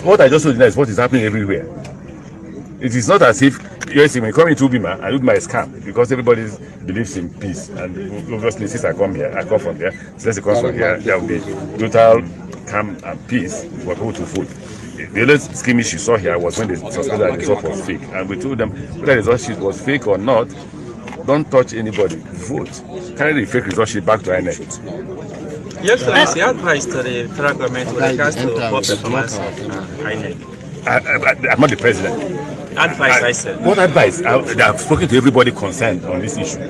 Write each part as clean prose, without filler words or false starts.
What I just told you is what is happening everywhere. It is not as if when come into Ubima, and Ubima is calm because everybody believes in peace. And obviously, since I come from here, since I come from here, there will be total calm and peace for people to vote. The only skirmish you saw here was when they suspected that the result was fake. And we told them whether the result sheet was fake or not, don't touch anybody, vote. Carry the fake result sheet back to INEC. Yes, the advice to the federal government with regards to poor performance of INEC. I'm not the president. Advice, I said. What advice? I've spoken to everybody concerned on this issue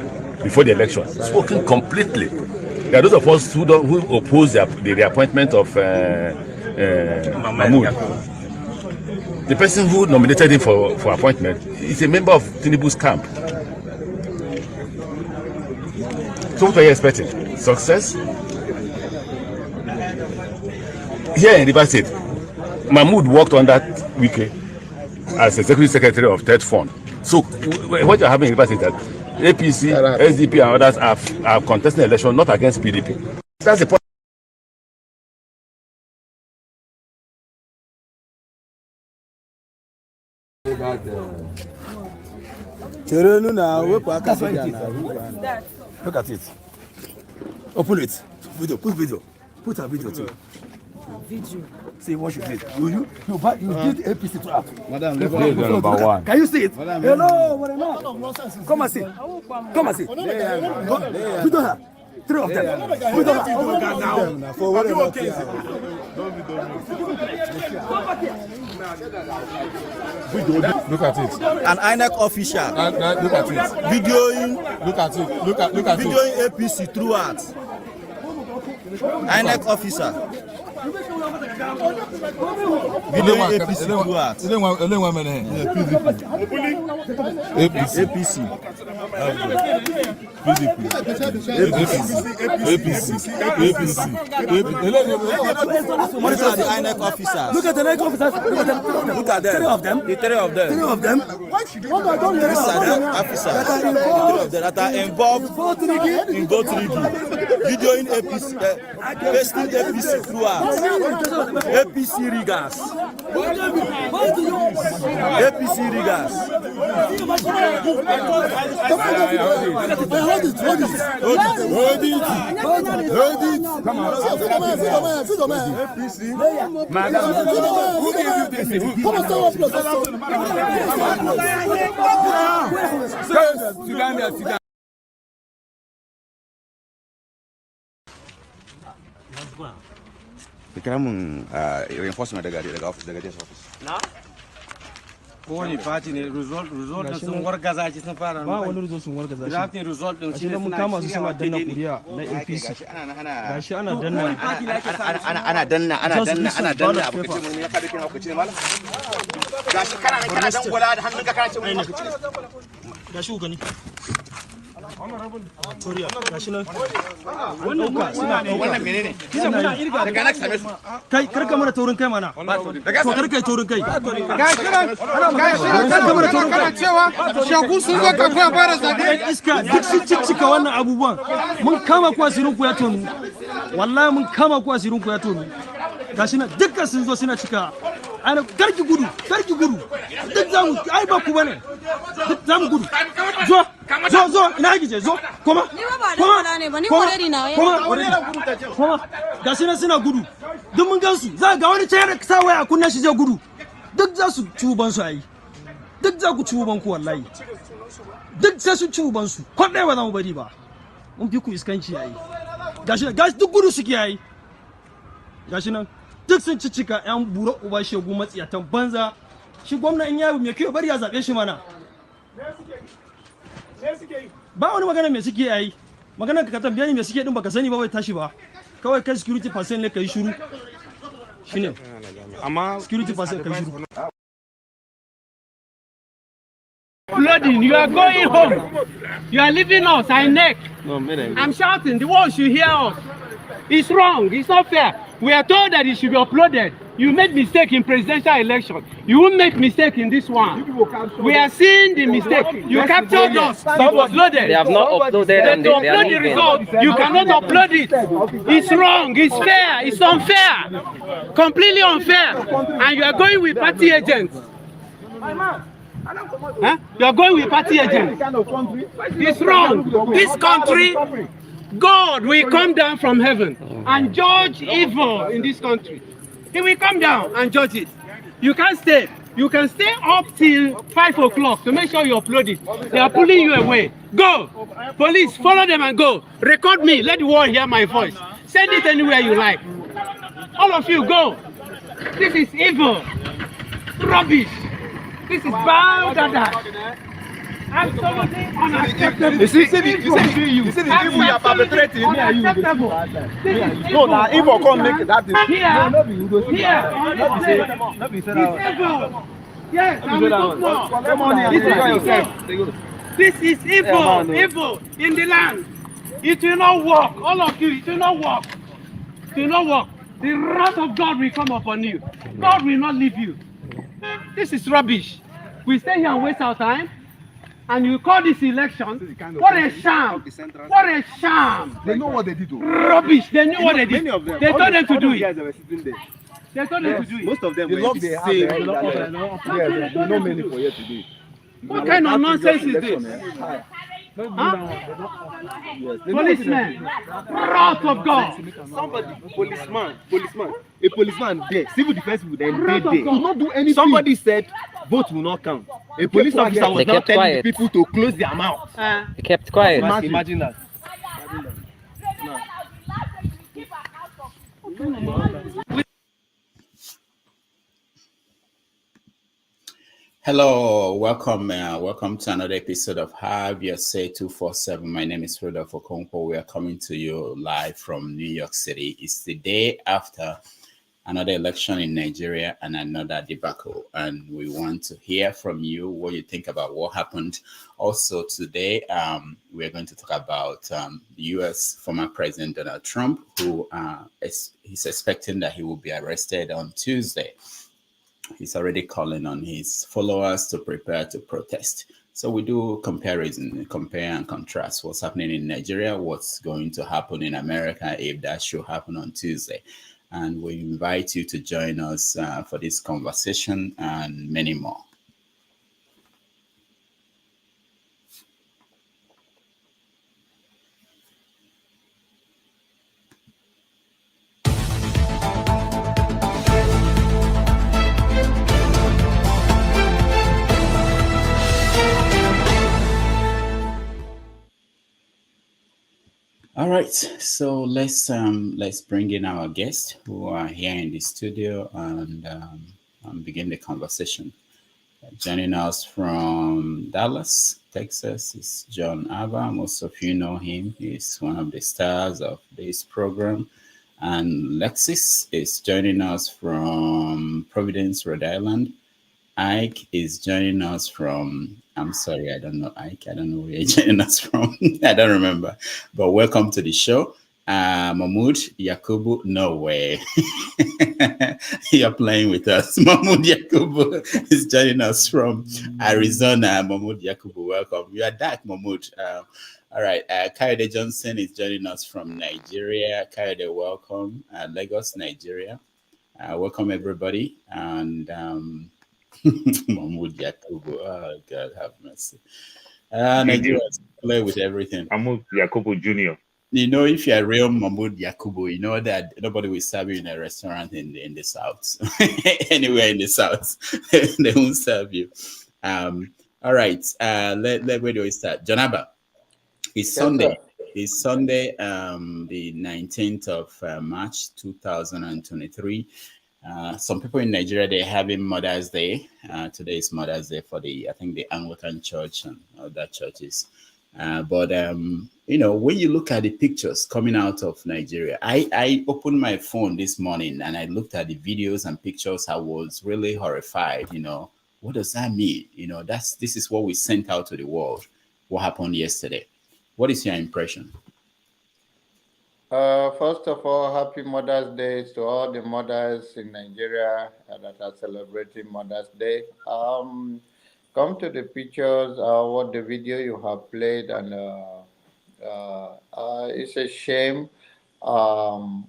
before the election. Spoken completely. There are those of us who oppose the reappointment of Mahmoud. The person who nominated him for appointment is a member of Tinubu's camp. So what are you expecting? Success? Here in River State, Mahmoud worked on that Wike as executive secretary of Third Fund. So what you're having in River State is that APC, SDP and others are contesting the election not against PDP. That's the point. Look at it. Open it. Video. Put video. Put a video too. Video. See what you did. You did APC trap. Madam, number one. Can you see it? Madam, hello, what am I? Come and see. Come and see. Video her. Three of them. Video her. For what you okay? Look at it. An INEC official. Look at it. Videoing. Look at it. Look at videoing it. APC throughout. INEC officer. Videoing APC throughout. APC. What are the INEC officers? Look at the INEC officers. Look at them. Three of them. Three of them. These are the officers that are involved in both rigging. Videoing APC, pasting APC throughout. APC riggers. APC riggers. Hold it. Come on. APC. Madam, who gave you this? Come on, sit down. Reinforcement daga office. Na? Kowane party ne result sun wargaza shi sun fara ba wani result sun wargaza shi drafting result din shi ne mun kama su suna danna kuriya na APC gashi ana danna abu kace mun ya kada kin abu kace mallam gashi kana dan gola da hannunka kana ce mun gashi ku gani Toriya gashi nan wannan menene suna irga daga nan same su kai karka mana taurin kai mana to karka taurin kai gashi nan kana cewa shagu sun zo ka fa fara zabe iska duk sun ciccika wannan abubuwan mun kama ku asirin ku ya tonu wallahi mun kama ku asirin ku ya tonu gashi nan dukkan sun zo suna cika ana karki gudu duk zamu ai ba ku bane duk zamu gudu zo ina gije zo koma gashi nan suna gudu duk mun gansu za ga wani tayar sa waya kunna shi zai gudu duk za su cuban su ayi duk za ku cuban ku wallahi duk sai su cuban su ko dai ba za mu bari ba mun fi ku iskanci yayi gashi duk gudu suke yayi gashi nan duk sun cicika yan bura uba shegu matsiyatan banza shi gwamna in yayi me kiyo bari ya zabe shi mana ba wani magana me suke yayi magana ka tambaye ni me suke din baka sani ba bai tashi ba kawai kai security person ne kai shiru shine amma security person kai shiru Flooding, you are going home. You are leaving us, INEC. I'm shouting, the world should hear us. It's wrong, it's not fair. We are told that it should be uploaded. You made mistake in presidential election. You won't make mistake in this one. We are seeing the mistake. You captured us. It was loaded. They have not uploaded and To they are upload the leaving. result, you cannot upload it. It's wrong. It's fair. It's unfair. Completely unfair. And you are going with party agents. Huh? You are going with party agents. It's wrong. This country, God will come down from heaven and judge evil in this country. He will come down and judge it. You can't stay. You can stay up till 5 o'clock to make sure you upload it. They are pulling you away. Go. Police, follow them and go. Record me. Let the world hear my voice. Send it anywhere you like. All of you, go. This is evil. Rubbish. This is bad dada. Absolutely unacceptable. You see the evil you are perpetrating. Unacceptable. This is No, now evil can't make that. Here, it's evil. Yes, I'm with This is evil, evil in the land. It will not work. All of you, it will not work. It will not work. The wrath of God will come upon you. God will not leave you. This is rubbish. We stay here and waste our time. And you call this election, what a sham! What a sham! They know what they did. Rubbish! They knew what they did. Many of them. They told them to do it. They told them to do it. Most of them were the same. Yeah, no many for you to do it. What kind of nonsense is this? Huh? Policemen, wrath of God. Somebody, policeman, a policeman there, civil defense people then Wrath of there. God. Will not do anything. Somebody said vote will not count. A police officer was They now kept telling quiet. the people to close their mouth. They kept quiet. Imagine that. Hello, welcome to another episode of Have Your Say 247. My name is Rudolph Okonkwo. We are coming to you live from New York City. It's the day after another election in Nigeria and another debacle, and we want to hear from you what you think about what happened. Also today, we're going to talk about the U.S. former President Donald Trump, who he's expecting that he will be arrested on Tuesday. He's already calling on his followers to prepare to protest. So we do compare and contrast what's happening in Nigeria, what's going to happen in America if that should happen on Tuesday. And we invite you to join us for this conversation and many more. All right, so let's bring in our guests who are here in the studio and begin the conversation. Joining us from Dallas, Texas, is John Ava. Most of you know him. He's one of the stars of this program. And Lexis is joining us from Providence, Rhode Island. Ike is joining us from, I'm sorry, I don't know Ike. I don't know where you're joining us from. I don't remember. But welcome to the show. Mahmoud Yakubu, no way. You're playing with us. Mahmoud Yakubu is joining us from Arizona. Mahmoud Yakubu, welcome. You are dark, Mahmoud. All right. Kayode Johnson is joining us from Nigeria. Kayode, welcome. Lagos, Nigeria. Welcome, everybody. And Mahmoud Yakubu, oh God, have mercy. Nigeria play with everything. Mahmoud Yakubu Jr. You know, if you're a real Mahmoud Yakubu, you know that nobody will serve you in a restaurant in the South. Anywhere in the South, they won't serve you. All right, where do we start? Janaba, it's Sunday. It's Sunday, the 19th of March, 2023. Some people in Nigeria, they're having Mother's Day. Today is Mother's Day for I think the Anglican Church and other churches. But you know, when you look at the pictures coming out of Nigeria, I opened my phone this morning and I looked at the videos and pictures. I was really horrified. You know, what does that mean? You know, this is what we sent out to the world. What happened yesterday? What is your impression? First of all, happy Mother's Day to all the mothers in Nigeria that are celebrating Mother's Day. Come to the pictures, what the video you have played, and it's a shame. I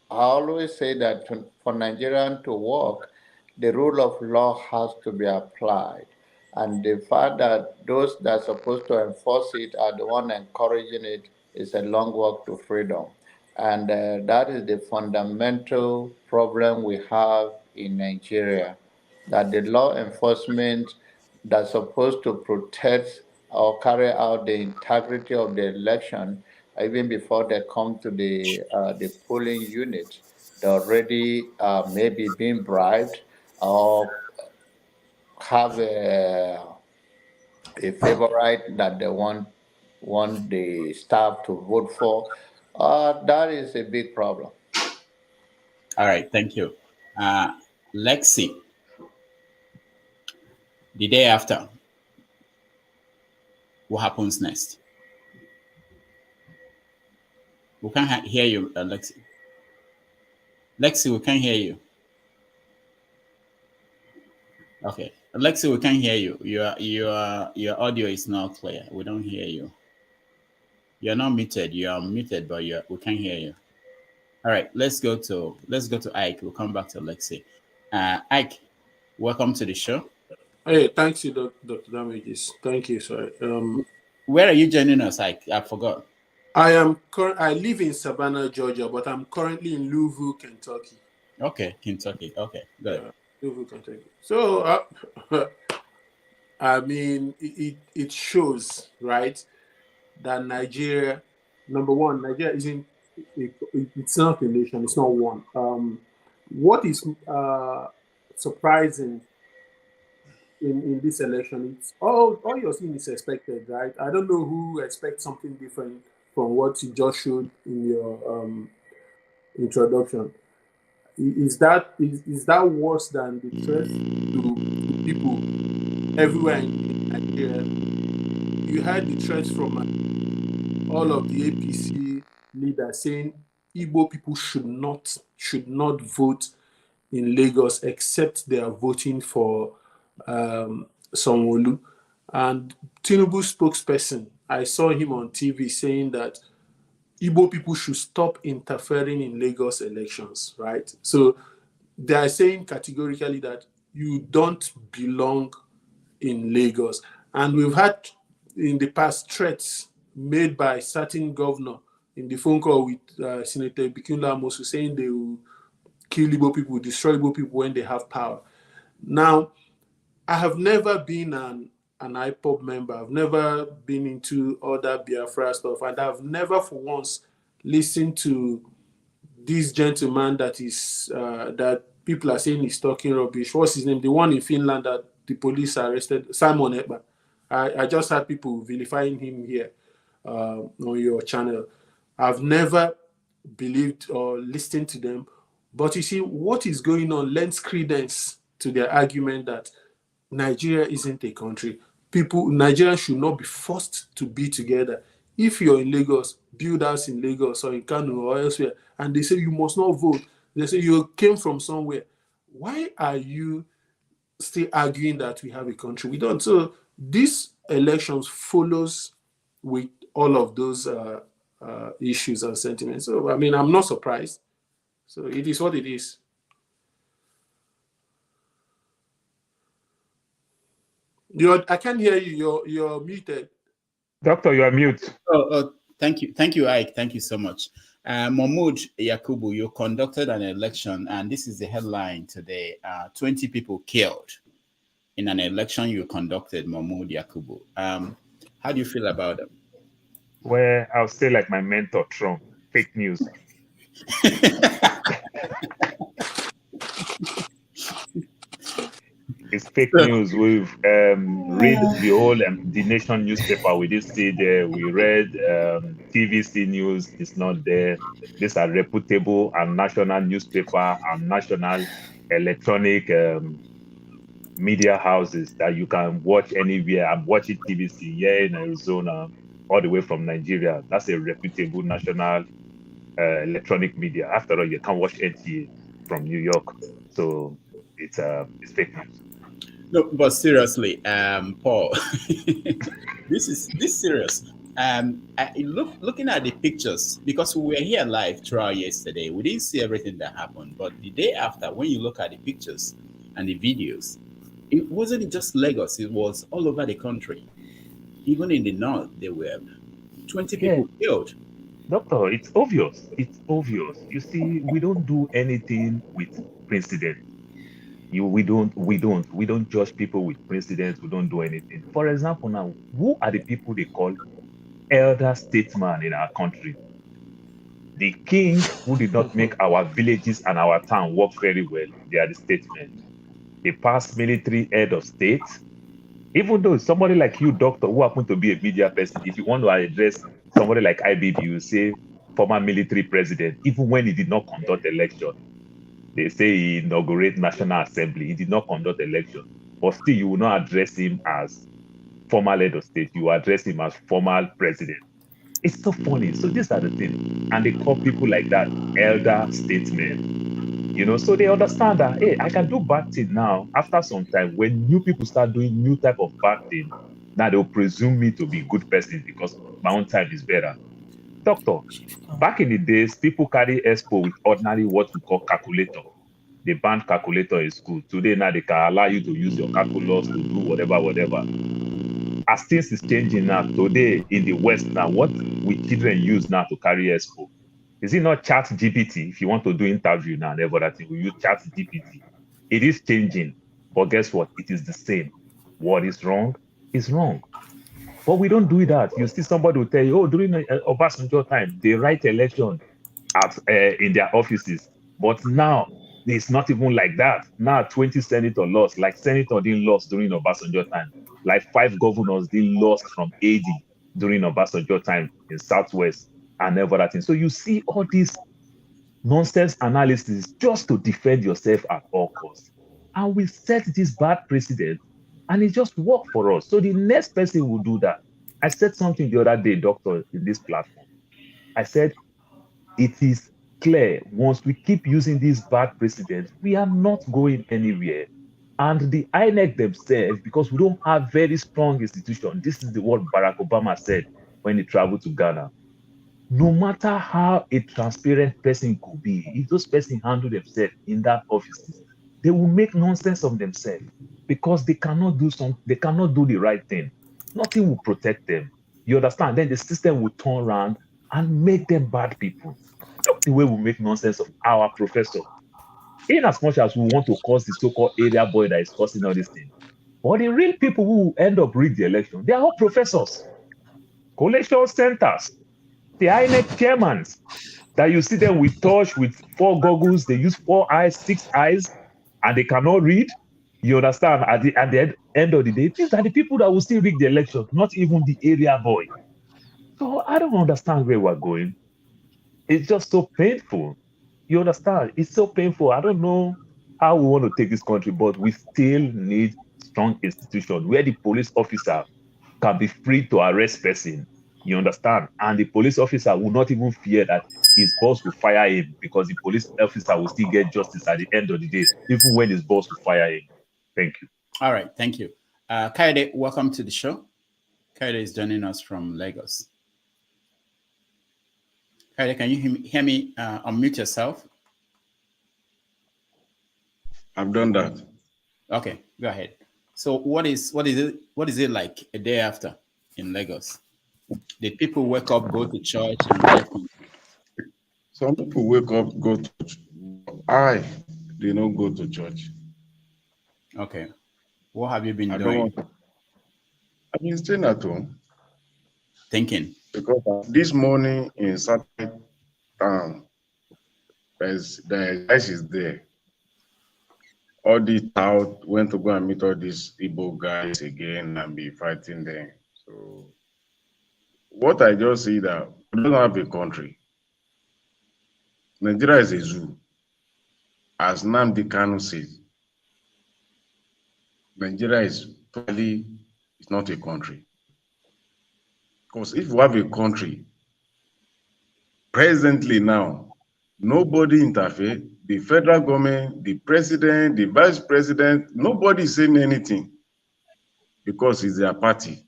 always say that for Nigerian to work, the rule of law has to be applied. And the fact that those that are supposed to enforce it are the one encouraging it is a long walk to freedom. And that is the fundamental problem we have in Nigeria, that the law enforcement that's supposed to protect or carry out the integrity of the election, even before they come to the polling unit, they already maybe been bribed or have a favorite that they want the staff to vote for. That is a big problem. All right, thank you. Lexi, the day after, what happens next? We can't hear you, Lexi. Lexi, we can't hear you. Okay, Lexi, we can't hear you. Your audio is not clear. We don't hear you. You're not muted. You are muted, but we can't hear you. All right, let's go to Ike. We'll come back to Lexi. Ike, welcome to the show. Hey, thanks you, Dr. Damages. Thank you, sir. Where are you joining us, Ike? I forgot. I live in Savannah, Georgia, but I'm currently in Louisville, Kentucky. Okay, Kentucky. Okay, good. Louisville, Kentucky. So, I mean, it shows, right, that Nigeria, number one, Nigeria isn't. It's not a nation. It's not one. What is surprising in this election? It's all you're seeing is expected, right? I don't know who expects something different from what you just showed in your introduction. Is that worse than the threat to people everywhere in Nigeria? You had the threats from all of the APC leaders saying Igbo people should not vote in Lagos except they are voting for Sanwo-Olu. And Tinubu spokesperson, I saw him on TV saying that Igbo people should stop interfering in Lagos elections, right? So they are saying categorically that you don't belong in Lagos. And we've had in the past threats made by certain governor in the phone call with Senator Bikunle Amosu saying they will kill Igbo people, destroy Igbo people when they have power. Now, I have never been an IPOB member. I've never been into other Biafra stuff, and I've never for once listened to this gentleman that is that people are saying he's talking rubbish. What's his name? The one in Finland that the police arrested, Simon Ekpa. I just had people vilifying him here on your channel. I've never believed or listened to them. But you see, what is going on lends credence to their argument that Nigeria isn't a country. Nigerians should not be forced to be together. If you're in Lagos, build house in Lagos or in Kano or elsewhere, and they say you must not vote. They say you came from somewhere. Why are you still arguing that we have a country? We don't. So this elections follows with all of those issues and sentiments. So, I mean, I'm not surprised. So it is what it is. I can't hear you. You're muted. Doctor, you are mute. Oh, thank you, Ike. Thank you so much. Mahmoud Yakubu, you conducted an election, and this is the headline today: 20 people killed in an election you conducted, Mahmoud Yakubu. How do you feel about it? Well, I'll say like my mentor Trump: fake news. It's fake news. We've read the whole The Nation newspaper. We did see there. We read TVC News. It's not there. These are reputable and national newspaper and national electronic media houses that you can watch anywhere. I'm watching TVC here in Arizona, all the way from Nigeria. That's a reputable national electronic media. After all, you can't watch NTA from New York, so it's fake news. No, but seriously, Paul, this serious. Looking at the pictures, because we were here live throughout yesterday, we didn't see everything that happened. But the day after, when you look at the pictures and the videos, it wasn't just Lagos; it was all over the country. Even in the north, there were 20 people killed. Doctor, it's obvious. It's obvious. You see, we don't do anything with precedent. We don't judge people with precedents. We don't do anything. For example, now, who are the people they call elder statesmen in our country? The king who did not make our villages and our town work very well. They are the statesmen. The past military head of state. Even though somebody like you, doctor, who happen to be a media person, if you want to address somebody like IBB, you say former military president, even when he did not conduct election. They say he inaugurated National Assembly. He did not conduct election. But still, you will not address him as former head of state. You address him as former president. It's so funny. So these are the things. And they call people like that elder statesmen. You know, so they understand that, hey, I can do bad thing now. After some time, when new people start doing new type of bad thing, now they'll presume me to be a good person because my own time is better. Doctor, back in the days, people carry expo with ordinary what we call calculator. They banned calculator in school. Today, now they can allow you to use your calculus to do whatever. As things is changing now, today in the West now, what we children use now to carry expo? Is it not Chat GPT? If you want to do interview now and everything, we use Chat GPT. It is changing, but guess what? It is the same. What is wrong is wrong. But we don't do that. You see somebody will tell you, oh, during Obasanjo time, they write election in their offices. But now, it's not even like that. Now, 20 senators lost. Like senator didn't lost during Obasanjo time. Like 5 governors didn't lost from AD during Obasanjo time in Southwest and everything. So you see all these nonsense analysis just to defend yourself at all costs. And we set this bad precedent and it just worked for us. So the next person will do that. I said something the other day, doctor, in this platform. I said, it is clear once we keep using these bad precedents, we are not going anywhere. And the INEC themselves, because we don't have very strong institution, this is what Barack Obama said when he traveled to Ghana. No matter how a transparent person could be, if those persons handle themselves in that office, they will make nonsense of themselves because they cannot do the right thing. Nothing will protect them. You understand? Then the system will turn around and make them bad people. Look the way we make nonsense of our professor. In as much as we want to cause the so-called area boy that is causing all these things, but the real people who will end up rig the election, they are all professors, collation centers, the INEC chairmen that you see them with touch with 4 goggles, they use 4 eyes, 6 eyes, and they cannot read. You understand? At the end of the day, these are the people that will still rig the election, not even the area boy. So I don't understand where we're going. It's just so painful. You understand? It's so painful. I don't know how we want to take this country, but we still need strong institutions where the police officer can be free to arrest person. You understand? And the police officer will not even fear that his boss will fire him because the police officer will still get justice at the end of the day, even when his boss will fire him. Thank you. All right, thank you. Kaide, welcome to the show. Kaide is joining us from Lagos. Kaide, can you hear me? Unmute yourself. I've done that. Okay, go ahead. So what is it like a day after in Lagos? Did people wake up, go to church, and some people wake up, go to church. I did not go to church. Okay. What have you been doing? I've been staying at home. Thinking. Because this morning in Saturday town, the guys is there. All the out went to go and meet all these Igbo guys again and be fighting them. So what I just see that we don't have a country. Nigeria is a zoo. As Nnamdi Kanu says, Nigeria is totally, it's not a country. Because if you have a country, Presently now, nobody interfere. The federal government, the president, the vice president, nobody is saying anything because it's their party.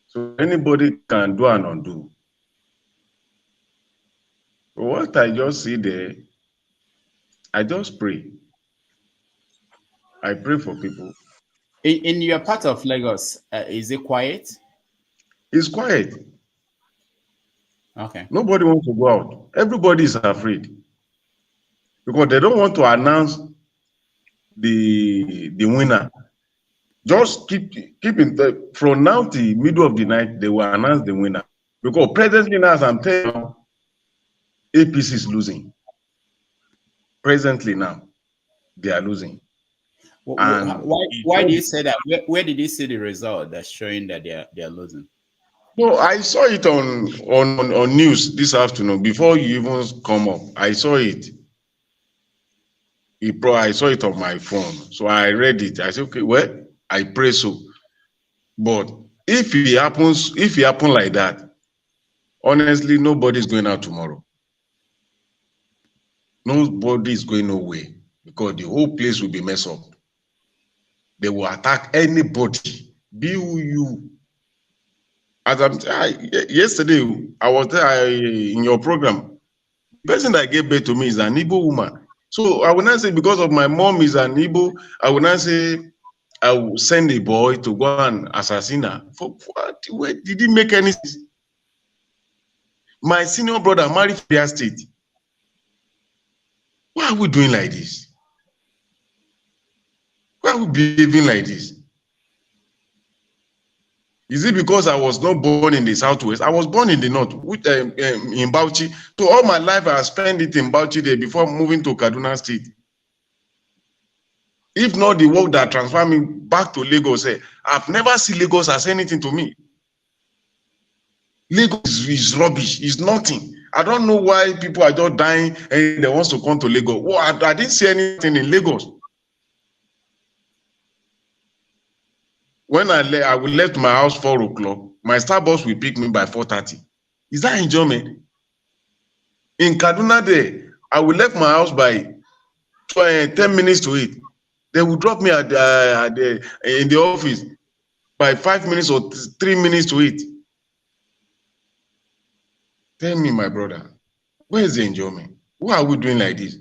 So anybody can do and undo. What I just see there, I just pray. I pray for people. In your part of Lagos, is it quiet? It's quiet. Okay. Nobody wants to go out. Everybody is afraid because they don't want to announce the winner. Just keep in from now till middle of the night, they will announce the winner. Because presently now, as I'm telling you, APC is losing. Presently now, they are losing. Why do you say that? Where did you see the result that's showing that they are losing? No, I saw it on news this afternoon before you even come up. I saw it. I saw it on my phone. So I read it. I said, okay, well, I pray so. But if it happens like that, honestly, nobody's going out tomorrow. Nobody is going nowhere because the whole place will be messed up. They will attack anybody, be who you. As yesterday, I was there in your program. The person that gave birth to me is an Igbo woman. So I will not say because of my mom is an Igbo, I will not say I will send a boy to go and assassinate her. For what? Where did it make any sense? My senior brother married from their state. Why are we doing like this? Why are we behaving like this? Is it because I was not born in the southwest? I was born in the north, in Bauchi. So all my life I spent it in Bauchi there before moving to Kaduna State. If not the work that transferred me back to Lagos, I've never seen Lagos as anything to me. Lagos is rubbish. It's nothing. I don't know why people are just dying and they want to come to Lagos. Well, I didn't see anything in Lagos. When I left my house 4 o'clock, my Starbucks will pick me by 4:30. Is that enjoyment? In Kaduna there, I will left my house by 10 minutes to 8. They will drop me in the office by 5 minutes or 3 minutes to 8. Tell me, my brother, where is the enjoyment? Why are we doing like this?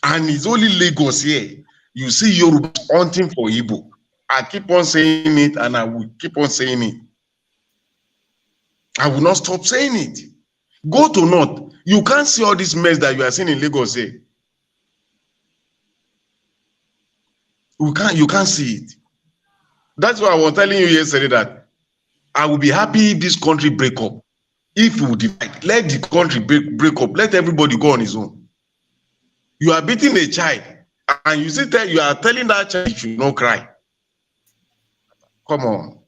And it's only Lagos here. You see Yoruba hunting for Igbo. I keep on saying it and I will keep on saying it. I will not stop saying it. Go to North. You can't see all this mess that you are seeing in Lagos here. You can't see it. That's why I was telling you yesterday that I will be happy if this country break up. If we divide, let the country break up. Let everybody go on his own. You are beating a child. And you sit there, you are telling that child you should not cry. Come on.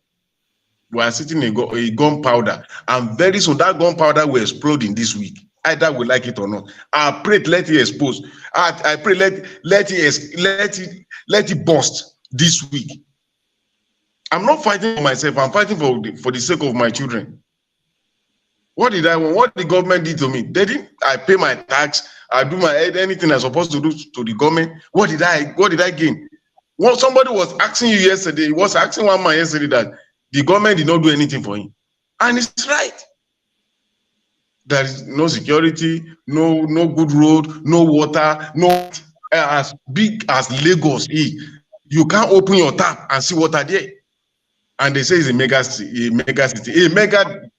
We are sitting in a gunpowder. And very soon that gunpowder will explode in this week. Either we like it or not. I pray let it expose. I pray let it burst this week. I'm not fighting for myself. I'm fighting for the sake of my children. What did I want? What the government did to me? They didn't. I pay my tax. I do anything I'm supposed to do to the government. What did I gain? Well, somebody was asking you yesterday. He was asking one man yesterday that the government did not do anything for him, and it's right. There is no security, no good road, no water, no as big as Lagos is. You can't open your tap and see water there, and they say it's a mega city, a mega.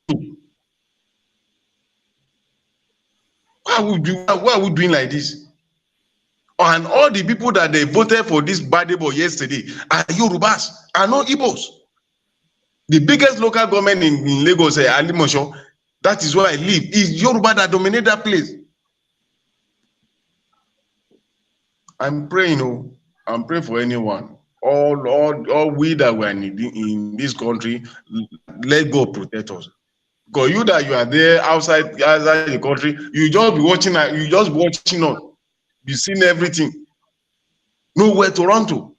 Why are we doing like this? And all the people that they voted for this bad boy yesterday are Yorubas, are not Igbos. The biggest local government in Lagos, Alimosho, that is where I live, is Yoruba that dominate that place. I'm praying, I'm praying for anyone. All we that were in this country, let God protect us. Because you that you are there outside the country, you just be watching us. You seen everything. Nowhere to run to.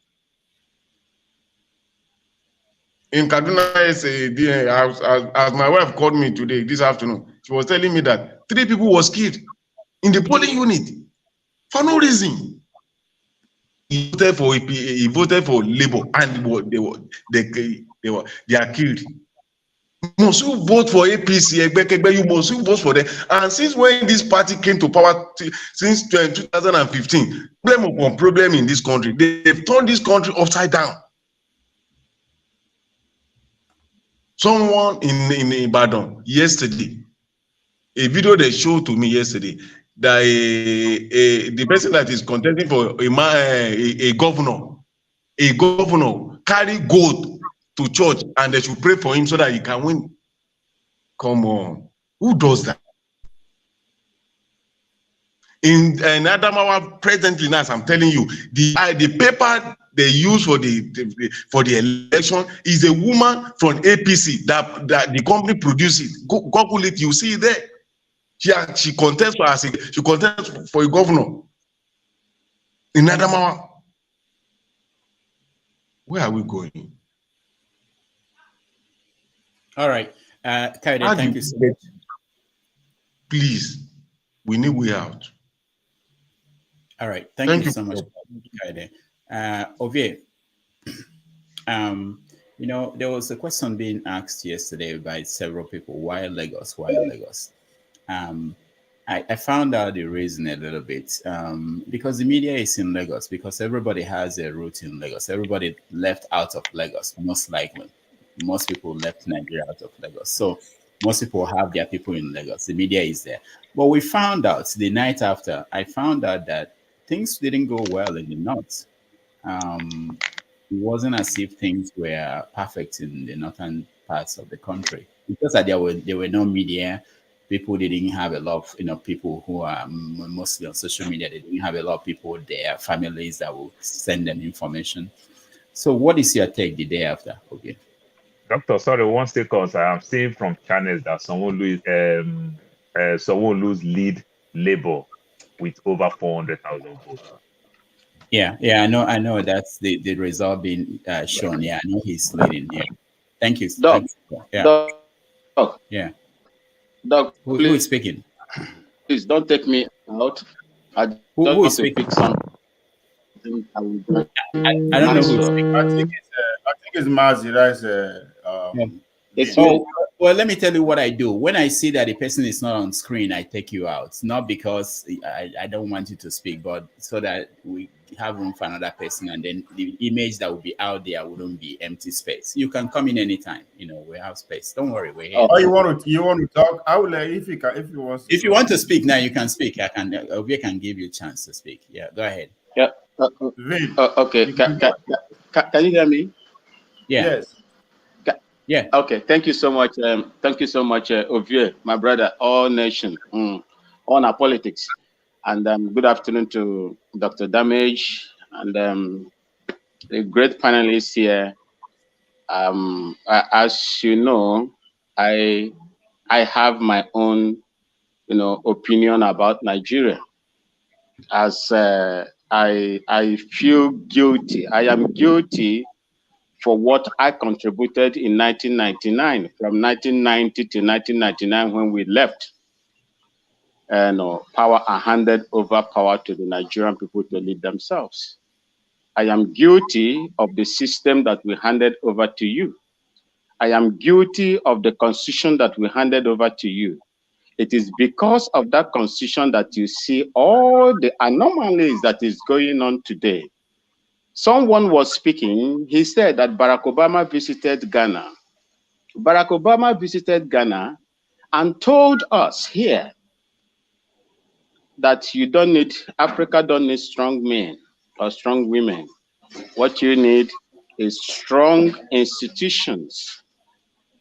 In Kaduna, as my wife called me today, this afternoon, She was telling me that 3 people was killed in the polling unit for no reason. He voted for Labour, and they are killed. Must you vote for APC? You must you vote for them. And since when this party came to power, since 2015, problem upon problem in this country, they've turned this country upside down. Someone in Ibadan yesterday, a video they showed to me yesterday, that the person that is contending for a governor carry gold to church, and they should pray for him so that he can win. Come on, who does that? In Adamawa presently, now, as I'm telling you, the paper they use for the election is a woman from APC that the company produces. Google it, you see it there. She contests for a governor in Adamawa. Where are we going? All right, Kaide, thank you so much. Please, we need way out. All right, thank you so much, Kaide. Ovie, you know, there was a question being asked yesterday by several people. Why Lagos? Why Lagos? I found out the reason a little bit, because the media is in Lagos, because everybody has a root in Lagos. Everybody left out of Lagos, most likely. Most people left Nigeria out of Lagos. So most people have their people in Lagos. The media is there. But we found out the night after, I found out that things didn't go well in the north. It wasn't as if things were perfect in the northern parts of the country, because there were no media. People didn't have a lot of, people who are mostly on social media. They didn't have a lot of people there, families that will send them information. So what is your take the day after? Okay. Doctor, sorry, 1 second. I am seeing from channels that someone lose lead Labour with over 400,000 votes. Yeah, I know that's the result being shown. Yeah, I know he's leading. Yeah, thank you. Doc, yeah. Doc, yeah. Doc, who is speaking? Please don't take me out. Who is speaking? I don't know who's speaking. I think it's Mazi. Well, let me tell you what I do. When I see that the person is not on screen, I take you out. Not because I don't want you to speak, but so that we have room for another person, and then the image that will be out there wouldn't be empty space. You can come in anytime. We have space. Don't worry, we're here. Oh, you want to talk? I will let if you want to speak now, you can speak. We can give you a chance to speak. Yeah, go ahead. Yeah. Okay. Can you hear me? Yeah. Yes. Yeah. Okay. Thank you so much. Thank you so much, Ovie, my brother, all nation, on our politics. And good afternoon to Dr. Damage and the great panelists here. As you know, I have my own, opinion about Nigeria. As I feel guilty. I am guilty for what I contributed in 1999, from 1990 to 1999 when we left. And power and handed over power to the Nigerian people to lead themselves. I am guilty of the system that we handed over to you. I am guilty of the constitution that we handed over to you. It is because of that constitution that you see all the anomalies that is going on today. Someone was speaking, he said that Barack Obama visited Ghana. Barack Obama visited Ghana and told us here that Africa don't need strong men or strong women. What you need is strong institutions.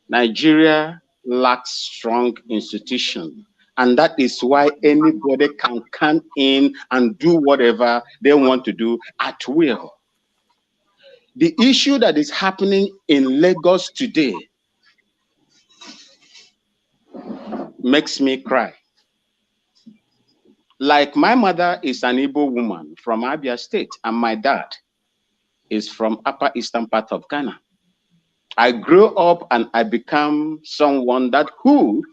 Nigeria lacks strong institutions. And that is why anybody can come in and do whatever they want to do at will. The issue that is happening in Lagos today makes me cry. Like my mother is an Igbo woman from Abia State, and my dad is from Upper Eastern part of Ghana. I grew up and I became someone who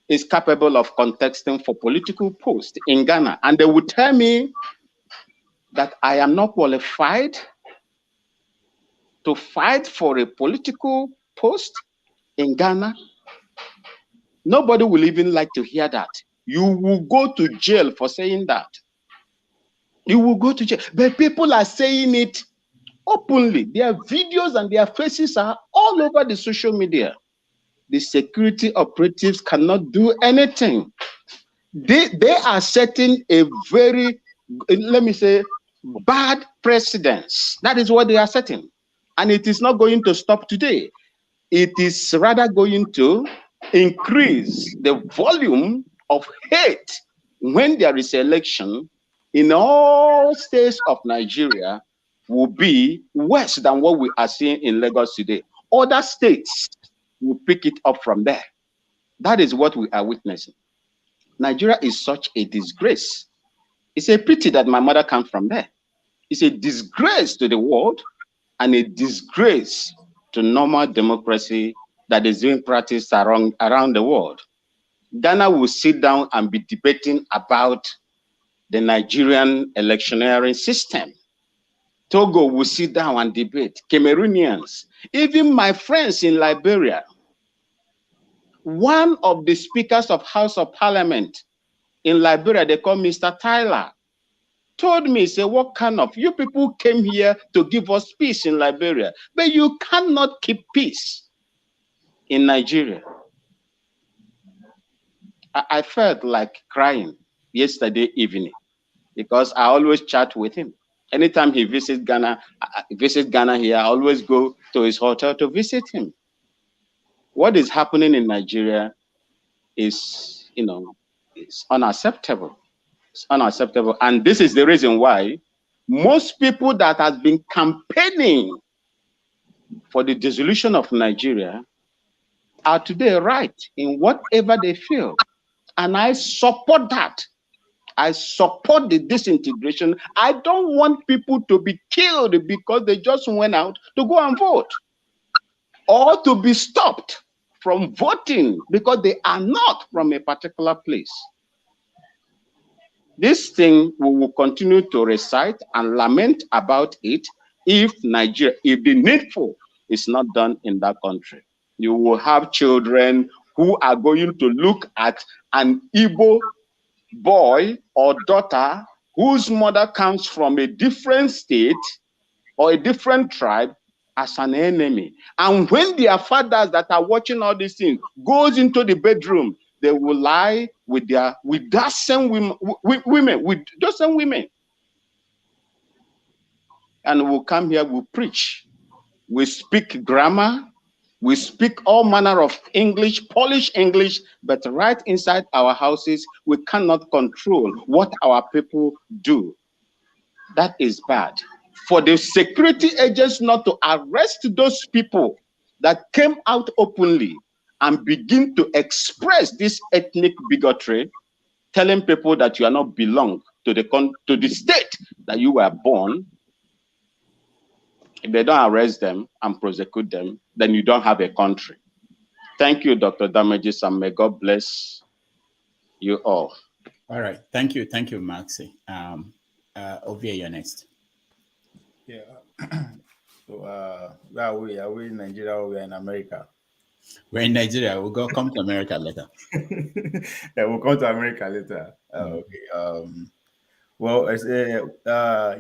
is capable of contesting for political post in Ghana, and they would tell me that I am not qualified to fight for a political post in Ghana, nobody will even like to hear that. You will go to jail for saying that. You will go to jail. But people are saying it openly. Their videos and their faces are all over the social media. The security operatives cannot do anything. They are setting a very, let me say, bad precedence. That is what they are setting. And it is not going to stop today. It is rather going to increase the volume of hate when there is election in all states of Nigeria will be worse than what we are seeing in Lagos today. Other states will pick it up from there. That is what we are witnessing. Nigeria is such a disgrace. It's a pity that my mother comes from there. It's a disgrace to the world and a disgrace to normal democracy that is being practiced around the world. Ghana will sit down and be debating about the Nigerian electioneering system. Togo will sit down and debate. Cameroonians, even my friends in Liberia, one of the speakers of House of Parliament in Liberia, they call Mr. Tyler, told me, say, what kind of, you people came here to give us peace in Liberia, but you cannot keep peace in Nigeria. I felt like crying yesterday evening because I always chat with him. Anytime he visits Ghana, here, I always go to his hotel to visit him. What is happening in Nigeria is, it's unacceptable. It's unacceptable. And this is the reason why most people that have been campaigning for the dissolution of Nigeria are today right in whatever they feel. And I support that. I support the disintegration. I don't want people to be killed because they just went out to go and vote, or to be stopped from voting because they are not from a particular place. This thing we will continue to recite and lament about it if the needful is not done in that country. You will have children who are going to look at an Igbo boy or daughter whose mother comes from a different state or a different tribe as an enemy. And when their fathers that are watching all these things goes into the bedroom, they will lie with those same women. And we'll come here, we'll preach. We speak grammar, we speak all manner of English, Polish English, but right inside our houses, we cannot control what our people do. That is bad. For the security agents not to arrest those people that came out openly and begin to express this ethnic bigotry, telling people that you are not belong to the state that you were born. If they don't arrest them and prosecute them, then you don't have a country. Thank you, Dr. Damages, and may God bless you all. All right. Thank you. Thank you, Maxi. Ovia, you're next. Yeah. So, where are we? Are we in Nigeria or we are in America? We're in Nigeria. We'll come to America later. Yeah, we'll come to America later. Okay. Well,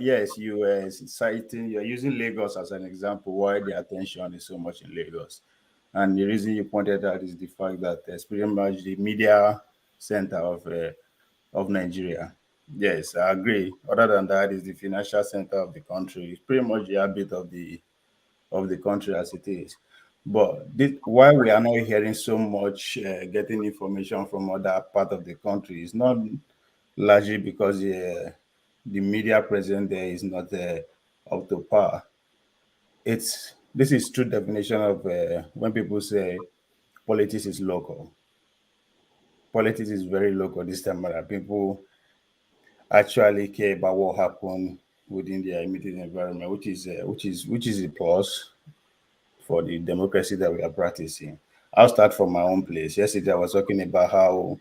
yes, you were citing, you're using Lagos as an example why the attention is so much in Lagos. And the reason you pointed out is the fact that it's pretty much the media center of Nigeria. Yes, I agree. Other than that, is the financial center of the country. It's pretty much the habit of the country as it is. But why we are not hearing so much getting information from other part of the country is not largely because the media present there is not up to par. This is true definition of when people say politics is local. Politics is very local this time around. People actually care about what happened within their immediate environment, which is a plus for the democracy that we are practicing. I'll start from my own place. Yesterday, I was talking about how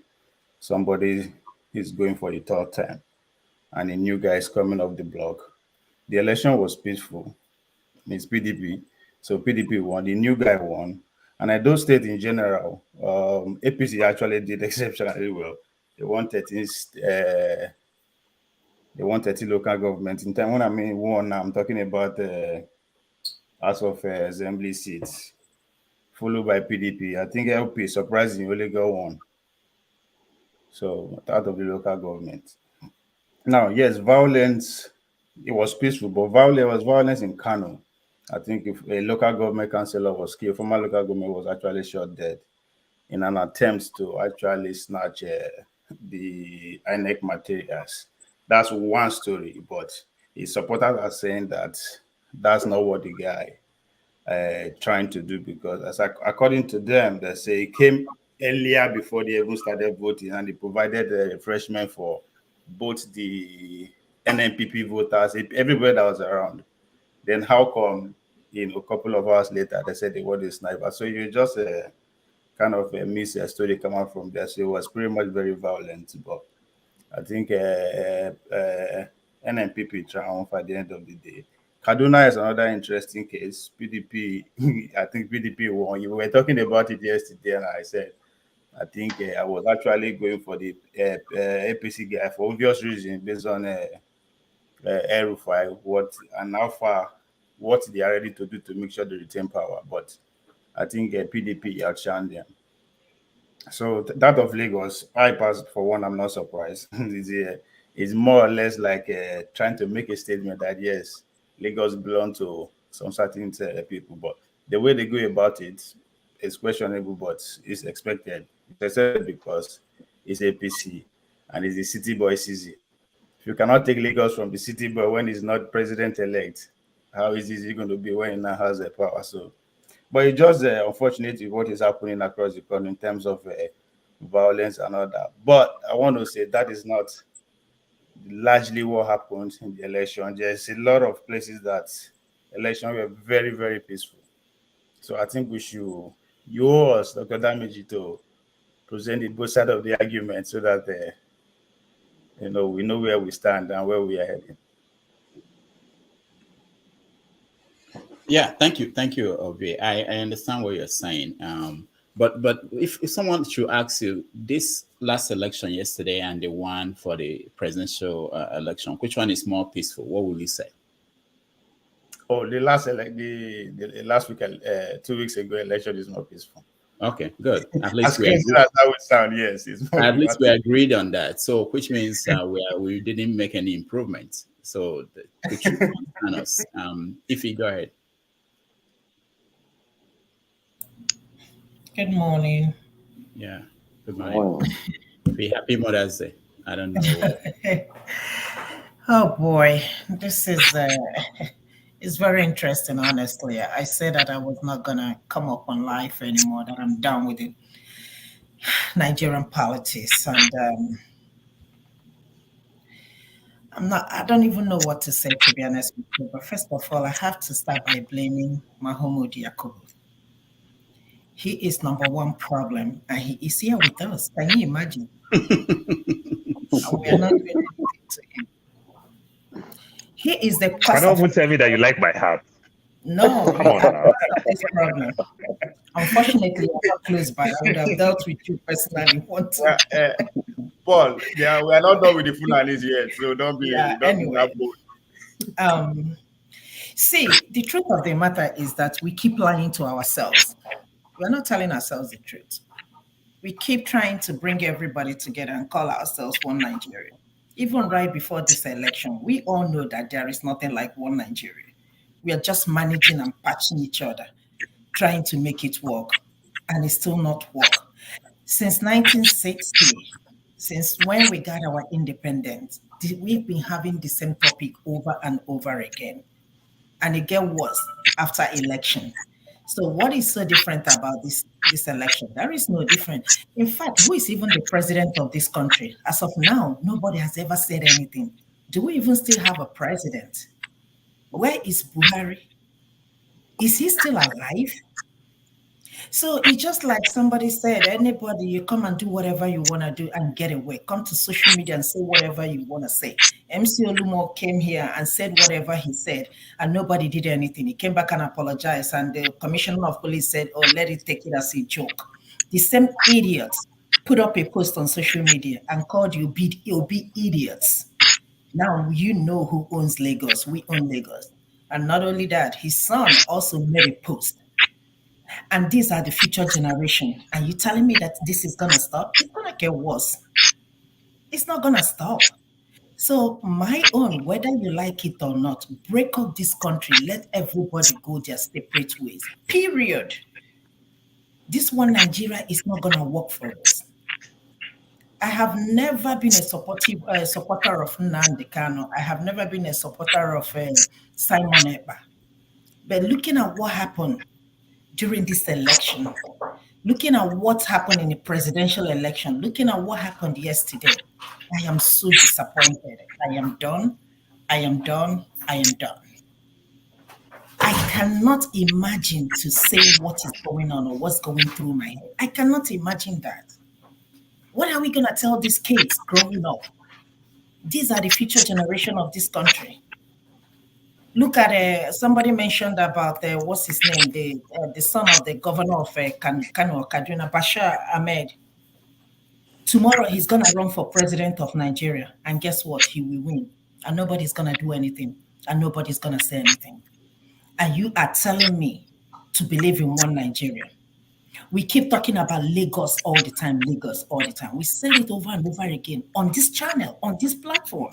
somebody is going for the third time and a new guy is coming off the block. The election was peaceful. It's PDP. So PDP won. The new guy won. And Edo State in general, APC actually did exceptionally well. They won 13, local government. In time when I mean one, I'm talking about House of Assembly seats, followed by PDP. I think LP surprisingly only got one. So out of the local government. Now, yes, violence, it was peaceful, but there was violence in Kano. I think if a local government councillor was killed, former local government was actually shot dead in an attempt to actually snatch the INEC materials. That's one story, but his supporters are saying that that's not what the guy trying to do, because according to them, they say he came earlier before they even started voting, and he provided refreshment for both the NNPP voters, everybody that was around. Then how come, a couple of hours later, they said they were the sniper? So you just kind of miss a story coming from there. So it was pretty much very violent, but I think NNPP triumphed at the end of the day. Kaduna is another interesting case. PDP, I think PDP won. You were talking about it yesterday, and I said, I think I was actually going for the APC guy for obvious reasons, based on Erufai, what they are ready to do to make sure they retain power. But I think PDP outshined them. So that of Lagos, I passed for one. I'm not surprised. It's more or less like trying to make a statement that yes, Lagos belongs to some certain people, but the way they go about it is questionable, but it's expected. It's expected because it's APC and it's the city boy season. If you cannot take Lagos from the city boy when he's not president-elect, how easy is it going to be when he now has the power? So, but it's just unfortunate with what is happening across the country in terms of violence and all that. But I want to say that is not largely what happened in the election. There's a lot of places that election were very, very peaceful. So I think we should use Dr. Damiji to present the both side of the argument so that we know where we stand and where we are heading. Yeah, thank you, Obi. I understand what you're saying. But if someone should ask you this last election yesterday and the one for the presidential election, which one is more peaceful? What will you say? Oh, the last week, 2 weeks ago, election is more peaceful. Okay, good. At least that would sound, yes. At least we agreed on that. So, which means we didn't make any improvements. So, the truth on us. Ify, go ahead. Good morning. Yeah, good morning. Be happy Mother's Day. I don't know. Oh boy, this is it's very interesting. Honestly, I said that I was not gonna come up on live anymore. That I'm done with it. Nigerian politics, and I don't even know what to say, to be honest with you. But first of all, I have to start by blaming Mahmoud Yakubu. He is number one problem, and he is here with us. Can you imagine? And we are not doing anything to him. He is the cause. I don't even tell me that you like my hat. No, come on now. This problem. Unfortunately, I'm not close by. I would have dealt with you personally. Paul, yeah, we are not done with the Fulanis yet, so don't be. Anyway. See, the truth of the matter is that we keep lying to ourselves. We're not telling ourselves the truth. We keep trying to bring everybody together and call ourselves one Nigeria. Even right before this election, we all know that there is nothing like one Nigeria. We are just managing and patching each other, trying to make it work, and it's still not work. Since 1960, since when we got our independence, we've been having the same topic over and over again. And it gets worse after election. So what is so different about this election? There is no different. In fact, who is even the president of this country? As of now, nobody has ever said anything. Do we even still have a president? Where is Buhari? Is he still alive? So it's just like somebody said, anybody, you come and do whatever you want to do and get away. Come to social media and say whatever you want to say. MC Olumo came here and said whatever he said, and nobody did anything. He came back and apologized, and the commissioner of police said, oh, let it take it as a joke. The same idiots put up a post on social media and called you be idiots. Now you know who owns Lagos. We own Lagos. And not only that, his son also made a post. And these are the future generation. And you telling me that this is gonna stop? It's gonna get worse. It's not gonna stop. So my own, whether you like it or not, break up this country. Let everybody go their separate ways. Period. This one Nigeria is not gonna work for us. I have never been a supporter of Nnamdi Kanu. I have never been a supporter of Simon Ekpa. But looking at what happened during this election, looking at what happened in the presidential election, looking at what happened yesterday, I am so disappointed. I am done. I am done. I am done. I cannot imagine to say what is going on or what's going through my head. I cannot imagine that. What are we going to tell these kids growing up? These are the future generation of this country. Look at somebody mentioned about what's his name, the son of the governor of Kano, Kaduna, Bashar Ahmed. Tomorrow he's gonna run for president of Nigeria, and guess what? He will win, and nobody's gonna do anything, and nobody's gonna say anything. And you are telling me to believe in one Nigeria. We keep talking about Lagos all the time, Lagos all the time. We said it over and over again on this channel, on this platform.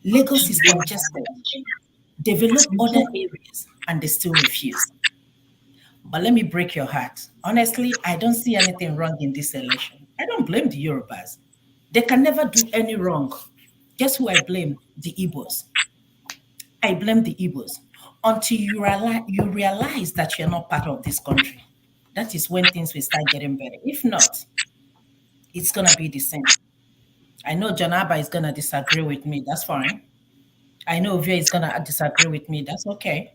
Lagos is congested. Develop other areas, and they still refuse. But let me break your heart. Honestly, I don't see anything wrong in this election. I don't blame the Yorubas. They can never do any wrong. Guess who I blame? The Igbos. I blame the Igbos. Until you realize that you're not part of this country. That is when things will start getting better. If not, it's going to be the same. I know John Abba is going to disagree with me. That's fine. I know Via is going to disagree with me. That's okay.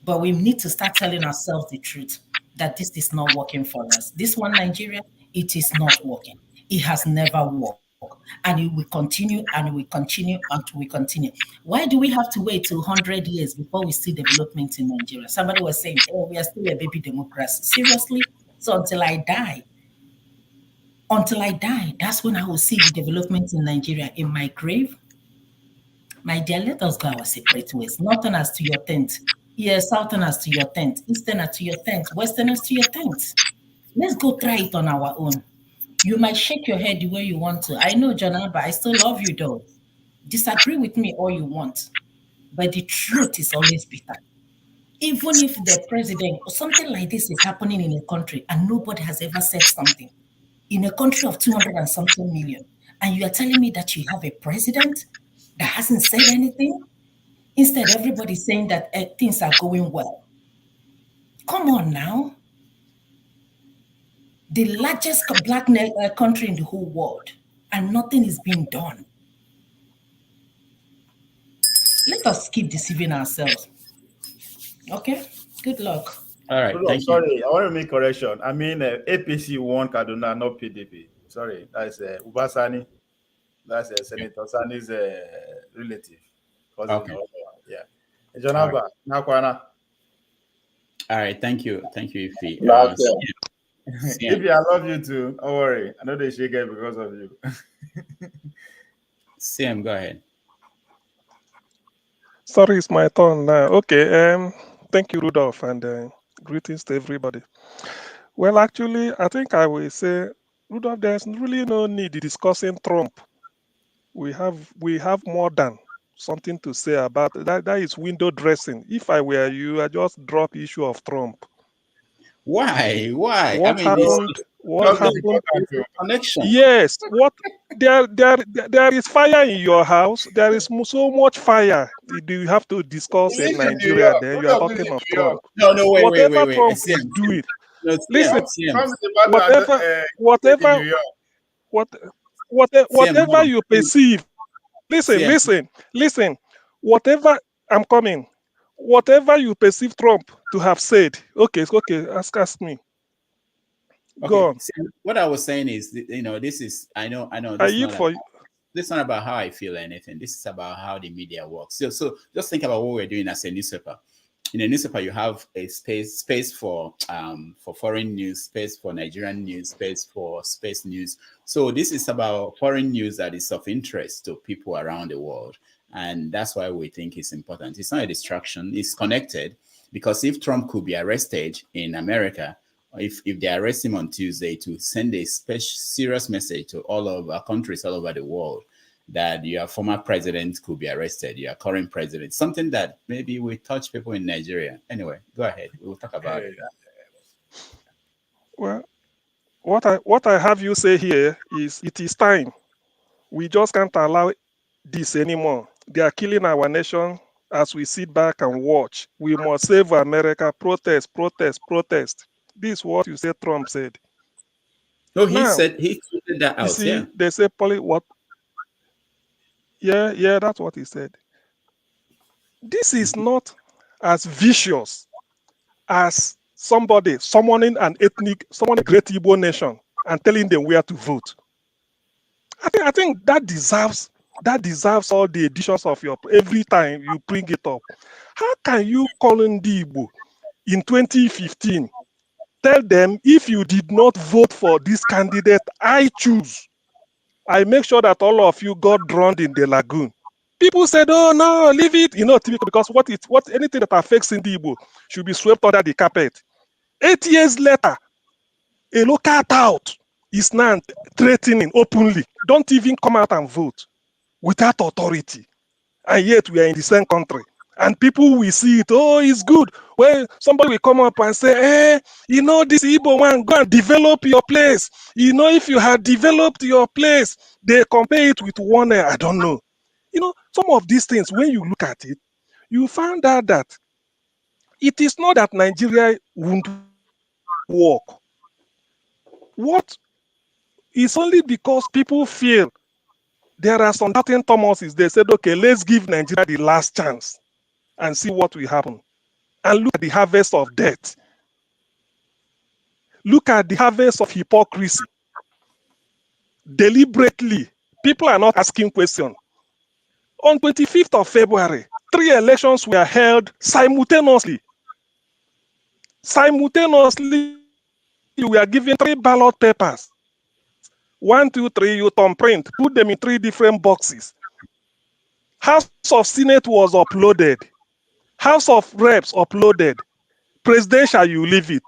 But we need to start telling ourselves the truth that this is not working for us. This one Nigeria, it is not working. It has never worked. And it will continue and we continue until we continue. Why do we have to wait till 100 years before we see development in Nigeria? Somebody was saying, oh, we are still a baby democracy. Seriously? So until I die, that's when I will see the development in Nigeria. In my grave, my dear, let us go our separate ways. Northerners to your tent. Yes, Southerners to your tent. Easterners to your tent. Westerners to your tent. Let's go try it on our own. You might shake your head the way you want to. I know, John Abba, I still love you though. Disagree with me all you want. But the truth is always bitter. Even if the president or something like this is happening in a country and nobody has ever said something, in a country of 200 and something million, and you are telling me that you have a president that hasn't said anything? Instead, everybody's saying that things are going well. Come on now. The largest black country in the whole world, and nothing is being done. Let us keep deceiving ourselves. Okay? Good luck. All right. Thank Sorry, you. I want to make correction. I mean, APC won Kaduna, not PDP. Sorry, that's Ubasani. That's Senator Sani's relative. Okay. Yeah. Jonaba, Nakwana. All right. Thank you. Thank you, Ife. Ife, I love you too. Don't worry. I know they shake it because of you. Sam, go ahead. Sorry, it's my turn now. Okay. Thank you, Rudolph, and greetings to everybody. Well, actually, I think I will say, Rudolph, there's really no need in discussing Trump. We have more than something to say about that. That is window dressing. If I were you, I just drop issue of Trump. Why? What happened? What happened? Connection. Yes. What there is fire in your house. There is so much fire. Do you have to discuss in Nigeria? Then you are talking of Trump. No, wait. Whatever Trump is doing. Listen. Whatever you perceive. Listen. Whatever I'm coming. whatever you perceive Trump to have said, okay, it's okay. Ask me. Go Okay. on. See, what I was saying is, this is I know I this is yield not for about you. this is not about how I feel or anything. This is about how the media works. So just think about what we're doing as a newspaper. In a newspaper, you have a space for foreign news, space for Nigerian news, space for space news. So this is about foreign news that is of interest to people around the world, and that's why we think it's important. It's not a distraction. It's connected, because if Trump could be arrested in America, if they arrest him on Tuesday, to send a serious message to all of our countries all over the world that your former president could be arrested, your current president, something that maybe will touch people in Nigeria. Anyway, go ahead. We'll talk about it. Well, what I have you say here is it is time. We just can't allow this anymore. They are killing our nation as we sit back and watch. We must save America. Protest, protest, protest. This is what you said Trump said. No, Now, he tweeted that you out. see, Yeah. they say what? Yeah, that's what he said. This is not as vicious as somebody summoning a great Igbo nation and telling them where to vote. I think that deserves all the editions of your every time you bring it up. How can you call in the Igbo in 2015? Tell them, if you did not vote for this candidate I choose, I make sure that all of you got drowned in the lagoon. People said, "Oh no, leave it." Typical, because anything that affects Igbo should be swept under the carpet. 8 years later, a local tout is now threatening openly. Don't even come out and vote without authority. And yet we are in the same country. And people will see it. Oh, it's good. Well, somebody will come up and say, this Igbo one, go and develop your place. If you had developed your place, they compare it with one, I don't know. Some of these things, when you look at it, you find out that it is not that Nigeria won't work. What is only because people feel there are some doubting Thomases. They said, okay, let's give Nigeria the last chance and see what will happen. And look at the harvest of death. Look at the harvest of hypocrisy. Deliberately, people are not asking questions. On 25th of February, 3 elections were held simultaneously. Simultaneously, we are given 3 ballot papers. 1, 2, 3, you thumbprint, put them in 3 different boxes. House of Senate was uploaded. House of Reps uploaded. Presidential, you leave it.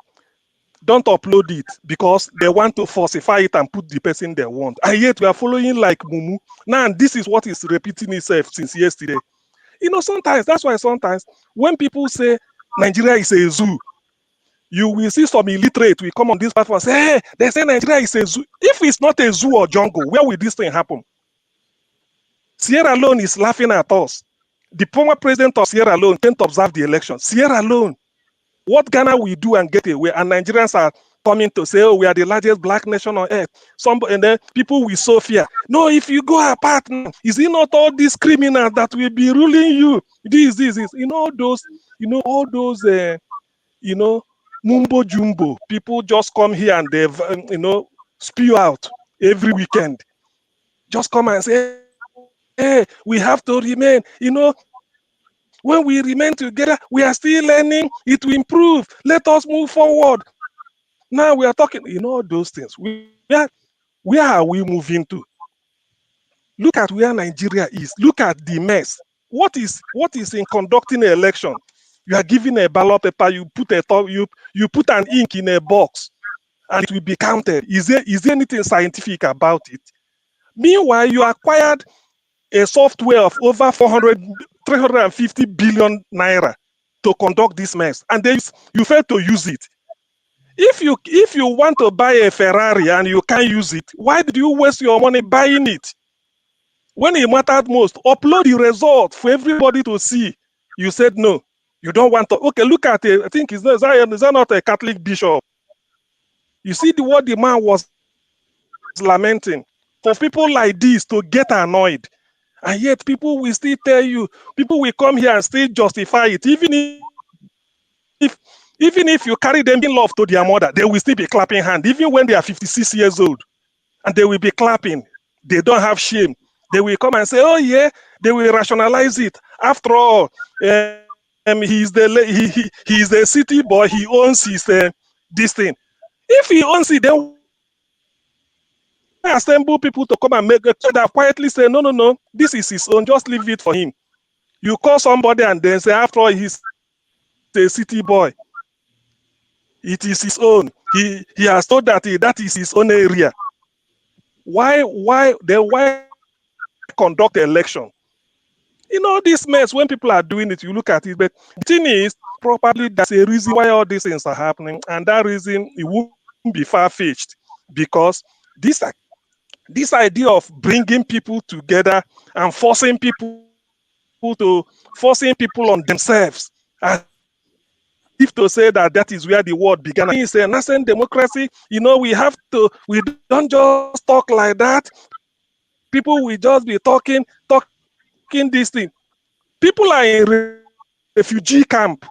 Don't upload it because they want to falsify it and put the person they want. And yet we are following like Mumu. Now, this is what is repeating itself since yesterday. That's why sometimes when people say Nigeria is a zoo, you will see some illiterate will come on this platform and say, hey, they say Nigeria is a zoo. If it's not a zoo or jungle, where will this thing happen? Sierra Leone is laughing at us. The former president of Sierra Leone can't observe the election. Sierra Leone. What Ghana will do and get away, and Nigerians are coming to say, oh, we are the largest black nation on earth. And then people will so fear. No, if you go apart now, is it not all these criminals that will be ruling you? This. All those, mumbo jumbo. People just come here and they've, spew out every weekend. Just come and say, hey, we have to remain, when we remain together, we are still learning. It will improve. Let us move forward. Now we are talking, those things. Where are we moving to? Look at where Nigeria is. Look at the mess. What is in conducting an election? You are given a ballot paper. You put an ink in a box, and it will be counted. Is there anything scientific about it? Meanwhile, you acquired a software of over 350 billion naira to conduct this mess, and then you fail to use it. If you want to buy a Ferrari and you can't use it, why did you waste your money buying it? When it mattered most, upload the result for everybody to see. You said no, you don't want to. Okay, look at it. I think is that not a Catholic bishop? You see what the man was lamenting. For people like this to get annoyed And yet people will still tell you, people will come here and still justify it. Even if you carry them in love to their mother, they will still be clapping hand, even when they are 56 years old. And they will be clapping. They don't have shame. They will come and say, oh yeah, they will rationalize it. After all, he's the city boy, he owns his this thing. If he owns it, then assemble people to come and make a that quietly say, no, this is his own, just leave it for him. You call somebody and then say, after all, he's a city boy. It is his own. He has told that that is his own area. Why conduct an election? You know, this mess, when people are doing it, you look at it, but the thing is, probably there's a reason why all these things are happening, and that reason, it won't be far-fetched, because this idea of bringing people together and forcing people on themselves, as if to say that is where the world began. It's a nascent democracy. You know, we don't just talk like that. People will just be talking this thing. People are in refugee camp.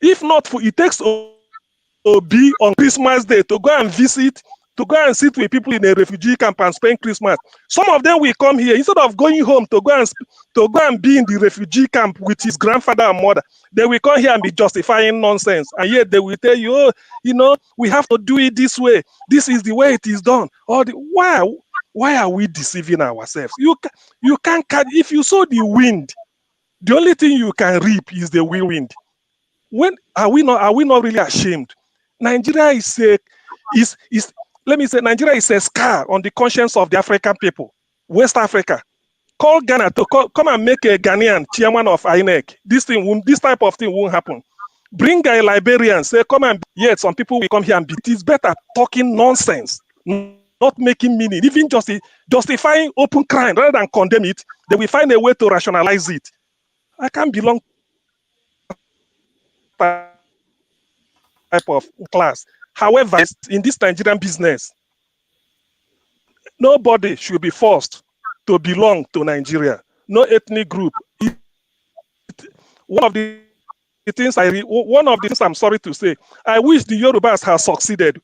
If not for, it takes Obi on Christmas Day to go and visit, to go and sit with people in a refugee camp and spend Christmas. Some of them will come here instead of going home to go and be in the refugee camp with his grandfather and mother. They will come here and be justifying nonsense, and yet they will tell you, oh, you know, we have to do it this way. This is the way it is done. Why are we deceiving ourselves? You can't catch. If you saw the wind, the only thing you can reap is the wind. When are we not really ashamed? Nigeria Nigeria is a scar on the conscience of the African people, West Africa. Call Ghana to come and make a Ghanaian chairman of INEC. This type of thing won't happen. Bring a Liberian, say, come and yet some people will come here and be. It is better talking nonsense, not making meaning, even justifying open crime rather than condemn it. They will find a way to rationalize it. I can't belong type of class. However, in this Nigerian business, nobody should be forced to belong to Nigeria. No ethnic group. One of the things I'm sorry to say, I wish the Yorubas had succeeded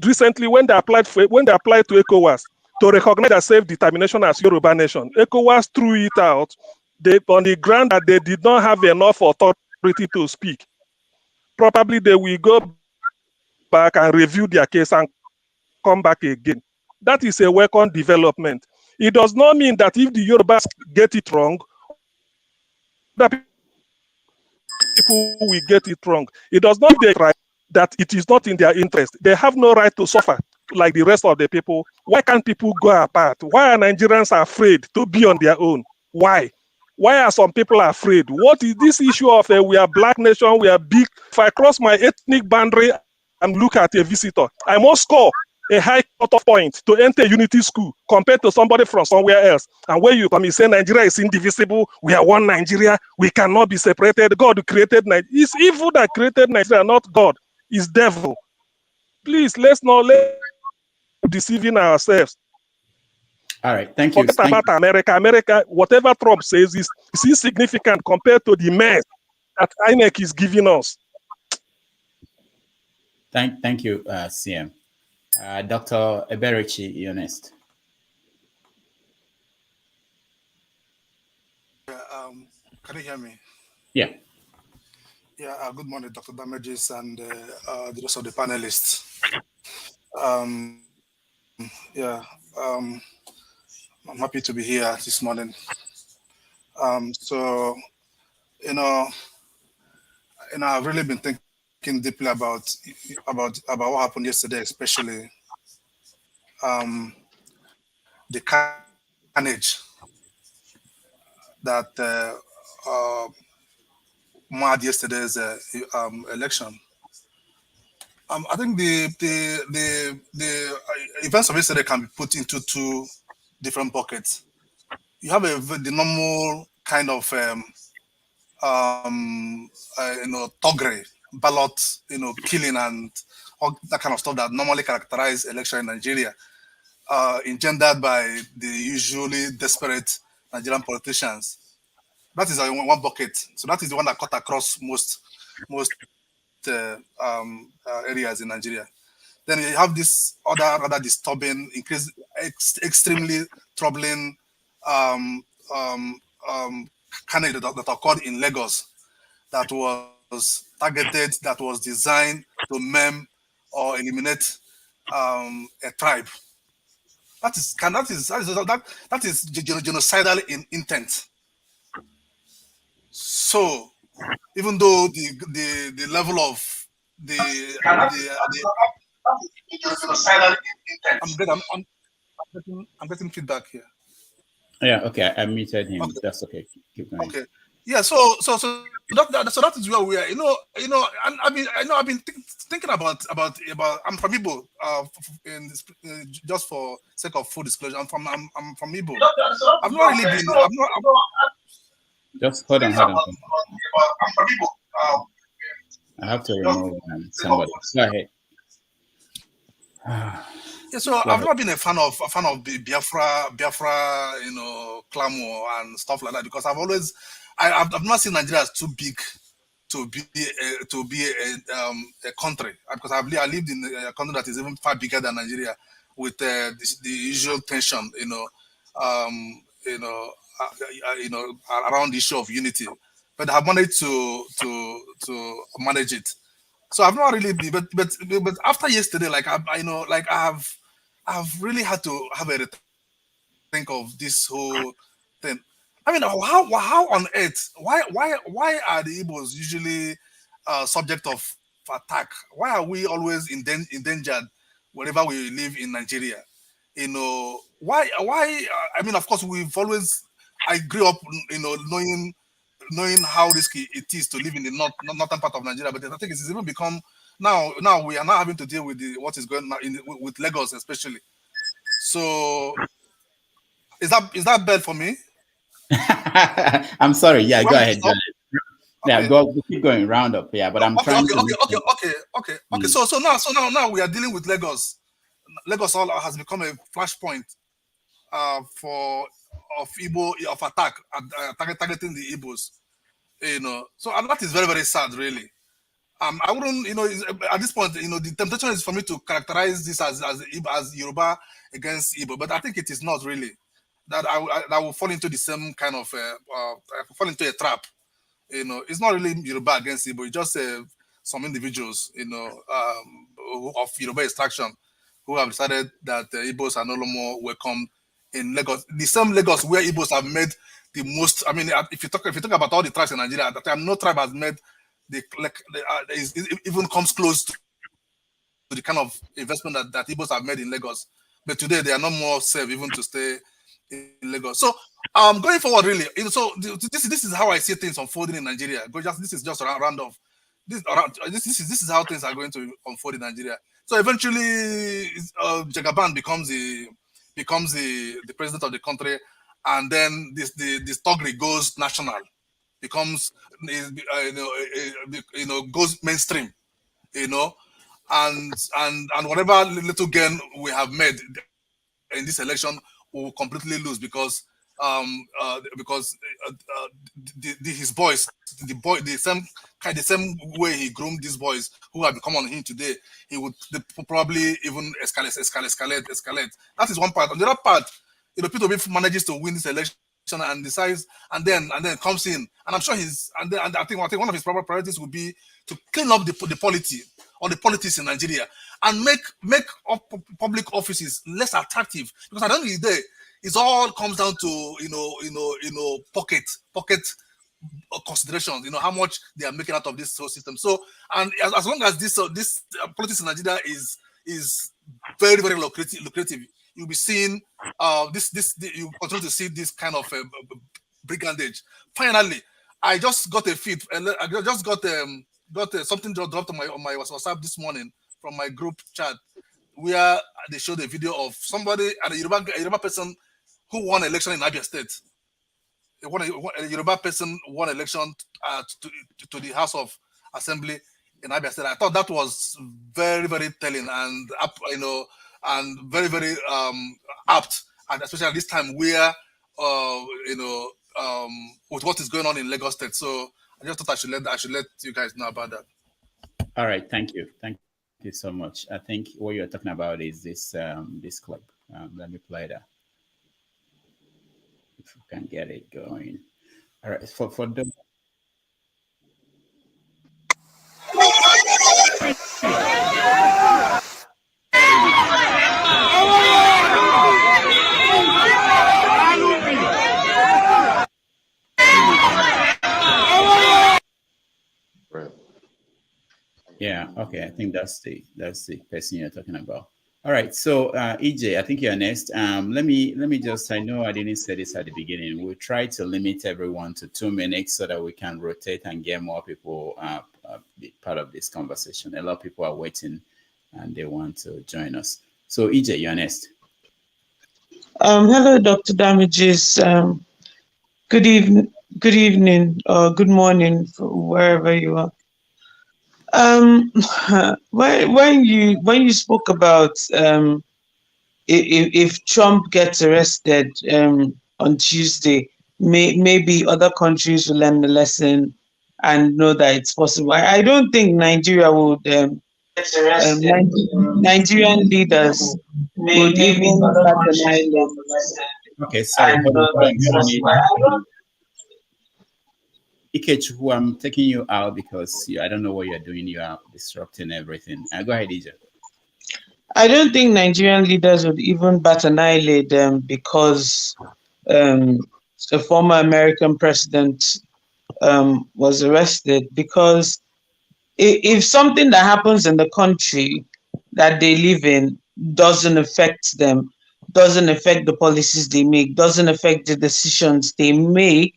recently when they applied to ECOWAS to recognize their self-determination as Yoruba nation. ECOWAS threw it out on the ground that they did not have enough authority to speak. Probably they will go back and review their case and come back again. That is a welcome development. It does not mean that if the Yorubas get it wrong, that people will get it wrong. It does not mean that it is not in their interest. They have no right to suffer like the rest of the people. Why can't people go apart? Why are Nigerians afraid to be on their own? Why? Why are some people afraid? What is this issue of we are black nation, we are big? If I cross my ethnic boundary and look at a visitor, I must score a high cutoff point to enter unity school compared to somebody from somewhere else. And where you come, you say Nigeria is indivisible, we are one Nigeria, we cannot be separated. God created Nigeria. It's evil that created Nigeria, not God. It's devil. Please, let's not deceiving ourselves. All right, thank you. Forget about America. America, whatever Trump says is insignificant compared to the mess that INEC is giving us. Thank you, CM. Dr. Eberechi, you're next. Can you hear me? Yeah. Yeah, good morning, Dr. Damages and the rest of the panelists. I'm happy to be here this morning. So, I've really been thinking deeply about what happened yesterday, especially the carnage that marred yesterday's election. I think the events of yesterday can be put into two different buckets. You have the normal kind of thuggery, ballot, killing and all that kind of stuff that normally characterize election in Nigeria, engendered by the usually desperate Nigerian politicians. That is one bucket. So that is the one that cut across most areas in Nigeria. Then you have this other disturbing, extremely troubling candidate that occurred in Lagos that was targeted, that was designed to maim or eliminate a tribe. That is genocidal in intent. So even though the level of I'm getting feedback here. Yeah, okay, I muted him. Okay. That's okay. Keep going. Okay. Yeah. So that is where we are. I've been thinking about. I'm from Igbo. Just for sake of full disclosure, I'm from Igbo. I've not really been. Just hold on. I'm from Igbo. I have to remove somebody. Go ahead. Yeah, so I've not been a fan of the Biafra, clamor and stuff like that, because I've not seen Nigeria as too big to be a country, because I lived in a country that is even far bigger than Nigeria, with the usual tension, around the issue of unity, but I've managed to manage it. So I've not really been, but after yesterday, I've really had to have a think of this whole thing. I mean, how on earth? Why are the Igbos usually subject of attack? Why are we always endangered wherever we live in Nigeria? Why? I mean, of course, I grew up, knowing how risky it is to live in the northern part of Nigeria, but I think it's even become now we are now having to deal with what is going on with Lagos especially. So is that bad for me? I'm sorry. Yeah, go ahead. Okay. Yeah, keep going round up. Yeah, but I'm trying to. Okay. So now we are dealing with Lagos. Lagos has become a flashpoint of attack targeting the Igbos. So that is very, very sad, really. I wouldn't, at this point, the temptation is for me to characterize this as Yoruba against Igbo, but I think it is not really. That I will fall into the same kind of fall into a trap. It's not really Yoruba against Igbo. It's just some individuals, of Yoruba extraction, who have decided that Igbos are no more welcome in Lagos. The same Lagos where Igbos have made the most. I mean, if you talk about all the tribes in Nigeria, at that time no tribe has made even comes close to the kind of investment that Igbos have made in Lagos. But today they are no more safe even to stay in Lagos. So going forward, really, so this is how I see things unfolding in Nigeria. This is just around off. This is how things are going to unfold in Nigeria. So eventually, Jagaban becomes the president of the country, and then this Togri goes national, becomes goes mainstream, and whatever little gain we have made in this election will completely lose, because his boys, the same way he groomed these boys who have become on him today, he would probably even escalate. That is one part. On the other part, P2B manages to win this election and decides, and then comes in, and I'm sure I think one of his priorities would be to clean up the polity or the politics in Nigeria and make public offices less attractive, because at the end of the day, it all comes down to pocket considerations. How much they are making out of this whole system. So, and as long as this politics in Nigeria is very, very lucrative, you'll be seeing you continue to see this kind of brigandage. Finally, I just got a feed. I just got something dropped on my WhatsApp this morning from my group chat, where they showed a video of somebody, a Yoruba person who won election in Abia State. A Yoruba person won election to the House of Assembly in Abia State. I thought that was very, very telling and very, very apt, and especially at this time where with what is going on in Lagos State. So I just thought I should let you guys know about that. All right, thank you so much. I think what you're talking about is this this clip. Let me play that if we can get it going. All right, for the yeah, okay, I think that's the person you're talking about. All right, so EJ, I think you're next. Let me just, I know I didn't say this at the beginning. We'll try to limit everyone to 2 minutes so that we can rotate and get more people be part of this conversation. A lot of people are waiting and they want to join us. So EJ, you're next. Hello, Dr. Damages. Good evening, or good morning, wherever you are. When you spoke about if Trump gets arrested on Tuesday, maybe other countries will learn the lesson and know that it's possible. I don't think Nigeria would. Nigerian leaders would even bat an eyelid. Okay, sorry. Ikechu, I'm taking you out because I don't know what you're doing. You are disrupting everything. Go ahead, Ija. I don't think Nigerian leaders would even bat an eyelid because the former American president was arrested. Because if something that happens in the country that they live in doesn't affect them, doesn't affect the policies they make, doesn't affect the decisions they make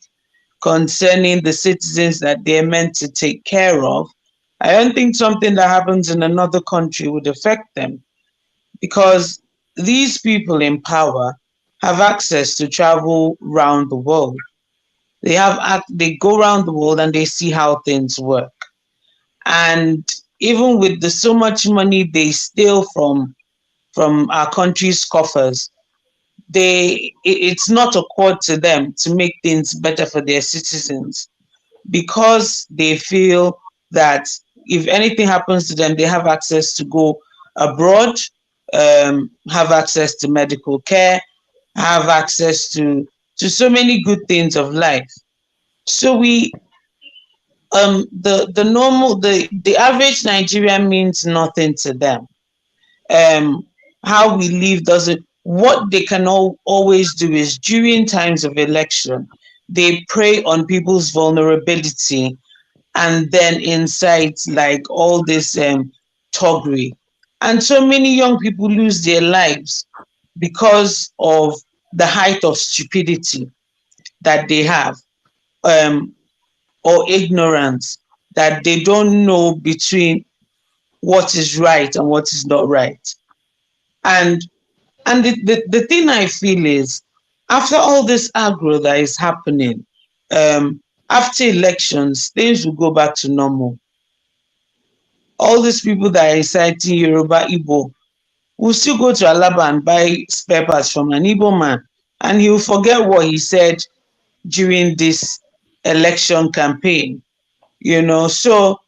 concerning the citizens that they're meant to take care of, I don't think something that happens in another country would affect them, because these people in power have access to travel around the world. They go around the world and they see how things work. And even with so much money they steal from our country's coffers, it's not a accord to them to make things better for their citizens, because they feel that if anything happens to them, they have access to go abroad, have access to medical care, have access to so many good things of life. So the average Nigerian means nothing to them. How we live doesn't. What they can always do is, during times of election, they prey on people's vulnerability and then incite like all this thuggery. And so many young people lose their lives because of the height of stupidity that they have, or ignorance, that they don't know between what is right and what is not right. And the thing I feel is, after all this aggro that is happening, after elections, things will go back to normal. All these people that are inciting Yoruba, Igbo, will still go to Alaba and buy spare parts from an Igbo man, and he will forget what he said during this election campaign. So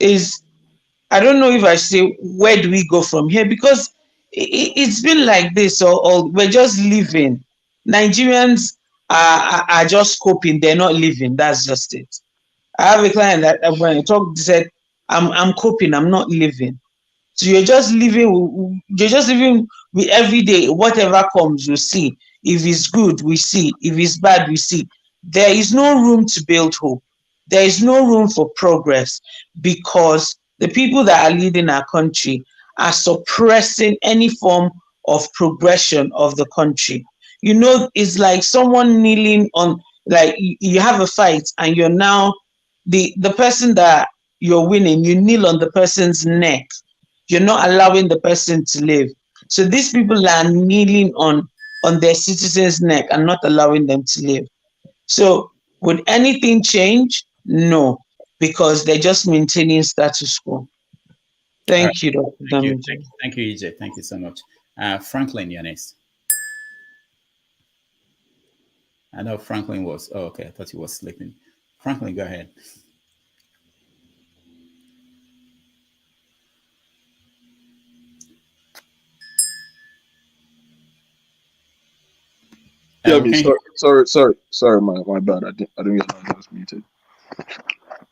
I don't know if I say, where do we go from here? Because it's been like this, or we're just living. Nigerians are just coping, they're not living. That's just it. I have a client that when I talked, said, I'm coping, I'm not living. So you're just living with every day, whatever comes, you see. If it's good, we see. If it's bad, we see. There is no room to build hope. There is no room for progress, because the people that are leading our country are suppressing any form of progression of the country. It's like someone kneeling on, like you have a fight and you're now the person that you're winning, you kneel on the person's neck. You're not allowing the person to live. So these people are kneeling on their citizens' neck and not allowing them to live. So would anything change? No, because they're just maintaining status quo. Thank you, Dr. Damage. Thank you, EJ. Thank you so much. Franklin, you're next. I know Franklin was. Oh, okay. I thought he was sleeping. Franklin, go ahead. Yeah, me. Sorry, my bad. I didn't realize I was muted.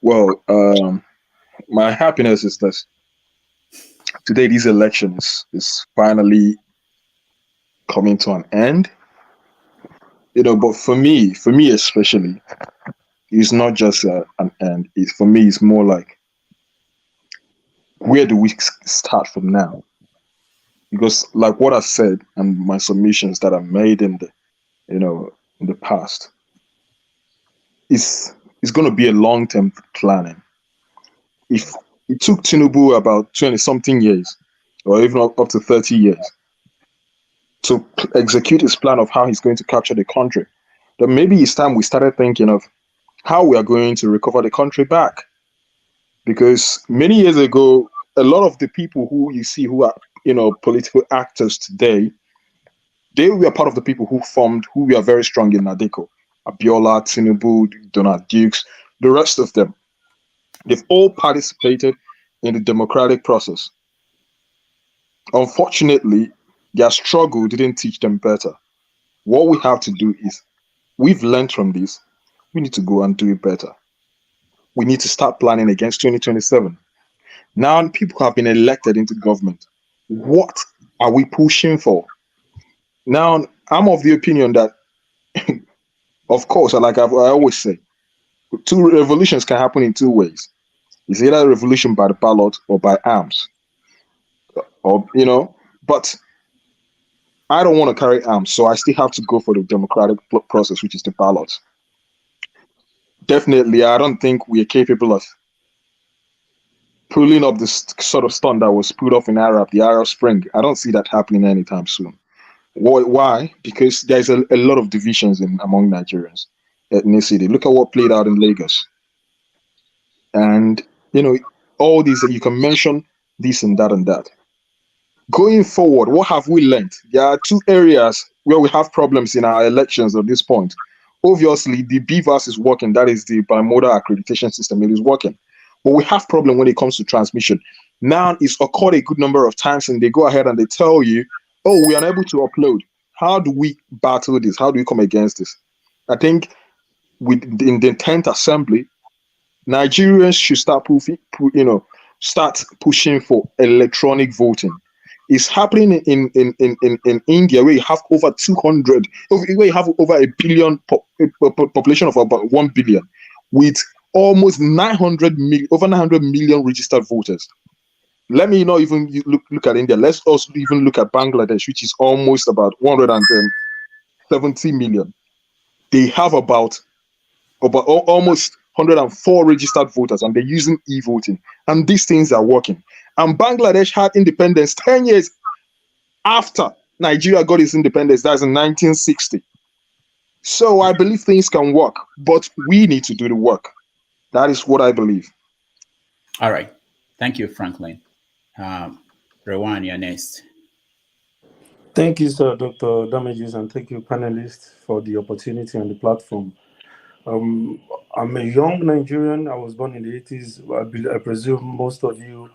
Well, my happiness is that today this election is finally coming to an end. But for me especially, it's not just an end. For me, it's more like, where do we start from now? Because like what I said and my submissions that I made in the past, it's going to be a long-term planning. If it took Tinubu about 20 something years, or even up to 30 years, to execute his plan of how he's going to capture the country, then maybe it's time we started thinking of how we are going to recover the country back. Because many years ago, a lot of the people who you see who are political actors today, they were part of the people who were very strong in Nadeko. Abiola, Tinubu, Donald Dukes, the rest of them. They've all participated in the democratic process. Unfortunately, their struggle didn't teach them better. What we have to do is, we've learned from this, we need to go and do it better. We need to start planning against 2027. Now people have been elected into government. What are we pushing for? Now, I'm of the opinion that, of course, like I always say, two revolutions can happen in two ways. It's either a revolution by the ballot or by arms. But I don't want to carry arms, so I still have to go for the democratic process, which is the ballot. Definitely, I don't think we are capable of pulling up this sort of stunt that was put off in the Arab Spring. I don't see that happening anytime soon. Why? Because there's a lot of divisions among Nigerians, ethnicity. Look at what played out in Lagos. And, all these, you can mention this and that and that. Going forward, what have we learned? There are two areas where we have problems in our elections at this point. Obviously, the BVAS is working. That is the bimodal accreditation system. It is working. But we have problem when it comes to transmission. Now, it's occurred a good number of times, and they go ahead and they tell you, oh, we are unable to upload. How do we battle this? How do we come against this? I think in the 10th Assembly, Nigerians should start pushing for electronic voting. It's happening in India, where you have over 200, where you have over a billion population of about 1 billion, with almost 900 million registered voters. Let me not even look at India. Let's also even look at Bangladesh, which is almost about 170 million. They have about almost 104 registered voters, and they're using e-voting. And these things are working. And Bangladesh had independence 10 years after Nigeria got its independence. That's in 1960. So I believe things can work, but we need to do the work. That is what I believe. All right. Thank you, Franklin. Rewan, you're next. Thank you, sir, Dr. Damages, and thank you, panelists, for the opportunity and the platform. I'm a young Nigerian. I was born in the 80s. I presume most of you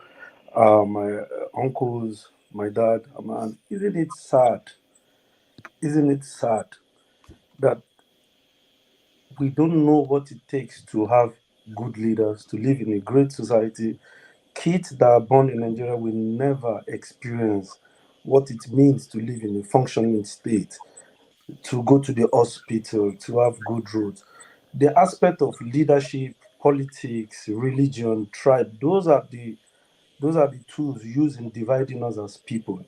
are my uncles, my dad. And isn't it sad? Isn't it sad that we don't know what it takes to have good leaders, to live in a great society? Kids that are born in Nigeria will never experience what it means to live in a functioning state, to go to the hospital, to have good roads. The aspect of leadership, politics, religion, tribe, those are the tools used in dividing us as people.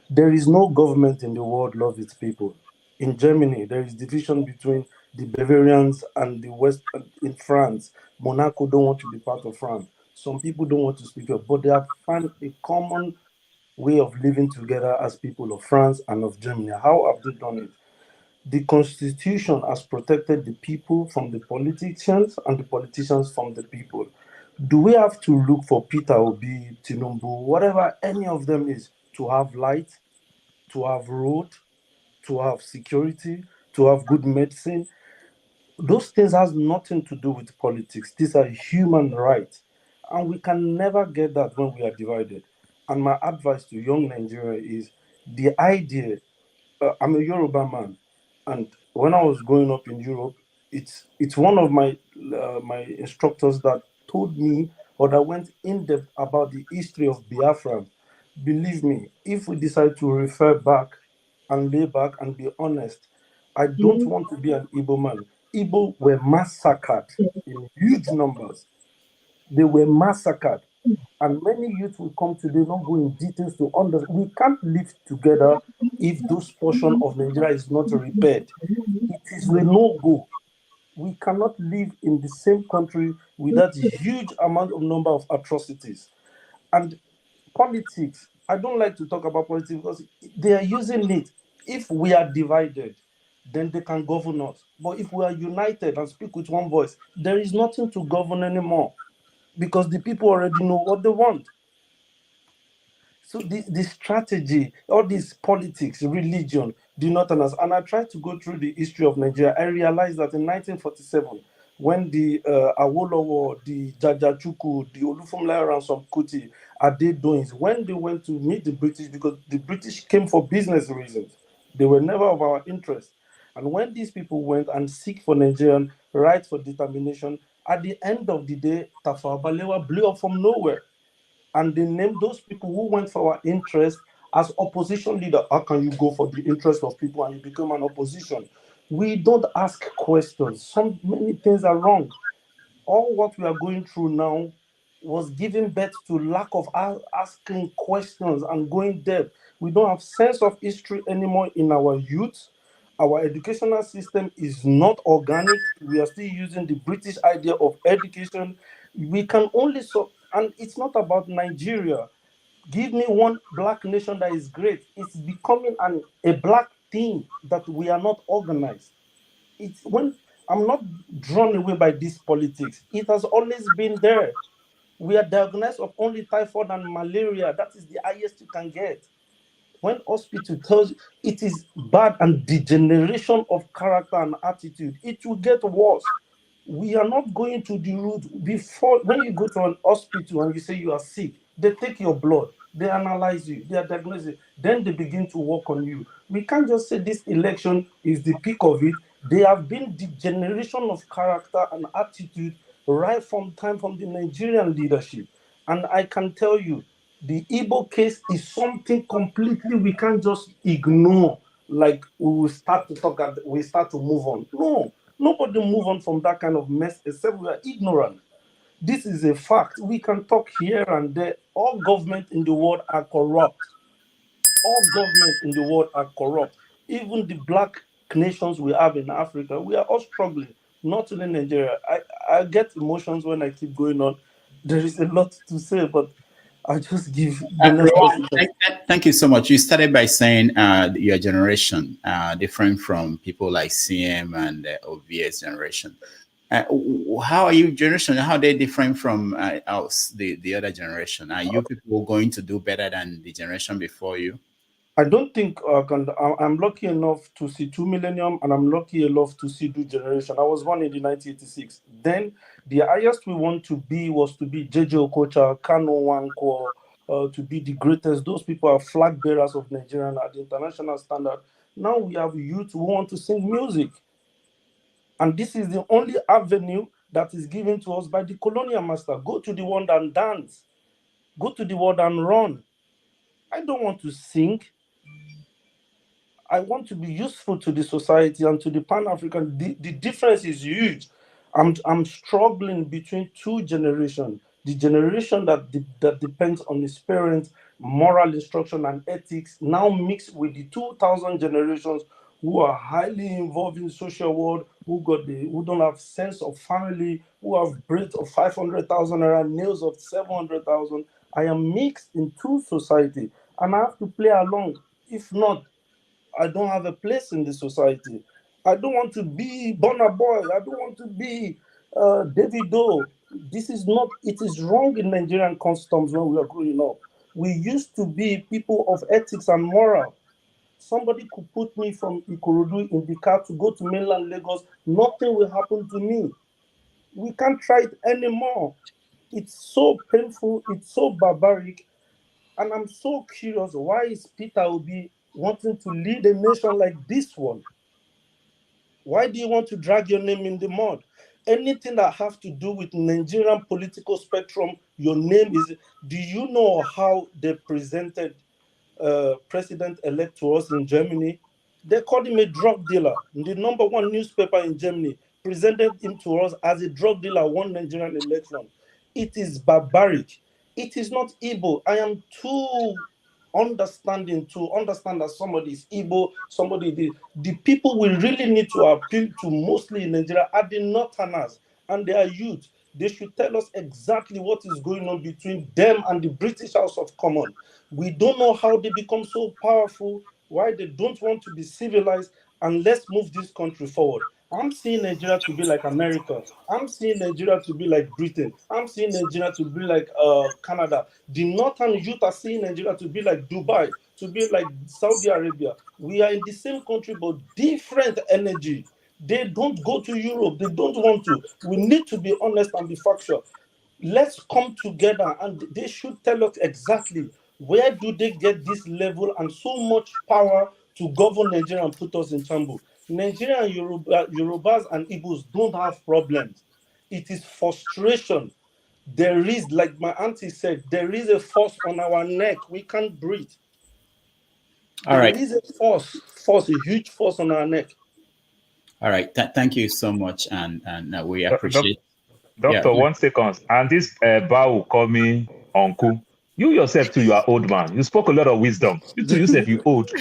There is no government in the world loves its people. In Germany, there is division between the Bavarians and the West. In France, Monaco don't want to be part of France. Some people don't want to speak up, but they have found a common way of living together as people of France and of Germany. How have they done it? The Constitution has protected the people from the politicians and the politicians from the people. Do we have to look for Peter Obi, Tinubu, whatever any of them is, to have light, to have road, to have security, to have good medicine? Those things has nothing to do with politics. These are human rights. And we can never get that when we are divided. And my advice to young Nigeria is the idea. I'm a Yoruba man, and when I was growing up in Europe, it's one of my instructors that told me or that went in depth about the history of Biafra. Believe me, if we decide to refer back and lay back and be honest, I don't want to be an Igbo man. Igbo were massacred in huge numbers. They were massacred. And many youth will come today, not go in details to understand. We can't live together if those portion of Nigeria is not repaired. It is a no-go. We cannot live in the same country with that huge amount of number of atrocities. And politics, I don't like to talk about politics because they are using it. If we are divided, then they can govern us. But if we are united and speak with one voice, there is nothing to govern anymore because the people already know what they want. So the strategy, all these politics, religion, do not understand. And I tried to go through the history of Nigeria. I realized that in 1947, when the Awolowo, the Jajachuku, the Olufumlaya Ransom Kuti, Adedoyins, when they went to meet the British, because the British came for business reasons, they were never of our interest. And when these people went and seek for Nigerian right for determination, at the end of the day, Tafawa Balewa blew up from nowhere. And they named those people who went for our interest as opposition leader. How can you go for the interest of people and you become an opposition? We don't ask questions. Many things are wrong. All what we are going through now was giving birth to lack of asking questions and going depth. We don't have sense of history anymore in our youth. Our educational system is not organic. We are still using the British idea of education. We can only and it's not about Nigeria. Give me one black nation that is great. It's becoming a black thing that we are not organized. It's when I'm not drawn away by this politics. It has always been there. We are diagnosed of only typhoid and malaria. That is the highest you can get. When hospital tells you it is bad and degeneration of character and attitude, it will get worse. We are not going to the root before. When you go to an hospital and you say you are sick, they take your blood, they analyze you, they are diagnosing, then they begin to work on you. We can't just say this election is the peak of it. There have been degeneration of character and attitude right from the Nigerian leadership. And I can tell you, the Igbo case is something completely we can't just ignore. Like we will start to talk, we start to move on. No, nobody move on from that kind of mess except we are ignorant. This is a fact. We can talk here and there. All government in the world are corrupt. All governments in the world are corrupt. Even the black nations we have in Africa, we are all struggling. Not only Nigeria. I get emotions when I keep going on. There is a lot to say, but I just give the next person. Thank you so much. You started by saying your generation different from people like CM and OVS generation. How are you generation? How are they different from us, the other generation? Are you people going to do better than the generation before you? I don't think I'm lucky enough to see 2 millennium, and I'm lucky enough to see two generation. I was born in the 1986. Then the highest we want to be was to be JJ Okocha, Kano Nwankwo, to be the greatest. Those people are flag bearers of Nigeria at the international standard. Now we have youth who want to sing music. And this is the only avenue that is given to us by the colonial master. Go to the world and dance. Go to the world and run. I don't want to sing. I want to be useful to the society and to the Pan-African. The difference is huge. I'm struggling between two generations. The generation that depends on its parents, moral instruction and ethics, now mixed with the 2000 generations who are highly involved in the social world, who don't have sense of family, who have braids of 500,000 naira, nails of 700,000. I am mixed in two society, and I have to play along. If not, I don't have a place in the society. I don't want to be Burna Boy. I don't want to be Davido. This is not, it is wrong in Nigerian customs when we are growing up. We used to be people of ethics and moral. Somebody could put me from Ikorodu in the car to go to mainland Lagos. Nothing will happen to me. We can't try it anymore. It's so painful. It's so barbaric. And I'm so curious, why is Peter Obi wanting to lead a nation like this one? Why do you want to drag your name in the mud? Anything that have to do with Nigerian political spectrum, your name is... Do you know how they presented President-elect to us in Germany? They called him a drug dealer. The #1 newspaper in Germany presented him to us as a drug dealer won Nigerian election. It is barbaric. It is not Igbo. I am too understanding to understand that somebody is Igbo, the people we really need to appeal to mostly in Nigeria are the Northerners and their youth. They should tell us exactly what is going on between them and the British House of Commons. We don't know how they become so powerful, why they don't want to be civilized, and let's move this country forward. I'm seeing Nigeria to be like America. I'm seeing Nigeria to be like Britain. I'm seeing Nigeria to be like Canada. The Northern youth are seeing Nigeria to be like Dubai, to be like Saudi Arabia. We are in the same country, but different energy. They don't go to Europe. They don't want to. We need to be honest and be factual. Let's come together, and they should tell us exactly where do they get this level and so much power to govern Nigeria and put us in shambles. Nigeria and Yorubas and Igbos don't have problems. It is frustration. There is, like my auntie said, there is a force on our neck. We can't breathe. All right. There is a force, a huge force on our neck. All right. Thank you so much, and we appreciate. Doctor, Yeah. 1 second. And this Bao will call me uncle. You yourself too, you are old man. You spoke a lot of wisdom. You too, yourself, you old.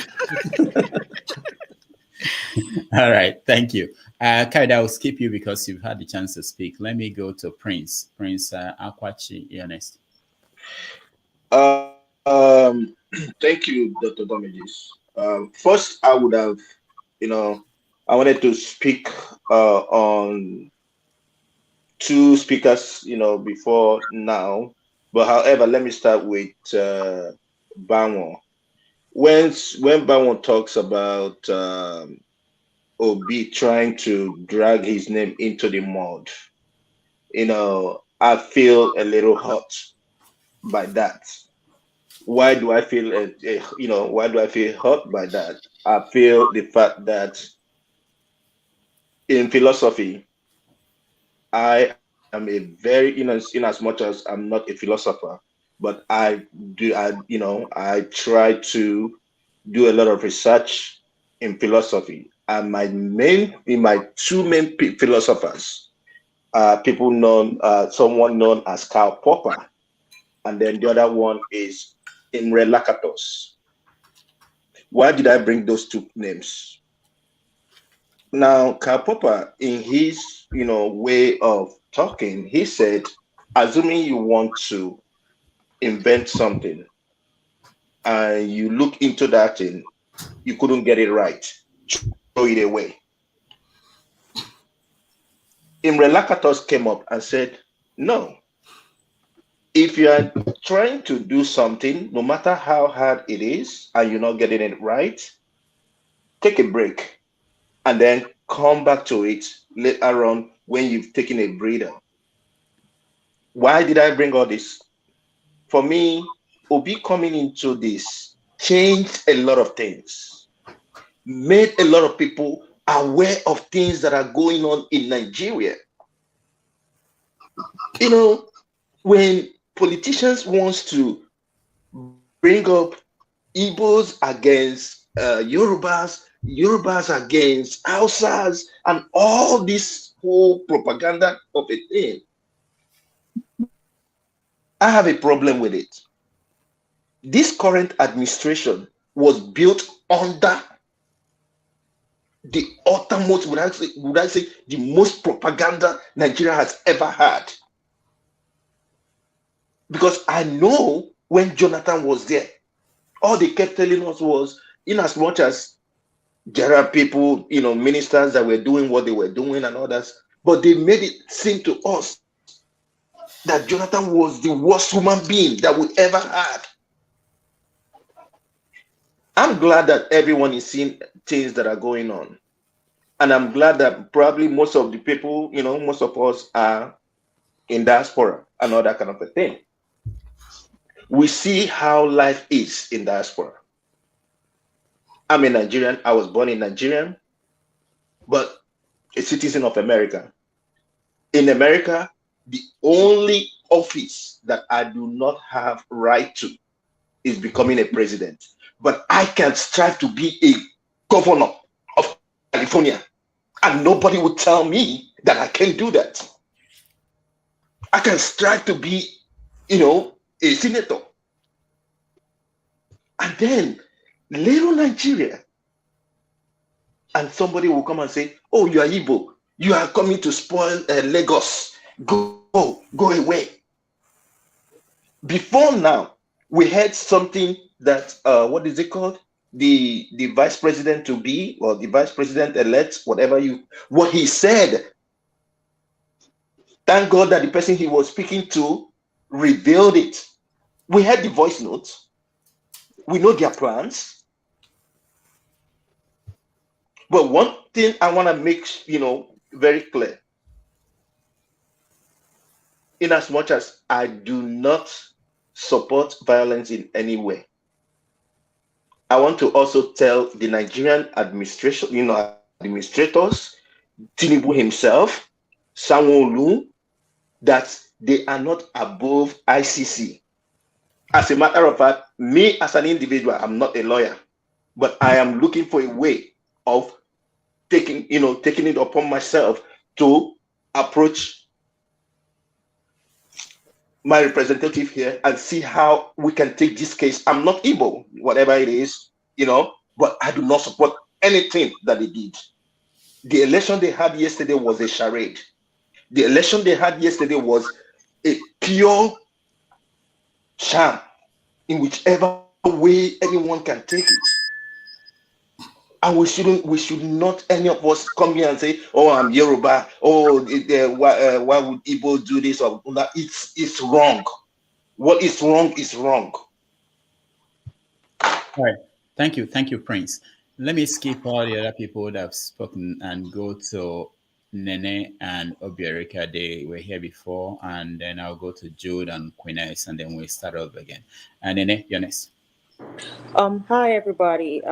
All right, thank you. Kaida, I will skip you because you've had the chance to speak. Let me go to Prince. Prince Akwachi, Ernest. Thank you, Dr. Damages. First, I would have, I wanted to speak on 2 speakers, before now. But however, let me start with Banwo. When Banwo talks about Obi trying to drag his name into the mud, I feel a little hurt by that. Why do I feel why do I feel hurt by that? I feel the fact that in philosophy, I am a very, in as much as I'm not a philosopher, but I try to do a lot of research in philosophy. And my 2 main philosophers are someone known as Karl Popper, and then the other one is Imre Lakatos. Why did I bring those 2 names? Now, Karl Popper, in his way of talking, he said, assuming you want to invent something and you look into that thing, you couldn't get it right, throw it away. Imre Lakatos came up and said, no, if you are trying to do something, no matter how hard it is, and you're not getting it right, take a break and then come back to it later on when you've taken a breather. Why did I bring all this? For me, Obi coming into this changed a lot of things, made a lot of people aware of things that are going on in Nigeria. When politicians want to bring up Igbos against Yorubas, Yorubas against Hausas, and all this whole propaganda of a thing, I have a problem with it. This current administration was built under the uttermost, would I say, the most propaganda Nigeria has ever had. Because I know when Jonathan was there, all they kept telling us was, in as much as there are people, ministers that were doing what they were doing and others, but they made it seem to us that Jonathan was the worst human being that we ever had. I'm glad that everyone is seeing things that are going on. And I'm glad that probably most of the people, most of us are in diaspora and all that kind of a thing. We see how life is in diaspora. I'm a Nigerian. I was born in Nigeria, but a citizen of America. In America, the only office that I do not have right to is becoming a president. But I can strive to be a governor of California, and nobody would tell me that I can't do that. I can strive to be, a senator. And then little Nigeria, and somebody will come and say, "Oh, you are Igbo. You are coming to spoil Lagos. Go away." Before now, we had something that what is it called? The vice president to be, or the vice president elect, what he said. Thank God that the person he was speaking to revealed it. We had the voice notes. We know their plans. But one thing I want to make very clear, in as much as I do not support violence in any way, I want to also tell the Nigerian administration, administrators, Tinubu himself, Sanwo-Olu, that they are not above ICC. As a matter of fact, me as an individual, I'm not a lawyer, but I am looking for a way of taking it upon myself to approach my representative here and see how we can take this case. I'm not Igbo, whatever it is, but I do not support anything that they did. The election they had yesterday was a charade. The election they had yesterday was a pure sham in whichever way anyone can take it. And we should not, any of us, come here and say, "Oh, I'm Yoruba. Oh, why would Igbo do this or that?" It's wrong. What is wrong is wrong. All right. Thank you, Prince. Let me skip all the other people that have spoken and go to Nene and Obiorika. They were here before, and then I'll go to Jude and Quinnes, and then we start over again. And Nene, you're next. Hi everybody.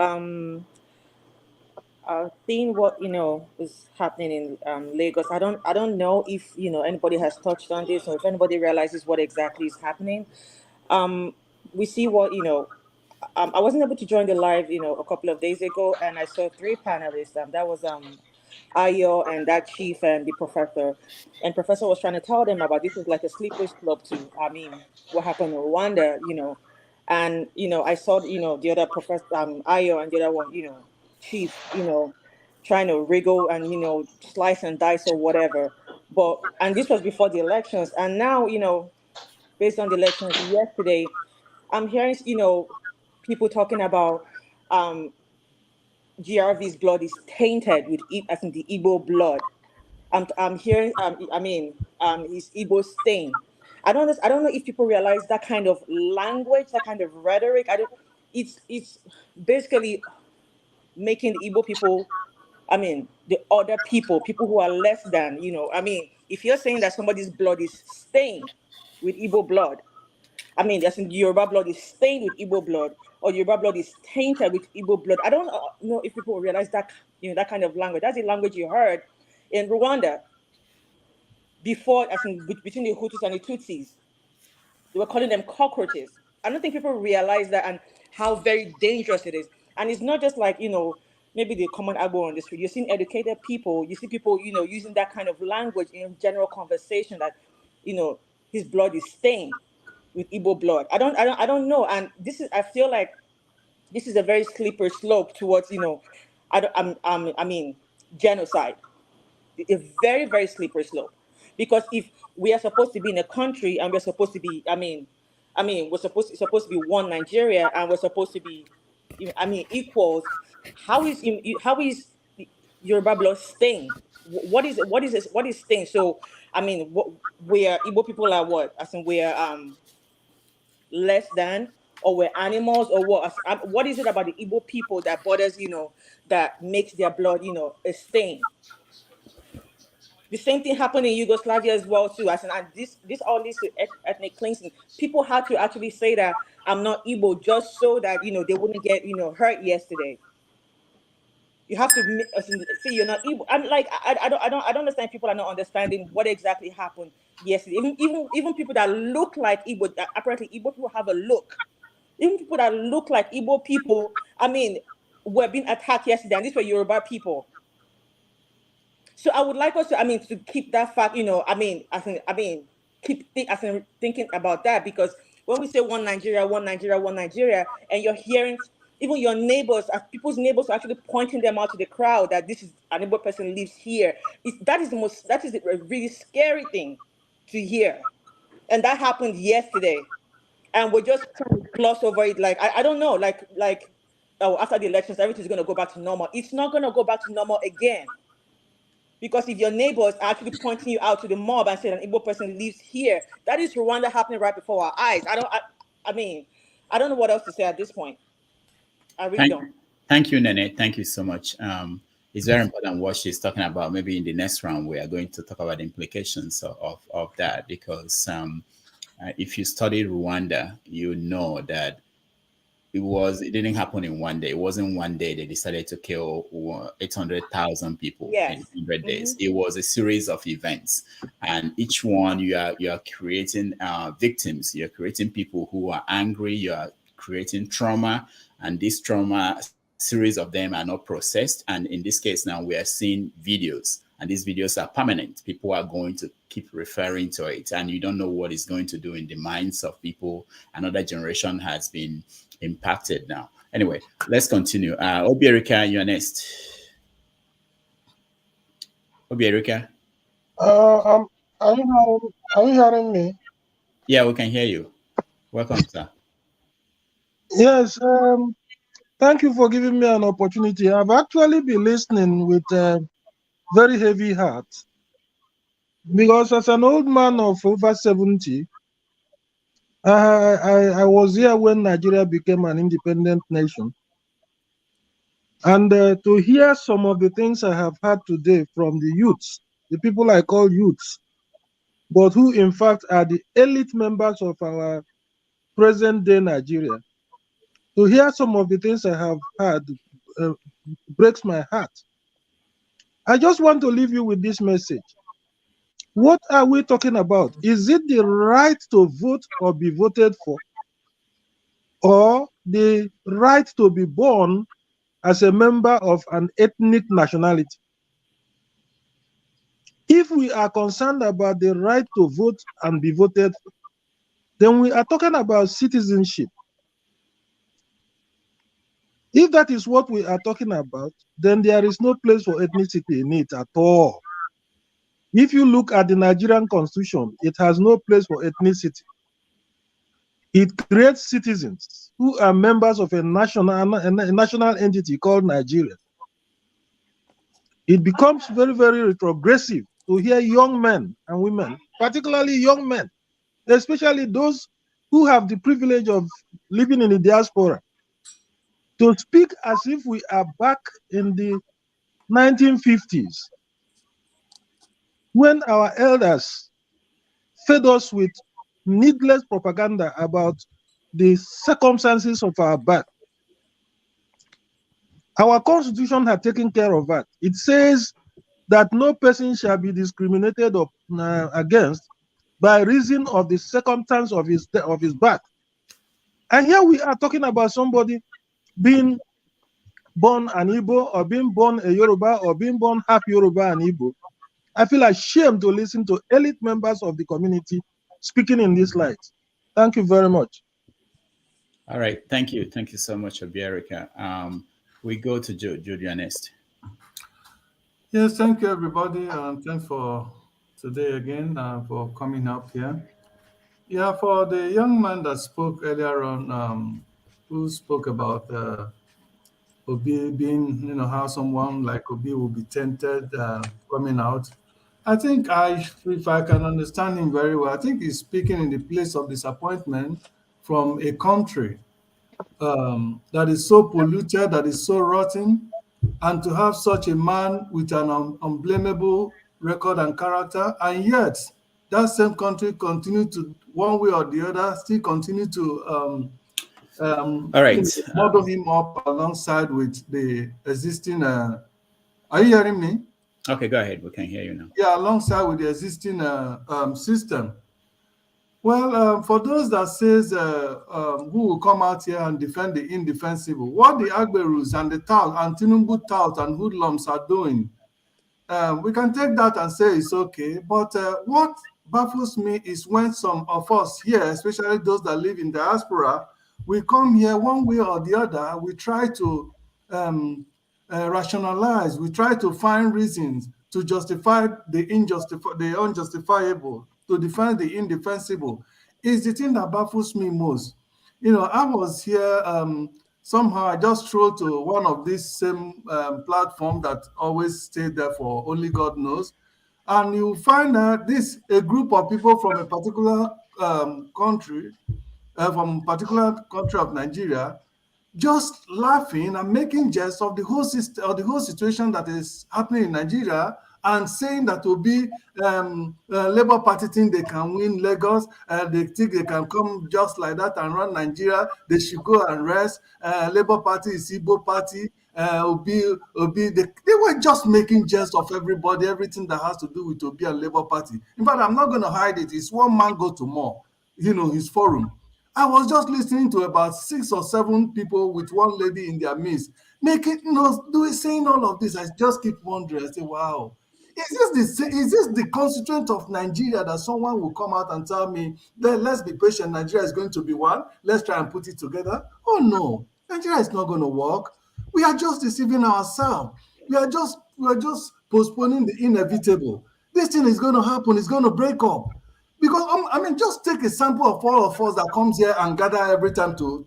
Seeing what is happening in Lagos. I don't know if anybody has touched on this or if anybody realizes what exactly is happening. We see what I wasn't able to join the live a couple of days ago, and I saw three panelists. That was Ayo and that chief and the professor. And professor was trying to tell them about this is like a slippery slope to what happened in Rwanda, and I saw the other professor Ayo and the other one chief trying to wriggle and slice and dice or whatever. And this was before the elections, and now based on the elections yesterday, I'm hearing people talking about GRV's blood is tainted with as in the Igbo blood. I'm hearing his Igbo stain. I don't know if people realize that kind of language, that kind of rhetoric. It's basically making the Igbo people, the other people who are less than, if you're saying that somebody's blood is stained with Igbo blood, as in Yoruba blood is stained with Igbo blood, or Yoruba blood is tainted with Igbo blood. I don't know if people realize that, that kind of language. That's the language you heard in Rwanda before, as in between the Hutus and the Tutsis. They were calling them cockroaches. I don't think people realize that and how very dangerous it is. And it's not just like, maybe the common Agbo on the street. You're seeing educated people, you see people, using that kind of language in general conversation that, his blood is stained with Igbo blood. I don't know. And I feel like this is a very slippery slope towards, genocide. A very, very slippery slope. Because if we are supposed to be in a country and we're supposed to be, we're supposed to be one Nigeria and we're supposed to be, equals. How is Yoruba blood stained? What is stained? So, we are Igbo people are what? As in we are less than, or we're animals, or what? What is it about the Igbo people that bothers, that makes their blood, a stain? The same thing happened in Yugoslavia as well too. And this all leads to ethnic cleansing. People had to actually say that I'm not Igbo just so that they wouldn't get hurt yesterday. You have to say you're not Igbo. I'm like I don't understand. People are not understanding what exactly happened yesterday. Even people that look like Igbo, that apparently Igbo people have a look. Even people that look like Igbo people, were being attacked yesterday, and these were Yoruba people. So I would like us to keep that fact, keep thinking about that, because when we say one Nigeria, one Nigeria, one Nigeria, and you're hearing even your neighbors, people's neighbors are actually pointing them out to the crowd that this is an Igbo person lives here. That is a really scary thing to hear, and that happened yesterday, and we're just trying to gloss over it. Like I don't know, after the elections everything's going to go back to normal. It's not going to go back to normal again. Because if your neighbors are actually pointing you out to the mob and saying an Igbo person lives here, that is Rwanda happening right before our eyes. I don't know what else to say at this point. I really don't. Thank you, Nene. Thank you so much. It's very important what she's talking about. Maybe in the next round, we are going to talk about the implications of that, because if you study Rwanda, you know that it didn't happen in one day. It wasn't one day they decided to kill 800,000 people in 100 days. It was a series of events, and each one you are creating victims. You're creating people who are angry. You are creating trauma, and this trauma, series of them are not processed. And in this case now, we are seeing videos, and these videos are permanent. People are going to keep referring to it, and you don't know what it's going to do in the minds of people. Another generation has been impacted now. Anyway, let's continue. Obiorika, you're next. Obiorika. Are you hearing me? Yeah, we can hear you. Welcome, sir. Yes. Thank you for giving me an opportunity. I've actually been listening with a very heavy heart, because as an old man of over 70, I was here when Nigeria became an independent nation. And to hear some of the things I have heard today from the youths, the people I call youths, but who in fact are the elite members of our present day Nigeria, to hear some of the things I have heard breaks my heart. I just want to leave you with this message. What are we talking about? Is it the right to vote or be voted for, or the right to be born as a member of an ethnic nationality? If we are concerned about the right to vote and be voted for, then we are talking about citizenship. If that is what we are talking about, then there is no place for ethnicity in it at all. If you look at the Nigerian constitution, it has no place for ethnicity. It creates citizens who are members of a national entity called Nigeria. It becomes very, very retrogressive to hear young men and women, particularly young men, especially those who have the privilege of living in the diaspora, to speak as if we are back in the 1950s, when our elders fed us with needless propaganda about the circumstances of our birth. Our constitution had taken care of that. It says that no person shall be discriminated against by reason of the circumstance of his birth. And here we are talking about somebody being born an Igbo, or being born a Yoruba, or being born half Yoruba and Igbo. I feel ashamed to listen to elite members of the community speaking in this light. Thank you very much. All right, thank you. Thank you so much, Obiorika. We go to Julia next. Yes, thank you, everybody. Thanks for today again, for coming up here. Yeah, for the young man that spoke earlier on, who spoke about Obi being, how someone like Obi will be tempted coming out. I think if I can understand him very well, I think he's speaking in the place of disappointment from a country that is so polluted, that is so rotten, and to have such a man with an unblameable record and character, and yet that same country continue to, one way or the other, still continue to All right. model him up alongside with the existing. Are you hearing me? Okay, go ahead. We can hear you now. Yeah, alongside with the existing system. Well, for those that says who will come out here and defend the indefensible, what the Agberus and the tout and Tinubu tout and hoodlums are doing, we can take that and say it's okay. But what baffles me is when some of us here, especially those that live in diaspora, we come here one way or the other, we try to rationalize, we try to find reasons to justify the unjustifiable, to defend the indefensible. Is the thing that baffles me most. You know, I was here, somehow I just strolled to one of these same platform that always stay there for only God knows. And you find that a group of people from a particular country, from a particular country of Nigeria, just laughing and making jest of the whole system, or the whole situation that is happening in Nigeria, and saying that will be Labour Party think they can win Lagos, they think they can come just like that and run Nigeria, they should go and rest. Labour Party is Igbo Party, Obi, they were just making jest of everybody, everything that has to do with Obi and Labour Party. In fact, I'm not going to hide it. It's one man go to more, you know, his forum. I was just listening to about 6 or 7 people with one lady in their midst, making, saying all of this. I just keep wondering. I say, wow, is this the constituent of Nigeria that someone will come out and tell me, let's be patient, Nigeria is going to be one, let's try and put it together? Oh no, Nigeria is not going to work. We are just deceiving ourselves. We are just postponing the inevitable. This thing is going to happen, it's going to break up. Because I mean, just take a sample of all of us that comes here and gather every time to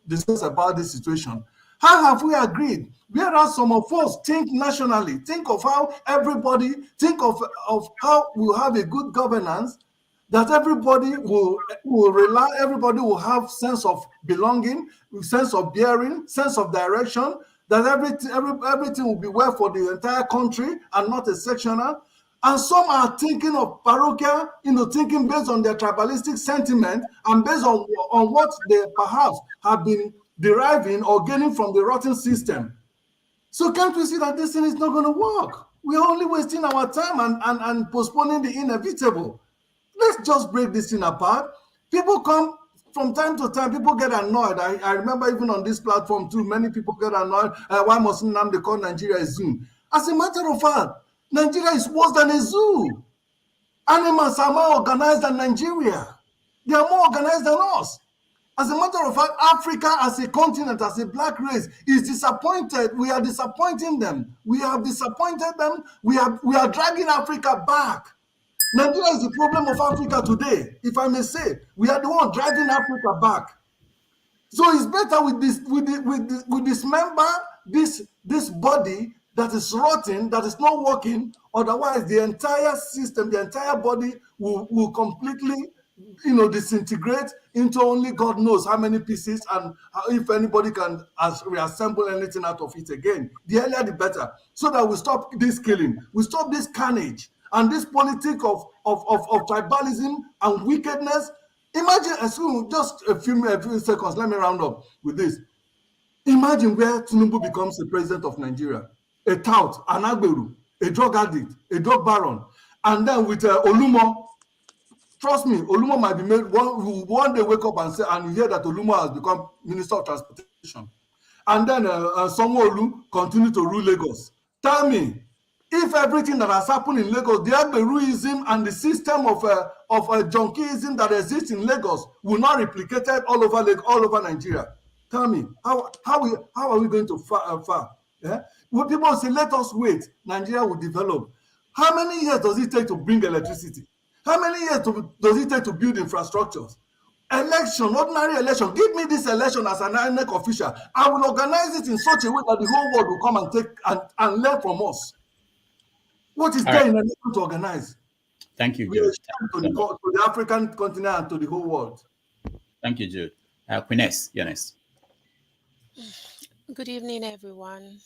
discuss about this situation. How have we agreed? Whereas some of us think nationally, think of how everybody, think of how we'll have a good governance, that everybody will rely, everybody will have sense of belonging, sense of bearing, sense of direction, that everything will be well for the entire country and not a sectional. And some are thinking of parochial, thinking based on their tribalistic sentiment and based on what they perhaps have been deriving or gaining from the rotten system. So can't we see that this thing is not going to work? We're only wasting our time and postponing the inevitable. Let's just break this thing apart. People come from time to time, people get annoyed. I remember even on this platform too, many people get annoyed. Why must they call Nigeria a zoo? As a matter of fact, Nigeria is worse than a zoo. Animals are more organized than Nigeria. They are more organized than us. As a matter of fact, Africa as a continent, as a black race, is disappointed. We are disappointing them. We have disappointed them. We are dragging Africa back. Nigeria is the problem of Africa today, if I may say. We are the one driving Africa back. So it's better we dismember this body that is rotten, that is not working. Otherwise, the entire system, the entire body will completely, disintegrate into only God knows how many pieces, and if anybody can reassemble anything out of it again. The earlier, the better, so that we stop this killing, we stop this carnage, and this politic of tribalism and wickedness. Imagine, just a few seconds, let me round up with this. Imagine where Tinubu becomes the president of Nigeria, a tout, an Agberu, a drug addict, a drug baron, and then with Olumo. Trust me, Olumo might be made one day wake up and you hear that Olumo has become Minister of Transportation, and then Sanwo-Olu continue to rule Lagos. Tell me, if everything that has happened in Lagos, the Agberuism and the system of junkieism that exists in Lagos will not replicate it all over Nigeria. Tell me, how are we going to far? Yeah? When people say, let us wait, Nigeria will develop. How many years does it take to bring electricity? How many years does it take to build infrastructures? Election, ordinary election. Give me this election as an INEC official. I will organize it in such a way that the whole world will come and take and learn from us. What is there in an election to organize? Thank you, Jude. To the African continent and to the whole world. Thank you, Jude. Queeness, you're next. Good evening, everyone.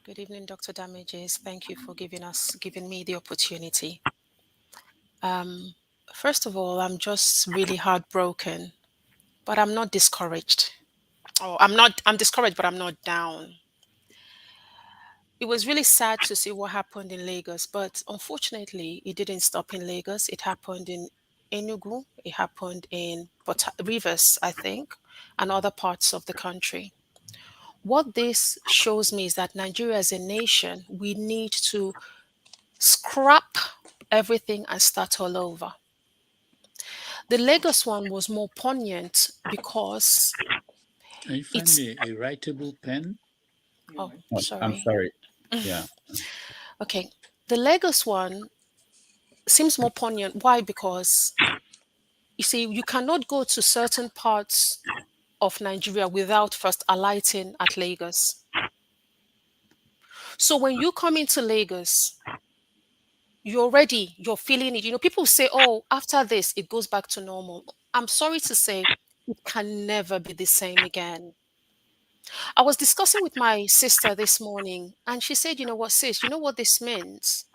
Good evening, Dr. Damages. Thank you for giving me the opportunity. First of all, I'm just really heartbroken, but I'm not discouraged. I'm discouraged, but I'm not down. It was really sad to see what happened in Lagos, but unfortunately, it didn't stop in Lagos. It happened in Enugu, it happened in Rivers, I think, and other parts of the country. What this shows me is that Nigeria as a nation, we need to scrap everything and start all over. The Lagos one was more poignant because Can you find it's. me a writable pen? Oh, I'm sorry. sorry. Yeah. Okay. The Lagos one seems more poignant. Why? Because you see, you cannot go to certain parts of Nigeria without first alighting at Lagos. So when you come into Lagos, you're feeling it. People say, oh, after this, it goes back to normal. I'm sorry to say, it can never be the same again. I was discussing with my sister this morning, and she said, you know what, sis, you know what this means?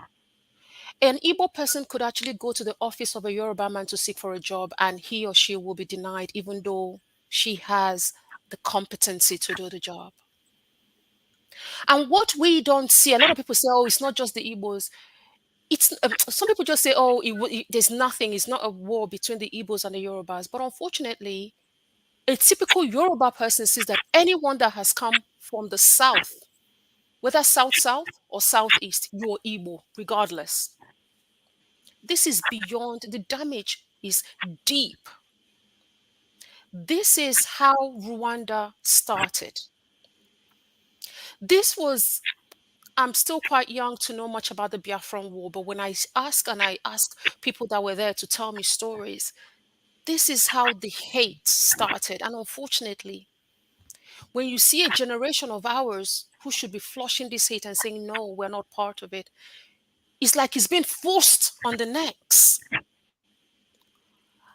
An Igbo person could actually go to the office of a Yoruba man to seek for a job, and he or she will be denied, even though she has the competency to do the job. And what we don't see, a lot of people say, oh, it's not just the Igbos. It's some people just say, oh, there's nothing. It's not a war between the Igbos and the Yorubas. But unfortunately, a typical Yoruba person sees that anyone that has come from the south, whether south or southeast, you're Igbo, regardless. This is beyond, the damage is deep. This is how Rwanda started. I'm still quite young to know much about the Biafran War, but when I ask people that were there to tell me stories, this is how the hate started. And unfortunately, when you see a generation of ours who should be flushing this hate and saying, no, we're not part of it, it's like it's being forced on the necks.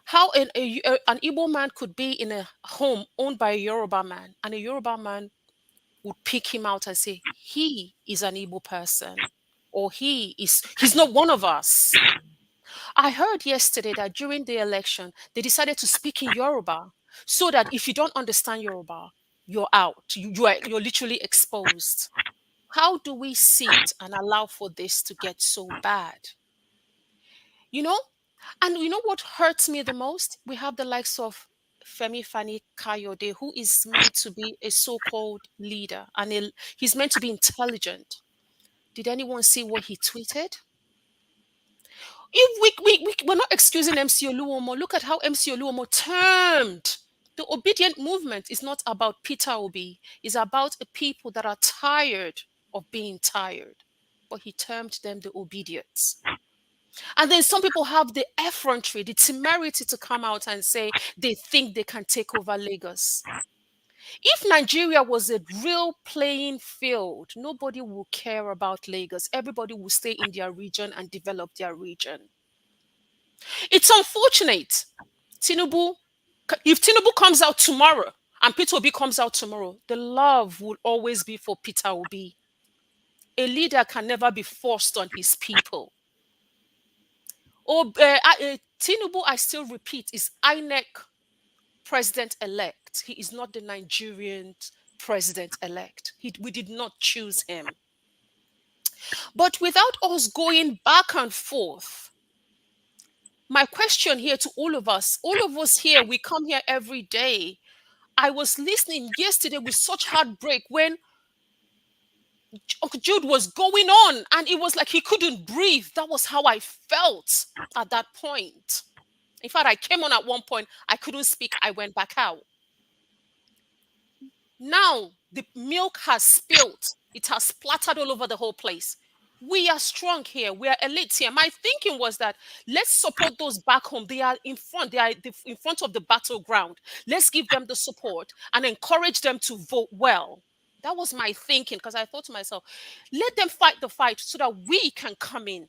How an Igbo man could be in a home owned by a Yoruba man, and a Yoruba man would pick him out and say, he is an Igbo person, or he's not one of us. I heard yesterday that during the election, they decided to speak in Yoruba so that if you don't understand Yoruba, you're out. You're literally exposed. How do we sit and allow for this to get so bad? You know? And you know what hurts me the most? We have the likes of Femi Fani Kayode, who is meant to be a so-called leader, and he's meant to be intelligent. Did anyone see what he tweeted? If we're not excusing MC Oluomo, look at how MC Oluomo termed the obedient movement is not about Peter Obi, it's about a people that are tired of being tired. But he termed them the obedience. And then some people have the effrontery, the temerity to come out and say they think they can take over Lagos. If Nigeria was a real playing field, nobody will care about Lagos. Everybody will stay in their region and develop their region. It's unfortunate. If Tinubu comes out tomorrow and Peter Obi comes out tomorrow, the love will always be for Peter Obi. A leader can never be forced on his people. Tinubu, I still repeat, is INEC president-elect. He is not the Nigerian president-elect. We did not choose him. But without us going back and forth, my question here to all of us here, we come here every day. I was listening yesterday with such heartbreak when Uncle Jude was going on and it was like he couldn't breathe. That was how I felt at that point. In fact, I came on at one point, I couldn't speak, I went back out. Now, the milk has spilled. It has splattered all over the whole place. We are strong here. We are elite here. My thinking was that let's support those back home. They are in front. They are in front of the battleground. Let's give them the support and encourage them to vote well. That was my thinking, because I thought to myself, let them fight the fight so that we can come in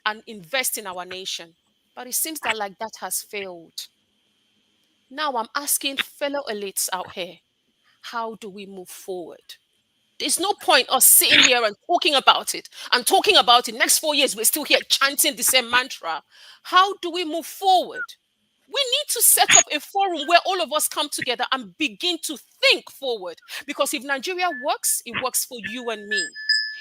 and invest in our nation. But it seems that that has failed. Now I'm asking fellow elites out here, how do we move forward? There's no point us sitting here and talking about it and talking about it. Next 4 years, we're still here chanting the same mantra. How do we move forward? We need to set up a forum where all of us come together and begin to think forward. Because if Nigeria works, it works for you and me.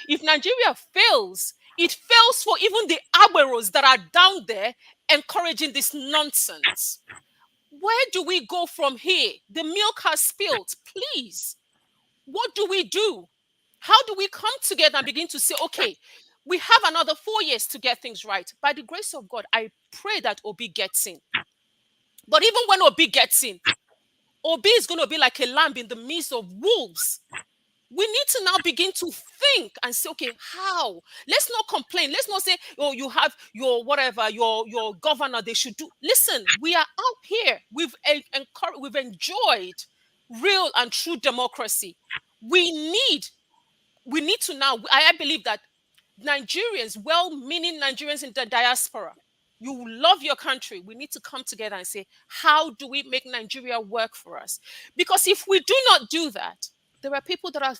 If Nigeria fails, it fails for even the Agberos that are down there encouraging this nonsense. Where do we go from here? The milk has spilled. Please, what do we do? How do we come together and begin to say, okay, we have another 4 years to get things right? By the grace of God, I pray that Obi gets in. But even when Obi gets in, Obi is going to be like a lamb in the midst of wolves. We need to now begin to think and say, okay, how? Let's not complain. Let's not say, oh, you have your whatever, your governor, they should do. Listen, we are out here. We've enjoyed real and true democracy. We need to now, I believe that Nigerians, well-meaning Nigerians in the diaspora, you love your country. We need to come together and say, how do we make Nigeria work for us? Because if we do not do that, there are people that are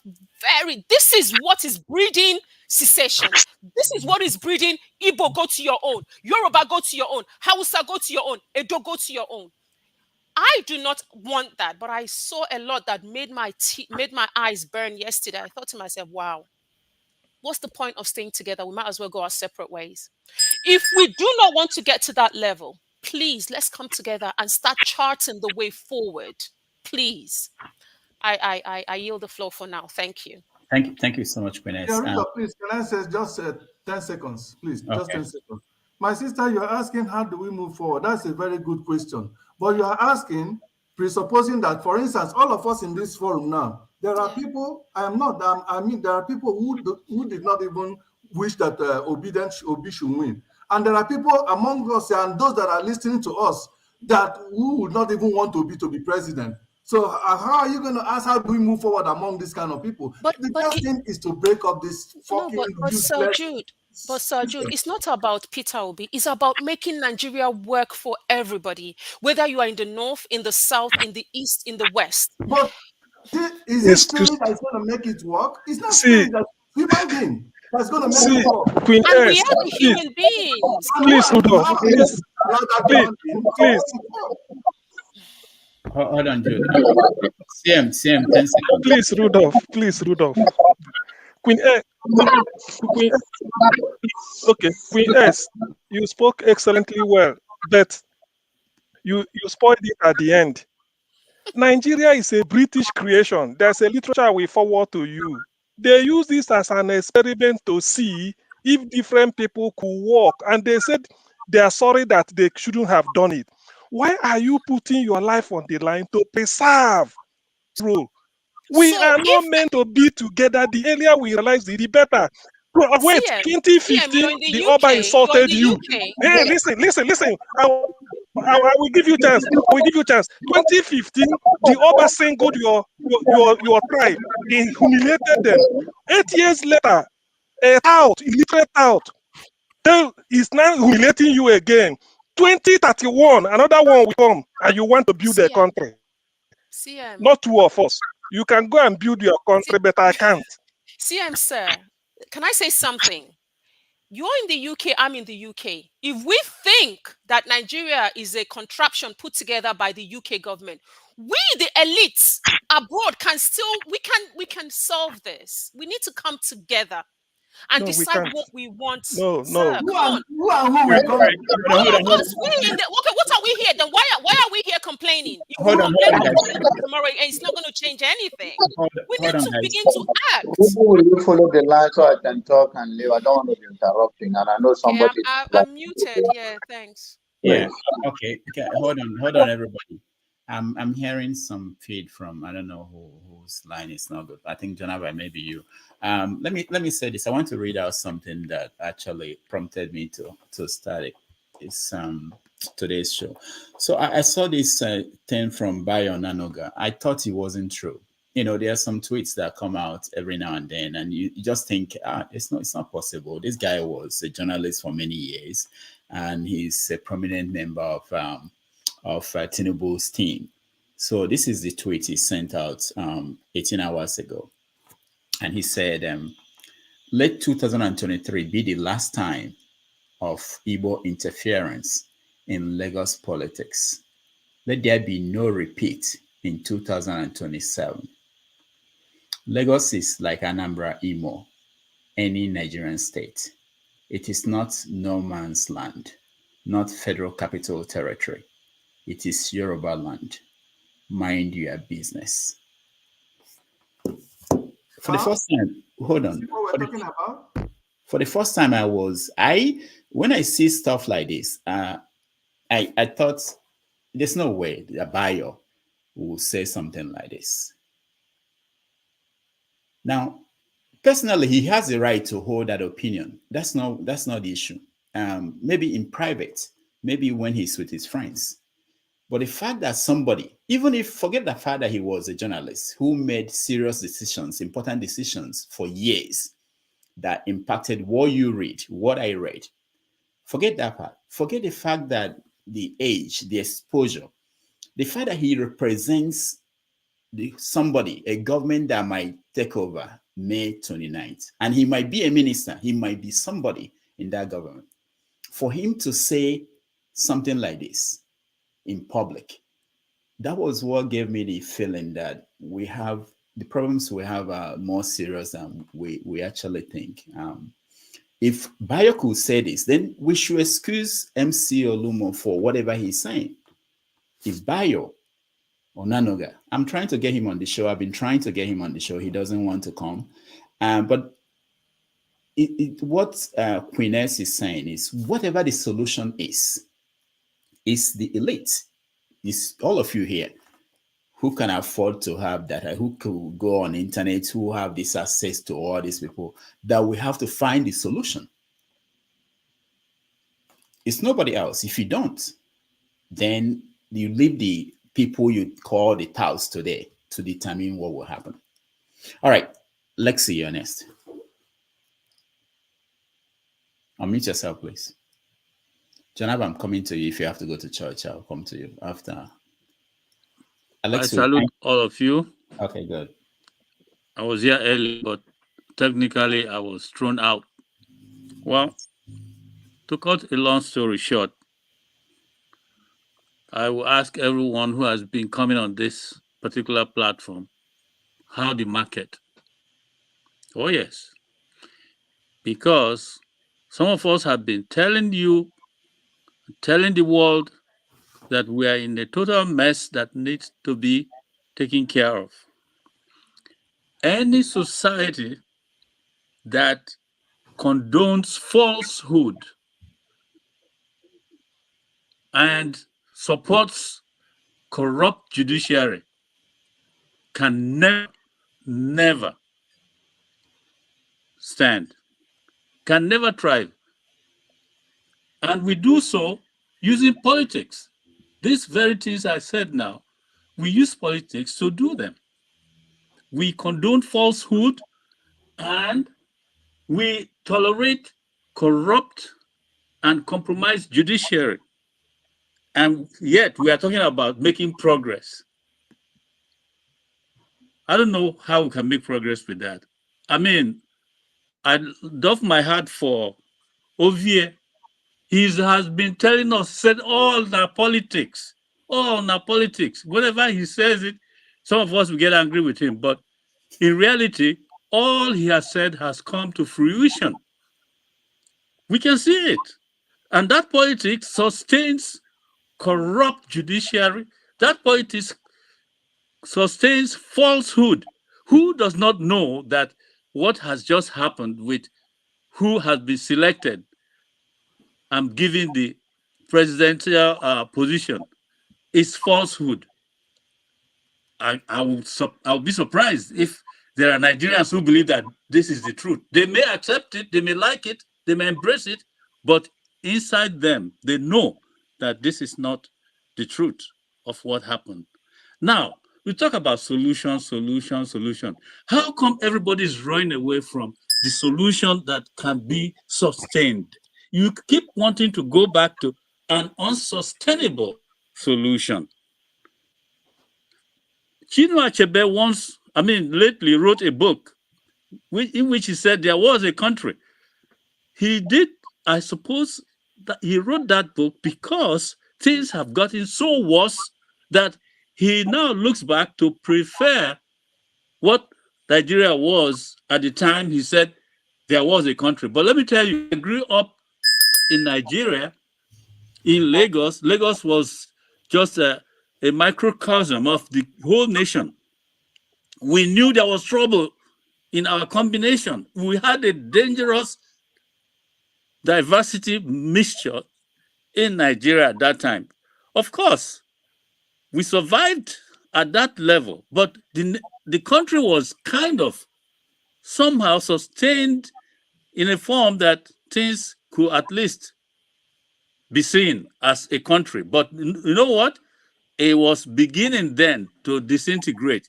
this is what is breeding secession. This is what is breeding Igbo, go to your own. Yoruba, go to your own. Hausa, go to your own. Edo, go to your own. I do not want that, but I saw a lot that made my eyes burn yesterday. I thought to myself, wow, what's the point of staying together? We might as well go our separate ways. If we do not want to get to that level, please, let's come together and start charting the way forward. Please. I yield the floor for now. Thank you. Thank you so much, Queen. Yeah, Rita, please, can I say just 10 seconds, please? Okay. Just 10 seconds. My sister, you're asking, how do we move forward? That's a very good question. But you are asking, presupposing that, for instance, all of us in this forum now, there are people, there are people who did not even wish that Obi should win. And there are people among us and those that are listening to us who would not even want Obi to be president. So how are you going to ask, how do we move forward among this kind of people? But the first thing is to break up this fucking Sir Jude, it's not about Peter Obi. It's about making Nigeria work for everybody, whether you are in the north, in the south, in the east, in the west. But is it spirit that's going to make it work? It's not spirit, that's human being that's going to make it work. Queen and we are the human beings. Please, Rudolph. Please. Hold on, Jude. CM, 10 seconds. Please, Rudolph. Queen S, you spoke excellently well, but you spoiled it at the end. Nigeria is a British creation. There's a literature we forward to you. They use this as an experiment to see if different people could work, and they said they are sorry that they shouldn't have done it. Why are you putting your life on the line to preserve? We are not meant to be together. The earlier we realize it, the better. Wait, 2015, the Oba insulted you. Hey, listen. I will give you a chance. 2015, the Oba singled your tribe. He humiliated them. 8 years later, illiterate out. He's now humiliating you again. 2031, another one will come, and you want to build a country. Not two of us. You can go and build your country, but I can't. CM, sir, can I say something? You're in the UK, I'm in the UK. If we think that Nigeria is a contraption put together by the UK government, we, the elites abroad, we can solve this. We need to come together and decide what we want. No. Sir, Who are we? All of us, okay, what are we here? Then why are we here complaining? If we complain tomorrow, it's not going to change anything. We need to begin to act. Will you follow the line so I can talk and leave? I don't want to be interrupting, and I know somebody. I'm muted. Yeah, thanks. Yeah. Okay. Hold on, everybody. I'm hearing some feed from, I don't know whose line is not good. I think Jonava, maybe you. Let me say this. I want to read out something that actually prompted me to start today's show. So I saw this thing from Bayo Nanoga. I thought it wasn't true. You know, there are some tweets that come out every now and then, and you just think, it's not possible. This guy was a journalist for many years, and he's a prominent member of Tinubu's team. So this is the tweet he sent out 18 hours ago. And he said, let 2023 be the last time of Igbo interference in Lagos politics. Let there be no repeat in 2027. Lagos is like Anambra, Imo, any Nigerian state. It is not no man's land, not federal capital territory. It is Yoruba land. Mind your business. For the first time, hold on. What we're talking about? For the first time, when I see stuff like this, I thought there's no way that Bayo will say something like this. Now, personally, he has the right to hold that opinion. That's not the issue. Maybe in private, maybe when he's with his friends. But the fact that somebody, even if forget the fact that he was a journalist who made serious decisions, important decisions for years that impacted what you read, what I read. Forget that part. Forget the fact that the age, the exposure, the fact that he represents somebody, a government that might take over May 29th. And he might be a minister. He might be somebody in that government. For him to say something like this in public, that was what gave me the feeling that the problems we have are more serious than we actually think. If Bayo could say this, then we should excuse MC Olumo for whatever he's saying. If Bayo or Nanoga, I'm trying to get him on the show. I've been trying to get him on the show. He doesn't want to come. But what Queen S is saying is whatever the solution is the elite. It's all of you here who can afford to have that, who could go on the internet, who have this access to all these people, that we have to find the solution. It's nobody else. If you don't, then you leave the people you call the touts today to determine what will happen. All right, Lexi, you're next. Unmute yourself, please. Janab, I'm coming to you. If you have to go to church, I'll come to you after. I salute all of you. Okay, good. I was here early, but technically I was thrown out. Well, to cut a long story short, I will ask everyone who has been coming on this particular platform, how the market? Oh, yes. Because some of us have been telling you, telling the world that we are in a total mess that needs to be taken care of. Any society that condones falsehood and supports corrupt judiciary can never stand, can never thrive. And we do so using politics. These very things I said now, we use politics to do them. We condone falsehood and we tolerate corrupt and compromised judiciary. And yet we are talking about making progress. I don't know how we can make progress with that. I mean, I doff my hat for Ovie. He has been telling us, said all the politics, Whenever he says it, some of us will get angry with him. But in reality, all he has said has come to fruition. We can see it. And that politics sustains corrupt judiciary. That politics sustains falsehood. Who does not know that what has just happened with who has been selected and given the presidential position is falsehood? I'll be surprised if there are Nigerians who believe that this is the truth. They may accept it, they may like it, they may embrace it, but inside them, they know that this is not the truth of what happened. Now, we talk about solution. How come everybody is running away from the solution that can be sustained? You keep wanting to go back to an unsustainable solution. Chinua Achebe once, lately wrote a book in which he said there was a country. He did, I suppose, that he wrote that book because things have gotten so worse that he now looks back to prefer what Nigeria was at the time he said there was a country. But let me tell you, I grew up in Nigeria, in Lagos. Lagos was just a microcosm of the whole nation. We knew there was trouble in our combination. We had a dangerous diversity mixture in Nigeria at that time. Of course, we survived at that level, but the country was kind of somehow sustained in a form that things could at least be seen as a country. But you know what? It was beginning then to disintegrate.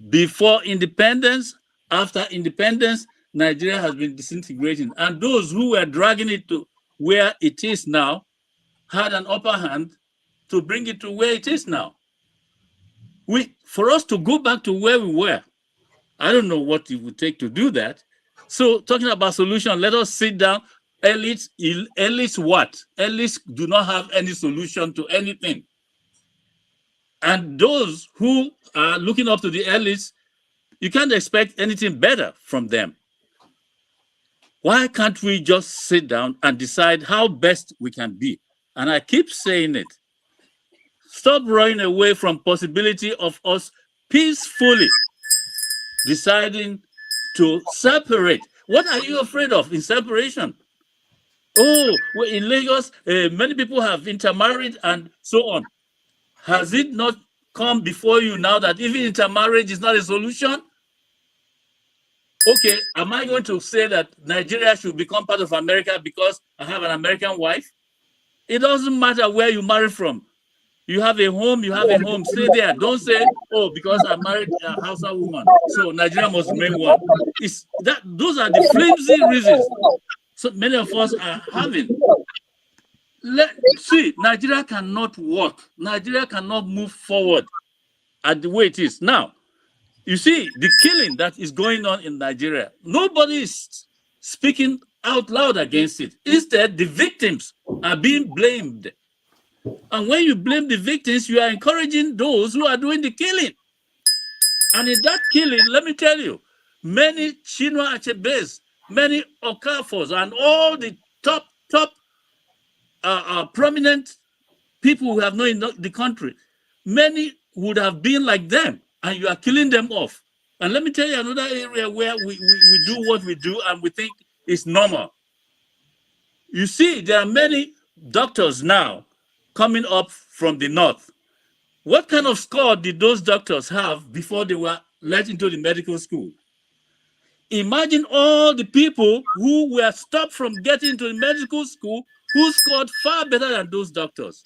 Before independence, after independence, Nigeria has been disintegrating. And those who were dragging it to where it is now had an upper hand to bring it to where it is now. For us to go back to where we were, I don't know what it would take to do that. So talking about solution, let us sit down. Elites what? Elites do not have any solution to anything. And those who are looking up to the elites, you can't expect anything better from them. Why can't we just sit down and decide how best we can be? And I keep saying it. Stop running away from possibility of us peacefully deciding to separate. What are you afraid of in separation? Oh, well, in Lagos, many people have intermarried and so on. Has it not come before you now that even intermarriage is not a solution? Okay, am I going to say that Nigeria should become part of America because I have an American wife? It doesn't matter where you marry from. You have a home, stay there. Don't say, oh, because I married a Hausa woman, so Nigeria must remain one. Those are the flimsy reasons so many of us are having. See, Nigeria cannot work. Nigeria cannot move forward at the way it is. Now, you see, the killing that is going on in Nigeria, nobody is speaking out loud against it. Instead, the victims are being blamed. And when you blame the victims, you are encouraging those who are doing the killing. And in that killing, let me tell you, many Chinua Achebes, many Okafors, and all the top prominent people who have known the country, many would have been like them, and you are killing them off. And let me tell you another area where we do what we do and we think it's normal. You see, there are many doctors now coming up from the north. What kind of score did those doctors have before they were let into the medical school? Imagine all the people who were stopped from getting into the medical school who scored far better than those doctors.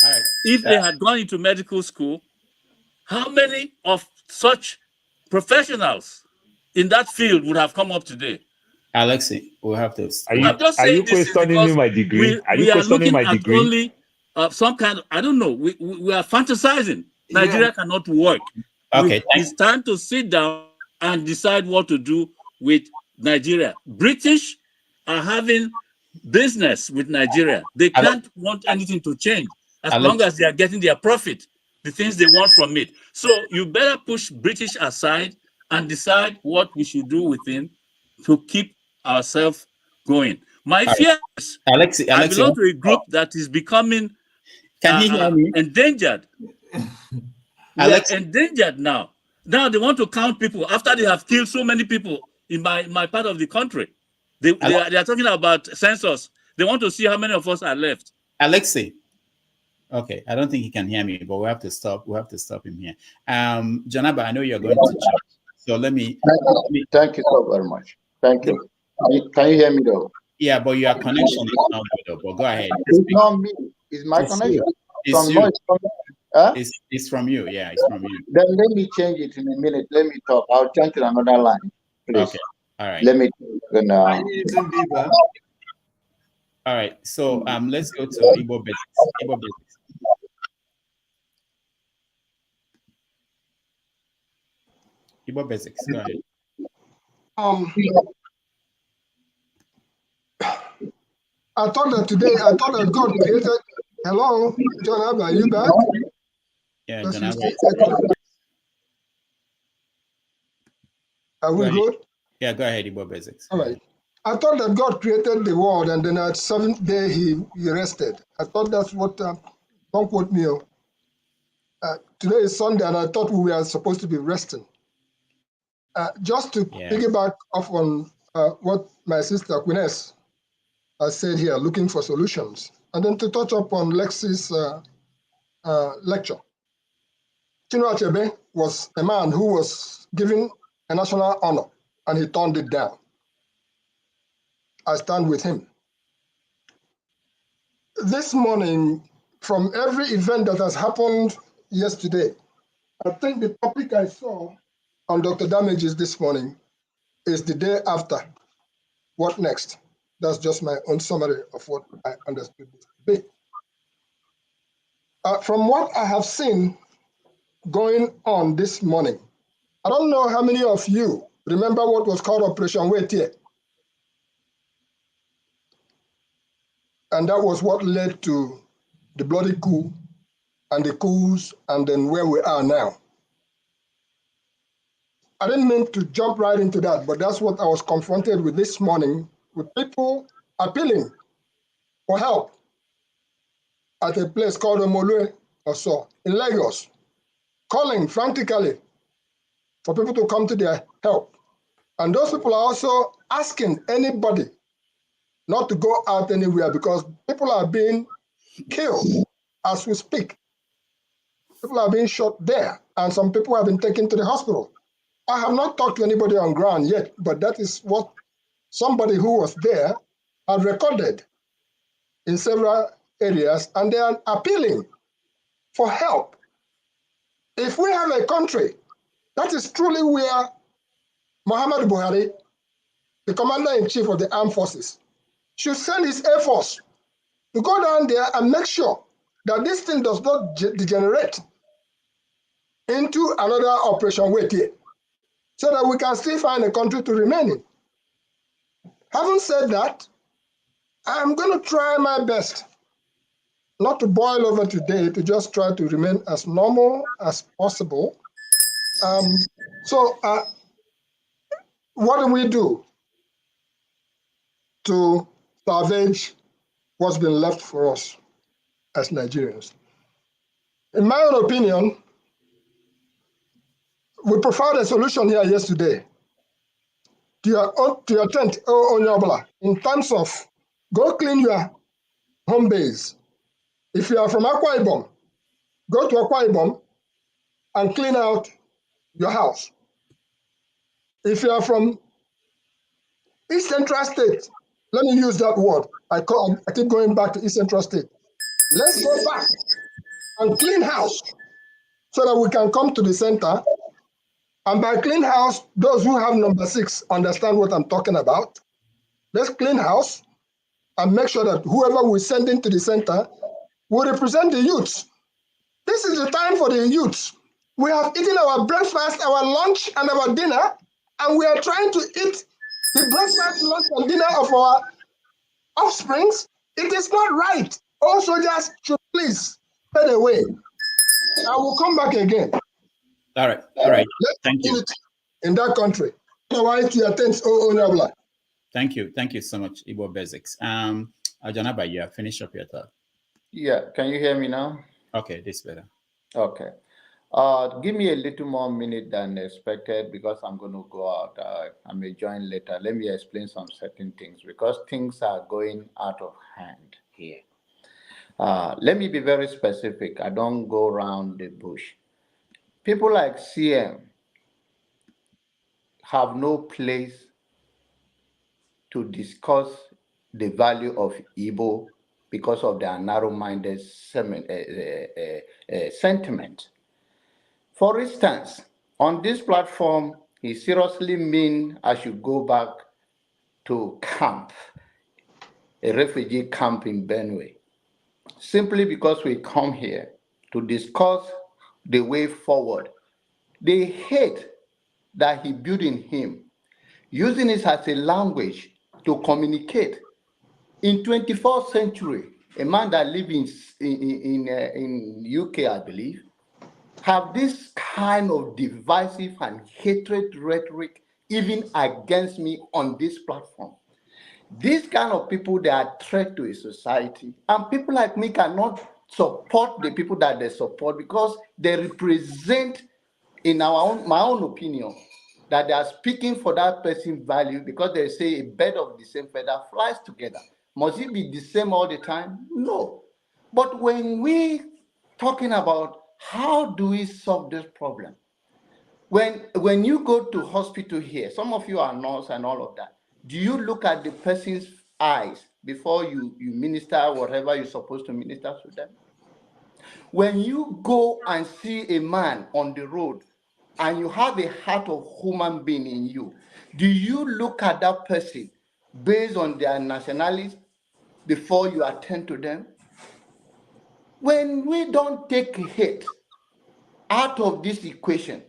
All right. If they had gone into medical school, how many of such professionals in that field would have come up today? Alexi, we'll have to. Are you questioning my degree? We are looking at only some kind of, I don't know, we are fantasizing. Nigeria cannot work. Okay. It's time to sit down and decide what to do with Nigeria. British are having business with Nigeria. They can't want anything to change as long as they are getting their profit, the things they want from it. So you better push British aside and decide what we should do with him to keep ourselves going. My fear is Alexi, I belong to a group that is becoming endangered. Alex, endangered now. Now they want to count people after they have killed so many people in my part of the country. They are talking about census. They want to see how many of us are left. Alexei. Okay, I don't think he can hear me, but we have to stop. We have to stop him here. Janaba, I know you're going to check. So let me. Thank you so very much. Thank you. Can you hear me though? Yeah, but your connection is not good. But go ahead. It's not me. It's my connection. It's you. Huh? It's from you. Yeah, it's from you. Then let me change it in a minute. Let me talk. I'll change to another line, please. Okay. All right. Let me. All right. So let's go to Igbo basics. Igbo basics. Igbo Basics, go ahead. I thought that God created. Hello, John Abba, are you back? Yeah, Because John you Abba. still echoing. Are we good? Yeah, go ahead, Igbo Basics. All right. I thought that God created the world and then at seventh day he rested. I thought that's what, don't quote me. Today is Sunday and I thought we were supposed to be resting. Just to piggyback off on what my sister Quiness has said here, looking for solutions. And then to touch up on Lexi's lecture. Chinua Achebe was a man who was given a national honor and he turned it down. I stand with him. This morning, from every event that has happened yesterday, I think the topic I saw on Dr. Damages this morning is the day after. What next? That's just my own summary of what I understood this to be. From what I have seen going on this morning, I don't know how many of you remember what was called Operation Waitie. And that was what led to the bloody coup and the coups and then where we are now. I didn't mean to jump right into that, but that's what I was confronted with this morning, with people appealing for help at a place called Omolue or so in Lagos, calling frantically for people to come to their help. And those people are also asking anybody not to go out anywhere because people are being killed as we speak. People are being shot there, and some people have been taken to the hospital. I have not talked to anybody on ground yet, but that is what somebody who was there had recorded in several areas, and they are appealing for help. If we have a country that is truly where Muhammad Buhari, the commander-in-chief of the armed forces, should send his Air Force to go down there and make sure that this thing does not degenerate into another Operation Waitie, so that we can still find a country to remain in. Having said that, I'm going to try my best not to boil over today, to just try to remain as normal as possible. What do we do to salvage what's been left for us as Nigerians? In my own opinion, we provided a solution here yesterday to your tent, Onyobla, in terms of go clean your home base. If you are from Akwa Ibom, go to Akwa Ibom and clean out your house. If you are from East Central State, let me use that word. I keep going back to East Central State. Let's go back and clean house so that we can come to the center. And by clean house, those who have number 6 understand what I'm talking about. Let's clean house and make sure that whoever we send into the center will represent the youths. This is the time for the youths. We have eaten our breakfast, our lunch, and our dinner, and we are trying to eat the breakfast, lunch, and dinner of our offsprings. It is not right. All soldiers should please fade away. I will come back again. All right. Let's thank you. In that country. Otherwise, you attend Onyabla. Thank you so much, Igbo Basics. Janaba, you have finished up your thought. Yeah, can you hear me now? Okay, this is better. Okay. Give me a little more minute than expected because I'm going to go out. I may join later. Let me explain some certain things because things are going out of hand here. Let me be very specific. I don't go around the bush. People like CM have no place to discuss the value of Igbo because of their narrow-minded sentiment. For instance, on this platform, he seriously mean I should go back to camp, a refugee camp in Benue, simply because we come here to discuss the way forward. They hate that he built in him, using it as a language to communicate. In 24th century, a man that lives in UK, I believe, have this kind of divisive and hatred rhetoric even against me on this platform. These kind of people, they are a threat to a society, and people like me cannot support the people that they support because they represent, in my own opinion, that they are speaking for that person's value, because they say a bird of the same feather flies together. Must it be the same all the time? No. But when we talking about how do we solve this problem, when you go to hospital here, some of you are nurse and all of that, do you look at the person's eyes before you minister whatever you're supposed to minister to them? When you go and see a man on the road and you have a heart of human being in you, do you look at that person based on their nationality before you attend to them? When we don't take hate out of this equation,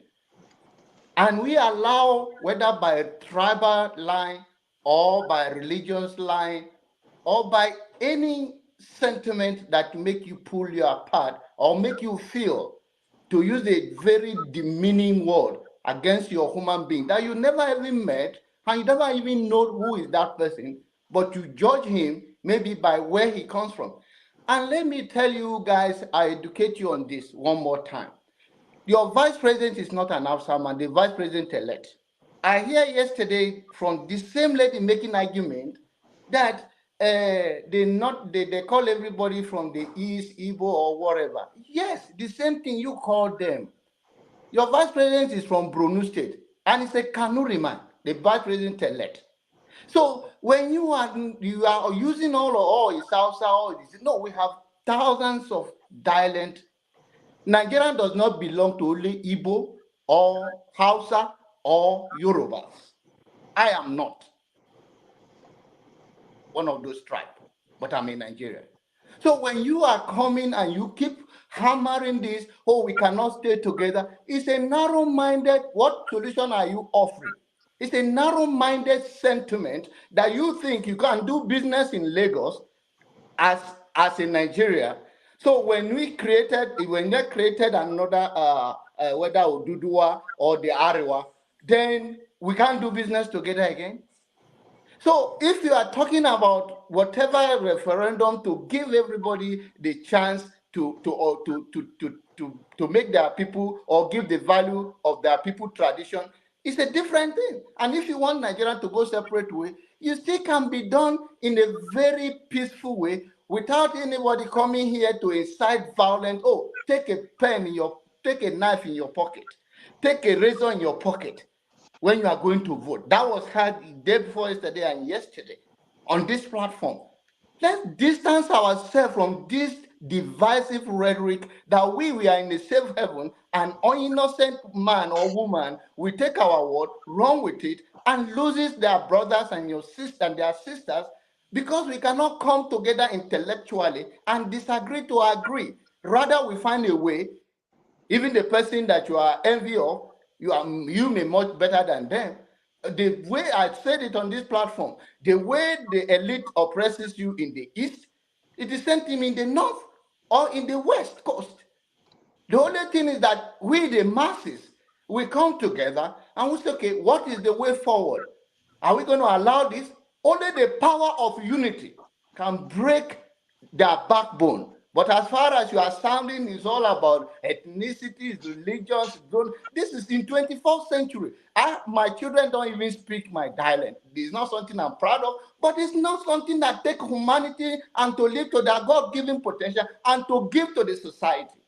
and we allow, whether by a tribal line or by a religious line or by any sentiment that make you pull you apart or make you feel, to use a very demeaning word against your human being that you never even met and you never even know who is that person, but you judge him maybe by where he comes from. And let me tell you guys, I educate you on this one more time. Your vice president is not an Hausa man, the vice president elect. I hear yesterday from the same lady making argument that they call everybody from the East, Igbo or whatever. Yes, the same thing you call them. Your vice president is from Brunei State, and it's a Kanuri man, the vice president elect. So when you are using all it's Hausa, no, we have thousands of dialect. Nigeria does not belong to only Igbo or Hausa or Yorubas. I am not one of those tribes, but I'm in Nigeria. So when you are coming and you keep hammering this, oh, we cannot stay together, it's a narrow-minded, what solution are you offering? It's a narrow-minded sentiment that you think you can do business in Lagos as in Nigeria. So when they created another, whether Odudua or the Arewa, then we can't do business together again. So if you are talking about whatever referendum to give everybody the chance to make their people or give the value of their people tradition, it's a different thing. And if you want Nigeria to go separate way, you still can be done in a very peaceful way without anybody coming here to incite violence. Oh, take a knife in your pocket, take a razor in your pocket when you are going to vote. That was heard the day before yesterday and yesterday on this platform. Let's distance ourselves from this divisive rhetoric that we are in a safe haven, and an innocent man or woman will take our word, run with it, and loses their brothers and their sisters, because we cannot come together intellectually and disagree to agree. Rather, we find a way, even the person that you are envy of, you may much better than them. The way I said it on this platform, the way the elite oppresses you in the East, it is the same thing in the North or in the West Coast. The only thing is that we, the masses, we come together and we say, okay, what is the way forward? Are we going to allow this? Only the power of unity can break their backbone. But as far as you are sounding, it's all about ethnicities, religions. This is in 21st century. My children don't even speak my dialect. It's not something I'm proud of, but it's not something that takes humanity and to live to their God-given potential and to give to the society.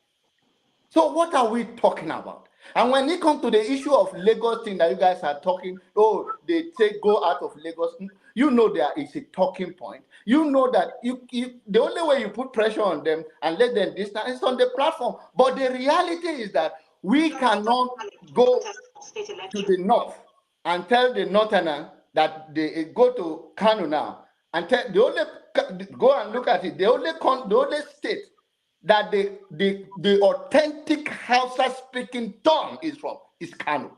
So what are we talking about? And when it comes to the issue of Lagos thing that you guys are talking, oh, they say go out of Lagos, you know there is a talking point. You know that the only way you put pressure on them and let them distance is on the platform. But the reality is that we cannot go to the north and tell the northerner that they go to Kano now and tell go and look at it. The only state that the authentic Hausa speaking tongue is from is Kano.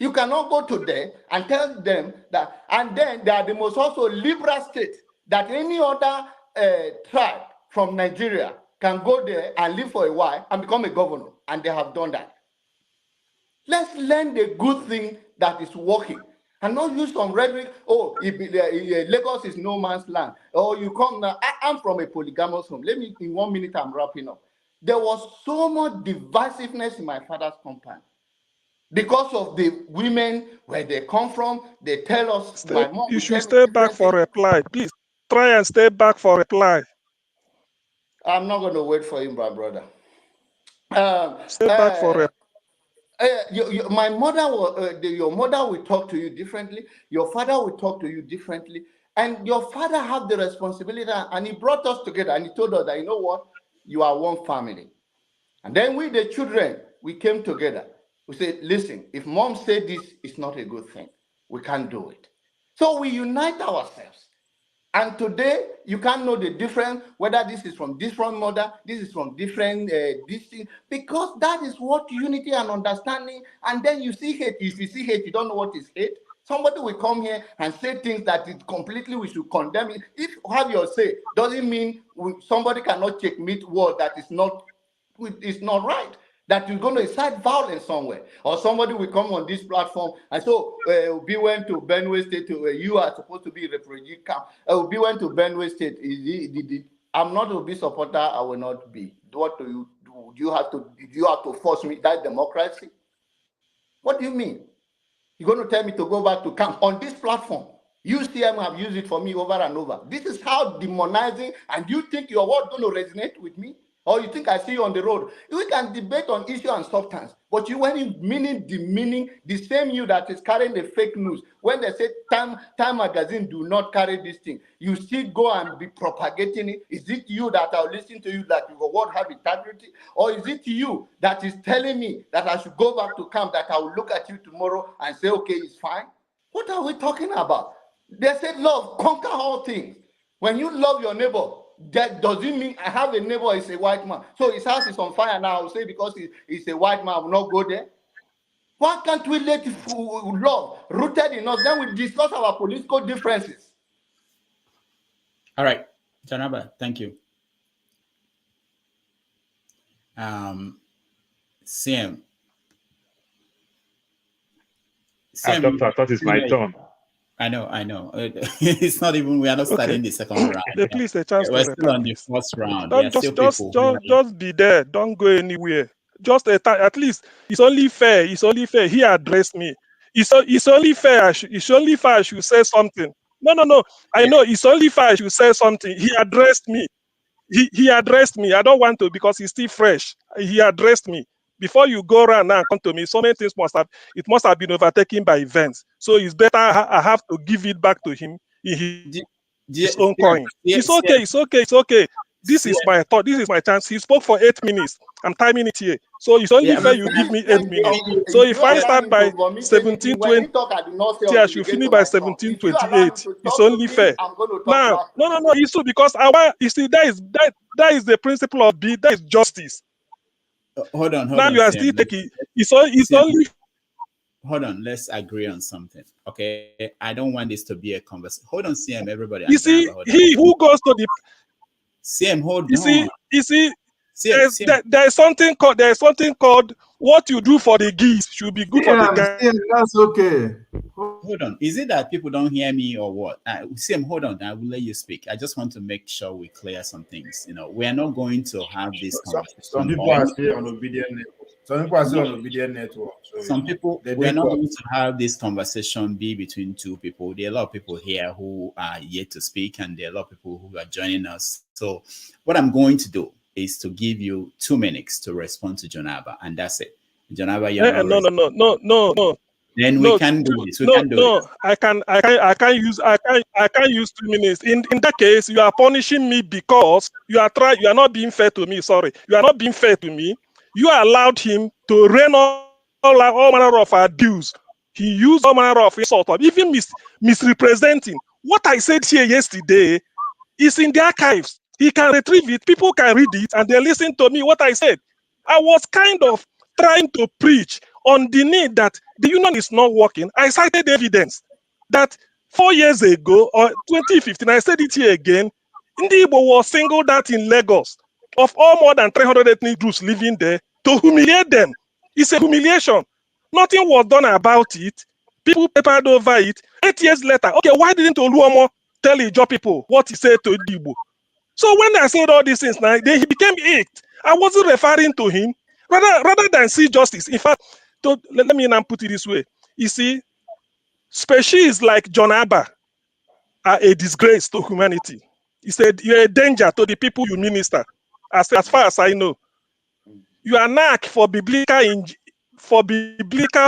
You cannot go to them and tell them that, and then they are the most also liberal state that any other tribe from Nigeria can go there and live for a while and become a governor, and they have done that. Let's learn the good thing that is working and not use some rhetoric. Oh, Lagos is no man's land. Oh, you come now. I'm from a polygamous home. Let me, in 1 minute, I'm wrapping up. There was so much divisiveness in my father's compound because of the women, where they come from. They tell us, my mom You will should tell me stay back for reply. Please try and stay back for reply. I'm not going to wait for him, my brother. Stay back for reply. My mother will, your mother will talk to you differently. Your father will talk to you differently. And your father have the responsibility, and he brought us together and he told us that, you know what, you are one family. And then we, the children, we came together. We said, listen, if mom said this, it's not a good thing. We can't do it. So we unite ourselves. And today, you can't know the difference, whether this is from different mother, this is from different this thing, because that is what unity and understanding. And then you see hate. If you see hate, you don't know what is hate. Somebody will come here and say things that is completely we should condemn it. If you have your say, doesn't mean somebody cannot checkmate word that is not right. That you're going to incite violence somewhere, or somebody will come on this platform and so we went to Benue State. You are supposed to be refugee camp. We went to Benue State. I'm not a be supporter. I will not be. What do you do? You have to force me? That democracy? What do you mean? You're going to tell me to go back to camp on this platform? UCM have used it for me over and over. This is how demonizing, and you think your word going to resonate with me? Or you think I see you on the road? We can debate on issue and substance, but you when you demeaning the same you that is carrying the fake news. When they say Time magazine do not carry this thing, you still go and be propagating it. Is it you that I'll listen to you that your word have integrity? Or is it you that is telling me that I should go back to camp, that I will look at you tomorrow and say, okay, it's fine? What are we talking about? They said love conquer all things. When you love your neighbor, that doesn't mean I have a neighbor is a white man. So his house is on fire now. I will say because he's a white man, I will not go there. Why can't we let love rooted in us? Then we discuss our political differences. All right, Janaba, thank you. Sam. Doctor, I thought it's my turn. I know. It's not even. We are not starting the second round. Please, a chance We're to still on the please. first round. Just be there. Don't go anywhere. Just at least it's only fair. It's only fair. He addressed me. It's only fair. It's only fair. I should say something. No. I know it's only fair. I should say something. He addressed me. He addressed me. I don't want to because he's still fresh. He addressed me. Before you go around now and come to me, so many things must have been overtaken by events. So it's better I have to give it back to him in his own coin. It's okay. This is my thought. This is my chance. He spoke for 8 minutes. I'm timing it here. So it's only fair you give me 8 minutes. So if I start by 17:20, I should finish by 17:28. It's only fair. Now, no. It's true because you see that is the principle of that is justice. Hold on. Now you are still taking. It's only. Hold on. Let's agree on something. Okay. I don't want this to be a conversation. Hold on, CM. Everybody. You see, he who goes to the. CM, hold on. You see. CM. There's something called what you do for the geese should be good for the guy. That's okay. Hold on. Is it that people don't hear me or what? CM, hold on. I will let you speak. I just want to make sure we clear some things. We are not going to have this conversation. Some people are still on obedient network. Some people are still on obedient network. So some people, we are not going to have this conversation be between two people. There are a lot of people here who are yet to speak, and there are a lot of people who are joining us. So what I'm going to do is to give you 2 minutes to respond to Jonaba, and that's it. Jonaba, you're no. Then we can do this. I can't use 2 minutes. In that case, you are punishing me because you are not being fair to me. Sorry, you are not being fair to me. You allowed him to rain all manner of abuse. He used all manner of insult, even misrepresenting. What I said here yesterday is in the archives. He can retrieve it. People can read it and they listen to me. What I said, I was kind of trying to preach on the need that the union is not working. I cited evidence that 4 years ago, or 2015, I said it here again, Ndi Igbo was singled out in Lagos of all more than 300 ethnic groups living there to humiliate them. It's a humiliation. Nothing was done about it. People papered over it. 8 years later, okay, why didn't Oluomo tell Ijaw people what he said to Ndi Igbo? So when I said all these things now, then he became icked. I wasn't referring to him. Rather than see justice. In fact, let me now put it this way. You see, species like John Abba are a disgrace to humanity. He said, you're a danger to the people you minister. As far as I know, you are knack for biblical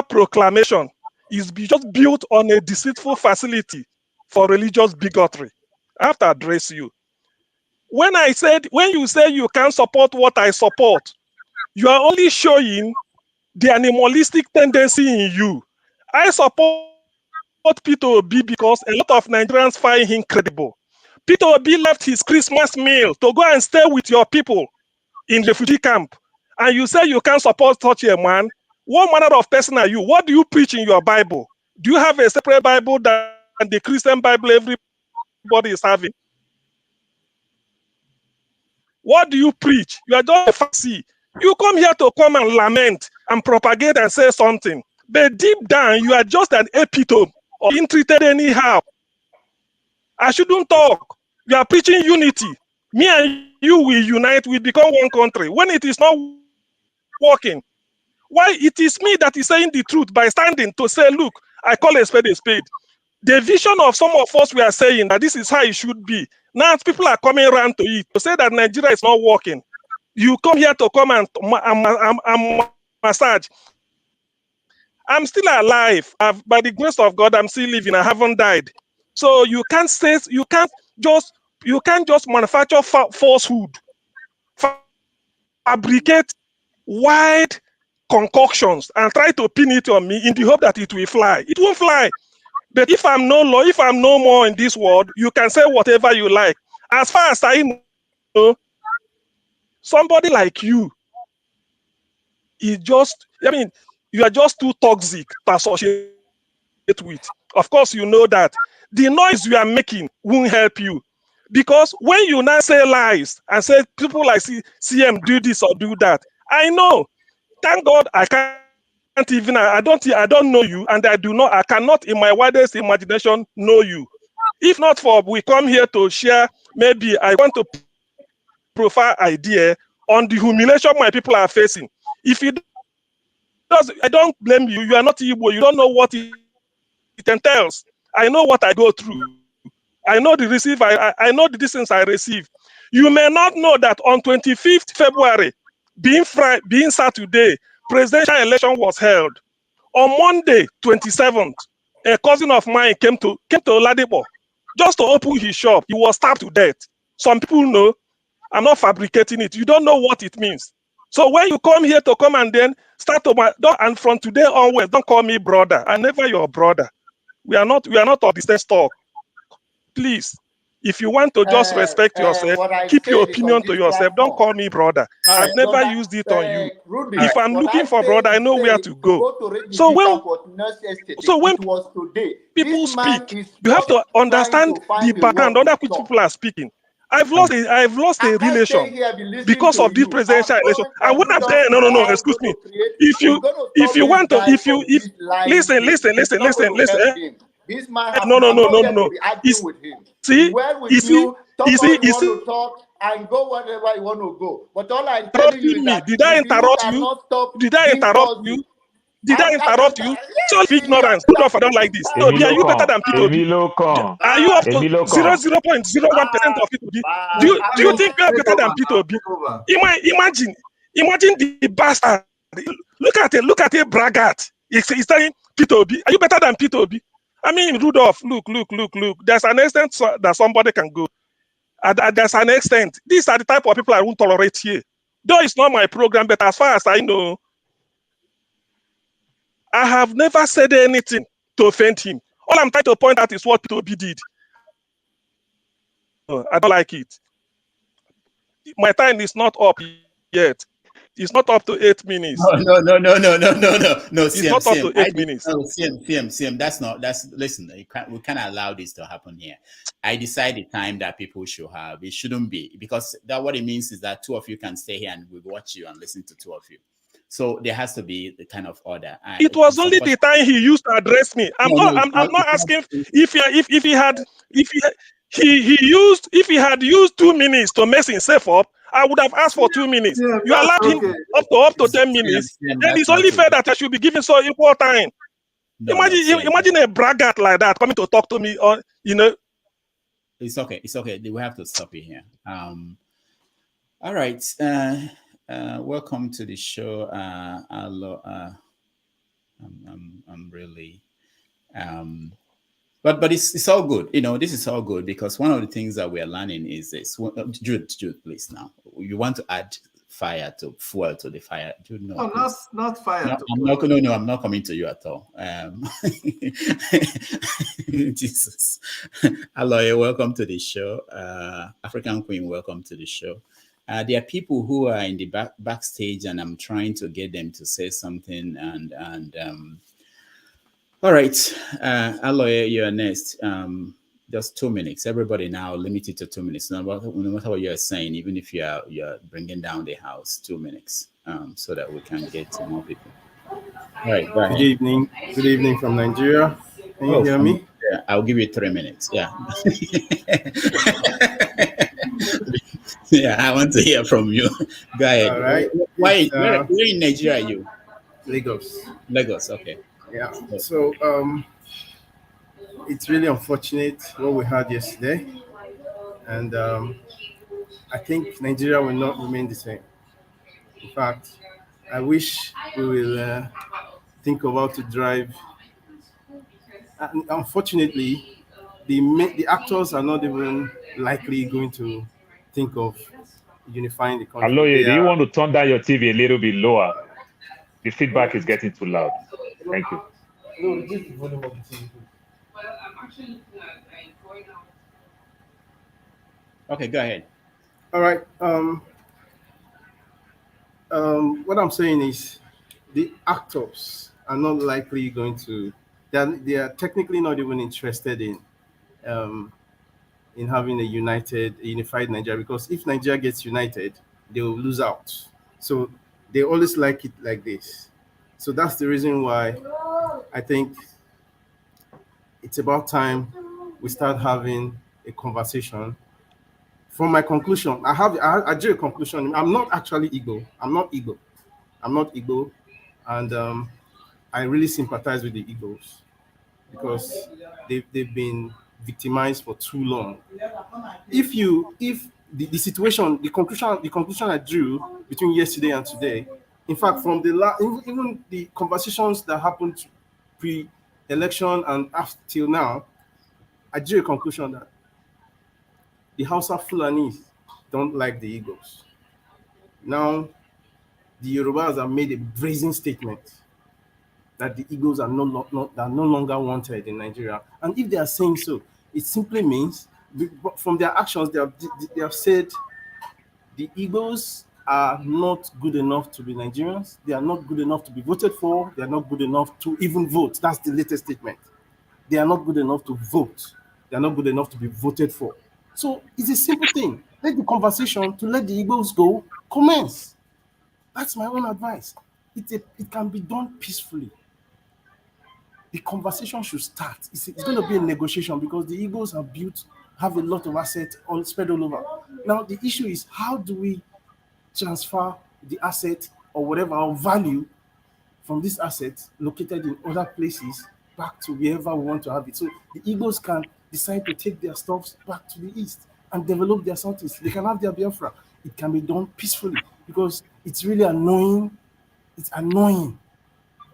proclamation is just built on a deceitful facility for religious bigotry. I have to address you. When you say you can't support what I support, you are only showing the animalistic tendency in you. I support Peter Obi because a lot of Nigerians find him credible. Peter Obi left his Christmas meal to go and stay with your people in refugee camp. And you say you can't support such a man. What manner of person are you? What do you preach in your Bible? Do you have a separate Bible than the Christian Bible everybody is having? What do you preach? You are just a Pharisee. You come here to come and lament and propagate and say something. But deep down, you are just an epitome of being treated anyhow. I shouldn't talk. You are preaching unity. Me and you will unite, we become one country. When it is not working, why it is me that is saying the truth by standing to say, look, I call a spade a spade. The vision of some of us, we are saying that this is how it should be. Now people are coming around to it to say that Nigeria is not working. You come here to come and massage. I'm still alive. By the grace of God, I'm still living. I haven't died. So you can't just manufacture falsehood, fabricate wide concoctions and try to pin it on me in the hope that it will fly. It won't fly. But if I'm no more in this world, you can say whatever you like. As far as I know, somebody like you is just, you are just too toxic to associate with. Of course, you know that. The noise you are making won't help you. Because when you now say lies and say people like CM do this or do that, I know. Thank God I can't even, I don't know you, and I cannot in my widest imagination know you. If not for we come here to share, maybe I want to profile idea on the humiliation my people are facing. If it does, I don't blame you. You are not Igbo. You don't know what it entails. I know what I go through. I know the receive. I know the distance I receive. You may not know that on 25th February, being Saturday, presidential election was held. On Monday, 27th, a cousin of mine came to Ladipo just to open his shop. He was stabbed to death. Some people know. I'm not fabricating it. You don't know what it means. So when you come here to come and then start to and from today onwards, don't call me brother. I'm never your brother. We are not of the same stock. Please, if you want to just respect yourself, keep your opinion to yourself. Don't call me brother. I've never used it on you. Rudy, If I'm looking for brother, I know where to go. So when people speak, you have to understand the background under which people are speaking. I've lost a relation because of this presidential election. And when I'm saying no, excuse me. If you listen. This man No. See, talk all you want to talk and go wherever you want to go. But all I'm telling you is that did I interrupt you? Did I interrupt you? Did I interrupt you? So ignorance. Good off, I don't like this. So, are you better than Peter? Are you up to 0.01% of Peter? Do you think you are better than Peter? Imagine the bastard. Look at a braggart. He's saying Peter Obi. Are you better than Peter Obi? I mean, Rudolph, look. There's an extent that somebody can go. There's an extent. These are the type of people I won't tolerate here. Though it's not my program, but as far as I know, I have never said anything to offend him. All I'm trying to point out is what Toby did. I don't like it. My time is not up yet. It's not up to 8 minutes. No. It's not up to 8 minutes. CM. Listen. We can't allow this to happen here. I decide the time that people should have. It shouldn't be, because that what it means is that two of you can stay here and we watch you and listen to two of you. So there has to be the kind of order. It was only the time he used to address me. I'm not asking if he had used 2 minutes to mess himself up. I would have asked for 2 minutes. Yeah, You allowed him up to 10 minutes. Then it's only fair that I should be given so equal time. Imagine a braggart like that coming to talk to me, or It's okay. We have to stop it here. All right. Welcome to the show. I'm really but it's all good. This is all good, because one of the things that we are learning is this. Jude, please, now you want to add fuel to the fire. Jude, no. No, not fire. No, I'm not coming to you at all. Jesus. Aloy, welcome to the show. African Queen, welcome to the show. There are people who are in the backstage, and I'm trying to get them to say something. All right, Aloy, you're next. Just 2 minutes. Everybody now limited to 2 minutes. No matter what you're saying, even if you're bringing down the house, 2 minutes, so that we can get to more people. All right. Go ahead. Good evening. Good evening from Nigeria. Can you hear me? Yeah, I'll give you 3 minutes. Yeah. Yeah, I want to hear from you. Go ahead. All right. Where in Nigeria are you? Lagos. Okay. Yeah. So it's really unfortunate what we had yesterday, and I think Nigeria will not remain the same. In fact, I wish we will think of how to drive. And unfortunately, the actors are not even likely going to think of unifying the country. Aloye, do you want to turn down your TV a little bit lower? The feedback is getting too loud. Thank you. No, reduce the volume of the TV. Okay, go ahead. All right. What I'm saying is, the actors are not likely going to. They are technically not even interested in having a unified Nigeria, because if Nigeria gets united, they will lose out. So they always like it like this. So that's the reason why I think it's about time we start having a conversation. From my conclusion, I drew a conclusion. I'm not actually Igbo. I'm not Igbo, and I really sympathize with the Igbos, because they've been victimized for too long. If the situation, the conclusion I drew between yesterday and today, in fact, from even the conversations that happened pre-election and after till now, I drew a conclusion that the Hausa Fulanis don't like the Igbos. Now, the Yorubas have made a brazen statement that the Igbos are no longer wanted in Nigeria. And if they are saying so, it simply means, from their actions, they have said the Igbos are not good enough to be Nigerians. They are not good enough to be voted for. They are not good enough to even vote. That's the latest statement. They are not good enough to vote. They are not good enough to be voted for. So it's a simple thing. Let the conversation to let the Igbos go commence. That's my own advice. It can be done peacefully. The conversation should start. It's going to be a negotiation, because the Igbos have a lot of assets all spread all over. Now the issue is, how do we transfer the asset or whatever our value from these assets located in other places back to wherever we want to have it, so the Igbos can decide to take their stuffs back to the east and develop their southeast. They can have their Biafra. It can be done peacefully, because it's really annoying. It's annoying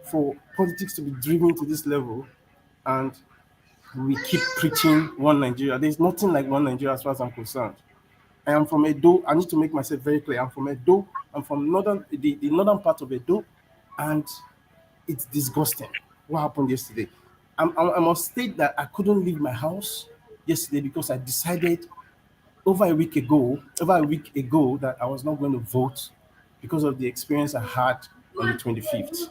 for politics to be driven to this level, and we keep preaching one Nigeria. There's nothing like one Nigeria as far as I'm concerned. I am from Edo. I need to make myself very clear. I'm from Edo. I'm from the northern part of Edo, and it's disgusting what happened yesterday. I must state that I couldn't leave my house yesterday because I decided over a week ago that I was not going to vote because of the experience I had on the 25th.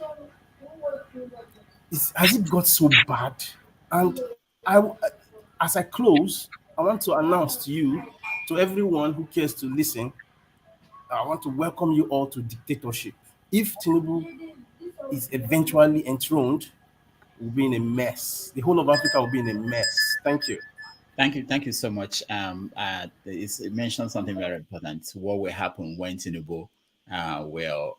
Has it got so bad? And as I close, I want to announce to you, to everyone who cares to listen, I want to welcome you all to dictatorship. If Tinubu is eventually enthroned, we'll be in a mess. The whole of Africa will be in a mess. Thank you. Thank you so much. It mentioned something very important. What will happen when Tinubu will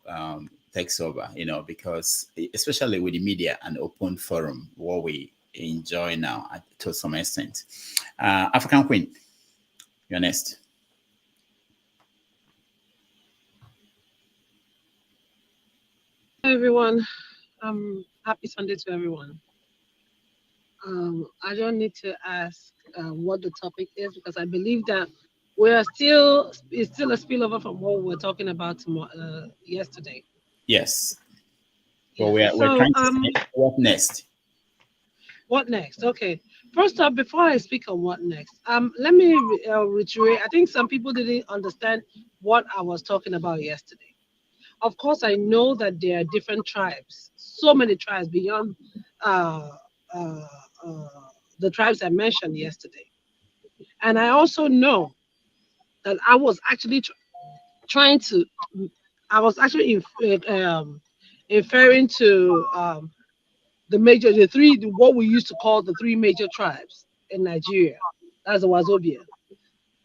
takes over? Because especially with the media and open forum, what we enjoy now to some extent. African Queen, you're next. Hi everyone. Happy Sunday to everyone. I don't need to ask what the topic is because I believe that it's still a spillover from what we were talking about yesterday. Yes. Yeah. Well, we're trying to say what next. What next? Okay. First up, before I speak on what next, let me reiterate. I think some people didn't understand what I was talking about yesterday. Of course, I know that there are different tribes, so many tribes beyond the tribes I mentioned yesterday. And I also know that I was actually inferring to what we used to call the three major tribes in Nigeria. That's the Wazobia.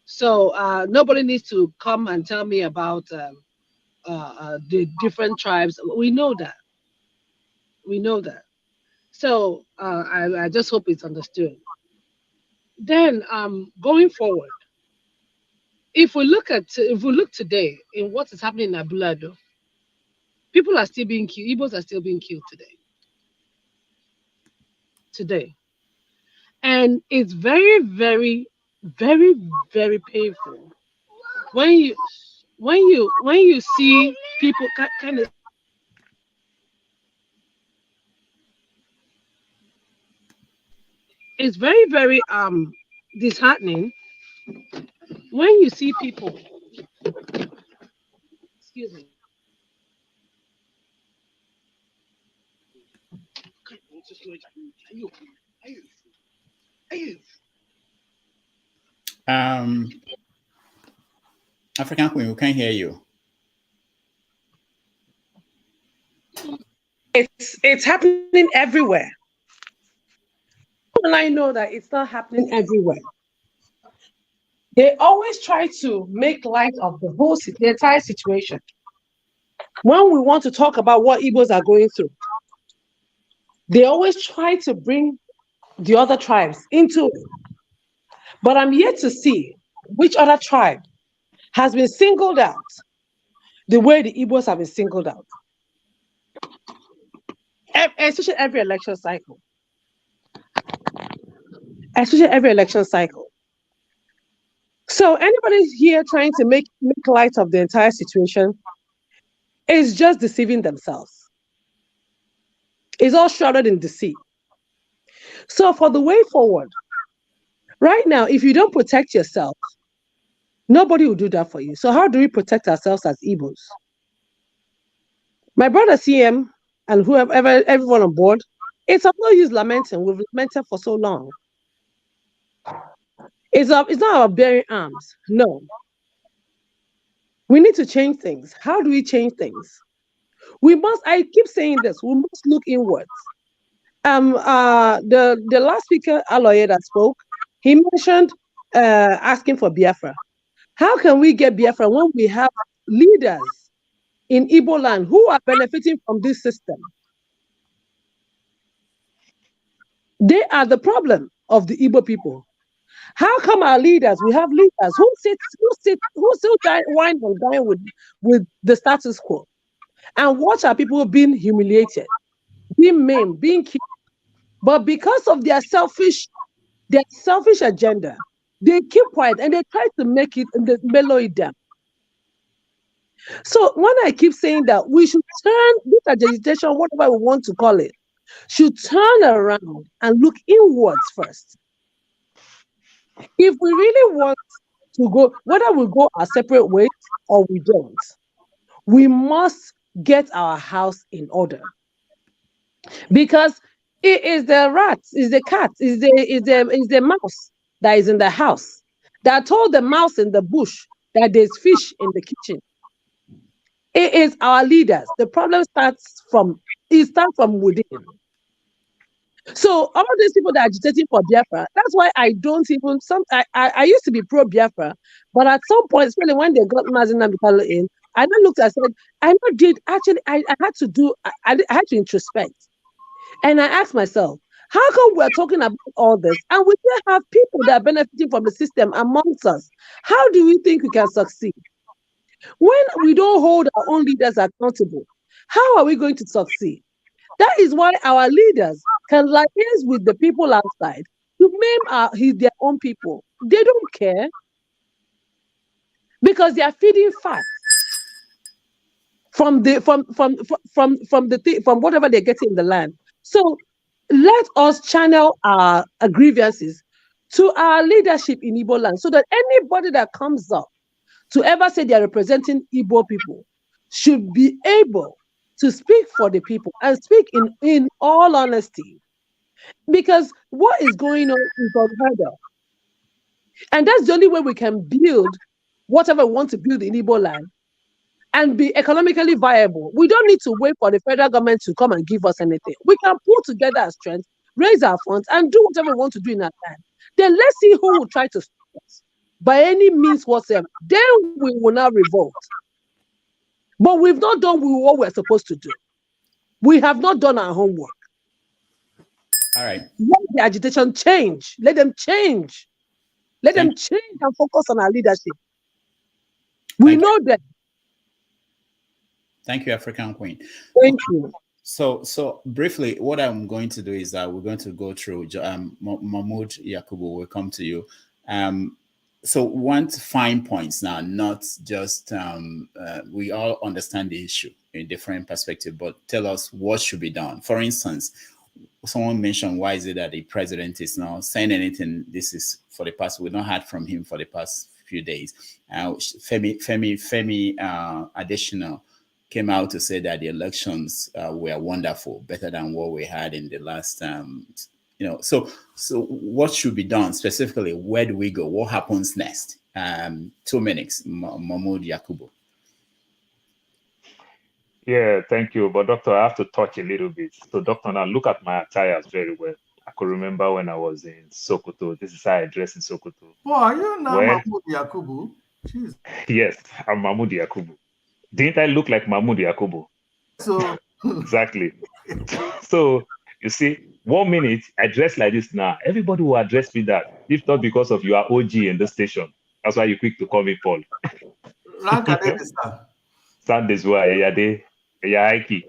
So nobody needs to come and tell me about the different tribes. We know that. So I just hope it's understood. Then going forward, if we look today in what is happening in Abulado, people are still being killed. Igbos are still being killed today, and it's very, very, very, very painful when you see people kind of. It's very, very disheartening when you see people. Excuse me. African Queen, we can't hear you. It's happening everywhere. And I know that it's not happening everywhere. They always try to make light of the entire situation. When we want to talk about what Igbos are going through, they always try to bring the other tribes into it. But I'm yet to see which other tribe has been singled out the way the Igbos have been singled out. Especially every election cycle. So anybody here trying to make light of the entire situation is just deceiving themselves. It's all shrouded in deceit. So for the way forward, right now, if you don't protect yourself, nobody will do that for you. So how do we protect ourselves as Igbos? My brother CM and everyone on board, it's of no use lamenting. We've lamented for so long. It's not about bearing arms. No. We need to change things. How do we change things? I keep saying this, we must look inwards. The last speaker, Aloye, that spoke, he mentioned asking for Biafra. How can we get Biafra when we have leaders in Igbo land who are benefiting from this system? They are the problem of the Igbo people. How come our leaders, we have leaders who still wine and dine with the status quo, and watch our people being humiliated, being maimed, being killed, but because of their selfish agenda, they keep quiet and they try to make it and they mellow it down. So when I keep saying that we should turn this agitation, whatever we want to call it, should turn around and look inwards first. If we really want to go, whether we go our separate ways or we don't, we must get our house in order. Because it is the rats, is the cat, is the mouse that is in the house that told the mouse in the bush that there's fish in the kitchen. It is our leaders. The problem starts from within. So all these people that are agitating for Biafra, that's why I don't even I used to be pro Biafra, but at some point, especially when they got Mazin Namikalo in, I then looked and said, I know did actually I had to do I had to introspect. And I asked myself, how come we're talking about all this and we still have people that are benefiting from the system amongst us? How do we think we can succeed? When we don't hold our own leaders accountable, how are we going to succeed? That is why our leaders can liaise with the people outside to name their own people. They don't care because they are feeding fat from whatever they're getting in the land. So let us channel our grievances to our leadership in Igbo land so that anybody that comes up to ever say they're representing Igbo people should be able to speak for the people and speak in all honesty. Because what is going on is unheard of. And that's the only way we can build whatever we want to build in Igbo land and be economically viable. We don't need to wait for the federal government to come and give us anything. We can pull together our strength, raise our funds, and do whatever we want to do in our land. Then let's see who will try to stop us by any means whatsoever. Then we will now revolt. But we've not done what we're supposed to do. We have not done our homework. All right. Let the agitation change. Let them change. Let them change and focus on our leadership. We know that. Thank you, African Queen. Thank you. So briefly, what I'm going to do is that we're going to go through Mahmoud Yakubu. We'll come to you. So want fine points now, not just we all understand the issue in different perspective, but tell us what should be done. For instance, someone mentioned, why is it that the president is not saying anything? This is for the past, we've not heard from him for the past few days. Femi additional came out to say that the elections were wonderful, better than what we had in the last so what should be done specifically? Where do we go? What happens next? 2 minutes, Mahmoud Yakubu. Yeah, thank you. But doctor, I have to touch a little bit. So doctor, now look at my attires very well. I could remember when I was in Sokoto. This is how I dress in Sokoto. Oh, are you now Mahmoud Yakubu? Jeez. Yes, I'm Mahmoud Yakubu. Didn't I look like Mahmoud Yakubu? So exactly. So you see, 1 minute I dress like this now. Everybody will address me that. If not because of your OG in the station. That's why you're quick to call me Paul. Sundays why they Yaiki.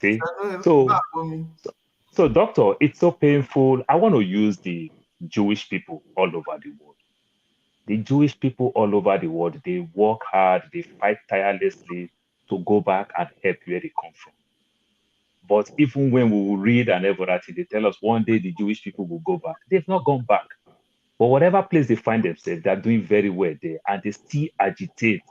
See? So doctor, it's so painful. I want to use the Jewish people all over the world. The Jewish people all over the world, they work hard, they fight tirelessly to go back and help where they come from. But even when we will read and everything, they tell us one day the Jewish people will go back. They've not gone back. But whatever place they find themselves, they're doing very well there. And they still agitate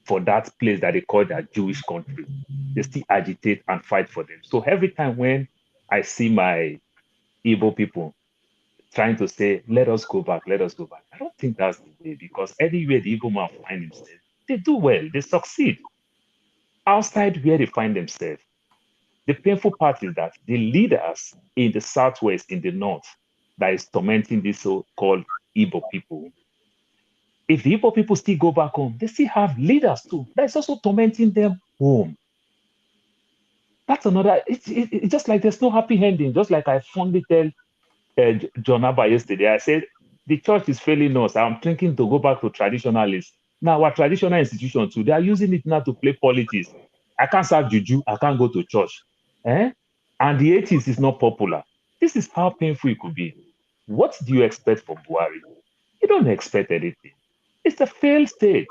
for that place that they call their Jewish country. They still agitate and fight for them. So every time when I see my Igbo people trying to say, let us go back, let us go back, I don't think that's the way, because anywhere the Igbo man find himself, they do well, they succeed. Outside where they find themselves, the painful part is that the leaders in the Southwest, in the North, that is tormenting these so-called Igbo people, if the Igbo people still go back home, they still have leaders too. That is also tormenting them home. That's another, it's just like there's no happy ending. Just like I fondly tell John Abba yesterday, I said, the church is failing us. I'm thinking to go back to traditionalists. Now, our traditional institutions too, they are using it now to play politics. I can't serve juju, I can't go to church. And the atheist is not popular. This is how painful it could be. What do you expect from Buhari? You don't expect anything. It's a failed state.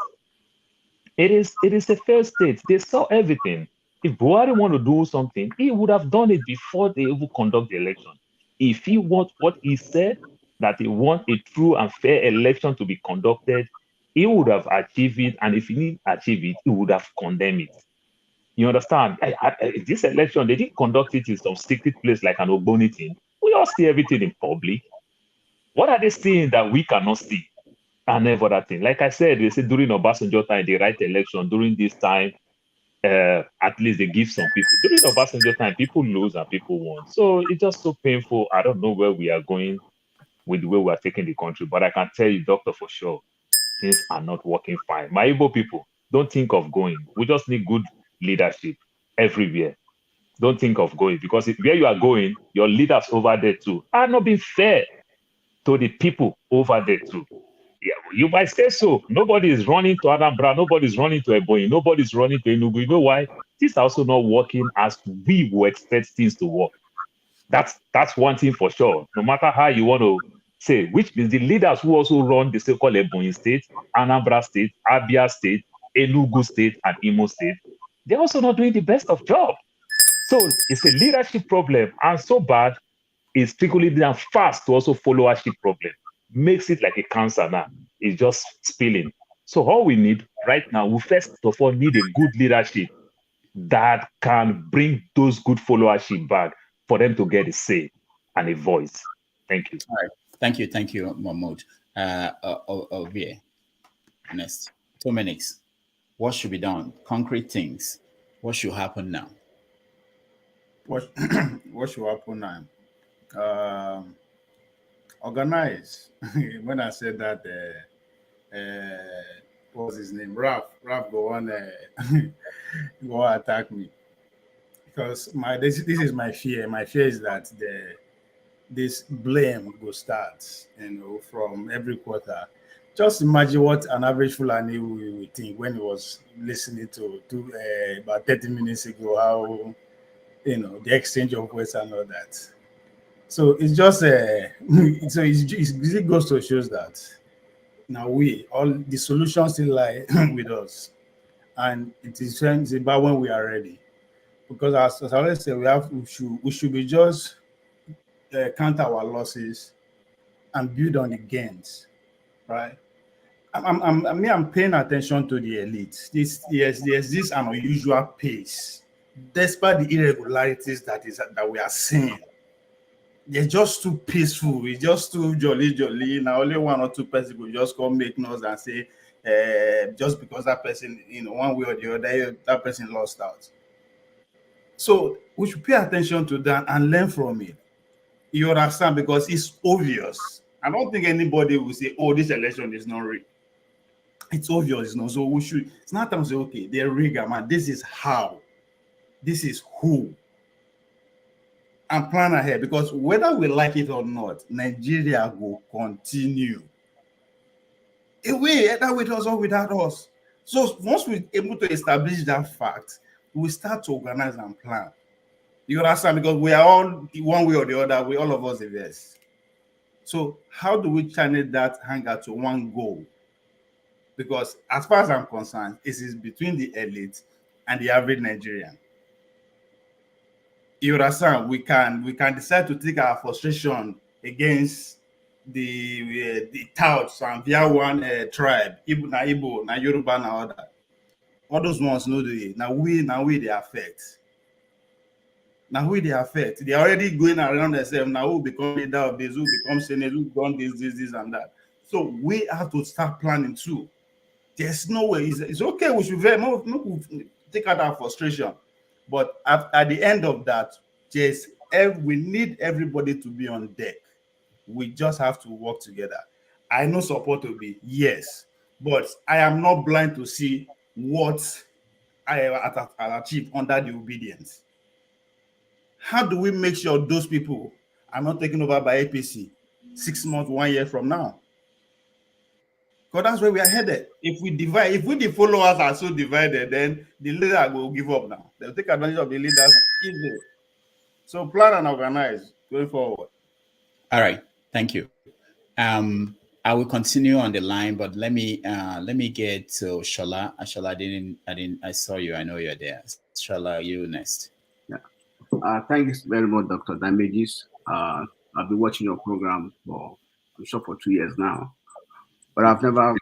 It is a failed state. They saw everything. If Buhari want to do something, he would have done it before they even conduct the election. If he wants what he said, that he wants a true and fair election to be conducted, He would have achieved it, and if he didn't achieve it, he would have condemned it. You understand? This election, they didn't conduct it in some secret place like an Ogboni thing. We all see everything in public. What are they seeing that we cannot see? And every other thing. Like I said, they say during Obasanjo time, they write election. During this time, at least they give some people. During Obasanjo time, people lose and people won. So it's just so painful. I don't know where we are going with the way we are taking the country, but I can tell you, doctor, for sure, things are not working fine. My Igbo people, don't think of going. We just need good leadership everywhere. Don't think of going, because where you are going, your leaders over there too are not being fair to the people over there too. Yeah, you might say so. Nobody is running to Anambra, nobody is running to Ebonyi, nobody is running to Enugu. You know why? Things are also not working as we would expect things to work. That's one thing for sure. No matter how you want to say, which means the leaders who also run the so-called Ebonyi State, Anambra State, Abia State, Enugu State, and Imo State, they're also not doing the best of job. So it's a leadership problem, and so bad it's trickling down fast to also followership problem. Makes it like a cancer now. It's just spilling. So all we need right now, we first of all need a good leadership that can bring those good followership back for them to get a say and a voice. Thank you. All right. Thank you, Mahmoud. Ovie, next. 2 minutes. What should be done? Concrete things. What should happen now? What what should happen now? Organize. When I said that, what was his name? Ralph go on, go attack me, because this is my fear. My fear is that this blame will start, from every quarter. Just imagine what an average Fulani will think when he was listening to about 30 minutes ago, how the exchange of words and all that. So it's just it goes to show that now all the solutions still lie with us, and it's about when we are ready. Because as I always say, we should be just count our losses and build on the gains, right? I'm paying attention to the elite. There's this an unusual pace, despite the irregularities that we are seeing. They're just too peaceful. It's just too jolly. Now only one or two persons will just come make noise and say, just because that person, one way or the other, that person lost out. So we should pay attention to that and learn from it. You understand? Because it's obvious. I don't think anybody will say, "Oh, this election is not rigged." It's obvious, So we should. It's not time to say, "Okay, they're rigged, man. This is how. This is who." And plan ahead, because whether we like it or not, Nigeria will continue. Either with us or without us. So once we're able to establish that fact, we start to organize and plan. You understand? Because we are all one way or the other, all of us invest. So how do we channel that hunger to one goal? Because as far as I'm concerned, it is between the elite and the average Nigerian. You understand? We can decide to take our frustration against the touts and via one tribe, Igbo, na Yoruba, na other. All those ones know now we they affect. Now we they affect. They are already going around themselves. Now who become leader of this, who become senator, who done this and that. So we have to start planning too. There's no way. It's okay. We should take out our frustration. But at the end of that, we need everybody to be on deck. We just have to work together. I know support will be, yes, but I am not blind to see what I have achieved under the obedience. How do we make sure those people are not taken over by APC 6 months, 1 year from now? Because that's where we are headed. If the followers are so divided, then the leader will give up now. They'll take advantage of the leaders easily. So plan and organize going forward. All right, thank you. I will continue on the line, but let me get to Shola. Shola, I saw you. I know you're there. Shola, you next. Yeah. Thank you very much, Dr. Damages. I've been watching your program for 2 years now, but I've never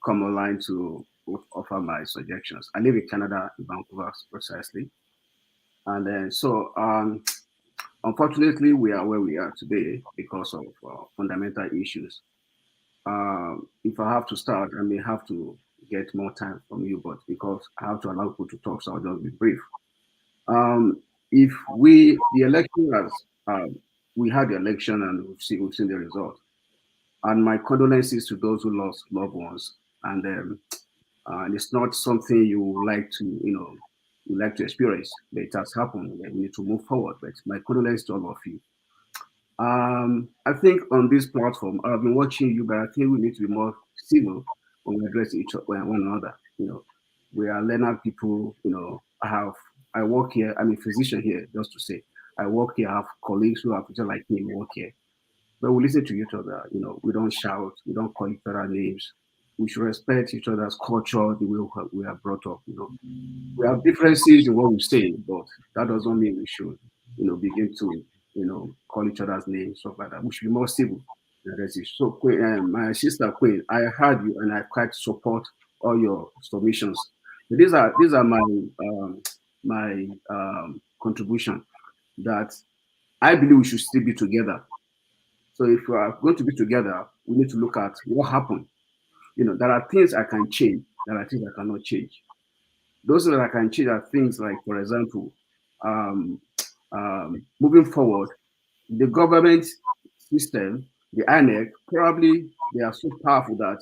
come online to offer my suggestions. I live in Canada, in Vancouver, precisely. And then, unfortunately, we are where we are today because of fundamental issues. If I have to start, I may have to get more time from you, but because I have to allow people to talk, so I'll just be brief. If the election has, we had the election and we've seen the result. And my condolences to those who lost loved ones. And it's not something you like to, you like to experience, but it has happened. We need to move forward. But my condolences to all of you. I think on this platform, I've been watching you, but I think we need to be more civil when we address one another. We are learner people. I work here. I'm a physician here, just to say. I work here. I have colleagues who are just like me work here. But we listen to each other. We don't shout. We don't call each other names. We should respect each other's culture, the way we are brought up. We have differences in what we say, but that doesn't mean we should, begin to, call each other's names, stuff like that. We should be more civil. So, Queen, my sister Queen, I heard you, and I quite support all your submissions. These are my contribution that I believe we should still be together. So if we are going to be together, we need to look at what happened. There are things I can change. There are things I cannot change. Those that I can change are things like, for example, moving forward, the government system, the INEC, probably they are so powerful that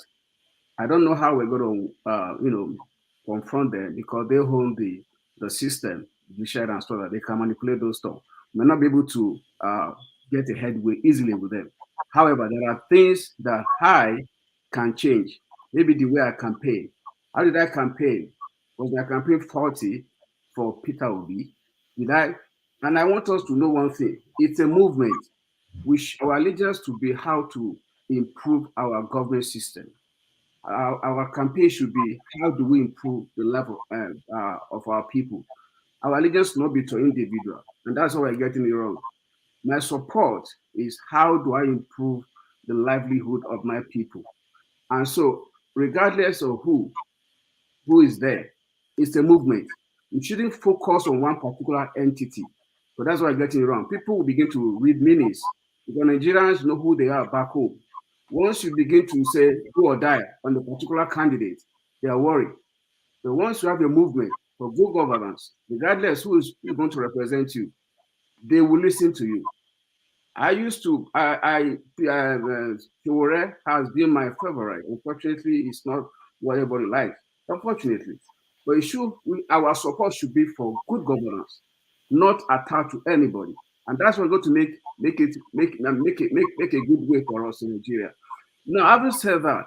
I don't know how we're going to, confront them because they own the system, the share and stuff that they can manipulate those stuff. We may not be able to get a headway easily with them. However, there are things that I can change. Maybe the way I campaign. How did I campaign? Was I campaign 40 for Peter Obi? Did I? And I want us to know one thing. It's a movement. Our allegiance to be how to improve our government system. Our campaign should be how do we improve the level of our people. Our allegiance not be to individual, and that's why we're getting it wrong. My support is how do I improve the livelihood of my people. And so, regardless of who is there, it's a movement. We shouldn't focus on one particular entity. So that's why I'm getting it wrong. People will begin to read meanings because Nigerians know who they are back home. Once you begin to say do or die on the particular candidate, they are worried. But once you have a movement for good governance, regardless who is going to represent you, they will listen to you. Fiore has been my favorite. Unfortunately, it's not what everybody likes. Unfortunately, but our support should be for good governance, not attached to anybody, and that's what's going to make a good way for us in Nigeria. Now, having said that,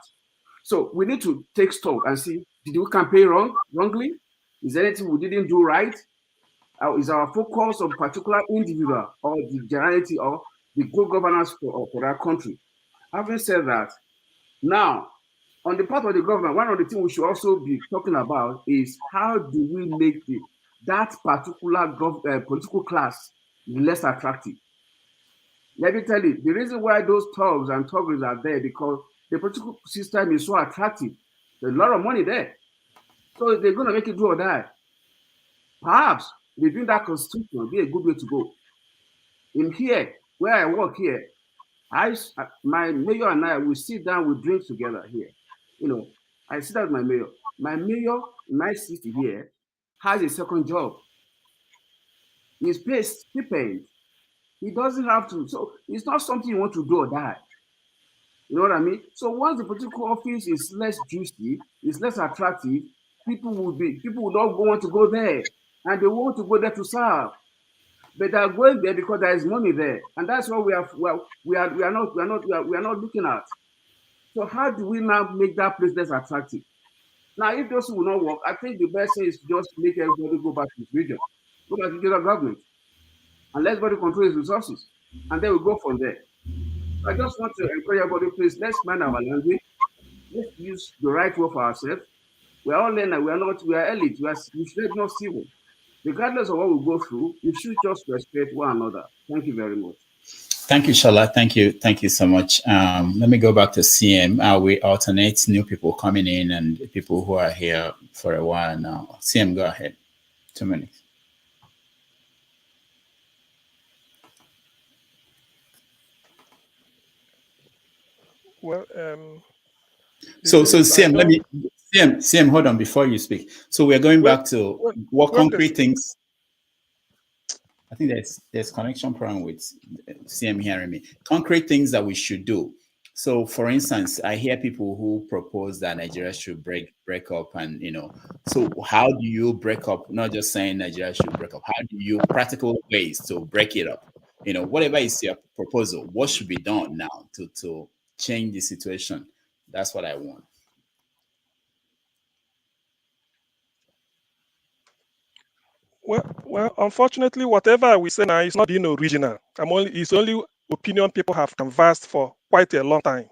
so we need to take stock and see: did we campaign wrongly? Is there anything we didn't do right? Is our focus on particular individual or the generality or the good governance for that country? Having said that, now, on the part of the government, one of the things we should also be talking about is how do we make that particular political class less attractive? Let me tell you, the reason why those thugs and thuggers are there because the political system is so attractive. There's a lot of money there. So they're going to make it do or die. Perhaps reviewing that constitution will be a good way to go. In here, where I work here, my mayor and I will sit down, we drink together here. I sit down with my mayor. My mayor, my city here, has a second job. He's paid stipend. He doesn't have to. So it's not something you want to do or die. You know what I mean? So once the political office is less juicy, it's less attractive, people will not want to go there, and they want to go there to serve. But they're going there because there is money there, and that's what we are not looking at. So how do we now make that place less attractive? Now, if those will not work, I think the best thing is just make everybody go back to his region, go back to the government, and let everybody control his resources, and then we go from there. I just want to encourage everybody, please, let's mind our language. Let's use the right word for ourselves. We are all learners. We are elite. We should not civil. Regardless of what we go through, we should just respect one another. Thank you very much. Thank you, Shola. Thank you so much. Let me go back to CM. We alternate new people coming in and people who are here for a while now. CM, go ahead. 2 minutes. Well, so CM, CM, hold on before you speak. So we're going back to what concrete things. I think there's connection problem with CM hearing me. Concrete things that we should do. So, for instance, I hear people who propose that Nigeria should break up, and so how do you break up? Not just saying Nigeria should break up. How do you practical ways to break it up? Whatever is your proposal, what should be done now to change the situation? That's what I want. Well, unfortunately, whatever we say now is not being original. It's only opinion people have canvassed for quite a long time.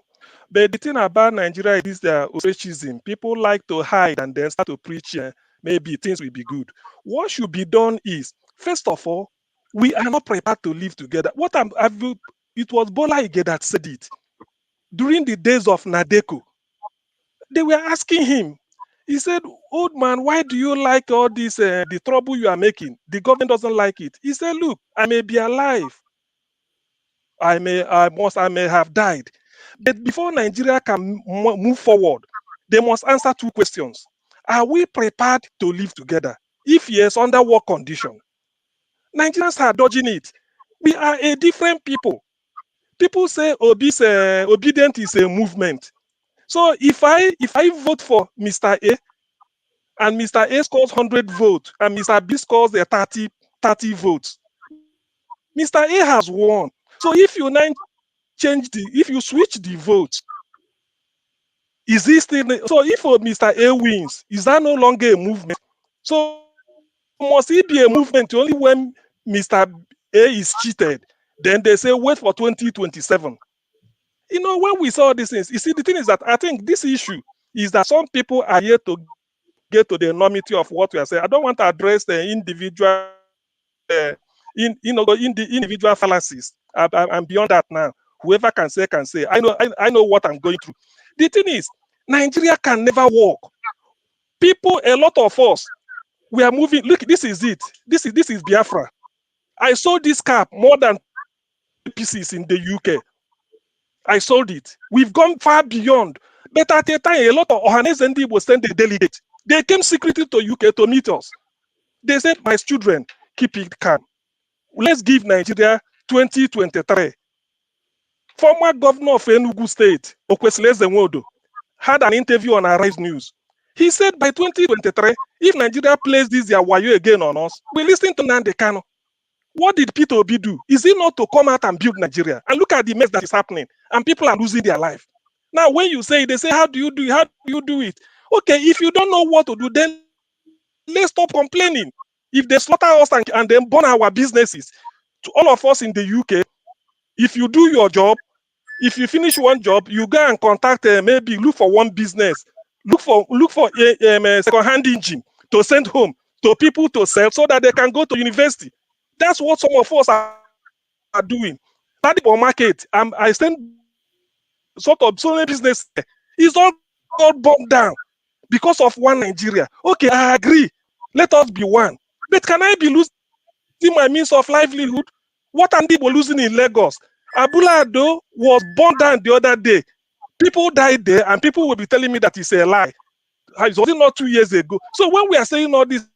But the thing about Nigeria is the ostracism. People like to hide and then start to preach. Maybe things will be good. What should be done is, first of all, we are not prepared to live together. It was Bola Ige that said it during the days of Nadeko. They were asking him. He said, "Old man, why do you like all this, the trouble you are making? The government doesn't like it." He said, "Look, I may be alive. I may have died. But before Nigeria can move forward, they must answer two questions. Are we prepared to live together? If yes, under what condition?" Nigerians are dodging it. We are a different people. People say obedient is a movement. So if I vote for Mr. A, and Mr. A scores 100 votes, and Mr. B scores 30 votes, Mr. A has won. So if you now if you switch the votes, is this still, so if Mr. A wins, is that no longer a movement? So must it be a movement only when Mr. A is cheated? Then they say wait for 2027. When we saw these things, you see, the thing is that I think this issue is that some people are yet to get to the enormity of what we are saying. I don't want to address the individual, in the individual fallacies. I'm beyond that now. Whoever can say can say. I know what I'm going through. The thing is, Nigeria can never work. People, a lot of us, we are moving. Look, this is it. This is Biafra. I sold this cap more than pieces in the UK. I sold it. We've gone far beyond. But at a time, a lot of Ohanes and will send a delegate. They came secretly to UK to meet us. They said, "My children, keep it calm. Let's give Nigeria 2023. Former governor of Enugu State, Okwesile Ezenwodo, had an interview on Arise News. He said by 2023, if Nigeria plays this Yawayo again on us, we listen to Nnamdi Kanu. What did Peter Obi do? Is it not to come out and build Nigeria? And look at the mess that is happening. And people are losing their life. Now, when you say, they say, how do you do it? How do you do it? Okay, if you don't know what to do, then let's stop complaining. If they slaughter us and then burn our businesses, to all of us in the UK, if you do your job, if you finish one job, you go and contact, maybe look for one business, look for a second-hand engine to send home to people to sell so that they can go to university. That's what some of us are doing. That market, I send sort of so many business. It's all got bogged down because of one Nigeria. Okay, I agree. Let us be one. But can I be losing my means of livelihood? What are people losing in Lagos? Abula Ado was burned down the other day. People died there, and people will be telling me that it's a lie. It was not 2 years ago. So when we are saying all this,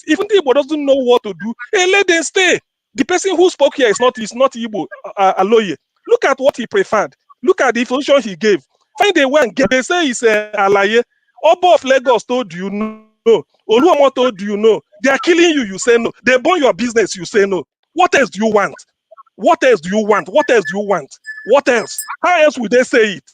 even the Igbo doesn't know what to do, hey, let them stay. The person who spoke here is not Igbo, Aloye. Look at what he preferred. Look at the information he gave. Find a way and get. They say it's Alaye. Obo of Lagos told you no. Oluomo told you no. They are killing you. You say no. They burn your business. You say no. What else do you want? What else do you want? What else do you want? What else? How else would they say it?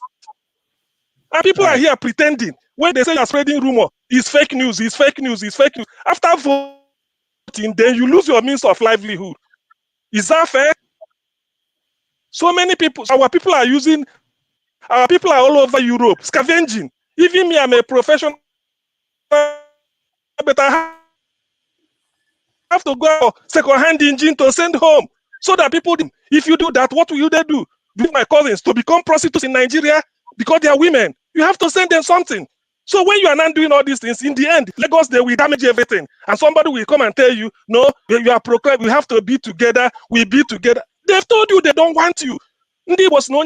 And people are here pretending. When they say you're spreading rumor, it's fake news, it's fake news, it's fake news. After voting, then you lose your means of livelihood. Is that fair? So many people, our people are all over Europe, scavenging. Even me, I'm a professional, but I have to go second-hand engine to send home. so that people, if you do that, what will you then do? Do my cousins to become prostitutes in Nigeria because they are women? You have to send them something. So when you are not doing all these things, in the end, Lagos, they will damage everything. And somebody will come and tell you, no, you are proclaimed, we have to be together, we be together. They've told you they don't want you. Ndi was no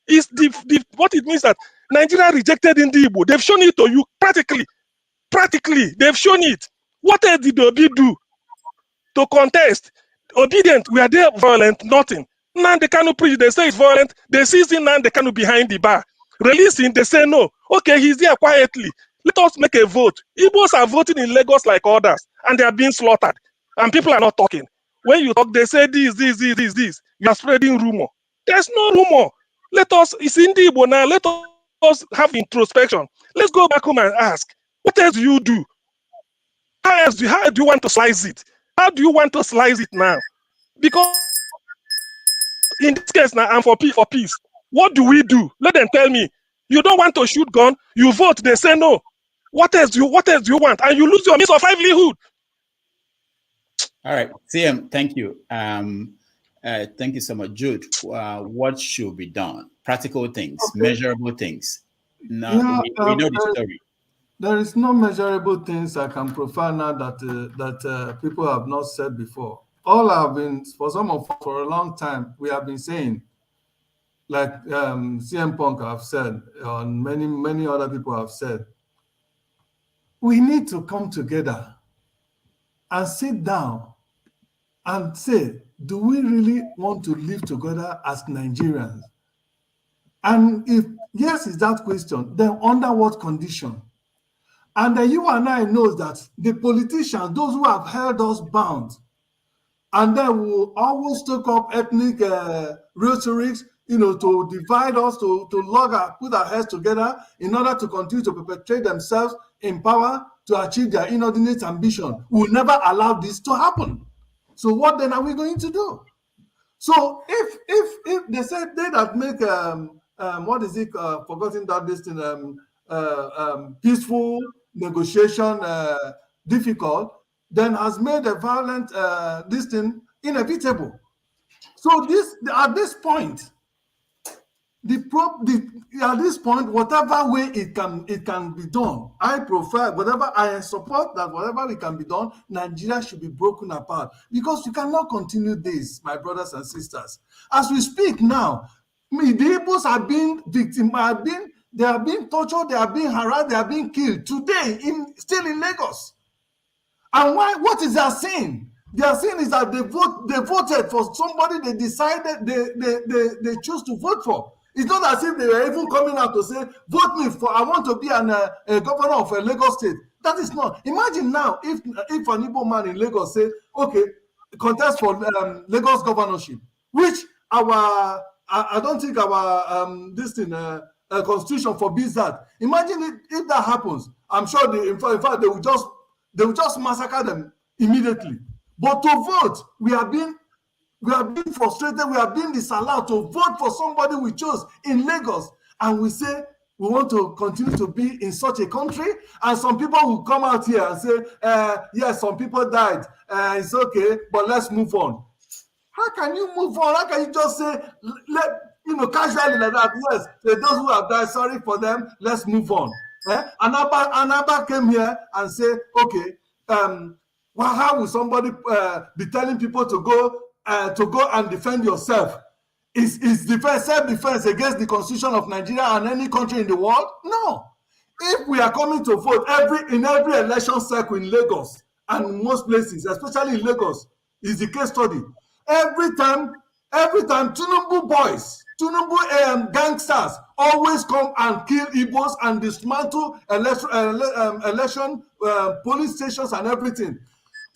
is the what it means that Nigeria rejected Ndi Igbo. They've shown it to you practically. Practically, they've shown it. What else did Obi do to contest? Obedient, we are there violent, nothing. Nnamdi Kanu preach, they say it's violent. They seize Nnamdi Kanu behind the bar. Releasing, they say no. Okay, he's there quietly. Let us make a vote. Igbos are voting in Lagos like others, and they are being slaughtered. And people are not talking. When you talk, they say this. You are spreading rumor. There's no rumor. Let us, it's in the Igbo now. Let us have introspection. Let's go back home and ask, what else do you do? How do you want to slice it? How do you want to slice it now? Because in this case now, I'm for peace. What do we do? Let them tell me. You don't want to shoot gun, you vote, they say no. What else do you want? And you lose your means of livelihood. All right, CM, thank you. Thank you so much. Jude, what should be done? Practical things, okay. Measurable things. Now, yeah, we know the story. There is no measurable things I can provide now that people have not said before. All I've been, for a long time, we have been saying, like CM Punk have said, and many other people have said, we need to come together and sit down and say, do we really want to live together as Nigerians? And if yes is that question, then under what condition? And then you and I know that the politicians, those who have held us bound, and then will always take up ethnic rhetorics, to divide us, to put our heads together in order to continue to perpetrate themselves in power to achieve their inordinate ambition. We will never allow this to happen. So what then are we going to do? So if they said they that make forgotten that this thing peaceful negotiation difficult, then has made a violent this thing inevitable. So at this point, whatever way it can be done, I prefer whatever I support that whatever it can be done, Nigeria should be broken apart because you cannot continue this, my brothers and sisters. As we speak now, the Igbos are being they are being tortured, they are being harassed, they are being killed today, still in Lagos. And why? What is their sin? Their sin is that they voted for somebody they decided they choose to vote for. It's not as if they were even coming out to say, vote me for, I want to be a governor of a Lagos state. That is not. Imagine now if an Igbo man in Lagos say, okay, contest for Lagos governorship, which I don't think our constitution forbids that. Imagine if that happens. I'm sure in fact they will just massacre them immediately. But to vote, we are being frustrated, we are being disallowed to vote for somebody we chose in Lagos, and we say we want to continue to be in such a country, and some people will come out here and say, yes, some people died, it's okay, but let's move on. How can you move on? How can you just say, casually like that, yes, those who have died, sorry for them, let's move on. Anaba came here and say, okay, well, how will somebody be telling people to go and defend yourself? Is self-defense against the constitution of Nigeria and any country in the world? No. If we are coming to vote in every election cycle in Lagos and in most places, especially in Lagos, is the case study. Every time Tinubu boys, Tinubu gangsters always come and kill Igbos and dismantle election police stations and everything.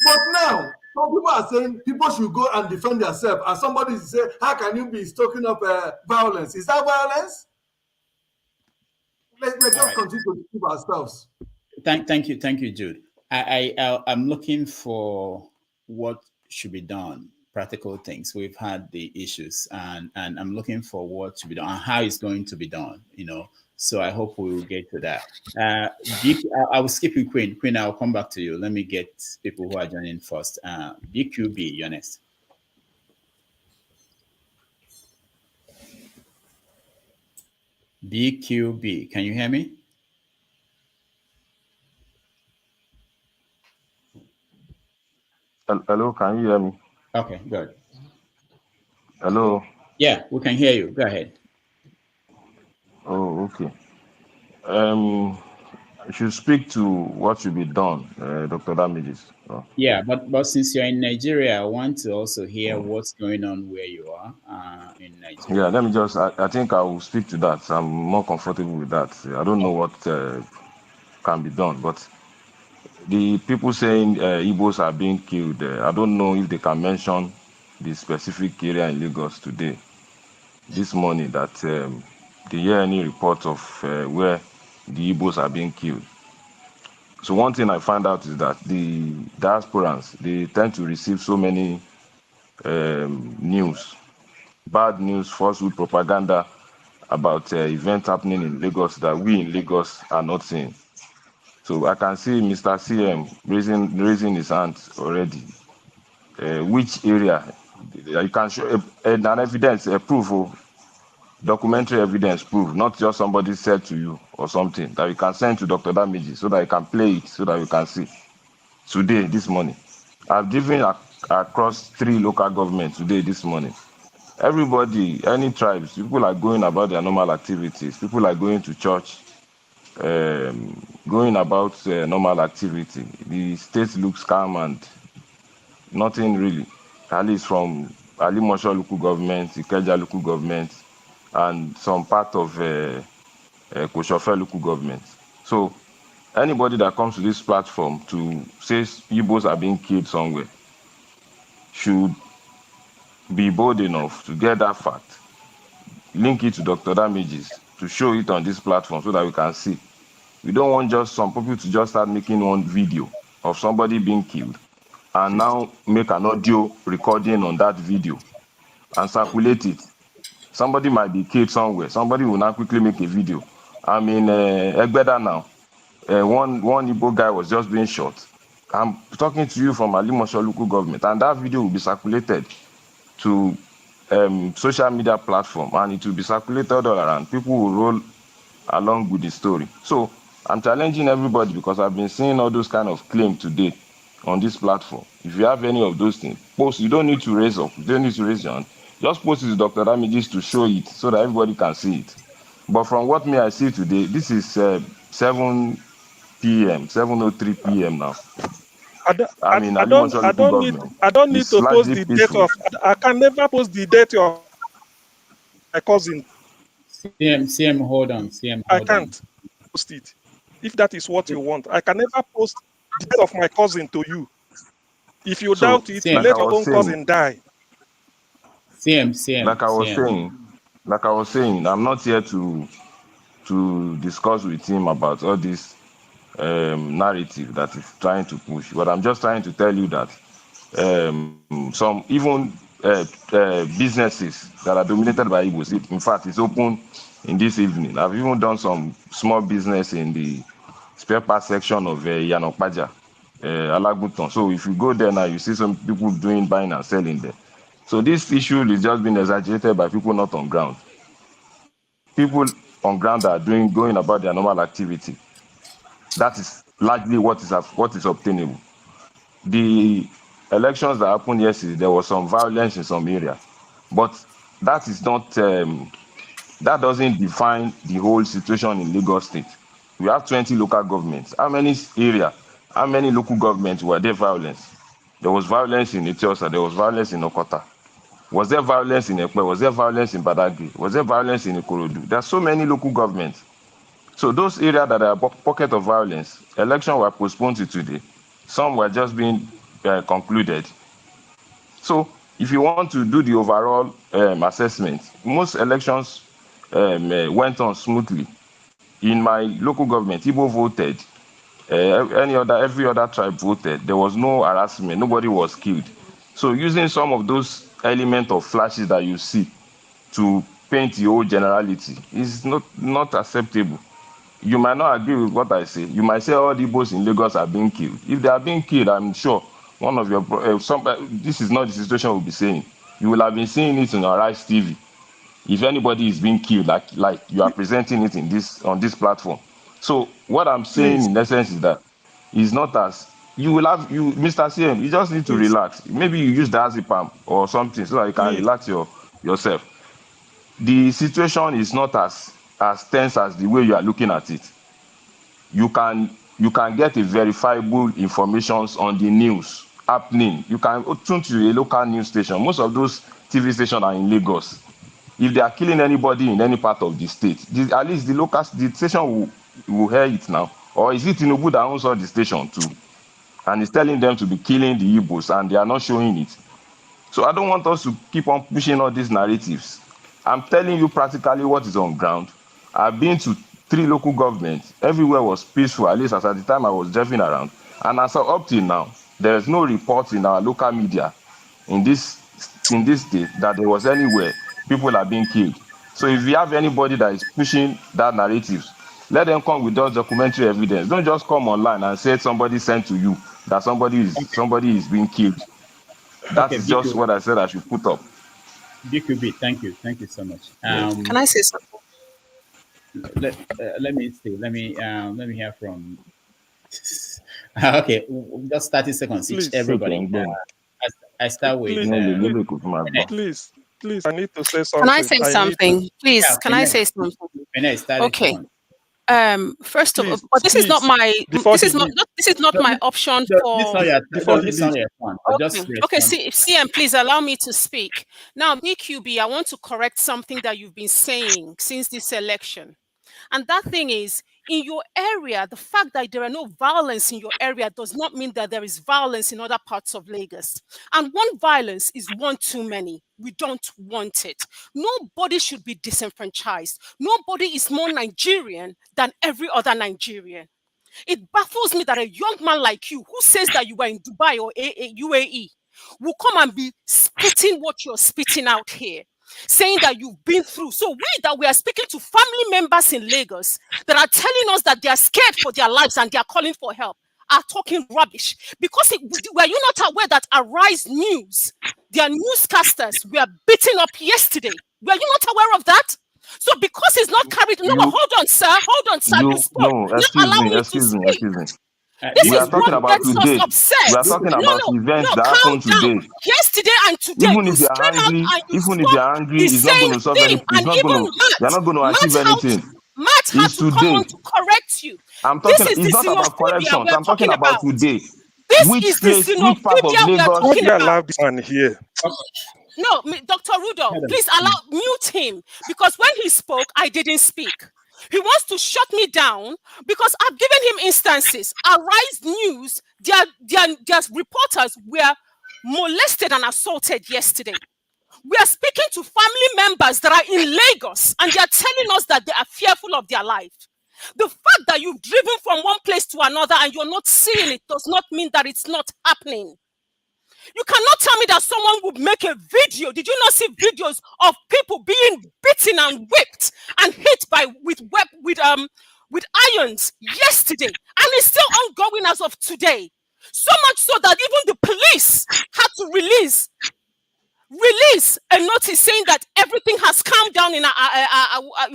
But now, some people are saying people should go and defend themselves, and somebody is saying, how can you be stoking up violence? Is that violence? Let's just continue to keep ourselves. Thank you, Jude. I'm looking for what should be done, practical things. We've had the issues, and I'm looking for what should be done and how it's going to be done. So I hope we will get to that. I will skip you, Queen. Queen, I'll come back to you. Let me get people who are joining first. DQB, you're next. BQB. Can you hear me? Hello, can you hear me? Okay, good. Hello. Yeah, we can hear you. Go ahead. Oh, okay. I should speak to what should be done, Dr. Damages. Oh. Yeah, but since you're in Nigeria, I want to also hear what's going on where you are in Yeah, Nigeria. let me just, I think I will speak to that. I'm more comfortable with that. I don't know what can be done, but the people saying Igbos are being killed, I don't know if they can mention the specific area in Lagos today, this morning, that they hear any report of where the Igbos are being killed. So one thing I find out is that the diasporans, they tend to receive so many news, bad news, falsehood propaganda about events happening in Lagos that we in Lagos are not seeing. So I can see Mr. CM raising his hand already. Which area? You can show an evidence, a proof, documentary evidence, proof, not just somebody said to you or something that you can send to Dr. Damiji so that you can play it, so that you can see. Today, this morning, I've driven across 3 local governments today, this morning. Everybody, any tribes, people are going about their normal activities. People are going to church, going about normal activity. The state looks calm and nothing really. At least from Ali Mosho local government, Ikeja local government, and some part of Koshofe local government. So anybody that comes to this platform to say Igbos are being killed somewhere should be bold enough to get that fact, link it to Dr. Damages, to show it on this platform so that we can see. We don't want just some people to just start making one video of somebody being killed and now make an audio recording on that video and circulate it. Somebody might be killed somewhere. Somebody will now quickly make a video. I mean, Egbeda now, one Igbo guy was just being shot. I'm talking to you from Ali Mosho local government, and that video will be circulated to social media platform, and it will be circulated all around. People will roll along with the story. So I'm challenging everybody because I've been seeing all those kind of claims today on this platform. If you have any of those things, post. You don't need to raise up. You don't need to raise your hand. Just post it to Dr. Damages to show it so that everybody can see it. But from what me I see today, this is 7 p.m., 7:03 p.m. now. I mean, Ali Mosho local government. I don't need It's to post largely the date peaceful. of. I can never post the date of my cousin. CM, hold on. CM, I hold on. can't post it. If that is what you want, I can never post the date of my cousin to you. If you So, doubt it, CM, like I let your was own saying, cousin die. like I was CM. saying, I'm not here to discuss with him about all this narrative that is trying to push. But I'm just trying to tell you that some even businesses that are dominated by Igbos, in fact, it's open in this evening. I've even done some small business in the spare part section of Yanokpaja, Alaguton. So if you go there now, you see some people doing buying and selling there. So this issue is just being exaggerated by people not on ground. People on ground are going about their normal activity. That is largely what is obtainable. The elections that happened yesterday, there was some violence in some area, but that is not that doesn't define the whole situation in Lagos State. We have 20 local governments. How many local governments were there violence? There was violence in Etiosa, there was violence in Okota. Was there violence in Ekpe? Was there violence in Badagry? Was there violence in Ikorodu? There are so many local governments. So those areas that are pocket of violence, elections were postponed to today. Some were just being concluded. So if you want to do the overall assessment, most elections went on smoothly. In my local government, Igbo voted. Every other tribe voted. There was no harassment. Nobody was killed. So using some of those elements of flashes that you see to paint the whole generality is not acceptable. You might not agree with what I say. You might say all the Igbos in Lagos are being killed. If they are being killed, I'm sure one of your this is not the situation we'll be saying. You will have been seeing it on Arise TV. if anybody is being killed, like you are presenting it in this on this platform. So what I'm saying Please, in essence is that it's not as you will have you, Mr. CM. You just need to please, relax. Maybe you use diazepam or something so that you can please. relax yourself. The situation is not as tense as the way you are looking at it. You can get a verifiable informations on the news happening. You can tune to a local news station. Most of those TV stations are in Lagos. If they are killing anybody in any part of the state, at least the station will hear it now. Or is it Tinubu that owns all the station too? And is telling them to be killing the Igbos and they are not showing it. So I don't want us to keep on pushing all these narratives. I'm telling you practically what is on ground. I've been to 3 local governments. Everywhere was peaceful, at least as at the time I was driving around. And as of up till now, there is no reports in our local media in this state that there was anywhere people are being killed. So if you have anybody that is pushing that narrative, let them come with those documentary evidence. Don't just come online and say somebody sent to you that somebody is being killed. That Okay, is just what I said I should put up. BQB, thank you so much. Can I say something? Let me see. Let me hear from. Okay, just 30 seconds each. Please. Everybody. I start with. Please, I need to say Can I something. say something? Please, can I say something? Okay. First of all, but this is not my this is not my option for. Okay, CM, please allow me to speak. Now, BQB, I want to correct something that you've been saying since this election. And that thing is, in your area, the fact that there are no violence in your area does not mean that there is violence in other parts of Lagos. And one violence is one too many. We don't want it. Nobody should be disenfranchised. Nobody is more Nigerian than every other Nigerian. It baffles me that a young man like you, who says that you were in Dubai or UAE, will come and be spitting what you're spitting out here, saying that you've been through. So we are speaking to family members in Lagos that are telling us that they are scared for their lives and they are calling for help, are talking rubbish. Because were you not aware that Arise News, their newscasters, were beaten up yesterday? Were you not aware of that? So because it's not carried, hold on, sir. You spoke. No, excuse me. This We is are talking what about gets us today. upset. We are talking about events that Calm happened down. today. Yesterday and today, Even you if you are came out angry, and you even if you spoke are angry, the it's not same going to solve thing. any. And even You're not going to achieve anything. Matt had It's to come today. on to correct you. I'm This talking. is the It's not about xenophobia corrections. we are I'm talking talking about about. today. This is the Which part of xenophobia we are Lagos? talking about. Allow this man here. No, Dr. Rudolph, please mute him, because when he spoke, I didn't speak. He wants to shut me down because I've given him instances. Arise News, their reporters were molested and assaulted yesterday. We are speaking to family members that are in Lagos and they are telling us that they are fearful of their life. The fact that you've driven from one place to another and you're not seeing it does not mean that it's not happening. You cannot tell me that someone would make a video. Did you not see videos of people being beaten and whipped and hit with irons yesterday? And it's still ongoing as of today. So much so that even the police had to release a notice saying that everything has calmed down in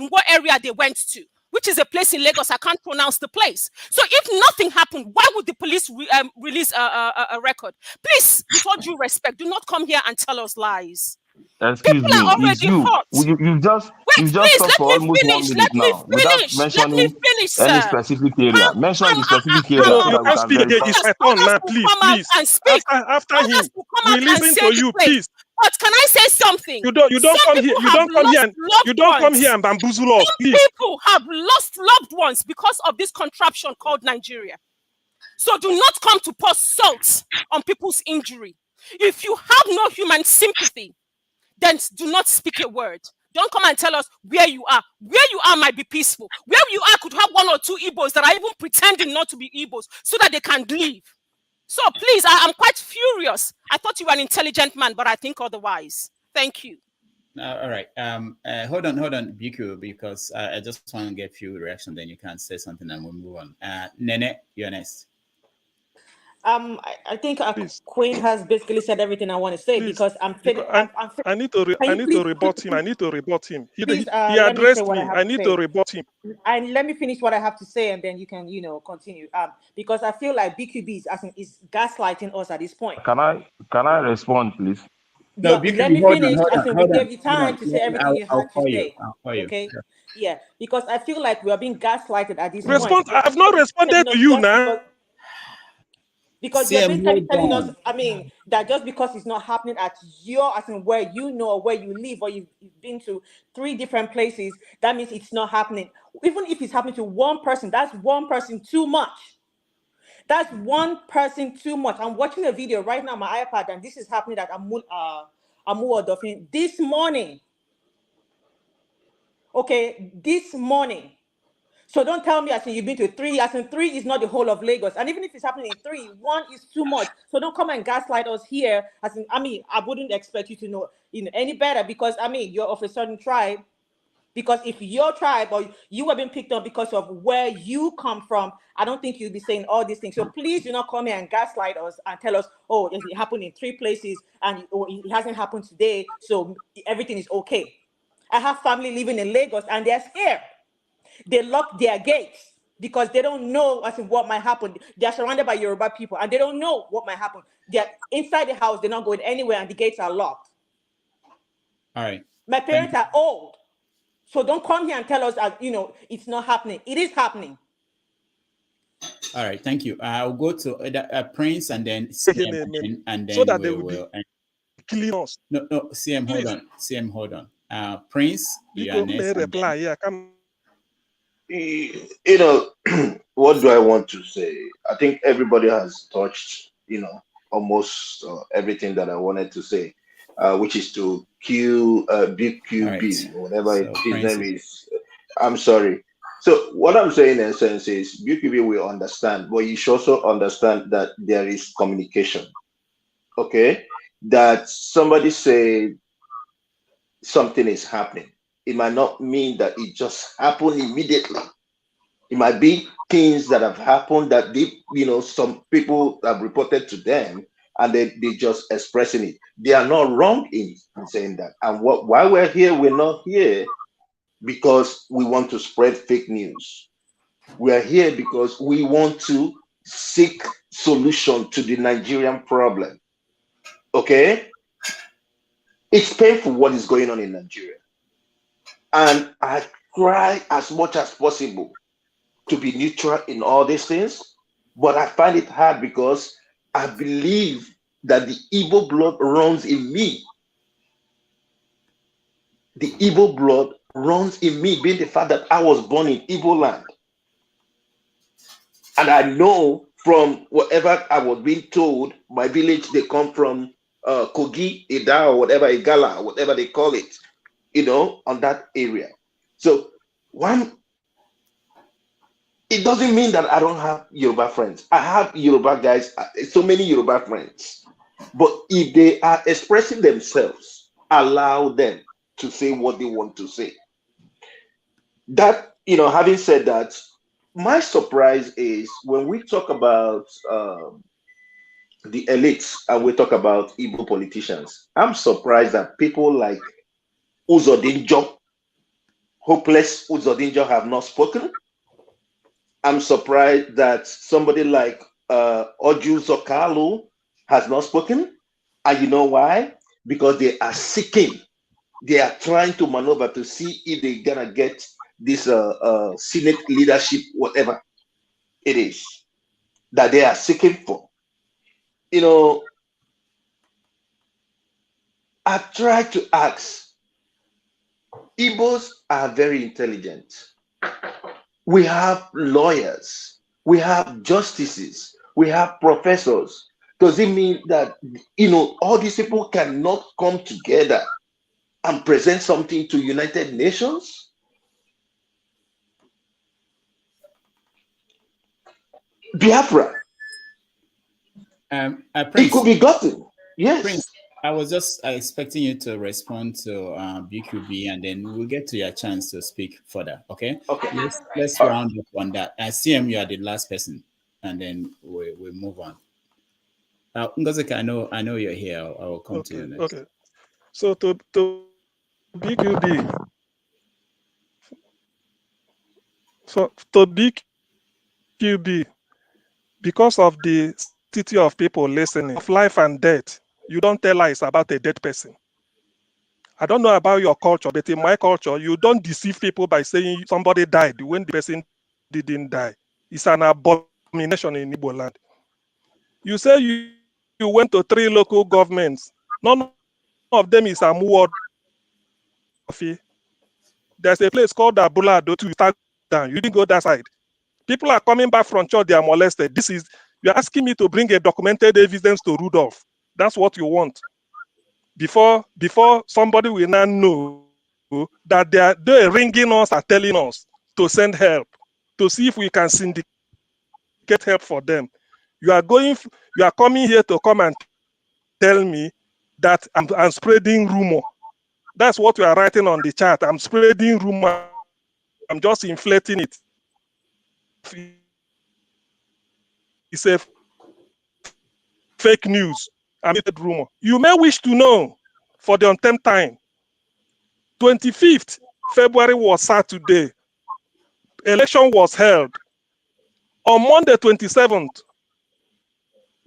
what area they went to, which is a place in Lagos. I can't pronounce the place. So if nothing happened, why would the police release a record? Please, with all due respect, do not come here and tell us lies. Excuse People me, are it's already you. hot. You've just talked for almost 1 minute now without mentioning any specific area. Mention the specific area No, so you that we can't can speak again. verify. It's my turn now. Please. And speak. After him, we listen to you, please. But can I say something? You don't come here. You don't come here and bamboozle us. Some people have lost loved ones because of this contraption called Nigeria. So do not come to pour salt on people's injury. If you have no human sympathy, then do not speak a word. Don't come and tell us where you are. Where you are might be peaceful. Where you are could have 1 or 2 Igbos that are even pretending not to be Igbos so that they can leave. So please, I'm quite furious. I thought you were an intelligent man, but I think otherwise. Thank you. All right. Hold on, BQ, because I just want to get a few reactions. Then you can say something and we'll move on. Nene, you're next. I think Queen has basically said everything I want to say, because I'm finished. I need to rebut him. I need to rebut him. He let me say addressed what I me. have I to need say. to rebut him. And let me finish what I have to say, and then you can, continue. Because I feel like BQB is gaslighting us at this point. Can I respond, please? No, Let me hold on, finish. We gave you time to say everything you I'll had to call you. say. I'll call you. Okay. Yeah, because I feel like we are being gaslighted at this point. Response. I have not responded to you now. Because you're basically telling us, on. that just because it's not happening at where you know, or where you live, or you've been to 3 different places, that means it's not happening. Even if it's happening to one person, that's one person too much. That's one person too much. I'm watching a video right now on my iPad, and this is happening at Amuwo Dolphin this morning. Okay, this morning. So don't tell me you've been to 3. 3 is not the whole of Lagos. And even if it's happening in 3, 1 is too much. So don't come and gaslight us here. I wouldn't expect you to know any better, because you're of a certain tribe. Because if your tribe, or you have been picked on because of where you come from, I don't think you'll be saying all these things. So please do not come here and gaslight us and tell us, oh, it happened in 3 places and it hasn't happened today, so everything is okay. I have family living in Lagos and they're scared. They lock their gates because they don't know what might happen. They're surrounded by Yoruba people and they don't know what might happen. They're inside the house, they're not going anywhere, and the gates are locked. All right. My parents are old. So don't come here and tell us it's not happening. It is happening. All right, thank you. I'll go to Prince and then CM, and then so that we they will will be killing us. No, CM, hold on. CM, hold on. Prince, you are next. Reply. Yeah, come. What do I want to say? I think everybody has touched, almost everything that I wanted to say, which is to Big QB, right. whatever So his Prince name is. I'm sorry. So what I'm saying in essence is BQB will understand, but you should also understand that there is communication. Okay? That somebody say something is happening. It might not mean that it just happened immediately. It might be things that have happened that some people have reported to them, and they just expressing it. They are not wrong in saying that. And why we're here, we're not here because we want to spread fake news. We are here because we want to seek solution to the Nigerian problem. Okay? It's painful what is going on in Nigeria. And I try as much as possible to be neutral in all these things, but I find it hard because I believe that the Igbo blood runs in me. The Igbo blood runs in me, being the fact that I was born in Igbo land. And I know from whatever I was being told, my village, they come from Kogi, Ida, or whatever, Igala, whatever they call it, on that area. So it doesn't mean that I don't have Yoruba friends. I have Yoruba guys, so many Yoruba friends. But if they are expressing themselves, allow them to say what they want to say. That, having said that, my surprise is when we talk about the elites and we talk about Igbo politicians, I'm surprised that people like Uzodinjo, hopeless Uzodinjo, have not spoken. I'm surprised that somebody like Oju Zokalu has not spoken. And you know why? Because they are seeking. They are trying to maneuver to see if they're going to get this Senate leadership, whatever it is that they are seeking for. I try to ask. Igbos are very intelligent. We have lawyers, we have justices, we have professors. Does it mean that all these people cannot come together and present something to United Nations? Biafra. It could be gotten. Yes. Prince, I was just expecting you to respond to BQB, and then we'll get to your chance to speak further. Okay. Let's round up on that. CM, you are the last person, and then we move on. Ngozika, I know you're here. I will come to you next. Okay. So to BQB, so to BQB, because of the city of people listening, of life and death, you don't tell lies about a dead person. I don't know about your culture, but in my culture, you don't deceive people by saying somebody died when the person didn't die. It's an abomination in Igbo land. You say you went to 3 local governments. None of them is Amuwofi. There's a place called Abulado to start down. You didn't go that side. People are coming back from church, they are molested. You're asking me to bring a documented evidence to Rudolph. That's what you want. Before somebody will now know that they're ringing us and telling us to send help, to see if we can syndicate help for them. You are coming here to come and tell me that I'm spreading rumor. That's what you are writing on the chat. I'm spreading rumor. I'm just inflating it. It's a fake news. I made a rumor. You may wish to know for the untenth time. 25th February was Saturday. Election was held. On Monday 27th,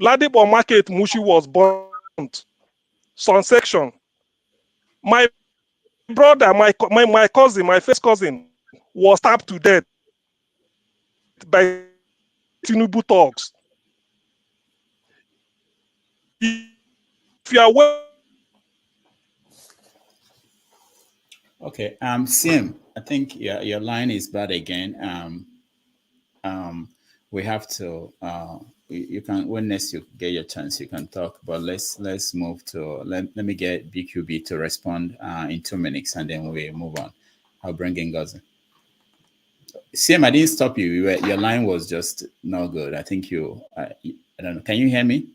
Ladipo Market Mushi was burnt. Some section. My brother, my cousin, my first cousin, was stabbed to death by Tinubu thugs. If you are Okay. Sim, I think your line is bad again. We have to. You can, when next you get your chance, you can talk. But let's move to let me get BQB to respond in 2 minutes, and then we move on. I'll bring in Gaza. Sim, I didn't stop you. Your line was just not good. I think I don't know. Can you hear me?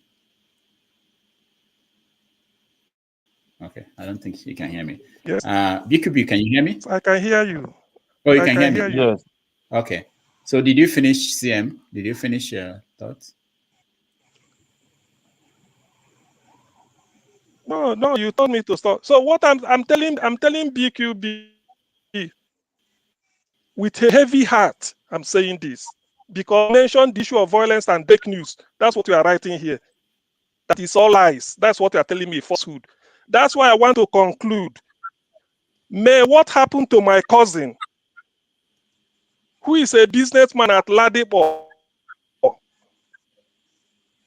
Okay, I don't think you can hear me. Yes. BQB, can you hear me? I can hear you. Oh, you can hear me? You. Yes. Okay. So did you finish, CM? Did you finish your thoughts? No, you told me to stop. So what I'm telling BQB with a heavy heart, I'm saying this because I mentioned the issue of violence and fake news. That's what you are writing here. That is all lies. That's what you are telling me, falsehood. That's why I want to conclude. May what happened to my cousin, who is a businessman at Ladipo,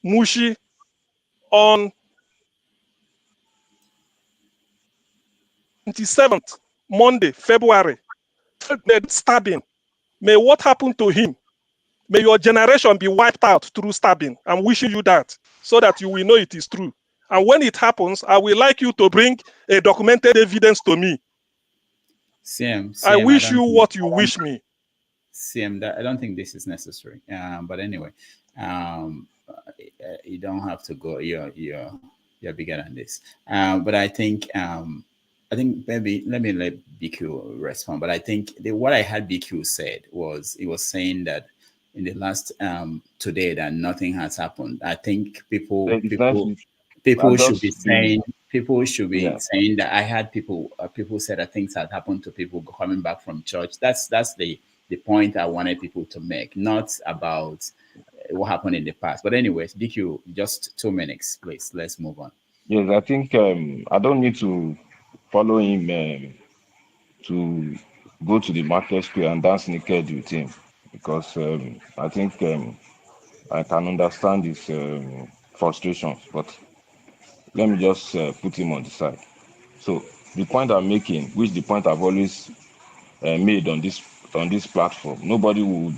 Mushi, on 27th, Monday, February, stabbing. May what happened to him, may your generation be wiped out through stabbing. I'm wishing you that so that you will know it is true. And when it happens, I would like you to bring a documented evidence to me. CM, I wish you what you wish me. CM, I don't think this is necessary. But anyway, you don't have to go. You're bigger than this. But I think maybe let me let BQ respond. But I think what I had BQ said was he was saying that in the last today that nothing has happened. I think people should be saying that I had people said that things had happened to people coming back from church. That's the point I wanted people to make, not about what happened in the past. But anyways, DQ, just 2 minutes, please. Let's move on. Yes, I think I don't need to follow him to go to the market square and dance naked with him because I think I can understand his frustrations. But let me just put him on the side. So the point I'm making, which the point I've always made on this platform, nobody would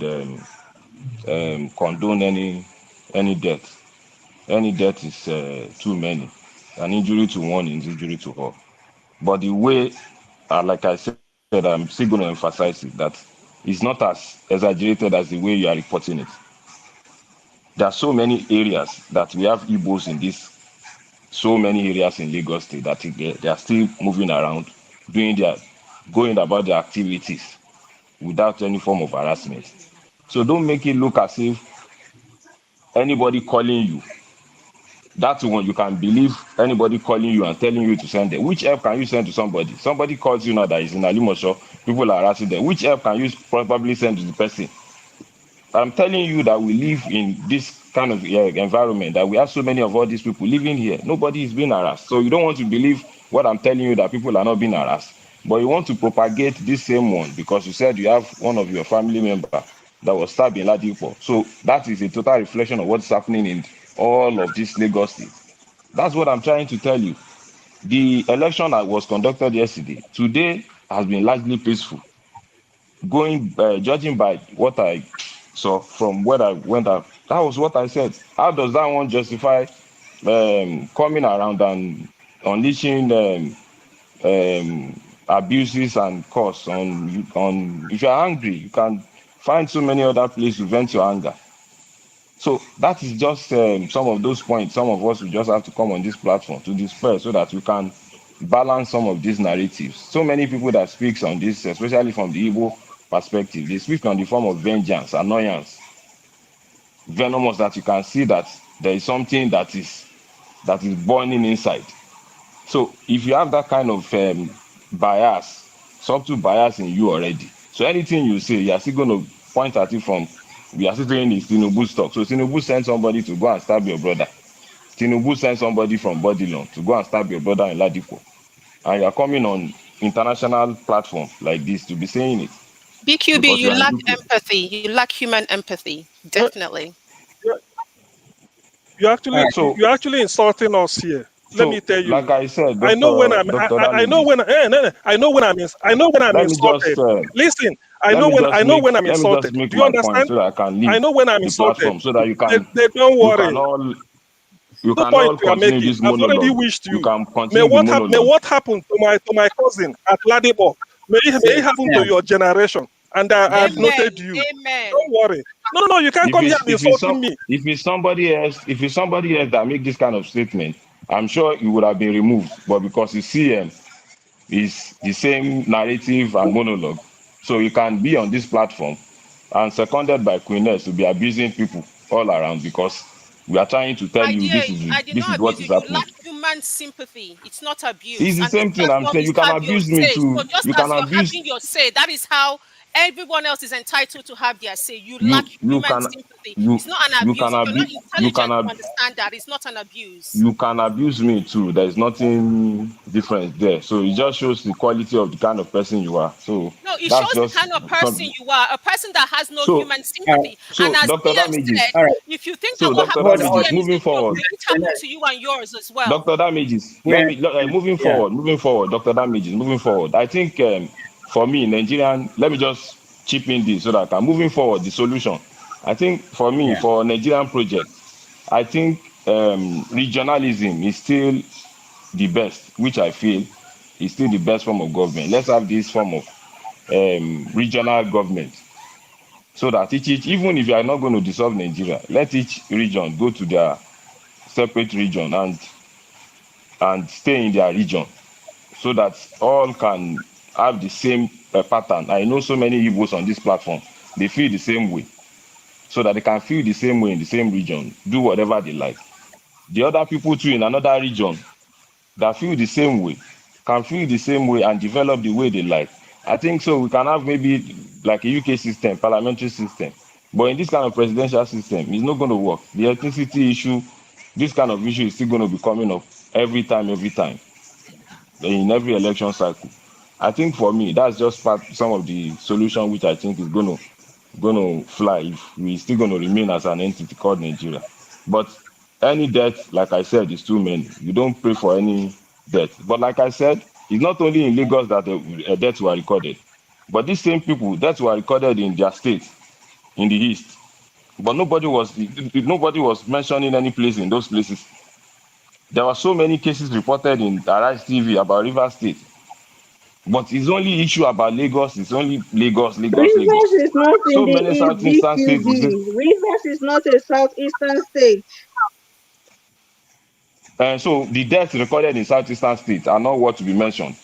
condone any death. Any death is too many. An injury to one is injury to all. But the way, like I said, I'm still going to emphasize it, that it's not as exaggerated as the way you are reporting it. There are so many areas that we have Igbos in this, so many areas in Lagos State that they are still moving around, going about their activities without any form of harassment. So don't make it look as if anybody calling you That one, you can believe anybody calling you and telling you to send them. Which help can you send to somebody? Somebody calls you now that is in Alimosho, people are harassing them. Which help can you probably send to the person? I'm telling you that we live in this kind of environment, that we have so many of all these people living here. Nobody is being harassed. So you don't want to believe what I'm telling you, that people are not being harassed. But you want to propagate this same one because you said you have one of your family member that was stabbed in Ladipo. So that is a total reflection of what's happening in all of this Lagos state. That's what I'm trying to tell you. The election that was conducted yesterday, today has been largely peaceful. Judging by what I saw from where I went out, that was what I said. How does that one justify coming around and unleashing abuses and costs on? If you're angry, you can find so many other places to vent your anger. So that is just some of those points. Some of us will just have to come on this platform to disperse so that we can balance some of these narratives. So many people that speaks on this, especially from the Igbo perspective, they speak on the form of vengeance, annoyance, venomous, that you can see that there is something that is burning inside. So if you have that kind of bias, subtle bias in you already, so anything you say, you are still going to point at it from, we are still saying it's Tinubu stock. So Tinubu sent somebody to go and stab your brother. Tinubu sent somebody from Bodilon to go and stab your brother in Ladipo. And you are coming on international platform like this to be saying it BQB, because you you are in lack UK. empathy. You lack human empathy. Yeah, Definitely. yeah. So You're actually insulting us here. Let me tell like you. I said, I know when Dr. I know Damages, when I know when I know when I'm let me just insulted. Listen, I know make when I'm let me just insulted. make Do you my point understand? so that I can I leave know when I'm the insulted. platform so that Don't you can worry. all you The can point all you are continue making, this I've already monologue. wished You you. can continue the May monologue. what happened to my cousin at Ladipo, may it happen to your generation. And I've Amen. noted you. Amen. Don't worry. No, you can't If come here and be insulting me. if it's somebody else that make this kind of statement, I'm sure you would have been removed. But because it's CM, it's the same narrative and monologue. So you can be on this platform and seconded by Queen S to be abusing people all around because we are trying to tell My you dear, I did this not is what abuse you. is You happening. lack human sympathy. It's not It's abuse. the And this same thing I'm platform saying. is You can have your abuse me say. too. So just You as can you're abuse having your say, that is how everyone else is entitled to have their say. You lack you human can sympathy. you It's not an you abuse. can If you're not abuse intelligent to understand that, it's not an abuse. you can abuse me too. There's nothing different there. So it just shows the quality of the kind of person you are. So No, it that's shows the just kind of person something. you are, a person that has no So human sympathy. And as Dr. PM Damages. said, if you think that So what Dr. happened to Damages, PM is moving a joke, forward. may it happen to you and yours as well. Dr. Damages, moving forward, Dr. Damages, moving forward. I think for me, Nigerian, let me just chip in this so that I'm moving forward, the solution. I think for me, for Nigerian project, I think regionalism is still the best, which I feel is still the best form of government. Let's have this form of regional government so that each, even if you are not going to dissolve Nigeria, let each region go to their separate region and stay in their region so that all can have the same pattern. I know so many Igbos on this platform, they feel the same way, so that they can feel the same way in the same region, do whatever they like. The other people too in another region that feel the same way can feel the same way and develop the way they like. I think so. We can have maybe like a UK system, parliamentary system, but in this kind of presidential system, it's not going to work. The ethnicity issue, this kind of issue is still going to be coming up every time, in every election cycle. I think for me, that's just some of the solution which I think is going to fly if we still going to remain as an entity called Nigeria. But any death, like I said, is too many. You don't pray for any death. But like I said, it's not only in Lagos that the deaths were recorded, but these same people deaths were recorded in their state, in the east. But nobody was mentioning any place in those places. There were so many cases reported in Arise TV about River State, but it's only issue about Lagos. It's only Lagos, Lagos, Rivers Lagos. is not in So the many East southeastern states. BQB. Rivers is not a southeastern state. And so the deaths recorded in southeastern states are not what to be mentioned.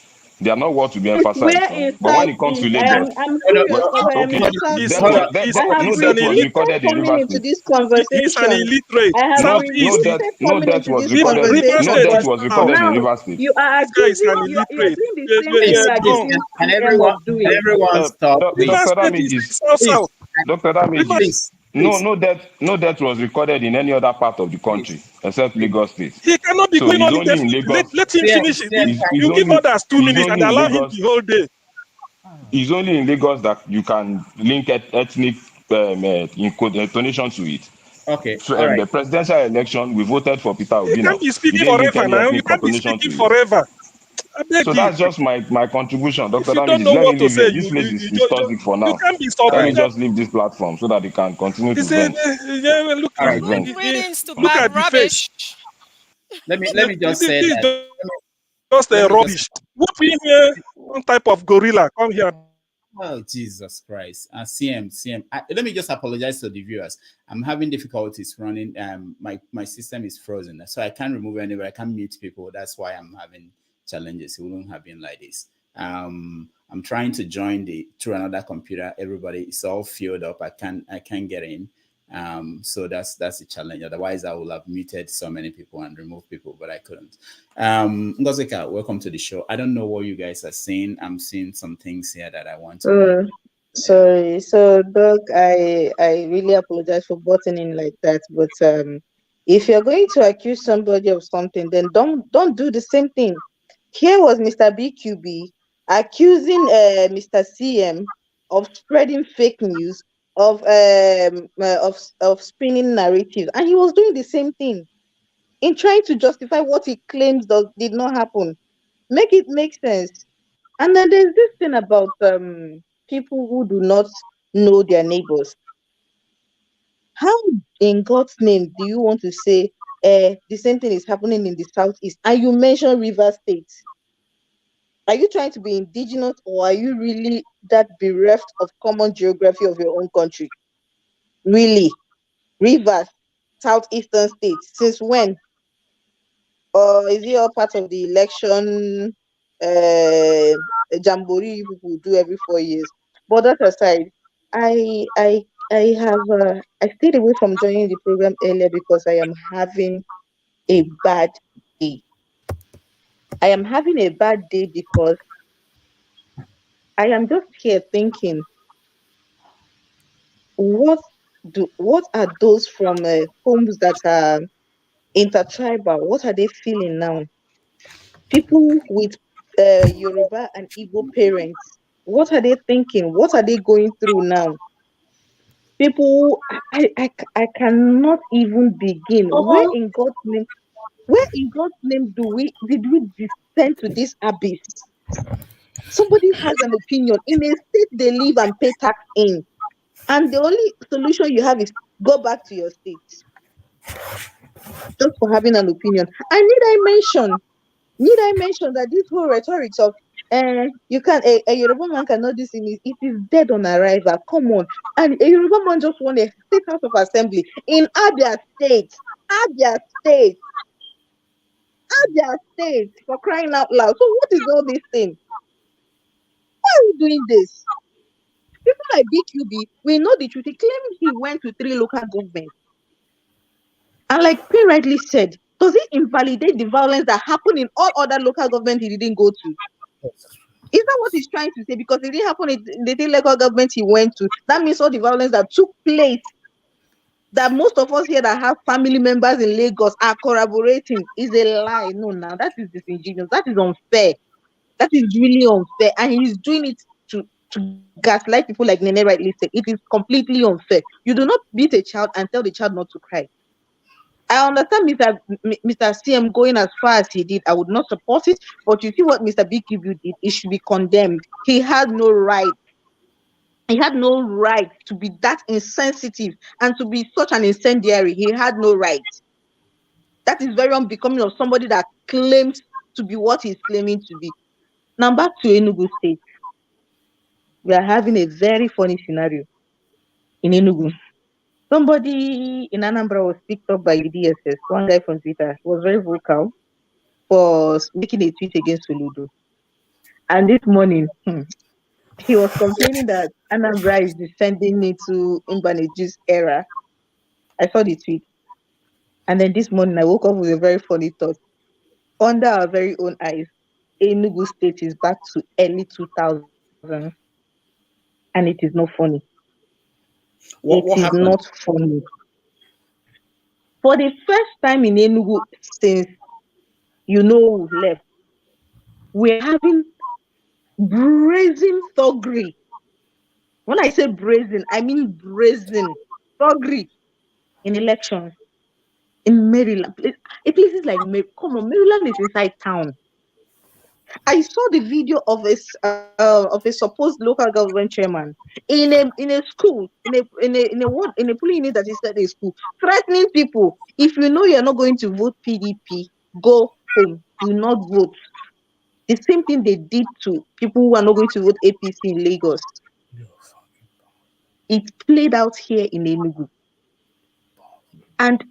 They are not worth to be emphasized. Where in But when it comes Southeast? to Lagos, I'm Hold on, curious. well, In okay, Southeast, Hold on. I have no death was resisted recorded in coming Rivers into State. this He's an conversation. illiterate. I have Southeast. resisted No coming death into was this recorded. Rivers No conversation, State death but is was south. recorded in now Rivers State. you are This guy is accusing an you are illiterate. doing the same thing You're you are please, dumb. accusing can CM everyone of doing. stop, please? Rivers Dr. State Ramid is is south Please, south. Dr. Ramid Rivers. is please, please, no death was recorded in any other part of the please, country except please. Lagos State. He cannot be So going he's on only it. in Lagos. Let him finish it. He's, he's You give only others 2 minutes and in allow him Lagos. the whole day. It's only in Lagos that you can link ethnic intonation to it. Okay, So all right. the presidential election, we voted for Peter You Obi can't now. be We speaking didn't link forever any now. You ethnic can't be connotation to speaking it. forever. I beg So you. that's just my contribution. If Dr. you don't Ramid, know let me what to leave say, here. This place is toxic for you now. can't be Let All me right, supporting. just leave this platform so that they can continue He to said, vent look, all right. vent. Good riddance to look bad at the face. rubbish. Let me just This say is that. just Let a me just. rubbish. Whoop in here, one type of gorilla. Come here. Oh, Jesus Christ. CM. Let me just apologize to the viewers. I'm having difficulties running. My system is frozen, so I can't remove anybody. I can't mute people. That's why I'm having challenges. It wouldn't have been like this. I'm trying to join through another computer. Everybody is all filled up. I can't get in. So that's the challenge. Otherwise, I would have muted so many people and removed people, but I couldn't. Ngozika, welcome to the show. I don't know what you guys are seeing. I'm seeing some things here that I want to. Oh, sorry. So, Doc, I really apologize for butting in like that. But if you're going to accuse somebody of something, then don't do the same thing. Here was Mr. BQB accusing Mr. CM of spreading fake news, of spinning narratives, and he was doing the same thing in trying to justify what he claims did not happen. Make it make sense. And then there's this thing about people who do not know their neighbors. How in God's name do you want to say the same thing is happening in the southeast? And you mention River State. Are you trying to be indigenous, or are you really that bereft of common geography of your own country? Really? Rivers, southeastern states. Since when? Or is it all part of the election jamboree people do every 4 years? But that aside, I I I have I stayed away from joining the program earlier because I am having a bad day. I am having a bad day because I am just here thinking, what what are those from homes that are intertribal? What are they feeling now? People with Yoruba and Igbo parents, what are they thinking? What are they going through now? People, I cannot even begin. Where in God's name did we descend to this abyss? Somebody has an opinion in a state they live and pay tax in, and the only solution you have is go back to your state just for having an opinion. And need I mention that this whole rhetoric of you can a Yoruba man cannot do this, it is dead on arrival. Come on. And a Yoruba man just won a state house of assembly in Abia State. Abia State. Abia State, for crying out loud. So what is all this thing? Why are we doing this? People like BQB, we know the truth. He claimed he went to 3 local governments. And like P rightly said, does it invalidate the violence that happened in all other local governments he didn't go to? Is that what he's trying to say? Because it didn't happen in the 3 local government he went to. That means all the violence that took place, that most of us here that have family members in Lagos are corroborating, is a lie. No, now that is disingenuous. That is unfair. That is really unfair. And he's doing it to gaslight people like Nene rightly said. It is completely unfair. You do not beat a child and tell the child not to cry. I understand Mr. CM going as far as he did. I would not support it. But you see what Mr. BQB did, it should be condemned. He had no right. He had no right to be that insensitive and to be such an incendiary. He had no right. That is very unbecoming of somebody that claims to be what he's claiming to be. Now back to Enugu State. We are having a very funny scenario in Enugu. Somebody in Anambra was picked up by the DSS. One guy from Twitter was very vocal for making a tweet against Soludo. And this morning, he was complaining that Anambra is descending into Imbaneji's era. I saw the tweet. And then this morning, I woke up with a very funny thought. Under our very own eyes, Enugu State is back to early 2000s. And it is not funny. What It is happened? not funny. For the first time in Enugu since we've left, we're having brazen thuggery. When I say brazen, I mean brazen thuggery in elections in Maryland. Places like come on, Maryland is inside town. I saw the video of a supposed local government chairman in a school in a polling unit that is at a school threatening people. If you know you're not going to vote PDP, go home. Do not vote. The same thing they did to people who are not going to vote APC in Lagos. It played out here in Enugu, and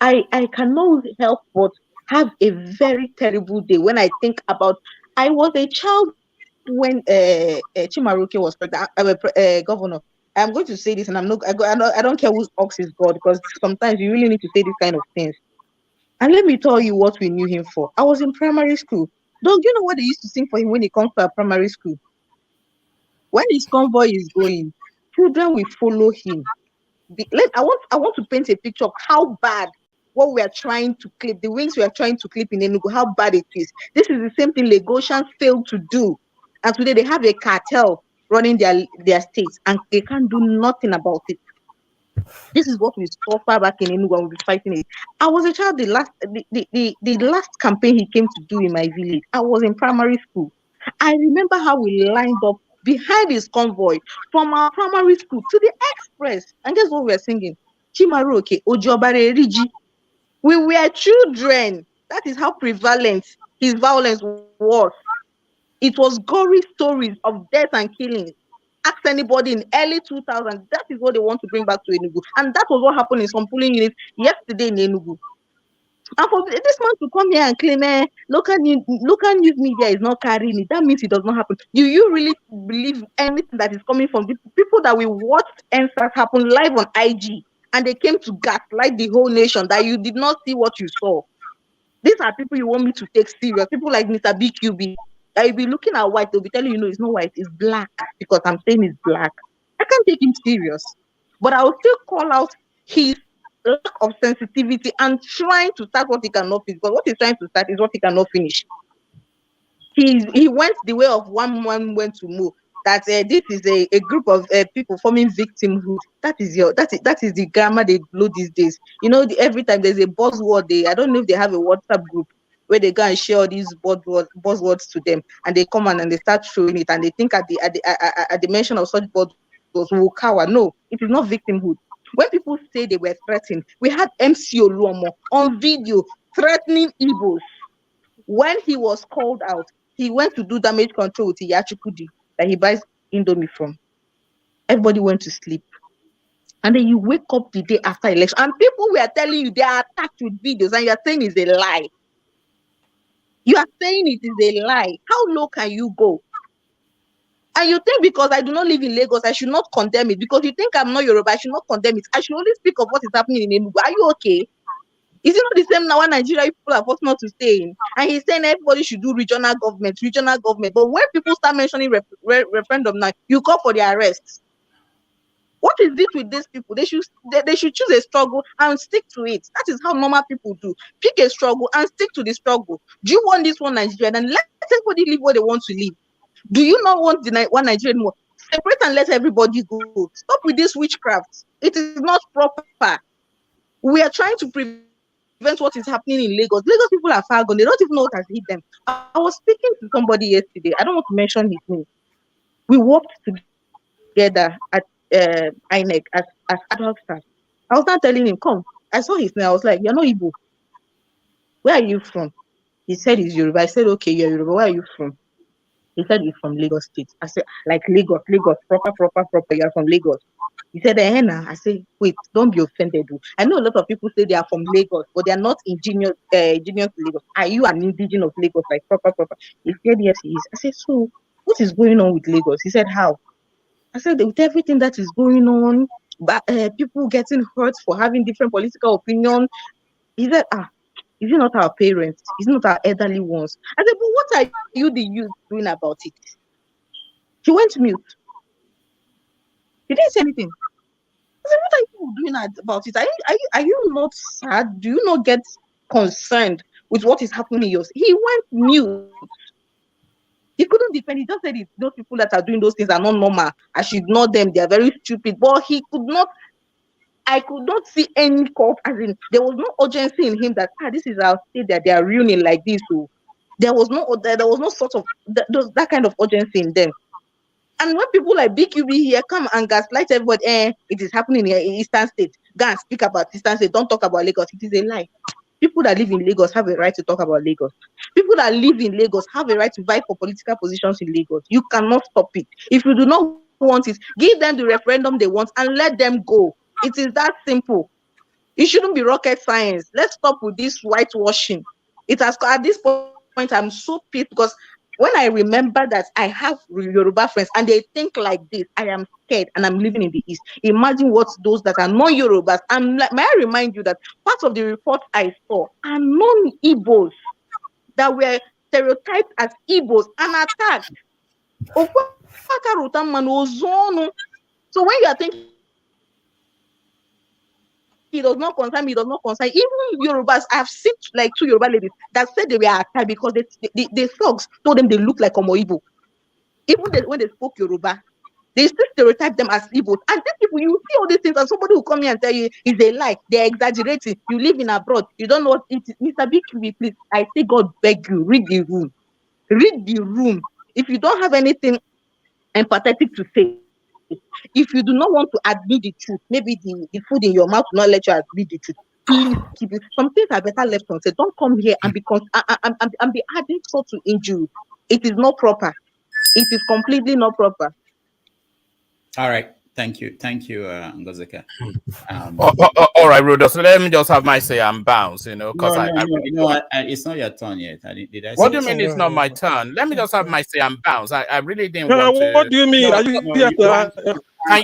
I cannot help but have a very terrible day when I think about. I was a child when Chimaroke was governor. I'm going to say this, and I don't care whose ox is God, because sometimes you really need to say these kind of things. And let me tell you what we knew him for. I was in primary school. Don't you know what they used to sing for him when he comes to a primary school? When his convoy is going, children will follow him. I want to paint a picture of how bad what we are trying to clip, the wings we are trying to clip in Enugu, how bad it is. This is the same thing Lagosians failed to do. And today they have a cartel running their states, and they can't do nothing about it. This is what we suffer back in Enugu, and we'll be fighting it. I was a child, the last campaign he came to do in my village, I was in primary school. I remember how we lined up behind his convoy from our primary school to the express. And guess what we were singing? Chimaroke, Ojobare Riji. We were children. That is how prevalent his violence was. It was gory stories of death and killing. Ask anybody in early 2000s. That is what they want to bring back to Enugu. And that was what happened in some polling units yesterday in Enugu. And for this man to come here and claim local news media is not carrying it, that means it does not happen. Do you really believe anything that is coming from the people that we watched NSAS happen live on IG, and they came to gaslight the whole nation that you did not see what you saw? These are people you want me to take serious. People like Mr. BQB. You'll be looking at white, they'll be telling you, no, it's not white, it's black, because I'm saying it's black. I can't take him serious. But I will still call out his lack of sensitivity and trying to start what he cannot finish. Because what he's trying to start is what he cannot finish. He went the way of one man went to move. That this is a group of people forming victimhood. That is the grammar they blow these days. Every time there's a buzzword, I don't know if they have a WhatsApp group where they go and share all these buzzwords to them, and they come and they start showing it, and they think at the mention of such buzzwords will cower. No, it is not victimhood. When people say they were threatened, we had MC Oluomo on video threatening Igbos. When he was called out, he went to do damage control with Iyachukudi that he buys Indomie from. Everybody went to sleep. And then you wake up the day after election, and people were telling you they are attacked with videos, and you are saying it's a lie. You are saying it is a lie. How low can you go? And you think because I do not live in Lagos, I should not condemn it. Because you think I'm not Yoruba, I should not condemn it. I should only speak of what is happening in Enugu. Are you okay? Is it not the same now when Nigeria people are forced not to stay in? And he's saying everybody should do regional government. But when people start mentioning referendum now, you call for their arrests. What is it with these people? They should choose a struggle and stick to it. That is how normal people do. Pick a struggle and stick to the struggle. Do you want this one Nigeria? Then let everybody live where they want to live. Do you not want the one Nigeria anymore? Separate and let everybody go. Stop with this witchcraft. It is not proper. We are trying to prevent what is happening in Lagos. Lagos people are far gone. They don't even know what has hit them. I was speaking to somebody yesterday. I don't want to mention his name. We worked together at INEC as adult staff. I was not telling him, come. I saw his name. I was like, you're not Igbo. Where are you from? He said he's Yoruba. I said, okay, you're Yoruba. Where are you from? He said he's from Lagos State. I said, like Lagos, Lagos, proper. You're from Lagos. He said, nah. I say, wait, don't be offended. Oh. I know a lot of people say they are from Lagos, but they are not indigenous to Lagos. Are you an indigenous of Lagos, like proper? He said, yes, he is. I said, so what is going on with Lagos? He said, how? I said, with everything that is going on, but people getting hurt for having different political opinion. He said, is it not our parents? Is it not our elderly ones? I said, but what are you, the youth, doing about it? He went mute. He didn't say anything. I said, what are you doing about it? Are you not sad? Do you not get concerned with what is happening in yours? He went mute. He couldn't defend. He just said those people that are doing those things are not normal. I should ignore them. They are very stupid. But I could not see any cause, as in there was no urgency in him that this is our state that they are ruining like this. So there was no sort of that kind of urgency in them. And when people like BQB here come and gaslight everybody, it is happening here in Eastern State. Go and speak about Eastern State. Don't talk about Lagos. It is a lie. People that live in Lagos have a right to talk about Lagos. People that live in Lagos have a right to vie for political positions in Lagos. You cannot stop it. If you do not want it, give them the referendum they want and let them go. It is that simple. It shouldn't be rocket science. Let's stop with this whitewashing. It has, at this point, I'm so pissed because when I remember that I have Yoruba friends and they think like this, I am scared and I'm living in the East. Imagine what those that are non-Yorubas. May I remind you that part of the report I saw are non-Igbos that were stereotyped as Igbos and attacked. So when you are thinking he does not concern me, he does not concern. Even Yorubas, I've seen like 2 Yoruba ladies that said they were attacked because the thugs told them they look like Omo Igbo. Even when they spoke Yoruba, they still stereotype them as Igbos. And these people, you see all these things, and somebody will come here and tell you it's a lie. They're exaggerating. You live in abroad, you don't know what it is. Mr. BQB, please, I say God beg you, read the room. Read the room. If you don't have anything empathetic to say, if you do not want to admit the truth, maybe the food in your mouth will not let you admit the truth. Please keep it. Some things are better left unsaid. Don't come here and be adding salt to injury. It is not proper. It is completely not proper. All right. Thank you, Ngozeka. All right, Rudo. So let me just have my say and bounce, because it's not your turn yet. Did I? What do you mean it's not my turn? Let me just have my say and bounce. I really didn't No, want to. what do you mean? Are you here to?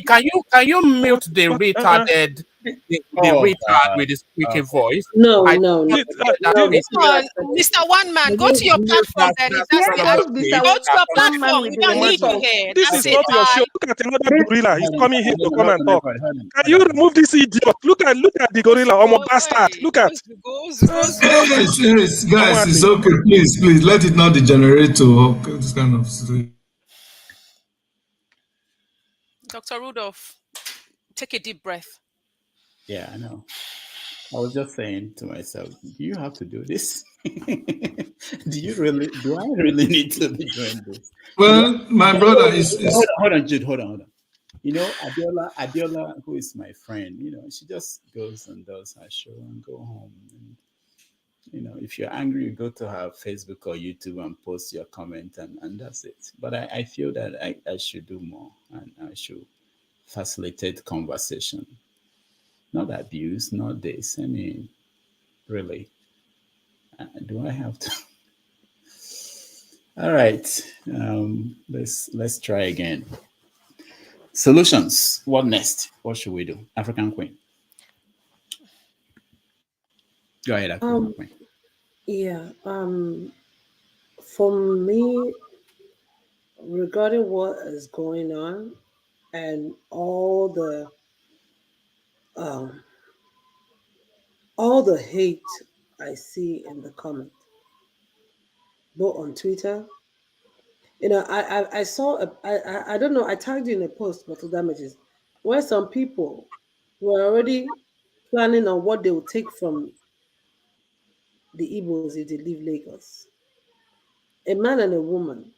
Can you mute the retarded retard with the squeaky voice? No. Mr. One Man, go to your platform then. If that's the attitude, go to your platform. We don't need you here. This is not your show. Look at another gorilla. He's coming here to come and talk. Can you remove this idiot? Look at the gorilla. Omo bastard. Look at. Guys, it's okay. Please, let it not degenerate to this kind of situation. Dr. Rudolph, take a deep breath. Yeah, I know. I was just saying to myself, do you have to do this? Do I really need to be doing this? Well, my brother is hold on, Jude, hold on. Adiola, who is my friend, she just goes and does her show and go home. And, if you're angry, you go to her Facebook or YouTube and post your comment and that's it. But I feel that I should do more and I should facilitate conversation. Not abuse, not this. I mean, really. Do I have to? All right. Let's try again. Solutions. What next? What should we do? African Queen. Go ahead, African Queen. Yeah. For me, regarding what is going on and all the hate I see in the comment, both on Twitter. I saw I don't know, I tagged you in a post, Bottle Damages, where some people were already planning on what they would take from the Igbos if they leave Lagos. A man and a woman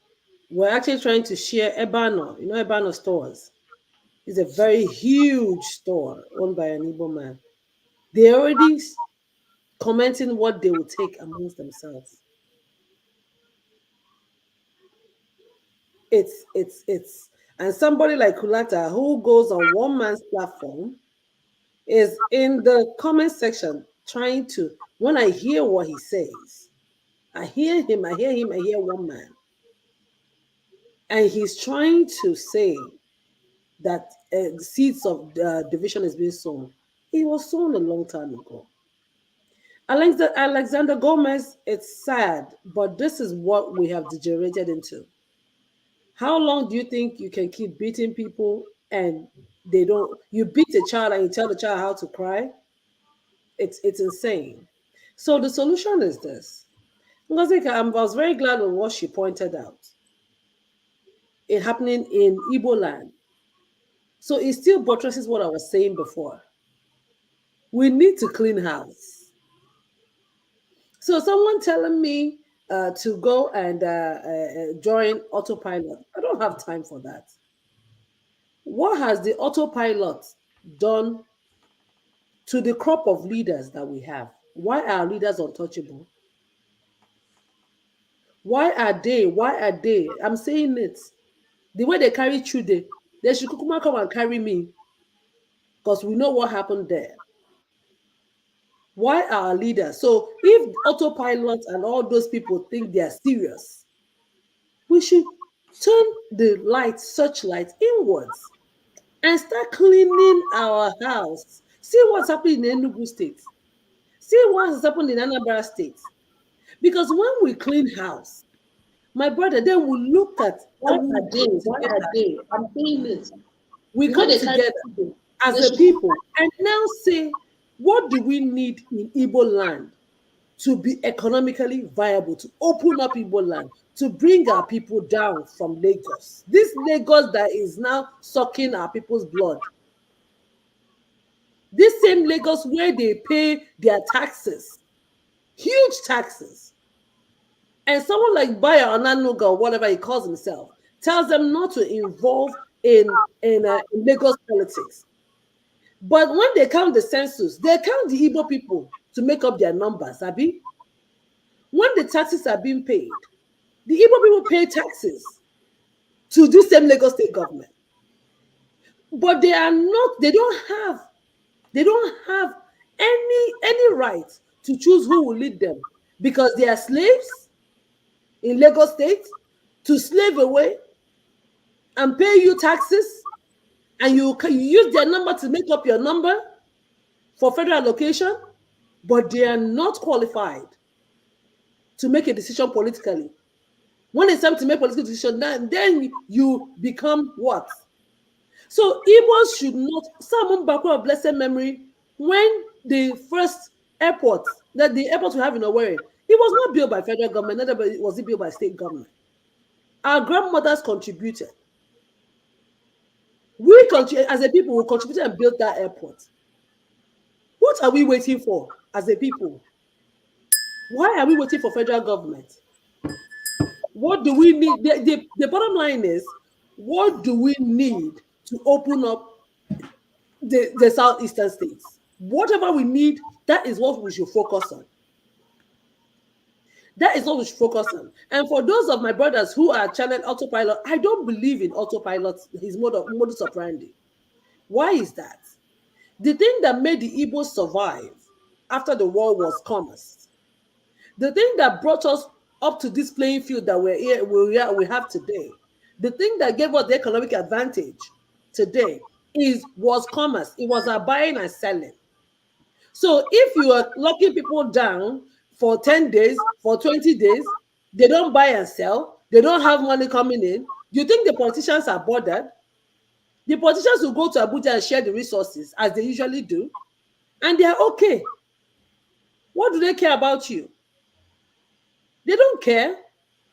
were actually trying to share Ebano, Ebano stores. It's a very huge store owned by an Igbo man. They're already commenting what they will take amongst themselves. And somebody like Kulata who goes on one man's platform is in the comment section trying to, when I hear what he says, I hear him, I hear one man. And he's trying to say that the seeds of division is being sown. It was sown a long time ago. Alexander Gomez, it's sad, but this is what we have degenerated into. How long do you think you can keep beating people and they don't? You beat a child and you tell the child how to cry? It's insane. So the solution is this. Ngozika, I was very glad with what she pointed out. It happening in Igbo land. So it still buttresses what I was saying before. We need to clean house. So someone telling me to go and join autopilot. I don't have time for that. What has the autopilot done to the crop of leaders that we have? Why are leaders untouchable? Why are they? Why are they? I'm saying it. The way they carry Chude, they should come and carry me. Because we know what happened there. Why are our leaders? So if autopilot and all those people think they are serious, we should turn the light, searchlight inwards and start cleaning our house. See what's happening in Enugu State. See what's happened in Anambra State. Because when we clean house, my brother, then we look at why we are they? come Why are together. they? I'm saying it. We The way come they carry together people, as they a should people and now say, what do we need in Igbo land to be economically viable, to open up Igbo land, to bring our people down from Lagos? This Lagos that is now sucking our people's blood. This same Lagos where they pay their taxes, huge taxes. And someone like Bayo Onanuga or whatever he calls himself tells them not to involve in Lagos politics. But when they count the census, they count the Igbo people to make up their numbers, Abi. When the taxes are being paid, the Igbo people pay taxes to this same Lagos state government. But they are not, they don't have any right to choose who will lead them because they are slaves in Lagos state to slave away and pay you taxes, and you use their number to make up your number for federal allocation, but they are not qualified to make a decision politically. When it's time to make political decision, then you become what? So Igbos should not, Simon Bako of blessed memory, when the first airport, that the airport we have in Owerri, it was not built by federal government, neither was it built by state government. Our grandmothers contributed. We as a people, we contributed and built that airport. What are we waiting for as a people? Why are we waiting for federal government? What do we need? The bottom line is, what do we need to open up the southeastern states? Whatever we need, that is what we should focus on. That is what we should focus on. And for those of my brothers who are channeled autopilot, I don't believe in autopilot, his modus operandi. Why is that? The thing that made the Igbos survive after the war was commerce. The thing that brought us up to this playing field that we have today, the thing that gave us the economic advantage today was commerce. It was our buying and selling. So if you are locking people down for 10 days, for 20 days, they don't buy and sell, they don't have money coming in, do you think the politicians are bothered? The politicians will go to Abuja and share the resources as they usually do, and they are okay. What do they care about you? They don't care.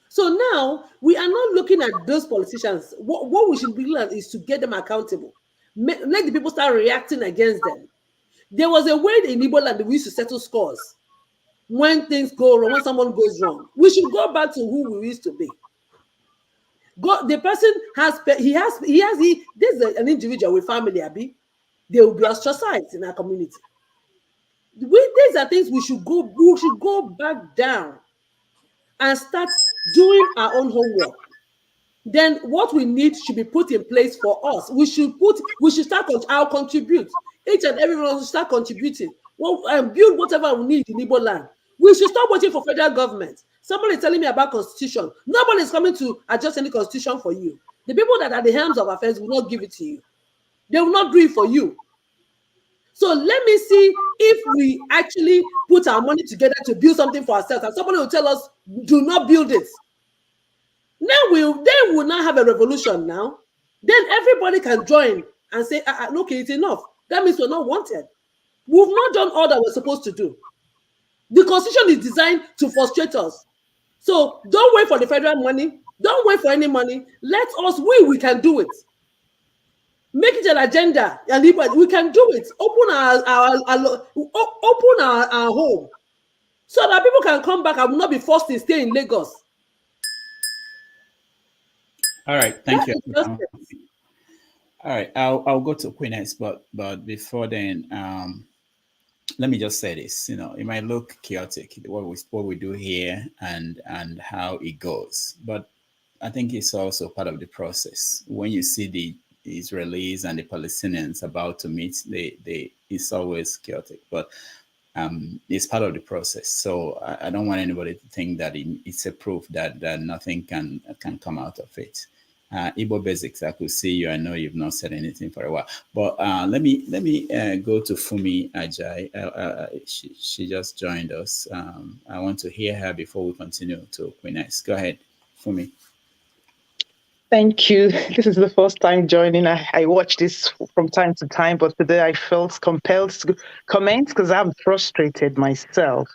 So now we are not looking at those politicians. What we should be doing is to get them accountable. Let the people start reacting against them. There was a way in Igbo land that we used to settle scores when things go wrong, when someone goes wrong. We should go back to who we used to be. The person there's an individual with family, Abi. They will be ostracized in our community. These are things we should go back down and start doing our own homework. then what we need should be put in place for us. We should start, I'll contribute. Each and everyone will start contributing. Well, build whatever we need in Igbo land. We should stop waiting for federal government. Somebody is telling me about constitution. Nobody is coming to adjust any constitution for you. The people that are the helms of affairs will not give it to you. They will not do it for you. So let me see if we actually put our money together to build something for ourselves, and somebody will tell us, do not build it. Then we'll now have a revolution now. Then everybody can join and say, okay, it's enough. That means we're not wanted. We've not done all that we're supposed to do. The constitution is designed to frustrate us. So don't wait for the federal money. Don't wait for any money. Let us, we can do it. Make it an agenda, and we can do it. Open our home so that people can come back and will not be forced to stay in Lagos. All right, thank you. All right, I'll go to Queen X, but before then, let me just say this. You know, it might look chaotic what we do here and how it goes, but I think it's also part of the process. When you see the Israelis and the Palestinians about to meet, it's always chaotic, but it's part of the process. So I don't want anybody to think that it's a proof that nothing can come out of it. Igbo Basics, I could see you. I know you've not said anything for a while, but let me go to Fumi Ajay. She just joined us. I want to hear her before we continue to Queen X. Go ahead, Fumi. Thank you. This is the first time joining. I watch this from time to time, but today I felt compelled to comment because I'm frustrated myself.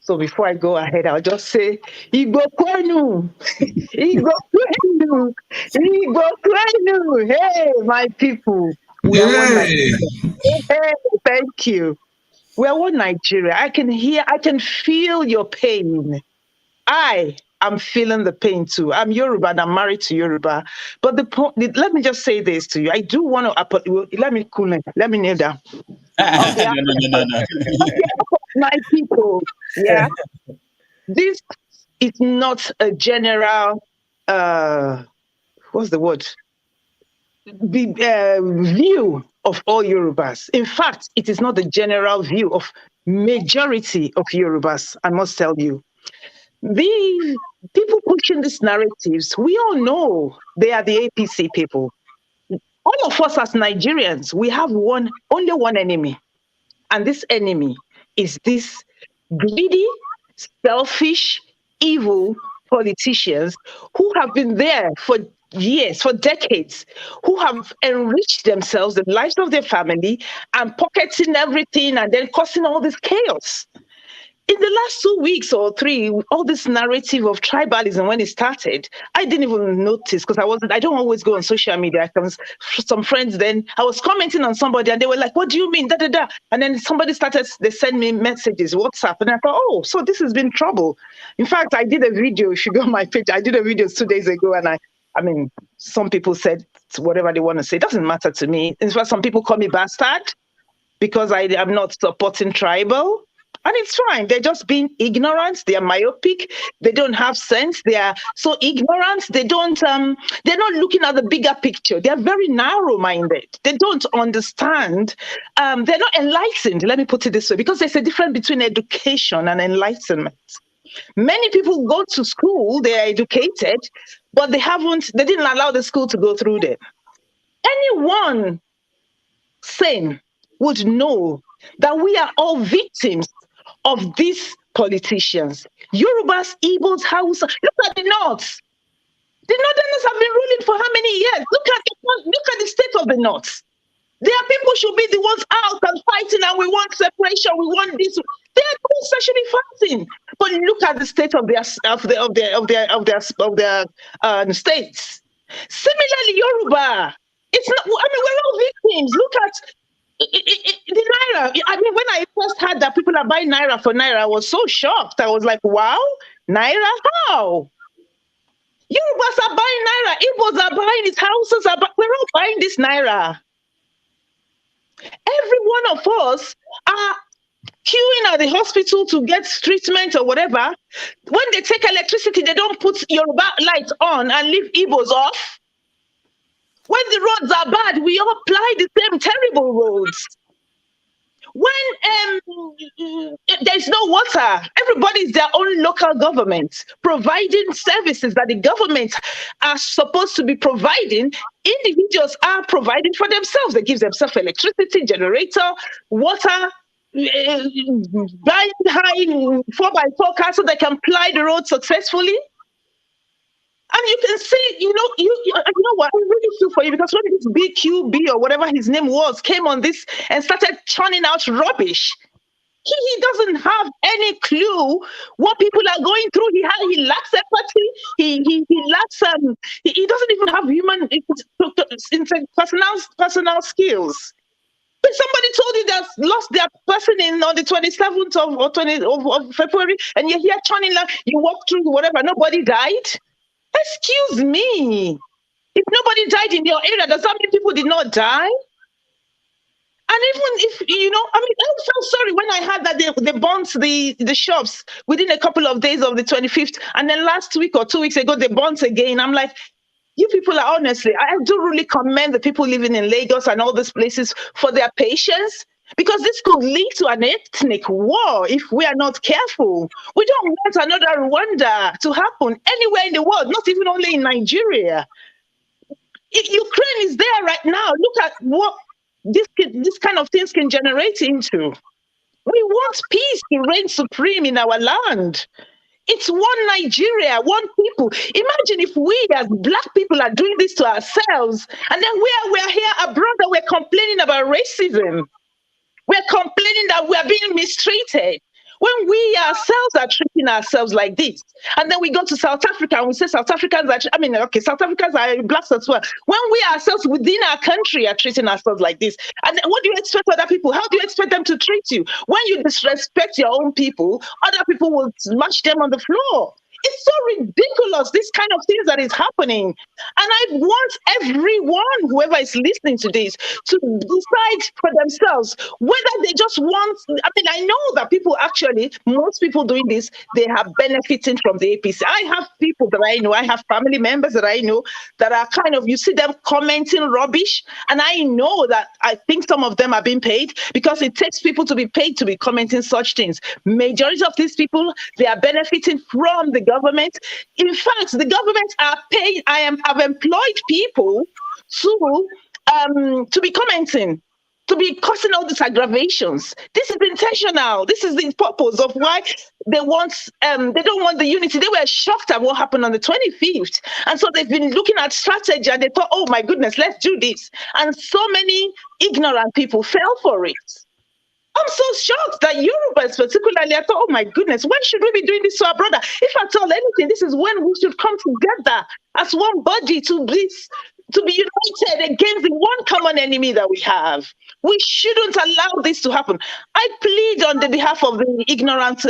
So before I go ahead, I'll just say, Igbo Kwenu! Igbo Kwenu! Igbo Kwenu! Hey, my people. We are one Nigeria. Hey, thank you. We are one Nigeria. I can feel your pain. I'm feeling the pain too. I'm Yoruba and I'm married to Yoruba. But let me just say this to you. I do want to, let me kneel down. No. My people, yeah. This is not a general, what's the word? View of all Yorubas. In fact, it is not the general view of majority of Yorubas, I must tell you. The people pushing these narratives, we all know they are the APC people. All of us as Nigerians, we have only one enemy. And this enemy is this greedy, selfish, evil politicians who have been there for years, for decades, who have enriched themselves, the lives of their family, and pocketing everything and then causing all this chaos. In the last 2 weeks or 3, all this narrative of tribalism, when it started, I didn't even notice because I don't always go on social media. Some friends then, I was commenting on somebody and they were like, what do you mean? Da, da, da. And then they send me messages, WhatsApp. And I thought, oh, so this has been trouble. In fact, I did a video, if you go on my page, I did a video 2 days ago. And I mean, some people said whatever they want to say. It doesn't matter to me. In fact, some people call me bastard because I am not supporting tribal. And it's fine. They're just being ignorant. They are myopic. They don't have sense. They are so ignorant. They're not looking at the bigger picture. They're very narrow-minded. They don't understand. They're not enlightened. Let me put it this way, because there's a difference between education and enlightenment. Many people go to school, they are educated, but they didn't allow the school to go through them. Anyone sane would know that we are all victims of these politicians. Yorubas, Igbos, Hausa. Look at the North. The Northerners have been ruling for how many years? Look at the state of the North. Their people should be the ones out and fighting, and we want separation. We want this. They are all sexually fighting. But look at the state of their states. Similarly, Yoruba. It's not. I mean, we're all victims. Look at the Naira. I mean, when I first heard that people are buying Naira for Naira, I was so shocked. I was like, wow, Naira? How? Yorubas are buying Naira. Igbos are buying it. Houses are we're all buying this Naira. Every one of us are queuing at the hospital to get treatment or whatever. When they take electricity, they don't put Yoruba lights on and leave Igbos off. When the roads are bad, we all apply the same terrible roads. When there's no water, everybody's their own local government providing services that the government are supposed to be providing. Individuals are providing for themselves. They give themselves electricity, generator, water, buying high 4x4 cars so they can ply the road successfully. And you can see, you know what, I really feel for you, because when this BQB or whatever his name was came on this and started churning out rubbish, he doesn't have any clue what people are going through. He lacks empathy. He lacks he doesn't even have human personal skills. But somebody told you they lost their person on the 27th of February, and you're here churning like you walk through whatever, nobody died. Excuse me. If nobody died in your area, does that mean people did not die? And even if, I felt sorry when I heard that they burnt the shops within a couple of days of the 25th. And then last week or 2 weeks ago, they burnt again. I'm like, you people are honestly, I do really commend the people living in Lagos and all these places for their patience, because this could lead to an ethnic war if we are not careful. We don't want another Rwanda to happen anywhere in the world, not even only in Nigeria. Ukraine is there right now. Look at what this kind of things can generate into. We want peace to reign supreme in our land. It's one Nigeria, one people. Imagine if we as Black people are doing this to ourselves, and then we're here abroad and we're complaining about racism. We're complaining that we're being mistreated. When we ourselves are treating ourselves like this, and then we go to South Africa and we say South Africans are, South Africans are Blacks as well. When we ourselves within our country are treating ourselves like this, and what do you expect other people? How do you expect them to treat you? When you disrespect your own people, other people will smash them on the floor. It's so ridiculous, this kind of things that is happening. And I want everyone, whoever is listening to this, to decide for themselves whether they just want, I know that people actually, most people doing this, they are benefiting from the APC. I have people that I know, I have family members that I know that are kind of, you see them commenting rubbish. And I know that I think some of them are being paid, because it takes people to be paid to be commenting such things. Majority of these people, they are benefiting from the government. In fact, the government are paying. I've employed people to be commenting, to be causing all these aggravations. This is intentional. This is the purpose of why they want. They don't want the unity. They were shocked at what happened on the 25th, and so they've been looking at strategy. And they thought, "Oh my goodness, let's do this." And so many ignorant people fell for it. I'm so shocked that Yorubas particularly, I thought, oh my goodness, when should we be doing this to our brother? If at all anything, this is when we should come together as one body to be united against the one common enemy that we have. We shouldn't allow this to happen. I plead on the behalf of the ignorant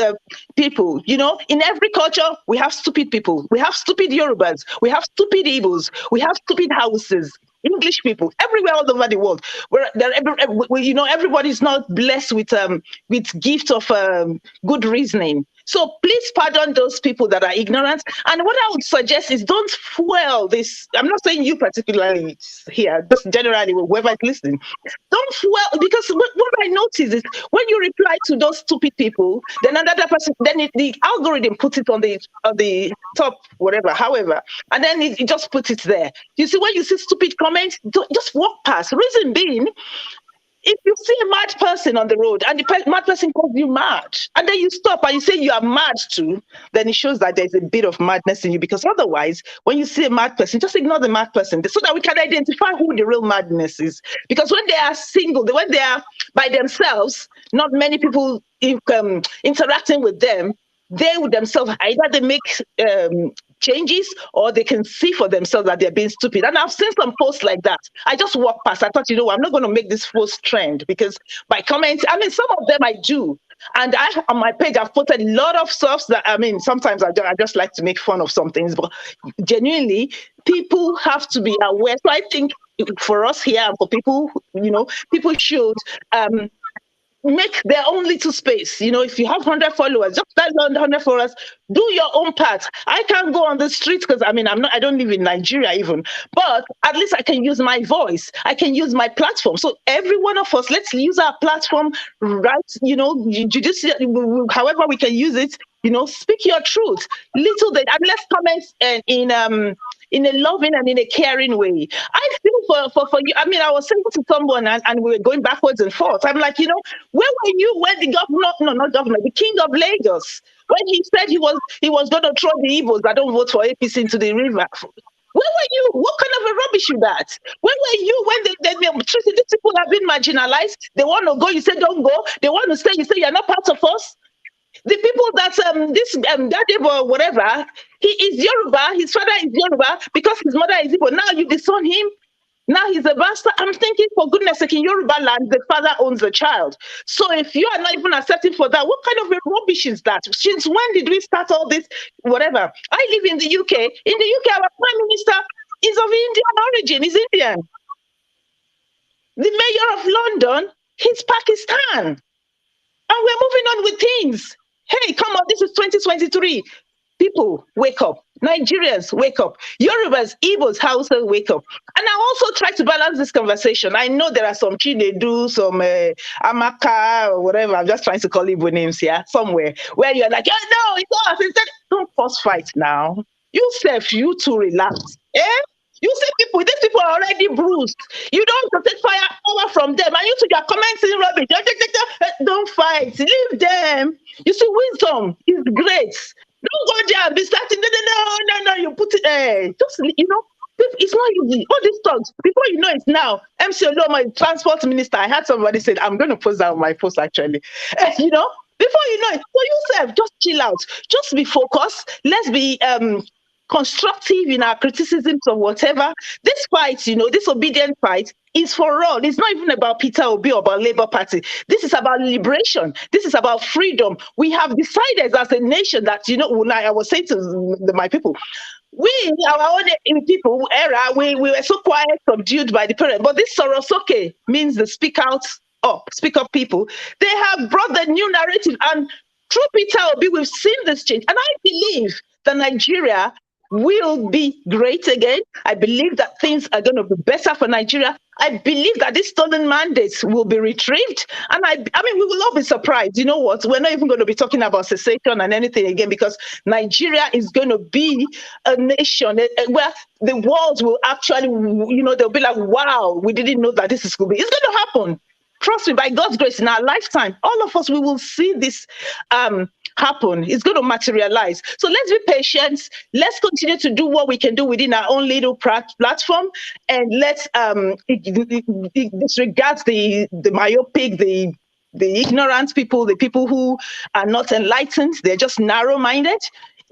people. In every culture, we have stupid people. We have stupid Yorubas. We have stupid Igbos. We have stupid houses. English people everywhere all over the world, where everybody's not blessed with gift of good reasoning. So please pardon those people that are ignorant. And what I would suggest is don't fuel this. I'm not saying you particularly here, just generally whoever is listening. Don't fuel, because what I notice is when you reply to those stupid people, then another person, then the algorithm puts it on the top, whatever, however, and then it just puts it there. You see, when you see stupid comments, just walk past. Reason being, if you see a mad person on the road and the mad person calls you mad, and then you stop and you say you are mad too, then it shows that there's a bit of madness in you. Because otherwise, when you see a mad person, just ignore the mad person so that we can identify who the real madness is. Because when they are single, when they are by themselves, not many people interacting with them, they would themselves, either they make changes or they can see for themselves that they're being stupid. And I've seen some posts like that. I just walk past. I thought, I'm not going to make this post trend, because by comments, some of them I do. And on my page, I've posted a lot of stuff that, sometimes I just like to make fun of some things, but genuinely, people have to be aware. So I think for us here and for people, people should make their own little space. If you have 100 followers, just that 100 followers, do your own part. I can't go on the streets because I don't live in Nigeria even, but at least I can use my voice. I can use my platform. So every one of us, let's use our platform, right? Judicially, however we can use it. Speak your truth. Little bit, and let's comment in a loving and in a caring way. I feel for you. I was saying to someone, and we were going backwards and forth. I'm like, where were you when the governor, no, not governor, the king of Lagos, when he said he was going to throw the Igbos that don't vote for APC into the river? Where were you? What kind of a rubbish is that? Where were you when these people have been marginalized? They want to go, you say don't go. They want to stay, you say you're not part of us. The people that that or whatever, he is Yoruba, his father is Yoruba because his mother is Igbo. Now you disown him. Now he's a bastard. I'm thinking, for goodness sake, in Yoruba land, the father owns the child. So if you are not even accepting for that, what kind of a rubbish is that? Since when did we start all this? Whatever. I live in the UK. In the UK, our prime minister is of Indian origin. He's Indian. The mayor of London, he's Pakistan. And we're moving on with things. Hey, come on, this is 2023. People, wake up. Nigerians, wake up. Yorubas, Igbos, Hausa, wake up. And I also try to balance this conversation. I know there are some Chinedu, some Amaka, or whatever. I'm just trying to call Igbo names here, somewhere, where you're like, oh, no, it's us. Instead, don't force fight now. You two relax. You see these people are already bruised. You don't have to take fire over from them. And you two are commenting rubbish. Don't fight. Leave them. You see, wisdom is great. Don't go there and be starting. No. You put it. It's not easy. All these talks, before you know it now, MC Oloma, transport minister, I had somebody said, I'm going to post that on my post actually. Before you know it, for yourself, just chill out. Just be focused. Let's be constructive in our criticisms or whatever. This fight, this obedient fight is for all. It's not even about Peter Obi or about Labour Party. This is about liberation. This is about freedom. We have decided as a nation that, I was saying to my people, we, our own people era, we were so quiet, subdued by the parents. But this Sorosoke means the speak up people. They have brought the new narrative. And through Peter Obi, we've seen this change. And I believe that Nigeria will be great again. I believe that things are going to be better for Nigeria. I believe that these stolen mandates will be retrieved. And we will all be surprised. You know what? We're not even going to be talking about secession and anything again, because Nigeria is going to be a nation where the world will actually, they'll be like, wow, we didn't know that this is going to be. It's going to happen. Trust me, by God's grace, in our lifetime, all of us, we will see this happen. It's going to materialize. So let's be patient. Let's continue to do what we can do within our own little platform, and let's disregard the myopic, the ignorant people, the people who are not enlightened. They're just narrow-minded.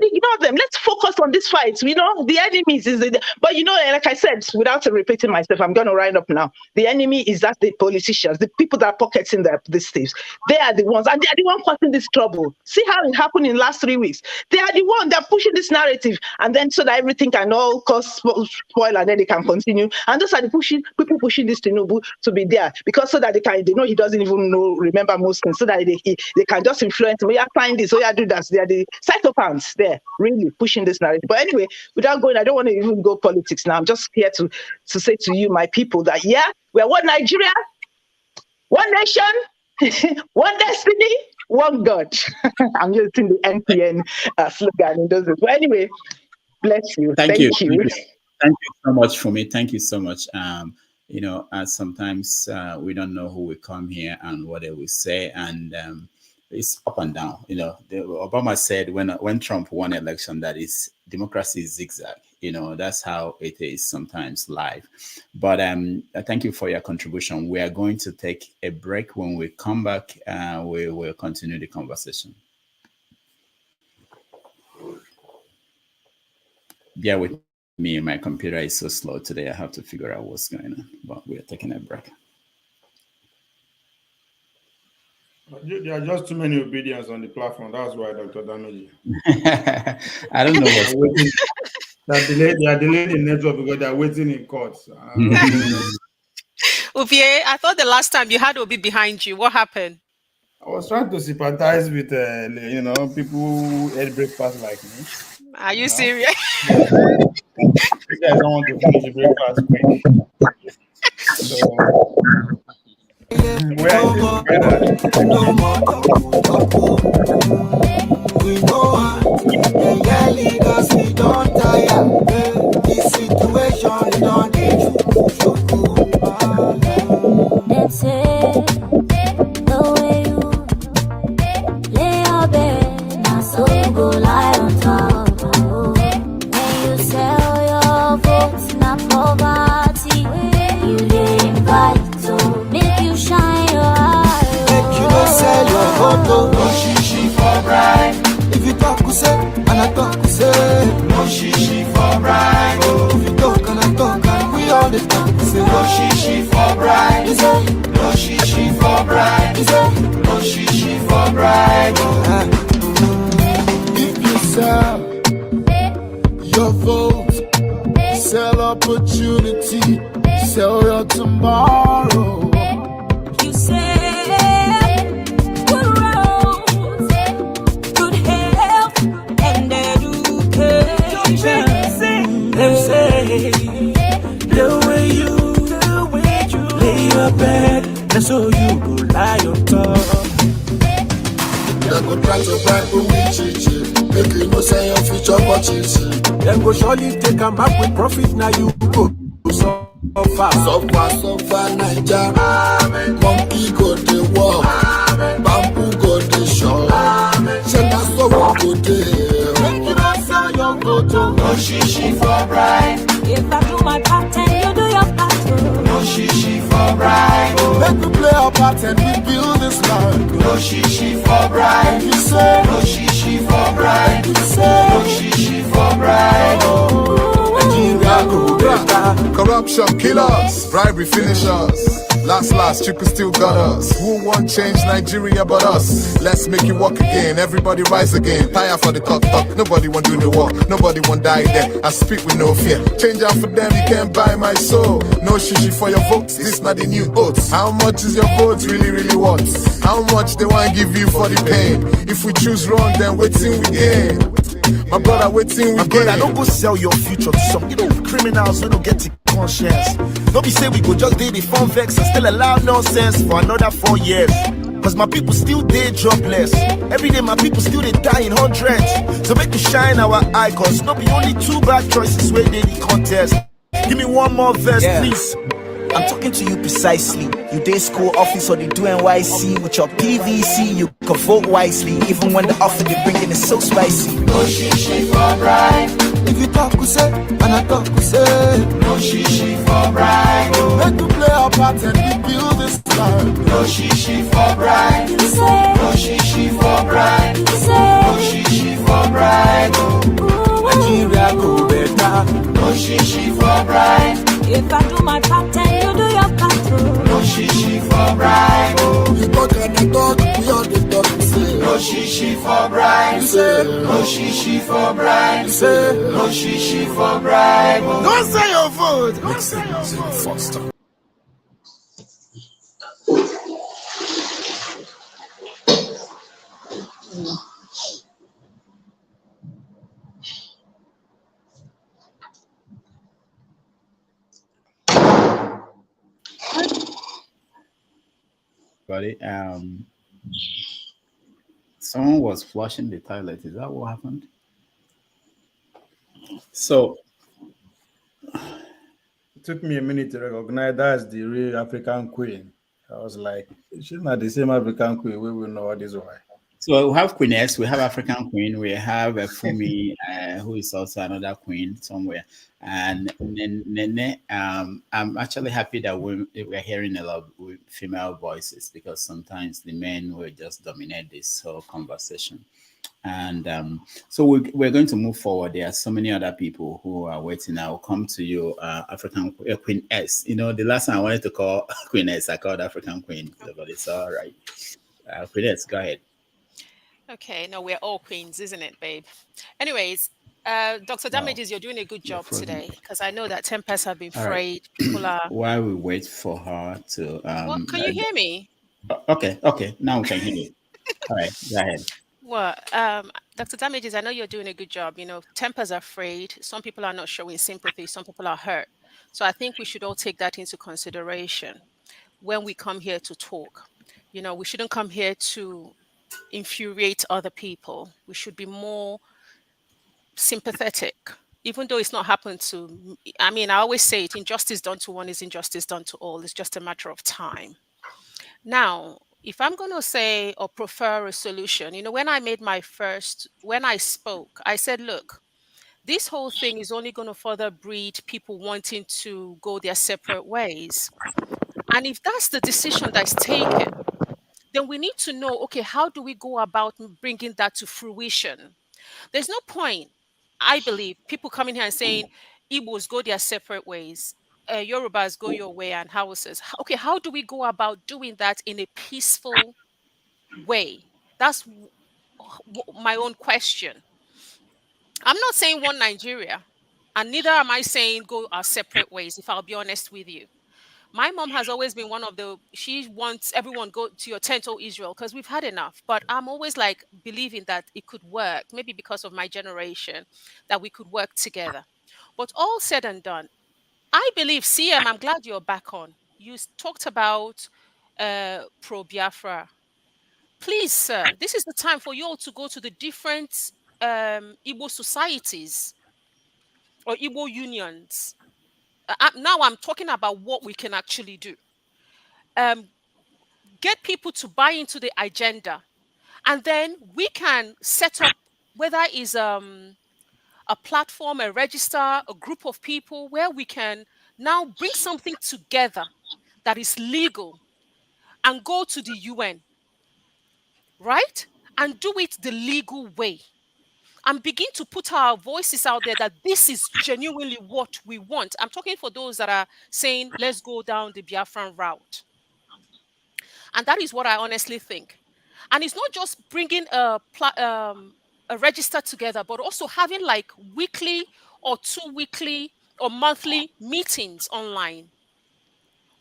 Ignore them. Let's focus on this fight. The enemies is but like I said, without repeating myself, I'm going to write up now. The enemy is that the politicians, the people that are pocketing these thieves. They are the ones, and they are the ones causing this trouble. See how it happened in the last 3 weeks. They are the ones that are pushing this narrative, and then so that everything can all cause spoil, and then they can continue. And those are the people pushing this Tinubu to be there, because so that they know he doesn't even remember most things, so that they can just influence him. Oh, yeah, find this. Oh, yeah, do that. They are the psychopaths there, really pushing this narrative. But anyway, without going, I don't want to even go politics now. I'm just here to say to you, my people, that we're one Nigeria, one nation, one destiny, one God. I'm using the NPN slogan in those. But anyway, bless you. Thank you. Thank you so much for me. Thank you so much. Sometimes we don't know who will come here and what they will say, and it's up and down. Obama said when Trump won election that is democracy is zigzag. That's how it is sometimes live. But thank you for your contribution. We are going to take a break. When we come back, we will continue the conversation. Bear with me. My computer is so slow today. I have to figure out what's going on. But we are taking a break. There are just too many obedience on the platform. That's why, Dr. Damage. I don't know what's They are delayed in network because they are waiting in courts. Uvie, I thought the last time you had Obi behind you. What happened? I was trying to sympathize with, people who ate breakfast like me. Are you You know, serious? yeah, you guys don't want to finish the breakfast quick. So we are in this together. We know yeah, leaders, we don't tire. This situation, we don't need you. Them say the way you lay your bed, now so you go lie on top. Oh. When you sell your votes, not poverty, you dey invite to make you shine your eye. Make you don't sell your photo. No shishi for bride. If you talk, you say, and I talk, you say. No shishi for bride. Oh, if you talk and I talk, and we all the talk, you say. No shishi for bride. You say. No shishi for bride. You say. No shishi for bride. Oh. If you sell your vote, sell opportunity, sell your tomorrow. You say good roads, good health, and education. Them say the way you lay your bed, that's how you go lie on top. They go try to bribe you with chichi, make you know say your future for chichi. They go surely take them back with profit, now you go suffer. Suffer, Naija. Monkey go the walk, bamboo go the shop. Say na so we go dey. Make you not sell your photo. No shishi for bride. If I do my part, then you do your part. No shishi for bride. Make we play our part and we build this land. No shishi for bride. You say no shishi for bride. You say no shishi for bride. Nigeria go better. Corruption killers, bribery finishers. Last, you can still got us. Who won't change Nigeria but us? Let's make it work again, everybody rise again. Tire for the talk, nobody want do the work. Nobody want die there, I speak with no fear. Change out for them, you can't buy my soul. No shishi for your votes, this not the new oats. How much is your vote really worth? How much they want to give you for the pain? If we choose wrong, then wait till we gain. My brother, waiting we brother, don't go sell your future to some criminals who don't get the conscience. Don't be say we go just do the fun vex and still allow nonsense for another 4 years. Cause my people still dey jobless. Every day my people still dey die in hundreds. So make we shine our icons. Not be only 2 bad choices where they the contest. Give me one more verse, please. I'm talking to you precisely. You day school office or they do NYC with your PVC. You can vote wisely, even when the offer they bring in is so spicy. No shishi for bride. If you talk, you say, and I talk, you say. No shishi for bride. Make we play our part and we build this land. No shishi for bride. You say. No shishi for bride. You say. No shishi for bride. Nigeria go better. No shishi for bride. If I do my part, then you do your part. No shishi for bride. You talk and I talk, we all the talk. Say no shishi for bride. Say no shishi for bride. Say no shishi for bride. Don't say your vote. Don't say your vote. Foster. Buddy, someone was flushing the toilet. Is that what happened? So It took me a minute to recognize that's the real African queen. I was like, she's not the same African queen. We will know this why. So we have Queen S, we have African Queen, we have Fumi, who is also another queen somewhere. And Nene, I'm actually happy that we're hearing a lot of female voices, because sometimes the men will just dominate this whole conversation. And so we're going to move forward. There are so many other people who are waiting. I'll come to you, African Queen S. You know, the last time I wanted to call Queen S, I called African Queen, but it's all right. Queen S, go ahead. Okay, no, we're all queens, isn't it, babe? Anyways, Dr. Damages, you're doing a good job today, because I know that tempers have been frayed. People are. While we wait for her to. What? Can you hear me? Okay. Now we can hear you. All right, go ahead. Well, Dr. Damages, I know you're doing a good job. Tempers are frayed. Some people are not showing sympathy. Some people are hurt. So I think we should all take that into consideration when we come here to talk. We shouldn't come here to infuriate other people. We should be more sympathetic, even though it's not happened to. I mean, I always say it: injustice done to one is injustice done to all. It's just a matter of time. Now, if I'm going to say or prefer a solution, when I spoke, I said, look, this whole thing is only going to further breed people wanting to go their separate ways. And if that's the decision that's taken, then we need to know, okay, how do we go about bringing that to fruition? There's no point, I believe, people coming here and saying, Igbos go their separate ways, Yorubas go your way, and Hausas. Okay, how do we go about doing that in a peaceful way? That's my own question. I'm not saying one Nigeria, and neither am I saying go our separate ways, if I'll be honest with you. My mom has always been one of she wants everyone go to your tent, oh Israel, because we've had enough. But I'm always like believing that it could work, maybe because of my generation, that we could work together. But all said and done, I believe, CM, I'm glad you're back on. You talked about pro Biafra. Please, sir, this is the time for you all to go to the different Igbo societies or Igbo unions. Now I'm talking about what we can actually do. Um, get people to buy into the agenda, and then we can set up whether it's a platform, a register, a group of people where we can now bring something together that is legal and go to the UN, right? And do it the legal way and begin to put our voices out there that this is genuinely what we want. I'm talking for those that are saying, let's go down the Biafran route. And that is what I honestly think. And it's not just bringing a register together, but also having like weekly or 2 weekly or monthly meetings online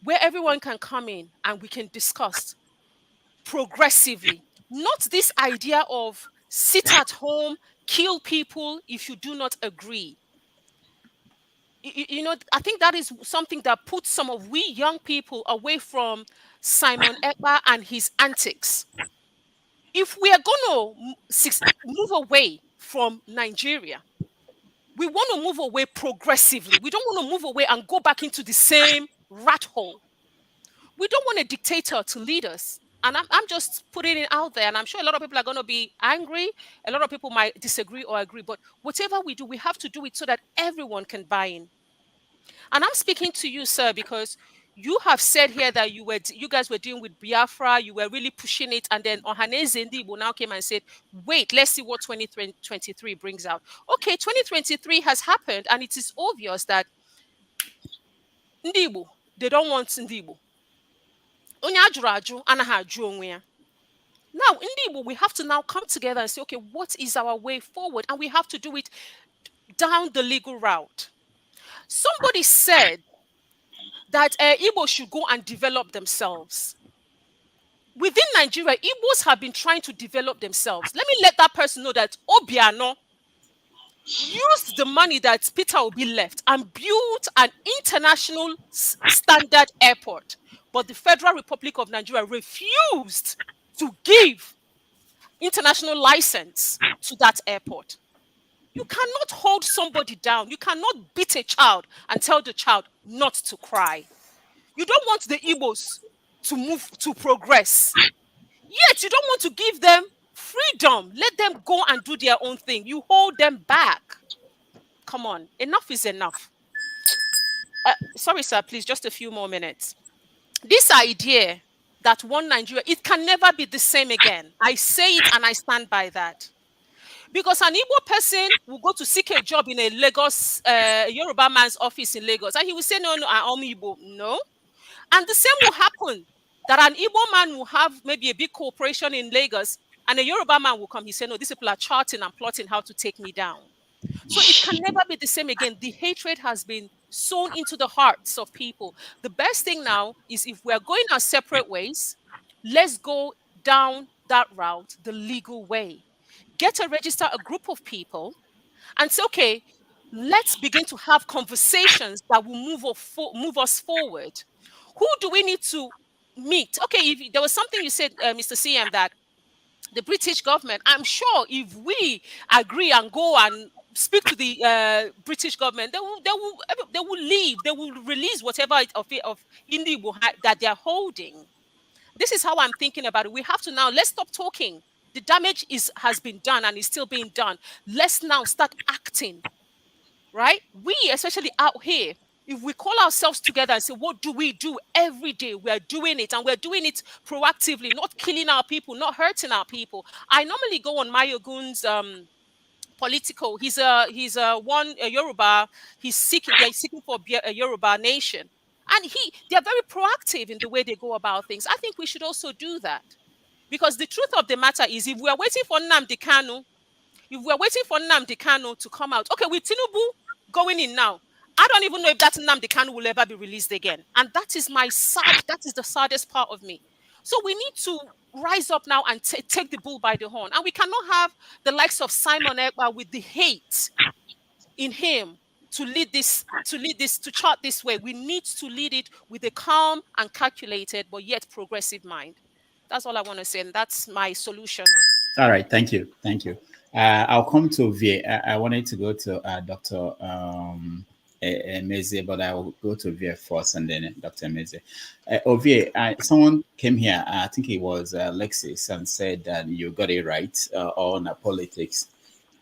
where everyone can come in and we can discuss progressively. Not this idea of sit at home, kill people if you do not agree. I think that is something that puts some of we young people away from Simon Ekpa and his antics. If we are going to move away from Nigeria, we want to move away progressively. We don't want to move away and go back into the same rat hole. We don't want a dictator to lead us. And I'm just putting it out there. And I'm sure a lot of people are going to be angry. A lot of people might disagree or agree. But whatever we do, we have to do it so that everyone can buy in. And I'm speaking to you, sir, because you have said here that you guys were dealing with Biafra, you were really pushing it, and then Ohaneze Ndibo now came and said, wait, let's see what 2023 brings out. Okay, 2023 has happened, and it is obvious that Ndibo, they don't want Ndibo. Onye ajụrụ ajụ anaghị ajụ onwe ya. Now, in Ndibo, we have to now come together and say, okay, what is our way forward? And we have to do it down the legal route. Somebody said that Igbo should go and develop themselves. Within Nigeria, Igbos have been trying to develop themselves. Let me let that person know that Obiano used the money that Peter Obi left and built an international standard airport. But the Federal Republic of Nigeria refused to give international license to that airport. You cannot hold somebody down. You cannot beat a child and tell the child not to cry. You don't want the Igbos to move, to progress. Yet you don't want to give them freedom. Let them go and do their own thing. You hold them back. Come on, enough is enough. Sorry, sir, please, just a few more minutes. This idea that one Nigeria, it can never be the same again. I say it and I stand by that. Because an Igbo person will go to seek a job in a Lagos, Yoruba man's office in Lagos, and he will say, no, I'm Igbo. No. And the same will happen, that an Igbo man will have maybe a big corporation in Lagos, and a Yoruba man will come. He say, no, these people are charting and plotting how to take me down. So it can never be the same again. The hatred has been sown into the hearts of people. The best thing now is if we are going our separate ways, Let's go down that route the legal way. Register a group of people and say, okay, let's begin to have conversations that will move us forward. Who do we need to meet? Okay, if there was something you said, Mr. CM, that the British government, I'm sure if we agree and go and speak to the British government, they will leave, they will release whatever of Indigo that they're holding. This is how I'm thinking about it. We have to now, let's stop talking. The damage has been done and is still being done. Let's now start acting, right? We, especially out here, if we call ourselves together and say, what do we do every day? We're doing it, and we're doing it proactively, not killing our people, not hurting our people. I normally go on Mayogun's political. He's a Yoruba. They're seeking for a Yoruba nation. And they're very proactive in the way they go about things. I think we should also do that. Because the truth of the matter is, if we are waiting for Nnamdi Kanu, to come out, okay, with Tinubu going in now, I don't even know if that Nnamdi Kanu will ever be released again. And that is that is the saddest part of me. So we need to rise up now and take the bull by the horn. And we cannot have the likes of Simon Ekpa with the hate in him to chart this way. We need to lead it with a calm and calculated but yet progressive mind. That's all I want to say, and that's my solution. All right, thank you. I'll come to V. I wanted to go to Dr. Meze, but I will go to V first and then Dr. Meze. Someone came here, I think it was Alexis, and said that you got it right on politics.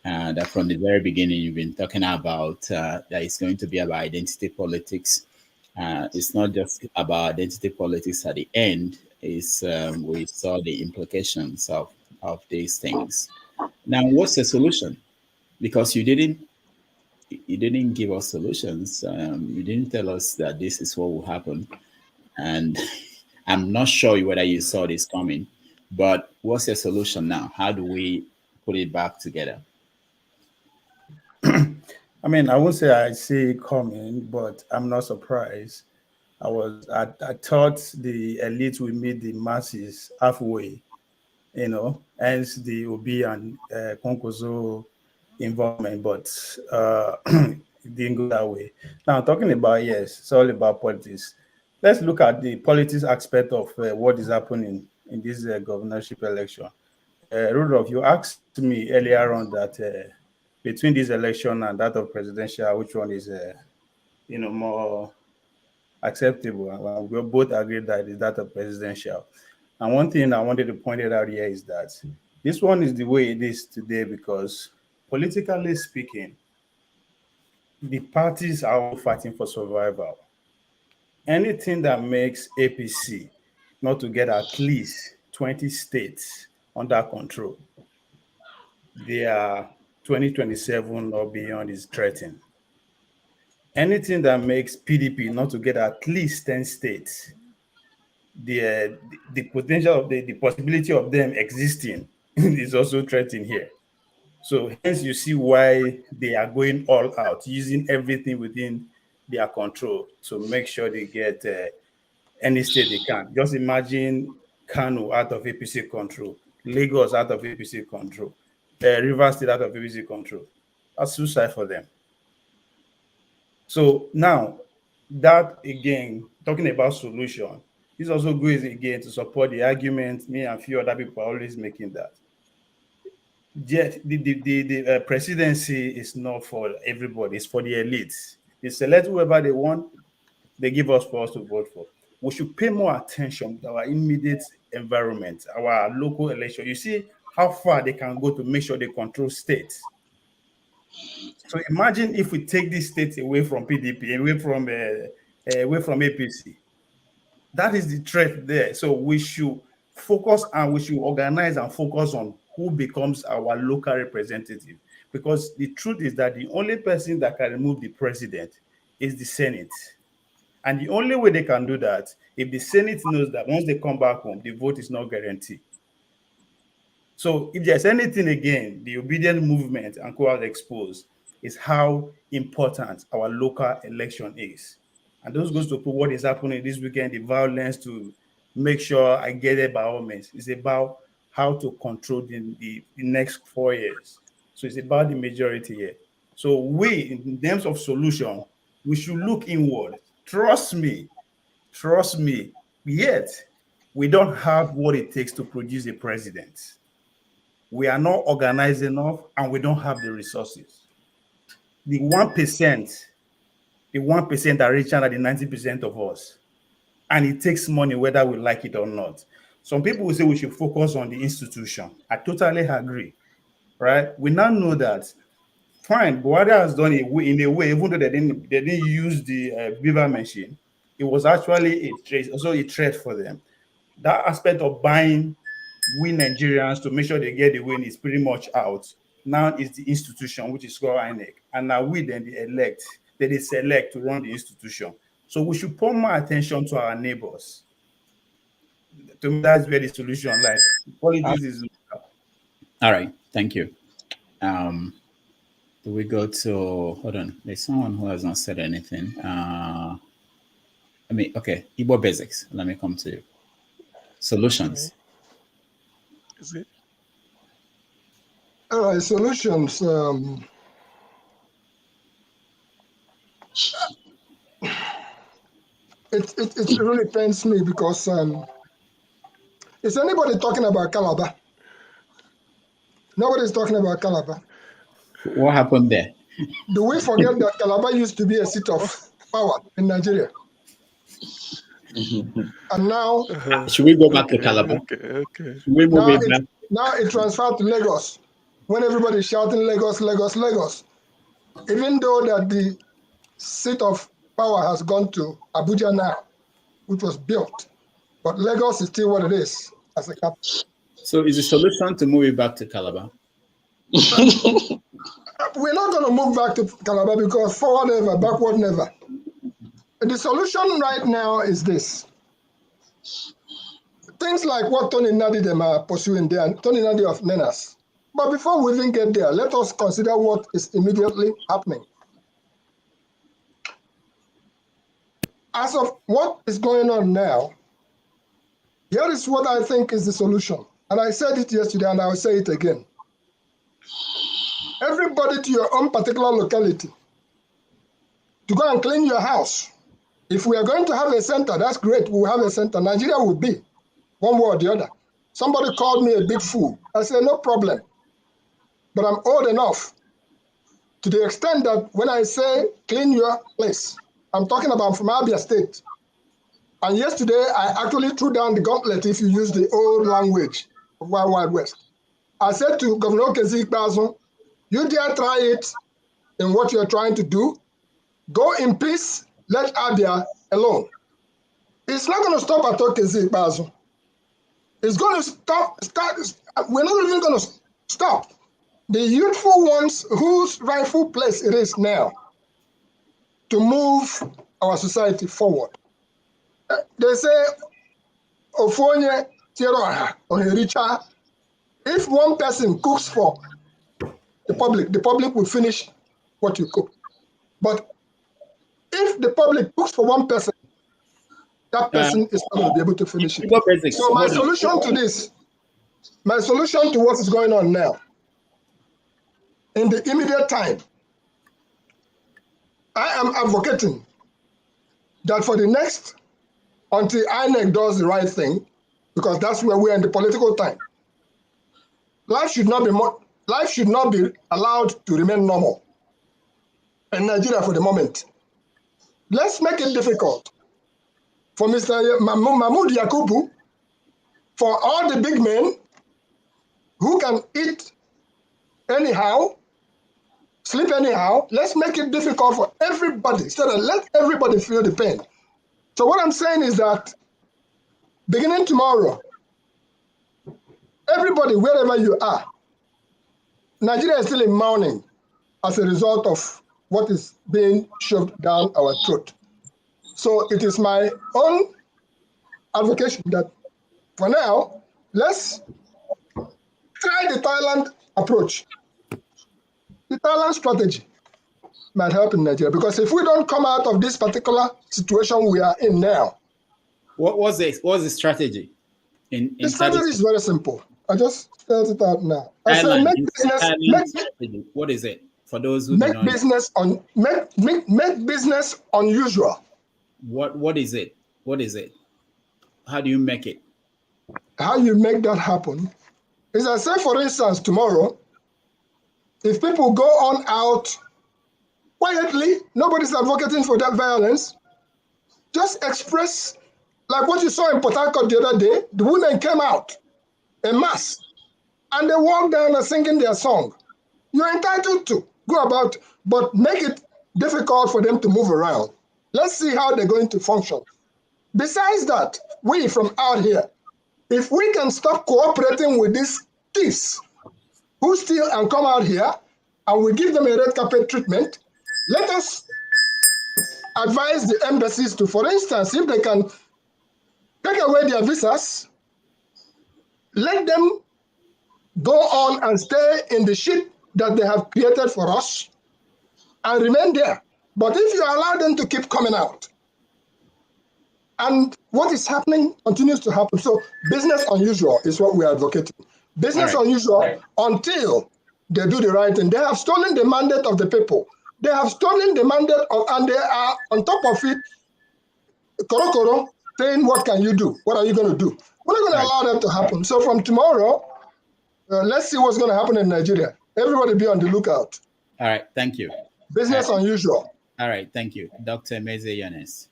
That from the very beginning you've been talking about that it's going to be about identity politics. It's not just about identity politics at the end. It's we saw the implications of these things. Now, what's the solution? Because you didn't give us solutions. You didn't tell us that this is what will happen, and I'm not sure whether you saw this coming. But what's the solution now? How do we put it back together? I mean, I won't say I see it coming, but I'm not surprised. I thought the elite will meet the masses halfway, hence the Obi and Konkozo involvement, but it didn't go that way. Now, talking about, yes, it's all about politics. Let's look at the politics aspect of what is happening in this governorship election. Rudolph, you asked me earlier on that between this election and that of presidential, which one is, more acceptable? We both agree that it's that of presidential. And one thing I wanted to point it out here is that this one is the way it is today because, politically speaking, the parties are all fighting for survival. Anything that makes APC not to get at least 20 states under control, their 2027 or beyond is threatened. Anything that makes PDP not to get at least 10 states, the potential of the possibility of them existing is also threatened here. So hence you see why they are going all out, using everything within their control to make sure they get any state they can. Just imagine Kano out of APC control, Lagos out of APC control, Rivers State out of APC control. That's suicide for them. So now, that again, talking about solution, this also goes again to support the argument me and a few other people are always making that. Yet the presidency is not for everybody, it's for the elites. They select whoever they want, they give us for us to vote for. We should pay more attention to our immediate environment, our local election. You see how far they can go to make sure they control states. So imagine if we take these states away from PDP, away from APC. That is the threat there. So we should focus and we should organize and focus on who becomes our local representative. Because the truth is that the only person that can remove the president is the Senate. And the only way they can do that, if the Senate knows that once they come back home, the vote is not guaranteed. So if there's anything, again, the obedient movement and co-out exposed is how important our local election is. And those goes to put what is happening this weekend, the violence to make sure I get it by all means. It's about how to control the next 4 years. So it's about the majority here. So we, in terms of solution, we should look inward. Trust me. Yet, we don't have what it takes to produce a president. We are not organized enough, and we don't have the resources. The 1%, are richer than the 90% of us. And it takes money whether we like it or not. Some people will say we should focus on the institution. I totally agree, right? We now know that, fine, Buhari has done it in a way, even though they didn't use the beaver machine, it was actually also a threat for them. That aspect of buying we Nigerians to make sure they get the win is pretty much out. Now is the institution, which is called INEC. And now we then they select to run the institution. So we should put more attention to our neighbors. To me, that's where the solution lies. Politics is local. All right, thank you. Do we go to, hold on, there's someone who has not said anything. Okay, Igbo basics. Let me come to you. Solutions. Is it? All right, solutions. It really pains me because is anybody talking about Calabar? Nobody's talking about Calabar. What happened there? Do we forget that Calabar used to be a seat of power in Nigeria? And now, should we go back to Calabar? Okay. Should we move it back? Now it transferred to Lagos. When everybody's shouting Lagos, Lagos, Lagos, even though that the seat of power has gone to Abuja now, which was built, but Lagos is still what it is as a capital. So is the solution to move it back to Calabar? We're not going to move back to Calabar because forward never, backward never. The solution right now is this. Things like what Tony Nadi them are pursuing there, Tony Nadi of Nenas. But before we even get there, let us consider what is immediately happening. As of what is going on now, here is what I think is the solution. And I said it yesterday and I will say it again. Everybody to your own particular locality to go and clean your house. If we are going to have a center, that's great. We will have a center. Nigeria will be one way or the other. Somebody called me a big fool. I said, no problem. But I'm old enough to the extent that when I say clean your place, I'm talking about from Abia State. And yesterday, I actually threw down the gauntlet if you use the old language of Wild Wild West. I said to Governor Kezi Ikpeazu, you dare try it in what you're trying to do. Go in peace, let Abia alone. It's not going to stop at Kezi Ikpeazu. It's going to we're not even going to stop. The youthful ones whose rightful place it is now to move our society forward. They say, Ofonye Tiroha Ohericha. If one person cooks for the public will finish what you cook. But if the public cooks for one person, that person is not going to be able to finish it. So my solution to this, my solution to what is going on now, in the immediate time, I am advocating that for the next, until INEC does the right thing, because that's where we are in the political time, life should not be allowed to remain normal in Nigeria for the moment. Let's make it difficult for Mr. Mahmoud Yakubu, for all the big men who can eat anyhow, sleep anyhow. Let's make it difficult for everybody so that let everybody feel the pain. So what I'm saying is that beginning tomorrow, everybody, wherever you are, Nigeria is still in mourning as a result of what is being shoved down our throat. So it is my own advocation that for now, let's try the Thailand approach. The Thailand strategy might help in Nigeria, because if we don't come out of this particular situation we are in now, What's the strategy? The strategy is very simple. I just spelled it out now. I said make business, strategy. What is it for those who make business on make business unusual. What is it? What is it? How do you make it? How you make that happen is, I say, for instance, tomorrow, if people go on out quietly, nobody's advocating for that violence, just express, like what you saw in Port Harcourt the other day, the women came out en masse and they walked down and singing their song. You're entitled to go about, but make it difficult for them to move around. Let's see how they're going to function. Besides that, we from out here, if we can stop cooperating with these thieves who steal and come out here, and we give them a red carpet treatment, let us advise the embassies to, for instance, if they can take away their visas, let them go on and stay in the ship that they have created for us and remain there. But if you allow them to keep coming out, and what is happening continues to happen. So business unusual is what we are advocating. Business unusual until they do the right thing. They have stolen the mandate of the people. They have stolen the mandate of, and they are on top of it, koro, saying, what can you do? What are you going to do? We're not going to allow that to happen. So from tomorrow, let's see what's going to happen in Nigeria. Everybody be on the lookout. All right, thank you. Business unusual. All right, thank you. Dr. Meze Yones.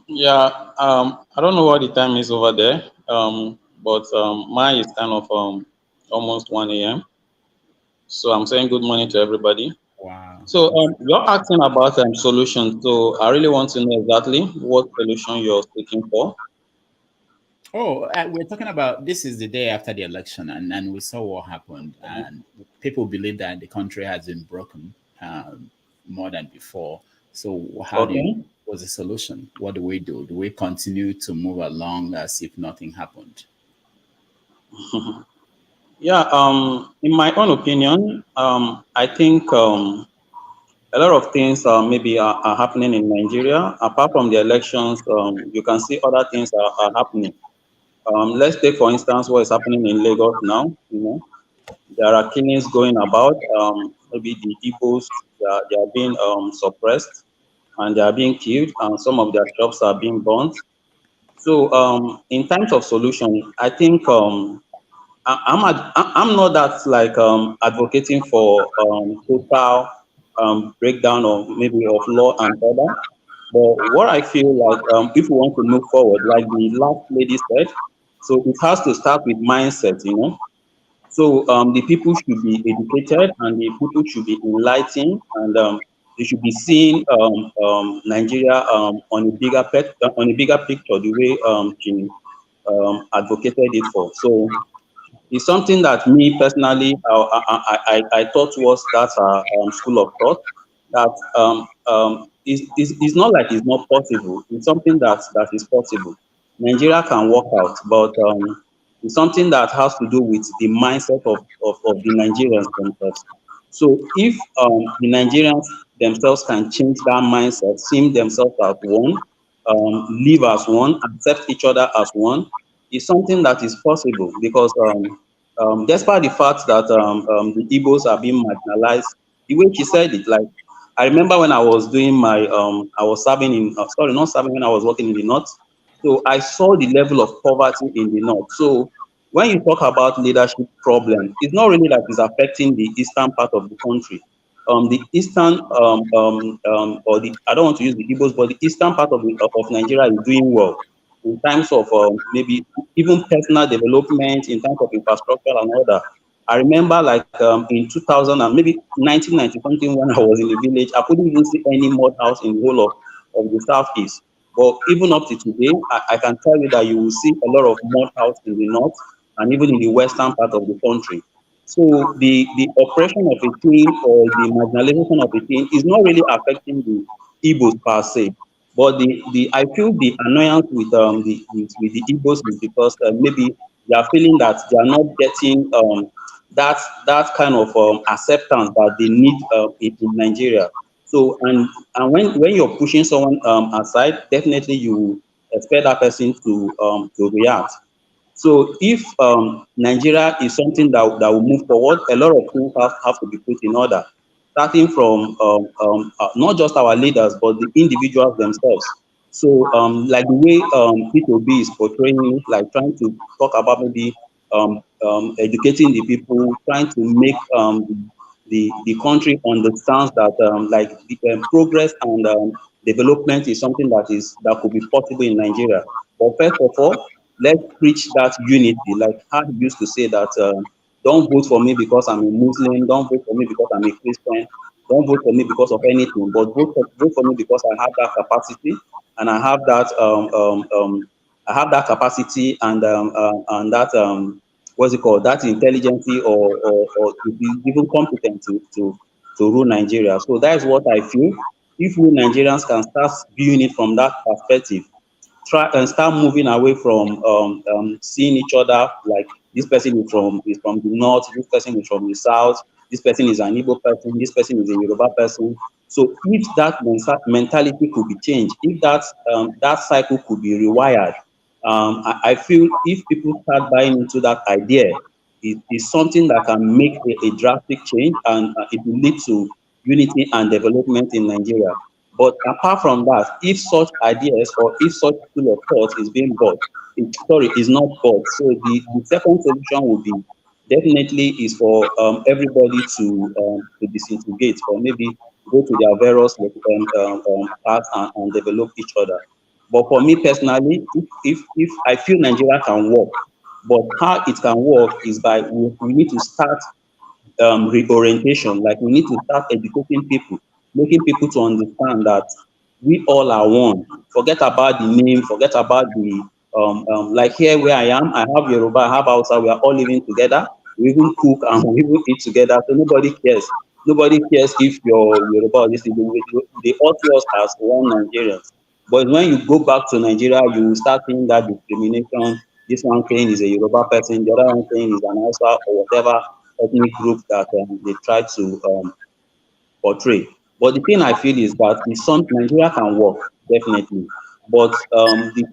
Yeah, I don't know what the time is over there, but mine is kind of almost 1 a.m. So I'm saying good morning to everybody. Wow. So you're asking about solutions. So I really want to know exactly what solution you're seeking for. Oh, we're talking about, this is the day after the election, and we saw what happened, and people believe that the country has been broken more than before. So how what's the solution? What do we do? Do we continue to move along as if nothing happened? Yeah, in my own opinion, I think a lot of things maybe are happening in Nigeria. Apart from the elections, you can see other things are happening. Let's take, for instance, what is happening in Lagos now. You know, there are killings going about. Maybe the Igbos, they are being suppressed and they are being killed, and some of their shops are being burnt. So in terms of solution, I think I'm not that like advocating for total breakdown of maybe of law and order. But what I feel like, if we want to move forward, like the last lady said, so it has to start with mindset, you know. So the people should be educated and the people should be enlightened, and they should be seeing Nigeria on a bigger picture, the way she advocated it for. So it's something that me personally, I thought was that school of thought that it's not like it's not possible. It's something that is possible. Nigeria can work out, but it's something that has to do with the mindset of the Nigerians themselves. So if the Nigerians themselves can change that mindset, see themselves as one, live as one, accept each other as one, it's something that is possible because despite the fact that the Igbos are being marginalized, the way she said it, like I remember when I was doing my, I was serving in, sorry, not serving, when I was working in the north. So I saw the level of poverty in the north. So when you talk about leadership problem, it's not really that it's affecting the eastern part of the country. The eastern, or the, I don't want to use the Igbos, but the eastern part of Nigeria is doing well in terms of maybe even personal development, in terms of infrastructure and all that. I remember like in 2000 and maybe 1990 something, when I was in the village, I couldn't even see any mud house in the whole of the southeast. But even up to today, I can tell you that you will see a lot of mud house in the north and even in the western part of the country. So the oppression of a thing or the marginalization of a thing is not really affecting the Igbos per se. But I feel the annoyance with the Igbos is because maybe they are feeling that they are not getting that kind of acceptance that they need in Nigeria. So and when you're pushing someone aside, definitely you expect that person to react. So if Nigeria is something that will move forward, a lot of things have to be put in order, starting from not just our leaders, but the individuals themselves. So like the way P2B is portraying it, like trying to talk about maybe educating the people, trying to make the country understands that like the progress and development is something that could be possible in Nigeria. But first of all, let's preach that unity. Like how he used to say that don't vote for me because I'm a Muslim, don't vote for me because I'm a Christian, don't vote for me because of anything, but vote for me because I have that capacity and I have that capacity and that what's it called, that intelligence or to be even competent to rule Nigeria. So that is what I feel. If we Nigerians can start viewing it from that perspective, try and start moving away from seeing each other like this person is from the north, this person is from the south, this person is an Igbo person, this person is a Yoruba person. So if that mentality could be changed, if that cycle could be rewired, I feel if people start buying into that idea, it is something that can make a drastic change and it will lead to unity and development in Nigeria. But apart from that, if such ideas or if such school of thought is being bought, is not bought. So the second solution would be definitely is for everybody to disintegrate or maybe go to their various paths and develop each other. But for me personally, if I feel Nigeria can work, but how it can work is by we need to start reorientation. Like we need to start educating people, making people to understand that we all are one. Forget about the name, forget about the like here where I am, I have Yoruba, I have Hausa, we are all living together. We even cook and we even eat together. So nobody cares. Nobody cares if you're Yoruba or this. They all see us as one Nigerians. But when you go back to Nigeria, you will start seeing that discrimination. This one saying is a Yoruba person, the other one saying is an Hausa or whatever ethnic group that they try to portray. But the thing I feel is that it's some Nigeria can work definitely, but we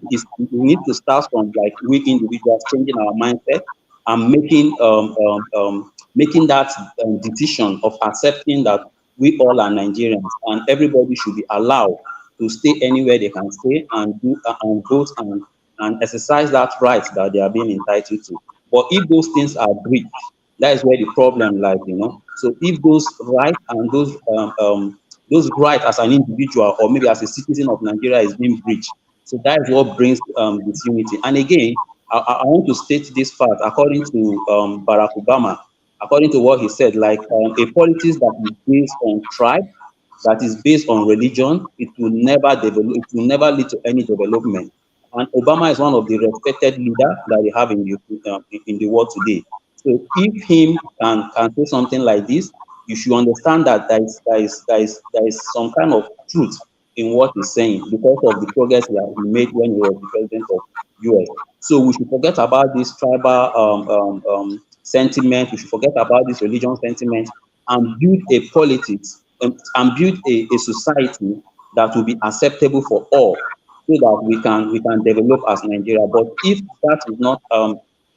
need to start from like we individuals changing our mindset and making that decision of accepting that we all are Nigerians and everybody should be allowed to stay anywhere they can stay and do and vote and exercise that right that they are being entitled to. But if those things are breached, that is where the problem lies. So if those rights and those rights as an individual or maybe as a citizen of Nigeria is being breached, so that is what brings disunity. And again, I want to state this fact according to Barack Obama, according to what he said, like a politics that is based on tribe, that is based on religion, it will never develop. It will never lead to any development. And Obama is one of the respected leaders that we have in the world today. So if him can say something like this, you should understand that there is some kind of truth in what he's saying because of the progress that he made when he was the president of US. So we should forget about this tribal sentiment. We should forget about this religion sentiment and build a politics and build a society that will be acceptable for all so that we can develop as Nigeria. But if that is not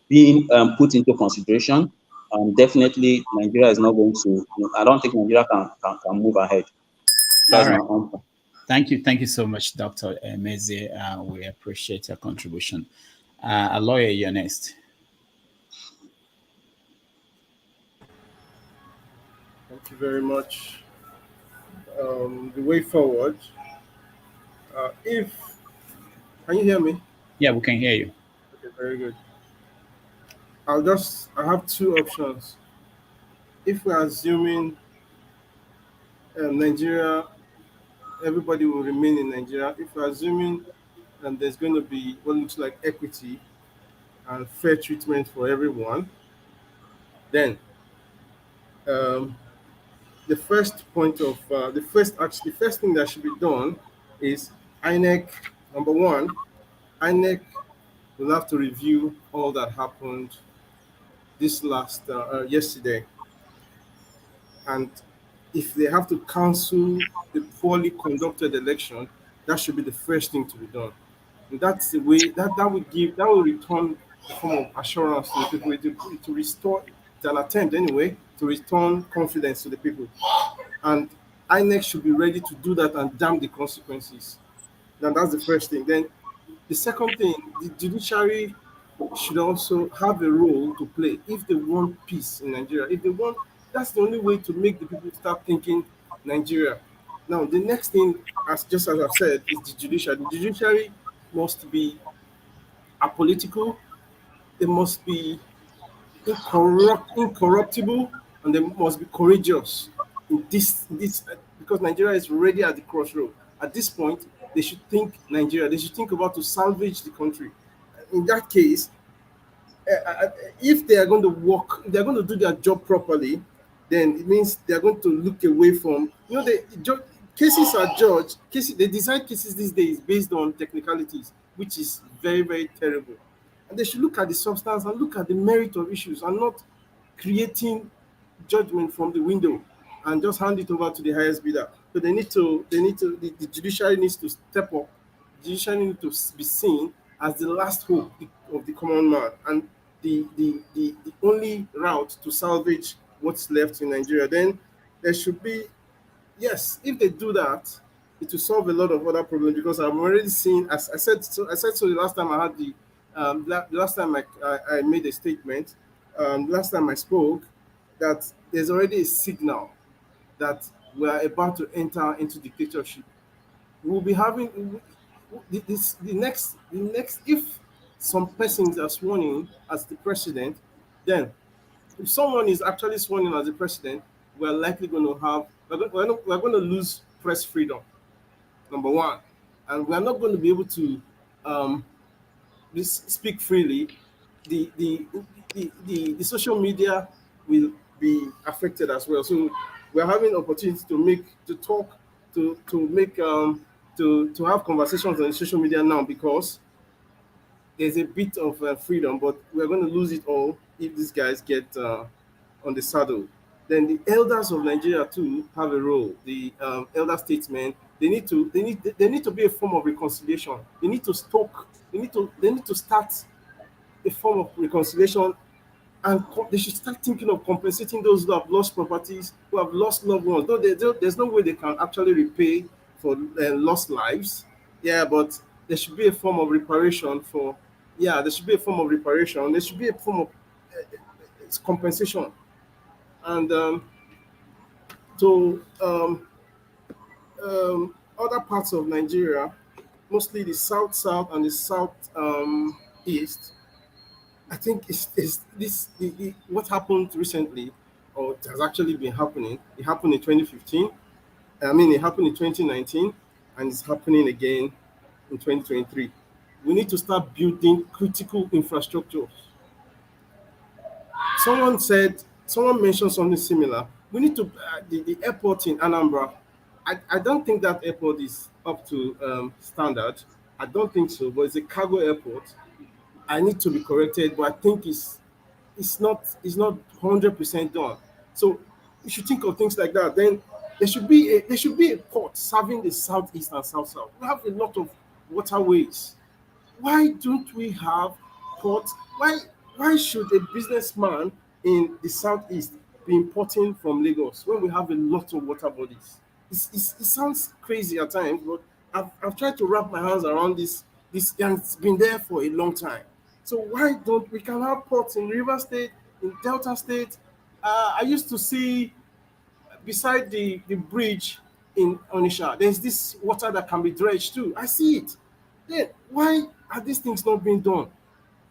being put into consideration, definitely Nigeria is not going to. I don't think Nigeria can move ahead. That's All my right. own. Thank you so much, Dr. Meze. We appreciate your contribution. A lawyer, you're next. Thank you very much. The way forward, if can you hear me? Yeah, we can hear you. Okay, very good. I have two options. If we're assuming Nigeria, everybody will remain in Nigeria. If we're assuming there's going to be what looks like equity and fair treatment for everyone, then um, the first point of the first thing that should be done is INEC. Number one, INEC will have to review all that happened this last yesterday, and if they have to cancel the poorly conducted election, that should be the first thing to be done. And that's the way that will return a form of assurance to the people to restore, it's an attempt anyway, to return confidence to the people. And INEC should be ready to do that and damn the consequences. Then that's the first thing. Then the second thing, the judiciary should also have a role to play if they want peace in Nigeria. If they want, that's the only way to make the people start thinking Nigeria. Now, the next thing, as just as I've said, is the judiciary. The judiciary must be apolitical. They must be incorruptible, and they must be courageous in this because Nigeria is already at the crossroad. At this point, they should think Nigeria. They should think about to salvage the country. In that case, if they are going to work, if they're going to do their job properly, then it means they are going to look away from, cases are judged, cases, they design cases these days based on technicalities, which is very, very terrible. And they should look at the substance and look at the merit of issues and not creating judgment from the window and just hand it over to the highest bidder. So the judiciary needs to step up. The judiciary needs to be seen as the last hope of the common man and the only route to salvage what's left in Nigeria. Then there should be, yes, if they do that, it will solve a lot of other problems because I've already seen, as I said so the last time I had the last time I made a statement, last time I spoke, that there's already a signal that we are about to enter into dictatorship. We'll be having the next if some persons are sworn in as the president, then if someone is actually sworn in as the president, we're likely going to have we're going to lose press freedom, number one, and we're not going to be able to um, speak freely. The social media will be affected as well. So we're having opportunity to talk, to make to have conversations on social media now because there's a bit of freedom, but we're going to lose it all if these guys get on the saddle. Then the elders of Nigeria too have a role. The elder statesmen, they need to be a form of reconciliation. They need to stoke. They need to start a form of reconciliation, and they should start thinking of compensating those who have lost properties, who have lost loved ones. Though there's no way they can actually repay for lost lives. Yeah, but there should be a form of reparation for. Yeah, there should be a form of reparation. There should be a form of compensation, and to other parts of Nigeria, mostly the south and the south east. I think it's this what happened recently, or it has actually been happening. It happened in 2015. I mean, it happened in 2019, and it's happening again in 2023. We need to start building critical infrastructure. Someone mentioned something similar. We need to the airport in Anambra. I don't think that airport is up to standard. I don't think so, but it's a cargo airport. I need to be corrected, but I think it's not 100% done. So you should think of things like that. Then there should be a port serving the southeast and south. We have a lot of waterways. Why don't we have ports? Why should a businessman in the southeast be importing from Lagos when we have a lot of water bodies? It sounds crazy at times, but I've tried to wrap my hands around this, and it's been there for a long time. So why don't we can have ports in River State, in Delta State? I used to see beside the bridge in Onisha, there's this water that can be dredged too. I see it. Then why are these things not being done?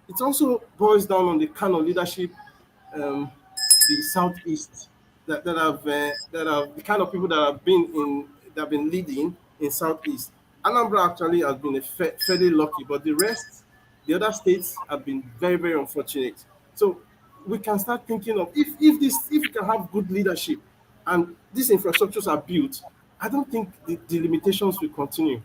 It also boils down on the kind of leadership um, the southeast that have the kind of people that have been leading in southeast. Anambra actually has been fairly lucky, but the other states have been very, very unfortunate. So we can start thinking of if we can have good leadership and these infrastructures are built, I don't think the limitations will continue.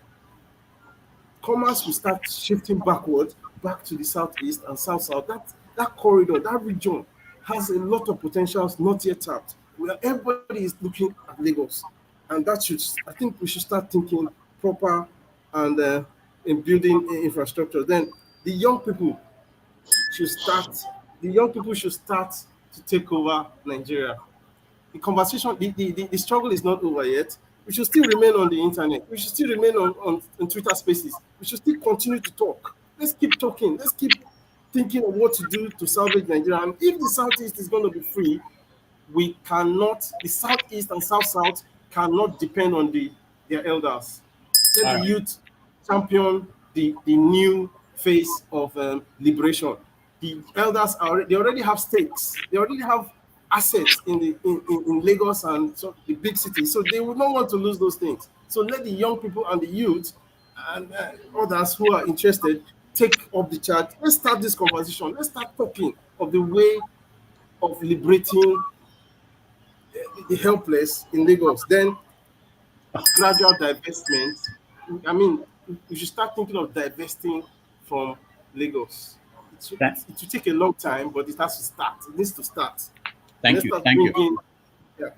Commerce will start shifting backward back to the southeast and south. That corridor, that region has a lot of potentials not yet tapped. Where everybody is looking at Lagos, and that should I think we should start thinking proper and in building infrastructure, then the young people should start. The young people should start to take over Nigeria. The conversation, the struggle is not over yet. We should still remain on the internet. We should still remain on Twitter Spaces. We should still continue to talk. Let's keep talking. Let's keep thinking of what to do to salvage Nigeria. And if the Southeast is going to be free, we cannot, the Southeast and South cannot depend on their elders. Let All the right. youth champion the new phase of liberation. The elders they already have stakes. They already have assets in Lagos and so the big cities. So they would not want to lose those things. So let the young people and the youth and others who are interested take up the charge. Let's start this conversation. Let's start talking of the way of liberating the helpless in Lagos. Then gradual divestment. I mean, we should start thinking of divesting from Lagos. It will take a long time, but it has to start. It needs to start. Thank Let's you. start Thank you. bringing. Yeah.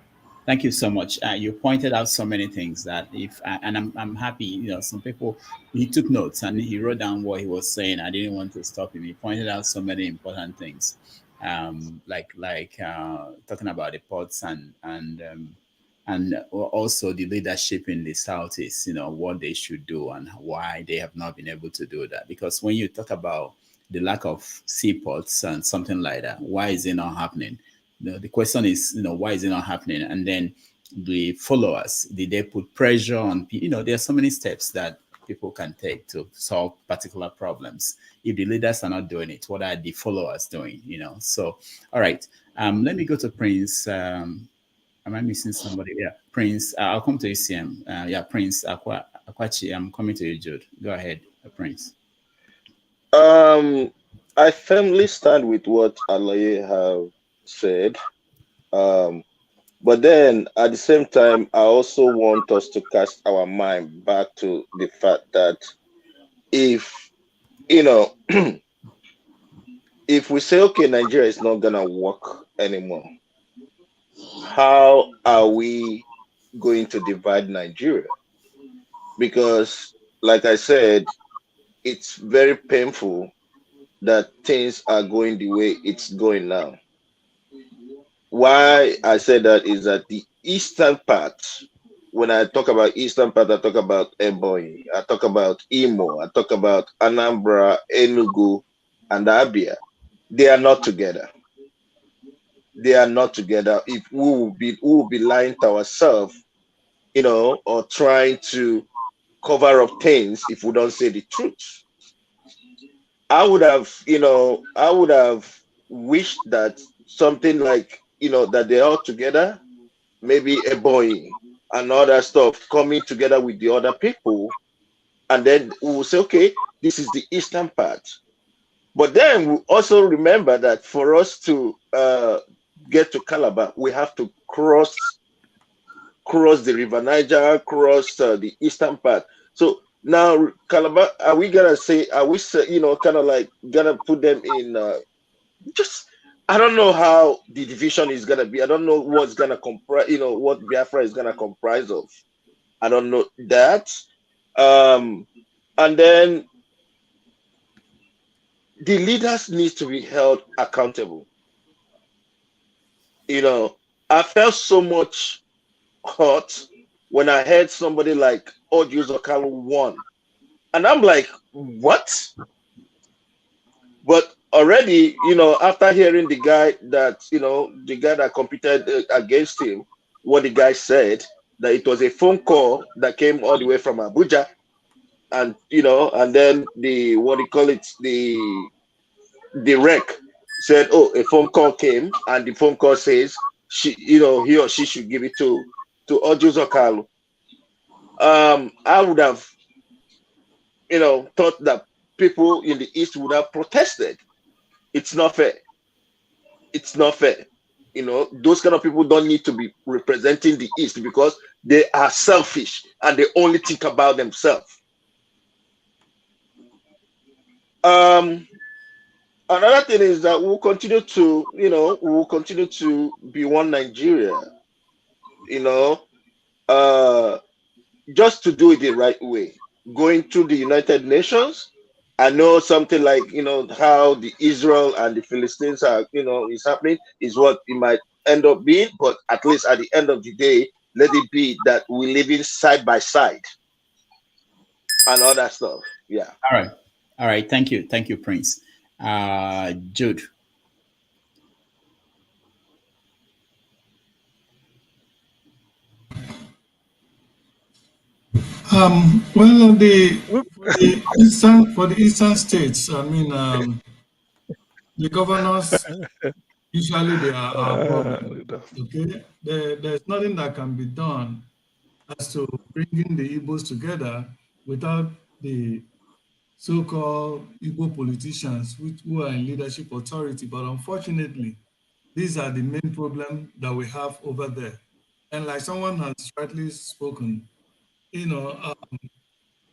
Thank you so much. You pointed out so many things that and I'm happy. You know, some people, he took notes and he wrote down what he was saying. I didn't want to stop him. He pointed out so many important things, like talking about the ports and also the leadership in the Southeast. You know what they should do and why they have not been able to do that. Because when you talk about the lack of seaports and something like that, why is it not happening? The question is, why is it not happening? And then the followers, did they put pressure on people? There are so many steps that people can take to solve particular problems. If the leaders are not doing it, what are the followers doing? So, all right. Let me go to Prince. Am I missing somebody? Yeah, Prince. I'll come to you, CM. Yeah, Prince Akwachi. I'm coming to you, Jude. Go ahead, Prince. I firmly stand with what Alaye have said. But then at the same time, I also want us to cast our mind back to the fact that if if we say, okay, Nigeria is not gonna work anymore, how are we going to divide Nigeria? Because like I said, it's very painful that things are going the way it's going now. Why I say that is that the eastern part, when I talk about eastern part, I talk about Ebonyi, I talk about Imo, I talk about Anambra, Enugu, and Abia. They are not together. They are not together. If we will be lying to ourselves, or trying to cover up things if we don't say the truth. I would have wished that something like, that they're all together, maybe a boy and other stuff coming together with the other people. And then we'll say, okay, this is the eastern part. But then we also remember that for us to get to Calabar, we have to cross the River Niger, cross the eastern part. So now Calabar, are we kind of like gonna put them in I don't know how the division is gonna be. I don't know what's gonna comprise, what Biafra is gonna comprise of. I don't know that. And then the leaders need to be held accountable. I felt so much hurt when I heard somebody like Odious Okalu won. And I'm like, what? But already, after hearing the guy that competed against him, what the guy said, that it was a phone call that came all the way from Abuja. And, and then the rec said, oh, a phone call came, and the phone call says he or she should give it to Odious Okalu. I would have, thought that people in the East would have protested. It's not fair. It's not fair. Those kind of people don't need to be representing the East because they are selfish and they only think about themselves. Another thing is that we'll continue to be one Nigeria, just to do it the right way. going through the United Nations. I know something like, how the Israel and the Philistines are, is happening is what it might end up being, but at least at the end of the day, let it be that we live in side by side and all that stuff. Yeah. All right. All right. Thank you, Prince. Jude. Well, for the eastern states, I mean, the governors usually they are our problem. Okay, there's nothing that can be done as to bringing the Igbos together without the so-called Igbo politicians who are in leadership authority. But unfortunately, these are the main problem that we have over there. And like someone has rightly spoken, you know,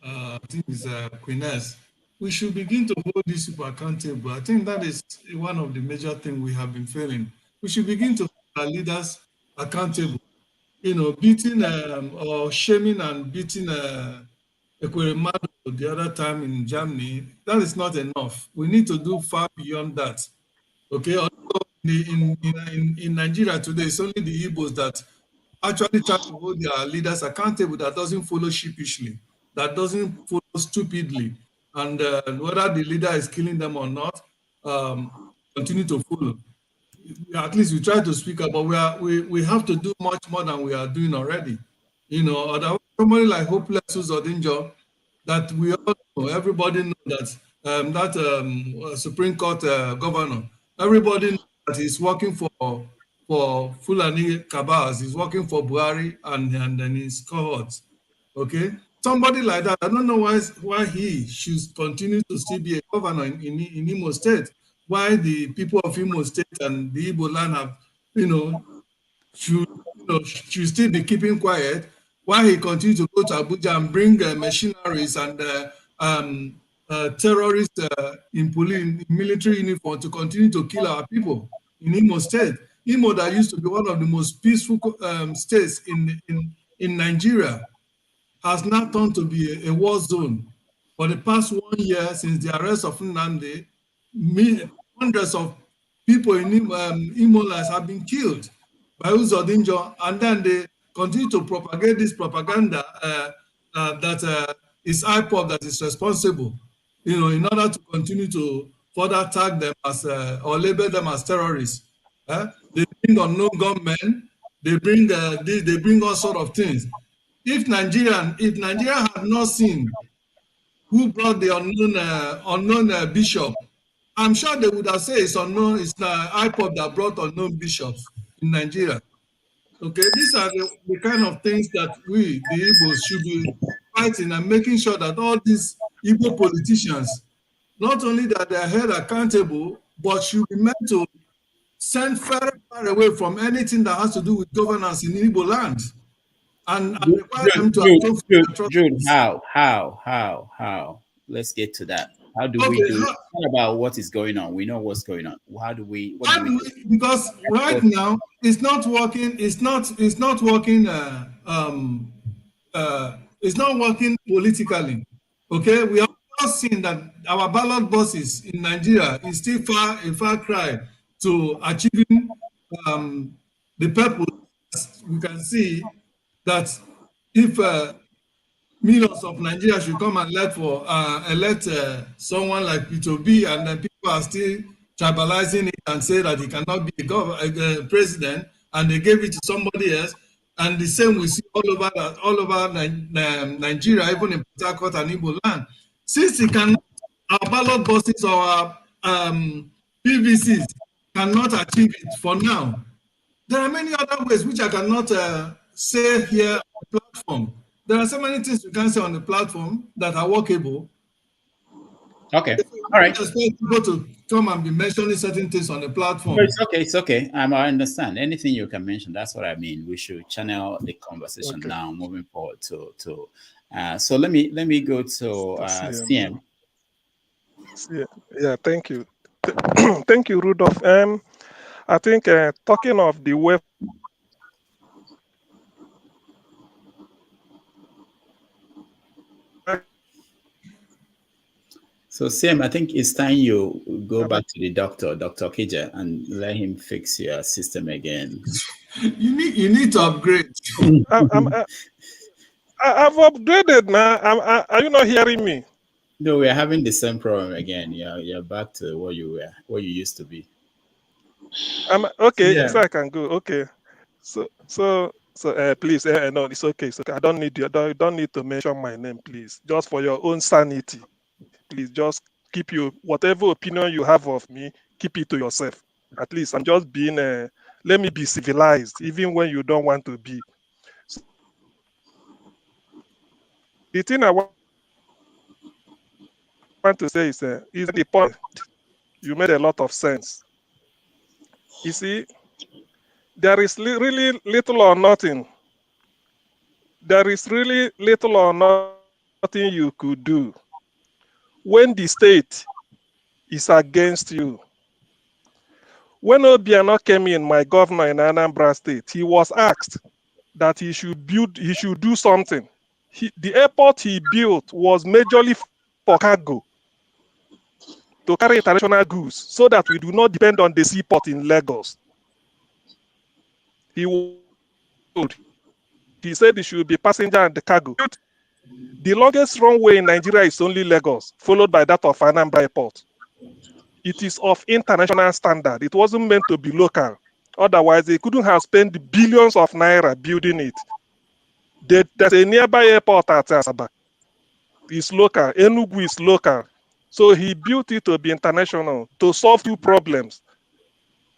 I think it's Queen S. We should begin to hold these people accountable. I think that is one of the major things we have been failing. We should begin to hold our leaders accountable. Beating or shaming and beating Ekweremadu the other time in Germany, that is not enough. We need to do far beyond that. Okay, also in Nigeria today, it's only the Igbos that actually try to hold their leaders accountable, that doesn't follow sheepishly, that doesn't follow stupidly, and whether the leader is killing them or not, continue to follow. At least we try to speak up, but we have to do much more than we are doing already. Otherwise, somebody like Hopeless Uzodinjo, that we all know, everybody know that Supreme Court governor, everybody knows that he's working for Fulani cabals, he's working for Buhari and then his cohorts. Okay, somebody like that, I don't know why he should continue to still be a governor in Imo State. Why the people of Imo State and the Igbo land have, should should still be keeping quiet. Why he continue to go to Abuja and bring machineries and terrorists in military uniform to continue to kill our people in Imo State. Imo that used to be one of the most peaceful states in Nigeria has now turned to be a war zone. For the past 1 year since the arrest of Nnamdi, hundreds of people in Imo lands have been killed by Uzodinjo, and then they continue to propagate this propaganda that is IPOB that is responsible, in order to continue to further tag them as or label them as terrorists. They bring unknown gunmen, they bring all sort of things. If Nigeria had not seen who brought the unknown bishop, I'm sure they would have said it's unknown. It's the IPOB that brought unknown bishops in Nigeria. Okay, these are the kind of things that we, the Igbos, should be fighting and making sure that all these Igbo politicians, not only that they are held accountable, but should be meant to send far away from anything that has to do with governance in Igbo land. And require them to atone for their Jude, atrocities. how? Let's get to that. How do we do? It's not about what is going on. We know what's going on. How do we? What do we do? Because right now it's not working. It's not working. It's not working politically. Okay, we have all seen that our ballot boxes in Nigeria is still a far cry to achieving the purpose. We can see that if millions of Nigeria should come and elect someone like P2B, and then people are still tribalizing it and say that he cannot be a president, and they gave it to somebody else. And the same we see all over Nigeria, even in Port Harcourt and Igbo land. Since our ballot boxes or our PVCs cannot achieve it for now, there are many other ways which I cannot say here on the platform. There are so many things we can say on the platform that are workable. Okay, all right. Expect people to come and be mentioning certain things on the platform. No, it's okay. I understand. Anything you can mention, that's what I mean. We should channel the conversation now, moving forward to. So let me go to CM. Yeah, thank you. Thank you, Rudolph. I think talking of the way So Sam, I think it's time you go back to the doctor, Dr. Kija, and let him fix your system again. You need to upgrade. I've upgraded now. Are you not hearing me? No, we're having the same problem again. You're back to what you used to be. Okay. Yeah. So I can go. Okay. So please, no, it's okay. It's okay. I don't need you. You don't need to mention my name, please. Just for your own sanity, please. Just keep your whatever opinion you have of me. Keep it to yourself. At least I'm just being. Let me be civilized, even when you don't want to be. So, the thing I want to say is the point. You made a lot of sense. You see, there is really little or nothing. There is really little or nothing you could do when the state is against you. When Obiano came in, my governor in Anambra State, he was asked that he should do something. The airport he built was majorly for cargo, to carry international goods, so that we do not depend on the seaport in Lagos. He said it should be passenger and the cargo. The longest runway in Nigeria is only Lagos, followed by that of Anambra Airport. It is of international standard. It wasn't meant to be local. Otherwise, they couldn't have spent billions of naira building it. There's a nearby airport at Asaba. It's local. Enugu is local. So he built it to be international to solve two problems.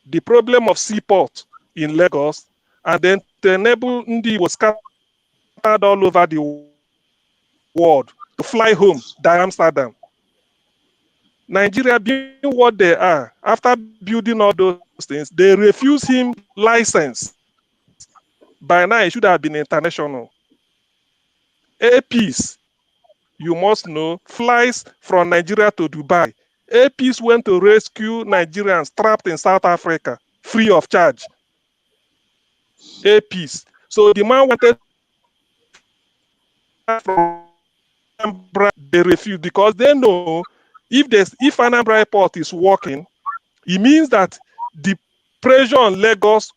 The problem of seaport in Lagos, and then to enable Ndi was scattered all over the world to fly home to Amsterdam. Nigeria being what they are, after building all those things, they refuse him license. By now, it should have been international. APs, you must know, flies from Nigeria to Dubai. APs went to rescue Nigerians trapped in South Africa, free of charge. APs. So the man wanted from Anambra, they refused because they know if Anambra Airport is working, it means that the pressure on Lagos,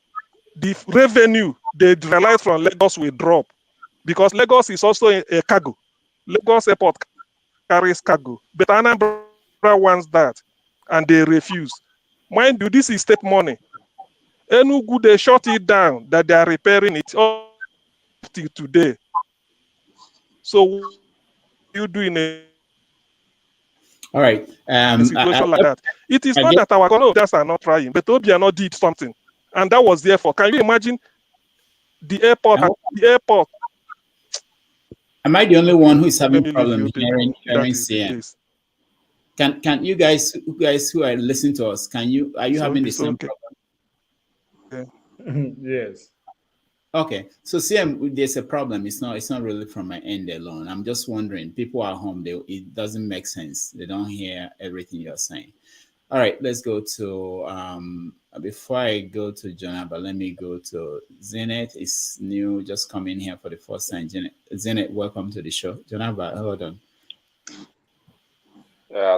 the revenue they realize from Lagos will drop, because Lagos is also a cargo. Lagos Airport carries cargo, but Anambra wants that, and they refuse. Mind you, this is state money. Enugu, they shut it down, that they are repairing it up till today. So what you do in a All right. situation like that? It is not that our colleagues are not trying, but Obiano did something, and that was there for. Can you imagine the airport? Am I the only one who is having Let me leave problem you hearing people. That is the CM? case. Can you guys who are listening to us, are you having the same okay. problem? Yes. Okay, so CM, there's a problem. It's not really from my end alone. I'm just wondering, people at home, it doesn't make sense. They don't hear everything you're saying. All right, let's go to before I go to Jonaba, let me go to Zenith. It's new, just coming here for the first time. Zenith, welcome to the show. Jonaba, hold on.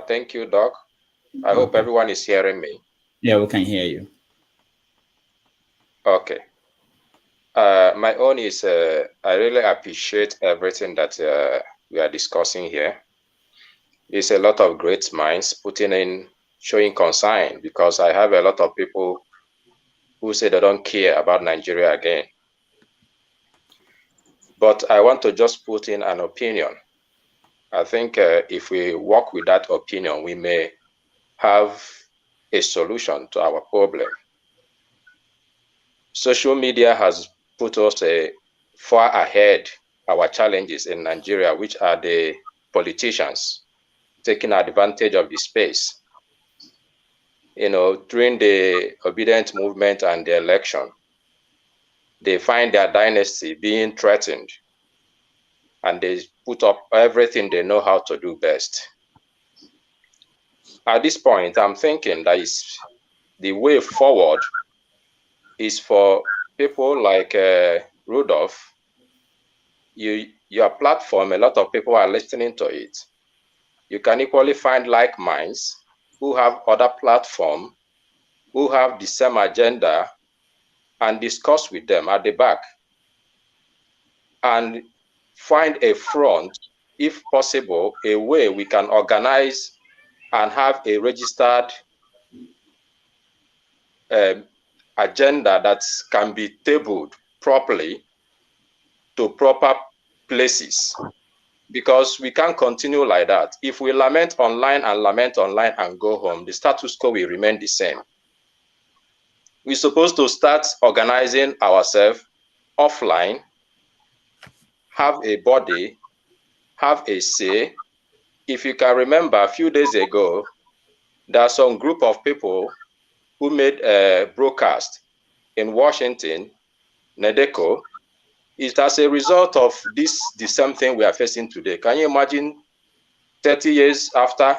Thank you, Doc. I hope everyone is hearing me. Yeah, we can hear you. Okay. My own is I really appreciate everything that we are discussing here. It's a lot of great minds showing concern, because I have a lot of people who say they don't care about Nigeria again. But I want to just put in an opinion. I think if we work with that opinion, we may have a solution to our problem. Social media has put us far ahead our challenges in Nigeria, which are the politicians taking advantage of the space. During the obedient movement and the election, they find their dynasty being threatened, and they put up everything they know how to do best. At this point, I'm thinking that the way forward is for people like Rudolph. Your platform, a lot of people are listening to it. you can equally find like minds who have other platforms, who have the same agenda, and discuss with them at the back and find a front, if possible, a way we can organize and have a registered agenda that can be tabled properly to proper places, because we can't continue like that. If we lament online and go home, the status quo will remain the same. We're supposed to start organizing ourselves offline, have a body, have a say. If you can remember, a few days ago, there are some group of people who made a broadcast in Washington, NEDECO. It's as a result of this, the same thing we are facing today. Can you imagine 30 years after,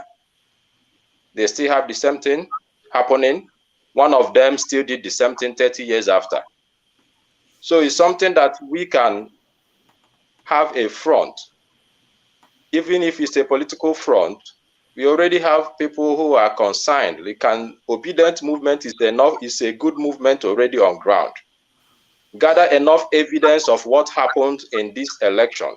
they still have the same thing happening? One of them still did the same thing 30 years after. So it's something that we can have a front. Even if it's a political front, we already have people who are concerned. Obedient movement is enough, is a good movement already on ground. Gather enough evidence of what happened in this election.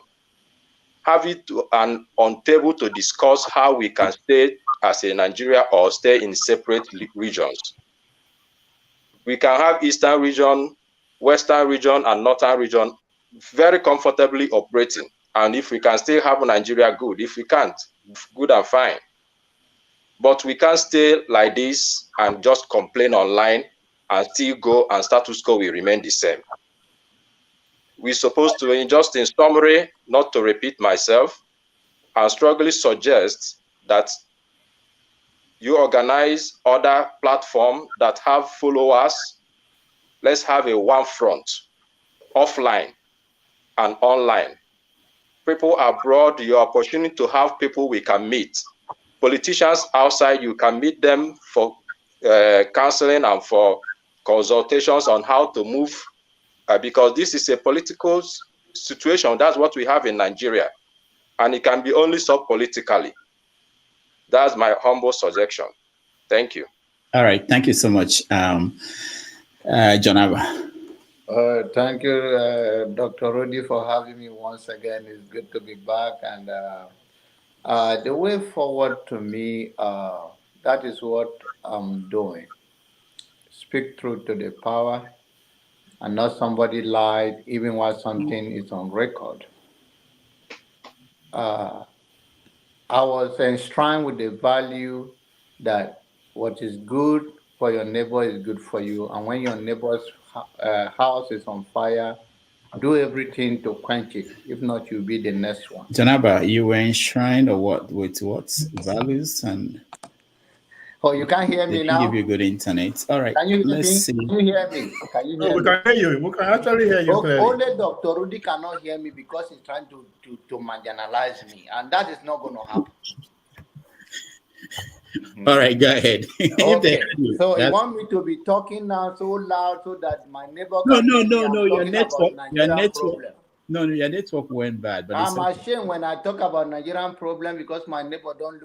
Have it on table to discuss how we can stay as a Nigeria or stay in separate regions. We can have Eastern region, Western region, and Northern region very comfortably operating. And if we can still have Nigeria, good. If we can't, good and fine. But we can't stay like this and just complain online and still go, and status quo will remain the same. We're supposed to, just in summary, not to repeat myself, and strongly suggest that you organize other platforms that have followers. Let's have a one front, offline and online. People abroad, your opportunity to have people we can meet. Politicians outside, you can meet them for counseling and for consultations on how to move, because this is a political situation. That's what we have in Nigeria, and it can be only solved politically. That's my humble suggestion. Thank you. All right, thank you so much, Jonaba. Thank you, Dr. Rudy, for having me once again. It's good to be back. And the way forward to me, that is what I'm doing. Speak truth to the power, and not somebody lied, even while something is on record. I was enshrined with the value that what is good for your neighbor is good for you. And when your neighbor's house is on fire, do everything to quench it. If not, you'll be the next one. Janaba, you were enshrined or what? With what values? And oh, you can't hear me now? Give you good internet. All right. Can you hear Let's me? see. Can you hear me? Can you hear we can hear you. We can actually hear you clearly. Only Dr. Rudy cannot hear me because he's trying to marginalize me, and that is not going to happen. All right, go ahead. Okay. So you want me to be talking now so loud so that my neighbor can No. Your network. Problem. No, your network went bad. But I'm ashamed when I talk about Nigerian problem because my neighbor don't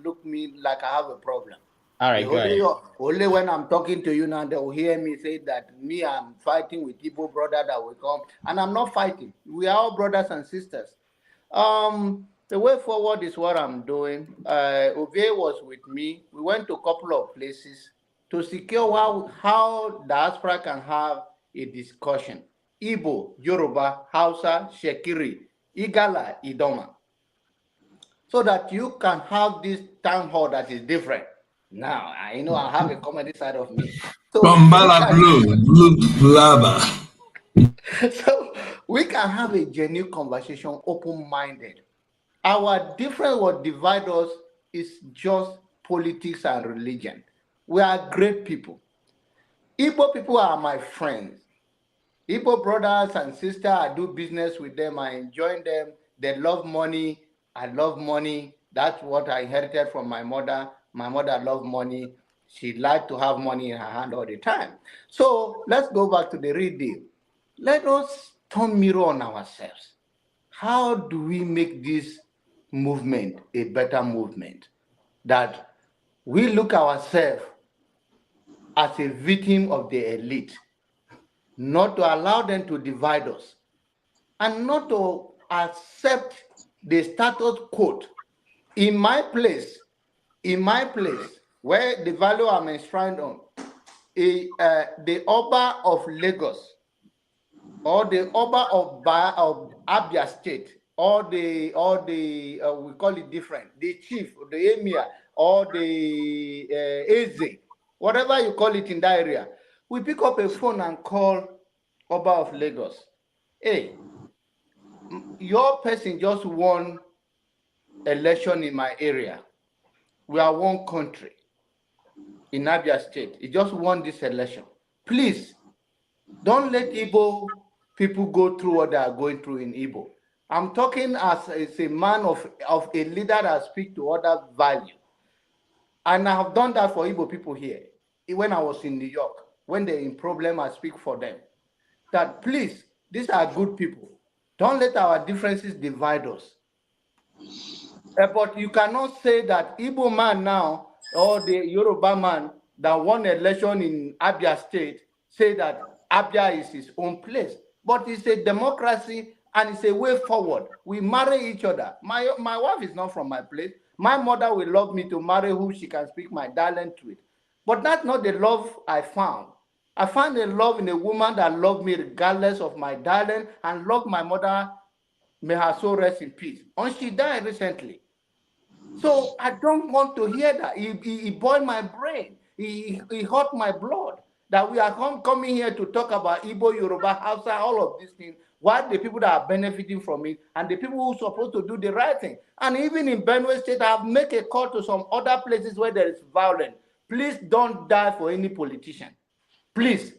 look me like I have a problem. All right, go ahead. Only when I'm talking to you now, they will hear me say that I'm fighting with Igbo brother that will come, and I'm not fighting. We are all brothers and sisters. The way forward is what I'm doing. Ove was with me. We went to a couple of places to secure how diaspora can have a discussion. Igbo, Yoruba, Hausa, Shekiri, Igala, Idoma. So that you can have this town hall that is different. Now, I know I have a comedy side of me. So so we can have a genuine conversation, open-minded. Our difference, what divides us is just politics and religion. We are great people. Igbo people are my friends. Igbo brothers and sisters, I do business with them. I enjoy them. They love money. I love money. That's what I inherited from my mother. My mother loved money. She liked to have money in her hand all the time. So let's go back to the real deal. Let us turn mirror on ourselves. How do we make this movement a better movement. That we look ourselves as a victim of the elite, not to allow them to divide us, and not to accept the status quo. In my place, where the value I'm enshrined on, the Oba of Lagos or the Oba of Abia State, or the we call it different, the chief, the emir, or the Eze, whatever you call it in that area, we pick up a phone and call Oba of Lagos. Hey, your person just won election in my area. We are one country in Abia State. He just won this election. Please, don't let Igbo people go through what they are going through in Igbo. I'm talking as a man of a leader that speaks to other value. And I have done that for Igbo people here. When I was in New York, when they're in problem, I speak for them. That please, these are good people. Don't let our differences divide us. But you cannot say that Igbo man now, or the Yoruba man that won election in Abia State, say that Abia is his own place. But it's a democracy and it's a way forward. We marry each other. My wife is not from my place. My mother will love me to marry who she can speak my dialect with. But that's not the love I found. I found a love in a woman that loved me regardless of my dialect and loved my mother, may her soul rest in peace. And she died recently. So I don't want to hear that. He boiled my brain. He hurt my blood. That we are coming here to talk about Igbo, Yoruba, Hausa, all of these things. What the people that are benefiting from it and the people who are supposed to do the right thing. And even in Benue State, I have made a call to some other places where there is violence. Please don't die for any politician. Please.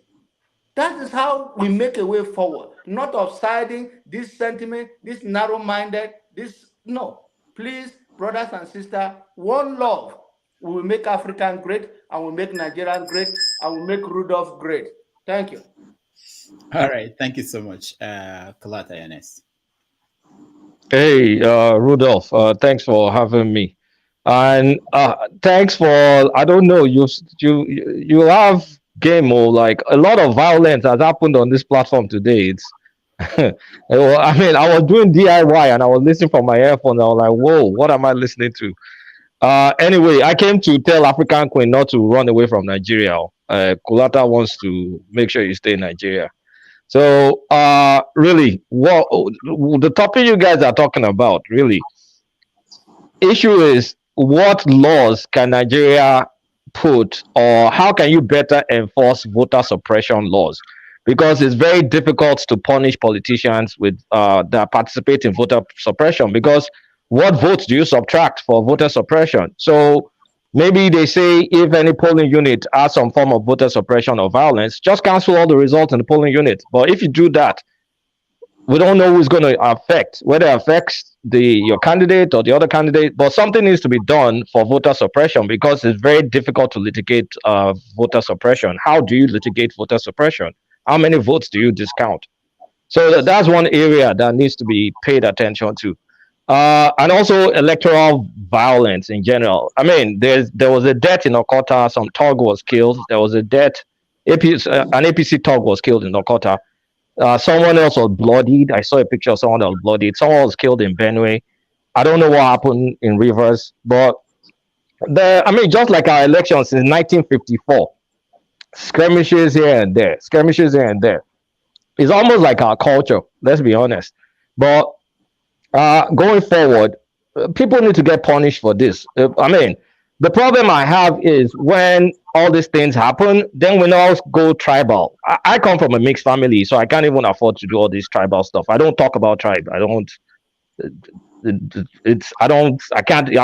That is how we make a way forward. Not of siding, this sentiment, this narrow-minded, this, no. Please, brothers and sisters, one love. We will make African great, and we'll make Nigerian great, and we'll make Rudolph great. Thank you. All right. Thank you so much, Kalata Yanes. Hey, Rudolph, thanks for having me. And thanks for, I don't know, you have game, or like a lot of violence has happened on this platform today. It's I mean, I was doing DIY and I was listening from my earphone. I was like, whoa, what am I listening to? Anyway, I came to tell African Queen not to run away from Nigeria. Kulata wants to make sure you stay in Nigeria. So, really, what the topic you guys are talking about, really, issue is what laws can Nigeria put, or how can you better enforce voter suppression laws? Because it's very difficult to punish politicians with that participate in voter suppression. Because what votes do you subtract for voter suppression? So maybe they say if any polling unit has some form of voter suppression or violence, just cancel all the results in the polling unit. But if you do that, we don't know who's going to affect, whether it affects your candidate or the other candidate. But something needs to be done for voter suppression, because it's very difficult to litigate voter suppression. How do you litigate voter suppression? How many votes do you discount? So that's one area that needs to be paid attention to. And also electoral violence in general. I mean, there was a death in Okota. Some thug was killed. There was a death. An APC thug was killed in Okota. Someone else was bloodied. I saw a picture of someone that was bloodied. Someone was killed in Benue. I don't know what happened in Rivers, but just like our elections in 1954, skirmishes here and there. It's almost like our culture. Let's be honest. But going forward, people need to get punished for this. The problem I have is when all these things happen, then we now go tribal. I come from a mixed family, so I can't even afford to do all this tribal stuff. I don't talk about tribe. I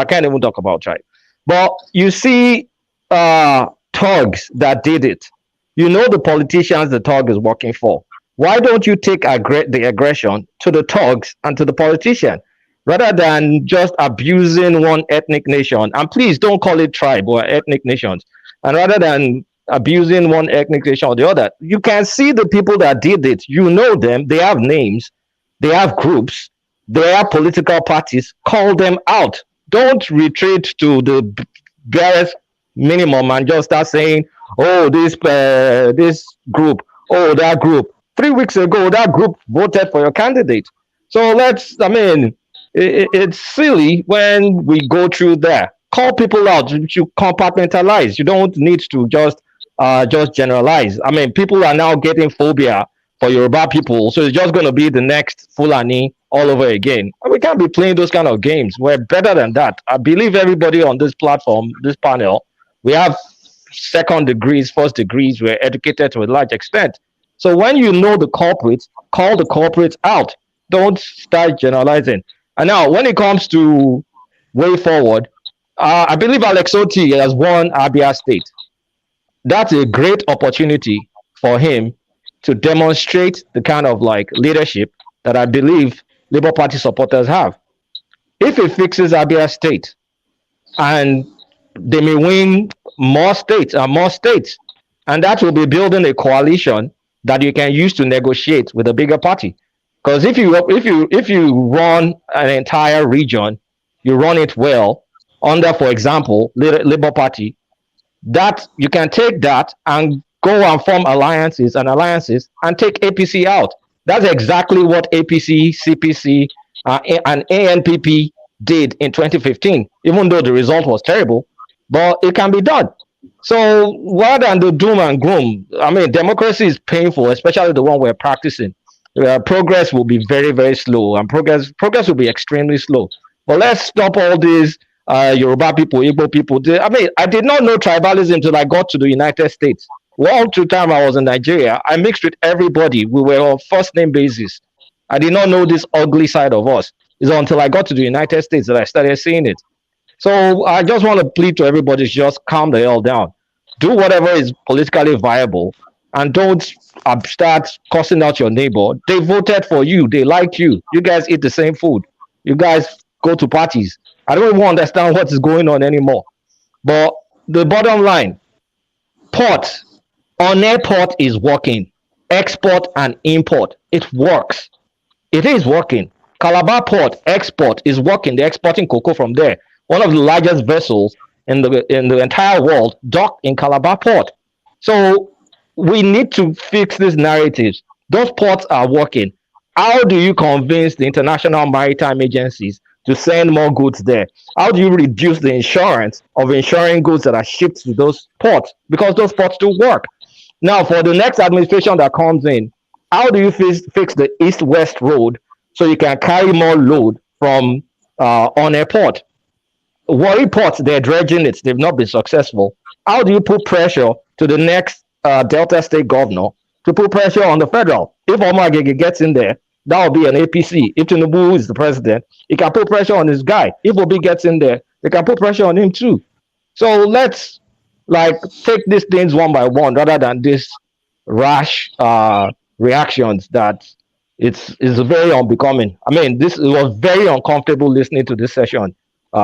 can't even talk about tribe. But you see thugs that did it. You know the politicians the thug is working for. Why don't you take the aggression to the thugs and to the politician, rather than just abusing one ethnic nation? And please don't call it tribe or ethnic nations. And rather than abusing one ethnic nation or the other, you can see the people that did it. You know them. They have names. They have groups. their political parties, call them out. Don't retreat to the barest minimum and just start saying, "Oh, this group, oh that group." 3 weeks ago, that group voted for your candidate. So I mean, it's silly when we go through there. Call people out. You compartmentalize. You don't need to just generalize. I mean, people are now getting phobia for Yoruba people, so it's just going to be the next Fulani all over again. And we can't be playing those kind of games. We're better than that. I believe everybody on this platform, this panel, we have second degrees, first degrees. We're educated to a large extent. So when you know the culprits, call the culprits out. Don't start generalizing. And now, when it comes to way forward, I believe Alex Oti has won Abia State. That's a great opportunity for him to demonstrate the kind of like leadership that I believe Labour Party supporters have. If he fixes Abia State, and they may win more states and more states, and that will be building a coalition that you can use to negotiate with a bigger party. Because if you run an entire region, you run it well under, for example, Labour Party, that you can take that and go and form alliances and take APC out. That's exactly what APC, CPC, and ANPP did in 2015, even though the result was terrible, but it can be done. So rather than the doom and gloom, I mean, democracy is painful, especially the one we're practicing. Progress will be very, very slow, and progress will be extremely slow. But let's stop all these Yoruba people, Igbo people. I mean, I did not know tribalism until I got to the United States. All through time I was in Nigeria, I mixed with everybody. We were on first name basis. I did not know this ugly side of us. It's until I got to the United States that I started seeing it. So I just want to plead to everybody to just calm the hell down. Do whatever is politically viable, and don't start cussing out your neighbor. They voted for you. They like you. You guys eat the same food. You guys go to parties. I don't even understand what is going on anymore. But the bottom line, port, on airport is working. Export and import, it works. It is working. Calabar Port export is working. They're exporting cocoa from there. One of the largest vessels in the entire world docked in Calabar Port. So we need to fix these narratives. Those ports are working. How do you convince the international maritime agencies to send more goods there? How do you reduce the insurance of insuring goods that are shipped to those ports? Because those ports do work. Now, for the next administration that comes in, how do you fix the east-west road so you can carry more load from on a port? Warri Port, they're dredging it. They've not been successful. How do you put pressure to the next Delta State governor to put pressure on the federal? If Omar Agege gets in there, that will be an APC. If Tinubu is the president, he can put pressure on this guy. If Obi gets in there, they can put pressure on him too. So let's take these things one by one rather than this rash reactions that it's very unbecoming. I mean, it was very uncomfortable listening to this session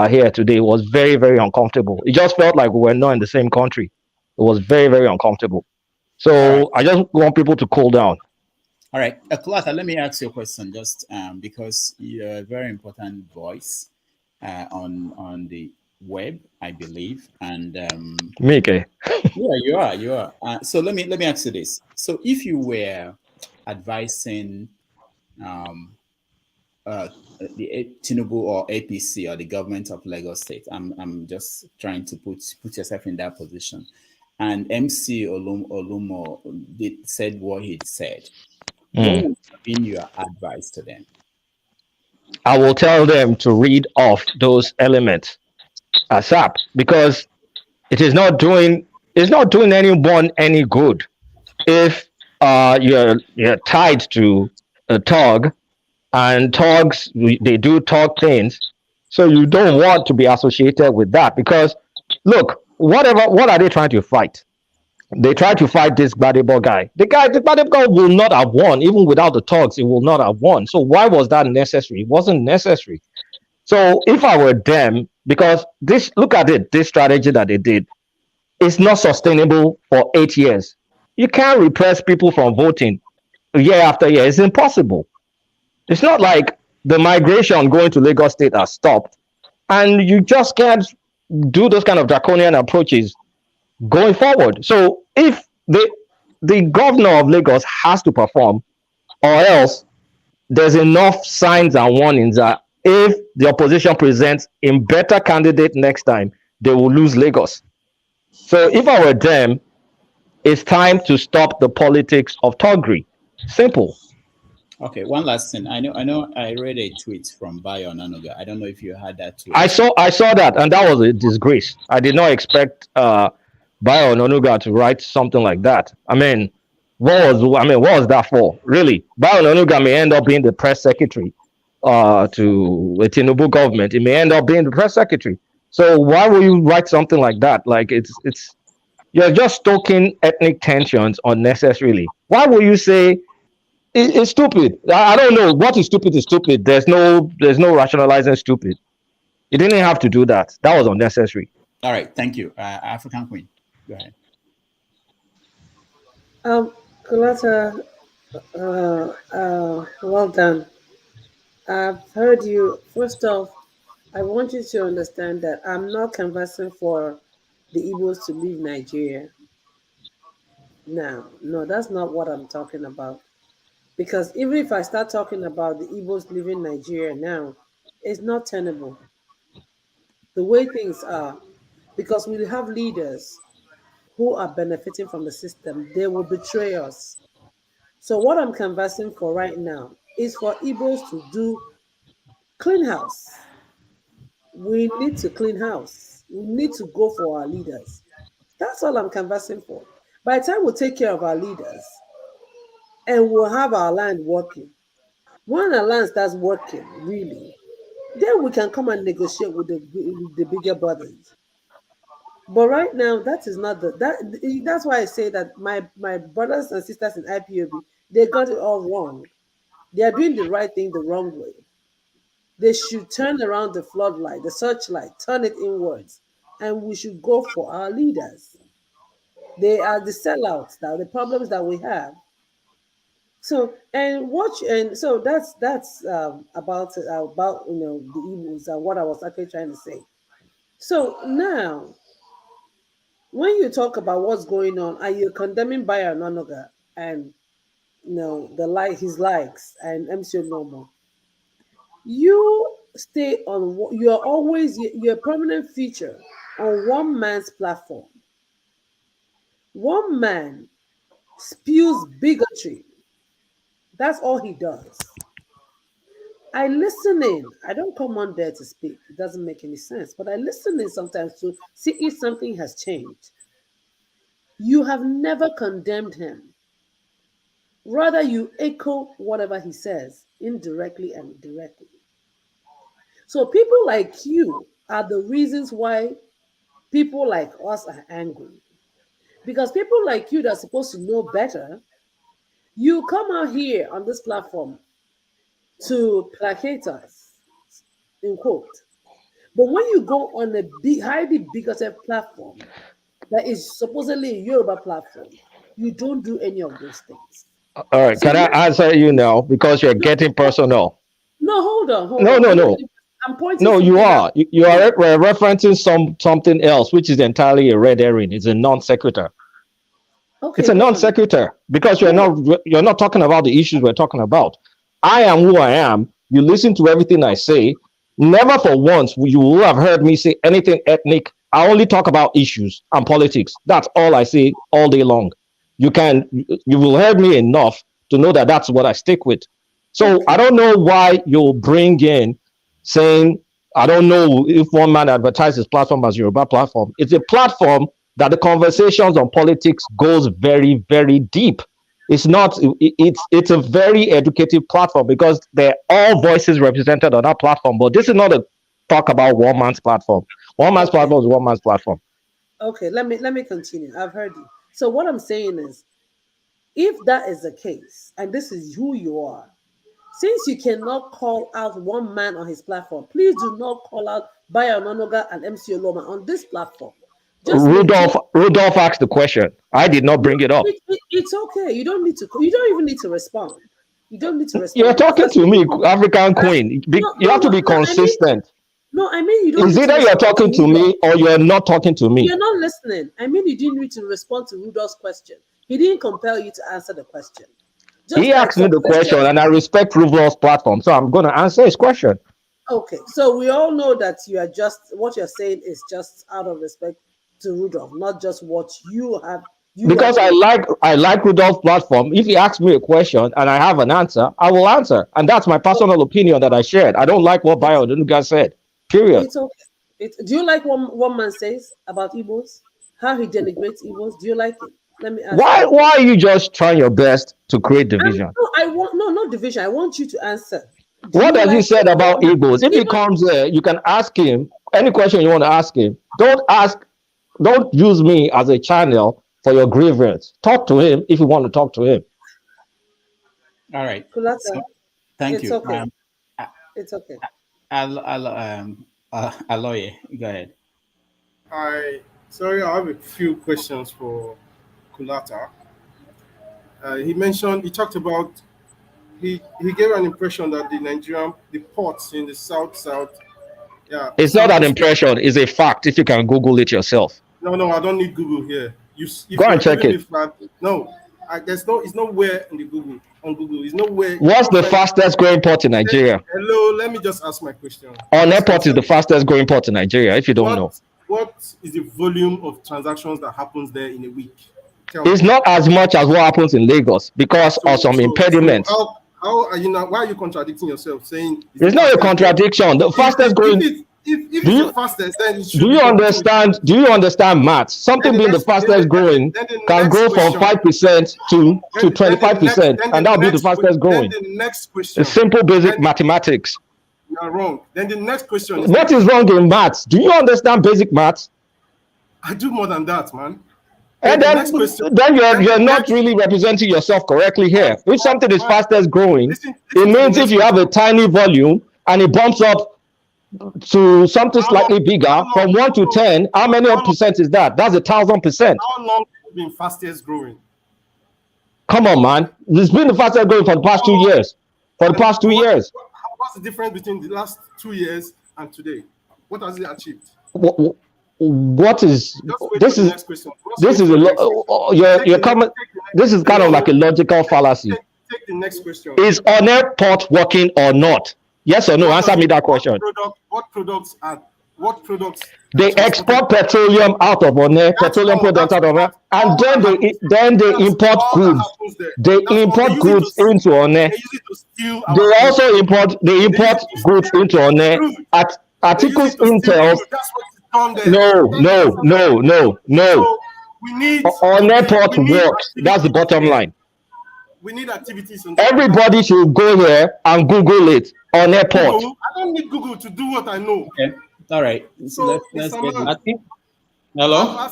here today. It was very, very uncomfortable. It just felt like we were not in the same country. It was very, very uncomfortable. So I just want people to cool down. All right, Kulata, let me ask you a question, just because you're a very important voice on the web, I believe, and me, okay. Yeah, you are. So let me ask you this: so if you were advising the Tinubu or APC or the government of Lagos State, I'm just trying to put yourself in that position, and MC Olumo said what he said. What would have been your advice to them? I will tell them to read off those elements ASAP, because it is not doing anyone any good if you're tied to a thug, and thugs, they do thug things, so you don't want to be associated with that. Because look, what are they trying to fight? They tried to fight this Gbadebo guy. The Gbadebo guy will not have won. Even without the thugs, he will not have won. So why was that necessary? It wasn't necessary. So if I were them, because look at it, this strategy that they did, it's not sustainable for 8 years. You can't repress people from voting year after year. It's impossible. It's not like the migration going to Lagos State has stopped, and you just can't do those kind of draconian approaches going forward. So if the governor of Lagos has to perform, or else there's enough signs and warnings that if the opposition presents a better candidate next time, they will lose Lagos. So if I were them, it's time to stop the politics of thuggery. Simple. Okay, one last thing. I know I read a tweet from Bayo Onanuga. I don't know if you had that tweet. I saw that, and that was a disgrace. I did not expect Bayo Onanuga to write something like that. I mean, what was that for? Really? Bayo Onanuga may end up being the press secretary to a Tinubu government. It may end up being the press secretary. So why will you write something like that? Like it's you're just stoking ethnic tensions unnecessarily. Why will you say it's stupid? I don't know what is stupid is stupid. There's no rationalizing stupid. You didn't have to do that. That was unnecessary. All right, thank you. African Queen, go ahead. Kulata, well done. I've heard you. First off, I want you to understand that I'm not canvassing for the Igbos to leave Nigeria. No, that's not what I'm talking about. Because even if I start talking about the Igbos leaving Nigeria now, it's not tenable. The way things are, because we have leaders who are benefiting from the system, they will betray us. So what I'm canvassing for right now is for Igbos to do clean house. We need to clean house. We need to go for our leaders. That's all I'm canvassing for. By the time we take care of our leaders and we'll have our land working, when our land starts working, really, then we can come and negotiate with the bigger brothers. But right now, that is not that's why I say that my brothers and sisters in IPOB, they got it all wrong. They are doing the right thing the wrong way. They should turn around the floodlight, the searchlight, turn it inwards, and we should go for our leaders. They are the sellouts now, the problems that we have. So so that's about the Igbos and what I was actually trying to say. So now, when you talk about what's going on, are you condemning Bayo Onanuga and his likes and MC Normal? You stay on. You're a prominent feature on one man's platform. One man spews bigotry. That's all he does. I listen in. I don't come on there to speak. It doesn't make any sense. But I listen in sometimes to see if something has changed. You have never condemned him. Rather, you echo whatever he says, indirectly and directly. So people like you are the reasons why people like us are angry. Because people like you that are supposed to know better, you come out here on this platform to placate us, in quote. But when you go on a highly bigoted platform that is supposedly a Yoruba platform, you don't do any of those things. All right, can I answer you now because you're getting personal? No, hold on. No. I'm pointing. No, you are. You are referencing something else, which is entirely a red herring. It's a non sequitur. Okay, it's a non sequitur because you're not talking about the issues we're talking about. I am who I am. You listen to everything I say. Never for once you will have heard me say anything ethnic. I only talk about issues and politics. That's all I say all day long. You will hear me enough to know that that's what I stick with. So I don't know why you'll bring in saying, I don't know if one man advertises platform as Yoruba platform. It's a platform that the conversations on politics goes very, very deep. It's not, it's a very educative platform because they're all voices represented on that platform. But this is not a talk about one man's platform. One man's platform is one man's platform. Okay, let me continue. I've heard you. So what I'm saying is, if that is the case, and this is who you are, since you cannot call out one man on his platform, please do not call out Bayo Onanuga and MC Oloma on this platform. Rudolph asked the question. I did not bring it up. It's okay. You don't even need to respond. You don't need to respond. You're talking to me, African Queen. You have to be consistent. I mean you don't. Is need either to you're respond talking to Rudolph. me or you're not talking to me. You're not listening. I mean, you didn't need to respond to Rudolph's question. He didn't compel you to answer the question. He asked me the question, and I respect Rudolph's platform, so I'm going to answer his question. Okay, so we all know that you are just what you're saying is just out of respect to Rudolph, not just what you have. Because I like Rudolph's platform. If he asks me a question and I have an answer, I will answer, and that's my personal opinion that I shared. I don't like what Biodenuga said. Period. It's okay. Do you like what one man says about Igbos? How he denigrates Igbos? Do you like it? Let me ask. Why are you just trying your best to create division? Not division. I want you to answer. What has he said about Igbos? If he comes there, you can ask him any question you want to ask him. Don't use me as a channel for your grievance. Talk to him if you want to talk to him. All right. So, thank you. Okay. It's okay. Aloye, go ahead. I have a few questions for Kulata. He talked about, he gave an impression that the ports in the south, yeah. It's not an impression, it's a fact if you can Google it yourself. No, I don't need Google here. Go and check it. It's nowhere in the Google. On Google, it's nowhere. What's the fastest growing port in Nigeria? Hello, let me just ask my question. On airport is the fastest growing port in Nigeria, if you don't know. What is the volume of transactions that happens there in a week? It's not as much as what happens in Lagos because of some impediments. How are you not? Why are you contradicting yourself? Saying it's not a contradiction. The fastest growing. If it's the fastest, then it should. Do you understand maths? Something being the fastest growing can grow from 5% to 25%, and that'll be the fastest growing. Then the next question. It's simple basic mathematics. You are wrong. Then the next question is, what is wrong in maths? Do you understand basic maths? I do more than that, man. And then you're not really representing yourself correctly here. If something is fastest growing, it means if you have a tiny volume and it bumps up to something slightly bigger from 1 to 10, how many percent is that? That's 1,000%. How long has it been fastest growing? Come on, man. It's been the fastest growing for the past 2 years. For the past 2 years. What's the difference between the last 2 years and today? What has it achieved? What is this? This is kind of like a logical fallacy. Take the next question. Is on-air port working or not? Yes or no? Answer me that question. What products? They export petroleum out of on-air, petroleum products out of on-air, and then they import goods. They import goods into on-air. They also import goods into on-air. Articles Intel. No. On airport works. That's the bottom line. We need activities. Everybody should go here and Google it on airport. I don't need Google to do what I know. Okay. All right. So let's get it. Hello. I've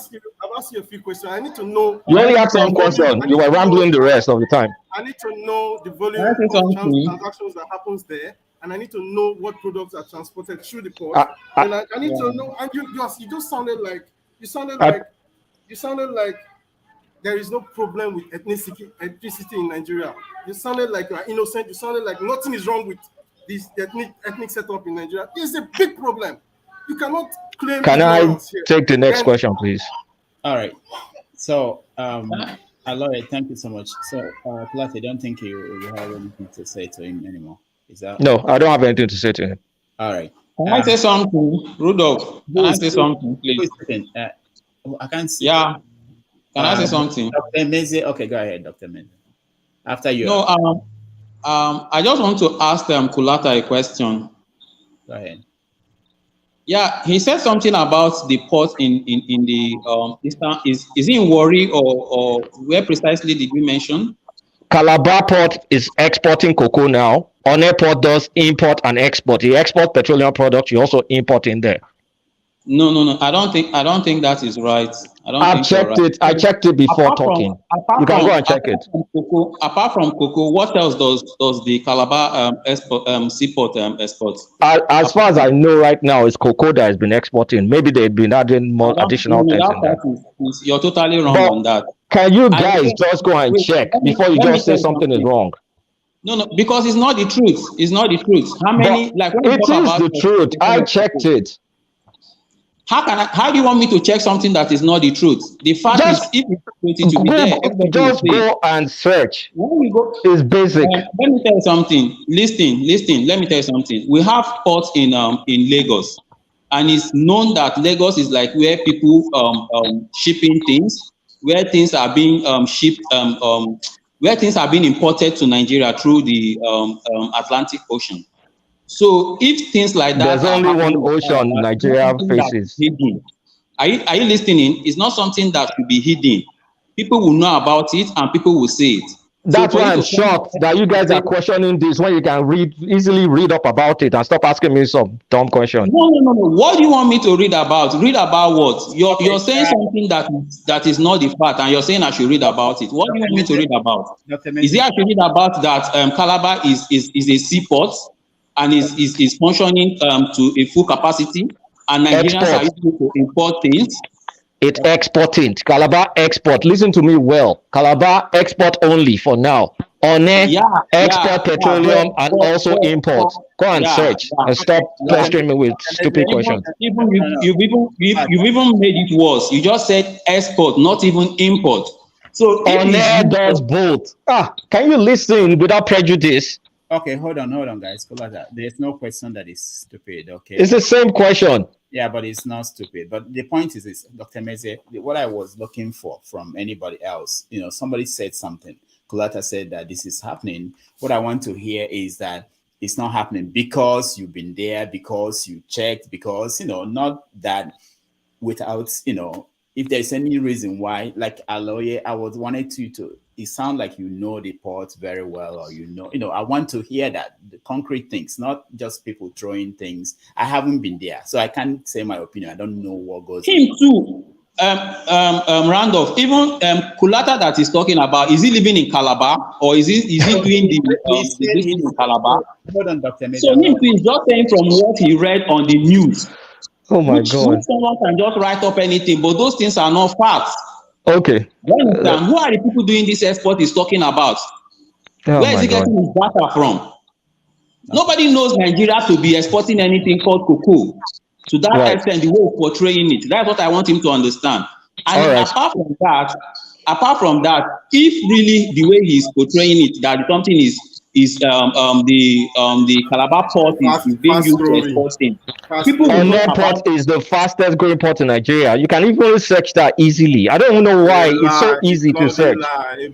asked you a few questions. I need to know. You only had some questions. You were rambling the rest of the time. I need to know the volume of transactions that happens there. And I need to know what products are transported through the port. I need to know. And you just sounded like there is no problem with ethnicity in Nigeria. You sounded like you are innocent. You sounded like nothing is wrong with this ethnic setup in Nigeria. It's a big problem. You cannot claim. Can I take the next question, please? All right. So, Aloy, thank you so much. So, Plate, I don't think you have anything to say to him anymore. Is that? No, I don't have anything to say to him. All right. Can I say something, Rudolph? Can I say something, please? I can't see. Yeah. Can I say something? Dr. Meze, okay, go ahead, Dr. Meze. After you. No, I just want to ask Kulata a question. Go ahead. Yeah, he said something about the port in the eastern. Is he in Warri or where precisely did we mention? Calabar port is exporting cocoa now. On airport does import and export. You export petroleum products, you also import in there. No. I don't think that is right. I checked it before talking. You can go and check it. Apart from cocoa, what else does the Calabar seaport export? As far as I know right now, it's cocoa that has been exporting. Maybe they've been adding more additional things in there. You're totally wrong on that. Can you guys just go and check before you just say something is wrong? No, because it's not the truth. It's not the truth. How many, But like when you it talk is about the truth. I checked it. how do you want me to check something that is not the truth? The fact is, Just if it's truth, it will be there. Everybody will just say it. go and search. When we go, It's basic. let me tell you something. Listen. Let me tell you something. We have ports in Lagos, and it's known that Lagos is like where people shipping things, where things are being shipped, where things are being imported to Nigeria through the Atlantic Ocean. So if things like that There's are only one happening, ocean it's not Nigeria something that is faces. hidden. Are you listening? It's not something that should be hidden. People will know about it and people will say it. So That's for why you I'm to come shocked that you and guys say, are questioning this when you can easily read up about it and stop asking me some dumb question. no. What do you want me to read about? Read about what? You're saying something that is not the fact, and you're saying I should read about it. What do you want me to read about? Is it I should read about that Calabar is a seaport and is functioning to a full capacity, and Nigerians are Export. able to import things? It's exporting. Calabar export. Listen to me well. Calabar export only for now. On export petroleum and also import. Go and search and stop pestering me with stupid questions. Even you've even made it worse. You just said export, not even import. So if On it's air used does both. Can you listen without prejudice? Okay, hold on, guys. There's no question that is stupid. Okay, It's the same question. Yeah, but it's not stupid. But the point is Dr. Meze, what I was looking for from anybody else, somebody said something. Kulata said that this is happening. What I want to hear is that it's not happening because you've been there, because you checked, because, not that without, if there's any reason why, like Aloye, I was wanted you to, it sounds like the port very well, or I want to hear that, the concrete things, not just people throwing things. I haven't been there, so I can't say my opinion. I don't know what goes him on. too. Randolph, even Kulata that is talking about, is he living in Calabar or is he doing the business in Calabar? Hold on, Dr. So him too is just saying from what he read on the news. Oh my which God. someone can just write up anything, but those things are not facts. Okay. Who are the people doing this export he's talking about? Where is he getting his data from? Nobody knows Nigeria to be exporting anything called cocoa. To that extent, the way he's portraying it. That's what I want him to understand. And apart from that, if really the way he's portraying it, that something is the Calabar port is being used to export things. People will know port is the fastest growing port in Nigeria. You can even search that easily. I don't even know why it's so easy to search.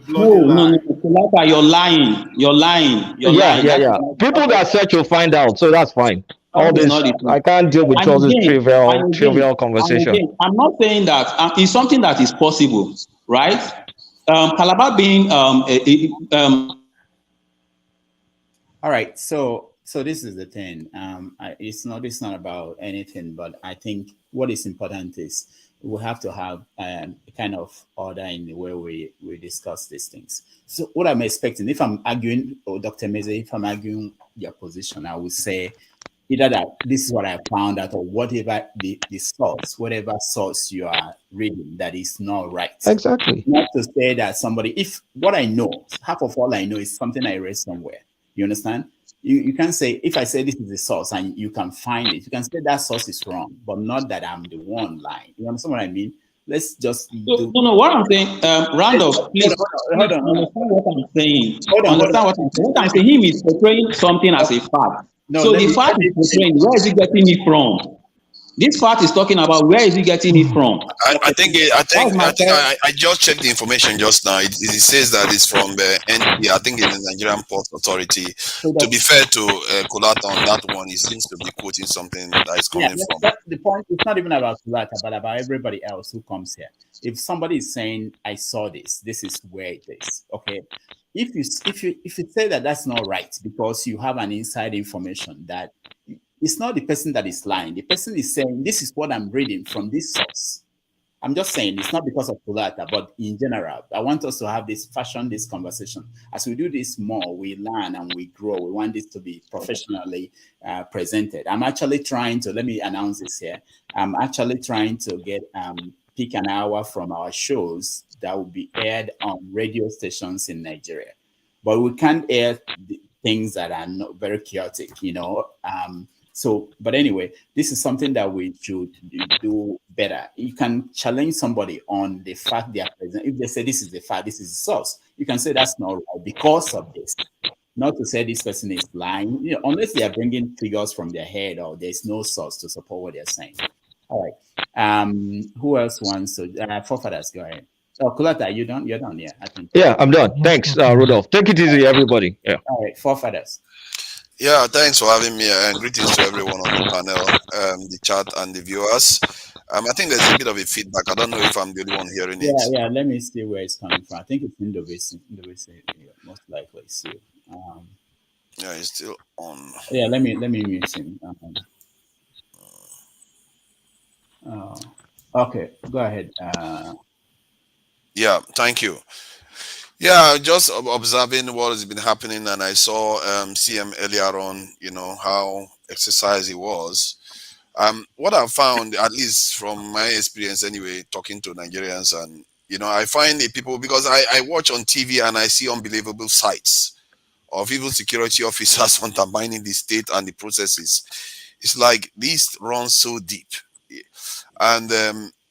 No, Kulata, you're lying. You're lying. Yeah. People that search will find out, so that's fine. All this, I can't deal with all this trivial conversation. Again, I'm not saying that it's something that is possible, right? Calabar being all right, so this is the thing. It's not about anything, but I think what is important is we have to have a kind of order in the way we discuss these things. So what I'm expecting, if I'm arguing, or Dr. Meze, if I'm arguing your position, I would say either that this is what I found out, or whatever the source, whatever source you are reading, that is not right. Exactly. Not to say that somebody, if what I know, half of all I know is something I read somewhere. You understand? You can say, if I say this is the source and you can find it, you can say that source is wrong, but not that I'm the one lying. You understand what I mean? Let's just No, what I'm saying, Randolph, please hold on. Understand what I'm saying. Understand what I'm saying. What I'm saying, him is portraying something as a fact. No, so the fact is portraying, where is he getting it from? This fact is talking about where is he getting it from? I think I just checked the information just now. It says that it's from NP. I think it's the Nigerian Port Authority. To be fair to Kulata on that one, he seems to be quoting something that is coming from. That's the point. It's not even about Kulata, but about everybody else who comes here. If somebody is saying, "I saw this. This is where it is," okay. If you say that that's not right because you have an inside information that. It's not the person that is lying. The person is saying, this is what I'm reading from this source. I'm just saying it's not because of Kulata, but in general, I want us to have this conversation. As we do this more, we learn and we grow. We want this to be professionally presented. I'm actually trying to, let me announce this here. I'm actually trying to get pick an hour from our shows that will be aired on radio stations in Nigeria. But we can't air things that are not very chaotic, So, but anyway, this is something that we should do better. You can challenge somebody on the fact they are present. If they say this is the fact, this is the source, you can say that's not right because of this. Not to say this person is lying, unless they are bringing figures from their head or there's no source to support what they're saying. All right. Who else wants to? Forefathers, go ahead. Oh, Kulata, you done? You're done, yeah. I think. Yeah, I'm done. Thanks, Rudolph. Take it easy, everybody. Yeah. All right, Forefathers. Yeah, thanks for having me, and greetings to everyone on the panel, the chat, and the viewers. I think there's a bit of a feedback. I don't know if I'm the only one hearing it. Yeah. Let me see where it's coming from. I think it's Indonesia, most likely. So, yeah, it's still on. Yeah, let me mute him. Okay, go ahead. Yeah, thank you. Yeah, just observing what has been happening, and I saw CM earlier on, how exercise it was. What I found, at least from my experience anyway, talking to Nigerians, and I find the people, because I watch on TV and I see unbelievable sites of evil security officers undermining the state and the processes. It's like this runs so deep, and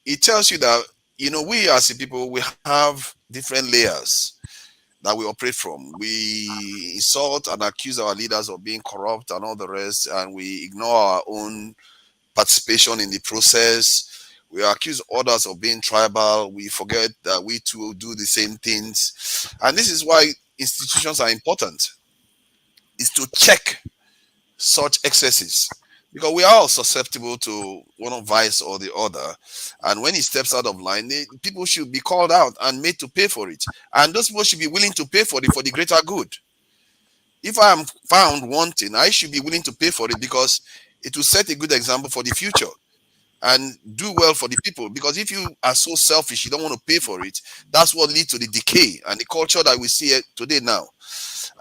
it tells you that we as a people, we have different layers that we operate from. We insult and accuse our leaders of being corrupt and all the rest, and we ignore our own participation in the process. We accuse others of being tribal. We forget that we too do the same things. And this is why institutions are important, is to check such excesses, because we are all susceptible to one vice or the other. And when it steps out of line, people should be called out and made to pay for it. And those people should be willing to pay for it for the greater good. If I am found wanting, I should be willing to pay for it, because it will set a good example for the future and do well for the people. Because if you are so selfish, you don't want to pay for it, that's what leads to the decay and the culture that we see today now.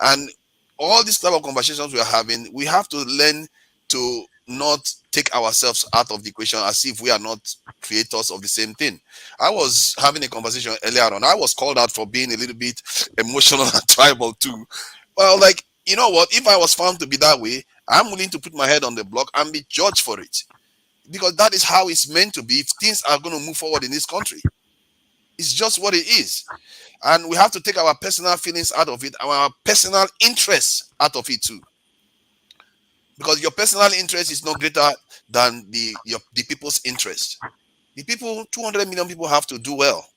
And all these type of conversations we are having, we have to learn to not take ourselves out of the equation as if we are not creators of the same thing. I was having a conversation earlier on. I was called out for being a little bit emotional and tribal too. Well, like, you know what? If I was found to be that way, I'm willing to put my head on the block and be judged for it. Because that is how it's meant to be if things are going to move forward in this country. It's just what it is. And we have to take our personal feelings out of it, our personal interests out of it too. Because your personal interest is not greater than the people's interest. The people, 200 million people, have to do well.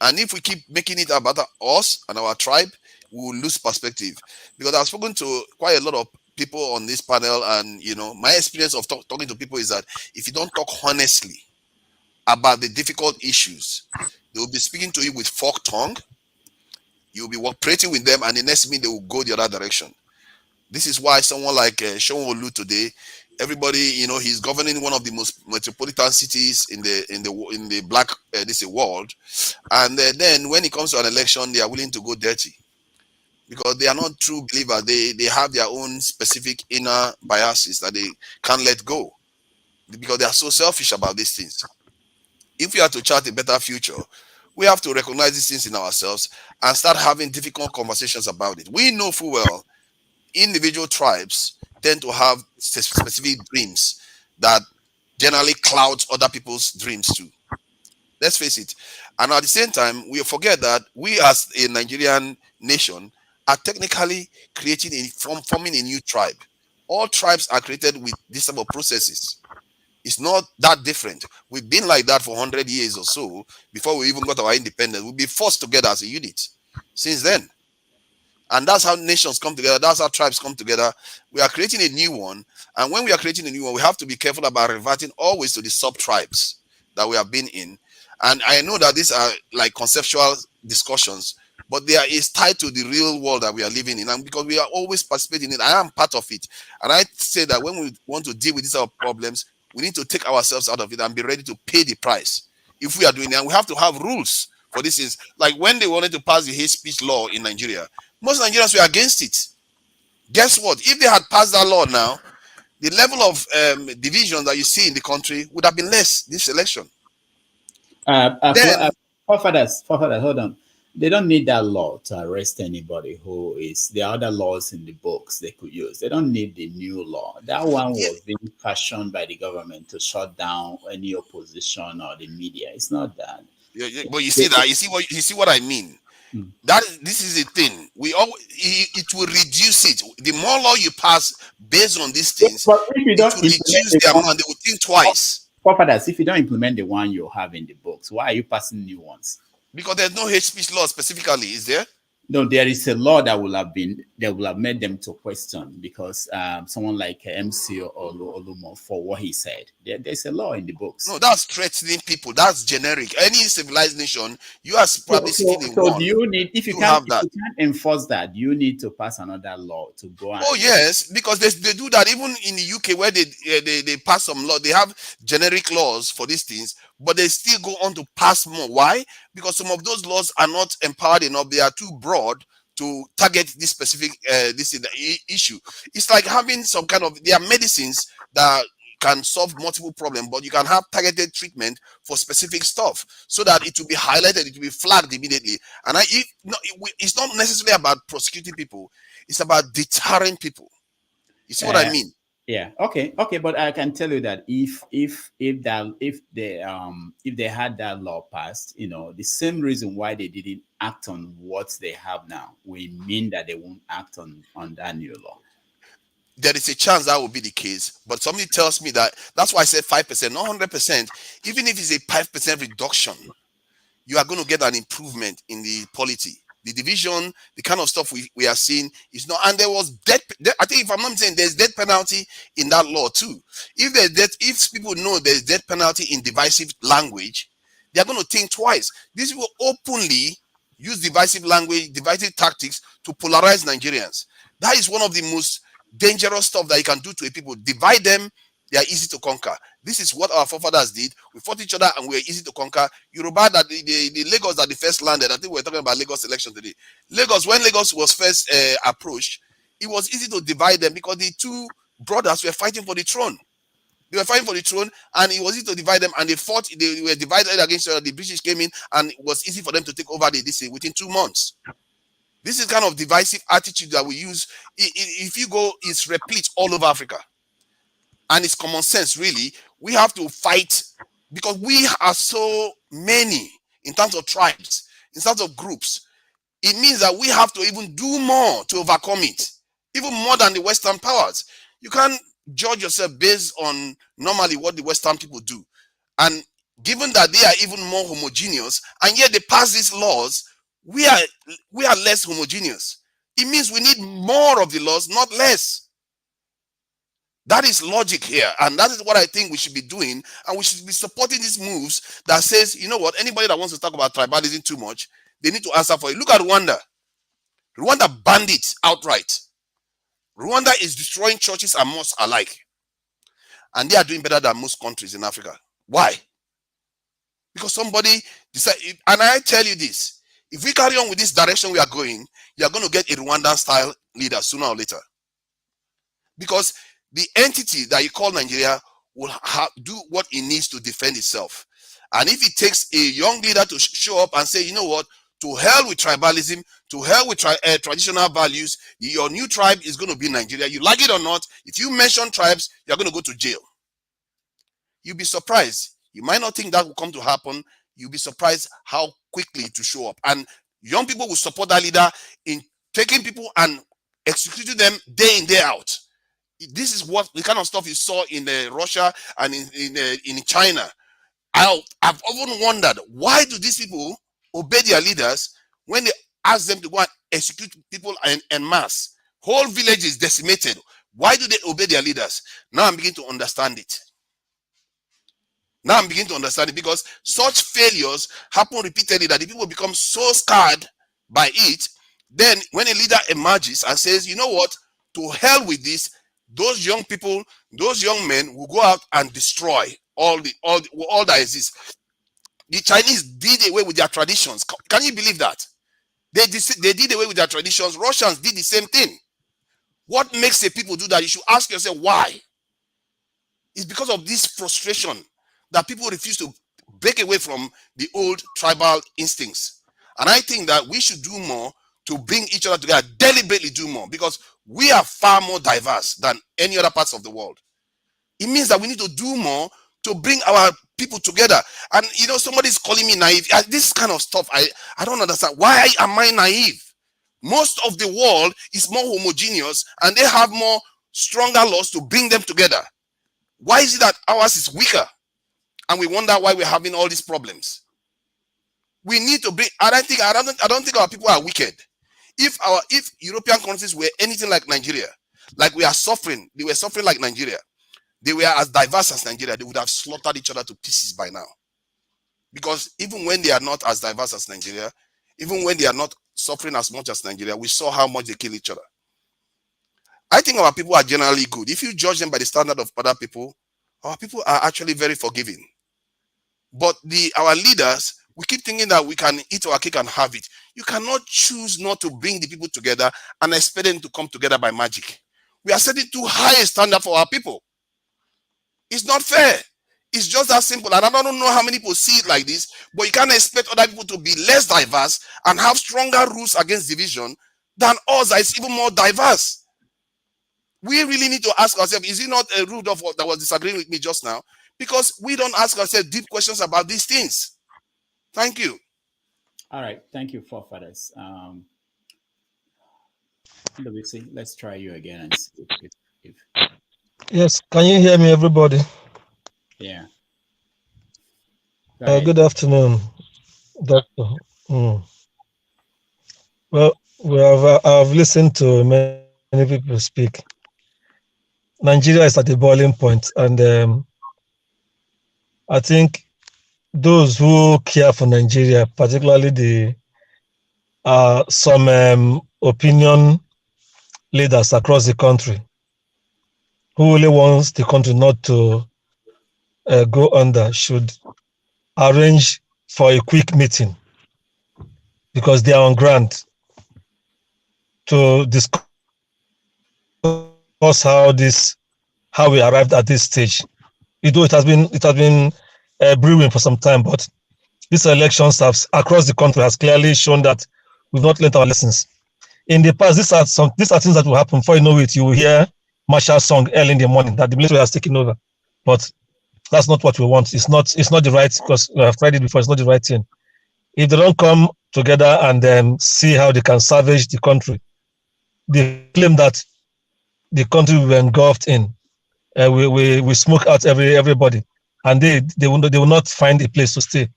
And if we keep making it about us and our tribe, we will lose perspective. Because I've spoken to quite a lot of people on this panel, and my experience of talking to people is that if you don't talk honestly about the difficult issues, they will be speaking to you with forked tongue. You'll be operating with them, and the next minute they will go the other direction. This is why someone like Sean Olu today, everybody, he's governing one of the most metropolitan cities in the black world, and then when it comes to an election, they are willing to go dirty, because they are not true believers. They have their own specific inner biases that they can't let go, because they are so selfish about these things. If we are to chart a better future, we have to recognize these things in ourselves and start having difficult conversations about it. We know full well individual tribes tend to have specific dreams that generally clouds other people's dreams too. Let's face it. And at the same time, we forget that we as a Nigerian nation are technically forming a new tribe. All tribes are created with this type of processes. It's not that different. We've been like that for 100 years or so before we even got our independence. We'll be forced together as a unit since then. And that's how nations come together. That's how tribes come together. We are creating a new one. And when we are creating a new one, we have to be careful about reverting always to the sub-tribes that we have been in. And I know that these are like conceptual discussions, but they is tied to the real world that we are living in. And because we are always participating in it, I am part of it. And I say that when we want to deal with these problems, we need to take ourselves out of it and be ready to pay the price. If we are doing it, and we have to have rules for this. Is like when they wanted to pass the hate speech law in Nigeria, most Nigerians were against it. Guess what? If they had passed that law now, the level of division that you see in the country would have been less this election. Forefathers, hold on. They don't need that law to arrest anybody who is. There are other laws in the books they could use. They don't need the new law. That one was being fashioned by the government to shut down any opposition or the media. It's not that. But you see that, you see what I mean. This is the thing. It will reduce it. The more law you pass based on these things, But if you it don't will reduce the amount. They will think twice. Forefathers, if you don't implement the one you have in the books, why are you passing new ones? Because there's no hate speech law specifically, is there? No, there is a law that will have made them to question, because someone like MC or Olumo, for what he said. There's a law in the books. No, that's threatening people. That's generic. Any civilized nation, you are probably sitting in one. So do you need, if you can't enforce that, you need to pass another law to go on. Oh yes, because they do that even in the UK, where they pass some law. They have generic laws for these things, but they still go on to pass more. Why? Because some of those laws are not empowered enough. They are too broad to target this specific issue. It's like having some kind of, there are medicines that can solve multiple problems, but you can have targeted treatment for specific stuff so that it will be highlighted, it will be flagged immediately. And it's not necessarily about prosecuting people, it's about deterring people. You see what I mean? Yeah. Okay. But I can tell you that if they had that law passed, the same reason why they didn't act on what they have now will mean that they won't act on that new law. There is a chance that will be the case, but somebody tells me that's why I said 5%, not 100%. Even if it's a 5% reduction, you are going to get an improvement in the polity. The division, the kind of stuff we are seeing is not, and there was death. I think, if I'm not mistaken, there's death penalty in that law too. If people know there's death penalty in divisive language, they are going to think twice. These people openly use divisive language, divisive tactics to polarize Nigerians. That is one of the most dangerous stuff that you can do to a people. Divide them, they are easy to conquer. This is what our forefathers did. We fought each other and we were easy to conquer. Yoruba, that the Lagos that they first landed, I think we were talking about Lagos election today. When Lagos was first approached, it was easy to divide them because the two brothers were fighting for the throne. They were fighting for the throne, and it was easy to divide them, and they fought. They were divided against each other. The British came in, and it was easy for them to take over the within 2 months. This is kind of divisive attitude that we use. If you go, it's replete all over Africa. And it's common sense, really. We have to fight because we are so many in terms of tribes, in terms of groups. It means that we have to even do more to overcome it, even more than the Western powers. You can't judge yourself based on normally what the Western people do. And given that they are even more homogeneous, and yet they pass these laws, we are less homogeneous. It means we need more of the laws, not less. That is logic here, and that is what I think we should be doing, and we should be supporting these moves that says, you know what, anybody that wants to talk about tribalism too much, they need to answer for it. Look at Rwanda. Rwanda banned it outright. Rwanda is destroying churches and mosques alike, and they are doing better than most countries in Africa. Why? Because somebody decided, and I tell you this, if we carry on with this direction we are going, you are going to get a Rwandan-style leader sooner or later. Because the entity that you call Nigeria will do what it needs to defend itself. And if it takes a young leader to show up and say, you know what, to hell with tribalism, to hell with traditional values, your new tribe is going to be Nigeria. You like it or not, if you mention tribes, you're going to go to jail. You'll be surprised. You might not think that will come to happen. You'll be surprised how quickly it will show up. And young people will support that leader in taking people and executing them day in, day out. This is what the kind of stuff you saw in Russia and in China. I've often wondered, why do these people obey their leaders when they ask them to go and execute people en masse? Whole villages decimated. Why do they obey their leaders? Now I'm beginning to understand it. Now I'm beginning to understand it, because such failures happen repeatedly that the people become so scarred by it. Then when a leader emerges and says, you know what, to hell with this, those young people, those young men will go out and destroy all that exists. The Chinese did away with their traditions. Can you believe that? They did away with their traditions. Russians did the same thing. What makes the people do that? You should ask yourself why. It's because of this frustration that people refuse to break away from the old tribal instincts. And I think that we should do more to bring each other together, deliberately do more, because we are far more diverse than any other parts of the world. It means that we need to do more to bring our people together. And somebody's calling me naive. This kind of stuff, I don't understand. Why am I naive? Most of the world is more homogeneous and they have more stronger laws to bring them together. Why is it that ours is weaker? And we wonder why we're having all these problems. We need to bring. I don't think our people are wicked. If European countries were anything like Nigeria, like we are suffering, they were suffering like Nigeria, they were as diverse as Nigeria, they would have slaughtered each other to pieces by now. Because even when they are not as diverse as Nigeria, even when they are not suffering as much as Nigeria, we saw how much they kill each other. I think our people are generally good. If you judge them by the standard of other people, our people are actually very forgiving. But our leaders, we keep thinking that we can eat our cake and have it. You cannot choose not to bring the people together and expect them to come together by magic. We are setting too high a standard for our people. It's not fair. It's just that simple. And I don't know how many people see it like this, but you can't expect other people to be less diverse and have stronger rules against division than us that is even more diverse. We really need to ask ourselves, is it not a Rudolph that was disagreeing with me just now? Because we don't ask ourselves deep questions about these things. Thank you. All right. Thank you, forefathers. Let's try you again and see if Yes, can you hear me, everybody? Yeah. Good afternoon, Doctor. Well, I've listened to many people speak. Nigeria is at a boiling point, and I think those who care for Nigeria, particularly some opinion leaders across the country, who really wants the country not to go under, should arrange for a quick meeting, because they are on ground, to discuss how we arrived at this stage. Though it has been brewing for some time, but these elections across the country has clearly shown that we've not learned our lessons. In the past, these are things that will happen. Before you know it, you will hear martial song early in the morning that the military has taken over. But that's not what we want. It's not the right, because we have tried it before. It's not the right thing. If they don't come together and see how they can salvage the country, they claim that the country we were engulfed in, we smoke out everybody, and they will not find a place to stay.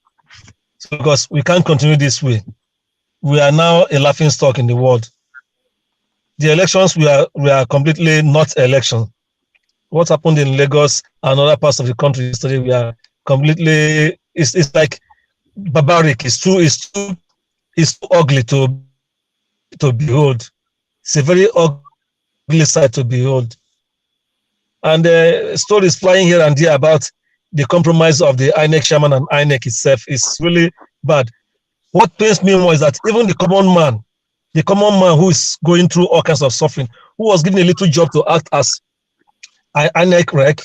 So, because we can't continue this way, we are now a laughing stock in the world. The elections, we are completely not election. What happened in Lagos and other parts of the country yesterday, we are completely. It's like barbaric. It's too ugly to behold. It's a very ugly sight to behold. And stories flying here and there about the compromise of the INEC chairman and INEC itself is really bad. What pains me more is that even the common man who is going through all kinds of suffering, who was given a little job to act as INEC rec,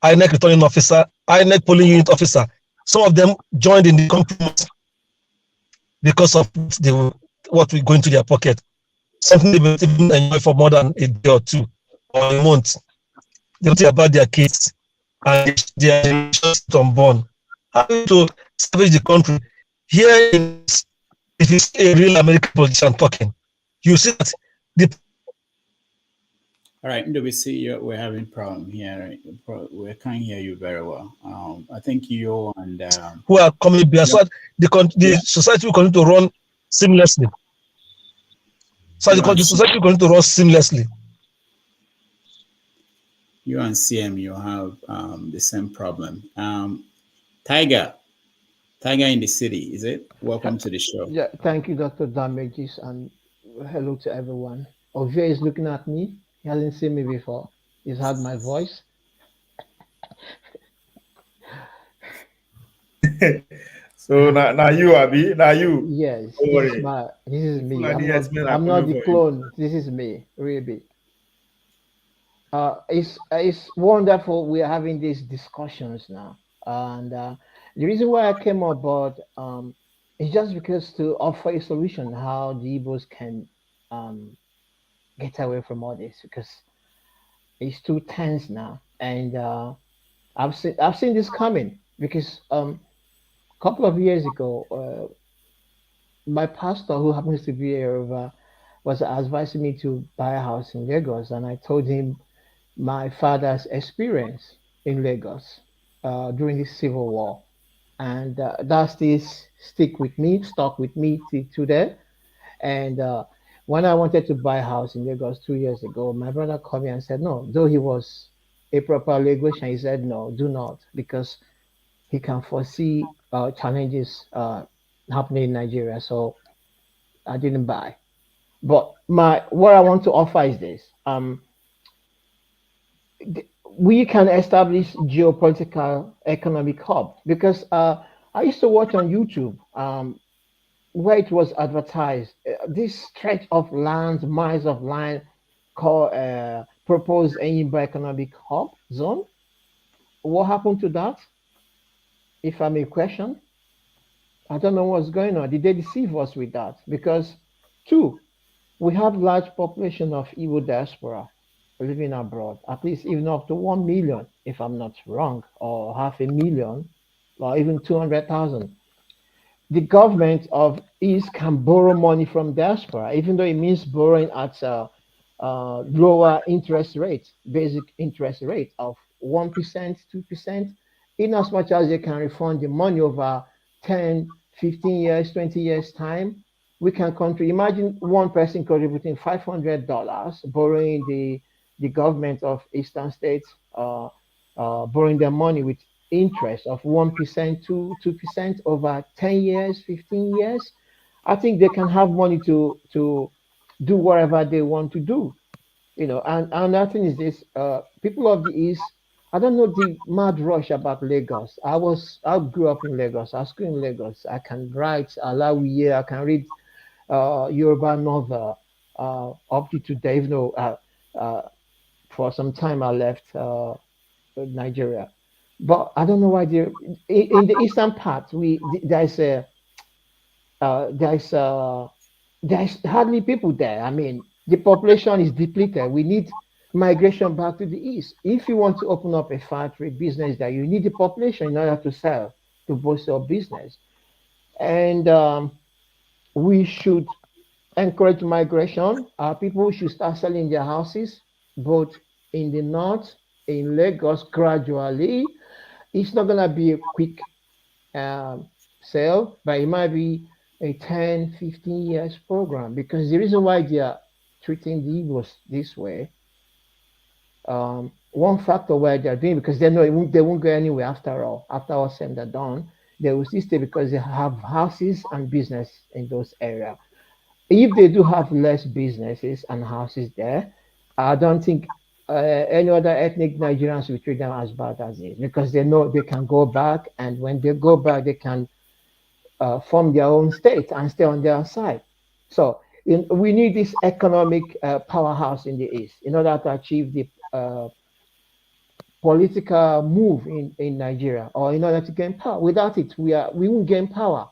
INEC returning officer, INEC polling unit officer, some of them joined in the compromise because of what we go into their pocket. Something they will even enjoy for more than a day or two or a month. They don't care about their kids and their just unborn. Having to salvage the country. Here, if it's a real American politician talking, you see that All right, NWC, we're having problem here. We can't hear you very well. I think you and who are coming behind, so the society will continue to run seamlessly. So the society will continue to run seamlessly. You and CM, you have the same problem. Tiger in the city, is it? Welcome to the show. Yeah, thank you, Dr. Damages, and hello to everyone. Ovia is looking at me. He hasn't seen me before. He's heard my voice. So now you, Abi, now you. Yes, this is me. I'm not the clone. This is me, really. It's wonderful we are having these discussions now, and the reason why I came about It's just because to offer a solution how the Igbos can um, get away from all this because it's too tense now, and I've seen this coming because a couple of years ago, my pastor, who happens to be a Yoruba, was advising me to buy a house in Lagos, and I told him my father's experience in Lagos during the Civil War, and that this stuck with me till today. And when I wanted to buy a house in Lagos 2 years ago, my brother called me and said no. Though he was a proper Lagosian, he said no, do not, because he can foresee challenges happening in Nigeria. So I didn't buy. But my what I want to offer is this: we can establish geopolitical economic hub because I used to watch on YouTube where it was advertised this stretch of land, miles of land called proposed Enyimba economic hub zone. What happened to that? If I may question, I don't know what's going on. Did they deceive us with that? Because two, we have large population of Igbo diaspora living abroad, at least even up to 1 million, if I'm not wrong, or 500,000, or even 200,000. The government of East can borrow money from diaspora, even though it means borrowing at a lower interest rate, basic interest rate of 1%, 2%, in as much as they can refund the money over 10, 15 years, 20 years time. We can contribute. Imagine one person contributing $500, borrowing the government of Eastern states, borrowing their money with interest of 1% to 2% over 10 years, 15 years. I think they can have money to do whatever they want to do. And another thing is this: people of the East. I don't know the mad rush about Lagos. I grew up in Lagos. I school in Lagos. I can write Alawiye. I can read Yoruba novel up to today. Even though for some time I left Nigeria, but I don't know why in the eastern part there's there's hardly people there. I mean, the population is depleted. We need migration back to the east. If you want to open up a factory business there, you need the population in order to sell, to boost your business. And we should encourage migration. People should start selling their houses, both in the north, in Lagos, gradually. It's not going to be a quick sale, but it might be a 10, 15 years program, because the reason why they are treating the Igbos this way, one factor why they're doing, because they know they won't go anywhere after all said and done, they will still stay because they have houses and business in those areas. If they do have less businesses and houses there, I don't think any other ethnic Nigerians will treat them as bad as this, because they know they can go back, and when they go back, they can form their own state and stay on their side. So we need this economic powerhouse in the East in order to achieve the political move in Nigeria, or in order to gain power. Without it, we won't gain power,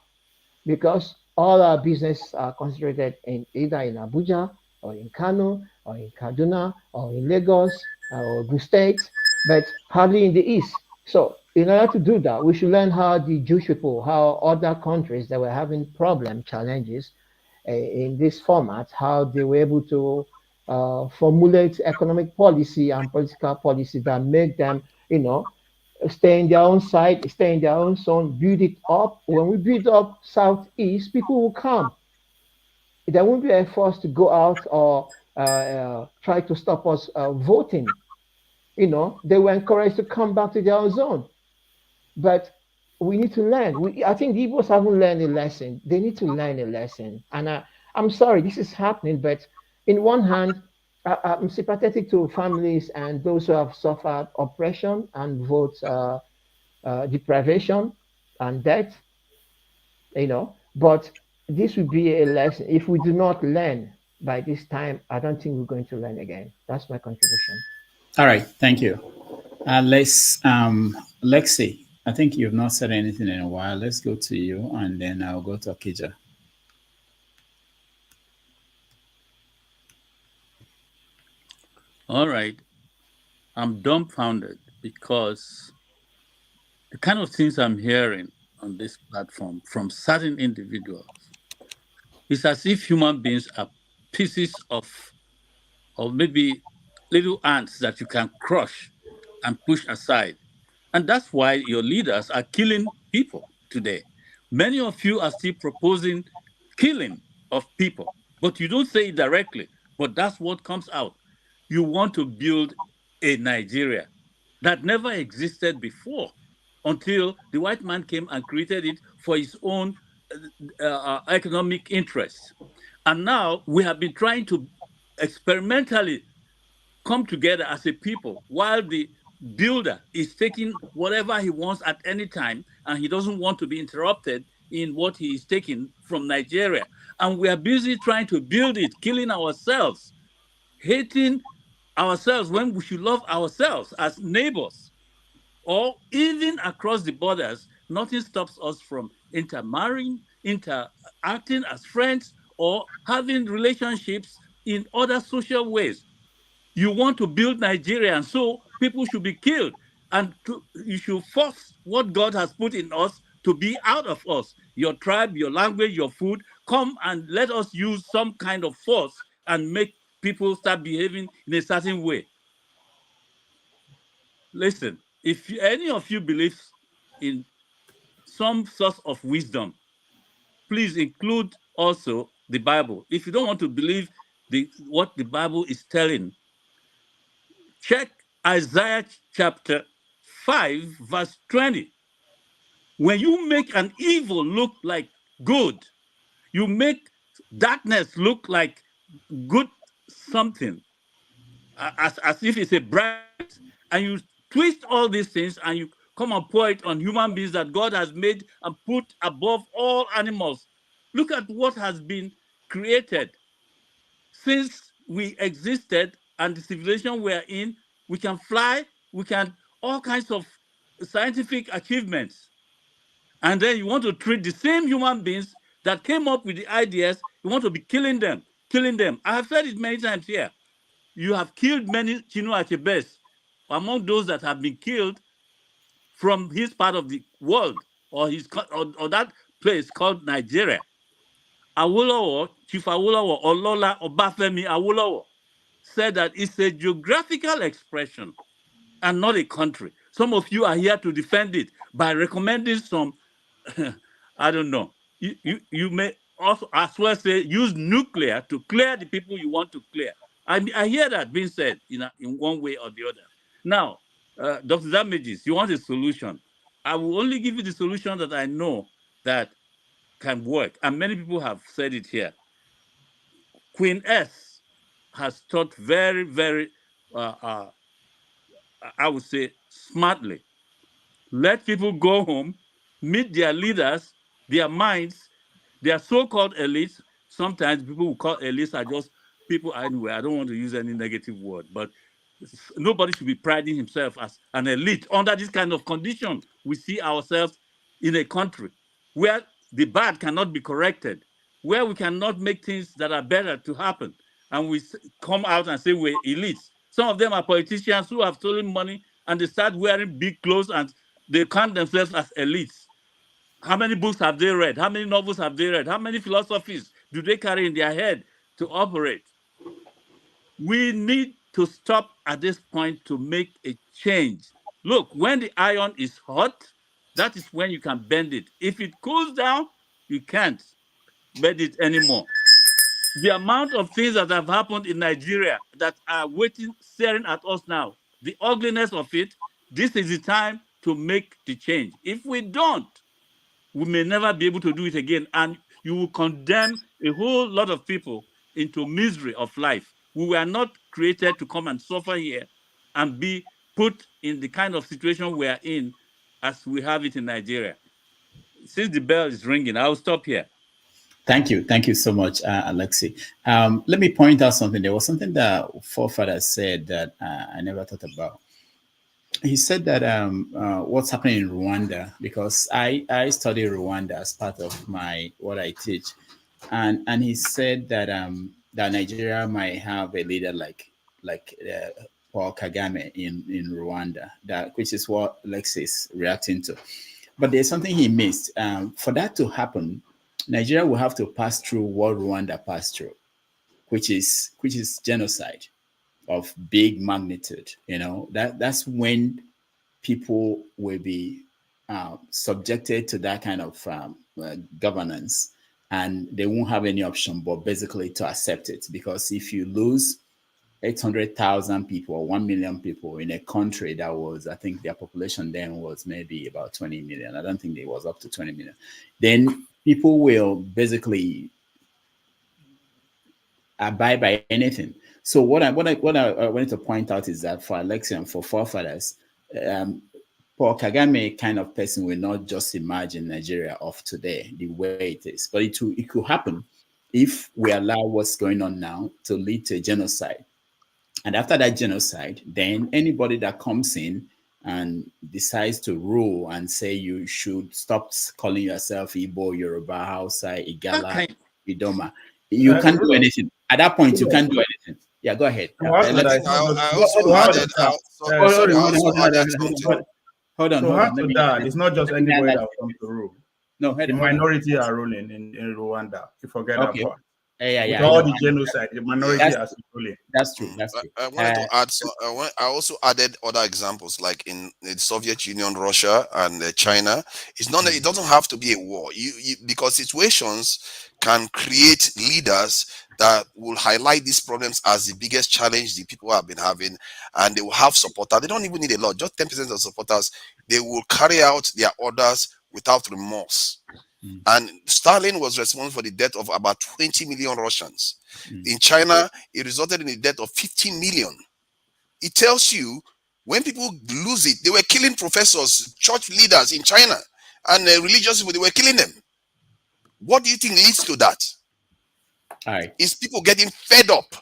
because all our business are concentrated in either in Abuja or in Kano or in Kaduna or in Lagos or Ogun State, but hardly in the East. So in order to do that, we should learn how the Jewish people, how other countries that were having challenges in this format, how they were able to formulate economic policy and political policy that make them, stay in their own side, stay in their own zone, build it up. When we build up Southeast, people will come. There won't be a force to go out or try to stop us voting. They were encouraged to come back to their own zone. But we need to learn. I think the Igbos haven't learned a lesson. They need to learn a lesson. And I'm sorry this is happening, but in one hand, I'm sympathetic to families and those who have suffered oppression and vote deprivation and death, but this would be a lesson. If we do not learn by this time, I don't think we're going to learn again. That's my contribution. All right, thank you. Let's Lexi, I think you've not said anything in a while. Let's go to you, and then I'll go to Akija. All right. I'm dumbfounded because the kind of things I'm hearing on this platform from certain individuals, it's as if human beings are pieces of maybe little ants that you can crush and push aside. And that's why your leaders are killing people today. Many of you are still proposing killing of people, but you don't say it directly, but that's what comes out. You want to build a Nigeria that never existed before until the white man came and created it for his own economic interests. And now we have been trying to experimentally come together as a people while the builder is taking whatever he wants at any time and he doesn't want to be interrupted in what he is taking from Nigeria. And we are busy trying to build it, killing ourselves, hating ourselves when we should love ourselves as neighbors, or even across the borders. Nothing stops us from intermarrying, interacting as friends, or having relationships in other social ways. You want to build Nigeria, and so people should be killed, and you should force what God has put in us to be out of us. Your tribe, your language, your food. Come and let us use some kind of force and make people start behaving in a certain way. Listen, if any of you believes in some source of wisdom, please include also the Bible. If you don't want to believe what the Bible is telling, check Isaiah chapter 5, verse 20. When you make an evil look like good, you make darkness look like good something, as if it's a bright, and you twist all these things and you come and pour it on human beings that God has made and put above all animals. Look at what has been created since we existed and the civilization we're in. We can fly, we can all kinds of scientific achievements. And then you want to treat the same human beings that came up with the ideas, you want to be killing them. I have said it many times here. You have killed many Chinua Achebes among those that have been killed from his part of the world, or that place called Nigeria. Awolowo, Chief Awolowo, Olola Obafemi Awolowo, said that it's a geographical expression and not a country. Some of you are here to defend it by recommending some, I don't know. You may also as well say use nuclear to clear the people you want to clear. I hear that being said in one way or the other. Now, Dr. Damages, you want a solution. I will only give you the solution that I know that can work. And many people have said it here. Queen S has taught very, very, I would say, smartly. Let people go home, meet their leaders, their minds, their so-called elites. Sometimes people who call elites are just people anyway. I don't want to use any negative word, but nobody should be priding himself as an elite. Under this kind of condition, we see ourselves in a country where the bad cannot be corrected, where we cannot make things that are better to happen. And we come out and say we're elites. Some of them are politicians who have stolen money and they start wearing big clothes and they count themselves as elites. How many books have they read? How many novels have they read? How many philosophies do they carry in their head to operate? We need to stop at this point to make a change. Look, when the iron is hot, that is when you can bend it. If it cools down, you can't bend it anymore. The amount of things that have happened in Nigeria that are waiting, staring at us now, the ugliness of it, this is the time to make the change. If we don't, we may never be able to do it again. And you will condemn a whole lot of people into misery of life. We were not created to come and suffer here and be put in the kind of situation we are in as we have it in Nigeria. Since the bell is ringing, I'll stop here. Thank you so much, Alexi. Let me point out something. There was something that forefathers said that I never thought about. he said that what's happening in Rwanda, because I study Rwanda as part of my what I teach, and he said that that Nigeria might have a leader like Paul Kagame in Rwanda, that which is what Lex is reacting to. But there's something he missed. For that to happen, Nigeria will have to pass through what Rwanda passed through, which is genocide of big magnitude. You know, that's when people will be subjected to that kind of governance, and they won't have any option but basically to accept it. Because if you lose 800,000 people or 1 million people in a country that was, I think their population then was maybe about 20 million. I don't think it was up to 20 million. Then people will basically abide by anything. So what I wanted to point out is that for Alexia and for forefathers, Paul Kagame kind of person will not just imagine Nigeria of today the way it is, but it could happen if we allow what's going on now to lead to a genocide. And after that genocide, then anybody that comes in and decides to rule and say you should stop calling yourself Igbo, Yoruba, Hausa, Igala, Idoma, you can't do anything. At that point, you can't do anything. Yeah, go ahead. Hold on. It's not just anybody that will come to rule. No, the minority are ruling in Rwanda. You forget that part. Yeah. With all the genocide, the minority is ruling. That's true. I wanted to add. I also added other examples, like in the Soviet Union, Russia, and China. It's not. It doesn't have to be a war. Because situations can create leaders that will highlight these problems as the biggest challenge the people have been having, and they will have supporters. They don't even need a lot. Just 10% of supporters. They will carry out their orders without remorse. And Stalin was responsible for the death of about 20 million Russians. In China, it resulted in the death of 15 million. It tells you when people lose it, they were killing professors, church leaders in China, and religious people, they were killing them. What do you think leads to that? All right. Is people getting fed up?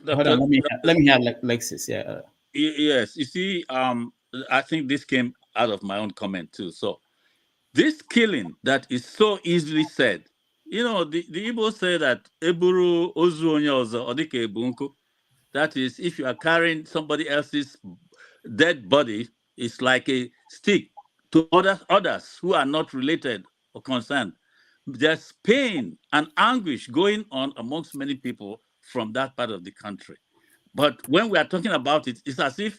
Hold on, let me have Lexis. Yeah. Yes, you see, I think this came out of my own comment too. So this killing that is so easily said, the Igbo say that eburu ozu onye ọzọ, ọ dịka ebu nkụ. That is, if you are carrying somebody else's dead body, it's like a stick to others who are not related or concerned. There's pain and anguish going on amongst many people from that part of the country. But when we are talking about it, it's as if,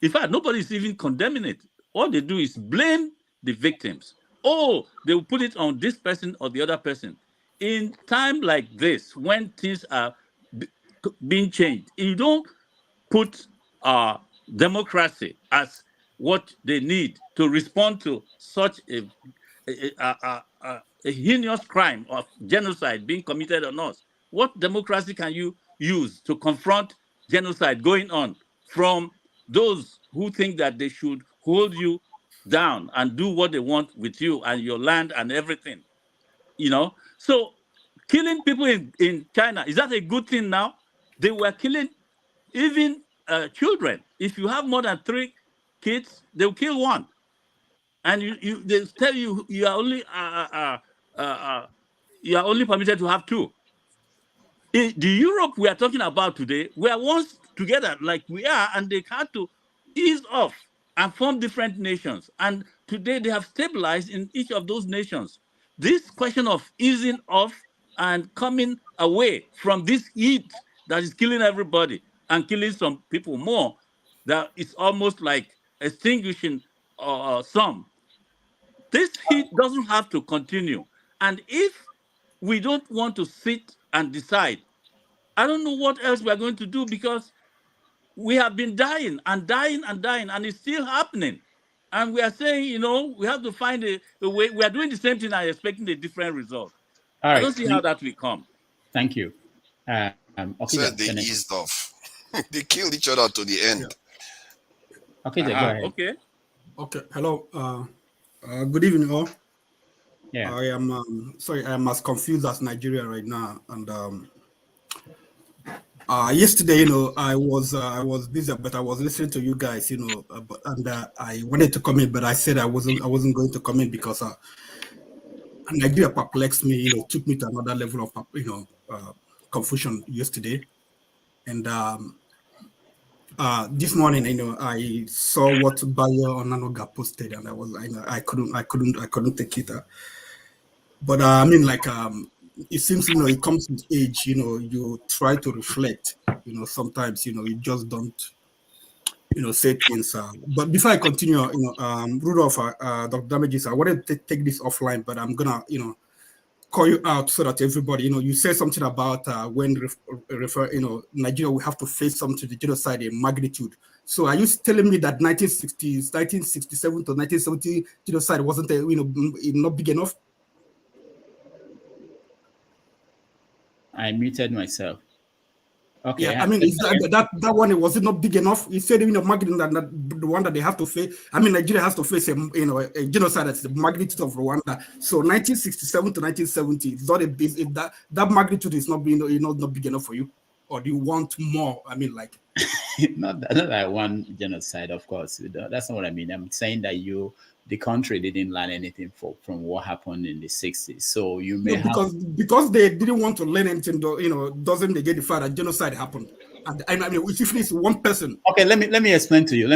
in fact, nobody is even condemning it. All they do is blame the victims. Oh, they will put it on this person or the other person. In time like this, when things are being changed, you don't put democracy as what they need to respond to such a heinous crime of genocide being committed on us. What democracy can you use to confront genocide going on from those who think that they should hold you down and do what they want with you and your land and everything? So killing people in China, is that a good thing now? They were killing even children. If you have more than 3 kids, they'll kill one. And they tell you you are only permitted to have 2. In the Europe we are talking about today, we are once together like we are, and they had to ease off and form different nations. And today they have stabilized in each of those nations. This question of easing off and coming away from this heat that is killing everybody and killing some people more, that it's almost like extinguishing some. This heat doesn't have to continue. And if we don't want to sit and decide, I don't know what else we are going to do, because we have been dying and dying and dying, and it's still happening. And we are saying, we have to find a way. We are doing the same thing and expecting a different result. All right. I don't see how that will come. Thank you. They eased off. They killed each other to the end. Okay, go ahead. Okay. Hello. Good evening, all. Yeah. I am sorry. I am as confused as Nigeria right now, and Yesterday, I was busy, but I was listening to you guys, and I wanted to come in, but I said I wasn't going to come in because Nigeria perplexed me, took me to another level of confusion yesterday, and this morning, I saw what Bayo Onanoga posted, and I couldn't take it. But I mean, it seems, it comes with age. You try to reflect. Sometimes, you just don't, say things. But before I continue, Rudolph, Dr. Damages, I wanted to take this offline, but I'm gonna, call you out so that everybody, you say something about when Nigeria will have to face something, the genocide in magnitude. So are you telling me that 1967 to 1970 genocide wasn't, not big enough? I muted myself. Okay. Yeah, I mean, is that one, was it not big enough? You said, magnitude that the one that they have to face. I mean, Nigeria has to face a genocide that's the magnitude of Rwanda. So 1967 to 1970, it's not a big. If that magnitude is not being, not big enough for you, or do you want more? I mean, like, not that one genocide, of course. That's not what I mean. I'm saying that the country didn't learn anything from what happened in the 60s. So you may because they didn't want to learn anything, doesn't negate the fact that genocide happened. And I mean, if it's one person. Okay, let me explain to you.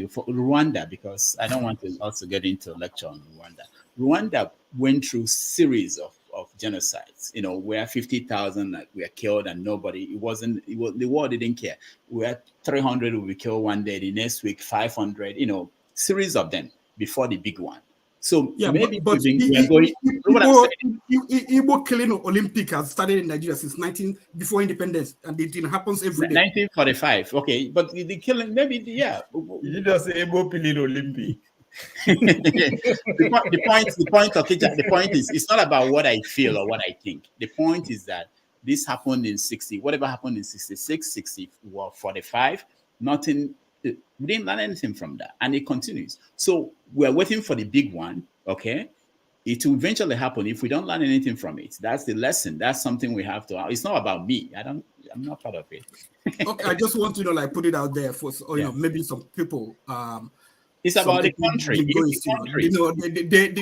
For Rwanda, because I don't want to also get into a lecture on Rwanda. Rwanda went through series of genocides, where 50,000 were killed and the war didn't care. Where 300 will be killed one day, the next week 500, series of them before the big one. So yeah, maybe but Igbo killing Olympic has started in Nigeria since before independence, and it happens every day. 1945. Okay, but the killing maybe You just say Igbo killing Olympic. the point is, it's not about what I feel or what I think. The point is that this happened in 60. Whatever happened in 66, 60, 45, nothing. We didn't learn anything from that, and it continues. So we're waiting for the big one. Okay, it will eventually happen if we don't learn anything from it. That's the lesson. That's something we have to. It's not about me. I'm not part of it. Okay, I just want to put it out there for maybe some people. It's about the country.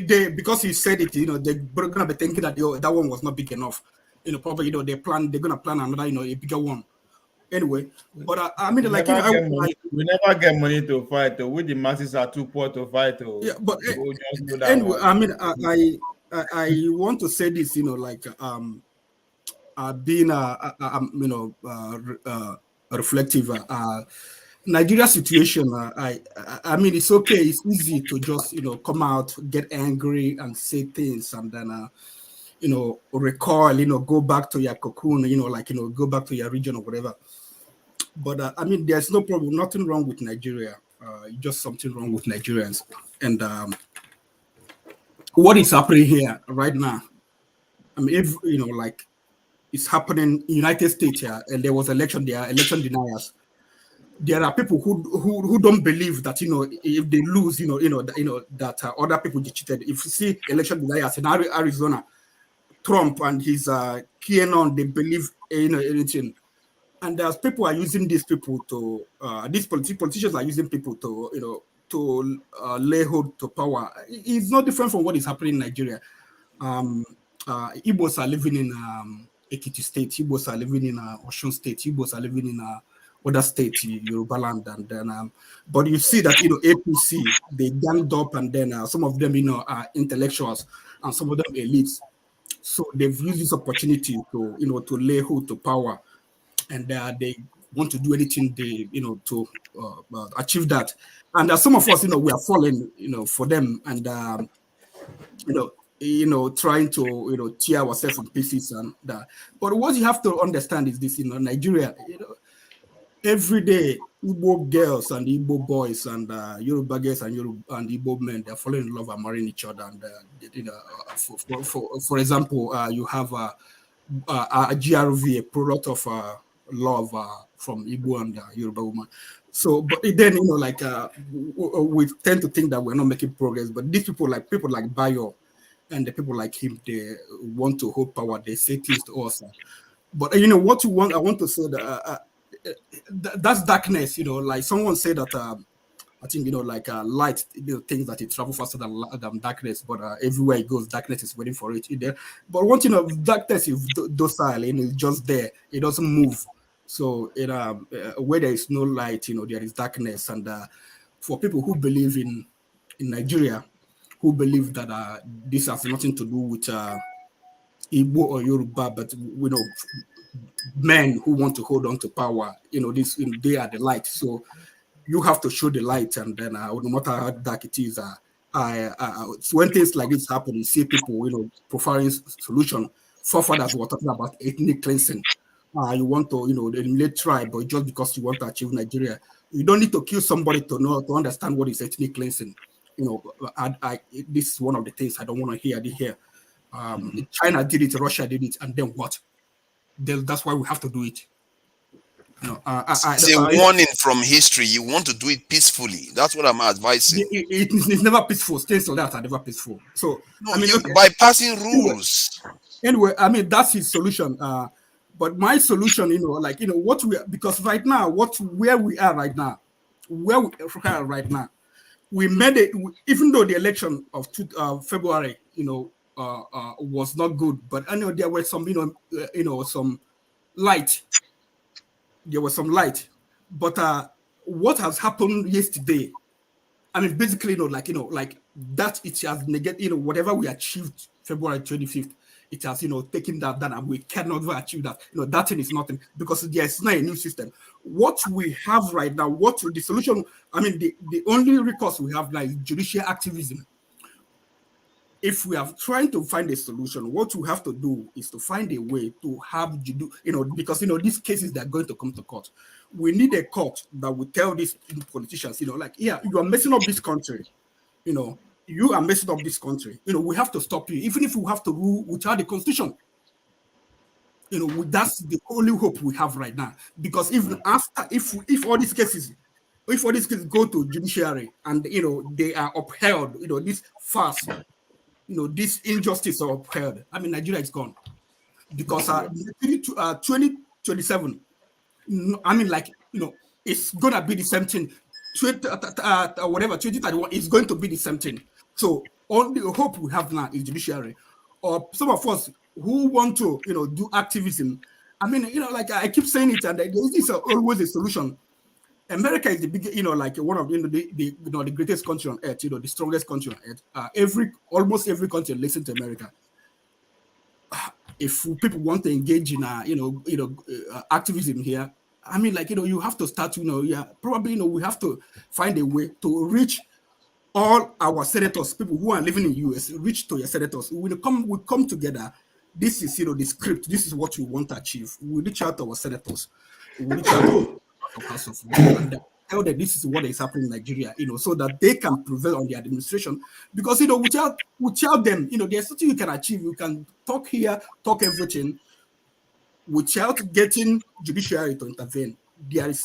They because you said it, they're gonna be thinking that that one was not big enough. Probably they're gonna plan another, a bigger one. Anyway, but I mean, we never get money to fight. We the masses are too poor to fight. Yeah, but anyway, I mean, I want to say this, being reflective. Nigeria situation. I mean, it's okay. It's easy to just come out, get angry, and say things, and then recoil. Go back to your cocoon. Go back to your region or whatever. But I mean, there's no problem. Nothing wrong with Nigeria. Just something wrong with Nigerians. And what is happening here right now? I mean, if it's happening in the United States here, and there was election there, election deniers. There are people who don't believe that if they lose, that other people cheated. If you see election deniers in Arizona, Trump and his QAnon, they believe anything. And as people are using these people to these politicians are using people to lay hold to power. It's not different from what is happening in Nigeria. Igbos are living in Ekiti State. Igbos are living in Osun State. Igbos are living in other states, Yoruba land, and then. But you see that APC, they ganged up, and then some of them are intellectuals, and some of them elites. So they've used this opportunity to to lay hold to power. And they want to do anything to achieve that. And some of us, we are falling, for them, and trying to tear ourselves in pieces and that. But what you have to understand is this: Nigeria, every day, Igbo girls and Igbo boys and Yoruba girls and Igbo men, they're falling in love and marrying each other. And for example, you have a GRV, a product of love from Igbo and Yoruba woman. So, but then we tend to think that we're not making progress. But these people like Bayo and the people like him, they want to hold power. They say things to us. But what you want, I want to say that that's darkness. Like someone said that. I think like light, things that it travel faster than darkness, but everywhere it goes, darkness is waiting for it. But one thing of darkness is docile, and it's just there; it doesn't move. So where there is no light, there is darkness. And for people who believe in Nigeria, who believe that this has nothing to do with Igbo or Yoruba, but men who want to hold on to power, they are the light. So you have to show the light, and then no matter how dark it is, when things like this happen, you see people, profiling solution. Forefathers were talking about ethnic cleansing. You want to, eliminate tribe, but just because you want to achieve Nigeria, you don't need to kill somebody to understand what is ethnic cleansing. This is one of the things I don't want to hear. China did it, Russia did it, and then what? That's why we have to do it. It's a warning from history. You want to do it peacefully. That's what I'm advising. It's never peaceful. Things like that are never peaceful. So no, by passing rules. Anyway, that's his solution. But my solution, what because right now, where we are right now, we made it. Even though the election of February, was not good, but I know there were some, some light. There was some light, but what has happened yesterday? I mean, basically, like that. It has negated, whatever we achieved February 25th. It has, taken that down, and we cannot achieve that. That thing is nothing because there's not a new system. What we have right now, the solution? I mean, the only recourse we have now is judicial activism. If we are trying to find a solution, what we have to do is to find a way to have, because, these cases that are going to come to court, we need a court that will tell these politicians, you are messing up this country, you are messing up this country, we have to stop you, even if we have to rule without the constitution. That's the only hope we have right now, because even after, if all these cases go to judiciary and, they are upheld, this farce, this injustice are upheld, I mean, Nigeria is gone. Because 2027, I mean, it's gonna be the same thing. 2031 is going to be the same thing. So only hope we have now is judiciary, or some of us who want to, do activism. I mean, I keep saying it, and there is always a solution. America is the biggest, one of the greatest country on earth, the strongest country on earth. Almost every country listen to America. If people want to engage in activism here, I mean, you have to start, probably, we have to find a way to reach all our senators, people who are living in the US, reach to your senators. We come together. This is, the script. This is what we want to achieve. We reach out to our senators. We reach out to House of and tell them this is what is happening in Nigeria, so that they can prevail on the administration. Because without them, there's something you can achieve. You can talk here, talk everything, without getting judiciary to intervene.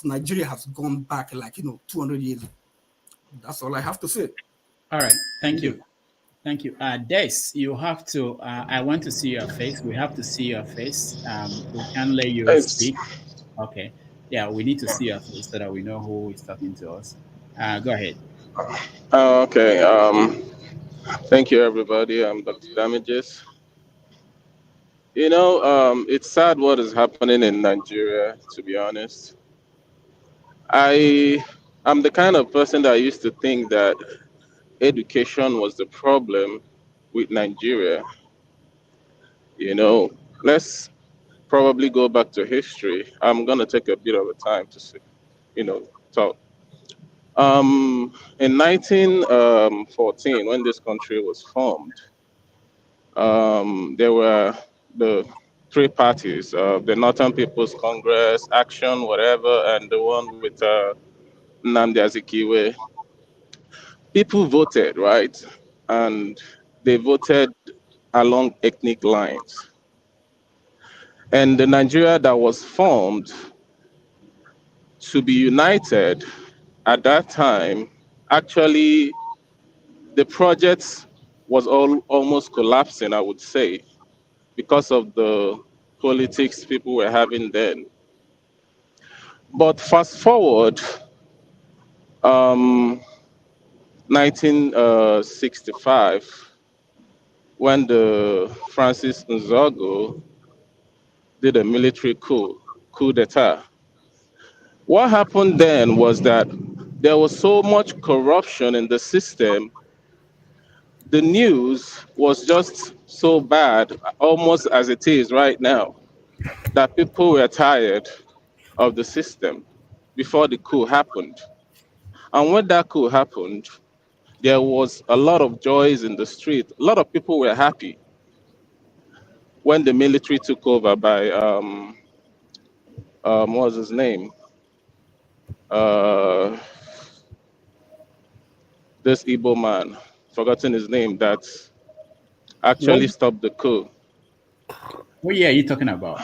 Nigeria has gone back 200 years. That's all I have to say. All right, thank you. Thank you. Des, you have to, I want to see your face. We have to see your face. We can't let you speak. Okay. Yeah, we need to see your face so that we know who is talking to us. Go ahead. Okay. Thank you, everybody. I'm Dr. Damages. It's sad what is happening in Nigeria, to be honest. I'm the kind of person that used to think that education was the problem with Nigeria. Let's probably go back to history. I'm going to take a bit of a time to talk. In 1914, when this country was formed, there were the three parties, the Northern People's Congress, Action, whatever, and the one with Nnamdi Azikiwe. People voted, right? And they voted along ethnic lines. And the Nigeria that was formed to be united at that time, actually, the project was almost collapsing, I would say, because of the politics people were having then. But fast forward, 1965, when the Francis Nzogo did a military coup d'etat. What happened then was that there was so much corruption in the system. The news was just so bad, almost as it is right now, that people were tired of the system before the coup happened. And when that coup happened, there was a lot of joys in the street. A lot of people were happy when the military took over by what was his name? Uh, this Igbo man, forgotten his name, that actually stopped the coup. What year are you talking about?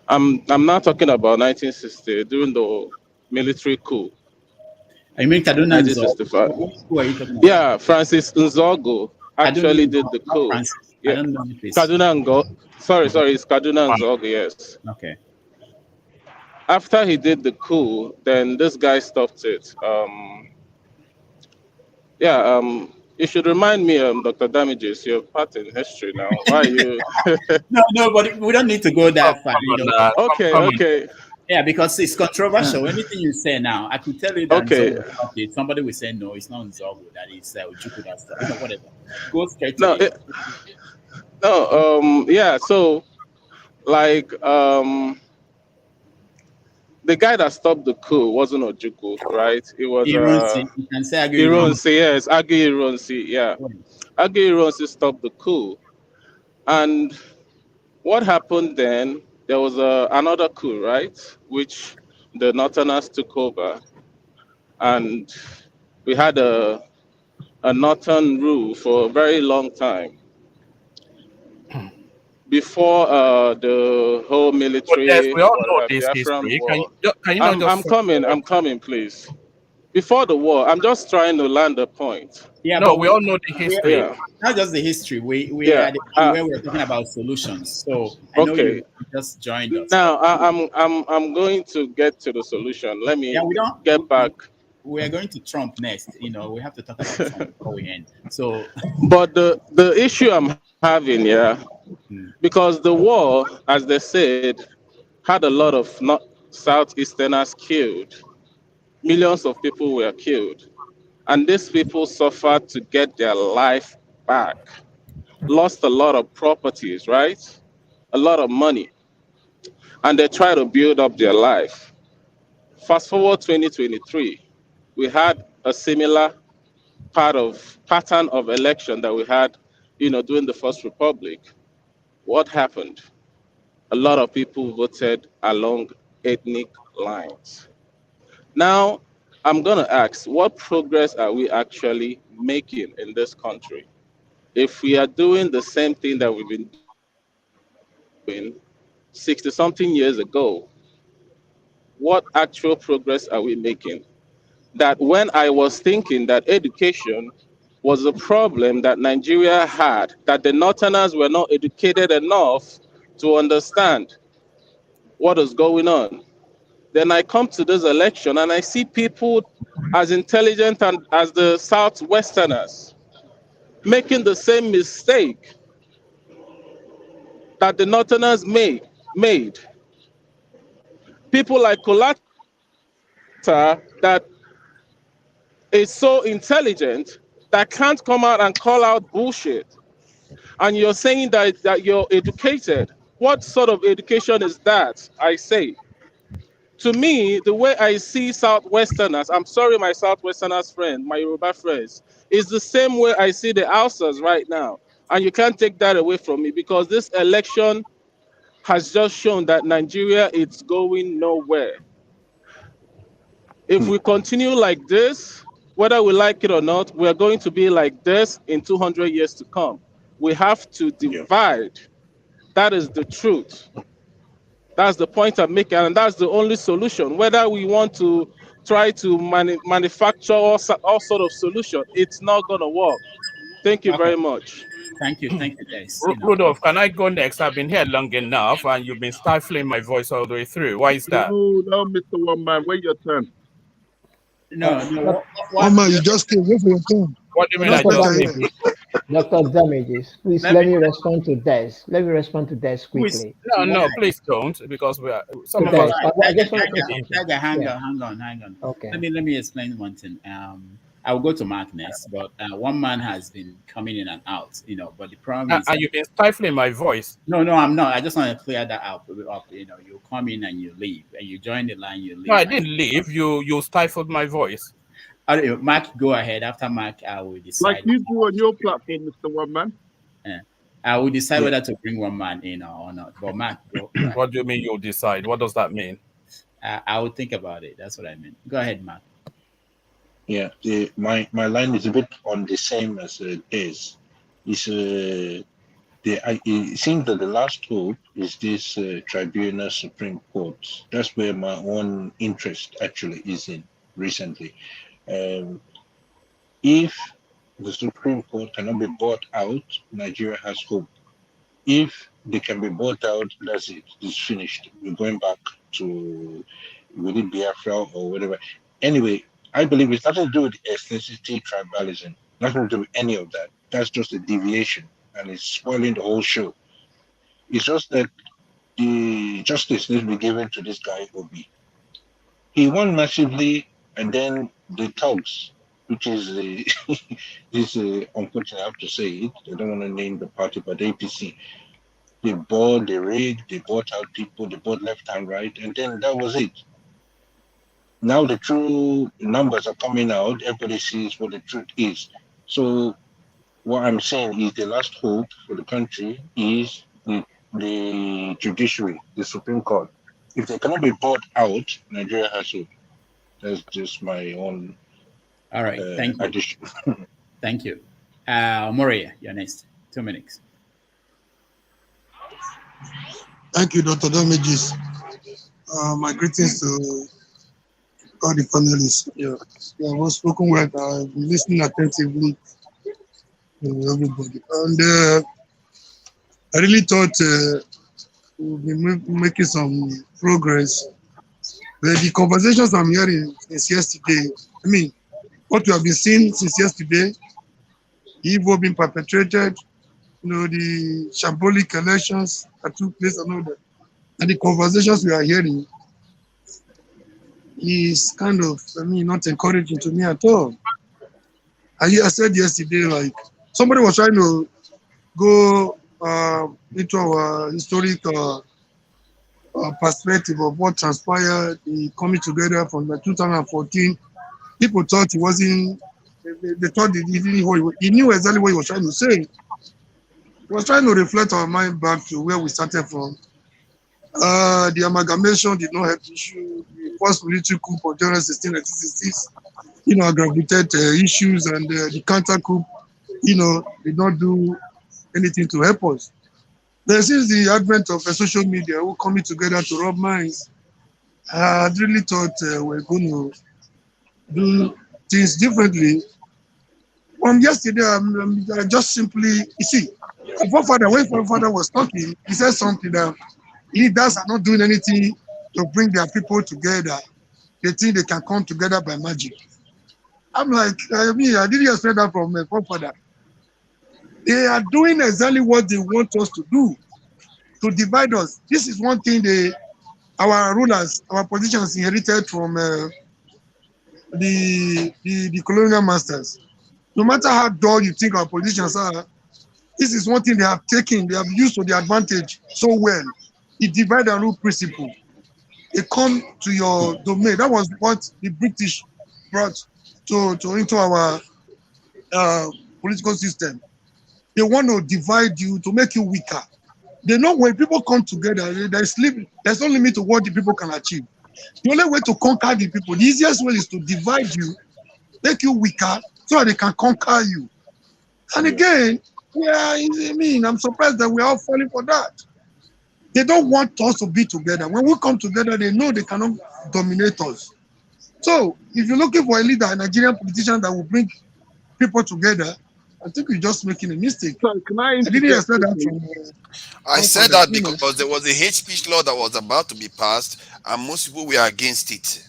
I'm not talking about 1960 during the military coup. I mean Kaduna 1965. Who are you talking about? Yeah, Francis Nzogo actually did the coup. Francis. Yeah. I don't know if it's Kaduna sorry, it's Kaduna Nzogo, yes. Okay. After he did the coup, then this guy stopped it. You should remind me, Dr. Damages, you're part in history now. Why are you? No, but we don't need to go that far. Okay. Yeah, because it's controversial. Anything you say now, I could tell you that somebody will say no, it's not Nzogo, that is Ojukwu, that's whatever. Go straight to it. So like the guy that stopped the coup wasn't Ojukwu, right? It was Ironsi. You can say Ironsi, yes, Agi Ironsi, yeah. Agi Ironsi stopped the coup. And what happened then, there was another coup, right? Which the Northerners took over. And we had a Northern rule for a very long time. Before the whole military, we all know this history. I'm coming, please. Before the war, I'm just trying to land a point. Yeah, no, we all know the history. Not just the history. We are where we're talking about solutions. So I know you just joined us. Now I'm going to get to the solution. Let me get back. We are going to Trump next. We have to talk about Trump before we end. So, but the issue I'm having, because the war, as they said, had a lot of Southeasterners killed. Millions of people were killed. And these people suffered to get their life back. Lost a lot of properties, right? A lot of money. And they try to build up their life. Fast forward 2023, we had a similar pattern of election that we had, during the First Republic. What happened? A lot of people voted along ethnic lines. Now, I'm going to ask, what progress are we actually making in this country? If we are doing the same thing that we've been doing 60-something years ago, what actual progress are we making? That when I was thinking that education was a problem that Nigeria had, that the Northerners were not educated enough to understand what is going on. Then I come to this election and I see people as intelligent as the Southwesterners making the same mistake that the Northerners made. People like Kolata that is so intelligent that can't come out and call out bullshit. And you're saying that you're educated. What sort of education is that, I say? To me, the way I see Southwesterners, I'm sorry, my Southwesterners friend, my Yoruba friends, is the same way I see the Hausas right now. And you can't take that away from me because this election has just shown that Nigeria is going nowhere. If we continue like this, whether we like it or not, we're going to be like this in 200 years to come. We have to divide. That is the truth. That's the point I'm making, and that's the only solution. Whether we want to try to manufacture all sort of solution, it's not going to work. Thank you very much. Thank you, Des. Rudolph, can I go next? I've been here long enough, and you've been stifling my voice all the way through. Why is that? No, Mr. One Man, wait your turn. No. One man, you just came. Wait for your turn. What do you mean I Dr. just Damages, Dr. Damages, please let me respond to Des. Let me respond to Des quickly. No, please don't, because we are some To of us. Des, I just want to say something. Hang Yeah. on. Okay. Let me explain one thing. I will go to Mark next, but One Man has been coming in and out, But the problem is, And you've been stifling my voice. No, I'm not. I just want to clear that up. You come in and you leave, and you join the line, you leave. No, I didn't leave. You stifled my voice. Mark, go ahead. After Mark, I will decide. Like you do on your platform, Mr. One Man. I will decide whether to bring One Man in or not. But Mark, go ahead. What do you mean you'll decide? What does that mean? I will think about it. That's what I mean. Go ahead, Mark. Yeah, my line is a bit on the same as Des. It seems that the last hope is this tribunal Supreme Court. That's where my own interest actually is in recently. If the Supreme Court cannot be bought out, Nigeria has hope. If they can be bought out, that's it. It's finished. We're going back to within Biafra or whatever. Anyway, I believe it's nothing to do with ethnicity, tribalism. Nothing to do with any of that. That's just a deviation, and it's spoiling the whole show. It's just that the justice needs to be given to this guy, Obi. He won massively, and then the thugs, which is unfortunate, I have to say it. I don't want to name the party, but APC. They bought, they rigged, they bought out people, they bought left and right, and then that was it. Now the true numbers are coming out. Everybody sees what the truth is. So what I'm saying is the last hope for the country is the judiciary, the Supreme Court. If they cannot be bought out, Nigeria has hope. That's just my own. All right, thank you. Addition. Thank you. Moria, you're next. 2 minutes. Thank you, Dr. Damages. My greetings to all the panelists. Yeah, well spoken word. I've been listening attentively to everybody. And I really thought we'll be making some progress. But the conversations I'm hearing since yesterday, what we have been seeing since yesterday, evil being perpetrated, the shambolic elections that took place and all that. And the conversations we are hearing is kind of, not encouraging to me at all. I said yesterday, like, somebody was trying to go into our historical perspective of what transpired, the coming together from 2014. People thought he wasn't, they thought he knew exactly what he was trying to say. He was trying to reflect our mind back to where we started from. The amalgamation did not help the issue. The first military coup of January 16, 1966, aggravated issues, and the counter coup, did not do anything to help us. But since the advent of social media, we're coming together to rob minds, I really thought we're going to do things differently. From yesterday, I just simply, you see, when forefather was talking, he said something that leaders are not doing anything to bring their people together. They think they can come together by magic. I'm like, I didn't expect that from my forefather. They are doing exactly what they want us to do, to divide us. This is one thing our rulers, our politicians inherited from the colonial masters. No matter how dull you think our politicians are, this is one thing they have taken, they have used to their advantage so well. The divide and rule principle. They come to your domain. That was what the British brought into our political system. They want to divide you to make you weaker. They know when people come together, there's no limit to what the people can achieve. The only way to conquer the people, the easiest way is to divide you, make you weaker, so that they can conquer you. And again, I'm surprised that we're all falling for that. They don't want us to be together. When we come together, they know they cannot dominate us. So if you're looking for a leader, a Nigerian politician that will bring people together, I think we're just making a mistake. So can I didn't expect that from. I said that because there was a hate speech law that was about to be passed, and most people were against it.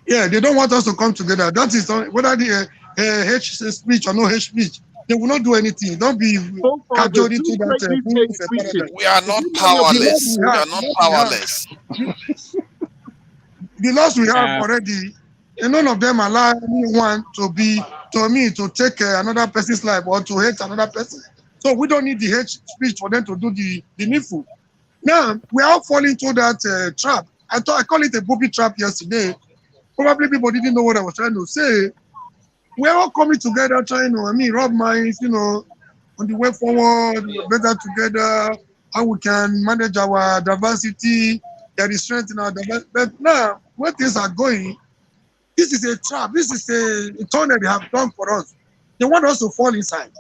Yeah, they don't want us to come together. That is whether the hate speech or no hate speech, they will not do anything. Don't be cajoled into that. We are not powerless. We are not powerless. The laws we have already, and none of them allow anyone to take another person's life or to hate another person. So we don't need the hate speech for them to do the needful. Now we are all falling into that trap. I call it a booby trap yesterday. Probably people didn't know what I was trying to say. We're all coming together trying to, rub minds, on the way forward, better together, how we can manage our diversity, there is strength in our diversity. But now, where things are going, this is a trap. This is a tunnel they have done for us. They want us to fall inside.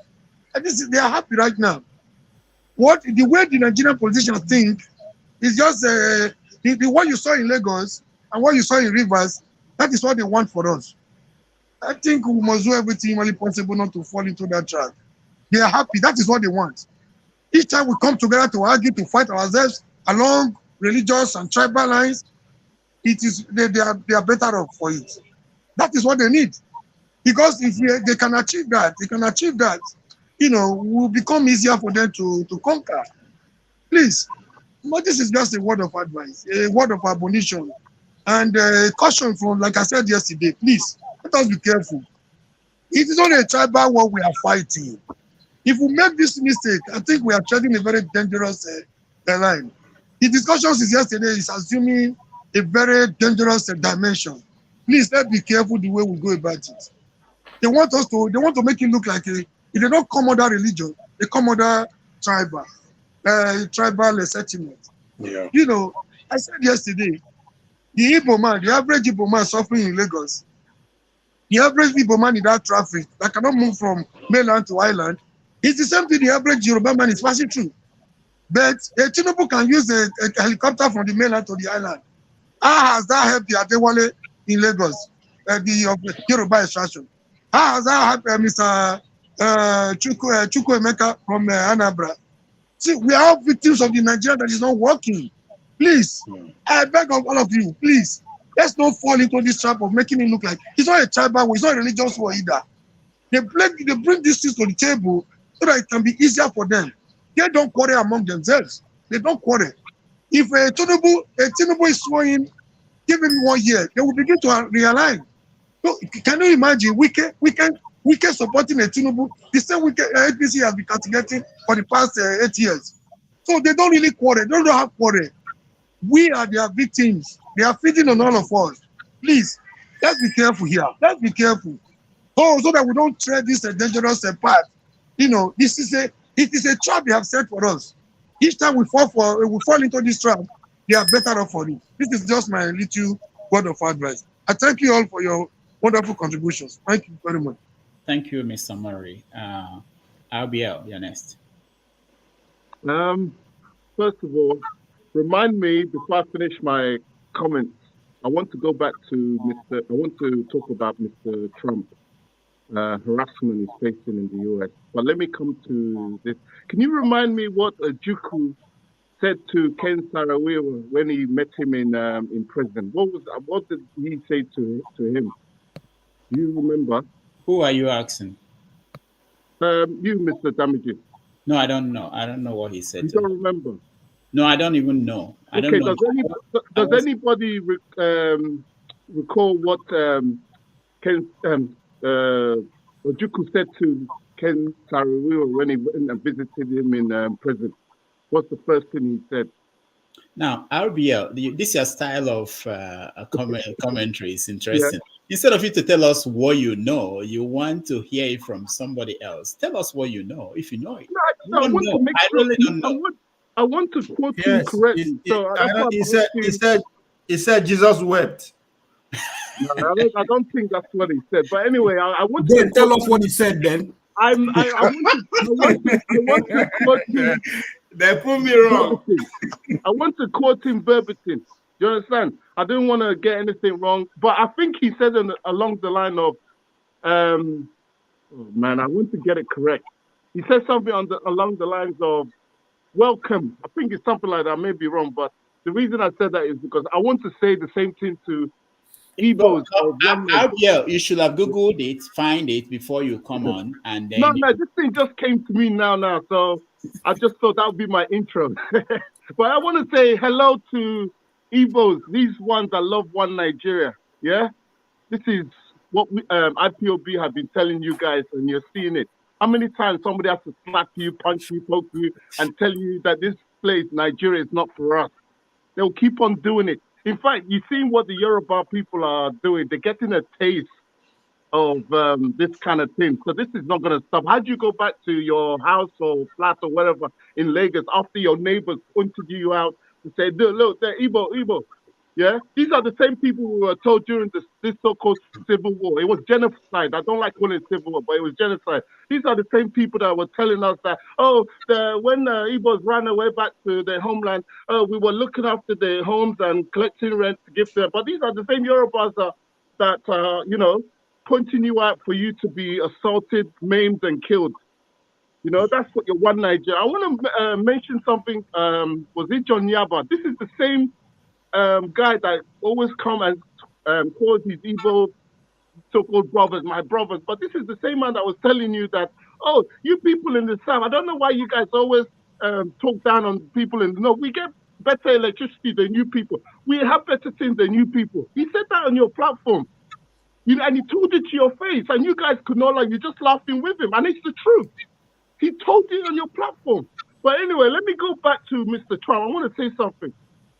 And they are happy right now. The way the Nigerian politicians think is just the what you saw in Lagos and what you saw in Rivers. That is what they want for us. I think we must do everything humanly possible not to fall into that trap. They are happy. That is what they want. Each time we come together to argue, to fight ourselves along religious and tribal lines, they are better off for it. That is what they need. Because if they can achieve that, it will become easier for them to conquer. Please, but this is just a word of advice, a word of admonition. And caution from, like I said yesterday, please, let us be careful. It is only a tribal war we are fighting. If we make this mistake, I think we are treading a very dangerous line. The discussions is yesterday is assuming a very dangerous dimension. Please, let's be careful the way we go about it. They want to make it look like if they don't come under religion, they come under tribal settlement. Yeah. I said yesterday, the average Igbo man suffering in Lagos, the average Igbo man in that traffic that cannot move from mainland to island, it's the same thing the average Yoruba man is passing through. But Tinubu can use a helicopter from the mainland to the island. How has that helped the Adewale in Lagos, the Yoruba extraction? How has that helped Mr. Chukwuemeka from Anambra? See, we are all victims of the Nigeria that is not working. Please, I beg of all of you, please, let's not fall into this trap of making it look like it's not a tribal war, it's not a religious war either. They bring these things to the table so that it can be easier for them. They don't quarrel among themselves. They don't quarrel. If Tinubu is sworn, give him 1 year, they will begin to realign. So, can you imagine? We can supporting a Tinubu, the same APC has been castigating for the past 8 years. So they don't really quarrel. They don't have quarrel. We are their victims. They are feeding on all of us. Please, let's be careful here. Let's be careful. So that we don't tread this dangerous path. It is a trap they have set for us. Each time we fall into this trap, they are better off for it. This is just my little word of advice. I thank you all for your wonderful contributions. Thank you very much. Thank you, Mr. Murray. RBL, you're next. First of all, remind me before I finish my comments. I want to go back to I want to talk about Mr. Trump harassment he's facing in the US. But let me come to this. Can you remind me what Ojukwu said to Ken Saro-Wiwa when he met him in prison? What did he say to him? Do you remember? Who are you asking? You, Mr. Damages. No, I don't know. I don't know what he said. You don't remember? No, I don't even know. I don't know. Does anybody recall what Ken Ojukwu said to Ken Saro-Wiwa when he went and visited him in prison? What's the first thing he said? Now, RBL, this your style of commentary is interesting. Yeah. Instead of you to tell us what you know, you want to hear it from somebody else. Tell us what you know, if you know it. No, I really don't know. I want to quote him correctly. He said Jesus wept. No, I don't think that's what he said. But anyway, I want to tell us what he said then. I want to quote him. They put me wrong. I want to quote him verbatim. You understand? I didn't want to get anything wrong, but I think he said along the line of, Oh, man, I want to get it correct. He said something along the lines of welcome. I think it's something like that. I may be wrong, but the reason I said that is because I want to say the same thing to Igbos of one Abiel, you should have Googled it, find it before you come on, and No, then. this thing just came to me now. So I just thought that would be my intro. But I want to say hello to Igbos, these ones that love one Nigeria. Yeah, this is what we, IPOB have been telling you guys, and you're seeing it. How many times somebody has to slap you, punch you, poke you, and tell you that this place, Nigeria, is not for us? They'll keep on doing it. In fact, you've seen what the Yoruba people are doing. They're getting a taste of this kind of thing. So this is not going to stop. How do you go back to your house or flat or whatever in Lagos after your neighbors pointed you out and say, look, they're Igbo. Yeah? These are the same people who were told during this so-called civil war. It was genocide. I don't like calling it civil war, but it was genocide. These are the same people that were telling us that, when the Igbos ran away back to their homeland, we were looking after their homes and collecting rent to give them. But these are the same Yorubas that pointing you out for you to be assaulted, maimed, and killed. That's what your one Nigeria. I want to mention something. Was it John Yaba? This is the same guy that always come and call his evil so-called brothers my brothers. But this is the same man that was telling you that, you people in the South, I don't know why you guys always talk down on people in the North. We get better electricity than you people. We have better things than you people. He said that on your platform. And he told it to your face, and you guys could not you're just laughing with him. And it's the truth. He told it on your platform. But anyway, let me go back to Mr. Trump. I want to say something.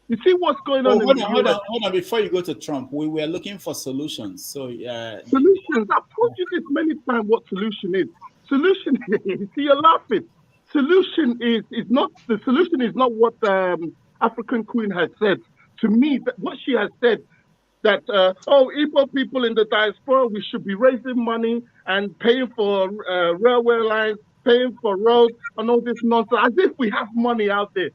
You see what's going on in the US? Hold on. Before you go to Trump, we were looking for solutions. So solutions. I've told you this many times. What solution is? Solution is. See, you're laughing. Solution is not the solution. Is not what African Queen has said to me. That what she has said. That Igbo people in the diaspora, we should be raising money and paying for railway lines, paying for roads, and all this nonsense, as if we have money out there.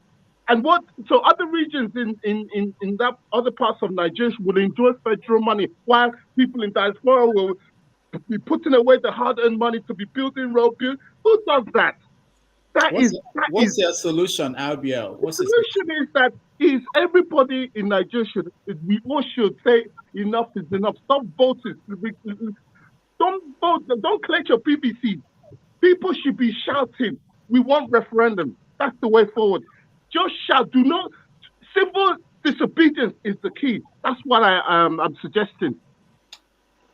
And so other regions in that other parts of Nigeria will enjoy federal money, while people in diaspora will be putting away the hard-earned money to be building road. Who does that? What's their solution, Albiel? The solution is that everybody in Nigeria we all should say enough is enough. Stop voting. Don't vote. Don't collect your PVC. People should be shouting, we want referendum. That's the way forward. Just shout. Do not. Civil disobedience is the key. That's what I'm suggesting.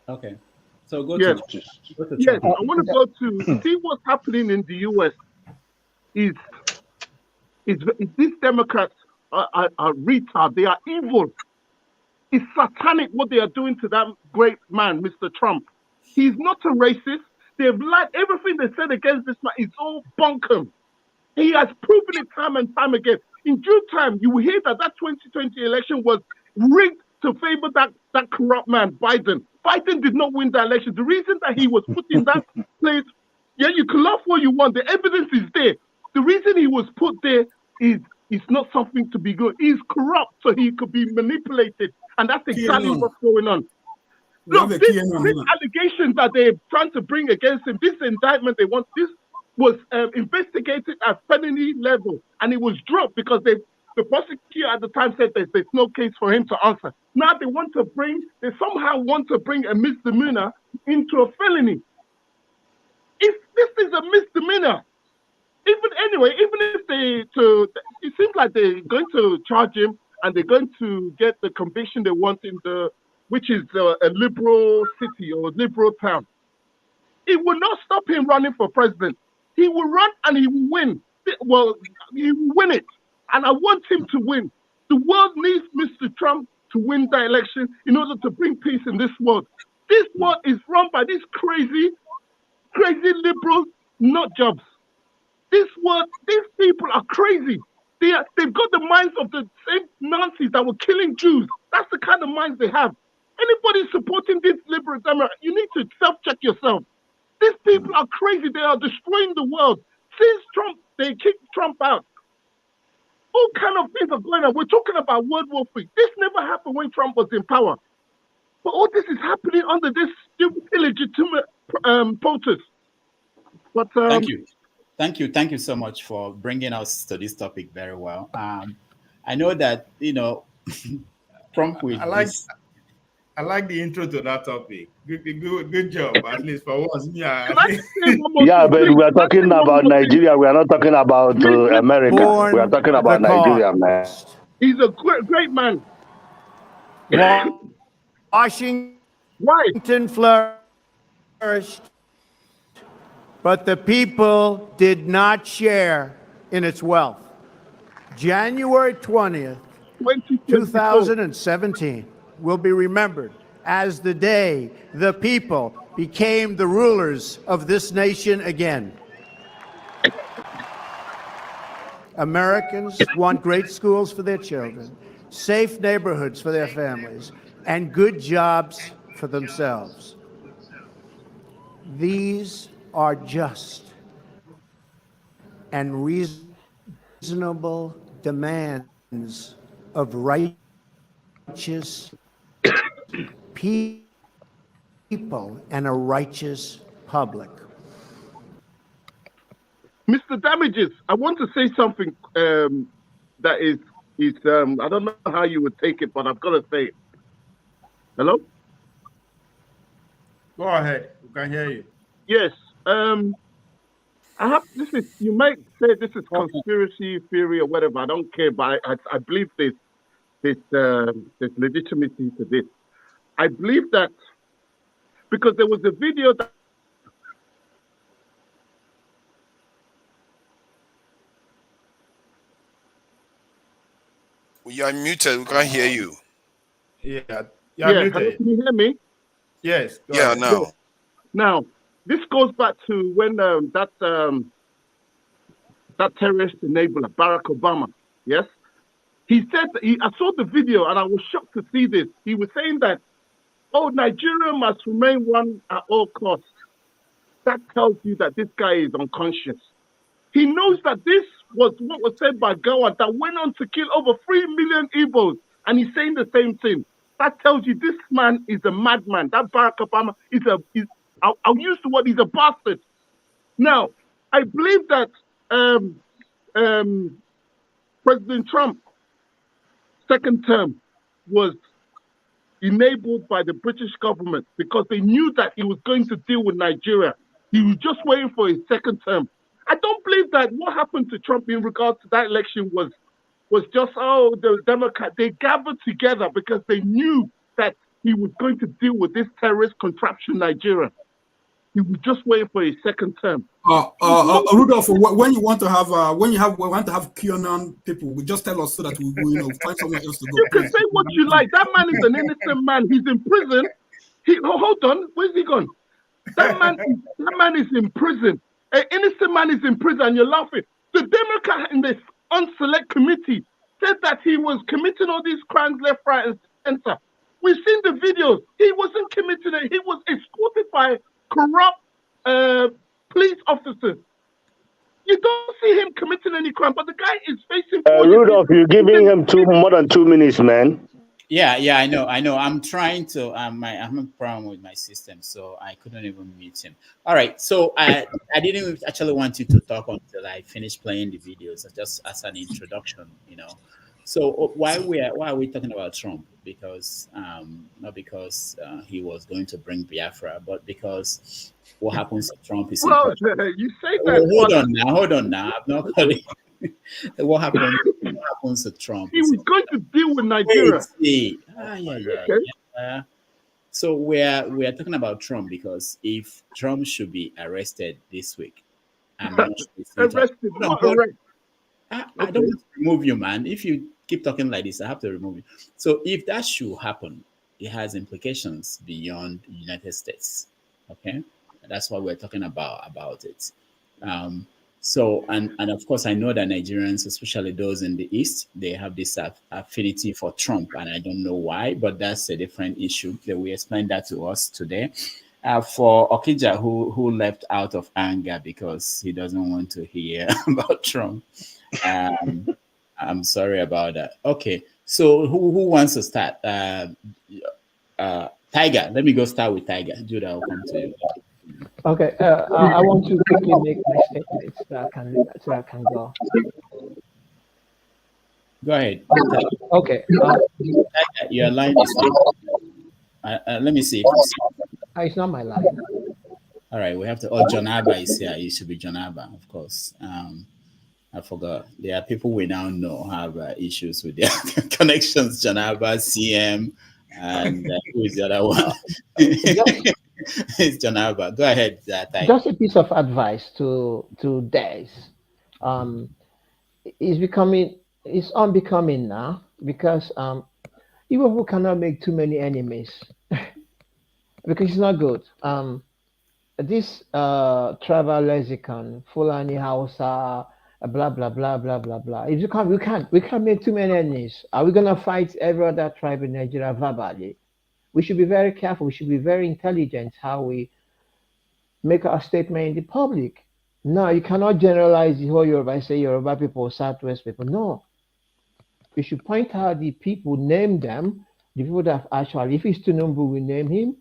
Okay. So go to Trump. I want to go to see what's happening in the US. Is these Democrats are retard. They are evil. It's satanic what they are doing to that great man, Mr. Trump. He's not a racist. They've lied. Everything they said against this man is all bunkum. He has proven it time and time again. In due time, you will hear that 2020 election was rigged to favor that corrupt man, Biden. Biden did not win the election. The reason that he was put in that place, you can laugh what you want. The evidence is there. The reason he was put there is not something to be good. He's corrupt, so he could be manipulated. And that's exactly what's going on. Look, these allegations that they're trying to bring against him, this indictment this was investigated at felony level, and it was dropped because the prosecutor at the time said there's no case for him to answer. Now they somehow want to bring a misdemeanor into a felony. If this is a misdemeanor, even if it seems like they're going to charge him and they're going to get the conviction they want which is a liberal city or a liberal town. It will not stop him running for president. He will run and he will win. Well, he will win it. And I want him to win. The world needs Mr. Trump to win the election in order to bring peace in this world. This world is run by these crazy liberals, nut jobs. These people are crazy. They've got the minds of the same Nazis that were killing Jews. That's the kind of minds they have. Anybody supporting this liberal Democrat, you need to self-check yourself. These people are crazy. They are destroying the world. Since they kicked Trump out, all kind of things are going on. We're talking about World War III. This never happened when Trump was in power. But all this is happening under this illegitimate protest. But thank you so much for bringing us to this topic very well. I know that Trump will. I like the intro to that topic. Good job. At least for once, yeah, but we are talking about Nigeria. We are not talking about America. We are talking about Nigeria, man. He's a great man. Washington flourished, but the people did not share in its wealth. January 20th, 2017 will be remembered as the day the people became the rulers of this nation again. Americans want great schools for their children, safe neighborhoods for their families, and good jobs for themselves. These are just and reasonable demands of righteous people and a righteous public. Mr. Damages, I want to say something that is I don't know how you would take it, but I've got to say it. Hello? Go ahead. We can hear you. Yes. You might say this is conspiracy theory or whatever. I don't care, but I believe there's legitimacy to this. I believe that because there was a video that You are muted. We can't hear you. Yeah. Can you hear me? Yes. Yeah, now. Yes. Now, this goes back to when that terrorist enabler, Barack Obama, yes? He said, I saw the video and I was shocked to see this. He was saying that, Nigeria must remain one at all costs. That tells you that this guy is unconscious. He knows that this was what was said by Gawad that went on to kill over 3 million Igbos, and he's saying the same thing. That tells you this man is a madman. That Barack Obama I'll use the word, he's a bastard. Now, I believe that President Trump's second term was enabled by the British government because they knew that he was going to deal with Nigeria. He was just waiting for his second term. I don't believe that what happened to Trump in regards to that election was just, the Democrats, they gathered together because they knew that he was going to deal with this terrorist contraption, Nigeria. He was just waiting for his second term. Rudolph, when you want to have QAnon people, we just tell us so that we find someone else to go. You can say what you like. That man is an innocent man. He's in prison. Hold on, where's he gone? That man is in prison. An innocent man is in prison, and you're laughing. The Democrat in this unselect committee said that he was committing all these crimes left, right, and center. We've seen the videos. He wasn't committing it. He was escorted by corrupt police officers. You don't see him committing any crime, but the guy is facing. Rudolph, you're giving him more than 2 minutes, man. Yeah, I know. I'm trying to. I'm a problem with my system, so I couldn't even mute him. All right, so I didn't actually want you to talk until I finished playing the videos, just as an introduction, So why are we talking about Trump? Because not because he was going to bring Biafra, but because what happens to Trump is you say that. Hold on now. I'm not calling. What happens to Trump? He was going to deal with Nigeria. So we're talking about Trump because if Trump should be arrested this week, I'm not arrested. I don't want to remove you, man. If you keep talking like this, I have to remove you. So if that should happen, it has implications beyond the United States. Okay, that's why we're talking about it. So, and of course, I know that Nigerians, especially those in the East, they have this affinity for Trump, and I don't know why, but that's a different issue. They will explain that to us today. For Okija, who left out of anger because he doesn't want to hear about Trump. I'm sorry about that. Okay, so who wants to start? Tiger, let me go start with Tiger. Jude, I'll come to you. Okay, I want to quickly make my statement so I can go. Go ahead. Okay. Tiger, your line is not. Let me see if it's. It's not my line. All right, we have to. Oh, John Abba is here. It should be John Abba, of course. I forgot. There are people we now know have issues with their connections. John Abba, CM, and who is the other one? It's John Abba. Go ahead, Tiger. Just a piece of advice to Des. It's unbecoming now because even who cannot make too many enemies because it's not good. This tribal lexicon, Fulani Hausa, blah blah blah blah blah blah. If you can't, we can't make too many enemies. Are we gonna fight every other tribe in Nigeria verbally? We should be very careful. We should be very intelligent how we make our statement in the public. No, you cannot generalize the whole Yoruba and say Yoruba people, Southwest people. No, we should point out the people, name them, the people that have actually. If it's Tunumbu, we name him.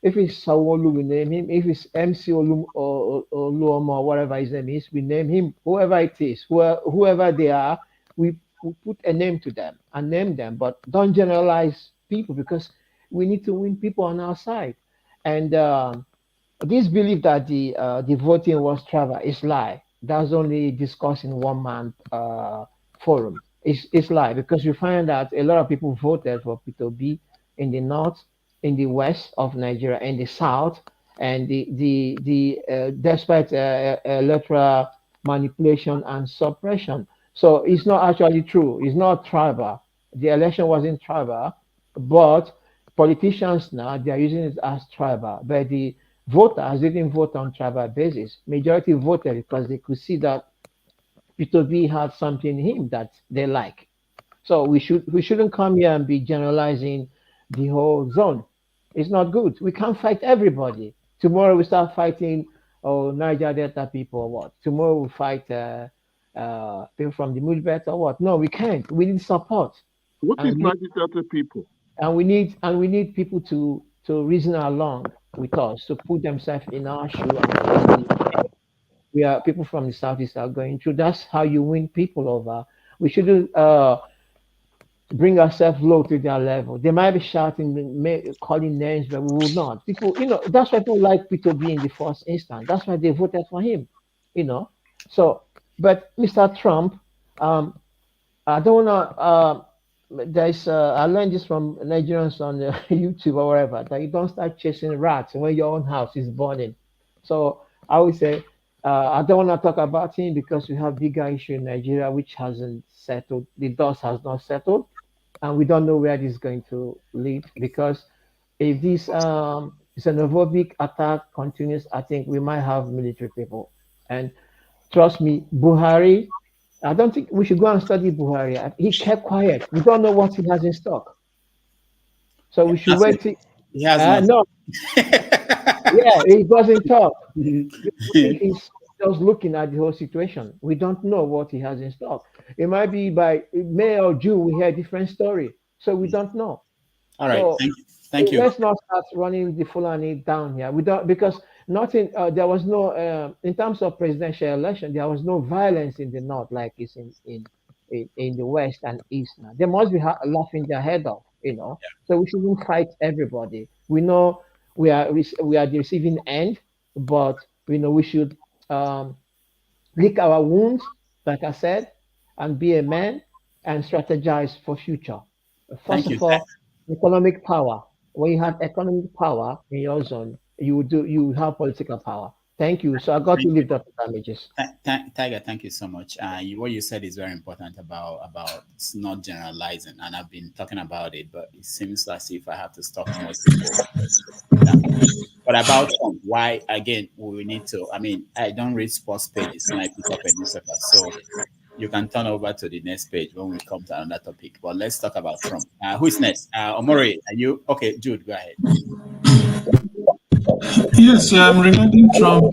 If it's Sawolu, we name him. If it's MC Olum or Luoma or whatever his name is, we name him. Whoever it is, whoever they are, we put a name to them and name them. But don't generalize people because we need to win people on our side. And this belief that the voting was travel is lie. That's only discussed in one man forum. It's lie because you find that a lot of people voted for Peter B in the north, in the west of Nigeria, in the south, and despite electoral manipulation and suppression. So it's not actually true. It's not tribal. The election wasn't tribal, but politicians now they are using it as tribal. But the voters didn't vote on tribal basis. Majority voted because they could see that Peter B had something in him that they like. So we shouldn't come here and be generalizing the whole zone. It's not good. We can't fight everybody. Tomorrow we start fighting Niger Delta people or what? Tomorrow we fight people from the Middle Belt or what? No, we can't. We need support. What is Niger Delta people? And we need people to reason along with us, to put themselves in our shoe. And we are people from the southeast are going through. That's how you win people over. We shouldn't bring ourselves low to their level. They might be shouting, calling names, but we will not. People, that's why people like Peter B in the first instance. That's why they voted for him, So, but Mr. Trump, I don't wanna. I learned this from Nigerians on YouTube or wherever that you don't start chasing rats when your own house is burning. So I would say I don't want to talk about him because we have bigger issue in Nigeria which hasn't settled. The dust has not settled, and we don't know where this is going to lead. Because if this xenophobic attack continues, I think we might have military people. And trust me, Buhari. I don't think we should go and study Buhari. He kept quiet. We don't know what he has in stock. So we should wait. He has no. Yeah, he doesn't talk. He's just looking at the whole situation. We don't know what he has in stock. It might be by May or June we hear a different story. So we don't know. All right. So thank you. Let's not start running the Fulani down here. We don't, because nothing. There was no in terms of presidential election. There was no violence in the north like it's in the west and east now. They must be laughing their head off, Yeah. So we shouldn't fight everybody. We know we are the receiving end, but we should lick our wounds, like I said, and be a man and strategize for future. First of all, economic power. When you have economic power in your zone, you have political power. Thank you. So I got to leave that damages. Tiger, thank you so much. What you said is very important about not generalizing, and I've been talking about it, but it seems as if I have to stop more people. But about why, again, we need to, I don't read sports pages when I pick up a newspaper, so you can turn over to the next page when we come to another topic. But let's talk about Trump. Who is next? Omori, are you? Okay, Jude, go ahead. Yes, regarding Trump,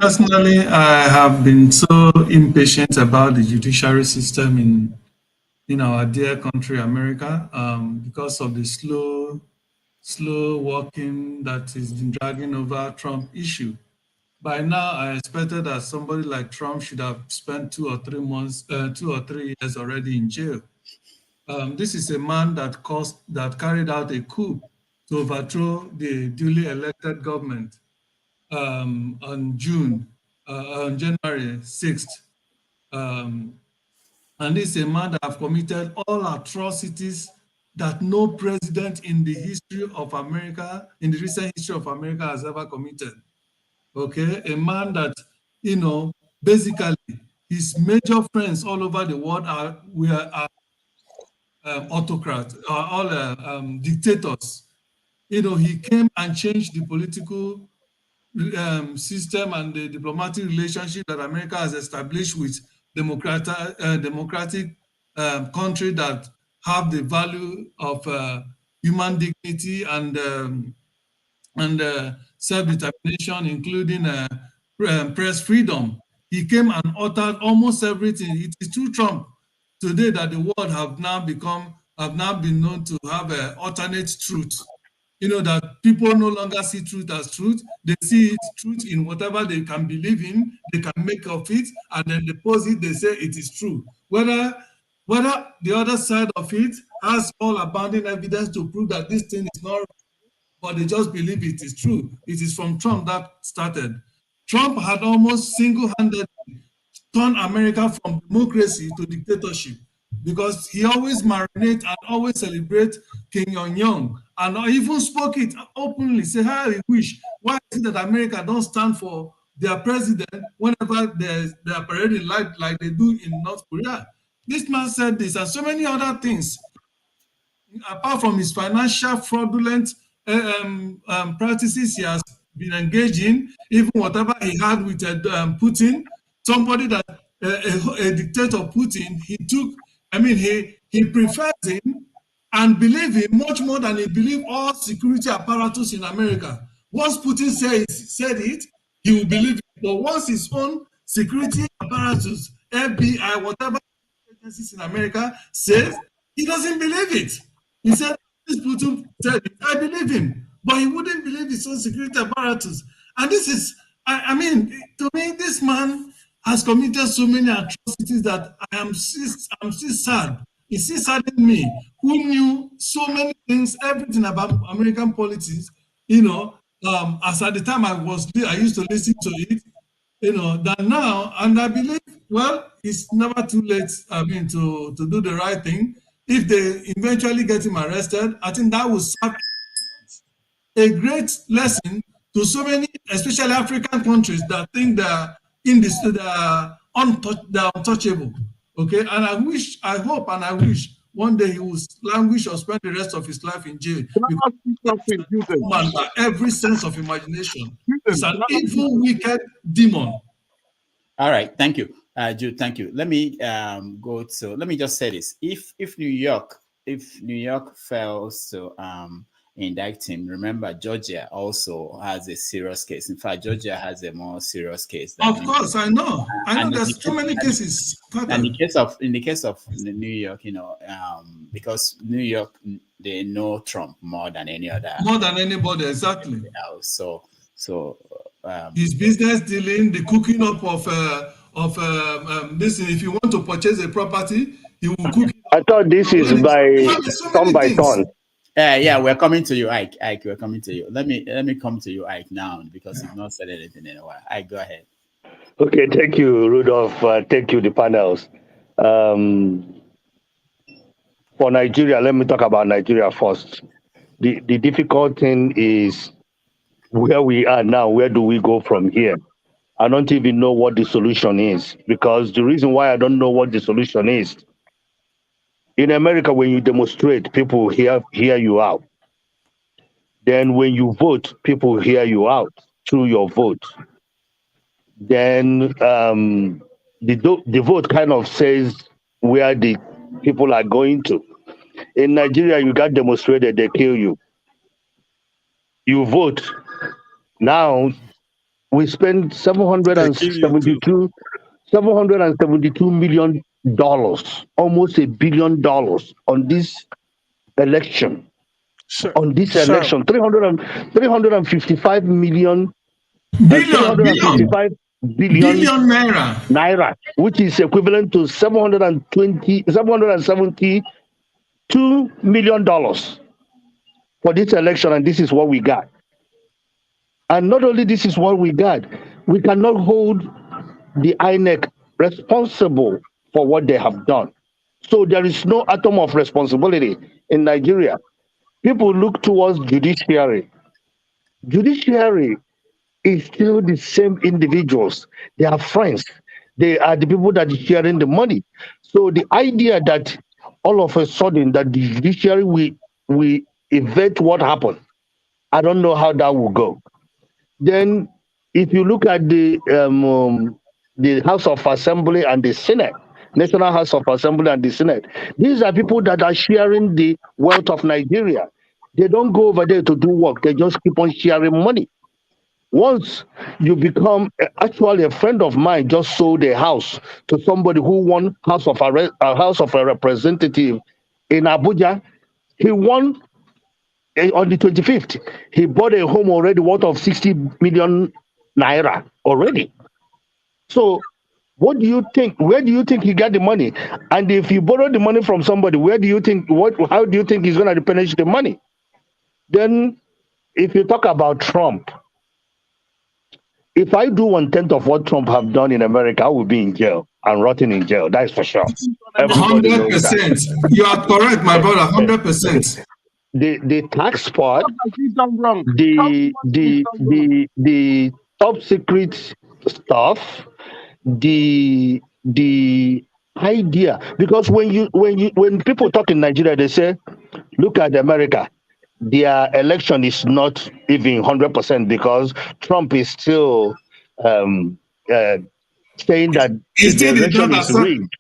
personally, I have been so impatient about the judiciary system in our dear country, America, because of the slow slow walking that is been dragging over Trump issue. By now, I expected that somebody like Trump should have spent 2 or 3 months, 2 or 3 years already in jail. This is a man that carried out a coup to overthrow the duly elected government on January 6th. And this is a man that have committed all atrocities that no president in the history of America, in the recent history of America, has ever committed. Okay, a man that, basically his major friends all over the world are autocrats, are all dictators. He came and changed the political system and the diplomatic relationship that America has established with democratic country that have the value of human dignity and self-determination, including press freedom. He came and uttered almost everything. It is through Trump today that the world have now been known to have an alternate truth. That people no longer see truth as truth. They see truth in whatever they can believe in, they can make of it, and then they pose it, they say it is true. Whether the other side of it has all abounding evidence to prove that this thing is not, but they just believe it is true. It is from Trump that started. Trump had almost single-handedly turned America from democracy to dictatorship because he always marinate and always celebrate Kim Jong-un and even spoke it openly, say how he wish. Why is it that America don't stand for their president whenever they are parading like they do in North Korea? This man said this and so many other things. Apart from his financial fraudulent practices he has been engaged in, even whatever he had with Putin, somebody that a dictator Putin, he prefers him and believe him much more than he believe all security apparatus in America. Once Putin said it, he will believe it. But once his own security apparatus, FBI, whatever agencies in America says, he doesn't believe it. He said, this Putin said it, I believe him. But he wouldn't believe his own security apparatus. And this is, to me, this man has committed so many atrocities that I'm still sad. It still saddens me, who knew so many things, everything about American politics, as at the time I used to listen to it, that now, and I believe, well, it's never too late, to do the right thing. If they eventually get him arrested, I think that will serve a great lesson to so many, especially African countries that think they're untouchable. Okay, and I hope and I wish one day he will languish or spend the rest of his life in jail. Because by every sense of imagination, it's an evil, wicked demon. All right, thank you, Jude. Thank you. Let me let me just say this: if New York fails to indict him, remember Georgia also has a serious case. In fact, Georgia has a more serious case. Of course, I know. There's so many cases. And in the case of New York, because New York, they know Trump more than any other. More than anybody, exactly. So his business dealing, the cooking up of this. If you want to purchase a property, he will cook it. I thought this is by turn. Yeah, we're coming to you, Ike. Ike, we're coming to you. Let me come to you, Ike, now because you've not said anything in a while. Ike, go ahead. Okay, thank you, Rudolph. Thank you, the panels. For Nigeria, let me talk about Nigeria first. The difficult thing is where we are now. Where do we go from here? I don't even know what the solution is, because the reason why I don't know what the solution is, in America, when you demonstrate, people hear you out. Then when you vote, people hear you out through your vote. Then the vote kind of says where the people are going to. In Nigeria, you got demonstrated, they kill you. You vote. Now, we spend $772 million, almost $1 billion on this election. on this election. 355 million, billion 355 billion naira, which is equivalent to 772 million dollars for this election, and this is what we got. And not only this is what we got, we cannot hold the INEC responsible for what they have done. So there is no atom of responsibility in Nigeria. People look towards judiciary. Judiciary is still the same individuals. They are friends. They are the people that are sharing the money. So the idea that all of a sudden that the judiciary will evade what happened, I don't know how that will go. Then, if you look at the House of Assembly and the Senate, National House of Assembly and the Senate, these are people that are sharing the wealth of Nigeria. They don't go over there to do work. They just keep on sharing money. Once you become actually a friend of mine just sold a house to somebody who won House of a Representative in Abuja. He won on the 25th. He bought a home already worth of 60 million naira already. So what do you think? Where do you think he got the money? And if you borrow the money from somebody, where do you think? How do you think he's going to replenish the money? Then, if you talk about Trump, if I do 1/10 of what Trump have done in America, I will be in jail and rotting in jail. That is for sure. 100%. You are correct, my brother. 100%. The tax part, the top secret stuff, the idea, because when people talk in Nigeria, they say, look at America. Their election is not even 100% because Trump is still saying that the election is rigged.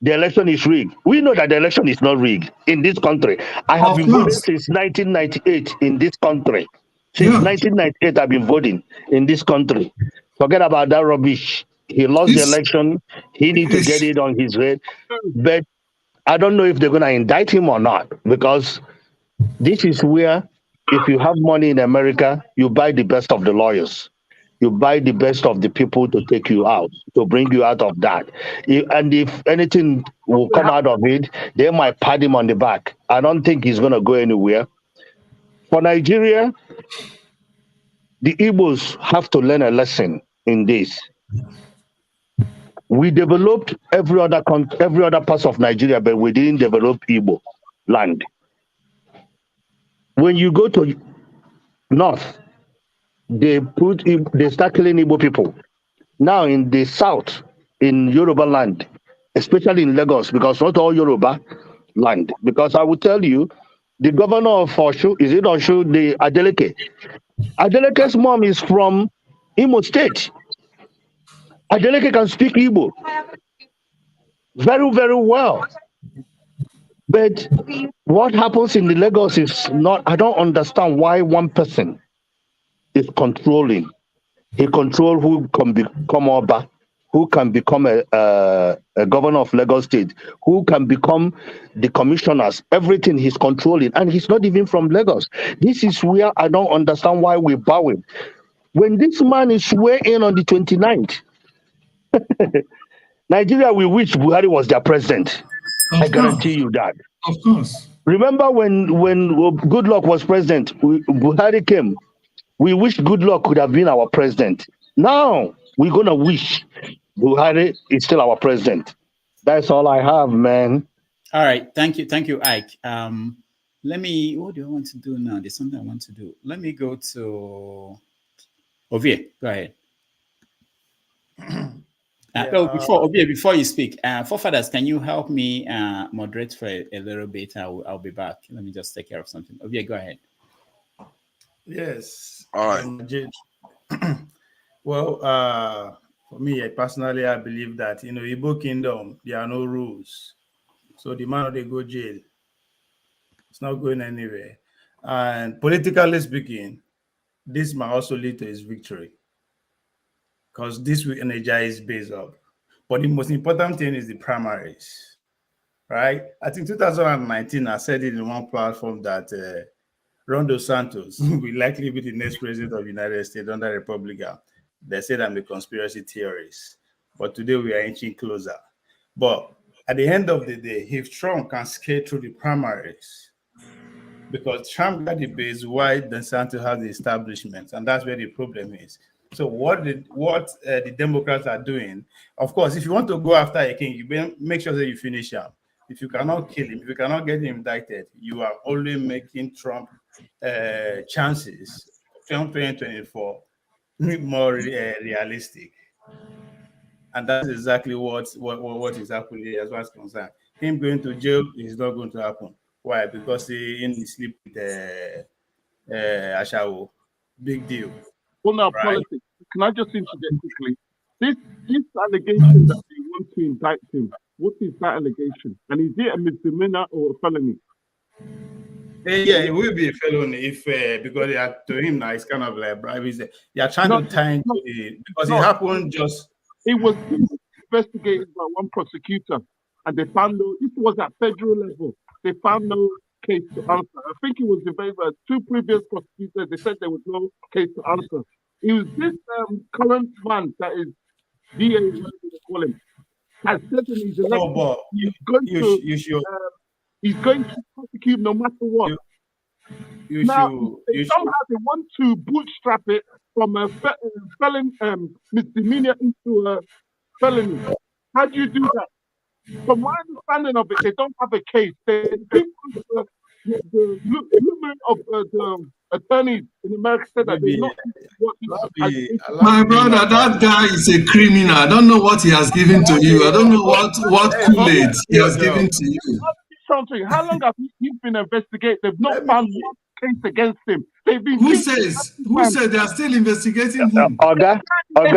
The election is rigged. We know that the election is not rigged in this country. I have been voting since 1998 in this country. Since 1998, I've been voting in this country. Forget about that rubbish. He lost the election. He needs to get it on his head. But I don't know if they're going to indict him or not, because this is where, if you have money in America, you buy the best of the lawyers. You buy the best of the people to take you out, to bring you out of that. And if anything will come out of it, they might pat him on the back. I don't think he's going to go anywhere. For Nigeria, the Igbos have to learn a lesson in this. We developed every other part of Nigeria, but we didn't develop Igbo land. When you go to north, they start killing Igbo people. Now in the south, in Yoruba land, especially in Lagos, because not all Yoruba land. Because I will tell you, the governor of Oshu, is it Oshu, the Adeleke? Adeleke's mom is from Imo State. Adeleke can speak Igbo very, very well. But what happens in the Lagos is not, I don't understand why one person is controlling. He controls who can become Oba, who can become a governor of Lagos State, who can become the commissioners, everything he's controlling. And he's not even from Lagos. This is where I don't understand why we're bowing. When this man is swearing in on the 29th, Nigeria will wish Buhari was their president. I guarantee you that. Of course. Remember when Goodluck was president, Buhari came. We wish Goodluck could have been our president. Now we're gonna wish Buhari is still our president. That's all I have, man. All right, thank you, Ike. Let me. What do I want to do now? There's something I want to do. Let me go to Ovie. Go ahead. Before you speak, forefathers, can you help me moderate for a little bit? I'll be back. Let me just take care of something. Ovie, go ahead. Yes. All right. Well, for me, personally, I believe that in the Igbo kingdom, there are no rules. So the man they go jail. It's not going anywhere. And politically speaking, this might also lead to his victory, because this will energize base up. But the most important thing is the primaries, right? I think 2019, I said it in one platform that Ron DeSantis will likely be the next president of the United States under Republican. They said I'm a conspiracy theorist, but today we are inching closer. But at the end of the day, if Trump can skate through the primaries, because Trump got the base, why DeSantis has the establishment, and that's where the problem is. So what the Democrats are doing, of course, if you want to go after a king, you make sure that you finish him. If you cannot kill him, if you cannot get him indicted, you are only making Trump chances, Trump 2024, more realistic. And that's exactly what is happening as far as concerned. Him going to jail is not going to happen. Why? Because he in his sleep with Ashawo. Big deal. Well, now, right? politics. Can I just interject quickly? This allegation that they want to indict him, what is that allegation? And is it a misdemeanor or a felony? Yeah, it will be a felony if because to him now it's kind of like bribery. They are trying to tie into it because it happened just. It was investigated by one prosecutor, and they found no. This was at federal level. They found no case to answer. I think it was debated by two previous prosecutors. They said there was no case to answer. It was this current man that is DA, whatever they call him, has said in his election he's going to prosecute no matter what. Somehow they want to bootstrap it from a misdemeanor into a felony. How do you do that? From my understanding of it, they don't have a case. The movement of the attorneys in America said that they not what my brother, that guy is a criminal. I don't know what he has given to you. I don't know what Kool-Aid he has given to you. Something. How long have he been investigated? They've not found one case against him. They've been. Who says they are still investigating him? Oga, we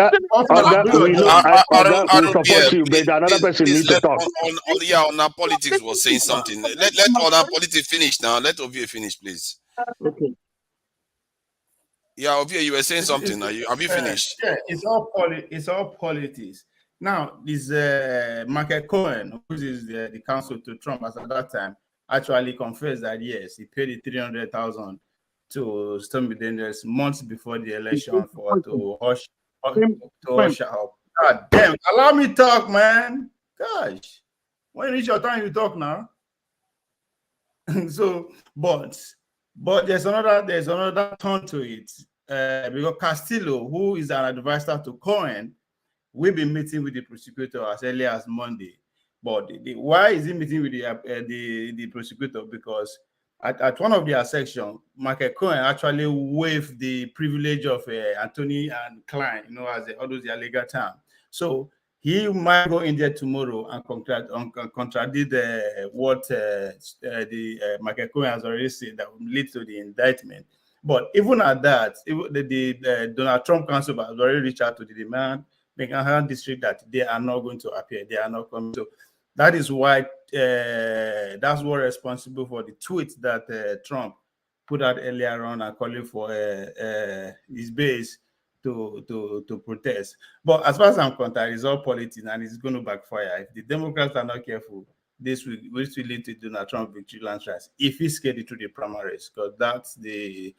support you, but another person needs to talk. On our politics was saying something. Let on our politics finish now. Let Ovie finish, please. Okay. Yeah, Ovie, you were saying something. Have you finished? Yeah, it's all politics. Now, this Michael Cohen, who is the counsel to Trump as at that time, actually confessed that yes, he paid the $300,000 to Stormy Daniels months before the election to hush up. God damn! Allow me talk, man. Gosh, when it's your time, you talk now. So, but there's another turn to it because Castillo, who is an advisor to Cohen, we've been meeting with the prosecutor as early as Monday. But why is he meeting with the prosecutor? Because at one of their sections, Michael Cohen actually waived the privilege of Anthony and Klein, as all those their legal term. So he might go in there tomorrow and contradict what Michael Cohen has already said that will lead to the indictment. But even at that, the Donald Trump counsel has already reached out to the demand Manhattan district that they are not going to appear. They are not coming. So that is why that's what responsible for the tweet that Trump put out earlier on and calling for his base to protest. But as far as I'm concerned, it's all politics and it's going to backfire. If the Democrats are not careful, this will lead to Donald Trump victory landslides if he's scared through the primaries, because that's the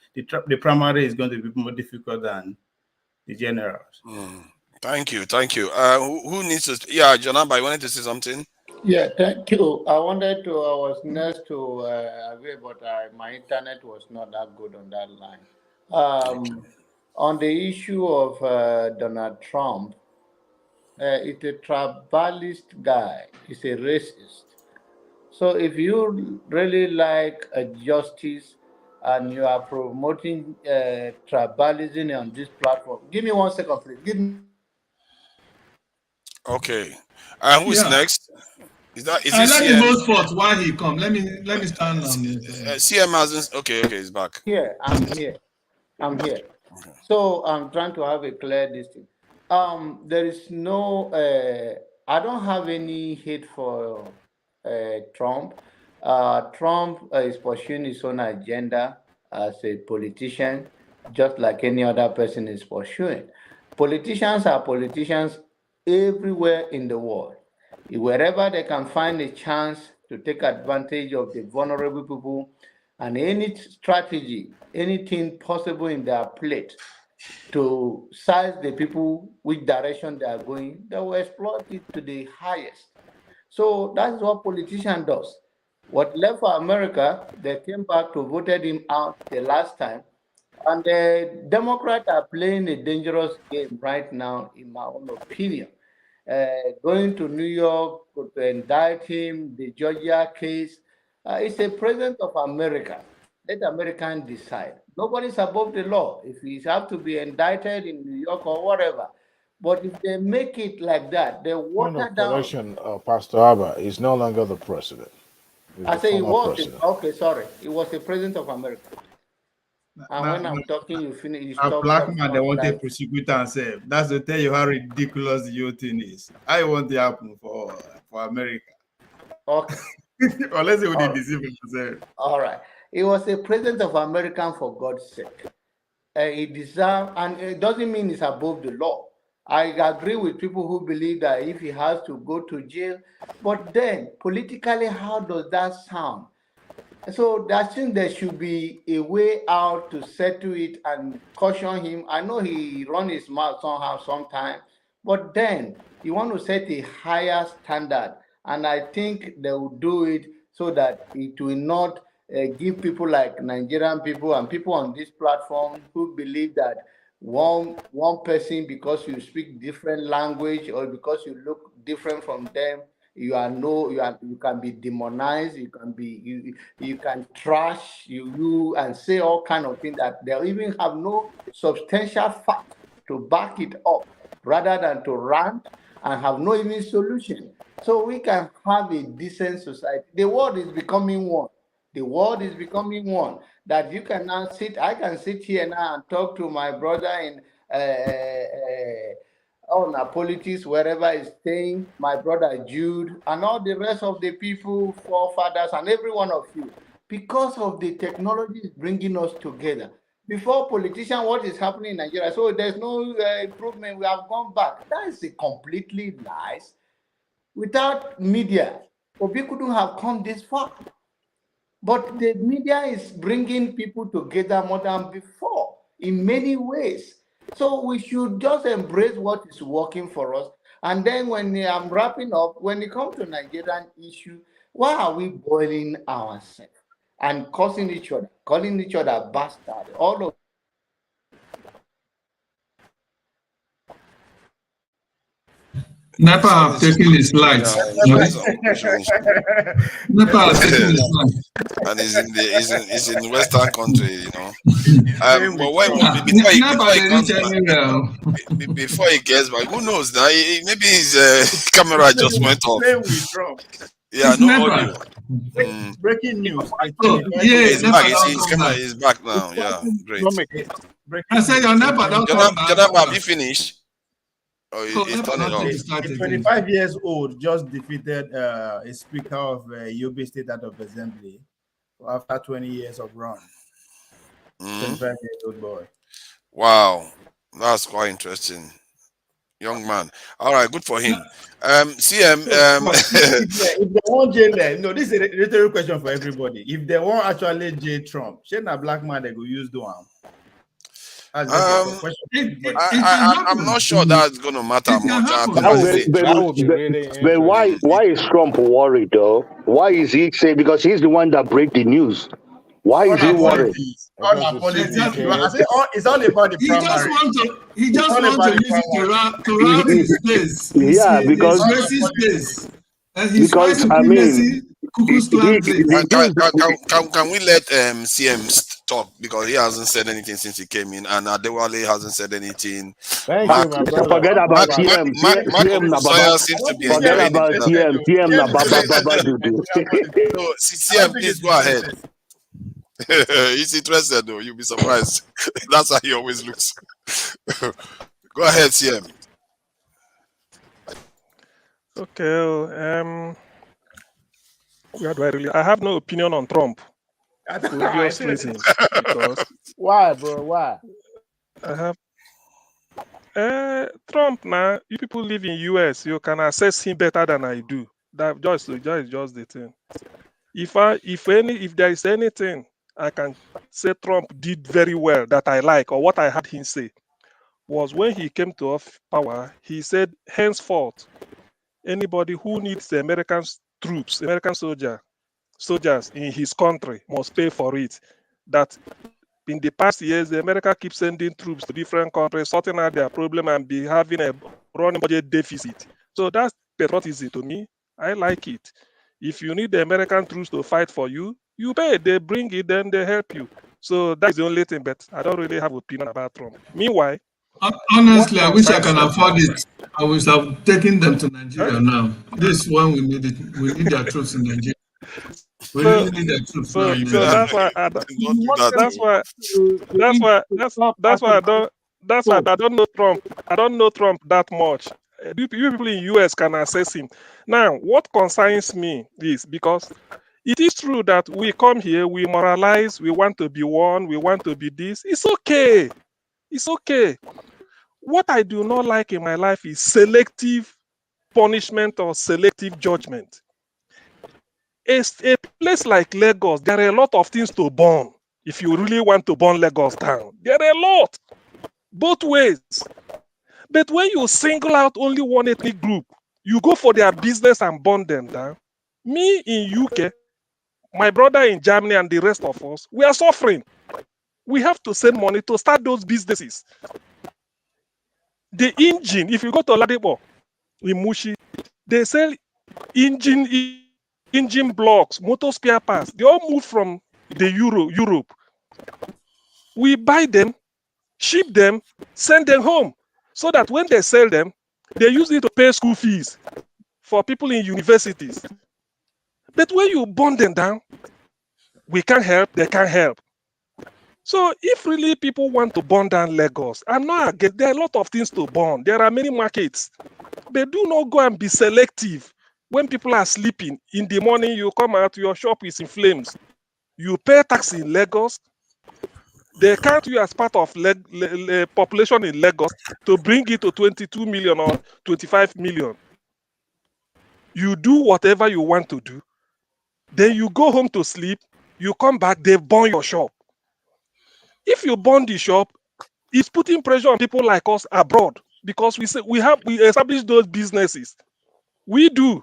primary is going to be more difficult than the generals. Thank you. Who needs to? Yeah, Janaba, you wanted to say something? Yeah, thank you. I was next to agree, but my internet was not that good on that line. On the issue of Donald Trump, it's a tribalist guy. He's a racist. So if you really like justice and you are promoting tribalism on this platform, give me 1 second, please. Give me. Okay. Who is next? Is let me vote for while he comes. Let me stand on CM hasn't. Okay, he's back. I'm here. Okay. So I'm trying to have a clear distance. There is no. I don't have any hate for Trump. Trump is pursuing his own agenda as a politician, just like any other person is pursuing. Politicians are politicians everywhere in the world. Wherever they can find a chance to take advantage of the vulnerable people, and any strategy, anything possible in their plate to size the people which direction they are going, they will exploit it to the highest. So that's what politician does. What left for America, they came back to voted him out the last time. And the Democrats are playing a dangerous game right now, in my own opinion. Going to New York to indict him, the Georgia case. It's a president of America. Let Americans decide. Nobody's above the law. If he have to be indicted in New York or whatever. But if they make it like that, they Point water of down. correction, Pastor Abba is no longer the president. He's I the say he former was. president. Okay, sorry. He was the president of America. And when I'm talking, you finish. You A stop. black man, they want to Like, prosecute and say, that's to tell you how ridiculous the whole thing is. I want to happen for America. okay. Unless they would All right. deceive themselves. All right. He was a president of America for God's sake. He deserved, and it doesn't mean he's above the law. I agree with people who believe that if he has to go to jail, but then politically, how does that sound? So I think there should be a way out to settle it and caution him. I know he run his mouth somehow sometime, but then you want to set a higher standard, and I think they will do it so that it will not give people like Nigerian people and people on this platform who believe that one person, because you speak different language or because you look different from them, you can be demonized, you can trash you and say all kind of things that they even have no substantial fact to back it up, rather than to rant and have no even solution. So we can have a decent society. The world is becoming one. The world is becoming one. That you can now sit. I can sit here now and talk to my brother in on our politics, wherever he's staying, my brother Jude, and all the rest of the people, forefathers, and every one of you, because of the technology is bringing us together. Before politician, what is happening in Nigeria? So there's no improvement. We have gone back. That is a completely lies. Without media, Obi couldn't have come this far. But the media is bringing people together more than before in many ways. So we should just embrace what is working for us. And then when I'm wrapping up, when it comes to Nigerian issue, why are we boiling ourselves and causing each other, calling each other bastard? All of NEPA have taken his lights. NEPA have taken his lights. And it's in Western country, you know. But before he gets back, who knows now? Maybe his camera just went off. Yeah, no audio. Breaking news. He's back. His camera is back now. Yeah, great. I said your NEPA don't come back. Jonathan, have you finished? Oh, he's turning off. A 25 years old just defeated a speaker of Yobe State House of Assembly after 20 years of run. 25 years old boy. Wow, that's quite interesting. Young man. All right, good for him. CM. If they want jail there, no, this is a rhetorical question for everybody. If they want actually jail Trump, shouldn't a black man they go use do am? I'm not sure that's going to matter much. But why is Trump worried though? Why is he saying, because he's the one that break the news? Why is he worried? It's all about the primary. He just wants to use it to round his base. Yeah, because his racist base. Because I mean, can we let CM talk, because he hasn't said anything since he came in, and Adewale hasn't said anything. Thank you, my brother. Forget about TM. Forget about TM. So CM, please go ahead. He's interested though. You'll be surprised. That's how he always looks. Go ahead, CM. Okay. Where do I really? I have no opinion on Trump. For obvious reasons. Because why, bro? Why? I have Trump now. You people live in US, you can assess him better than I do. That just the thing. If there is anything I can say Trump did very well that I like, or what I had him say, was when he came to power, he said, henceforth, anybody who needs the American troops, American soldiers in his country must pay for it. That in the past years, the America keeps sending troops to different countries, sorting out their problem and be having a running budget deficit. So that's patriotism to me. I like it. If you need the American troops to fight for you, you pay. They bring it, then they help you. So that's the only thing, but I don't really have opinion about Trump. Meanwhile, honestly, I wish I can afford it. I wish have taken them to Nigeria now. This one we need it. We need their troops in Nigeria. We really need their troops now in so Nigeria. that's why I don't, that's why I don't know Trump. I don't know Trump that much. You people in US can assess him. Now, what concerns me is because it is true that we come here, we moralize, we want to be one, we want to be this. It's okay. It's okay. What I do not like in my life is selective punishment or selective judgment. A place like Lagos, there are a lot of things to burn. If you really want to burn Lagos down, there are a lot, both ways. But when you single out only one ethnic group, you go for their business and burn them down. Me in UK, my brother in Germany, and the rest of us, we are suffering. We have to send money to start those businesses. The engine, if you go to Ladipo in Mushi, they sell engine blocks, motor spare parts. They all move from the Europe. We buy them, ship them, send them home, so that when they sell them, they use it to pay school fees for people in universities. But when you burn them down, we can't help, they can't help. So if really people want to burn down Lagos, I'm not against, there are a lot of things to burn. There are many markets. But do not go and be selective. When people are sleeping, in the morning you come out, your shop is in flames. You pay tax in Lagos. They count you as part of population in Lagos to bring it to 22 million or 25 million. You do whatever you want to do. Then you go home to sleep. You come back, they burn your shop. If you burn the shop, it's putting pressure on people like us abroad, because we establish those businesses. We do.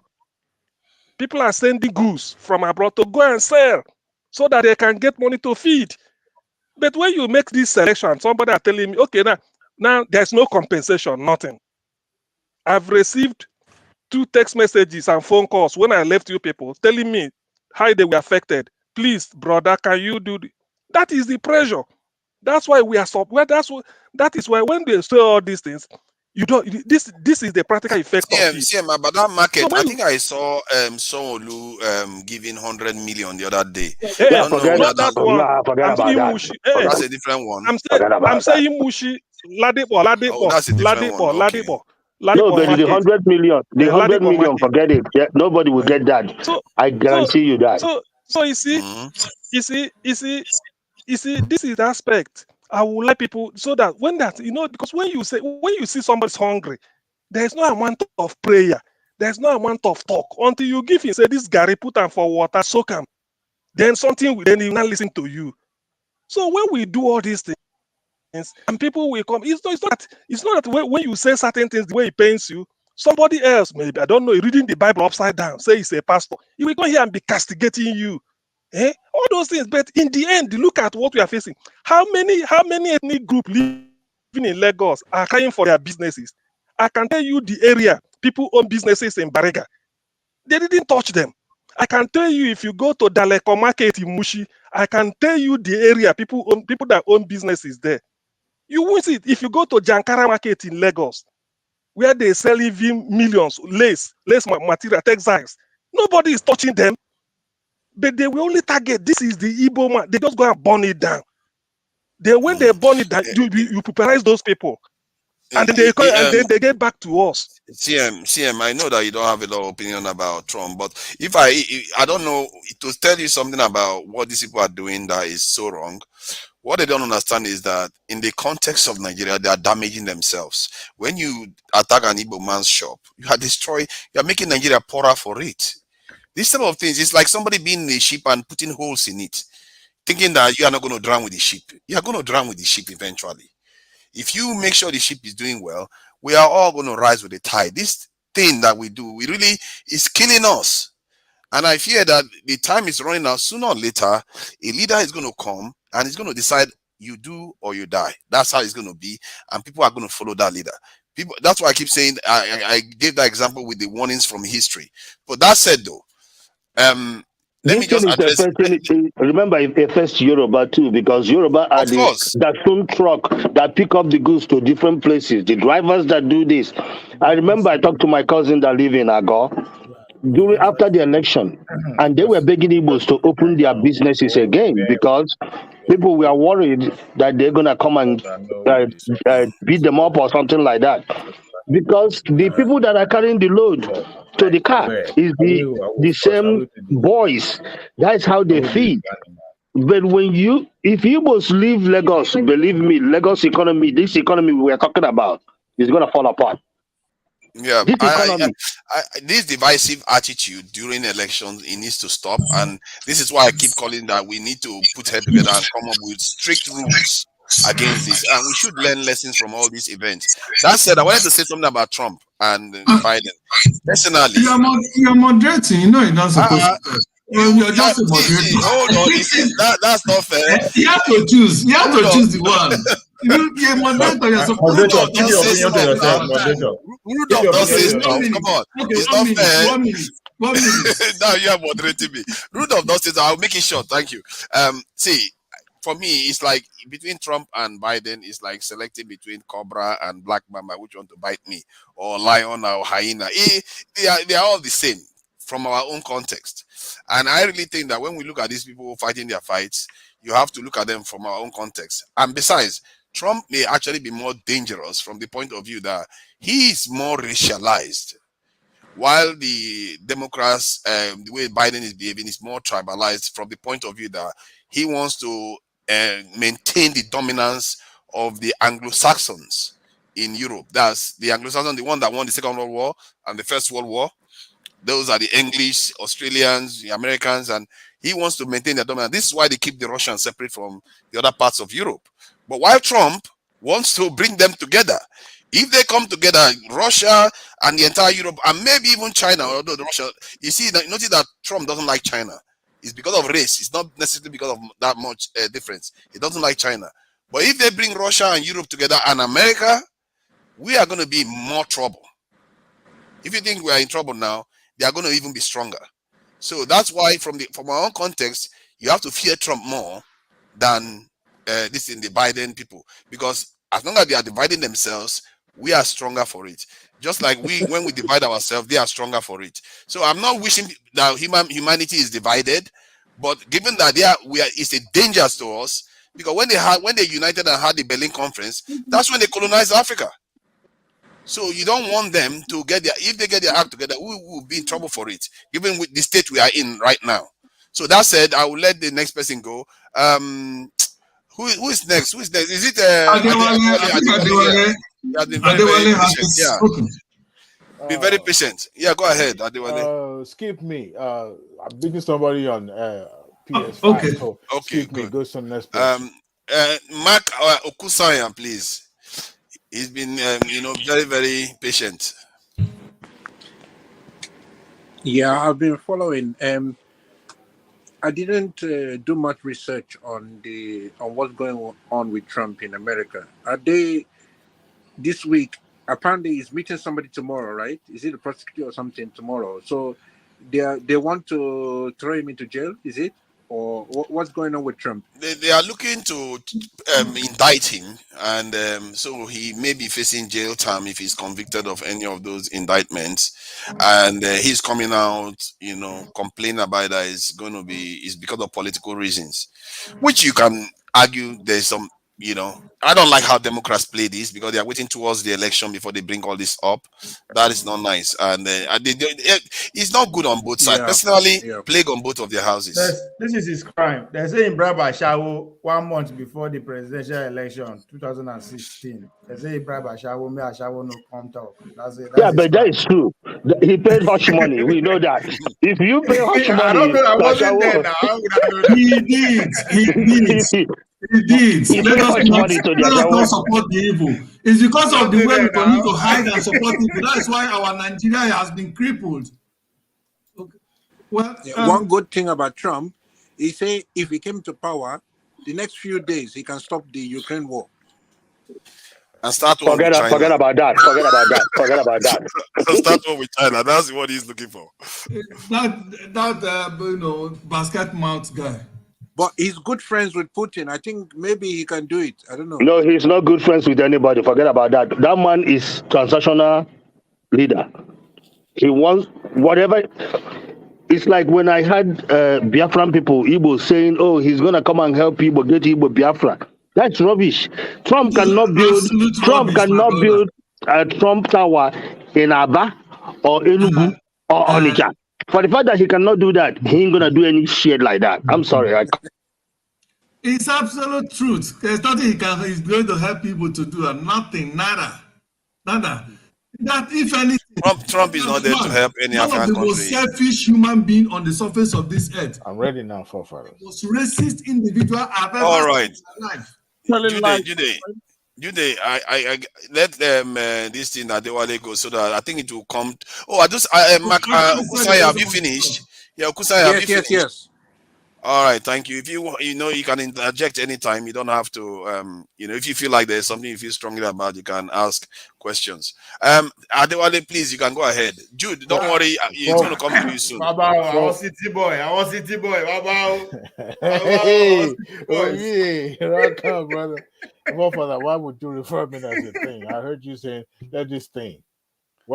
People are sending goods from abroad to go and sell so that they can get money to feed. But when you make this selection, somebody are telling me, okay, now there's no compensation, nothing. I've received 2 text messages and phone calls when I left you people telling me how they were affected. Please, brother, can you do that? Is the pressure. That's why we are that is why when they say all these things, you don't. This is the practical effect of it. CM, about that market, So I think I saw Sonolu giving 100 million the other day. Hey, I don't know not whether that that one. Forget I'm about saying that. Mushi. Hey, that's a different one. I'm saying Mushi. Oh, that's a different one. Okay. No, but the market. 100 million, the 100 Ladipo million, market. forget it. Yeah, nobody will get that. I guarantee you that. So you see, you see, this is the aspect. I would like people so that because when you see somebody's hungry, there's no amount of prayer, there's no amount of talk until you give him, say, this Gary, put him for water, soak him. Then then he will not listen to you. So when we do all these things and people will come, it's not that when you say certain things the way it pains you, somebody else, maybe, I don't know, reading the Bible upside down, say he's a pastor, he will come here and be castigating you. All those things. But in the end, look at what we are facing. How many ethnic groups living in Lagos are crying for their businesses? I can tell you the area people own businesses in Barega. They didn't touch them. I can tell you if you go to Daleko Market in Mushi, I can tell you the area people that own businesses there. You won't see it. If you go to Jankara Market in Lagos, where they sell even millions, lace material, textiles, nobody is touching them. But they will only target, this is the Igbo man. They just go and burn it down. When they burn it down, you preparize those people. And then they get back to us. CM, I know that you don't have a lot of opinion about Trump, but if I don't know, to tell you something about what these people are doing that is so wrong. What they don't understand is that in the context of Nigeria, they are damaging themselves. When you attack an Igbo man's shop, you are making Nigeria poorer for it. These type of things, it's like somebody being in a ship and putting holes in it. thinking that you are not going to drown with the ship. You are going to drown with the ship eventually. If you make sure the ship is doing well, we are all going to rise with the tide. This thing that we do, we really is killing us. And I fear that the time is running out. Sooner or later, a leader is going to come and he's going to decide you do or you die. That's how it's going to be. And people are going to follow that leader. People. That's why I keep saying, I gave that example with the warnings from history. But that said, though, let me just address. Remember, it affects Yoruba too, because Yoruba are that own truck that pick up the goods to different places. The drivers that do this. I remember I talked to my cousin that live in Agor after the election, and they were begging Igbos to open their businesses again because people were worried that they're gonna come and beat them up or something like that. Because the people that are carrying the load to the car is the same boys. That's how they feed. But if Igbos leave Lagos, believe me, Lagos economy, this economy we are talking about, is gonna fall apart. Yeah, this divisive attitude during elections, it needs to stop, and this is why I keep calling that we need to put head together and come up with strict rules against this, and we should learn lessons from all these events. That said, I wanted to say something about Trump and Biden. Personally, you're moderating. You know you're not supposed to. You're just a moderator. Hold on, that's not fair. You have to choose. You have to choose the one. You're moderator. You're supposed to. Rudolph does say stuff. Come on, it's not fair. 1 minute. Now you are moderating me. Rudolph does say that. I'll make it short. Thank you. See, for me, it's like between Trump and Biden, it's like selecting between Cobra and Black Mamba, which want to bite me, or lion or hyena. They are all the same from our own context. And I really think that when we look at these people fighting their fights, you have to look at them from our own context. And besides, Trump may actually be more dangerous from the point of view that he is more racialized, while the Democrats, the way Biden is behaving, is more tribalized from the point of view that he wants to maintain the dominance of the Anglo-Saxons in Europe. That's the Anglo-Saxons, the one that won the Second World War and the First World War. Those are the English, Australians, the Americans, and he wants to maintain their dominance. This is why they keep the Russians separate from the other parts of Europe. But while Trump wants to bring them together, if they come together, Russia and the entire Europe, and maybe even China, although Russia, you notice that Trump doesn't like China. It's because of race. It's not necessarily because of that much difference. He doesn't like China. But if they bring Russia and Europe together and America, we are going to be in more trouble. If you think we are in trouble now, they are going to even be stronger. So that's why, from our own context, you have to fear Trump more than the Biden people, because as long as they are dividing themselves, we are stronger for it. Just like when we divide ourselves, they are stronger for it. So I'm not wishing that humanity is divided, but given that it's a danger to us, because when they united and had the Berlin Conference, that's when they colonized Africa. So you don't want them to if they get their act together, we will be in trouble for it, given with the state we are in right now. So that said, I will let the next person go. Who is next? Who is next? Is it Adewale? Adewale has spoken. Be very patient. Yeah, go ahead, Adewale. Skip me. I'm beating somebody on PS5. Okay. So Okay, skip me. good. Go to the next person. Mark Okusayan, please. He's been, very, very patient. Yeah, I've been following. I didn't do much research on what's going on with Trump in America. Are they this week? Apparently, he's meeting somebody tomorrow, right? Is it a prosecutor or something tomorrow? So they want to throw him into jail. Is it? Or what's going on with Trump? They are looking to indict him, and so he may be facing jail time if he's convicted of any of those indictments. And he's coming out, complaining about that is because of political reasons, which you can argue there's some, you know, I don't like how Democrats play this because they are waiting towards the election before they bring all this up. That is not nice, and it's not good on both sides. Yeah, Personally, yeah. plague on both of their houses. This is his crime. They say in bribe Ashawo 1 month before the presidential election, 2016. They say he bribe Ashawo, me Ashawo no come talk. That's it. Yeah, That's his but that crime. is true. He paid hush money. We know that. If you pay hush I money, don't know. I wasn't there Ashawo, now. How would I know that? He did. He did. He did. he Let paid us hush not money to the let us not Ashawo. support the evil. It's because I of the wasn't way we there continue now. to hide and support evil. That's why our Nigeria has been crippled. Okay. Well, One good thing about Trump, he say if he came to power, the next few days he can stop the Ukraine war. And start one with Forget China. about that. Forget about that. Forget about that. Start one with China. That's what he's looking for. that basket mouth guy. But he's good friends with Putin. I think maybe he can do it. I don't know. No, he's not good friends with anybody. Forget about that. That man is transactional leader. He wants whatever. It's like when I had Biafran people, Igbo saying, "Oh, he's gonna come and help Igbo get Igbo Biafra." That's rubbish. Trump cannot build. Absolute Trump rubbish, my cannot brother. build a Trump Tower in Aba or Enugu or Onitsha. For the fact that he cannot do that, he ain't gonna do any shit like that. I'm sorry. It's absolute truth. There's nothing he's going to help people to do, and nothing, nada. That if anything, Trump is not there to help any one of African the most country. selfish human being on the surface of this earth. I'm ready now for fathers. Most racist individual I've ever All right, seen in my life. Jude, I let them this thing that they want to go so that I think it will come. Okusai, have you finished? Yeah, Okusai, have you finished? Yes. All right, thank you. If you you can interject anytime. You don't have to. If you feel like there's something you feel strongly about, you can ask questions. Adewale, please, you can go ahead. Jude, don't worry. It's going to come to you soon. Baba, I was city boy. Baba. Hey, welcome, brother. Father, why would you refer me as a thing? I heard you saying that this thing.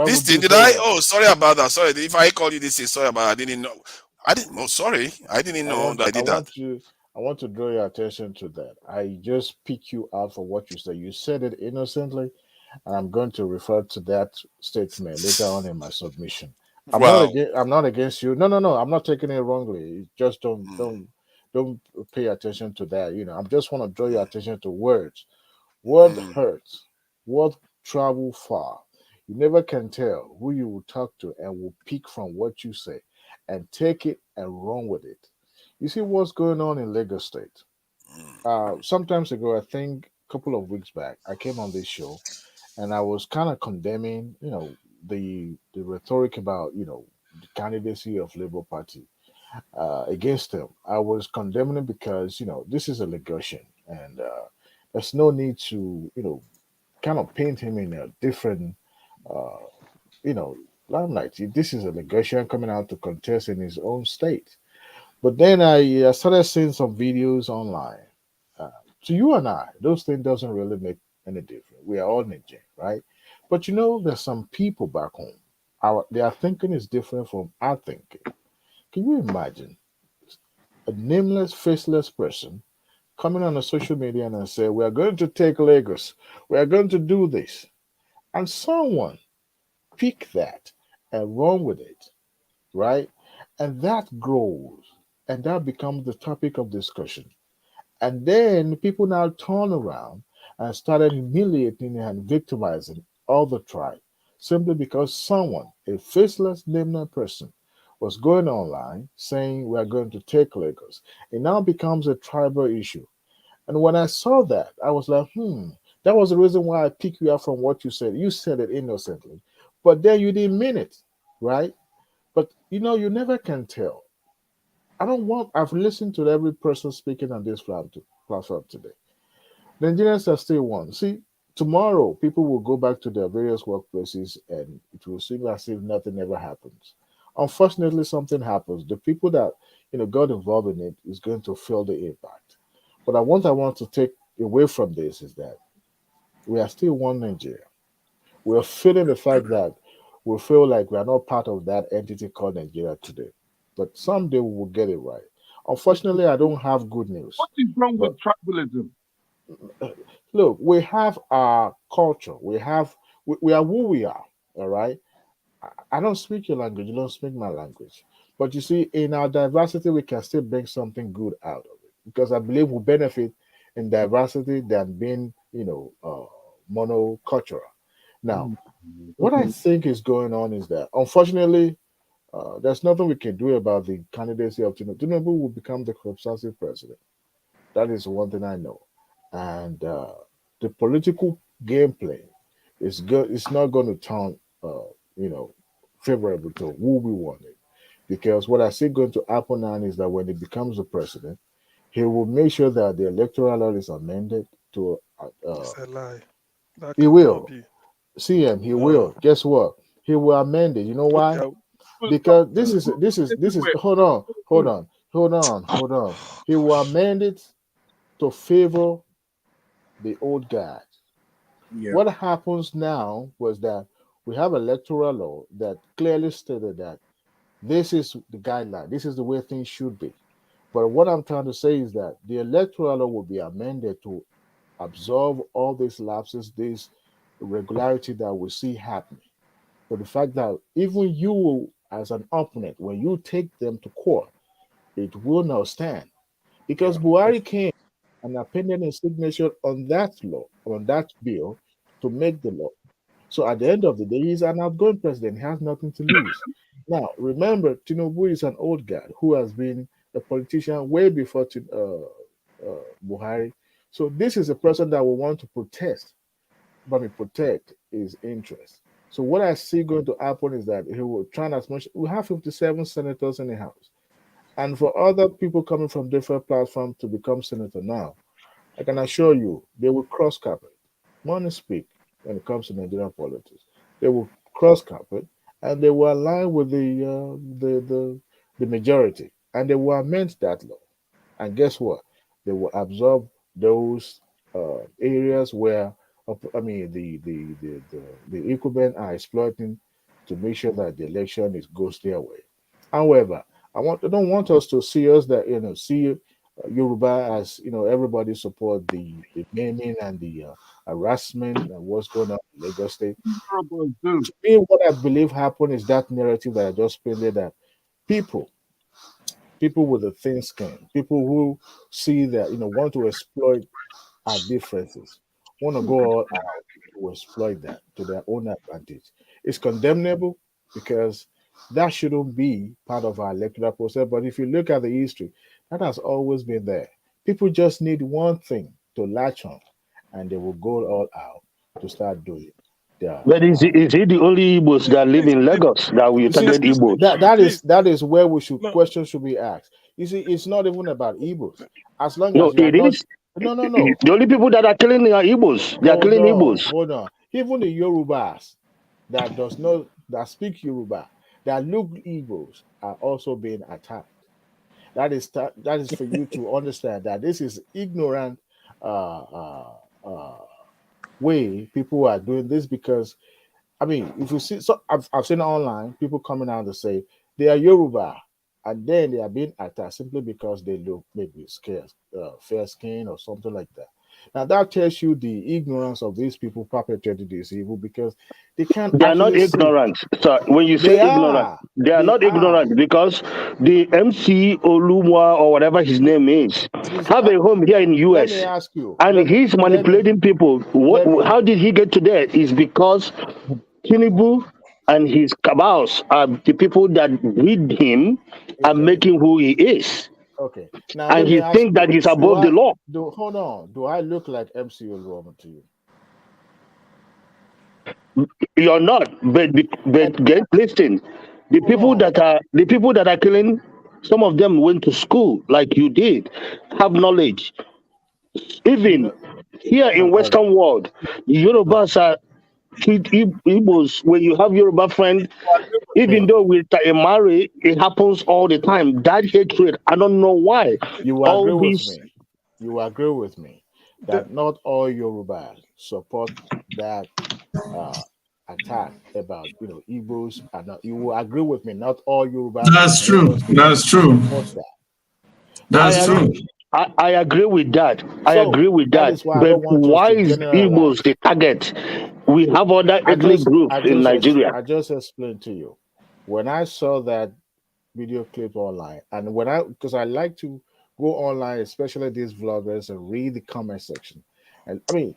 This thing, did I? Oh, sorry about that. Sorry. If I call you this, sorry about it. I didn't know. Sorry. I didn't know that I did that. I want to draw your attention to that. I just pick you out for what you said. You said it innocently, and I'm going to refer to that statement later on in my submission. I'm not against you. No. I'm not taking it wrongly. Just don't pay attention to that. I just want to draw your attention to words. Word hurts. Word travel far. You never can tell who you will talk to and will pick from what you say and take it and run with it. You see what's going on in Lagos State. Sometimes ago, I think a couple of weeks back, I came on this show and I was kind of condemning, the rhetoric about, the candidacy of Labour Party against them. I was condemning because, this is a Lagosian and there's no need to, kind of paint him in a different, limelight. This is a Lagosian coming out to contest in his own state. But then I started seeing some videos online. To you and I, those things doesn't really make any difference. We are all Nigerian, right? But there's some people back home. Their thinking is different from our thinking. Can you imagine a nameless, faceless person coming on a social media and say, "We are going to take Lagos. We are going to do this," and someone pick that and run with it, right? And that grows, and that becomes the topic of discussion. And then people now turn around and started humiliating and victimizing all the tribe simply because someone, a faceless, nameless person, was going online saying we are going to take Lagos. It now becomes a tribal issue. And when I saw that, I was like, that was the reason why I picked you up from what you said. You said it innocently, but then you didn't mean it, right? But you never can tell. I've listened to every person speaking on this platform today. Nigerians are still one. See, tomorrow people will go back to their various workplaces and it will seem as if nothing ever happens. Unfortunately, something happens. The people that got involved in it is going to feel the impact. But I want to take away from this is that we are still one Nigeria. We're feeling the fact that we feel like we are not part of that entity called Nigeria today. But someday we will get it right. Unfortunately, I don't have good news. What is wrong with tribalism? Look, we have our culture. We are who we are. All right. I don't speak your language. You don't speak my language. But you see, in our diversity, we can still bring something good out of it because I believe we benefit in diversity than being, monocultural. Now, what I think is going on is that, unfortunately, there's nothing we can do about the candidacy of Tinubu. Tinubu will become the substantive president. That is one thing I know. And the political gameplay is good. It's not going to turn, you know, favorable to who we wanted. Because what I see going to happen now is that when he becomes the president, he will make sure that the electoral law is amended to. It's a lie. That He cannot will. be. CM, he No. will. Guess what? He will amend it. You know why? Okay. Because this is hold on. He will amend it to favor the old guard. Yeah. What happens now was that we have electoral law that clearly stated that this is the guideline, this is the way things should be. But what I'm trying to say is that the electoral law will be amended to absorb all these lapses, this irregularity that we see happening. So the fact that even you, as an opponent, when you take them to court, it will not stand because Buhari came and appended a signature on that law, on that bill, to make the law. So at the end of the day, he's an outgoing president. He has nothing to lose. Now, remember, Tinubu is an old guy who has been a politician way before Buhari. So this is a person that will want to protect his interests. So what I see going to happen is that he will try as much. We have 57 senators in the House, and for other people coming from different platforms to become senator now, I can assure you they will cross carpet. Money speak when it comes to Nigerian politics. They will cross carpet and they will align with the majority, and they will amend that law. And guess what? They will absorb those areas where I mean the incumbent are exploiting to make sure that the election goes their way. However, I don't want us to see us that see Yoruba as everybody support the naming and the harassment and what's going on in Lagos State. To me, what I believe happened is that narrative that I just painted that people people with a thin skin, people who see that want to exploit our differences, want to go all out to exploit that to their own advantage. It's condemnable because that shouldn't be part of our electoral process. But if you look at the history, that has always been there. People just need one thing to latch on, and they will go all out to start doing their But is he the only Igbos that live in Lagos that we you see, target Igbos? that is where questions should be asked. You see, it's not even about Igbos. As long No, as you are it not, is. no. The only people that are killing are Igbos. They are killing Igbos. Hold on. Even the Yorubas that speak Yoruba, that look Igbos are also being attacked. That is for you to understand that this is ignorant uh, uh, uh, way people are doing this because I mean, if you see, so I've seen online people coming out to say they are Yoruba, and then they are being attacked simply because they look maybe scared, fair skin or something like that. Now that tells you the ignorance of these people perpetrating this evil because they can't They are not actually see. ignorant. So when you They say ignorant, are. they are They not are. ignorant because the MC Olumwa or whatever his name is Please, have a home here in let me US, ask you. and Let me he's let me manipulating people. let me. How did he get to there? Is because Tinubu and his cabals are the people that with him are Okay. making who he is, Okay. Now and let me he ask thinks that you. he's Do above the I law. do? Hold on. Do I look like MC Oluomo to you? You're not, but get listen. Hold on. The people that are killing, some of them went to school like you did, have knowledge. You Even know, here my in brother. Western world, My, Yorubas are Igbos. When you have Yoruba friend, even me. though we marry, it happens all the time. That hatred, I don't know why. You All agree with these me. You agree with me The, that not all Yorubas support that uh, attack about Igbos. And you will agree with me. Not all Yorubas in That's true. Lagos State That's true. support that. I That's And true. I agree with that. I So agree with that that. is why I But don't want us why to is generalize. Igbos the target? We have other ethnic groups in Nigeria. I just explained to you when I saw that video clip online, and because I like to go online, especially these vloggers, and read the comment section. And I mean,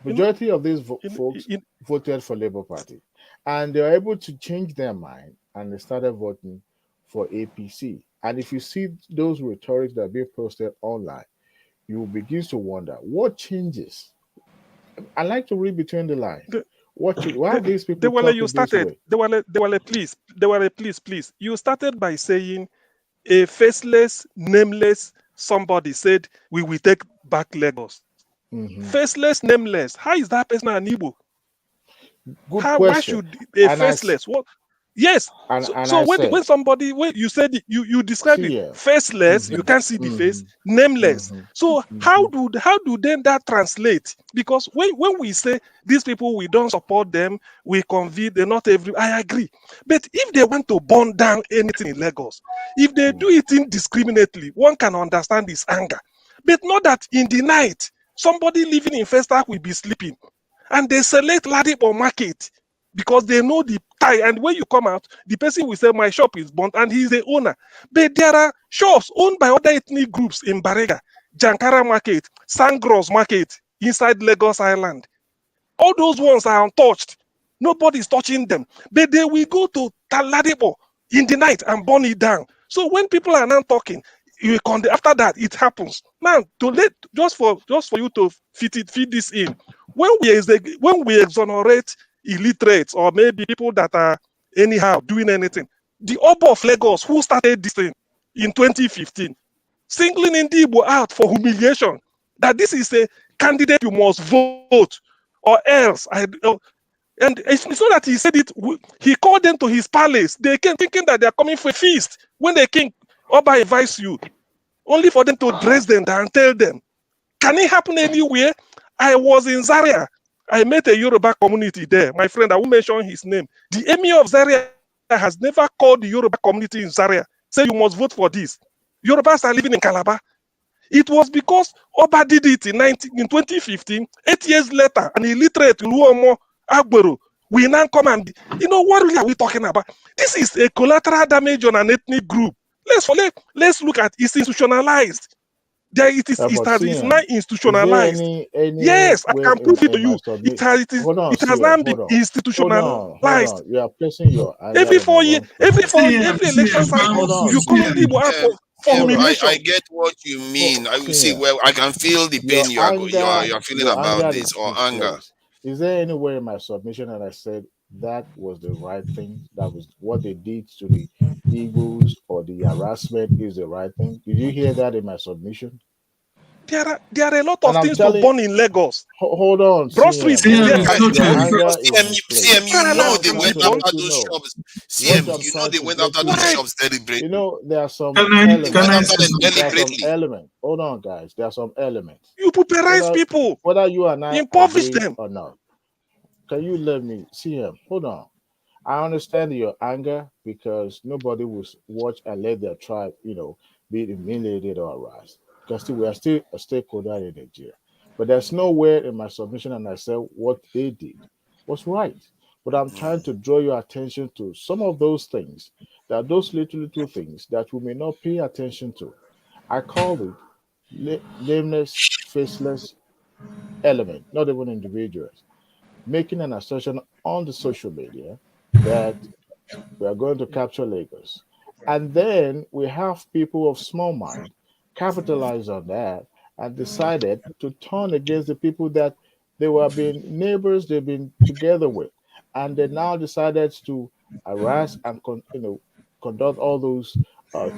majority of these folks voted for Labour Party, and they're able to change their mind, and they started voting for APC. And if you see those rhetorics that are being posted online, you will begin to wonder what changes. I like to read between the lines. Why are these people Dewale, talking this way? Dewale, please. You started by saying a faceless, nameless somebody said, we will take back Lagos. Faceless, nameless. How is that person an Igbo? Good question. Why should a faceless? What? Yes. So when somebody, when you said you described it faceless, you can't see the face, nameless. So how do then that translate? Because when we say these people, we don't support them, we convene, they're not every. I agree, but if they want to burn down anything in Lagos, if they do it indiscriminately, one can understand this anger, but not that in the night somebody living in Festac will be sleeping, and they select Ladipo Market because they know the tie. And when you come out, the person will say, my shop is burnt, and he's the owner. But there are shops owned by other ethnic groups in Barega, Jankara Market, Sangros Market, inside Lagos Island. All those ones are untouched. Nobody's touching them. But they will go to Ladipo in the night and burn it down. So when people are now talking, after that, it happens. Now, just for you to feed this in, when we exonerate illiterates or maybe people that are anyhow doing anything, the Oba of Lagos, who started this thing in 2015, singling Indibo out for humiliation, that this is a candidate you must vote, or else and it's not that he said it, he called them to his palace. They came thinking that they're coming for a feast. When the king Oba invites you, only for them to dress them and tell them. Can it happen anywhere? I was in Zaria. I met a Yoruba community there. My friend, I won't mention his name. The emir of Zaria has never called the Yoruba community in Zaria, say you must vote for this. Yorubas are living in Calabar. It was because Oba did it in 2015, 8 years later, an illiterate Luomo Agbero we now come and, what really are we talking about? This is a collateral damage on an ethnic group. Let's look at it's institutionalized. It's now institutionalized. Yes, I can prove it to you. It has now been institutionalized. Hold on. You are placing your every 4 years, every election cycle, you call people out for humiliation. I get what you mean. I see. Well, I can feel the pain you are feeling about this, or anger. Is there anywhere in my submission that I said that was the right thing? That was what they did to the Eagles, or the harassment is the right thing? Did you hear that in my submission? There are a lot of things to burn in Lagos. Hold on, Broad Street is there. CM, you know they went after those shops. CM, you know they went after those shops deliberately. There are some elements. Hold on, guys. There are some elements. You pauperize people. Whether you and I impoverish them or not. Can you let me see him? Hold on. I understand your anger because nobody will watch and let their tribe, be humiliated or harassed. Because we are still a stakeholder in Nigeria. But there's nowhere in my submission and I said what they did was right. But I'm trying to draw your attention to some of those things, that those little things that we may not pay attention to. I call it nameless, faceless element, not even individuals, making an assertion on the social media that we are going to capture Lagos. And then we have people of small mind capitalize on that and decided to turn against the people that they were being neighbors, they've been together with. And they now decided to harass and conduct all those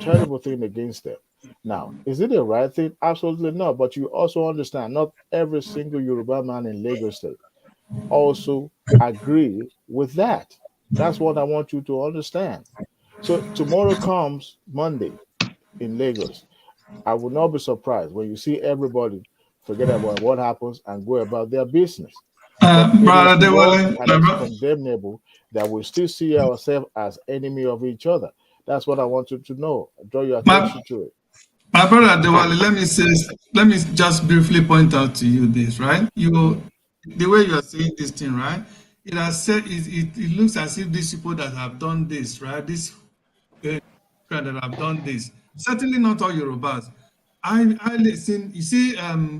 terrible things against them. Now, is it the right thing? Absolutely not. But you also understand not every single Yoruba man in Lagos State also agree with that. That's what I want you to understand. So tomorrow comes Monday in Lagos. I will not be surprised when you see everybody forget about what happens and go about their business. But it is wrong and it's condemnable that we still see ourselves as enemy of each other. That's what I want you to know. Draw your attention to it. My brother Dewale, let me just briefly point out to you this, right? The way you are saying this thing, right? It has said it looks as if these people that have done this, right? This that have done this. Certainly not all Yorubas. I listen. You see,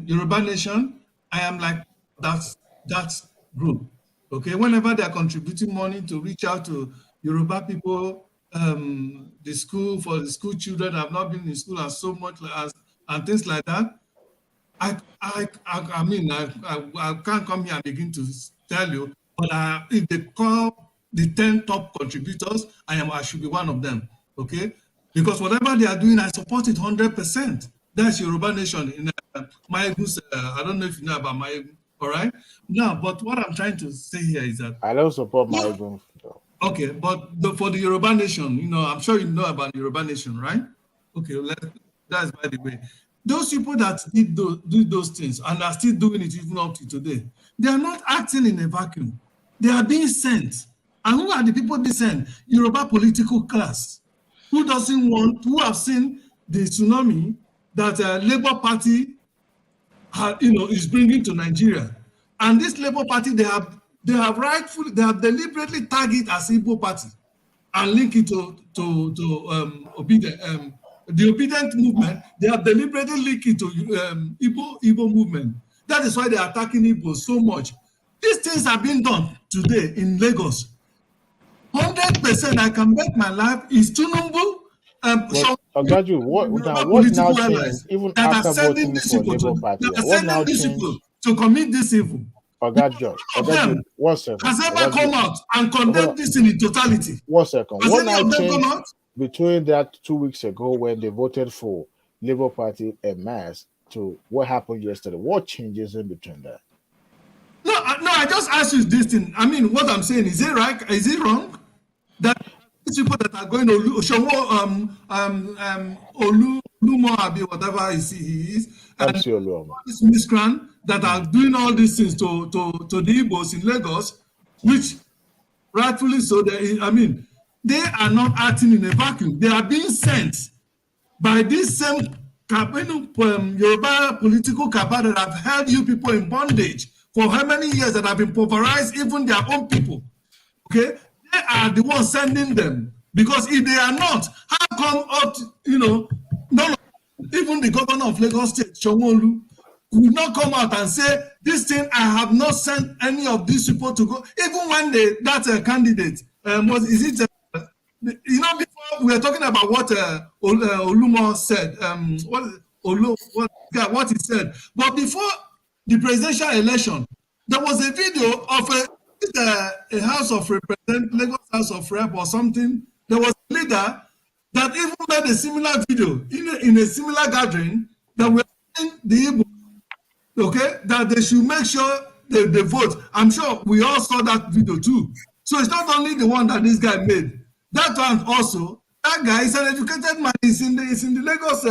Yoruba Nation. I am like that group. Okay, whenever they are contributing money to reach out to Yoruba people, the school children have not been in school as so much as and things like that. I mean, I can't come here and begin to tell you, but if they call the 10 top contributors, I should be one of them, okay? Because whatever they are doing, I support it 100%. That's Yoruba Nation in Maegun's, I don't know if you know about Maegun, all right? Now, but what I'm trying to say here is that I don't support Maegun. Okay, but for the Yoruba Nation, I'm sure you know about the Yoruba Nation, right? Okay, that's by the way. Those people that do those things and are still doing it even up to today, they are not acting in a vacuum. They are being sent. And who are the people being sent? Yoruba political class. Who have seen the tsunami that Labour Party is bringing to Nigeria. And this Labour Party, they have deliberately tagged it as Igbo Party and link it to the obedient movement. They have deliberately linked it to Igbo movement. That is why they are attacking Igbo so much. These things are being done today in Lagos. 100%, I can bet my life is Tunumbu. What now changed? Even after voting for Labour Party, what now changed to commit this evil? Oga, one second. Has ever come out and condemned this in its totality? 1 second. What now changed between that 2 weeks ago when they voted for Labour Party en masse to what happened yesterday? What changes in between that? No, I just asked you this thing. I mean, what I'm saying, is it right? Is it wrong? That these people that are going to Olumo, whatever he is, and this miscreant that are doing all these things to the Igbos in Lagos, which rightfully so, they are not acting in a vacuum. They are being sent by this same Yoruba political cabal that have held you people in bondage for how many years, that have impoverished even their own people. Okay? They are the ones sending them. Because if they are not, how come even the governor of Lagos State, Shomolu, would not come out and say, this thing, I have not sent any of these people to go. Even when that candidate, before we were talking about what Olumo said, what he said. But before the presidential election, there was a video of a House of Representatives, Lagos House of Rep or something. There was a leader that even made a similar video in a similar gathering that we're saying the Igbo, okay, that they should make sure they vote. I'm sure we all saw that video too. So it's not only the one that this guy made. That one also, that guy is an educated man. He's in the Lagos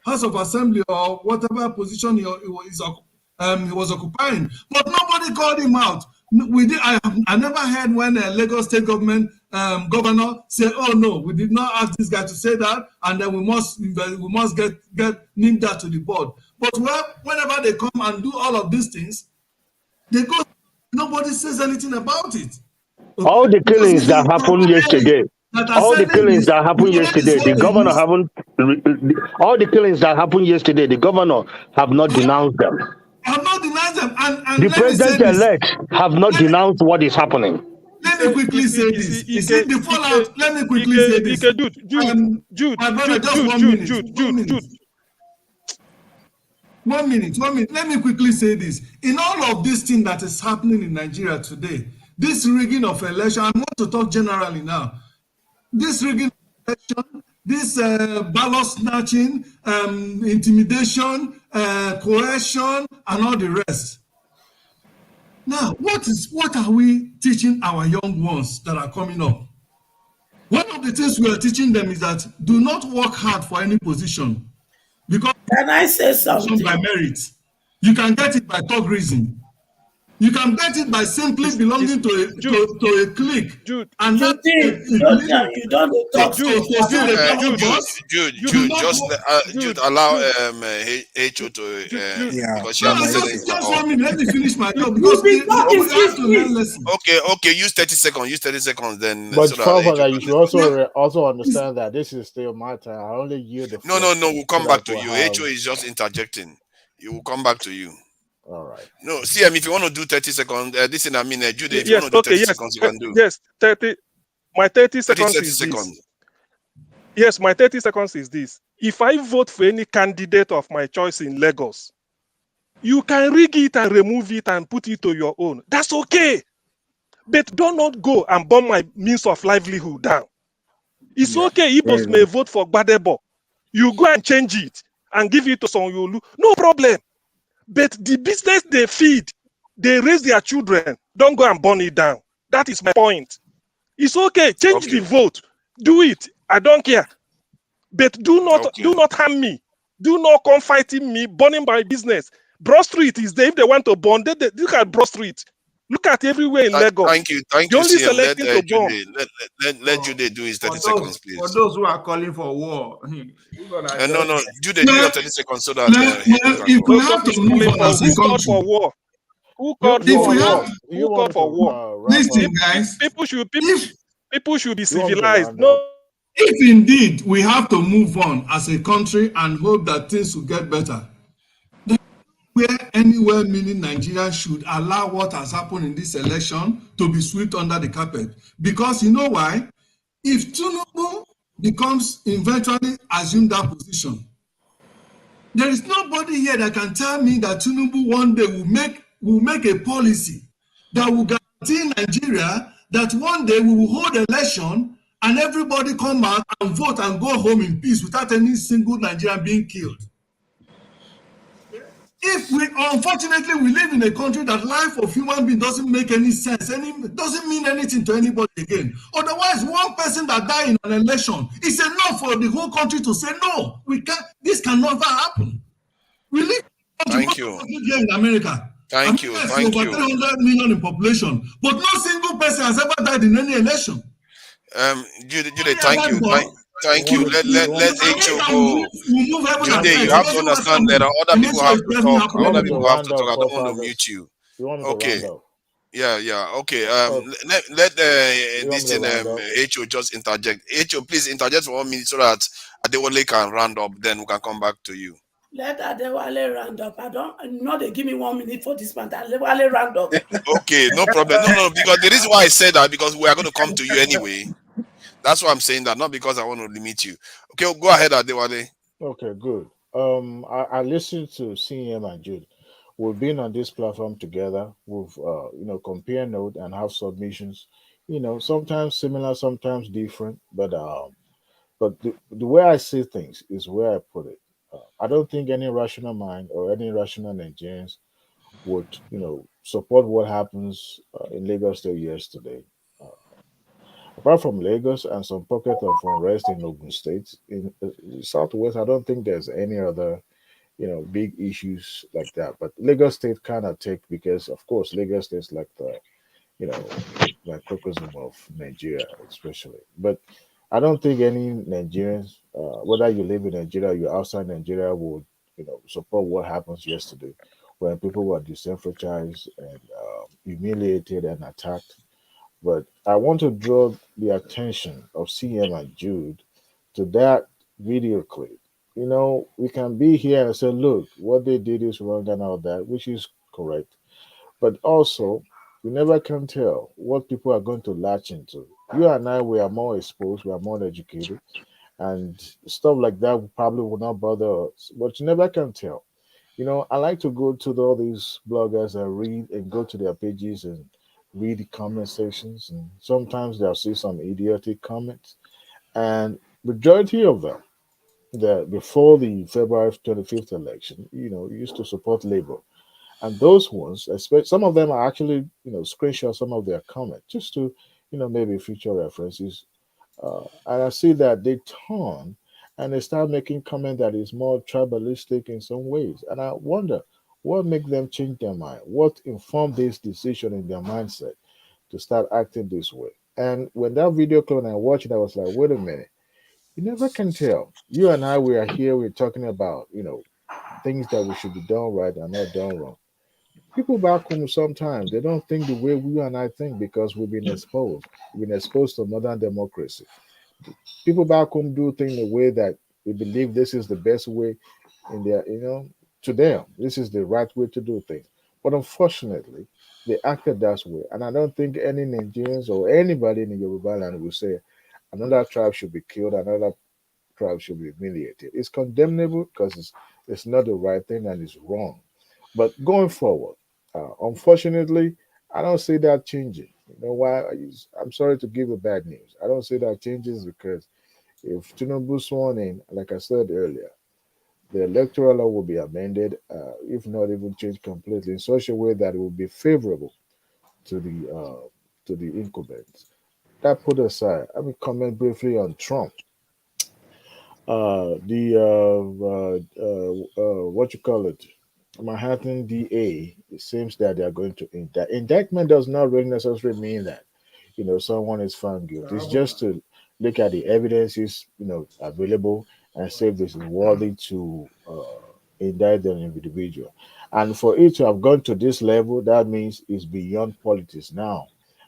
House of Assembly or whatever position he was occupying. But nobody called him out. I never heard when a Lagos State government governor said, "Oh no, we did not ask this guy to say that, and then we must get named that to the board." But whenever they come and do all of these things, they go. Nobody says anything about it. Okay? All the killings that happened yesterday. All the killings that happened yesterday, the governor haven't. All the killings that happened yesterday, the governor have not denounced them. Have not denounced them, and the president-elect have not denounced what is happening. Let me quickly say this. You see the fallout. Let me quickly say this. Jude. 1 minute. Let me quickly say this. In all of this thing that is happening in Nigeria today, this rigging of election, I want to talk generally now. This rigging of election, this ballot snatching, intimidation, coercion, and all the rest. Now, what are we teaching our young ones that are coming up? One of the things we are teaching them is that do not work hard for any position. Because can I say something? By merit. You can get it by thug reason. You can bet it by simply belonging to a clique. Jude, And you that think you don't talk to steal a public bus. Jude, Jude, allow HO to Yeah, because she No, hasn't said just anything at all. let me finish my thought You because be talking, we have to learn please. lessons. Okay, use 30 seconds. Use 30 seconds, then But so that further, HO you can should also understand that this is still my time. I only yield the No, floor. we'll come so back that to we'll you. have... HO is just interjecting. It will come back to you. All right. No, CM, if you want to do 30 seconds, this is, I mean, Jude, if you yes, want to do okay, 30 yes, seconds, you can do. yes, 30. My 30 seconds 30 is seconds. this. Yes, my 30 seconds is this. If I vote for any candidate of my choice in Lagos, you can rig it and remove it and put it to your own. That's okay. But do not go and burn my means of livelihood down. It's okay. Igbos may vote for Gbadebo. You go and change it and give it to Sanyolu. No problem. But the business they feed, they raise their children. Don't go and burn it down. That is my point. It's okay. Change the vote. Do it. I don't care. But do not harm me. Do not come fighting me, burning my business. Broad Street is there. If they want to burn, they look at Broad Street. Look at everywhere in Lagos. Thank you, You're only CM. selecting to burn. Let Jude do his 30 seconds, please. For those who are calling for war, No, Jude, do your 30 seconds so that if we have to move on as a Who called country, for war? Who called if for we war? have, Who called for war? listen, guys. People should be You want me to civilized. round No. up? If indeed we have to move on as a country and hope that things will get better, then anywhere meaning Nigeria should allow what has happened in this election to be swept under the carpet. Because you know why? If Tinubu becomes eventually assume that position, there is nobody here that can tell me that Tinubu one day will make a policy that will guarantee Nigeria that one day we will hold election and everybody come out and vote and go home in peace without any single Nigerian being killed. If we, unfortunately, we live in a country that life of human being doesn't make any sense, doesn't mean anything to anybody again. Otherwise, one person that died in an election is enough for the whole country to say, no, we can't, this can never happen. We live in a country here in America. America is over 300 million in population, but no single person has ever died in any election. Jude, thank you. Let HO go. Jude, you have to understand that other people have to talk. Other people have to talk. I don't want to mute you. Okay. Yeah. Okay. Let this thing HO just interject. HO, please interject for 1 minute so that Adewale can round up. Then we can come back to you. Let Adewale round up. They give me 1 minute for this man. Adewale round up. Okay, no problem. No, because the reason why I said that because we are going to come to you anyway. That's why I'm saying that, not because I want to limit you. Okay, go ahead, Adewale. Okay, good. I listened to CM and Jude. We've been on this platform together. We've compare note and have submissions. Sometimes similar, sometimes different. But the way I see things is where I put it. I don't think any rational mind or any rational Nigerians would support what happens in Lagos State yesterday. Apart from Lagos and some pocket of unrest in Ogun State, in the Southwest, I don't think there's any other, big issues like that. But Lagos State kind of take because, of course, Lagos State's like the, microcosm of Nigeria, especially. But I don't think any Nigerians, whether you live in Nigeria or you're outside Nigeria, would, support what happens yesterday when people were disenfranchised and humiliated and attacked. But I want to draw the attention of CM and Jude to that video clip. We can be here and say, look, what they did is wrong and all that, which is correct. But also, you never can tell what people are going to latch into. You and I, we are more exposed, we are more educated, and stuff like that probably will not bother us. But you never can tell. I like to go to all these bloggers and read and go to their pages and read the comment sections, and sometimes they'll see some idiotic comments. And majority of them that before the February 25th election, used to support Labour. And those ones, especially some of them are actually, screenshot some of their comments just to, maybe future references. And I see that they turn and they start making comment that is more tribalistic in some ways. And I wonder, What make them change their mind? What informed this decision in their mindset to start acting this way? And when that video came and I watched it, I was like, wait a minute. You never can tell. You and I, we are here, we're talking about, things that we should be done right and not done wrong. People back home sometimes they don't think the way we and I think because we've been exposed. We've been exposed to modern democracy. People back home do things the way that we believe this is the best way in their, to them. This is the right way to do things. But unfortunately, they acted that way. And I don't think any Nigerians or anybody in the Yoruba land will say another tribe should be killed, another tribe should be humiliated. It's condemnable because it's not the right thing and it's wrong. But going forward, unfortunately, I don't see that changing. You know why? I'm sorry to give you bad news. I don't see that changes because if Tinubu sworn in, like I said earlier, the electoral law will be amended, if not even changed completely, in such a way that it will be favorable to the incumbents. That put aside, let me comment briefly on Trump. The what you call it, Manhattan DA. It seems that they are going to indict. Indictment does not really necessarily mean that someone is found guilty. It's just to look at the evidences available and see if this is worthy to indict an individual. And for it to have gone to this level, that means it's beyond politics now.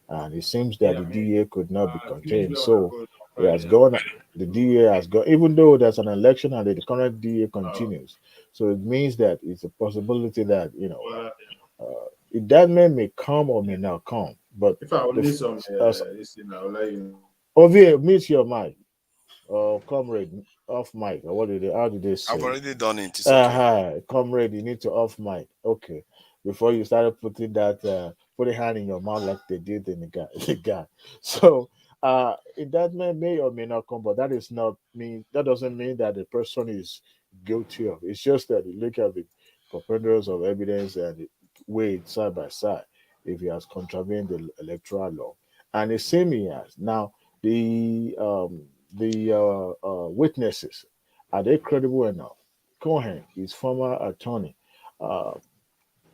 And it seems that the DA could not be contained. So he has gone, the DA has gone, even though there's an election and the current DA continues. So it means that it's a possibility that, indictment may come or may not come. But If I will need some this thing, I'll let you know. Ovie, mute your mic. Comrade, off mic. Or what did they? How did they say? I've already done it. It's okay. Comrade, you need to off mic. Okay, before you started putting that, put a hand in your mouth like they did in the guy. The guy. So, indictment may or may not come, but that is not mean. That doesn't mean that the person is guilty of. It's just that you look at the preponderance of evidence and weigh it side by side. If he has contravened the electoral law, and the same he has now, the witnesses, are they credible enough? Cohen, his former attorney, uh,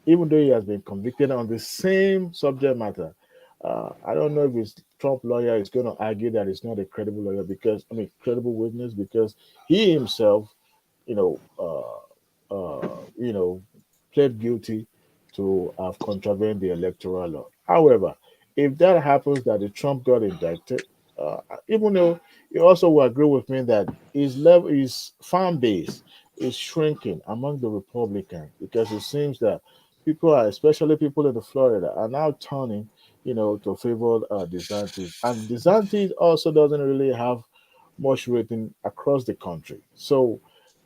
even though he has been convicted on the same subject matter, I don't know if his Trump lawyer is going to argue that it's not a credible lawyer because credible witness because he himself, you know, pled guilty to have contravened the electoral law. However, if that happens that the Trump got indicted, even though you also will agree with me that his fan base is shrinking among the Republicans because it seems that people are, especially people in the Florida, are now turning, to favor DeSantis, and DeSantis also doesn't really have much rating across the country. So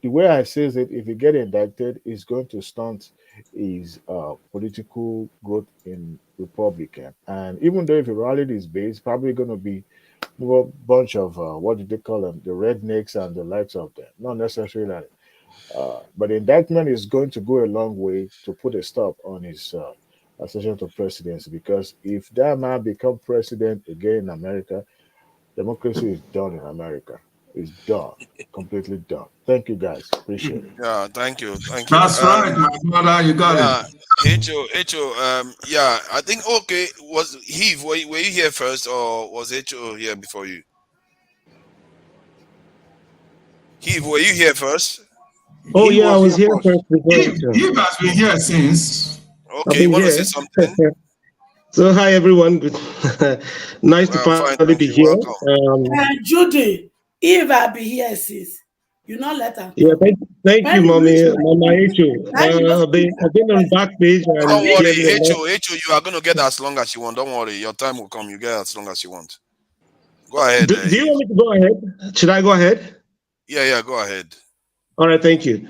the way I say it, if he get indicted, it's going to stunt his political growth in Republican. And even though if he rallied his base, probably going to be a bunch of what do they call them, the rednecks and the likes of them. Not necessarily that. But indictment is going to go a long way to put a stop on his accession to presidency because if that man become president again in America, democracy is done in America. It's done. Completely done. Thank you guys. Appreciate it. Yeah, thank you. Thank you. That's right, my brother. You got Yeah, it. yeah, I think okay. Was Heath, were you here first or was HO here before you? Heath, were you here first? Oh He yeah, I was was here here first. first before He, you too. he has been here since. I've Okay, you been want to say here. something? So hi everyone. Nice to Well, fine, finally thank be you. here. Welcome. Judy, if I be here, sis, you not let her Yeah, talk. thank you, When you reach mommy, my Mama Echo. now you just I've been on Backpage Don't and worry, hearing a lot. HO, you are going to get as long as you want. Don't worry, your time will come. You get as long as you want. Go ahead, Do you Heath. want me to go ahead? Should I go ahead? Yeah, go ahead. All right, thank you.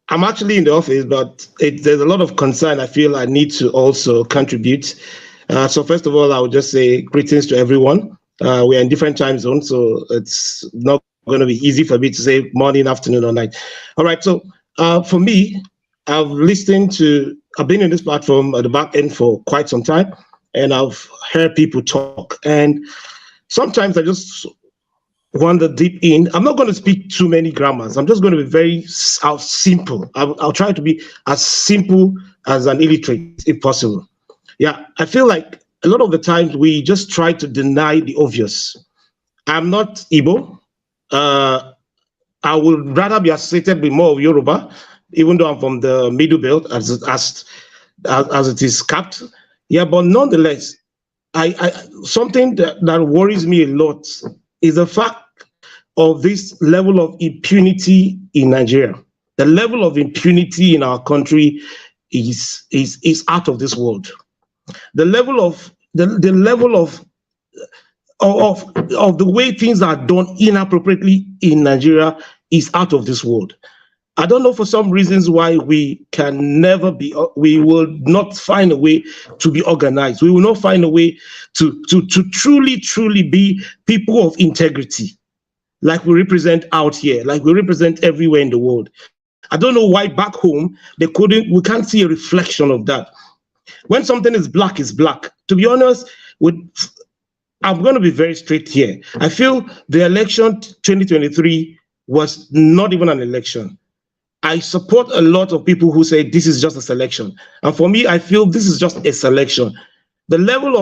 I'm actually in the office, but there's a lot of concern I feel I need to also contribute. So first of all, I would just say greetings to everyone. We're in different time zones, so it's not going to be easy for me to say morning, afternoon, or night. All right, so for me, I've been in this platform at the back end for quite some time, and I've heard people talk. And sometimes I just wander deep in. I'm not going to speak too many grammars. I'm just going to be very simple. I'll try to be as simple as an illiterate, if possible. Yeah, I feel like a lot of the times we just try to deny the obvious. I'm not Igbo. I would rather be associated with more of Yoruba, even though I'm from the Middle Belt, as it is capped. Yeah, but nonetheless, something that worries me a lot is the fact of this level of impunity in Nigeria. The level of impunity in our country is out of this world. The level of the way things are done inappropriately in Nigeria is out of this world. I don't know for some reasons why we will not find a way to be organized. We will not find a way to truly be people of integrity, like we represent out here, like we represent everywhere in the world. I don't know why back home we can't see a reflection of that. When something is black, it's black. To be honest, I'm going to be very straight here. I feel the election 2023 was not even an election. I support a lot of people who say this is just a selection. And for me, I feel this is just a selection. The level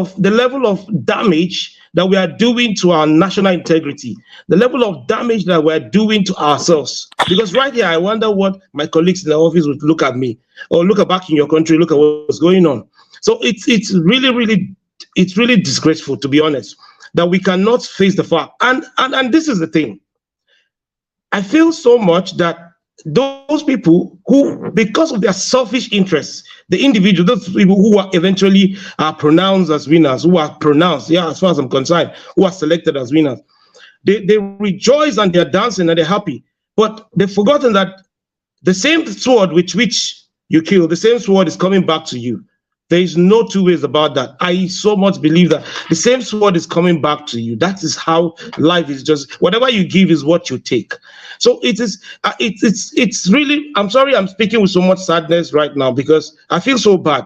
of damage that we are doing to our national integrity, the level of damage that we're doing to ourselves. Because right here, I wonder what my colleagues in the office would look at me, or look back in your country, look at what's going on. So it's really disgraceful, to be honest, that we cannot face the fact. And this is the thing. I feel so much that those people who, because of their selfish interests, the individual, those people who are eventually pronounced as winners, who are pronounced, as far as I'm concerned, who are selected as winners, they rejoice and they're dancing and they're happy. But they've forgotten that the same sword with which you kill, the same sword is coming back to you. There is no two ways about that. I so much believe that the same sword is coming back to you. That is how life is. Just whatever you give is what you take. So it's really, I'm sorry I'm speaking with so much sadness right now, because I feel so bad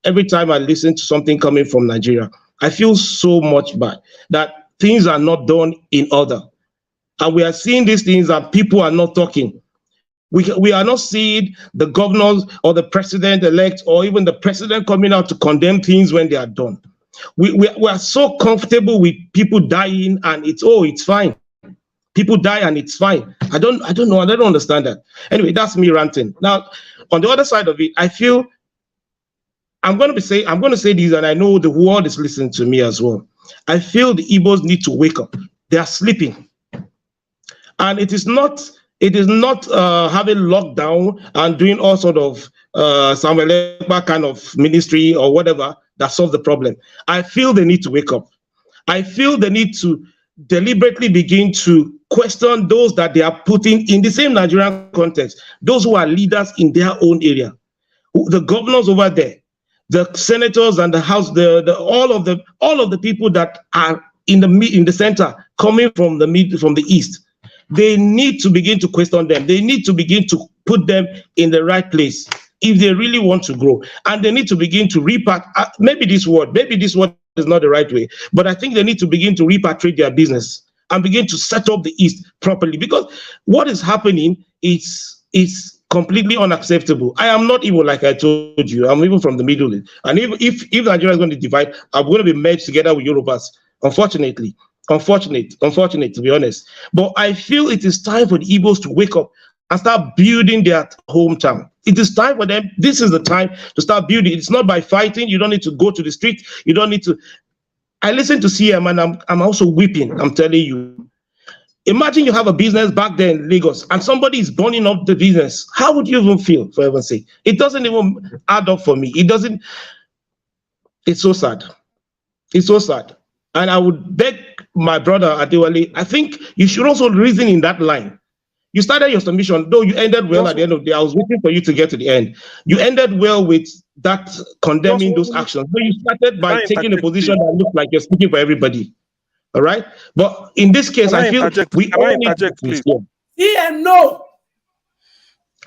every time I listen to something coming from Nigeria. I feel so much bad that things are not done in order. And we are seeing these things and people are not talking. We are not seeing the governors or the president-elect or even the president coming out to condemn things when they are done. We are so comfortable with people dying and it's fine. People die and it's fine. I don't know. I don't understand that. Anyway, that's me ranting. Now, on the other side of it, I feel I'm going to say this, and I know the world is listening to me as well. I feel the Igbos need to wake up. They are sleeping, and it is not having lockdown and doing all sort of Samuel Ekpa kind of ministry or whatever that solves the problem. I feel they need to wake up. I feel they need to deliberately begin to question those that they are putting in the same Nigerian context, those who are leaders in their own area, the governors over there, the senators and the House, all of the people that are in the center, coming from the east. They need to begin to question them. They need to begin to put them in the right place if they really want to grow. And they need to begin to maybe this word is not the right way, but I think they need to begin to repatriate their business and begin to set up the East properly, because what is happening is completely unacceptable. I am not even, like I told you, I'm even from the Middle East. And if Nigeria is going to divide, I'm going to be merged together with Yorubas, unfortunately. Unfortunate, to be honest. But I feel it is time for the Igbos to wake up and start building their hometown. It is time for them. This is the time to start building. It's not by fighting. You don't need to go to the street. You don't need to. I listen to CM and I'm also weeping. I'm telling you. Imagine you have a business back there in Lagos and somebody is burning up the business. How would you even feel, for heaven's sake? It doesn't even add up for me. It's so sad. It's so sad. And I would beg my brother Adewale, I think you should also reason in that line. You started your submission, though you ended well at the end of the day. I was waiting for you to get to the end. You ended well with that condemning those actions. So you started by taking a position that looked like you're speaking for everybody. All right? But in this case, I feel we all need to please. Yeah, no.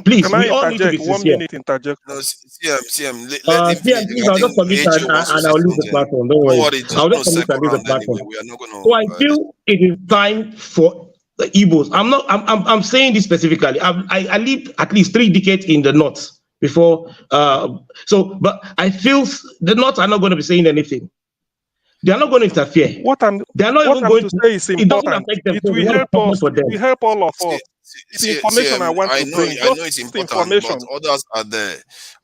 Please, Can I we all need to be interject? 1 sincere. minute interject. No, CM, let him CM, finish. please, I I'll think just submit HO wants to and say I'll leave the something. platform. Don't Don't worry. worry, it's I'll going just to submit and circle leave the around platform. anyway. We are not going So I to. feel it is time for the Igbos. I'm saying this specifically. I lived at least 3 decades in the North before. But I feel the North are not going to be saying anything. They are not going to interfere. They are not even going to to. say is It doesn't important. affect them. It So will it's not help a problem us. for It them. will help all of us. It's the information I want to bring. I know Just it's important, information. but others are there.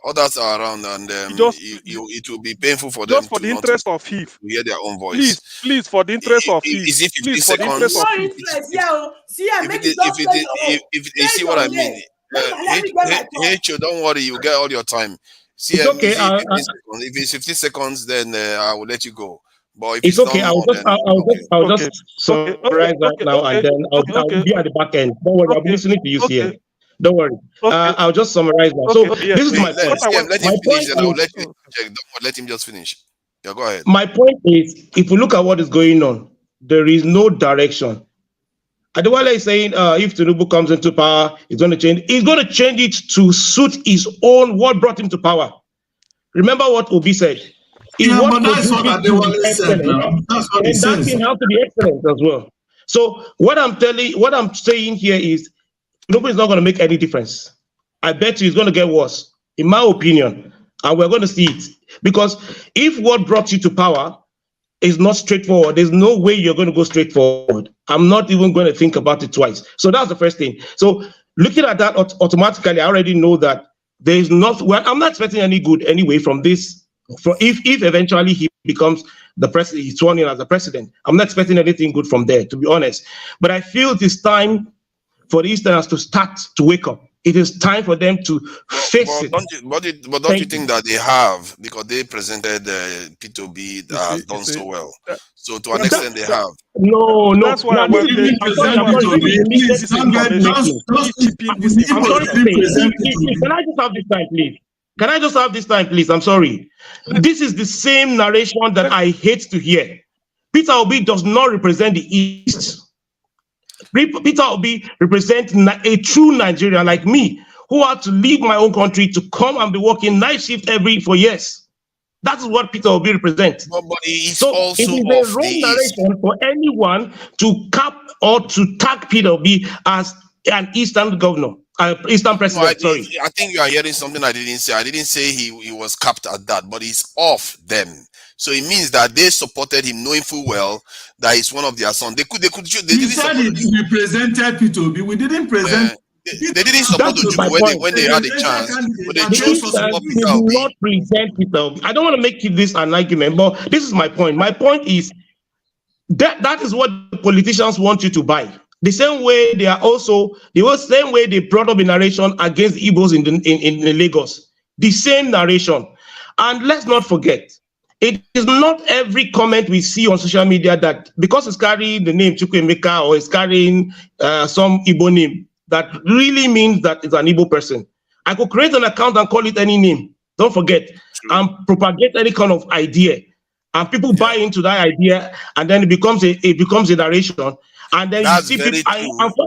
Others are around, and Just it will be painful for them just for to the not to interest of HIF. hear their own voice. Please, for the interest of HIF. Is it 15 Please, for the interest seconds? of No HIF. interest, yeah. See, I make it just If play your own. you see what I mean, Let me get my thought. HO, don't worry, you get all your time. It's CM, okay. is it 15 seconds? If it's 15 seconds, then I will let you go. But if It's it's okay. not more, then I'll just summarize that now, and then I'll be at the back end. Don't worry, I'll be listening to you, CM. Don't worry. I'll just summarize now. So this is my point. CM, let him My finish, point then I'll is, let you check. Don't let him just finish. Yeah, go ahead. my point is, if you look at what is going on, there is no direction. Adewale is saying if Tinubu comes into power, he's going to change. He's going to change it to suit his own, what brought him to power. Remember what Obi said. If Yeah, what but that's what produces to Adewale be said excellent, now. That's what he then that says. thing has to be excellent as well. So what I'm saying here is, Tinubu is not going to make any difference. I bet you it's going to get worse, in my opinion, and we're going to see it. Because if what brought you to power is not straightforward, there's no way you're going to go straight forward. I'm not even going to think about it twice. So that's the first thing. So looking at that automatically, I already know that there is not. Well, I'm not expecting any good anyway from this. If eventually he becomes the president, he's sworn in as the president, I'm not expecting anything good from there, to be honest. But I feel it is time for the Easterners to start to wake up. It is time for them to face it. Don't you think that they have, because they presented P2B that has done so well? So to an extent, they have. No. That's why I Now, want this is- I'm sorry, this information. I'm sorry to say, can I just have this time, please? Can I just have this time, please? I'm sorry. This is the same narration that I hate to hear. Peter Obi does not represent the East. Peter Obi represents a true Nigerian like me, who had to leave my own country to come and be working night shift for years. That is what Peter Obi represents. But it's so also it is of a the wrong East. narration for anyone to cap or to tag Peter Obi as an Eastern governor, Eastern president. Sorry. I think you are hearing something I didn't say. I didn't say he was capped at that, but he's off them. So it means that they supported him, knowing full well that he's one of their sons. They We said we presented P2B. We didn't present. They didn't support Ojukwu when they had a chance, but they chose to support Peter do Obi. not present Peter Obi. I don't want to make this an argument, but this is my point. My point is that is what the politicians want you to buy. The same way same way they brought up a narration against Igbos in Lagos. The same narration. And let's not forget, it is not every comment we see on social media that because it's carrying the name Chukwuemeka or it's carrying some Igbo name, that really means that it's an Igbo person. I could create an account and call it any name. Don't forget, and propagate any kind of idea, and people buy into that idea, and then it becomes a narration. And then you see people.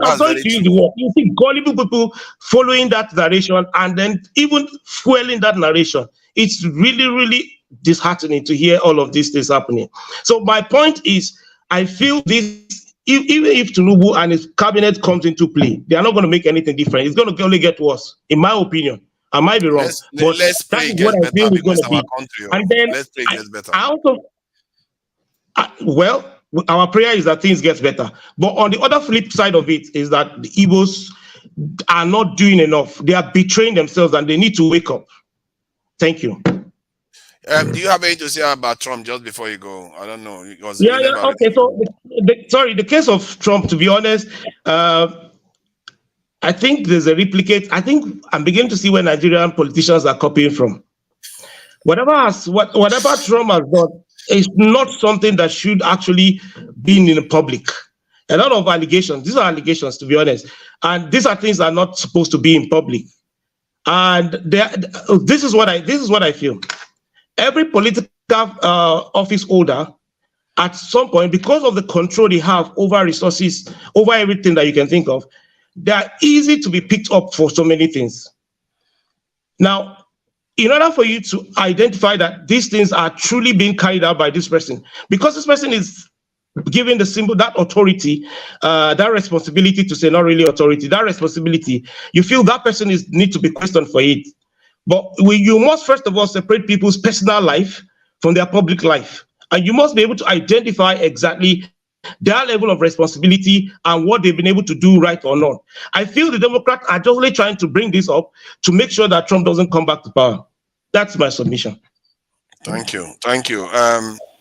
I'm sorry to use the word. You see gullible people following that narration, and then even fueling that narration. It's really, really disheartening to hear all of these things happening. So my point is, I feel this, even if Tinubu and his cabinet comes into play, they are not going to make anything different. It's going to only get worse, in my opinion. I might be wrong, but let's pray that is what I feel is going to be. And then let's pray it gets better. Well, our prayer is that things get better. But on the other flip side of it is that the Igbos are not doing enough. They are betraying themselves, and they need to wake up. Thank you. Do you have anything to say about Trump just before you go? I don't know. Okay. So, the case of Trump, to be honest, I think there's a replicate. I think I'm beginning to see where Nigerian politicians are copying from. Whatever Trump has done is not something that should actually be in the public. A lot of allegations. These are allegations, to be honest, and these are things that are not supposed to be in public. And this is what I feel. Every political office holder, at some point, because of the control they have over resources, over everything that you can think of, they are easy to be picked up for so many things. Now, in order for you to identify that these things are truly being carried out by this person, because this person is given the symbol, that authority, that responsibility to say, not really authority, that responsibility, you feel that person need to be questioned for it. But you must first of all separate people's personal life from their public life. And you must be able to identify exactly their level of responsibility and what they've been able to do right or not. I feel the Democrats are just only trying to bring this up to make sure that Trump doesn't come back to power. That's my submission. Thank you. Thank you.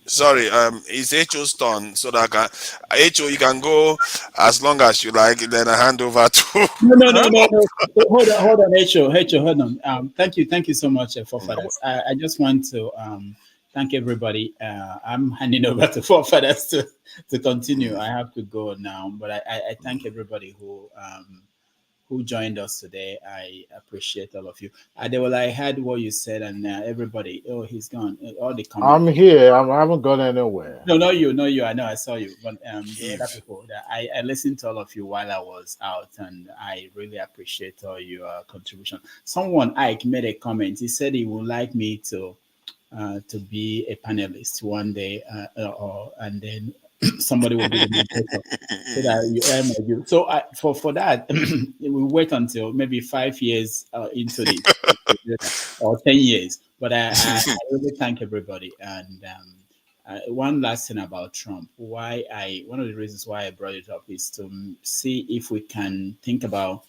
Sorry, it's H.O.'s turn, so that H.O., you can go as long as you like, then I hand over to... No. Hold on, H.O., hold on. Thank you so much, forefathers. I just want to thank everybody. I'm handing over to forefathers to continue. I have to go now, but I thank everybody who joined us today. I appreciate all of you. I heard what you said, and everybody, he's gone. All the comments. I'm here. I haven't gone anywhere. No, not you. I know I saw you, but the other people. I listened to all of you while I was out, and I really appreciate all your contribution. Someone, Ike, made a comment. He said he would like me to be a panelist one day, and then somebody will be the moderator so that you earn my due. So for that, we wait until maybe 5 years into this or 10 years. But I really thank everybody. And one last thing about Trump. One of the reasons why I brought it up is to see if we can think about,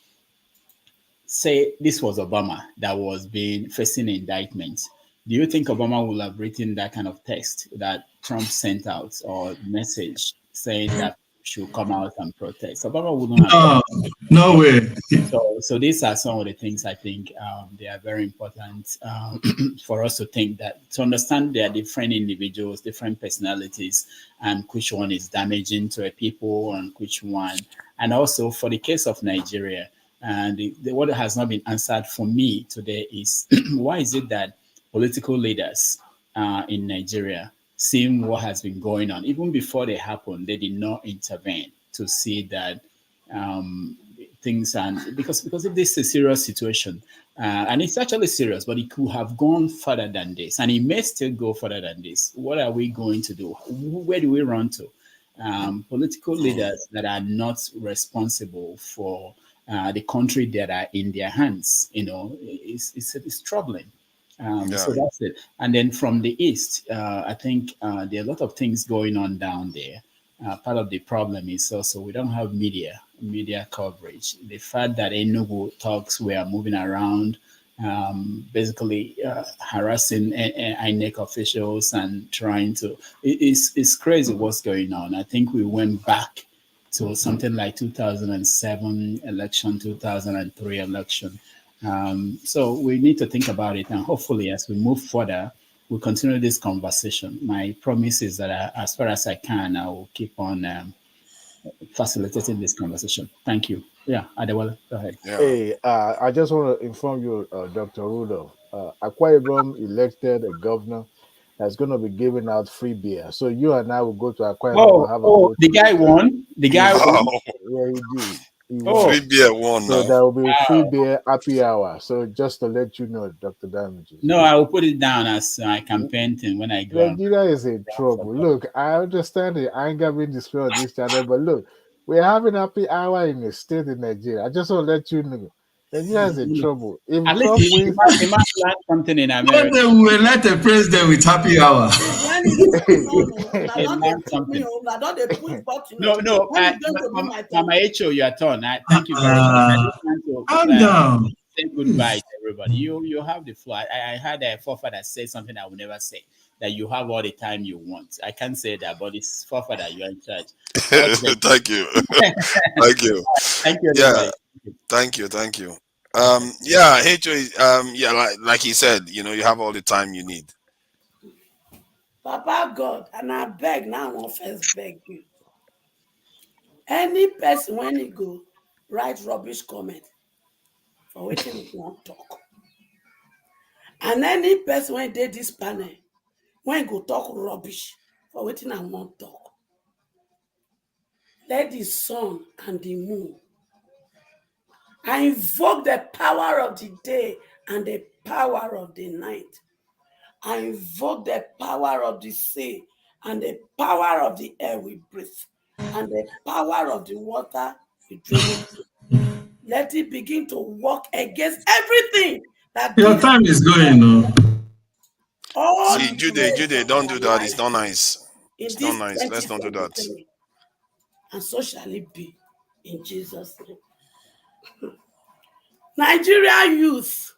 say this was Obama that was facing indictment. Do you think Obama would have written that kind of text that Trump sent out or message saying that should come out and protest? Obama wouldn't have. No way. So these are some of the things I think they are very important for us to think, that to understand there are different individuals, different personalities, and which one is damaging to a people and which one. And also for the case of Nigeria, and what has not been answered for me today is why is it that political leaders in Nigeria, seeing what has been going on, even before they happened, they did not intervene to see that things, and because if this is a serious situation, and it's actually serious, but it could have gone further than this, and it may still go further than this. What are we going to do? Where do we run to? Political leaders that are not responsible for the country that are in their hands, it's troubling. So that's it. And then from the east, I think there are a lot of things going on down there. Part of the problem is also we don't have media coverage. The fact that Enugu talks were moving around, basically harassing INEC officials and trying to, it's crazy what's going on. I think we went back to something like 2007 election, 2003 election. So we need to think about it, and hopefully as we move further, we'll continue this conversation. My promise is that as far as I can, I will keep on facilitating this conversation. Thank you. Yeah, Adewale, go ahead. Hey, I just want to inform you, Dr. Rudolph, Akwa Ibom elected a governor that's going to be giving out free beer. So you and I will go to Akwa Ibom and have a the guy won? The guy won? Yeah, he did. Free beer won. So there will be free beer happy hour. So just to let you know, Dr. Damages. No, I will put it down as my campaign thing when I go. Nigeria is in trouble. Look, I understand the anger being displayed on this channel, but look, we're having happy hour in the state in Nigeria. I just want to let you know. Nigeria is in trouble. If At Trump least wins, he might learn something in America. They will let the president with happy hour. No, Mama Echo, your turn. Thank you very much. Calm down. Say goodbye to everybody. You have the floor. I had a forefather say something I would never say, that you have all the time you want. I can't say that, but it's forefather, you are in charge. Thank you. Thank you. Thank you, everybody. Yeah. Thank you. Yeah, HO, like he said, you have all the time you need. Papa God, and I beg now, I won't first beg you. Any person when he go write rubbish comment for waiting he won't talk. And any person when did this panel, when go talk rubbish for waiting I won't talk. Let the sun and the moon I invoke the power of the day and the power of the night. I invoke the power of the sea and the power of the air we breathe and the power of the water we drink. Let it begin to work against everything that Your gives time is going now. all See, the Jude, grace don't of do our that. It's life not nice. in It's not this nice. Let's not do that. 2023. And so shall it be in Jesus' name. Nigeria youth,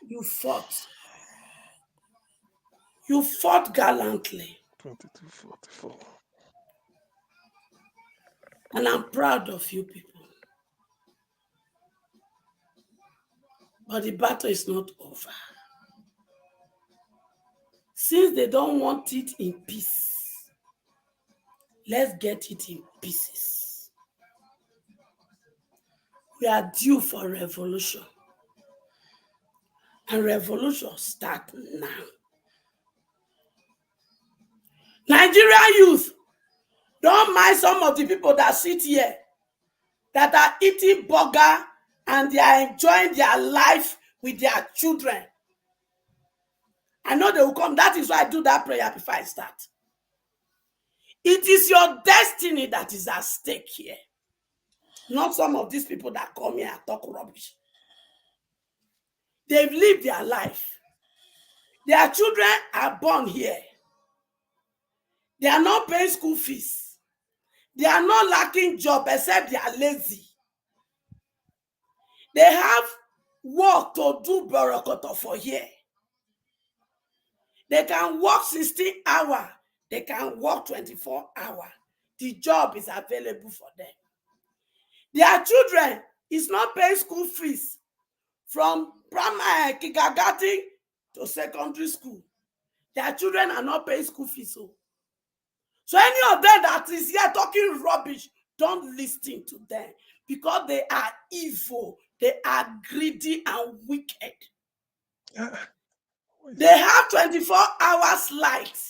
you fought. You fought gallantly. 2244. And I'm proud of you people. But the battle is not over. Since they don't want it in peace, let's get it in pieces. We are due for revolution. And revolution starts now. Nigerian youth, don't mind some of the people that sit here that are eating burger and they are enjoying their life with their children. I know they will come. That is why I do that prayer before I start. It is your destiny that is at stake here. Not some of these people that come here and talk rubbish. They've lived their life. Their children are born here. They are not paying school fees. They are not lacking job except they are lazy. They have work to do bureaucracy for here. They can work 16 hours. They can work 24 hours. The job is available for them. Their children is not paying school fees from primary kindergarten to secondary school. Their children are not paying school fees. So any of them that is here talking rubbish, don't listen to them because they are evil. They are greedy and wicked. They have 24 hours light.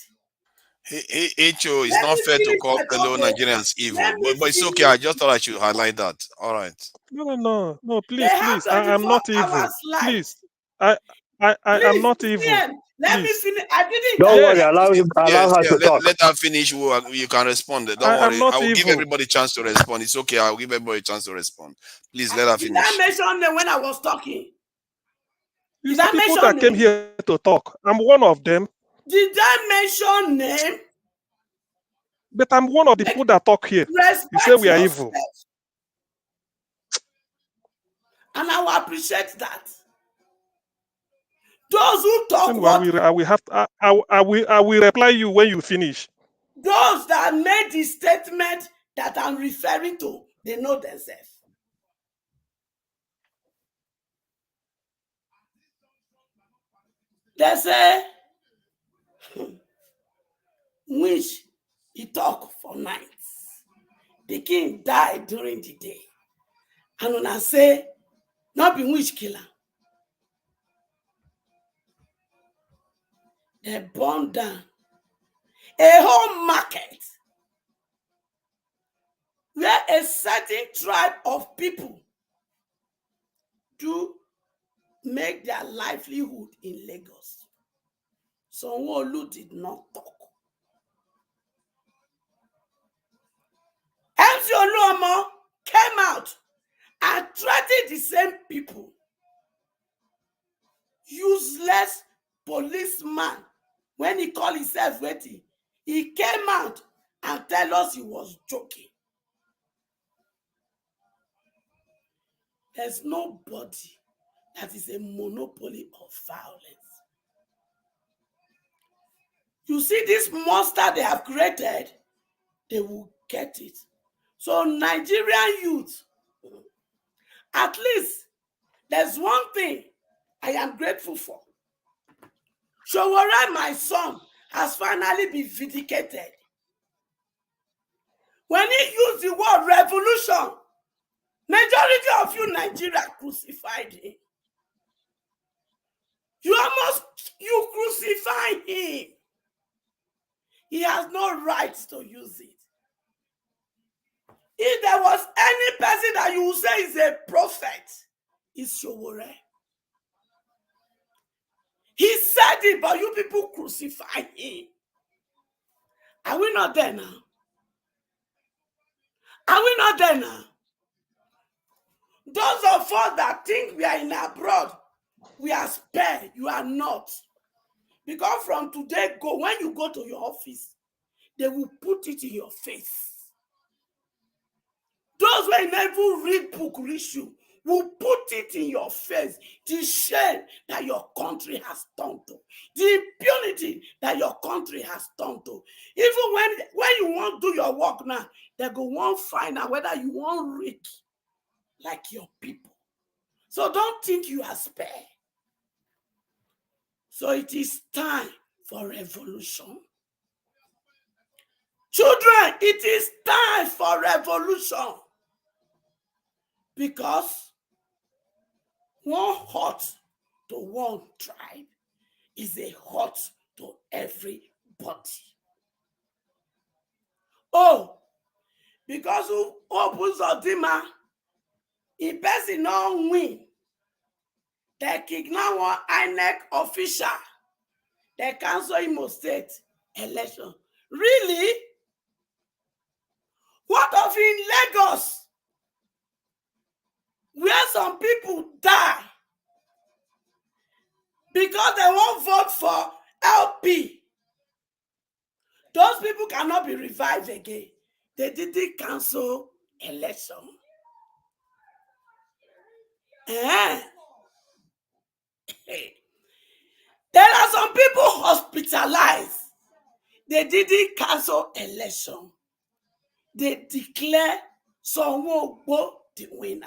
HO, it's not fair to call fellow Nigerians evil, but it's okay. I just thought I should highlight that. All right. No, They please, have I am 24 not evil. hours light. Please, I am Please, not evil. let me finish. I didn't. Don't Yes. worry, allow her to talk. Let her finish. You can respond. Don't I am worry. not I will give evil. everybody a chance to respond. It's okay. I'll give everybody a chance to respond. Please let her Did I finish. mention them when I was talking? You Did see I people mention that came name? here to talk. I'm one of them. Did I mention name? But I'm one of the people that talk here. You say Respect we are yourself. evil. And I will appreciate that. Those who talk Anyway, I will have to, I will reply you when you finish. those that made the statement that I'm referring to, they know themselves. They say, which he talk for nights. The king died during the day. And when I say, not be witch killer, they burned down a whole market where a certain tribe of people do make their livelihood in Lagos. Sanwo-Olu did not talk. MC Oluomo came out and threatened the same people. Useless policeman. When he called himself waiting, he came out and tell us he was joking. There's nobody that is a monopoly of violence. You see this monster they have created, they will get it. So Nigerian youth, at least there's one thing I am grateful for. Showore, my son, has finally been vindicated. When he used the word revolution, majority of you Nigeria crucified him. You crucify him. He has no right to use it. If there was any person that you would say is a prophet, it's Showore. He said it, but you people crucify him. Are we not there now? Are we not there now? Those of us that think we are in abroad, we are spared. You are not. Because from today, when you go to your office, they will put it in your face. Those who never read book issue will put it in your face. The shame that your country has turned to. The impunity that your country has turned to. Even when you want to do your work now, they go want find out whether you want read like your people. So don't think you are spared. So it is time for revolution. Children, it is time for revolution. Because one hurt to one tribe is a hurt to everybody. Oh, because who opens Odima, if person don't win, they kidnap one INEC official, they cancel Imo State election. Really? What of in Lagos, where some people die because they won't vote for LP? Those people cannot be revived again. They didn't cancel election. There are some people hospitalized. They didn't cancel election. They declare someone the winner.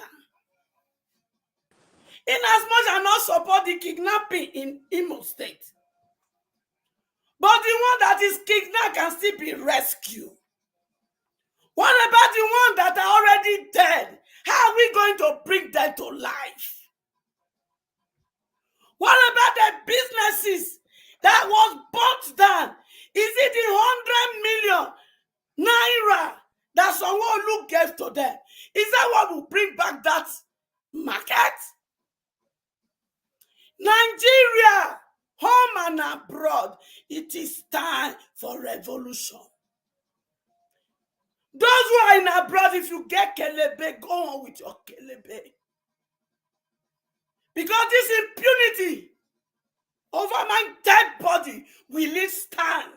In as much as not support the kidnapping in Imo State, but the one that is kidnapped can still be rescued. What about the one that are already dead? How are we going to bring them to life? What about the businesses that was bought down? Is it the 100 million naira that someone gave to them? Is that what will bring back that market? Nigeria, home and abroad, it is time for revolution. Those who are in abroad, if you get kelebe, go on with your kelebe. Because this impunity over my dead body will it stand.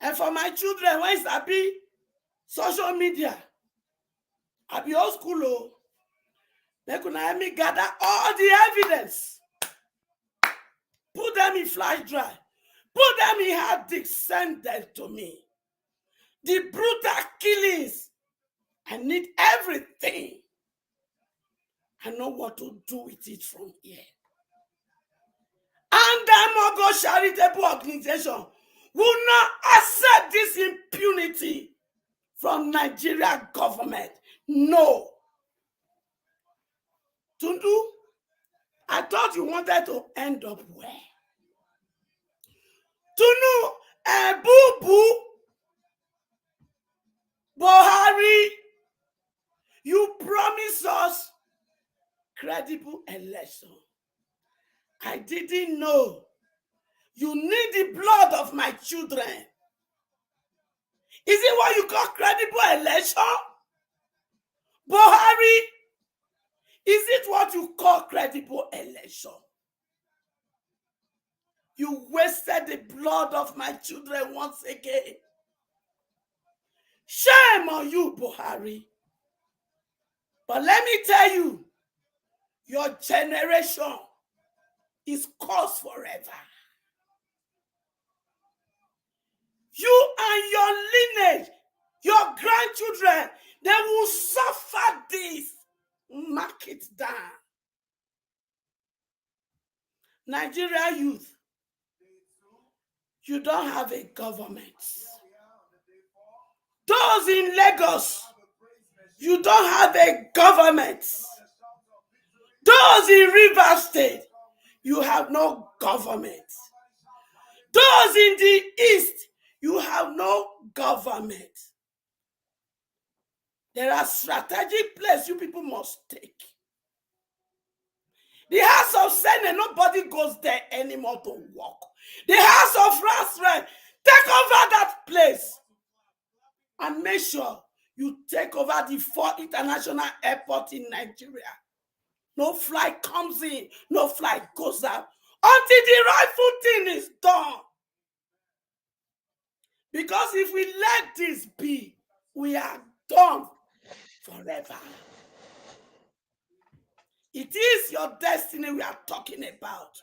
And for my children, when it's be social media, I be old school, oh, they could have me gather all the evidence, put them in flash drive, put them in hard disk, send them to me. The brutal killings, I need everything. I know what to do with it from here. And Mogo Charitable Organization will not accept this impunity from Nigeria government. No. Tundu, I thought you wanted to end up where? Tundu, Boo-Boo, Buhari, you promised us credible election. I didn't know. You need the blood of my children. Is it what you call credible election? Buhari, is it what you call credible election? You wasted the blood of my children once again. Shame on you, Buhari. But let me tell you, your generation is cursed forever. You and your lineage, your grandchildren, they will suffer this. Mark it down. Nigeria youth, you don't have a government. Those in Lagos, you don't have a government. Those in River State, you have no government. Those in the East, you have no government. There are strategic places you people must take. The house of Senate, nobody goes there anymore to work. The house of Rasred, take over that place and make sure you take over the 4 international airports in Nigeria. No flight comes in, no flight goes out until the rightful thing is done. Because if we let this be, we are done forever. It is your destiny we are talking about.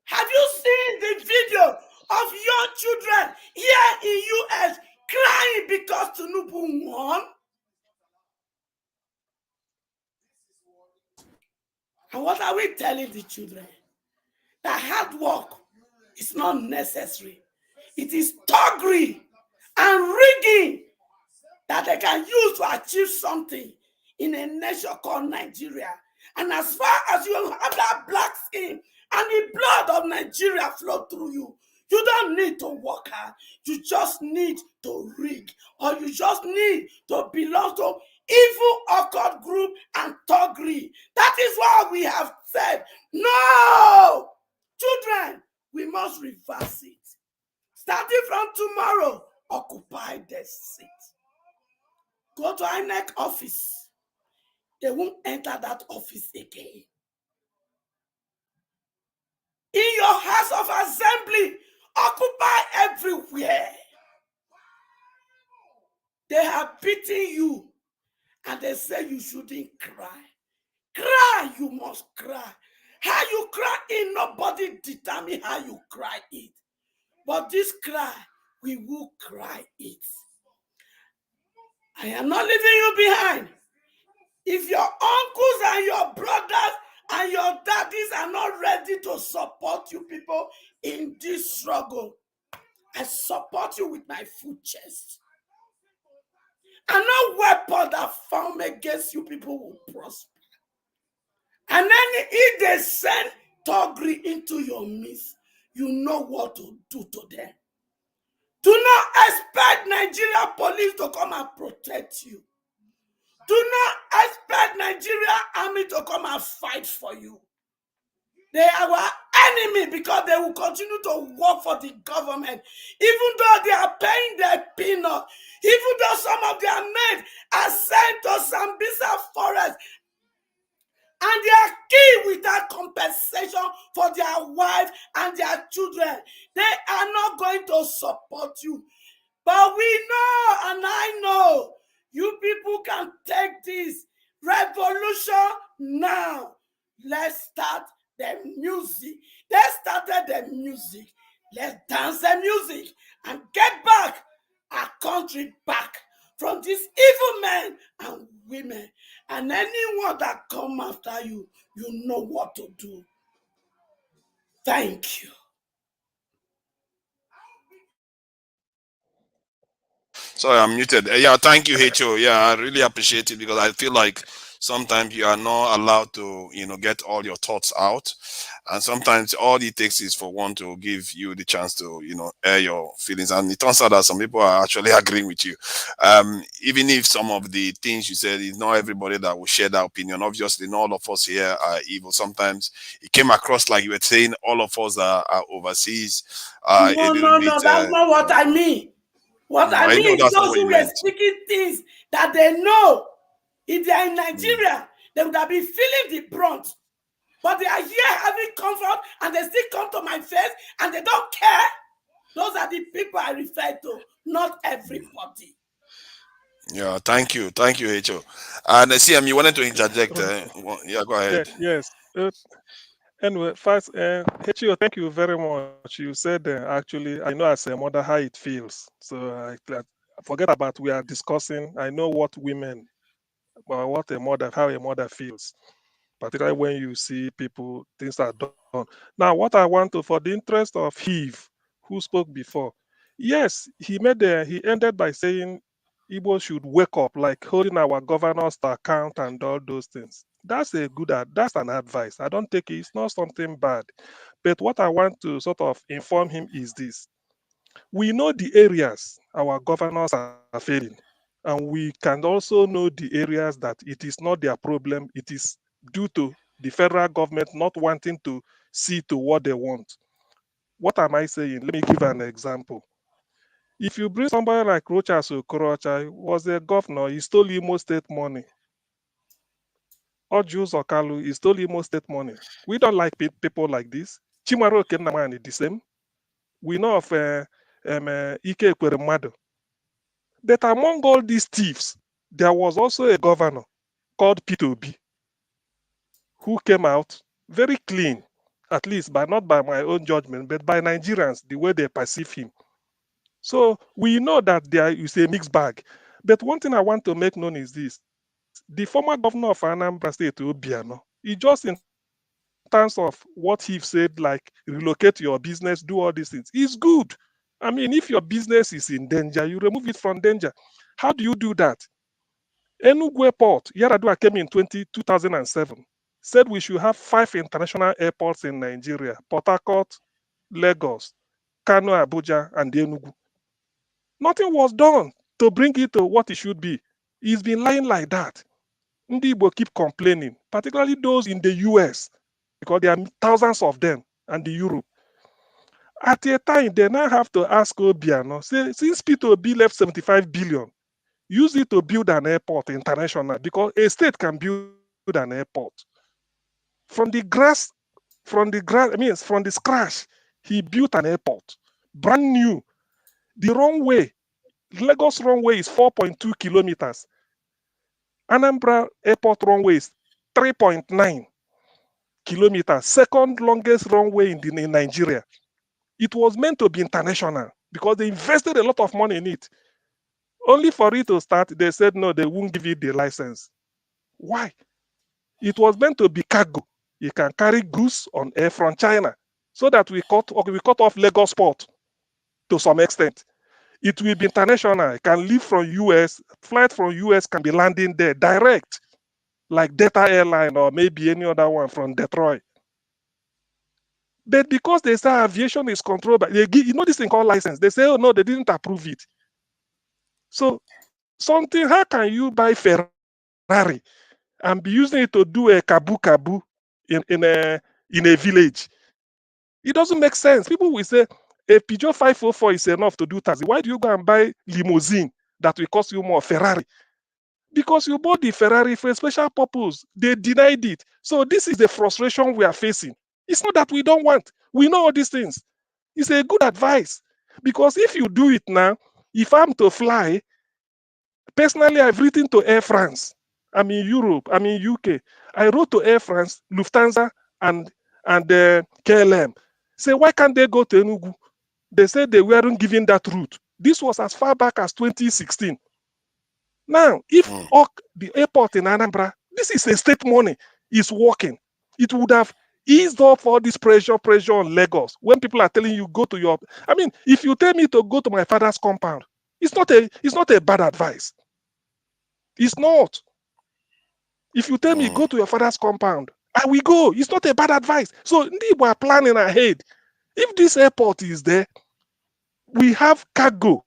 Have you seen the video of young children here in US crying because Tinubu won? And what are we telling the children? That hard work is not necessary. It is thuggery and rigging that they can use to achieve something in a nation called Nigeria. And as far as you have that black skin and the blood of Nigeria flow through you, you don't need to work hard. You just need to rig, or you just need to belong to evil occult group and thuggery. That is why we have said, no! Children, we must reverse it. Starting from tomorrow, occupy the seat. Go to INEC office. They won't enter that office again. In your house of assembly, occupy everywhere. They have beaten you and they say you shouldn't cry. Cry, you must cry. How you cry it, nobody determine how you cry it. But this cry, we will cry it. I am not leaving you behind. If your uncles and your brothers and your daddies are not ready to support you people in this struggle, I support you with my full chest. And no weapon that form against you people will prosper. And then if they send thuggery into your midst, you know what to do to them. Do not expect Nigeria police to come and protect you. Do not expect Nigeria army to come and fight for you. They are our enemy because they will continue to work for the government. Even though they are paying their peanut, even though some of their men are sent to Sambisa forest and they are killed without compensation for their wives and their children, they are not going to support you. But we know, and I know, you people can take this revolution now. Let's start the music. They started the music. Let's dance the music and get back our country back from these evil men and women. And anyone that come after you, you know what to do. Thank you. Sorry, I'm muted. Yeah, thank you, HO. Yeah, I really appreciate it because I feel like sometimes you are not allowed to, get all your thoughts out. And sometimes all it takes is for one to give you the chance to, air your feelings. And it turns out that some people are actually agreeing with you. Even if some of the things you said is not everybody that will share that opinion. Obviously, not all of us here are evil. Sometimes it came across like you were saying all of us are overseas. No, that's not what I mean. What I I know mean is that's not those what you who were meant. speaking things that they know. If they are in Nigeria, they would have been feeling the brunt. But they are here having comfort and they still come to my face and they don't care. Those are the people I refer to, not everybody. Yeah, thank you, HO. And CM, you wanted to interject. Yeah, go ahead. Yes. Anyway, first, HO, thank you very much. You said actually, I know as a mother how it feels. So I forget about we are discussing. I know what women, what a mother, how a mother feels, particularly when you see people, things are done. Now, what I want to, for the interest of Heave, who spoke before, yes, he ended by saying Igbo should wake up, like holding our governors to account and all those things. That's that's an advice. I don't take it, it's not something bad. But what I want to sort of inform him is this. We know the areas our governors are failing. And we can also know the areas that it is not their problem. It is due to the federal government not wanting to see to what they want. What am I saying? Let me give an example. If you bring somebody like Rochas Okorocha, was a governor, he stole Imo State money. Or Jules Okalu, he stole Imo State money. We don't like people like this. Chimaro Kenamani, the same. We know of Ike Ekweremadu. But among all these thieves, there was also a governor called P2B who came out very clean, at least, but not by my own judgment, but by Nigerians, the way they perceive him. So we know that there is a mixed bag. But one thing I want to make known is this. The former governor of Anambra State, Obiano, he just in terms of what he said, like relocate your business, do all these things, is good. I mean, if your business is in danger, you remove it from danger. How do you do that? Enugu Airport, Yaradua came in 2007, said we should have 5 international airports in Nigeria: Port Harcourt, Lagos, Kano, Abuja, and Enugu. Nothing was done to bring it to what it should be. It's been lying like that. Ndi Igbo keep complaining, particularly those in the US, because there are thousands of them, and the Europe. At a time, they now have to ask Obiano, say, since P2B left 75 billion, use it to build an airport international, because a state can build an airport. From the scratch, he built an airport, brand new. The runway, Lagos runway is 4.2 kilometers. Anambra Airport runway is 3.9 kilometers, second longest runway in Nigeria. It was meant to be international because they invested a lot of money in it. Only for it to start, they said no, they won't give it the license. Why? It was meant to be cargo. You can carry goods on air from China, so that we cut off Lagos port to some extent. It will be international. It can leave from US, flight from US can be landing there direct, like Delta Airline or maybe any other one from Detroit. But because they say aviation is controlled by, this thing called license. They say, oh no, they didn't approve it. So how can you buy Ferrari and be using it to do a kabu in a village? It doesn't make sense. People will say a Peugeot 504 is enough to do taxi. Why do you go and buy limousine that will cost you more, Ferrari? Because you bought the Ferrari for a special purpose. They denied it. So this is the frustration we are facing. It's not that we don't want. We know all these things. It's a good advice. Because if you do it now, if I'm to fly, personally, I've written to Air France. I'm in Europe. I'm in UK. I wrote to Air France, Lufthansa, and KLM. Say, why can't they go to Enugu? They said they weren't given that route. This was as far back as 2016. Now, if the airport in Anambra, this is a state money, is working, it would have eased off all this pressure on Lagos. When people are telling you go to your, I mean, if you tell me to go to my father's compound, it's not a bad advice. It's not. If you tell me go to your father's compound, I will go. It's not a bad advice. So we are planning ahead. If this airport is there, we have cargo.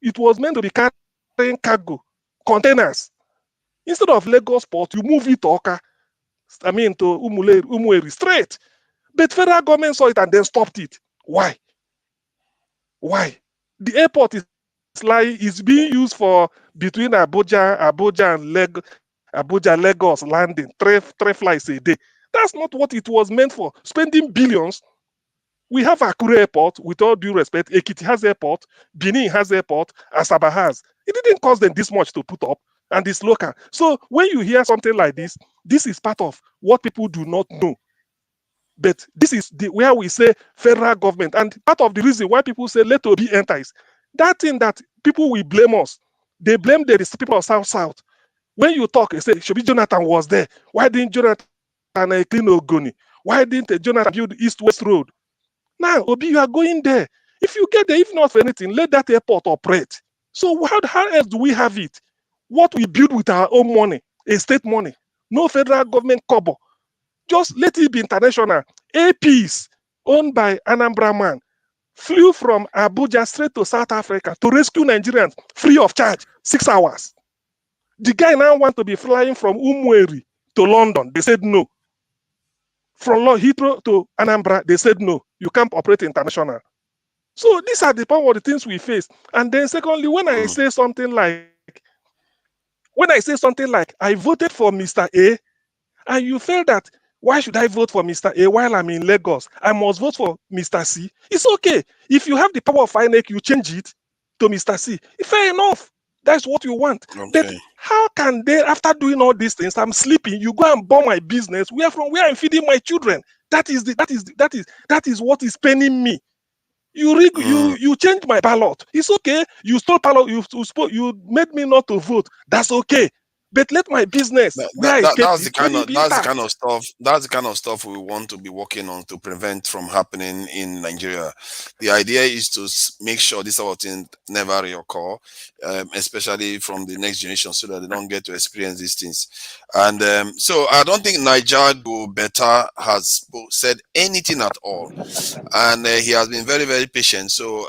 It was meant to be carrying cargo, containers. Instead of Lagos port, you move it to Oka, to Umueri straight. But federal government saw it and then stopped it. Why? The airport is being used for between Abuja and Abuja, Lagos landing, three flights a day. That's not what it was meant for. Spending billions. We have Akure Airport, with all due respect. Ekiti has airport, Benin has airport, Asaba has. It didn't cost them this much to put up, and it's local. So when you hear something like this is part of what people do not know. But this is where we say federal government. And part of the reason why people say let Obi enter is that thing that people will blame us. They blame the people of South. When you talk, you say, Shobi Jonathan was there. Why didn't Jonathan clean Ogoni? Why didn't Jonathan build East-West Road? Now, Obi, you are going there. If you get there, if not for anything, let that airport operate. So how else do we have it? What we build with our own money, state money, no federal government cover. Just let it be international. APs owned by Anambra man, flew from Abuja straight to South Africa to rescue Nigerians free of charge, 6 hours. The guy now wants to be flying from Umweri to London. They said no. From Heathrow to Anambra, they said no. You can't operate international. So these are the things we face. And then secondly, when I say something like, I voted for Mr. A, and you feel that, why should I vote for Mr. A while I'm in Lagos? I must vote for Mr. C. It's okay. If you have the power of INEC, you change it to Mr. C. Fair enough. That's what you want. Okay. But how can they, after doing all these things, I'm sleeping, you go and bomb my business, where I'm feeding my children? That is what is paining me. You changed my ballot. It's okay. You stole ballot. You made me not to vote. That's okay. But let my business where I kept That's it, the kind let of it be that's the intact. kind of stuff that's the kind of stuff we want to be working on to prevent from happening in Nigeria. The idea is to make sure this sort of thing never reoccur, especially from the next generation, so that they don't get to experience these things. And so I don't think Niger Go Better has said anything at all, and he has been very, very patient. So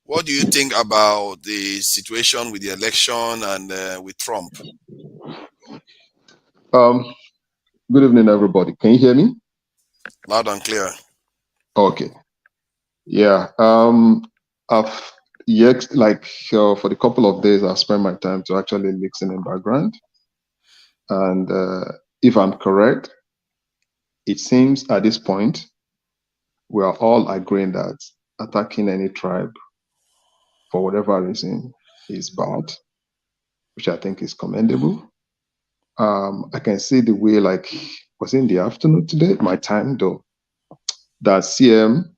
what do you think about the situation with the election and with Trump? Good evening, everybody. Can you hear me? Loud and clear. Okay. Yeah. I've for the couple of days, I've spent my time to actually listen in background. And if I'm correct, it seems at this point, we are all agreeing that attacking any tribe for whatever reason is bad, which I think is commendable. I can see the way, was in the afternoon today, my time though, that CM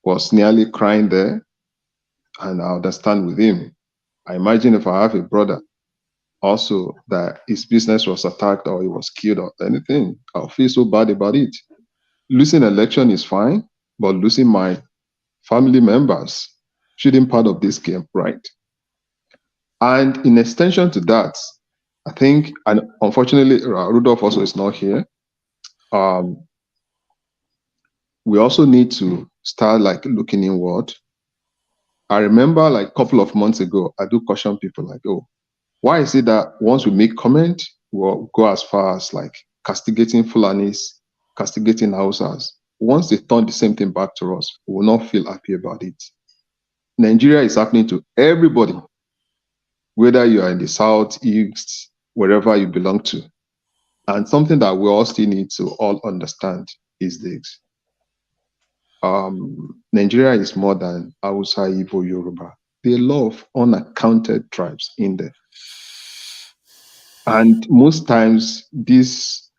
was nearly crying there, and I understand with him. I imagine if I have a brother also that his business was attacked or he was killed or anything, I'll feel so bad about it. Losing election is fine, but losing my family members shouldn't part of this game, right? And in extension to that, I think, and unfortunately, Rudolph also is not here. We also need to start looking inward. I remember a couple of months ago, I do caution people oh, why is it that once we make comment, we'll go as far as castigating Fulanis, castigating Hausas. Once they turn the same thing back to us, we will not feel happy about it. Nigeria is happening to everybody, whether you are in the South, East, wherever you belong to. And something that we all still need to all understand is this. Nigeria is more than Hausa, Igbo, Yoruba. There are a lot of unaccounted tribes in there. And most times, these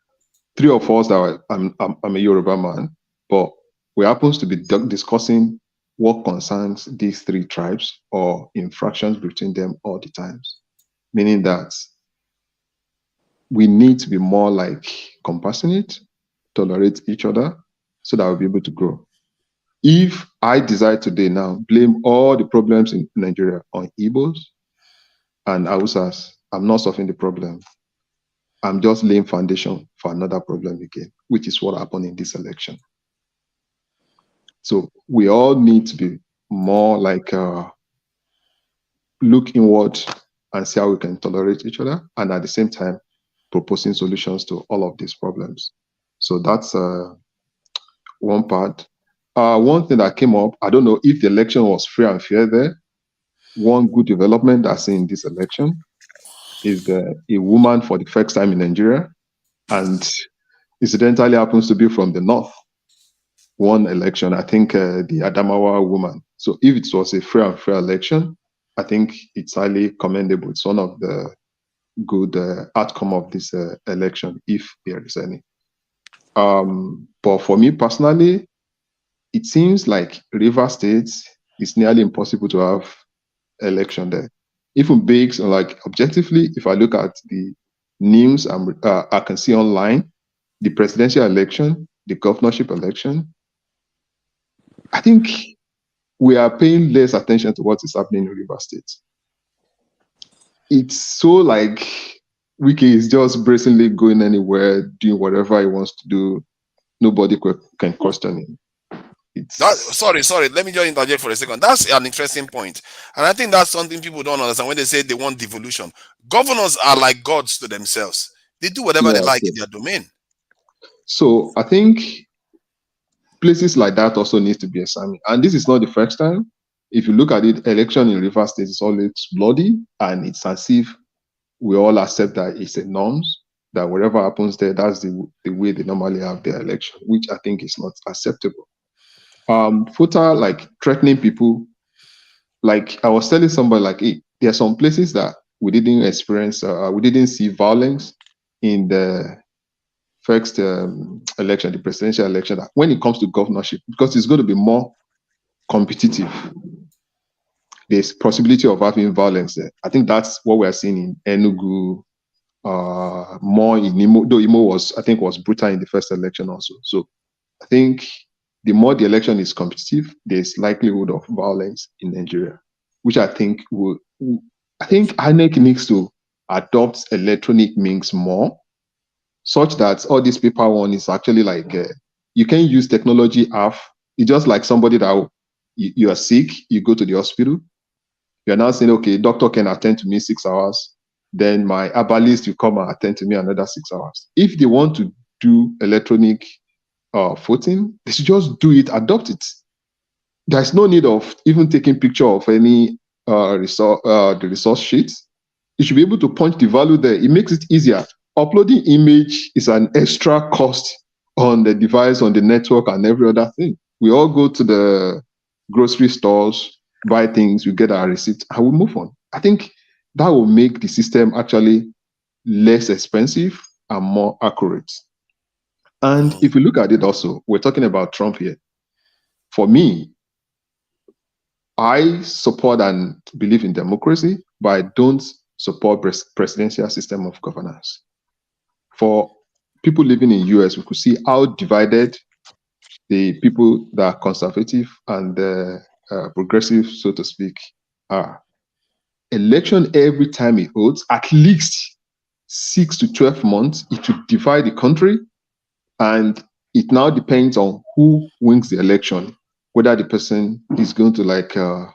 three of us I'm a Yoruba man, but we happen to be discussing what concerns these three tribes or infractions between them all the times. Meaning that we need to be more compassionate, tolerate each other, so that we'll be able to grow. If I decide today now, blame all the problems in Nigeria on Igbos and Hausas, I'm not solving the problem. I'm just laying foundation for another problem again, which is what happened in this election. So we all need to be more look inward and see how we can tolerate each other, and at the same time, proposing solutions to all of these problems. So that's one part. One thing that came up, I don't know if the election was free and fair there. One good development that's in this election is a woman for the first time in Nigeria, and incidentally happens to be from the north. Won election, I think the Adamawa woman. So if it was a free and fair election, I think it's highly commendable. It's one of the good outcome of this election, if there is any. But for me personally, it seems like Rivers State is nearly impossible to have election there. Even based on objectively, if I look at the news I can see online, the presidential election, the governorship election, I think we are paying less attention to what is happening in Rivers State. It's so Wiki is just brazenly going anywhere, doing whatever he wants to do. Nobody can question him. Sorry. Let me just interject for a second. That's an interesting point, and I think that's something people don't understand when they say they want devolution. Governors are like gods to themselves. They do whatever they like in their domain. So I think places like that also need to be examined, and this is not the first time. If you look at it, election in Rivers State is always bloody, and it's as if we all accept that it's a norms, that whatever happens there, that's the way they normally have their election, which I think is not acceptable. FOTA, like threatening people, like I was telling somebody, like, hey, there are some places that we didn't experience, we didn't see violence in the first election, the presidential election, that when it comes to governorship, because it's going to be more competitive, there's possibility of having violence there. I think that's what we're seeing in Enugu, more in Imo, though Imo was brutal in the first election also. So I think the more the election is competitive, there's likelihood of violence in Nigeria, which I think INEC needs to adopt electronic means more, such that all this paper one is actually like, you can use technology half. It's just like somebody that you are sick, you go to the hospital, you're now saying, okay, doctor can attend to me 6 hours, then my herbalist will come and attend to me another 6 hours. If they want to do electronic voting, they should just do it, adopt it. There's no need of even taking picture of any the resource sheets. You should be able to punch the value there. It makes it easier. Uploading image is an extra cost on the device, on the network, and every other thing. We all go to the grocery stores, buy things, we get our receipt, and we move on. I think that will make the system actually less expensive and more accurate. And if you look at it also, we're talking about Trump here. For me, I support and believe in democracy, but I don't support presidential system of governance. For people living in US, we could see how divided the people that are conservative and progressive, so to speak, are. Election every time it holds, at least 6 to 12 months, it will divide the country. And it now depends on who wins the election, whether the person is going to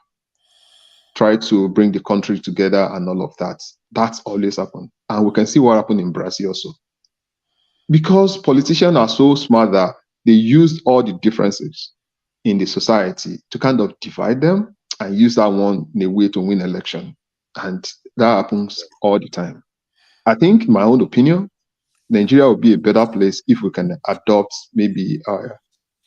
try to bring the country together and all of that. That's always happened. And we can see what happened in Brazil also. Because politicians are so smart that they used all the differences in the society to kind of divide them and use that one in a way to win election. And that happens all the time. I think, in my own opinion, Nigeria will be a better place if we can adopt maybe a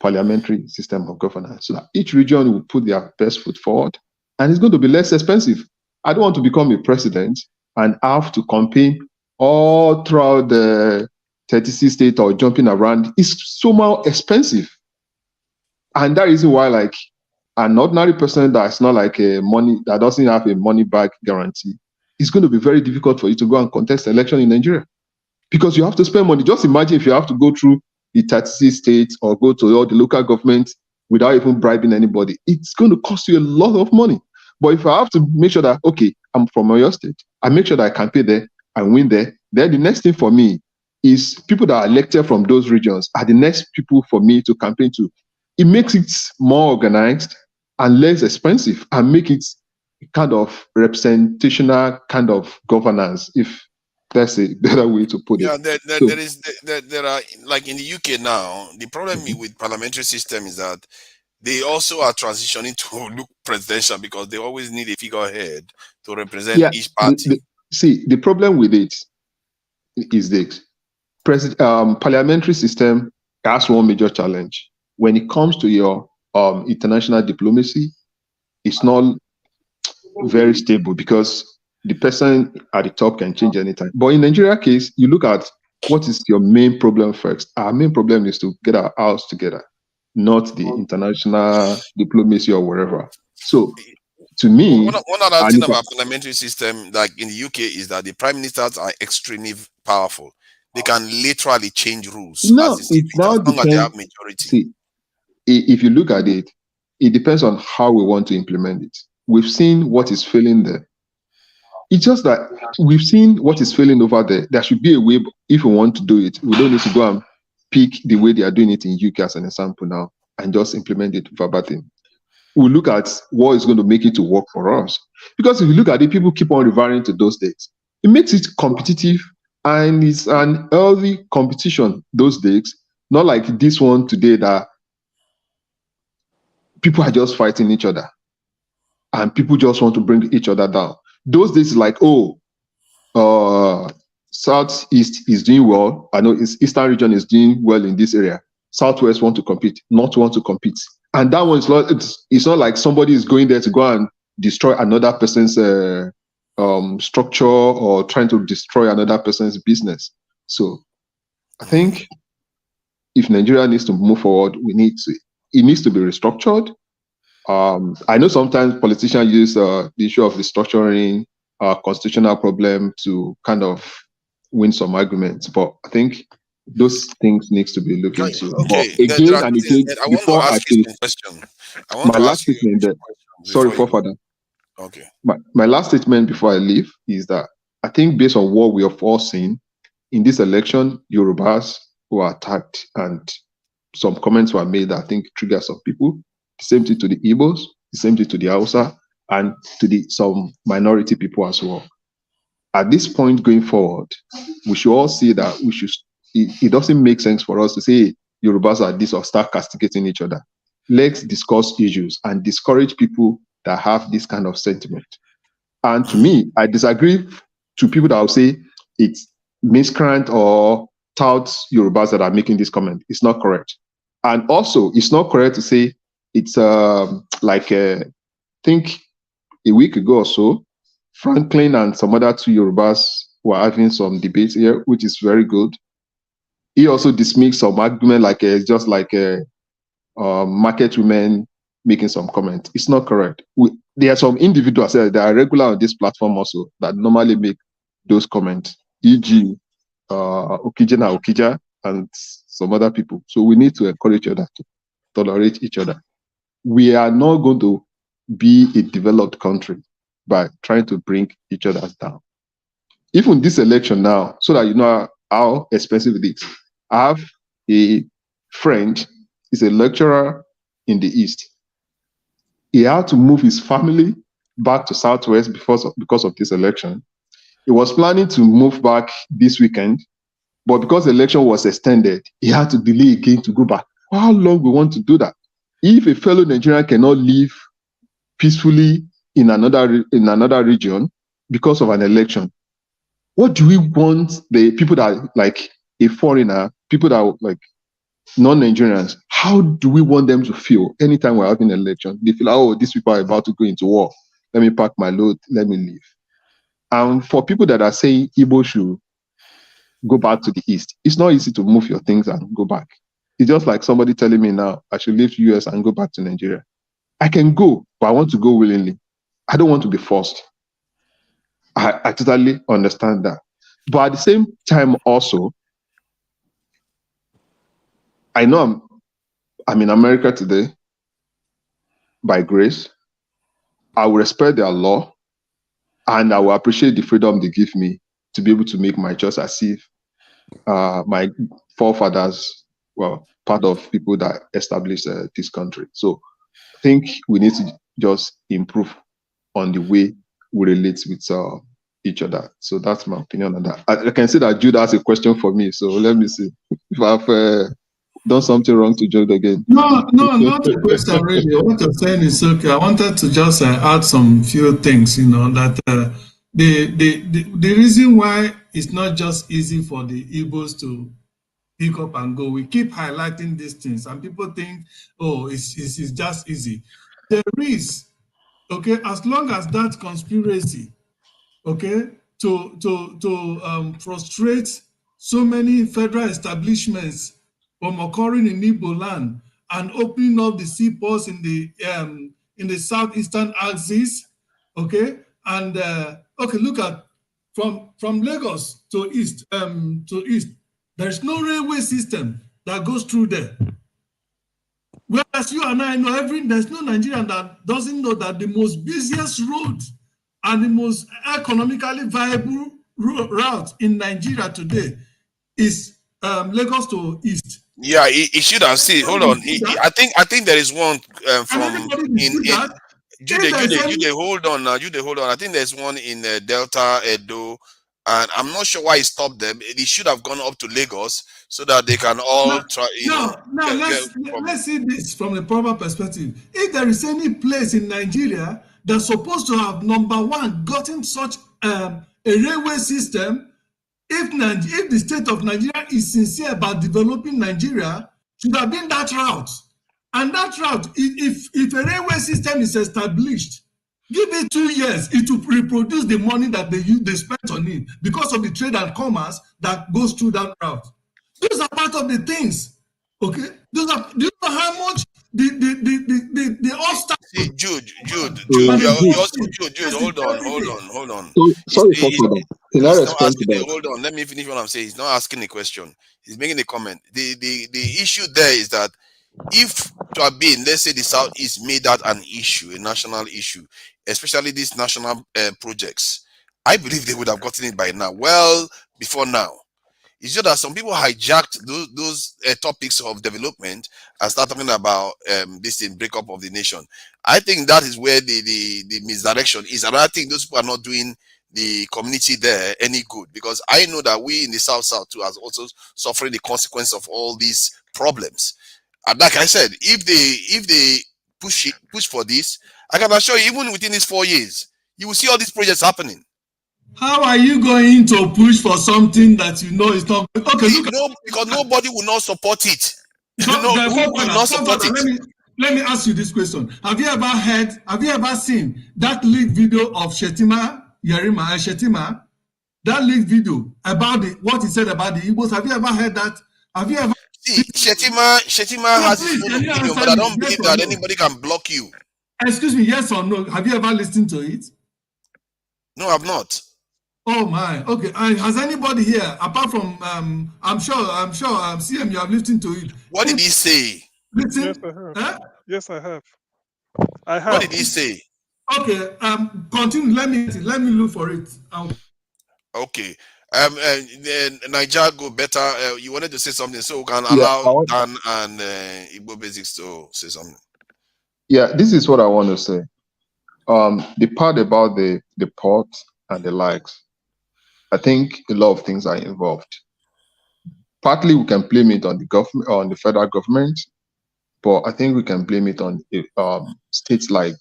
parliamentary system of governance so that each region will put their best foot forward and it's going to be less expensive. I don't want to become a president and have to campaign all throughout the 36 states or jumping around. It's so much expensive. And that is why, like, an ordinary person that's not like that doesn't have a money back guarantee, it's going to be very difficult for you to go and contest election in Nigeria. Because you have to spend money. Just imagine if you have to go through the 36 states or go to all the local governments without even bribing anybody. It's going to cost you a lot of money. But if I have to make sure that, okay, I'm from your state, I make sure that I campaign there, I win there, then the next thing for me is people that are elected from those regions are the next people for me to campaign to. It makes it more organized and less expensive and make it kind of representational kind of governance, if that's a better way to put it. There are, like in the UK now, the problem with parliamentary system is that they also are transitioning to look presidential because they always need a figurehead to represent each party. The problem with it is this. Parliamentary system has one major challenge. When it comes to your international diplomacy, it's not very stable because the person at the top can change anytime. But in Nigeria case, you look at what is your main problem first. Our main problem is to get our house together, not the international diplomacy or wherever. So, to me, one other thing about parliamentary system, like in the UK, is that the prime ministers are extremely powerful. They can literally change rules. No, it now depends. See, if you look at it, it depends on how we want to implement it. We've seen what is failing there. It's just that we've seen what is failing over there. There should be a way, if we want to do it, we don't need to go and pick the way they are doing it in UK as an example now. and just implement it verbatim. We look at what is going to make it to work for us. Because if you look at it, people keep on referring to those days. It makes it competitive, and it's an healthy competition those days, not like this one today that people are just fighting each other and people just want to bring each other down. Those days, like, Southeast is doing well. I know Eastern region is doing well in this area. Southwest want to compete, North want to compete. And that one is not, it's not like somebody is going there to go and destroy another person's structure or trying to destroy another person's business. So I think if Nigeria needs to move forward, it needs to be restructured. I know sometimes politicians use the issue of restructuring constitutional problem to kind of win some arguments, but I think those things needs to be looked into. Okay, But again and again, I want to ask you some question. I want my to last ask you statement that, sorry, Father. Okay. My last statement before I leave is that I think based on what we have all seen in this election, Yorubas were attacked and some comments were made that I think trigger some people. The same thing to the Igbos, the same thing to the Hausa, and to some minority people as well. At this point going forward, we should all see that it doesn't make sense for us to say Yorubas are this or start castigating each other. Let's discuss issues and discourage people that have this kind of sentiment. And to me, I disagree to people that will say it's miscreant or touts Yorubas that are making this comment. It's not correct. And also, it's not correct to say it's I think a week ago or so, Franklin and some other two Yorubas were having some debates here, which is very good. He also dismissed some argument like it's just like market women making some comment. It's not correct. There are some individuals that are regular on this platform also that normally make those comments, e.g. Okija and some other people. So we need to encourage each other to tolerate each other. We are not going to be a developed country by trying to bring each other down. Even this election now, so that you know how expensive it is. I have a friend, he's a lecturer in the East. He had to move his family back to Southwest because of this election. He was planning to move back this weekend, but because the election was extended, he had to delay again to go back. How long we want to do that? If a fellow Nigerian cannot live peacefully in another region because of an election, what do we want the people that like a foreigner, people that are like non-Nigerians, how do we want them to feel anytime we're having an election? They feel, oh, these people are about to go into war. Let me pack my load, let me leave. And for people that are saying Igbo should go back to the East, it's not easy to move your things and go back. It's just like somebody telling me now, I should leave the US and go back to Nigeria. I can go, but I want to go willingly. I don't want to be forced. I totally understand that. But at the same time also, I know I'm in America today by grace. I will respect their law and I will appreciate the freedom they give me to be able to make my choice as if my forefathers were part of people that established this country. So I think we need to just improve on the way we relate with each other. So that's my opinion on that. I can see that Jude has a question for me. So let me see if I've done something wrong to Jude again. No, not a question really. What you're saying is okay. I wanted to just add some few things, that the reason why it's not just easy for the Igbos to pick up and go. We keep highlighting these things and people think, oh, it's just easy. There is, okay, as long as that conspiracy, okay, to frustrate so many federal establishments from occurring in Igbo land and opening up the seaports in the southeastern axis, okay, and okay, look at from Lagos to east, there's no railway system that goes through there. Whereas you and I know there's no Nigerian that doesn't know that the most busiest road and the most economically viable route in Nigeria today is Lagos to east. Yeah, he should have seen. Hold on. I think there is one from in Jude. Hold on now. Jude, hold on. I think there's one in Delta, Edo, and I'm not sure why he stopped them. He should have gone up to Lagos so that they can all try. Let's see this from a proper perspective. If there is any place in Nigeria that's supposed to have #1 gotten such a railway system, if the state of Nigeria is sincere about developing Nigeria, should have been that route. And that route, if a railway system is established, give it 2 years, it will reproduce the money that they spent on it because of the trade and commerce that goes through that route. Those are part of the things. Okay, do you know how much the obstacle? See, Jude, Jude, hold on. Sorry for that. Can I respond to that? Hold on, let me finish what I'm saying. He's not asking a question. He's making a comment. The issue there is that if to have been, let's say the Southeast made that an issue, a national issue, especially these national projects, I believe they would have gotten it by now, well before now. It's just that some people hijacked those topics of development and start talking about this thing, breakup of the nation. I think that is where the misdirection is. And I think those people are not doing the community there any good, because I know that we in the South too are also suffering the consequence of all these problems. And like I said, if they push for this, I can assure you, even within these 4 years, you will see all these projects happening. How are you going to push for something that you know is not okay? Because nobody will not support it. Let me ask you this question: Have you ever seen that leaked video of Shettima? That leaked video about what he said about the Igbos? Have you ever heard that? Have you ever? See, Shettima has his own opinion, but I don't believe that anybody can block you. Excuse me, yes or no? Have you ever listened to it? No, I've not. Oh my, okay. Has anybody here, apart from I'm sure CM, you have listened to it. What did he say? Listen. Yes, I have. Huh? Yes, I have. What did he say? Okay, continue. Let me look for it. Okay. Niger go better. You wanted to say something, so we can allow Dan and Igbo Basics to say something. Yeah, this is what I want to say. The part about the port and the likes, I think a lot of things are involved. Partly we can blame it on the government, on the federal government, but I think we can blame it on states like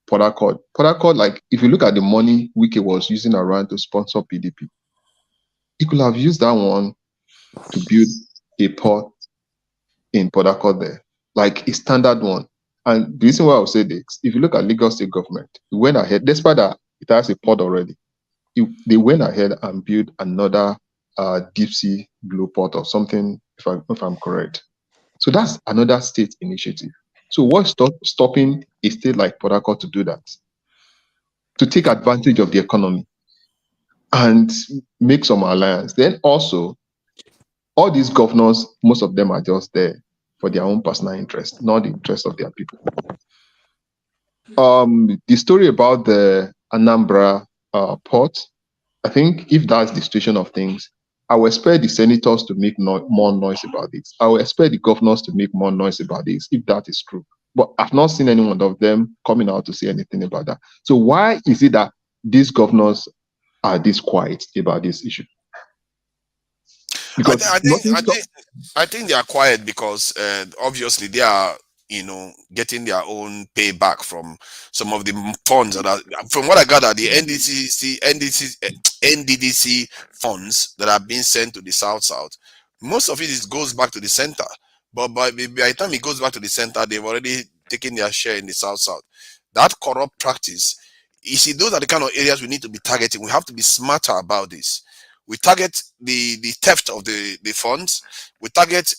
Port Harcourt. Port Harcourt, like if you look at the money Wiki was using around to sponsor PDP, he could have used that one to build a port in Port Harcourt there, like a standard one. And the reason why I would say this, if you look at Lagos State government, it went ahead, despite that it has a port already, they went ahead and built another deep sea blue port or something, if I'm correct. So that's another state initiative. So what's stopping a state like Port Harcourt to do that? To take advantage of the economy and make some alliance. Then also, all these governors, most of them are just there for their own personal interest, not the interest of their people. The story about the Anambra port, I think if that's the situation of things, I will expect the senators to make more noise about this. I will expect the governors to make more noise about this, if that is true. But I've not seen any one of them coming out to say anything about that. So why is it that these governors are this quiet about this issue? Because I think they are quiet because obviously they are, getting their own payback from some of the funds that are, from what I gather, the NDDC funds that are being sent to the South. Most of it goes back to the center. But by the time it goes back to the center, they've already taken their share in the South. That corrupt practice, you see, those are the kind of areas we need to be targeting. We have to be smarter about this. We target the theft of the funds. We target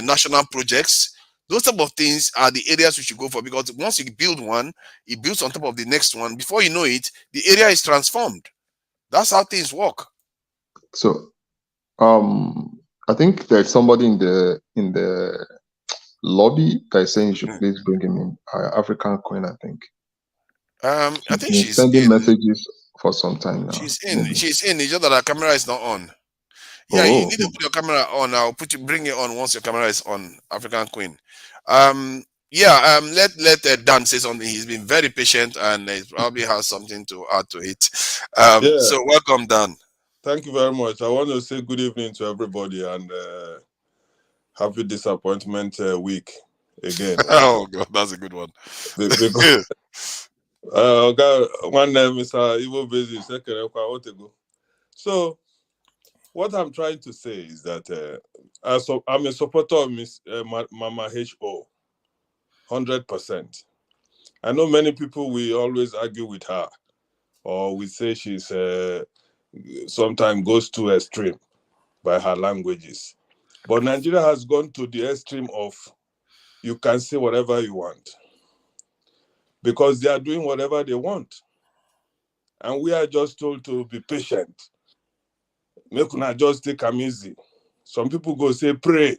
national projects. Those type of things are the areas we should go for, because once you build one, it builds on top of the next one. Before you know it, the area is transformed. That's how things work. So, I think there's somebody in the lobby that is saying you should please bring him in. African Queen, I think. I think she's sending messages for some time now. She's in. She's in. It's just that her camera is not on. Yeah, you need to put your camera on. I'll bring it on once your camera is on, African Queen. Let Dan say something. He's been very patient and he probably has something to add to it. So welcome, Dan. Thank you very much. I want to say good evening to everybody and happy disappointment week again. Oh God, that's a good one. Because one name is Ivo Bezi, second go. So what I'm trying to say is that I'm a supporter of Miss Mama H.O. 100%. I know many people will always argue with her, or we say she's sometimes goes too extreme by her languages. But Nigeria has gone to the extreme of you can say whatever you want because they are doing whatever they want. And we are just told to be patient. Make una just take them easy. Some people go say, pray.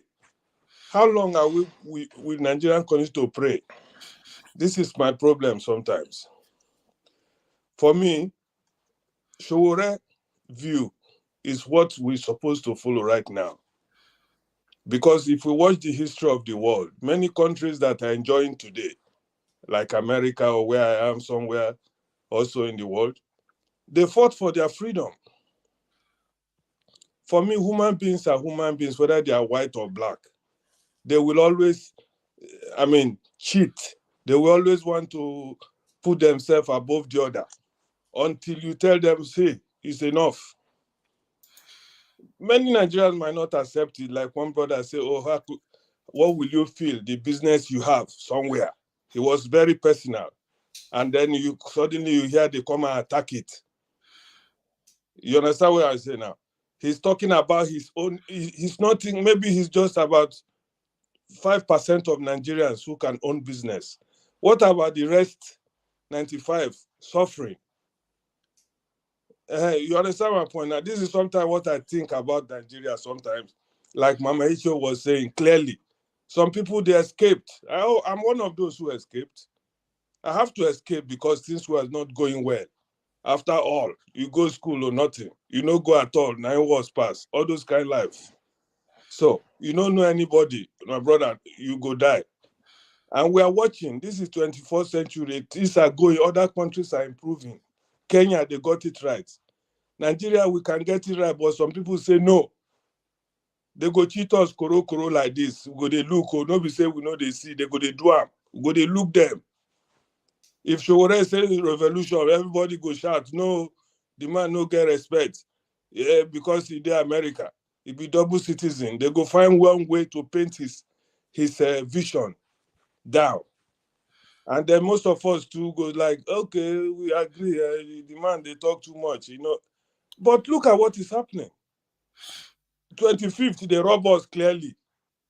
How long are we Nigerian continue to pray? This is my problem sometimes. For me, Showore view is what we're supposed to follow right now. Because if we watch the history of the world, many countries that are enjoying today, like America or where I am somewhere also in the world, they fought for their freedom. For me, human beings are human beings, whether they are white or black. They will always, cheat. They will always want to put themselves above the other until you tell them, say, it's enough. Many Nigerians might not accept it. Like one brother say, what will you feel, the business you have somewhere? It was very personal. And then suddenly you hear they come and attack it. You understand what I say now? He's talking about his own, he's not, maybe he's just about 5% of Nigerians who can own business. What about the rest 95 suffering? You understand my point? Now, this is sometimes what I think about Nigeria sometimes. Like Mama Icho was saying clearly, some people, they escaped. I'm one of those who escaped. I have to escape because things were not going well. After all, you go to school or nothing. You don't go at all. 9 years pass. All those kind of life. So, you don't know anybody. My brother, you go die. And we are watching. This is 21st century. Things are going. Other countries are improving. Kenya, they got it right. Nigeria, we can get it right, but some people say no. They go cheat us koro like this. We go they look, or nobody say we know they see. They go they do them. We go they look them. If Showore says revolution, everybody go shout, no, the man no get respect. Yeah, because he did America. He be double citizen. They go find one way to paint his vision down. And then most of us too go like, okay, we agree. The man, they talk too much, But look at what is happening. 25th, they rob us clearly.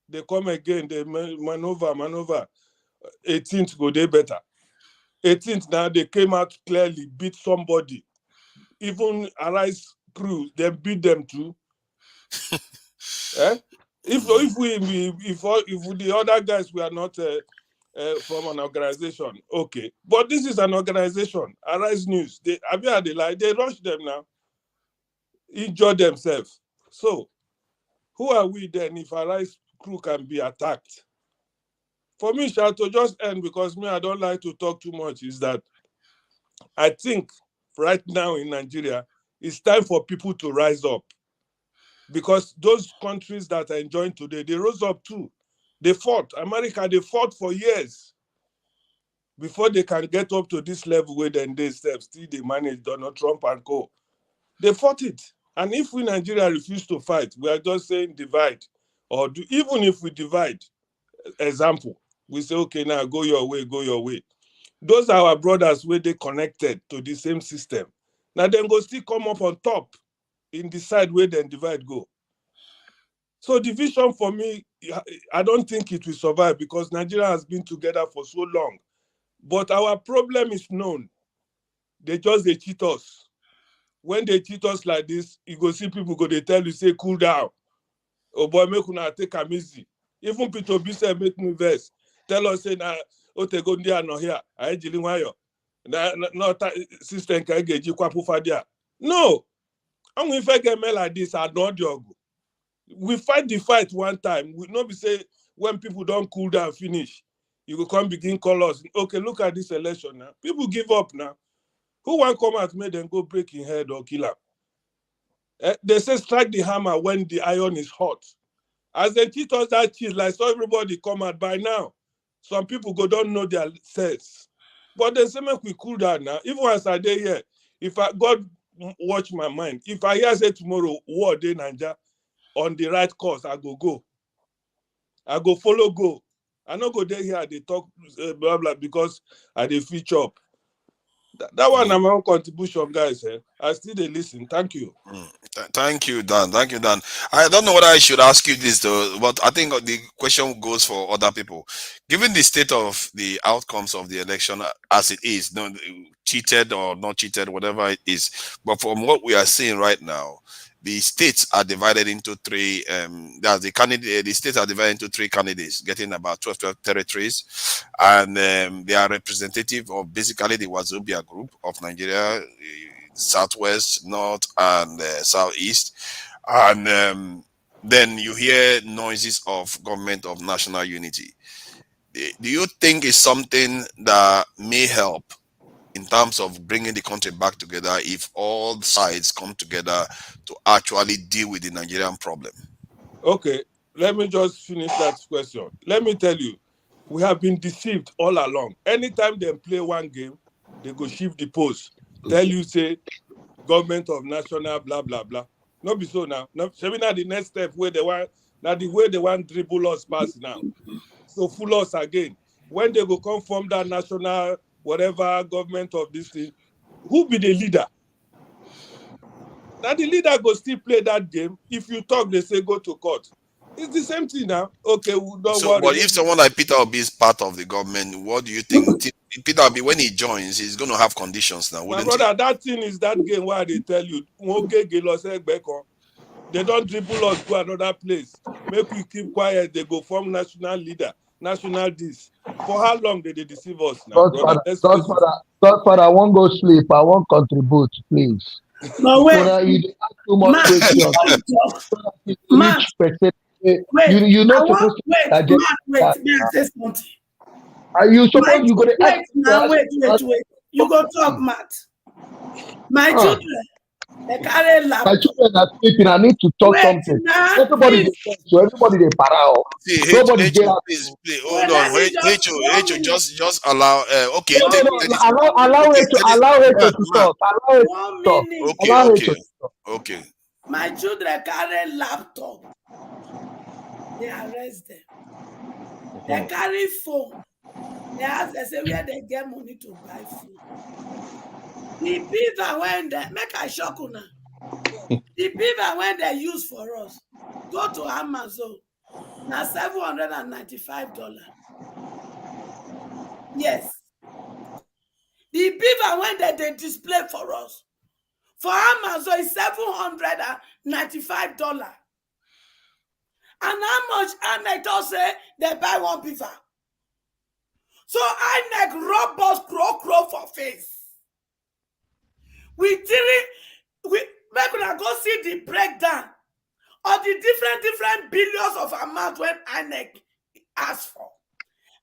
They come again, they maneuver. 18th go they better. 18th now, they came out clearly, beat somebody. Even Arise crew, they beat them too. If the other guys were not from an organization, okay. But this is an organization, Arise News. They rush them now, injure themselves. So, who are we then if Arise crew can be attacked? For me, to just end, because I don't like to talk too much, is that I think right now in Nigeria, it's time for people to rise up. Because those countries that are enjoying today, they rose up too. They fought. America, they fought for years before they can get up to this level where then they still they manage Donald Trump and co. They fought it. And if we Nigeria refuse to fight, we are just saying divide. Even if we divide, example, we say, okay, now go your way, go your way. Those are our brothers where they connected to the same system. Now then go still come up on top in the side where then divide go. So division for me, I don't think it will survive because Nigeria has been together for so long. But our problem is known. They cheat us. When they cheat us like this, you go see people go, they tell you, say, cool down. Oh boy, make una take am easy. Even Peter Bise make me vex. Tell us, say, na, ote go ndi ano here. I jili wayo. No system can get you kwapu fadia. No. I'm if I get me like this, I don't job. We fight the fight one time. We not be say when people don't cool down, finish. You will come begin call us. Okay, look at this election now. People give up now. Who want come out, make them go break in head or kill them? They say strike the hammer when the iron is hot. As they teach us that cheese, like so everybody come out by now. Some people go don't know their sets. But they say make we cool down now. Even as I day here, if God watch my mind, if I hear say tomorrow war day Nigeria on the right course, I go. I go follow go. I not go there here, they talk blah blah because I they feature up. That one my own contribution, guys. I still they listen. Thank you. Thank you, Dan. Thank you, Dan. I don't know whether I should ask you this though, but I think the question goes for other people. Given the state of the outcomes of the election as it is, no, cheated or not cheated, whatever it is, but from what we are seeing right now, the states are divided into three. The states are divided into three candidates, getting about 12 territories, and they are representative of basically the Wazobia group of Nigeria, southwest, north, and southeast. And then you hear noises of government of national unity. Do you think it's something that may help in terms of bringing the country back together if all sides come together to actually deal with the Nigerian problem? Okay, let me just finish that question. Let me tell you, we have been deceived all along. Anytime they play one game, they go shift the post. Tell you, say, government of national, blah, blah, blah. Not be so now. No, so now the next step where they want, now the way they want dribble us pass now. So fool us again. When they go come from that national, whatever government of this thing, who be the leader? Now the leader go still play that game. If you talk, they say go to court. It's the same thing now. Okay, we don't worry. But if someone like Peter Obi is part of the government, what do you think? Peter Obi, when he joins, he's going to have conditions now, wouldn't My brother, that thing is that game where they tell you, they don't dribble us to another place. Make we keep quiet. They go form national leader, national this. For how long did they deceive us now, brother? Godfather, I won't go sleep. I won't contribute, please. No, wait. So you ask too much questions. Matt, wait. You're not supposed to. Wait, may I say something? Are you supposed you going to ask? Wait, now, wait. You go talk, Matt. My children, they carry laptop. My children are sleeping. I need to talk something. Everybody, so everybody they para. Nobody get out. Please, hold on. H.O. just allow. Okay. Allow it to talk. Allow it to talk. Okay. My children carry laptop. They arrest them. They carry phone. They ask, they say where they get money to buy food. The beaver when they make a shock now. The beaver when they use for us, go to Amazon. Now $795. Yes. The beaver when they display for us, for Amazon is $795. And how much INEC does say they buy one beaver? So INEC rub us crow for face. We make una go see the breakdown of the different billions of amount when INEC ask for.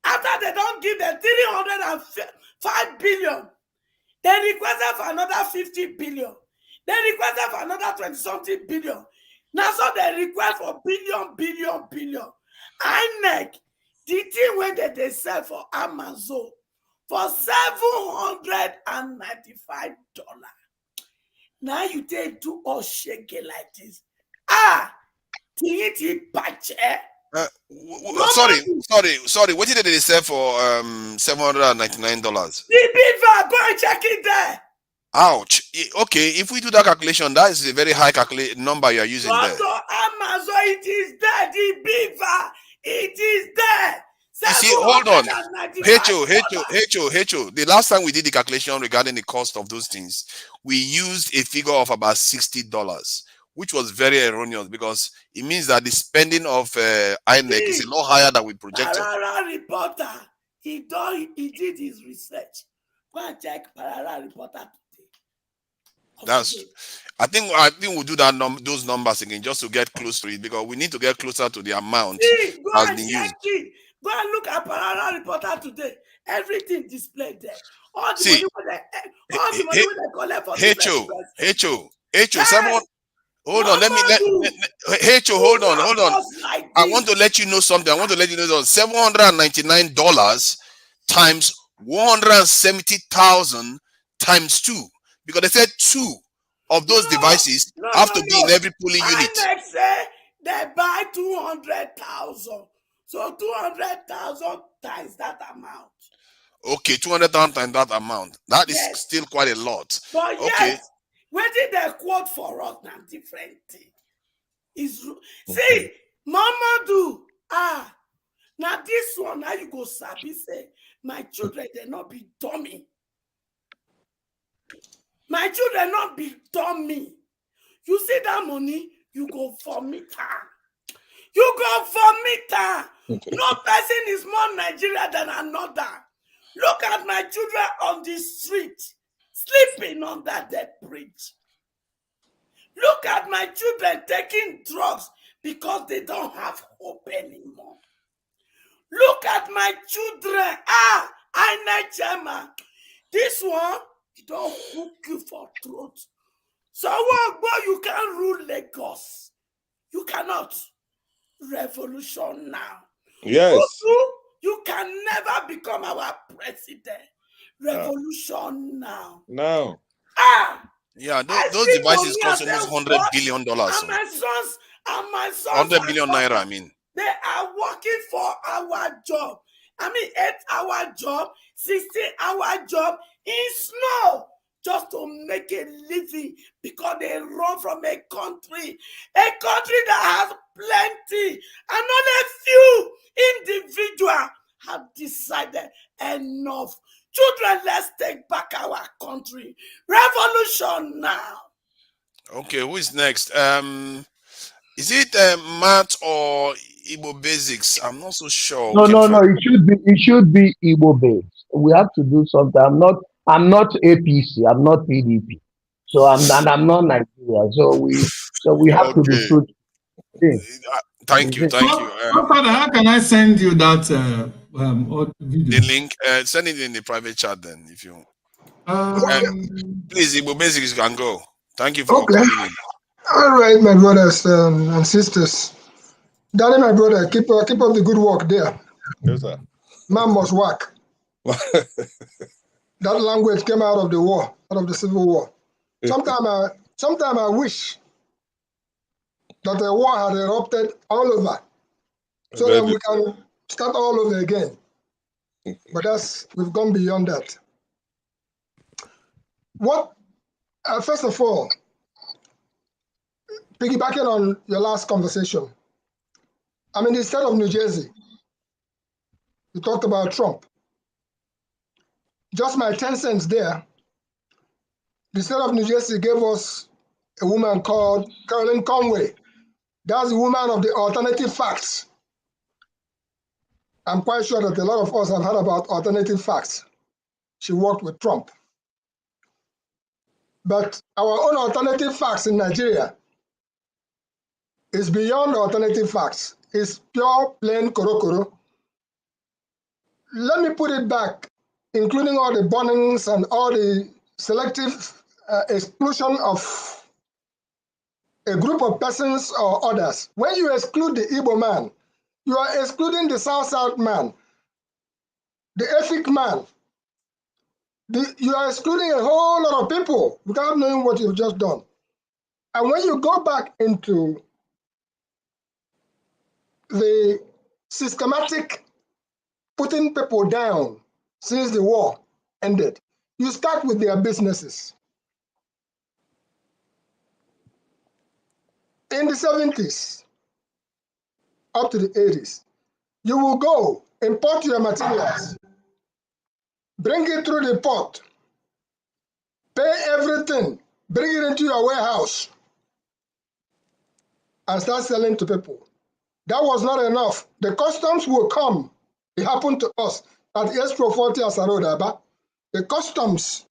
After they don't give them 305 billion, they requested for another 50 billion. They requested for another 20-something billion. Now so they request for billion. INEC, the thing when they sell for Amazon for $795. Now you take to us shake it like this. Sorry. What did they sell for $799? The beaver, go and check it there. Ouch. Okay, if we do that calculation, that is a very high number you are using there. Amazon, it is there. The beaver, it is there. You see, hold on. H.O. The last time we did the calculation regarding the cost of those things, we used a figure of about $60, which was very erroneous because it means that the spending of INEC is a lot higher than we projected. Parara reporter, he did his research. Go and check Parara reporter today. I think we'll do that those numbers again just to get close to it, because we need to get closer to the amount Go that's and been check used. it. Go and look at Parallel Reporter today. Everything displayed there. All the See, money when they collect for different HO, Hey, hold on, let me hold on. Like I want to let you know something. I want to let you know that $799 times 170,000 times 2, because they said 2 of those devices have to be in every polling unit. INEC say they buy 200,000. So 200,000 times that amount. Okay, 200,000 times that amount. That is still quite a lot. But Okay. yes, what did they quote for us now? Different thing. See, Mamadou, now this one, now you go sabi say, my children, they not be dummy. My children not be dummy. You see that money, you go vomit. You go vomit. No person is more Nigeria than another. Look at my children on the street, sleeping under that bridge. Look at my children taking drugs because they don't have hope anymore. Look at my children. INEC chairman. This one, he don't hook you for throat. So what, boy, you can't rule Lagos. You cannot. Revolution now. Yes. You can never become our president. Revolution now. Now. Yeah, those devices cost almost $100 billion. And my sons, $100 billion naira, I mean. They are working for our job. 8-hour job, 16-hour job in snow, just to make a living, because they run from a country that has plenty, and only few individuals have decided enough. Children, let's take back our country. Revolution now. Okay, who is next? Is it math or Igbo basics? I'm not so sure. No. It should be Igbo based. We have to do something. I'm not APC. I'm not PDP. So I'm not Nigeria. So we have to be truthful. Thank you. Father, how can I send you that video? The link. Send it in the private chat then, if you. Please, Igbo basics can go. Thank you for coming in. All right, my brothers and sisters. Danny, my brother, keep up the good work there. Yes, sir. Man must work. That language came out of the war, out of the Civil War. Sometimes I wish that the war had erupted all over, so that we can start all over again. But we've gone beyond that. First of all, piggybacking on your last conversation, I'm in the state of New Jersey. You talked about Trump. Just my 10 cents there. The state of New Jersey gave us a woman called Carolyn Conway. That's the woman of the alternative facts. I'm quite sure that a lot of us have heard about alternative facts. She worked with Trump. But our own alternative facts in Nigeria is beyond alternative facts. It's pure, plain korokoro. Let me put it back, including all the burnings and all the selective exclusion of a group of persons or others. When you exclude the Igbo man, you are excluding the South man, the Efik man. You are excluding a whole lot of people without knowing what you've just done. And when you go back into the systematic putting people down since the war ended, you start with their businesses. In the 70s, up to the 80s, you will go import your materials, bring it through the port, pay everything, bring it into your warehouse, and start selling to people. That was not enough. The customs will come. It happened to us at Espro 40 Asarodaba. The customs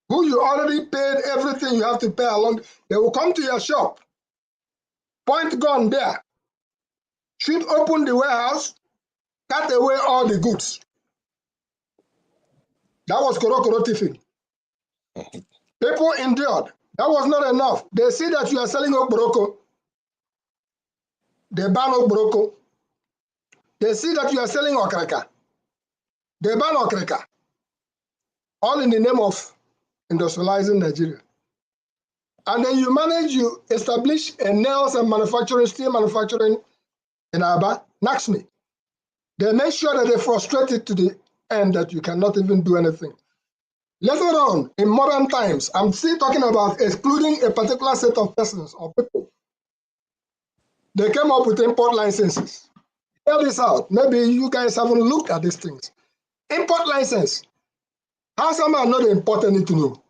who you already paid everything you have to pay along. They will come to your shop, point gun there, shoot open the warehouse, cut away all the goods. That was Koro tiffin. People endured. That was not enough. They see that you are selling okporoko. They ban okporoko. They see that you are selling okreka. They ban okreka. All in the name of industrializing Nigeria. And then you establish a nails and manufacturing, steel manufacturing in Aba, Naxmi. They make sure that they frustrate it to the end that you cannot even do anything. Later on, in modern times, I'm still talking about excluding a particular set of persons or people. They came up with import licenses. Hear this out. Maybe you guys haven't looked at these things. Import license. How someone not important need to know?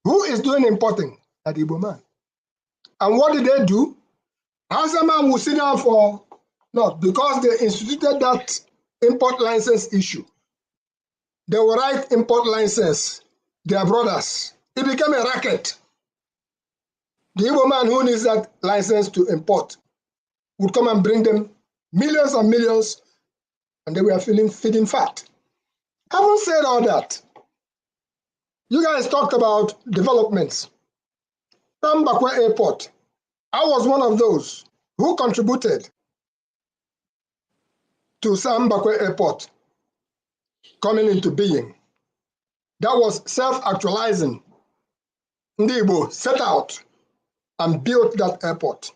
Who is doing importing? At Igbo man. And what did they do? How someone will sit down for, not because they instituted that import license issue. They will write import license, their brothers. It became a racket. The Igbo man who needs that license to import would come and bring them millions and millions, and they were feeding fat. Having said all that, you guys talked about developments. Tambakwe Airport. I was one of those who contributed to Sambakwe Airport coming into being. That was self-actualizing. Ndibo set out and built that airport.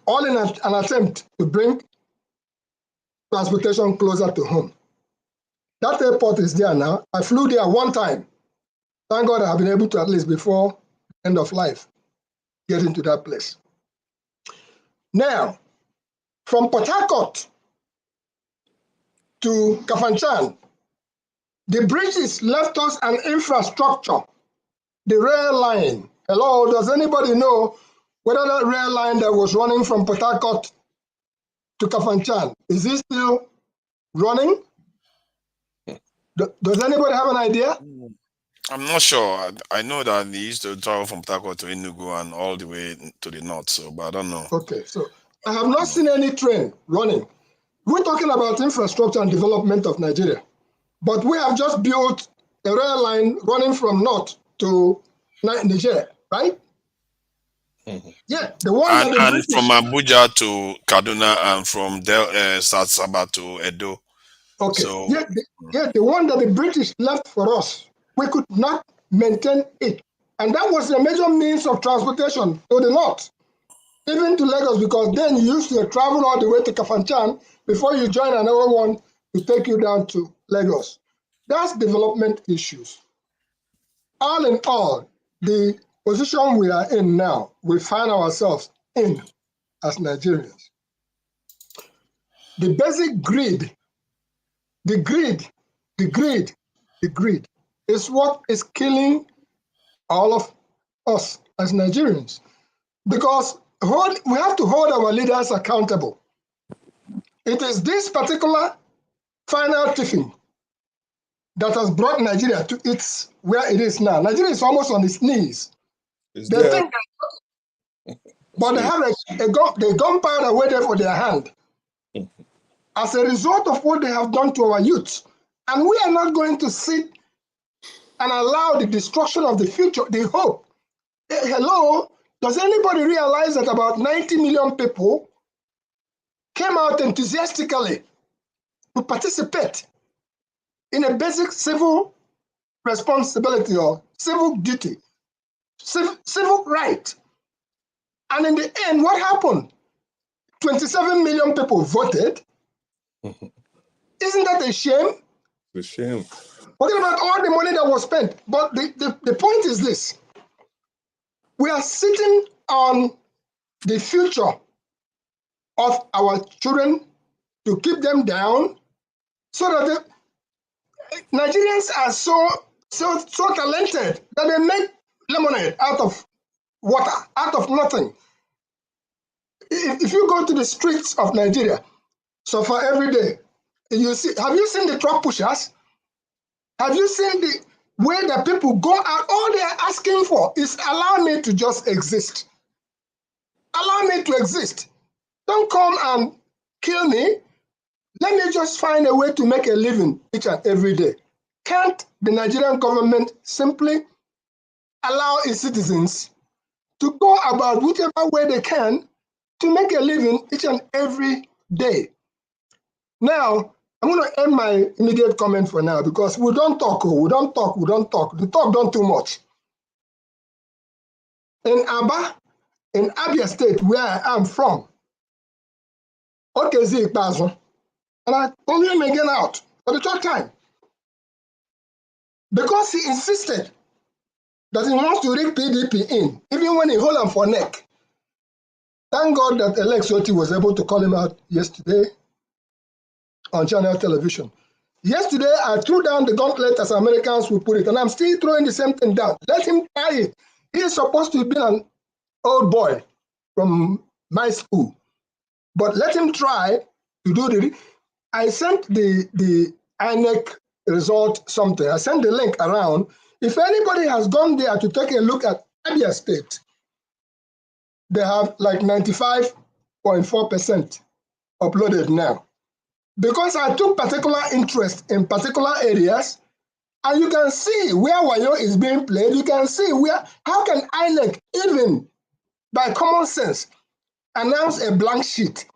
All in an attempt to bring transportation closer to home. That airport is there now. I flew there one time. Thank God I have been able to, at least before end of life, get into that place. Now, from Port Harcourt to Kafanchan, the British left us an infrastructure, the rail line. Hello, does anybody know whether that rail line that was running from Port Harcourt to Kafanchan, is it still running? Does anybody have an idea? I'm not sure. I know that they used to travel from Tako to Enugu and all the way to the north, so but I don't know. Okay, so I have not seen any train running. We're talking about infrastructure and development of Nigeria, but we have just built a rail line running from north to Niger, right? Yeah, the one that the And British. from Abuja to Kaduna and from South Sabah to Edo. Okay, So, the one that the British left for us, we could not maintain it. And that was the major means of transportation to the north, even to Lagos, because then you used to travel all the way to Kafanchan before you join another one to take you down to Lagos. That's development issues. All in all, the position we are in now, we find ourselves in as Nigerians. The basic greed, the greed is what is killing all of us as Nigerians. Because we have to hold our leaders accountable. It is this particular final tiffin that has brought Nigeria to its where it is now. Nigeria is almost on its knees. They think that, but they have a gunpowder waiting for their hand as a result of what they have done to our youth. And we are not going to sit and allow the destruction of the future, the hope. Hello, does anybody realize that about 90 million people came out enthusiastically to participate in a basic civil responsibility or civil duty, civil right? And in the end, what happened? 27 million people voted. Isn't that a shame? It's a shame. Forget about all the money that was spent. But the point is this. We are sitting on the future of our children to keep them down so that Nigerians are so talented that they make lemonade out of water, out of nothing. If you go to the streets of Nigeria, so for every day, have you seen the truck pushers? Have you seen the way that people go out? All they are asking for is allow me to just exist. Allow me to exist. Don't come and kill me. Let me just find a way to make a living each and every day. Can't the Nigerian government simply allow its citizens to go about whichever way they can to make a living each and every day? Now, I'm going to end my immediate comment for now because we don't talk. The talk don't too much. In Abia State, where I am from, Okezi Ikpazu, and I told him again out for the third time because he insisted that he wants to rig PDP in, even when he hold him for neck. Thank God that Alex Oti was able to call him out yesterday on channel television. Yesterday, I threw down the gauntlet as Americans will put it, and I'm still throwing the same thing down. Let him try it. He is supposed to be an old boy from my school, but let him try to do the. I sent the INEC result something. I sent the link around. If anybody has gone there to take a look at Abia State, they have like 95.4% uploaded now. Because I took particular interest in particular areas, and you can see where Wayo is being played. You can see how can INEC, even by common sense, announce a blank sheet.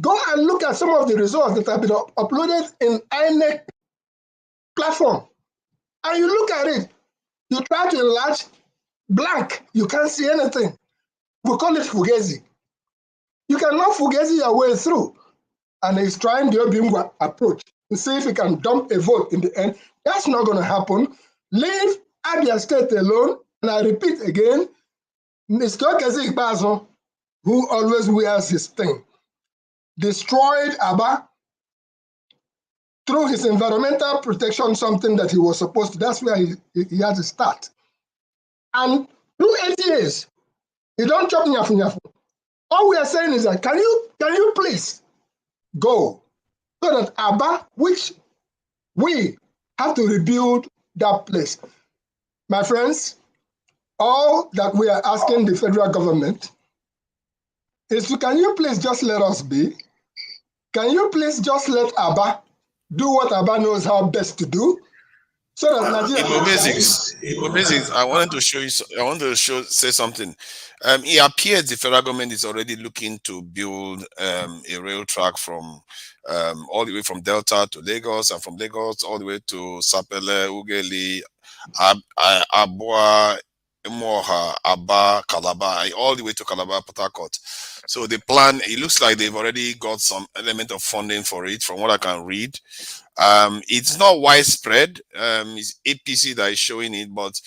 Go and look at some of the results that have been uploaded in INEC platform. And you look at it, you try to enlarge, blank, you can't see anything. We call it fugazi. You cannot fugazi your way through. And he's trying the Obingwa approach to see if he can dump a vote in the end. That's not going to happen. Leave Abia State alone. And I repeat again, Mr. Okezi Ikpazu, who always wears his thing, destroyed Aba through his environmental protection, something that he was supposed to. That's where he had to start. And through 8 years, he don't chop nyafu nyafu. All we are saying is that can you please go so that Aba, which we have to rebuild that place. My friends, all that we are asking the federal government is to, can you please just let us be? Can you please just let Aba do what Aba knows how best to do? So that Nigeria Imo Basics, I wanted to show you. I want to say something. It appears the federal government is already looking to build a rail track from all the way from Delta to Lagos, and from Lagos all the way to Sapele, Ugeli, Abua, Moha, Aba, Calabar, all the way to Calabar, Port Harcourt. So the plan, it looks like they've already got some element of funding for it, from what I can read. It's not widespread. It's APC that is showing it, but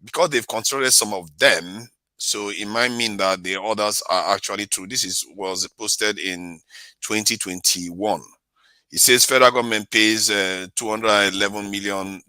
because they've controlled some of them, so it might mean that the others are actually true. This was posted in 2021. It says federal government pays $211 million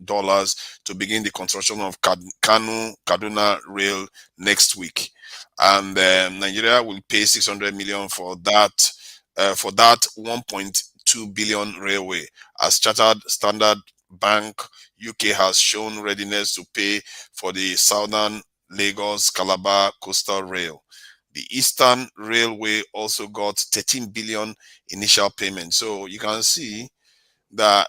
to begin the construction of Kaduna Rail next week, and Nigeria will pay $600 million for that 1.2 billion railway. As Chartered Standard Bank UK has shown readiness to pay for the Southern Lagos Calabar Coastal Rail. The Eastern Railway also got 13 billion initial payment. So you can see that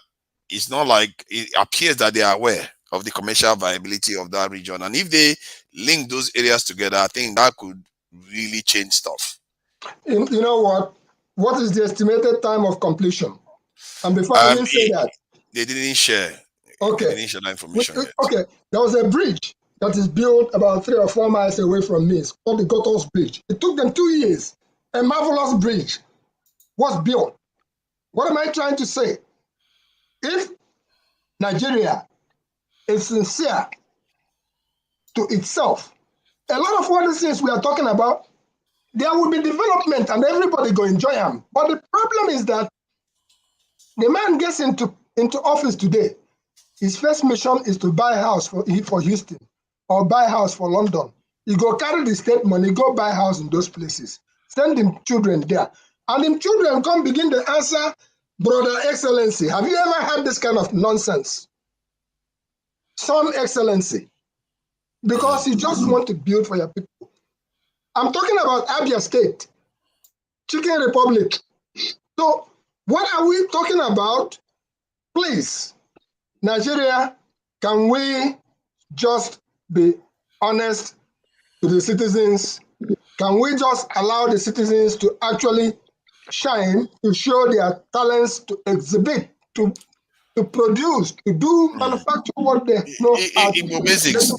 it's not like it appears that they are aware of the commercial viability of that region. And if they link those areas together, I think that could really change stuff. You know what? What is the estimated time of completion? And before I even say that, they didn't share. Okay. They didn't share that information yet. Okay. There was a bridge that is built about 3 or 4 miles away from me. It's called the Gotos Bridge. It took them 2 years. A marvelous bridge was built. What am I trying to say? If Nigeria is sincere to itself, a lot of what things we are talking about, there will be development and everybody go enjoy them. But the problem is that the man gets into office today. His first mission is to buy a house for Houston or buy a house for London. He go carry the state money, go buy a house in those places. Send them children there. And them children come begin to answer, Brother Excellency, have you ever had this kind of nonsense? some excellency, because you just want to build for your people. I'm talking about Abia State, Chicken Republic. So what are we talking about? Please, Nigeria, can we just be honest to the citizens? Can we just allow the citizens to actually shine, to show their talents, to exhibit, to produce, to do manufacture what they know how to Igbo do? basics,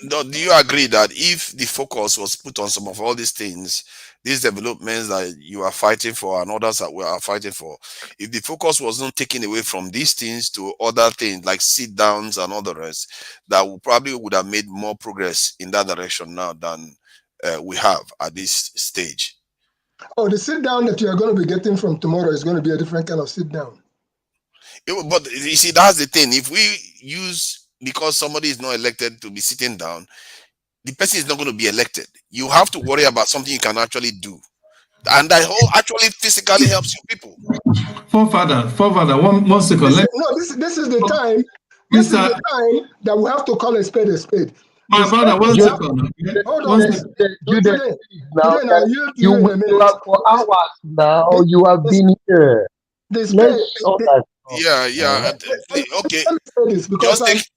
do you agree that if the focus was put on some of all these things, these developments that you are fighting for and others that we are fighting for, if the focus was not taken away from these things to other things like sit downs and all the rest, that we probably would have made more progress in that direction now than we have at this stage? Oh, the sit down that you are going to be getting from tomorrow is going to be a different kind of sit down. But you see, that's the thing. If we use because somebody is not elected to be sitting down, the person is not going to be elected. You have to worry about something you can actually do, and that whole actually physically helps you people. Forefather, one second. This is the time. This is Mr. the time that we have to call a spade a spade. My brother, one second. Hold One on. second. Today, now I'll yield to you you in a minute. are for hours now. You have been here. The Let's understand. Yeah. Okay.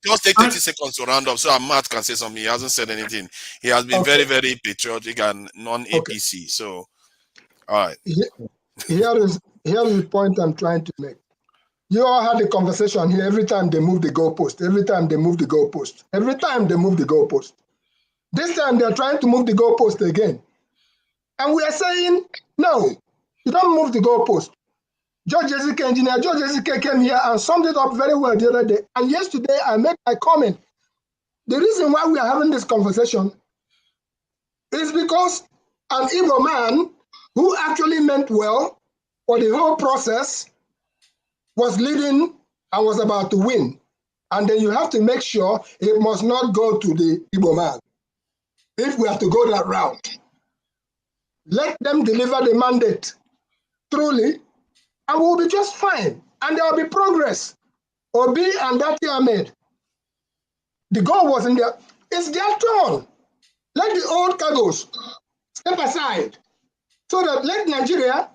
Just take 30 seconds to round up so Matt can say something. He hasn't said anything. He has been very, very patriotic and non-APC. So, all right. Here is the point I'm trying to make. You all had a conversation here every time they move the goalpost. Every time they move the goalpost. Every time they move the goalpost. This time they're trying to move the goalpost again. And we are saying, no, you don't move the goalpost. Engineer George Ezike came here and summed it up very well the other day. And yesterday I made my comment. The reason why we are having this conversation is because an Igbo man who actually meant well for the whole process was leading and was about to win. And then you have to make sure it must not go to the Igbo man. If we have to go that route, let them deliver the mandate truly, and we'll be just fine. And there will be progress. Obi and Dati Ahmed, the goal was in there. It's their turn. Let the old cargoes step aside so that let Nigeria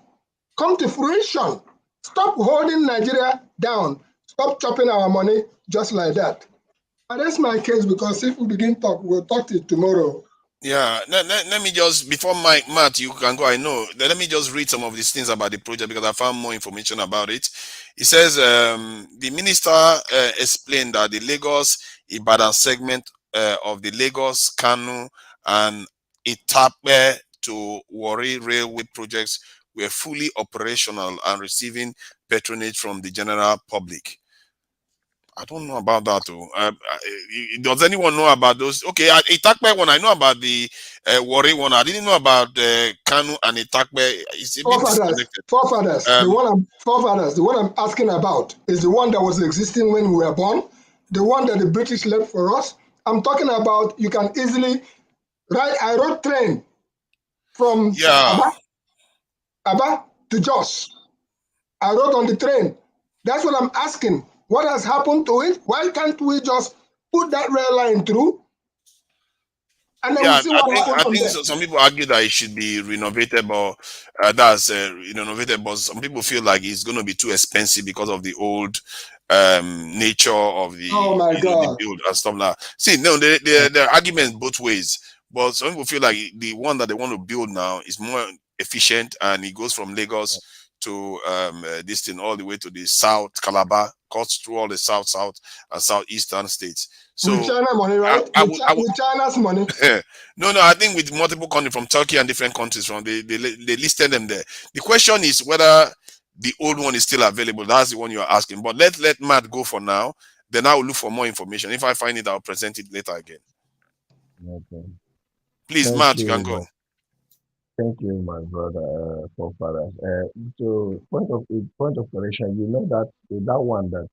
come to fruition. Stop holding Nigeria down. Stop chopping our money just like that. And that's my case, because if we begin talk, we'll talk till tomorrow. Yeah, let me just, before Matt, you can go, I know. Let me just read some of these things about the project because I found more information about it. It says the minister explained that the Lagos-Ibadan segment of the Lagos-Kanu and Itape to Warri railway projects were fully operational and receiving patronage from the general public. I don't know about that too. Does anyone know about those? Okay, Itakpe one, I know about the Warri one. I didn't know about Kanu and Itakpe. It's a bit disconnected. Forefathers. The one I'm asking about is the one that was existing when we were born, the one that the British left for us. I'm talking about, you can easily ride. I rode train from Aba to Jos. I rode on the train. That's what I'm asking. What has happened to it? Why can't we just put that rail line through? And then Yeah, we'll see what happens I from think there. some people argue that it should be renovated, but that's renovated. But some people feel like it's going to be too expensive because of the old nature of the Oh my the God. build and stuff like that. See, no, there are arguments both ways, but some people feel like the one that they want to build now is more efficient, and it goes from Lagos to this thing all the way to the south Calabar, cuts through all the south and southeastern states. So With China money, right? With China's money. no, I think with multiple countries from Turkey and different countries from they listed them there. The question is whether the old one is still available. That's the one you're asking. But let Matt go for now. Then I will look for more information. If I find it, I'll present it later again. Okay. Please, Thank Matt, you can you, go. Thank you, my brother, forefathers. So point of correction, you know that one that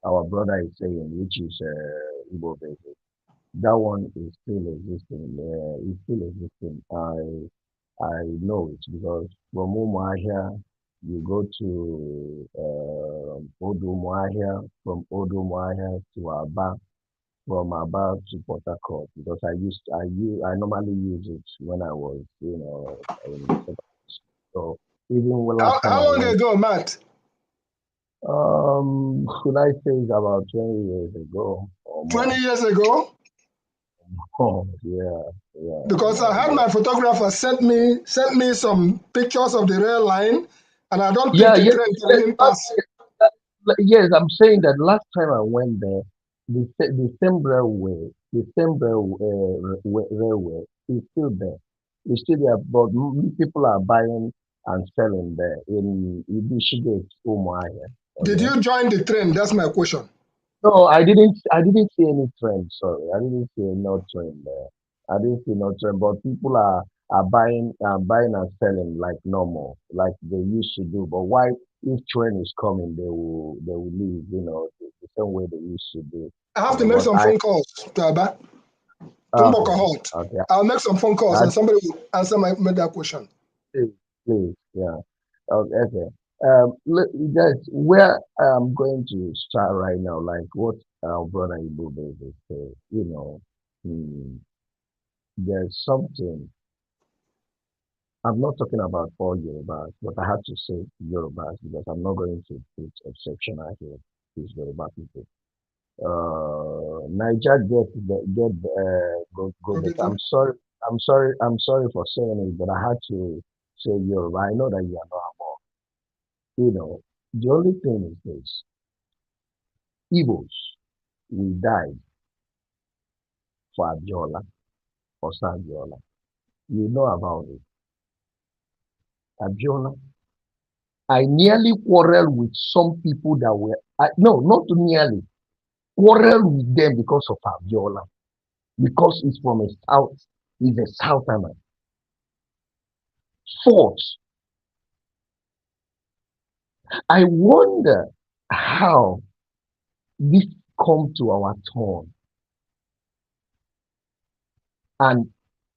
our brother is saying, which is Igbo basic, that one is still existing. It's still existing. I know it because from Umuahia You go to Odumoahia, from Odumoahia to Aba, from Aba to Port Harcourt, because I normally use it when I was, in secondary school. So even when last time How I long went, ago, Matt? should I say it's about 20 years ago or 20 more? years ago? Oh, yeah, yeah, Because I more, had yeah. my photographer sent me some pictures of the rail line, and I don't think Yeah, a yes, train can yes, even pass. yes, I'm saying that last time I went there, the same railway, railway is still there. It's still there, but people are buying and selling there in Ibishige, Umuahia. Did Okay. you join the train? That's my question. No, I didn't. I didn't see any trend. Sorry, I didn't see no trend there. I didn't see no trend, but people are buying and selling like normal, like they used to do. But why, if trend is coming, they will leave. The same way they used to do. I have to make But some phone calls to Abba, to okay, Mbokahot. okay. I'll make some phone calls, I, and somebody will answer that question. please, yeah. Okay. That's where I'm going to start right now. Like what our brother Ibu David said, hmm, there's something. I'm not talking about all Yorubas, but I have to say Yorubas because I'm not going to put exception out here. These Yoruba people. Niger go Okay, better. I'm sorry for saying it, but I had to say Yoruba. I know that you are not among. The only thing is this: Igbos, we died for Abiola or Sabiola. You know about it. Abiola. I nearly quarreled with some people that no, not nearly, quarreled with them because of Abiola, because he's from a south, he's a southerner. Fourth, I wonder how this come to our turn, and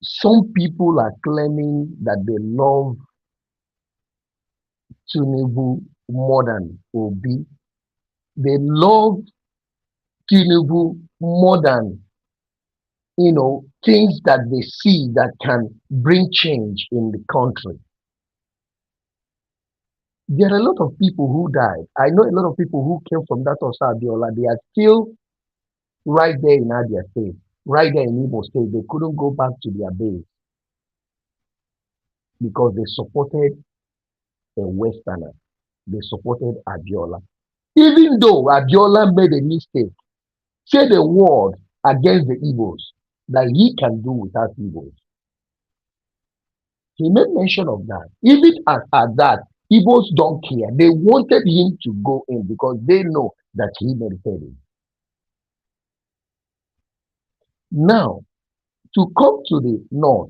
some people are claiming that they love Tinubu more than Obi. They love Tinubu more than things that they see that can bring change in the country. There are a lot of people who died. I know a lot of people who came from that Osa Abiola. They are still right there in Abia State, right there in Imo State. They couldn't go back to their base because they supported a Westerner. They supported Abiola. Even though Abiola made a mistake, said a word against the Igbos that he can do without Igbos. He made mention of that. Even at that, Igbos don't care. They wanted him to go in because they know that he merited it. Now, to come to the north,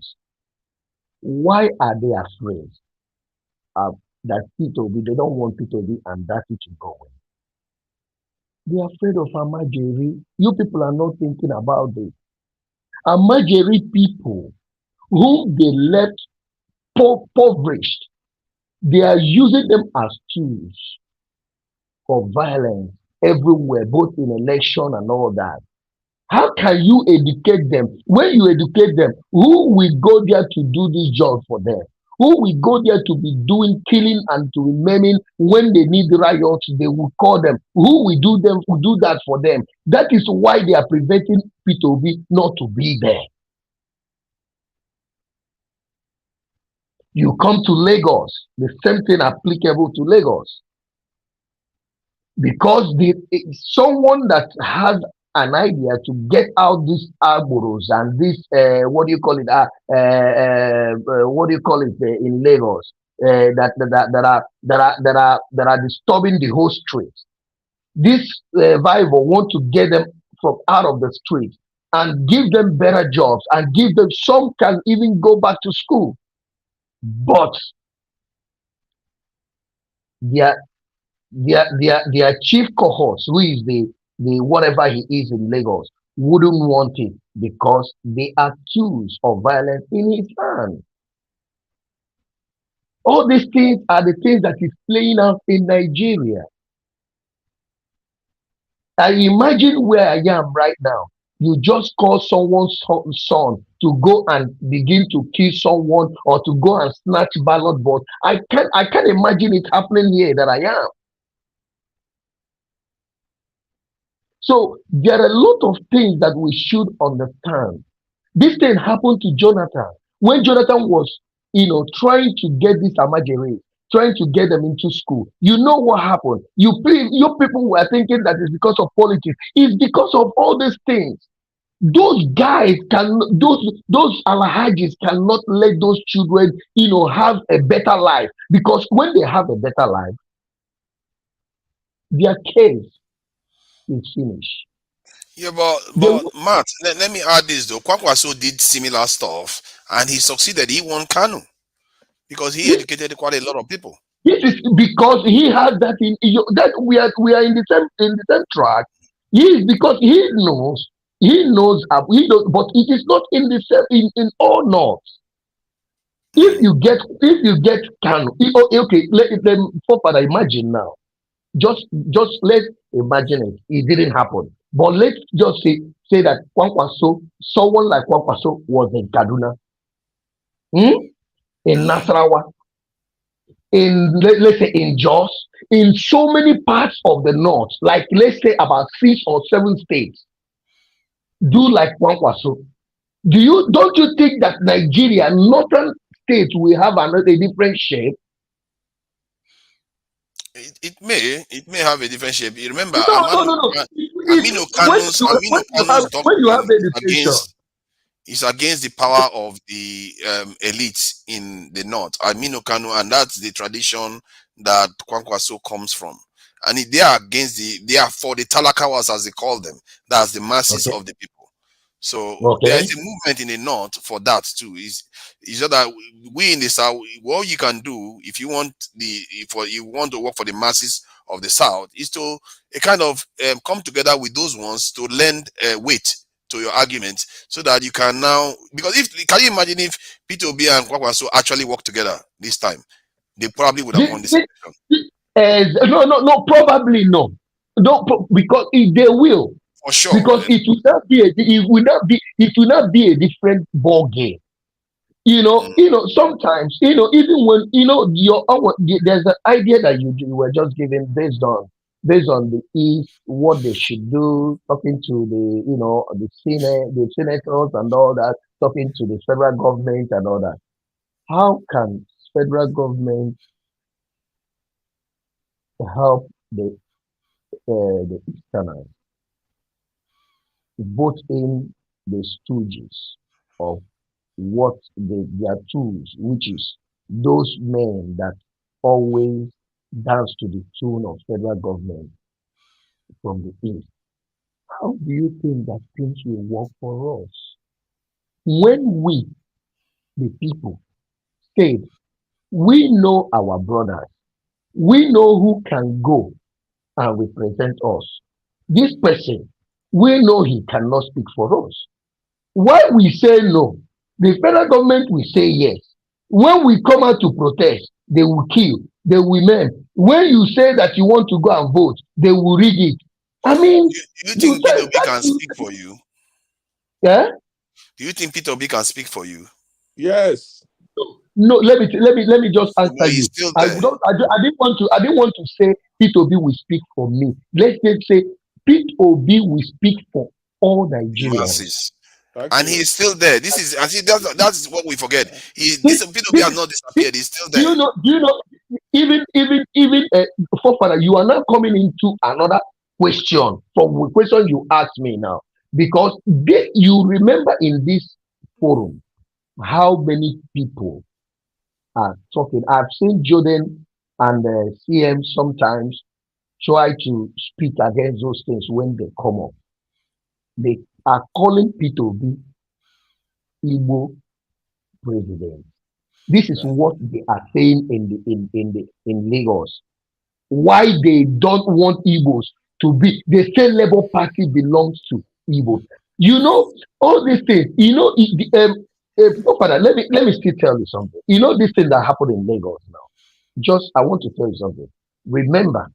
why are they afraid of that Peter Obi? They don't want Peter Obi and that to go in. They're afraid of Amajiri. You people are not thinking about this. Amajiri people whom they left impoverished, they are using them as tools for violence everywhere, both in election and all that. How can you educate them? When you educate them, who will go there to do this job for them? Who will go there to be doing killing and to maiming when they need riots? They will call them. Who will do that for them? That is why they are preventing P2B not to be there. You come to Lagos, the same thing applicable to Lagos. Because someone that has an idea to get out these arboros and this what do you call it what do you call it in Lagos that are disturbing the whole street. This Vivo want to get them from out of the street and give them better jobs and give them, some can even go back to school, but their their chief cohorts, who is the whatever he is in Lagos, wouldn't want it because they are tools of violence in his hand. All these things are the things that is playing out in Nigeria. I imagine where I am right now. You just call someone's son to go and begin to kill someone or to go and snatch ballot vote. I can't imagine it happening here that I am. So there are a lot of things that we should understand. This thing happened to Jonathan when Jonathan was, trying to get this Amajiri, trying to get them into school. You know what happened? You people were thinking that it's because of politics. It's because of all these things. Those guys can, those alhajis cannot let those children, have a better life, because when they have a better life, their case is finished. Yeah, but Matt, let me add this though. Kwakwaso did similar stuff, and he succeeded. He won Kanu because he educated quite a lot of people. This is because he has that that we are in the same track. He is, because he knows, but it is not in the same in all norths. If you get Kanu, okay, let Father, imagine now. Just let's imagine it. It didn't happen. But let's just say that Kwankwaso, someone like Kwankwaso was in Kaduna, in Nasarawa, let's say in Jos, in so many parts of the north, like let's say about 6 or 7 states, do like Kwankwaso. Don't you think that Nigeria, northern states, will have another different shape? It may have a different shape. You remember, No. Aminu Kanu's When you have doctrine education, is against the power of the elite in the north. Aminu Kanu, and that's the tradition that Kwankwaso comes from. And they are they are for the Talakawas, as they call them. That's the masses of the people. So there is a movement in the north for that too. Is just that we in the south, what you can do if you want you want to work for the masses of the south is to kind of come together with those ones to lend weight to your argument, so that you can now, because can you imagine if Peter Obi and Kwakwaso actually work together this time? They probably would have won this election. No, probably no, because they will. For sure, because it will not be a different ball game. Sometimes, even when there's an idea that you were just given based on the East, what they should do, talking to the senators and all that, talking to the federal government and all that. How can federal government help the Easterners vote in the stooges of what their tools, which is those men that always dance to the tune of federal government from the East? How do you think that things will work for us? When we, the people, said, we know our brothers, we know who can go and represent us. This person, we know he cannot speak for us. Why we say no? The federal government will say yes. When we come out to protest, they will kill, they will men. When you say that you want to go and vote, they will rig it. I mean, do you think Peter Obi can speak for you? Yeah. Do you think Peter Obi can speak for you? Yes. No, let me just answer you. I didn't want to say Peter Obi will speak for me. Let's just say Peter Obi will speak for all Nigerians. Masses. And he is still there. This is, and see, that's what we forget. Peter Obi has not disappeared. He's still there. Do you know? Even forefather, you are now coming into another question from the question you asked me now, because you remember in this forum how many people are talking. I've seen Jordan and CM sometimes try to speak against those things when they come up. They are calling Peter Obi Igbo president. This is what they are saying in Lagos. Why they don't want Igbos to be? They say Labour Party belongs to Igbos. All these things. Father, let me still tell you something. You know this thing that happened in Lagos now. Just I want to tell you something. Remember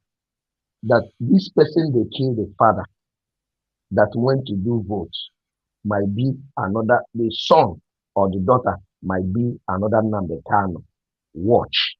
that this person they killed the father that went to do votes might be another the son or the daughter might be another Nambekano. Watch.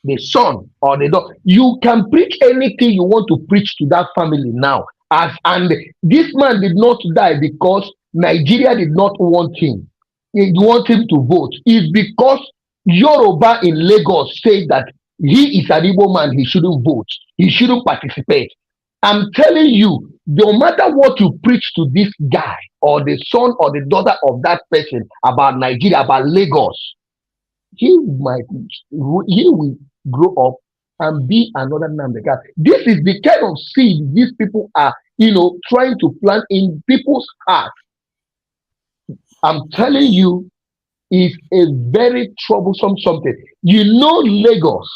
The son or the daughter. You can preach anything you want to preach to that family now. And this man did not die because Nigeria did not want him. They want him to vote. It's because Yoruba in Lagos said that he is an Igbo man, he shouldn't vote, he shouldn't participate. I'm telling you, no matter what you preach to this guy or the son or the daughter of that person about Nigeria, about Lagos, he will grow up and be another Namdeka. This is the kind of seed these people are, trying to plant in people's heart. I'm telling you, it's a very troublesome something. Lagos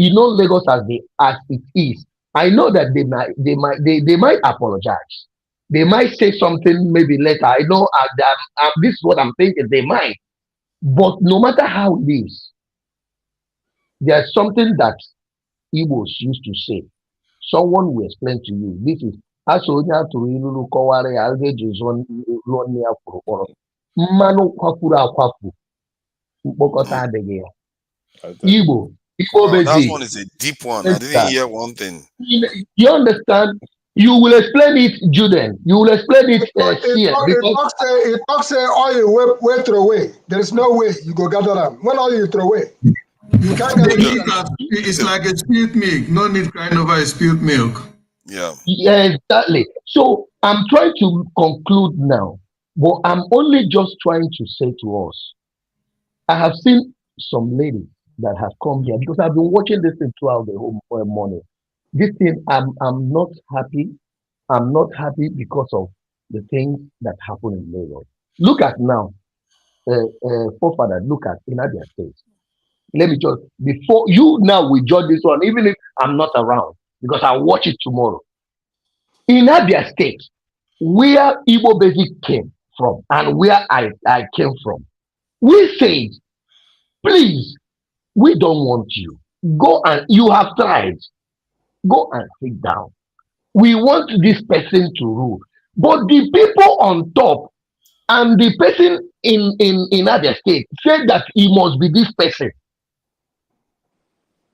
as it is. I know that they might apologize. They might say something maybe later. I know this is what I'm thinking. They might. But no matter how it is, there's something that Igbos used to say. Someone will explain to you. This is mmanụ kwapụrụ akwapụ mkpokọta adịghị ya. Igbo Wow, that basic. one is a deep one. I didn't hear one thing. You understand? You will explain it, Juden. You will explain it here. It talks oil way throw away. There is no way you go gather them. When oil you throw away, you can't get it. It's like a spilled milk. No need crying over a spilled milk. Yeah. Yeah, exactly. So I'm trying to conclude now, but I'm only just trying to say to us, I have seen some ladies that have come here because I've been watching this thing throughout the whole morning. This thing, I'm not happy. I'm not happy because of the things that happen in Lagos. Look at now, forefather, look at in Abia State. Let me just, before you now we judge this one, even if I'm not around, because I'll watch it tomorrow. In Abia State, where Igbo Basic came from and where I came from, we said, please, we don't want you. Go and you have tried. Go and sit down. We want this person to rule. But the people on top and the person in Abia State said that he must be this person.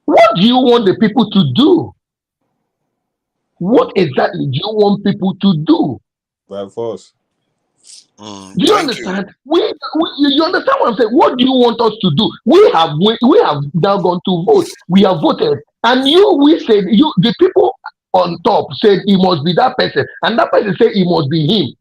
What do you want the people to do? What exactly do you want people to do? By force. Do you understand? You understand what I'm saying? What do you want us to do? We have now gone to vote. We have voted, and we said the people on top said he must be that person, and that person said he must be him.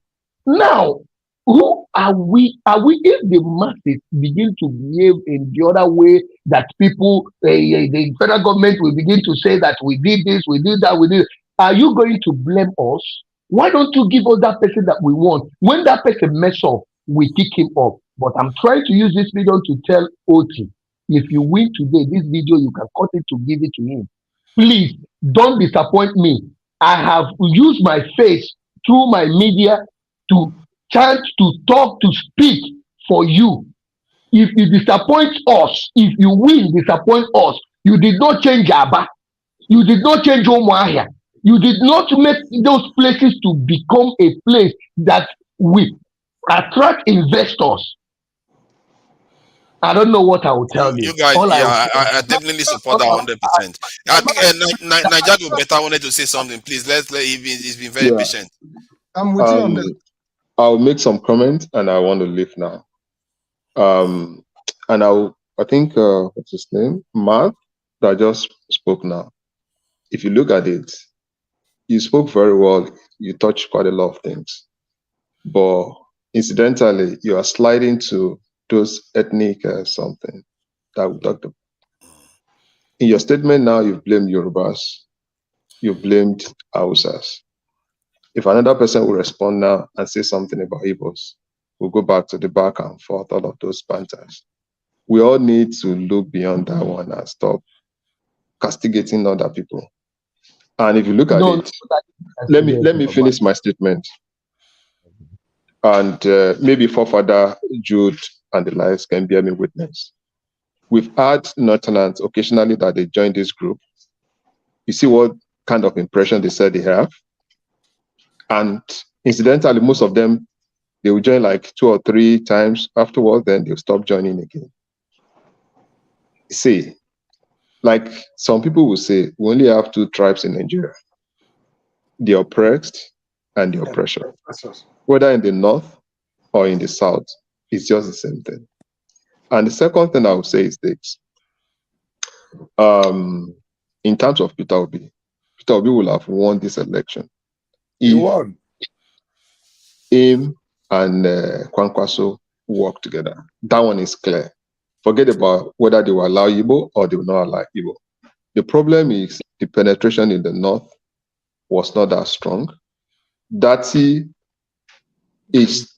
Now, who are we? If the masses begin to behave in the other way, that people, the federal government will begin to say that we did this, we did that, we did. Are you going to blame us? Why don't you give us that person that we want? When that person mess up, we kick him off. But I'm trying to use this video to tell Oti, if you win today, this video, you can cut it to give it to him. Please, don't disappoint me. I have used my face through my media to chant, to talk, to speak for you. If you disappoint us, if you win, disappoint us, you did not change Aba. You did not change Omoahia. You did not make those places to become a place that will attract investors. I don't know what I will tell you. You guys, I definitely support that 100%. I think Nigeria will better wanted to say something. Please, he's been very patient. I'm with you on that. I'll make some comments and I want to leave now. And I think what's his name? Mark that just spoke now. If you look at it, you spoke very well. You touched quite a lot of things. But incidentally, you are sliding to those ethnic something that we talked about. In your statement now, you've blamed Yorubas. You blamed Hausas. If another person will respond now and say something about Igbos, we'll go back to the back and forth, all of those banters. We all need to look beyond that one and stop castigating other people. And if you look at it, let me finish my statement. And maybe forefather Jude and the likes can bear me witness. We've had Northerners occasionally that they join this group. You see what kind of impression they said they have. And incidentally, most of them, they will join like 2 or 3 times afterwards, then they'll stop joining again. See, like some people will say, we only have 2 tribes in Nigeria, the oppressed and the oppressor. Whether in the north or in the south, it's just the same thing. And the second thing I would say is this. In terms of Peter Obi will have won this election. He won. Him and Kwankwaso work together. That one is clear. Forget about whether they will allow Igbo or they will not allow Igbo. The problem is the penetration in the north was not that strong. Dati is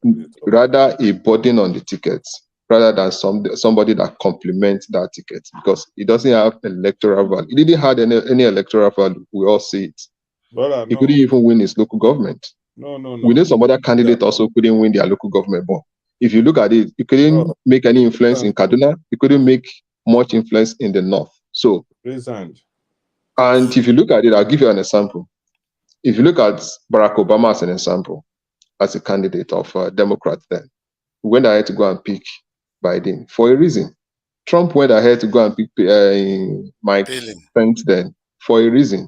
rather a burden on the tickets rather than somebody that complements that ticket because it doesn't have electoral value. It didn't have any electoral value. We all see it. Brother, he couldn't even win his local government. No. We know some other candidate also couldn't win their local government. But if you look at it, you couldn't make any influence in Kaduna. You couldn't make much influence in the north. So, and if you look at it, I'll give you an example. If you look at Barack Obama as an example, as a candidate of Democrat then, he went ahead to go and pick Biden for a reason. Trump went ahead to go and pick Mike Pence then for a reason.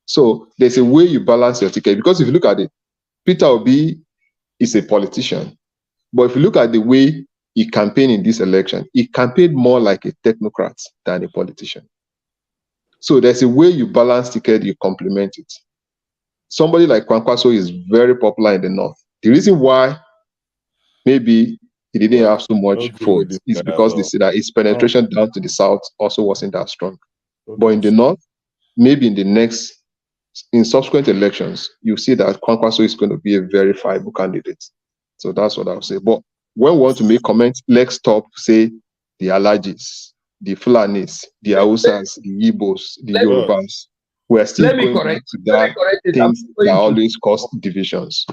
So there's a way you balance your ticket. Because if you look at it, Peter Obi is a politician. But if you look at the way he campaigned in this election, he campaigned more like a technocrat than a politician. So there's a way you balance ticket, you complement it. Somebody like Kwankwaso is very popular in the north. The reason why maybe he didn't have so much votes is because they see that his penetration down to the south also wasn't that strong. But in the north, maybe in subsequent elections, you see that Kwankwaso is going to be a very viable candidate. So that's what I'll say. But when we want to make comments, let's stop, say, the Alajis, the Fulanis, the Hausas, the Igbos, the Yorubas. We're still going back to that things that always cause divisions.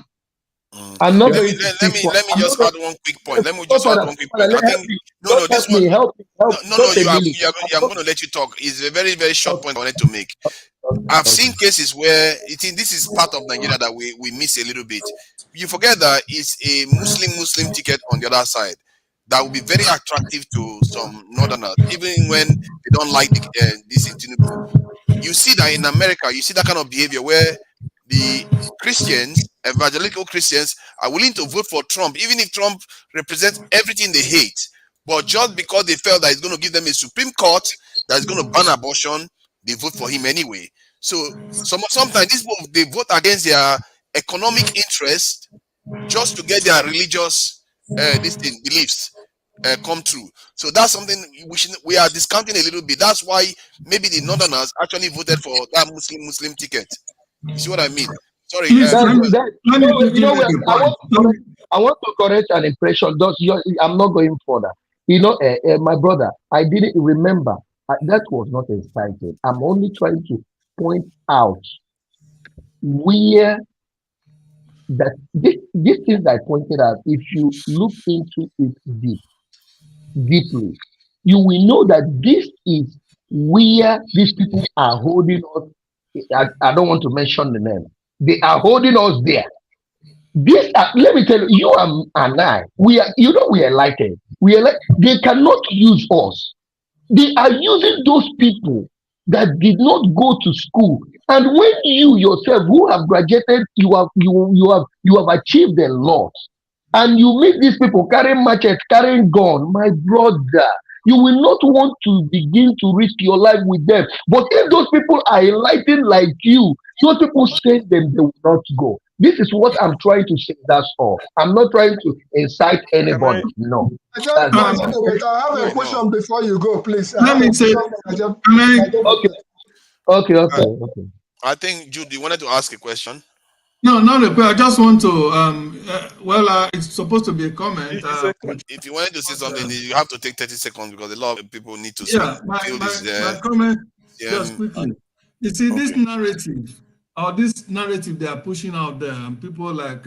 I'm not going to let me just add one quick point. Let me just add one quick point. I think this one. No, I'm going to let you talk. It's a very, very short point I wanted to make. I've seen cases where this is part of Nigeria that we miss a little bit. You forget that it's a Muslim ticket on the other side that will be very attractive to some northerners, even when they don't like this in Tinubu. You see that in America, you see that kind of behavior where the Christians, evangelical Christians, are willing to vote for Trump, even if Trump represents everything they hate. But just because they felt that it's going to give them a Supreme Court that is going to ban abortion, they vote for him anyway. So sometimes these people, they vote against their economic interest just to get their religious beliefs come true. So that's something we are discounting a little bit. That's why maybe the northerners actually voted for that Muslim ticket. You see what I mean? Sorry. I want to correct an impression. I'm not going further. My brother, I didn't remember. That was not incited. I'm only trying to point out where that this thing I pointed out, if you look into it deeply, you will know that this is where these people are holding us. I don't want to mention the name. They are holding us there. Let me tell you, and I, we are enlightened. They cannot use us. They are using those people that did not go to school. And when you yourself, who have graduated, you have achieved a lot. And you meet these people carrying machetes, carrying gun, my brother, you will not want to begin to risk your life with them. But if those people are enlightened like you, those people say them, they will not go. This is what I'm trying to say. That's all. I'm not trying to incite anybody. No. I have a question before you go, please. Let me say. Okay. I think Jude, you wanted to ask a question. No, not a question. I just want to. It's supposed to be a comment. If you wanted to say something, you have to take 30 seconds because a lot of people need to. Yeah, my comment just quickly. You see, this narrative they are pushing out there, and people like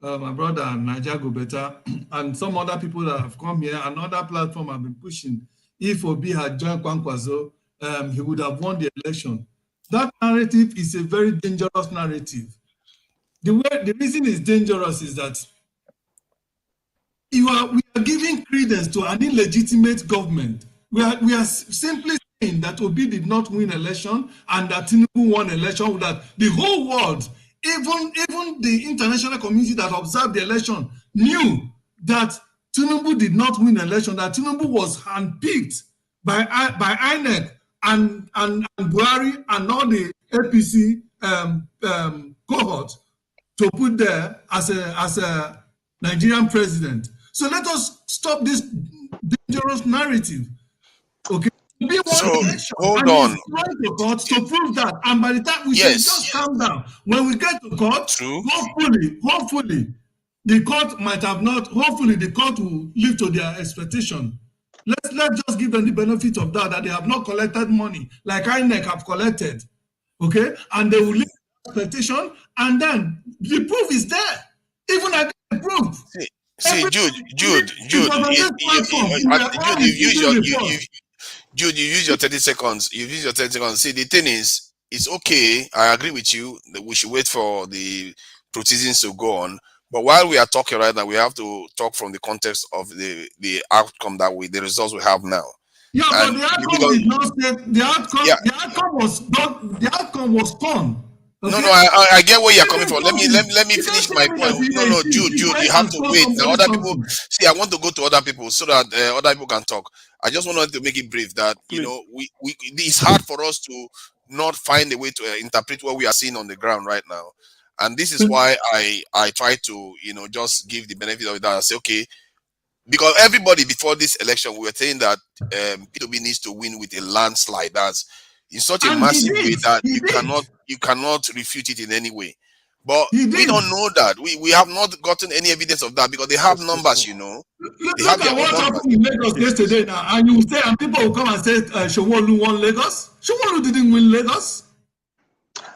my brother Naija Go Better, and some other people that have come here, and other platform have been pushing. If Obi had joined Kwankwaso, he would have won the election. That narrative is a very dangerous narrative. The reason it's dangerous is that we are giving credence to an illegitimate government. We are simply saying that Obi did not win election and that Tinubu won election, that the whole world, even the international community that observed the election, knew that Tinubu did not win election, that Tinubu was handpicked by INEC and Buhari and all the APC cohort to put there as a Nigerian president. So let us stop this dangerous narrative. Okay, we So want election, hold and on. he's going to court to prove that. And by the time we should just calm down. When we get to court, hopefully, the court might have not. Hopefully, the court will live to their expectation. Let's just give them the benefit of that they have not collected money like INEC have collected. Okay, and they will live to their expectation, and then the proof is there. Even I get the proof. See, Jude, you use your 30 seconds. You use your 30 seconds. See, the thing is, it's okay. I agree with you that we should wait for the proceedings to go on. But while we are talking right now, we have to talk from the context of the outcome the results we have now. Yeah, and but the outcome did not say the outcome. Yeah. The outcome was not. The outcome was gone. Okay? No, I get where you're coming from. Let me finish my point. No, Jude, you have to wait. Now, other people, see, I want to go to other people so that other people can talk. I just wanted to make it brief that, you know, we it's hard for us to not find a way to interpret what we are seeing on the ground right now. And this is why I try to, you know, just give the benefit of that and say, okay, because everybody before this election, we were saying that P2B needs to win with a landslide. That's in such a massive way that you cannot refute it in any way. But we don't know that. We have not gotten any evidence of that because they have numbers, you know. Look at what happened in Lagos yesterday now, and you say, and people will come and say Showolu won Lagos. Showolu didn't win Lagos.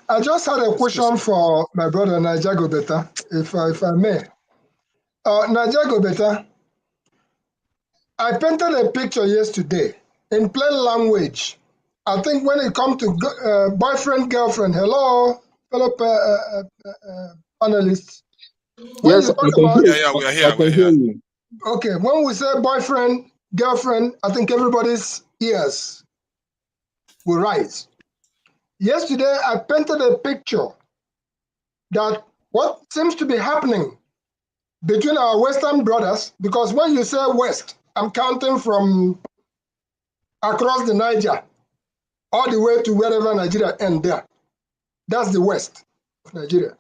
I just had a question for my brother Naija Go Better, if I may. Naija Go Better, I painted a picture yesterday in plain language. I think when it comes to boyfriend, girlfriend, hello, fellow panelists. Yes, we are here. Okay, when we say boyfriend, girlfriend, I think everybody's ears will rise. Yesterday, I painted a picture that what seems to be happening between our Western brothers, because when you say West, I'm counting from across the Niger, all the way to wherever Nigeria ends there. That's the West of Nigeria.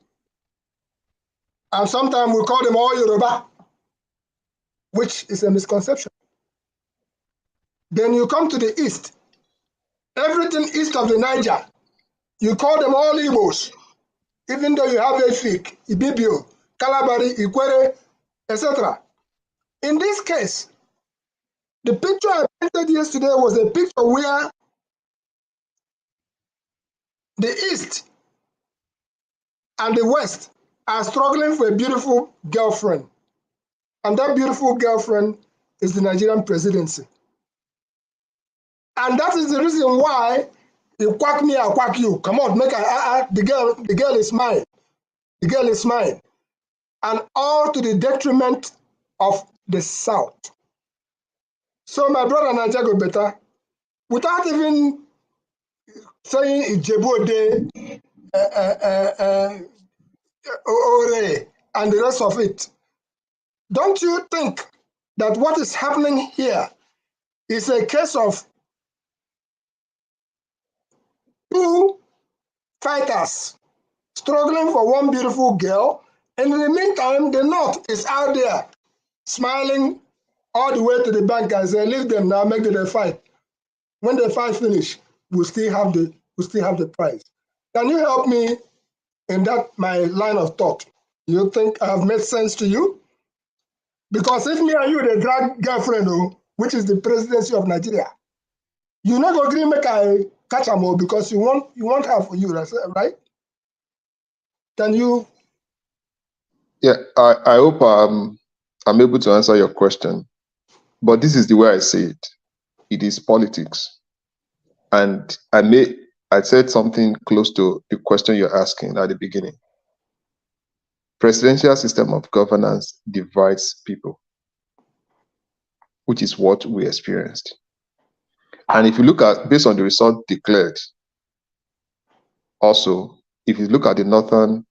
And sometimes we call them all Yoruba, which is a misconception. Then you come to the East. Everything east of the Niger, you call them all Igbos, even though you have Efik, Ibibio, Kalabari, Ikwere, etc. In this case, the picture I painted yesterday was a picture where the East and the West are struggling for a beautiful girlfriend. And that beautiful girlfriend is the Nigerian presidency. And that is the reason why you quack me, I quack you. Come on, make the girl is mine. The girl is mine. And all to the detriment of the South. So my brother Naija Go Better, without even saying Ijebode, Ore, and the rest of it, don't you think that what is happening here is a case of two fighters struggling for one beautiful girl, and in the meantime, the North is out there smiling all the way to the bank and say, leave them now, make them fight. When the fight finish, we'll still have the prize. Can you help me in that my line of thought? You think I have made sense to you? Because if me and you the drag girlfriend, which is the presidency of Nigeria, you not agree make I catch them all because you want her for you, right? Can you Yeah, I hope I'm able to answer your question. But this is the way I see it. It is politics. And I said something close to the question you're asking at the beginning. Presidential system of governance divides people, which is what we experienced. And if you look at, based on the result declared, also, if you look at the northern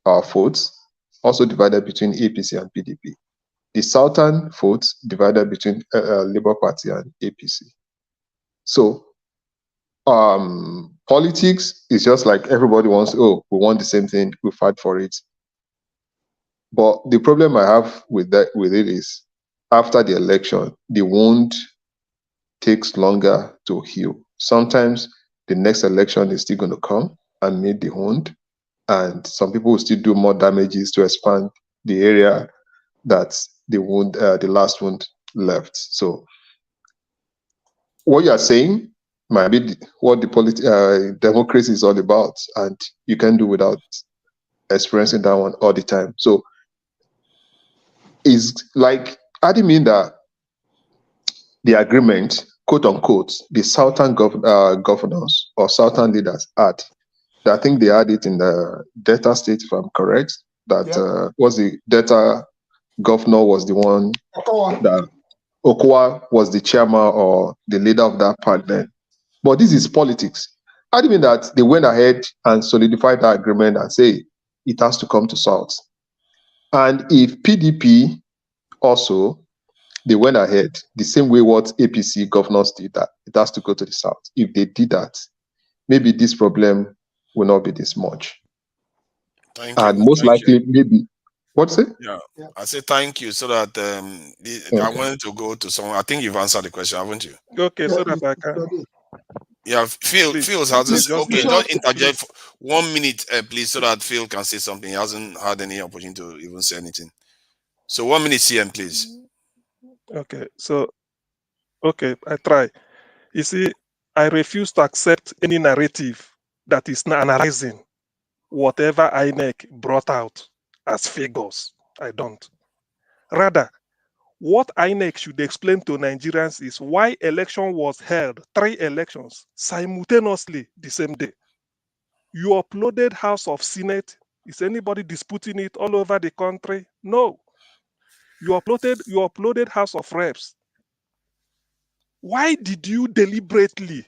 votes, also divided between APC and PDP. The southern votes divided between Labour Party and APC. So politics is just like everybody wants, oh, we want the same thing, we fight for it. But the problem I have with it is after the election, the wound takes longer to heal. Sometimes the next election is still going to come and meet the wound, and some people will still do more damages to expand the area that the last wound left. So what you are saying might be what the democracy is all about, and you can do without experiencing that one all the time. So it's like, I didn't mean that the agreement, quote unquote, the southern governors or southern leaders had. I think they had it in the Delta State, if I'm correct. That was the Delta governor was the one that Okowa was the chairman or the leader of that part then. But this is politics. I mean that they went ahead and solidified that agreement and say it has to come to South. And if PDP also, they went ahead the same way what APC governors did, that it has to go to the South. If they did that, maybe this problem will not be this much. Thank you. And most likely, maybe, what's it? Yeah, I say thank you so that I wanted to go to someone. I think you've answered the question, haven't you? Okay, so that I can. Yeah, Phil hasn't. Okay, just just interject for 1 minute, please, so that Phil can say something. He hasn't had any opportunity to even say anything. So 1 minute, CM, please. Okay, so okay, I try. You see, I refuse to accept any narrative that is not analyzing whatever INEC brought out as figures. I don't. Rather, what INEC should explain to Nigerians is why election was held, 3 elections simultaneously the same day. You uploaded House of Senate. Is anybody disputing it all over the country? No. You uploaded House of Reps. Why did you deliberately?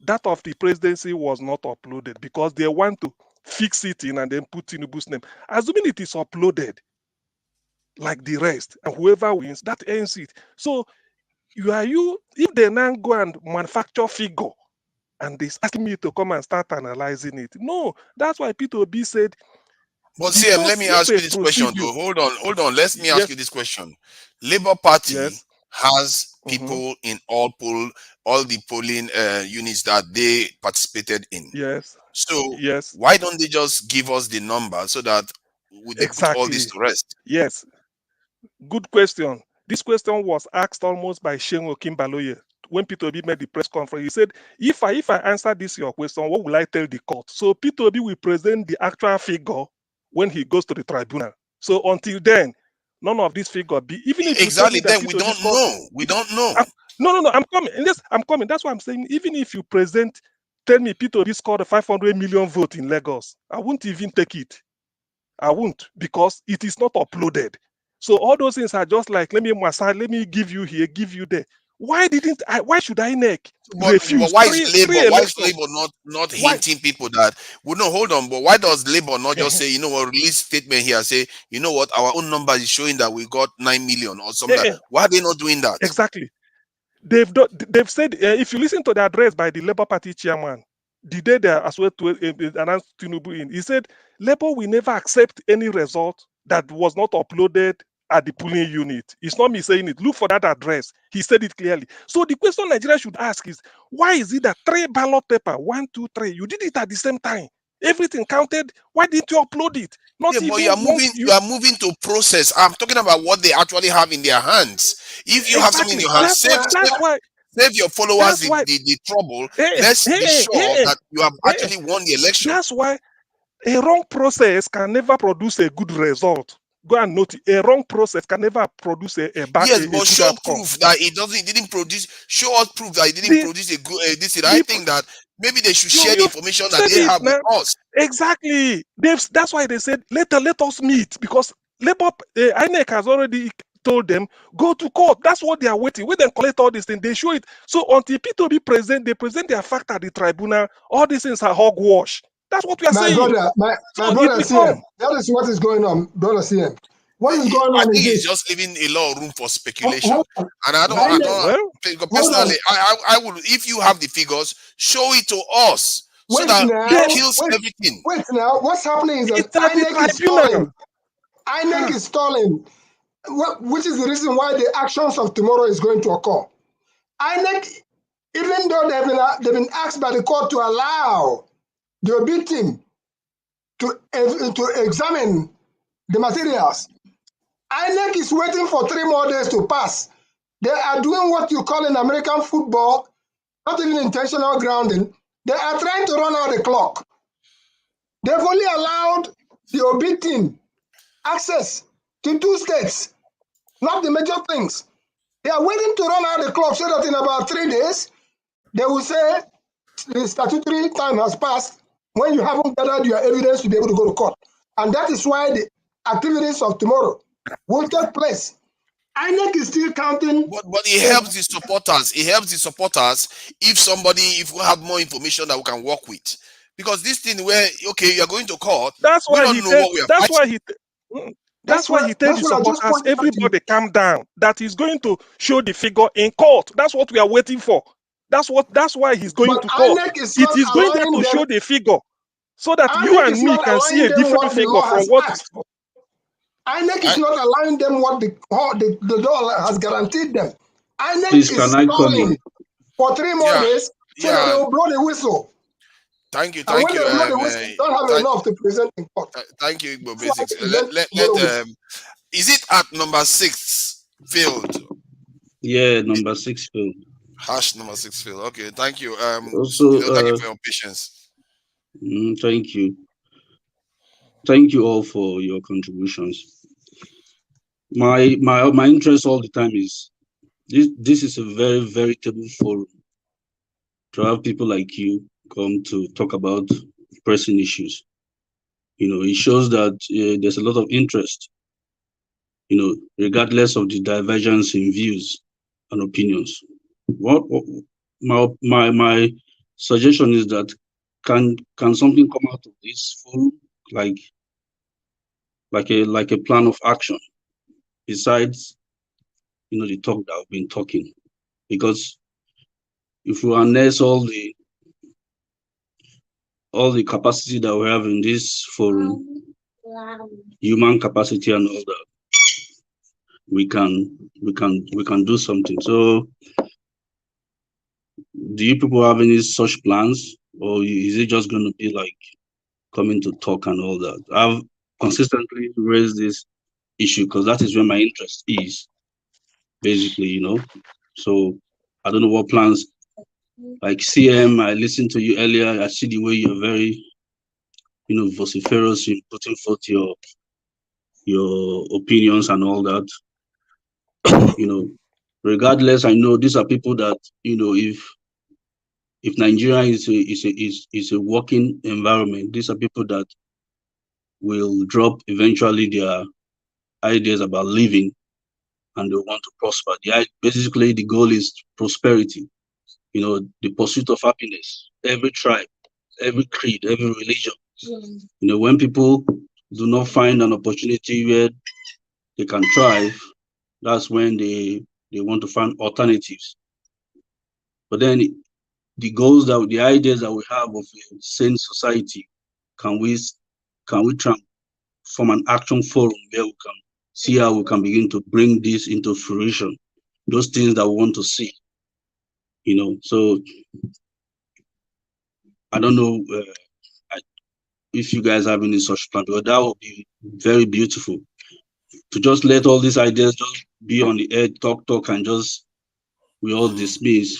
That of the presidency was not uploaded because they want to fix it in and then put Tinubu's name. Assuming it is uploaded like the rest, and whoever wins, that ends it. So if they now go and manufacture figure and they asking me to come and start analyzing it. No, that's why P2B said. But CM, let me ask you this question though. Hold on. Let me ask you this question. Labour Party has people in all the polling units that they participated in. Yes. So why don't they just give us the number so that they put all this to rest? Yes. Good question. This question was asked almost by Shengo Kimbaloye when P2B made the press conference. He said, if I answer this your question, what will I tell the court? So P2B will present the actual figure when he goes to the tribunal. So until then, none of this figure be, even if exactly, then we don't know. We don't know. No, I'm coming. Yes, I'm coming. That's why I'm saying, even if you tell me P2B scored a 500 million vote in Lagos, I won't even take it. I won't, because it is not uploaded. So all those things are just like, let me give you here, give you there. Why should INEC refuse? But why is Labour not hinting people that, well, no, hold on, but why does Labour not just say, you know what, release statement here, say, you know what, our own number is showing that we got 9 million or something like that. Why are they not doing that? Exactly. They've said, if you listen to the address by the Labour Party chairman, the day they as well to announce Tinubu in, he said, Labour will never accept any result that was not uploaded at the polling unit. It's not me saying it. Look for that address. He said it clearly. So the question Nigeria should ask is, why is it that 3 ballot paper, 1, 2, 3, you did it at the same time? Everything counted. Why didn't you upload it? But you are moving to process. I'm talking about what they actually have in their hands. If you have something in your hands, save your followers the trouble. Let's be sure that you have actually won the election. That's why A wrong process can never produce a good result. Go and note it. A wrong process can never produce a Yes, good but show outcome. proof that it didn't produce. Show us proof that it didn't produce a good. This. I think that maybe they should share the information that they have with us. Exactly. That's why they said let us meet, because INEC has already told them go to court. That's what they are waiting. When they collect all these things, they show it. So until P2B present, they present their fact at the tribunal. All these things are hogwash. That's what we are saying. My brother CM, that is what is going on, brother CM. What is going on I think is it's this. just leaving a lot of room for speculation. And Well, personally, I would, if you have the figures, show it to us so that it kills everything. Wait now, what's happening is that INEC is stalling. INEC is stalling, which is the reason why the actions of tomorrow is going to occur. INEC, even though they've been asked by the court to allow the OB team to examine the materials, INEC is waiting for 3 more days to pass. They are doing what you call in American football, not even intentional grounding. They are trying to run out the clock. They've only allowed the OB team access to 2 states, not the major things. They are waiting to run out the clock so that in about 3 days, they will say the statutory time has passed when you haven't gathered your evidence to be able to go to court. And that is why the activities of tomorrow will take place. INEC is still counting. But it helps the supporters. It helps the supporters if we have more information that we can work with. Because this thing where, okay, you're going to court, that's we why don't know what we are fighting. That's why he tells the supporters, everybody calm down, that he's going to show the figure in court. That's what we are waiting for. That's why he's going to court. It is going there to show the figure so that you and me can see a different figure from what INEC is not allowing them what the law has guaranteed them. INEC Please, is can I come in? stalling for 3 more days so that they will blow the whistle. Thank you. And when they blow the whistle, they don't have enough to present in court. Thank you, Igbo Basics. Is it at number 6 field? Yeah, number 6 field. Hash number 6 field. Okay, thank you. Also, thank you for your patience. Thank you. Thank you all for your contributions. My interest all the time is this is a very veritable forum to have people like you come to talk about pressing issues. It shows that there's a lot of interest, regardless of the divergence in views and opinions. My suggestion is that can something come out of this forum, like a plan of action besides the talk that I've been talking? Because if we harness all the capacity that we have in this forum, human capacity and all that, we can do something. So do you people have any such plans, or is it just going to be like coming to talk and all that? I've consistently raised this issue because that is where my interest is, basically, So I don't know what plans. Like CM, I listened to you earlier. I see the way you're very, vociferous in putting forth your opinions and all that. Regardless, I know these are people that, if Nigeria is a working environment, these are people that will drop eventually their ideas about living, and they want to prosper. Basically, the goal is prosperity. The pursuit of happiness. Every tribe, every creed, every religion. When people do not find an opportunity where they can thrive, that's when they want to find alternatives. But then the ideas that we have of a sane society, can we form an action forum where we can see how we can begin to bring this into fruition, those things that we want to see. So I don't know if you guys have any such plan, but that would be very beautiful to just let all these ideas just be on the air, talk, and just we all dismiss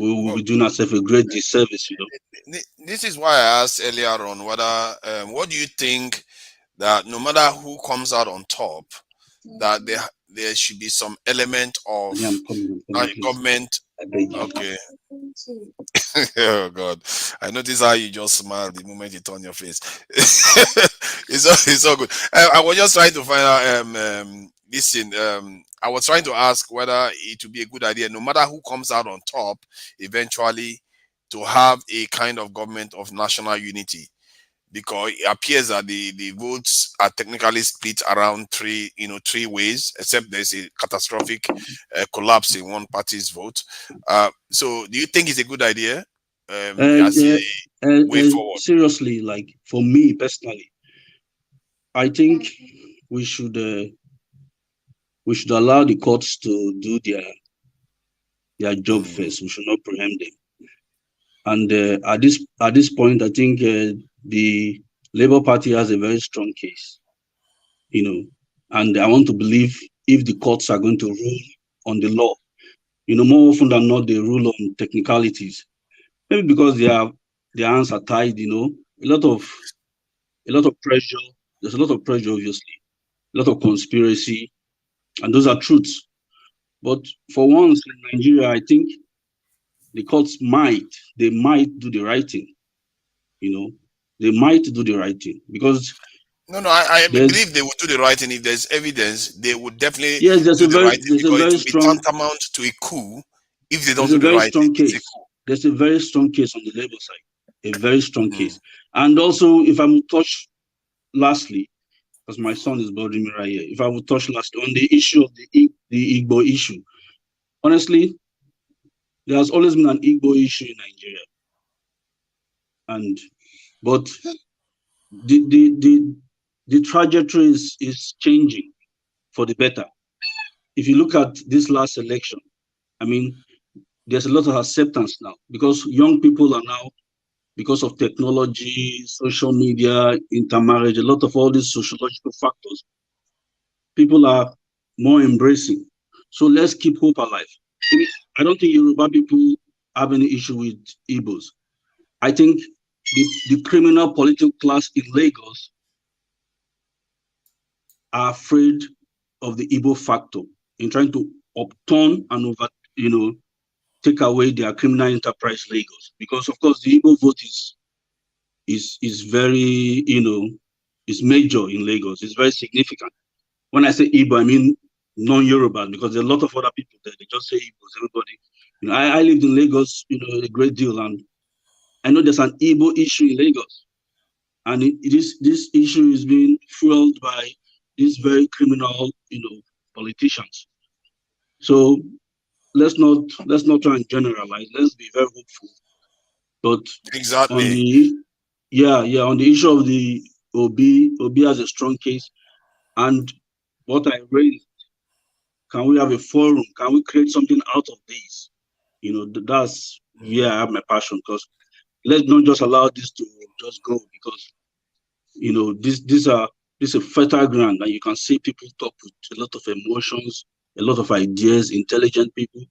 we will be doing ourselves a great disservice, This is why I asked earlier on whether, what do you think that no matter who comes out on top, that there should be some element of government. Okay. Oh God, I notice how you just smile the moment you turn your face. It's all good. I was just trying to find out. Listen. I was trying to ask whether it would be a good idea, no matter who comes out on top, eventually, to have a kind of government of national unity, because it appears that the votes are technically split around three ways, except there's a catastrophic collapse in one party's vote. So do you think it's a good idea as a way forward? Seriously, like for me personally, I think we should allow the courts to do their job first. We should not preempt them. And at this point, I think the Labour Party has a very strong case, and I want to believe if the courts are going to rule on the law, more often than not, they rule on technicalities. Maybe because their hands are tied, a lot of pressure. There's a lot of pressure, obviously, a lot of conspiracy, and those are truths. But for once in Nigeria, I think the courts might do the right thing. They might do the right thing because No, I believe they would do the right thing. If there's evidence, they would definitely do the right thing, because it would be strong, tantamount to a coup if they don't do the right thing. There's a very strong case on the Labour side, a very strong case. And also, if I would touch lastly, because my son is bothering me right here, if I would touch lastly on the issue of the Igbo issue, honestly, there has always been an Igbo issue in Nigeria, but the trajectory is changing for the better. If you look at this last election, I mean, there's a lot of acceptance now because young people are now, because of technology, social media, intermarriage, a lot of all these sociological factors, people are more embracing. So let's keep hope alive. I don't think Yoruba people have any issue with Igbos. I think the criminal political class in Lagos are afraid of the Igbo factor in trying to upturn and take away their criminal enterprise Lagos. Because of course the Igbo vote is very, is major in Lagos. It's very significant. When I say Igbo, I mean non-Yoruba, because there are a lot of other people there. They just say Igbos, everybody. I lived in Lagos, a great deal, and I know there's an Igbo issue in Lagos. And this issue is being fueled by these very criminal, politicians. So let's not try and generalize. Let's be very hopeful. But exactly on the issue of the Obi has a strong case. And what I raised, can we have a forum? Can we create something out of this? That's where I have my passion, because let's not just allow this to just go, because this is a fertile ground, and you can see people talk with a lot of emotions, a lot of ideas, intelligent people.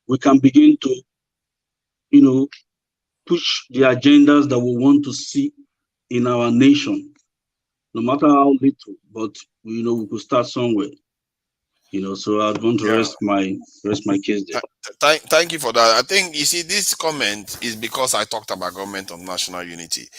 We can begin to push the agendas that we want to see in our nation, no matter how little, but we could start somewhere. So I want to rest my case there. Thank you for that. I think, you see, this comment is because I talked about government of national unity.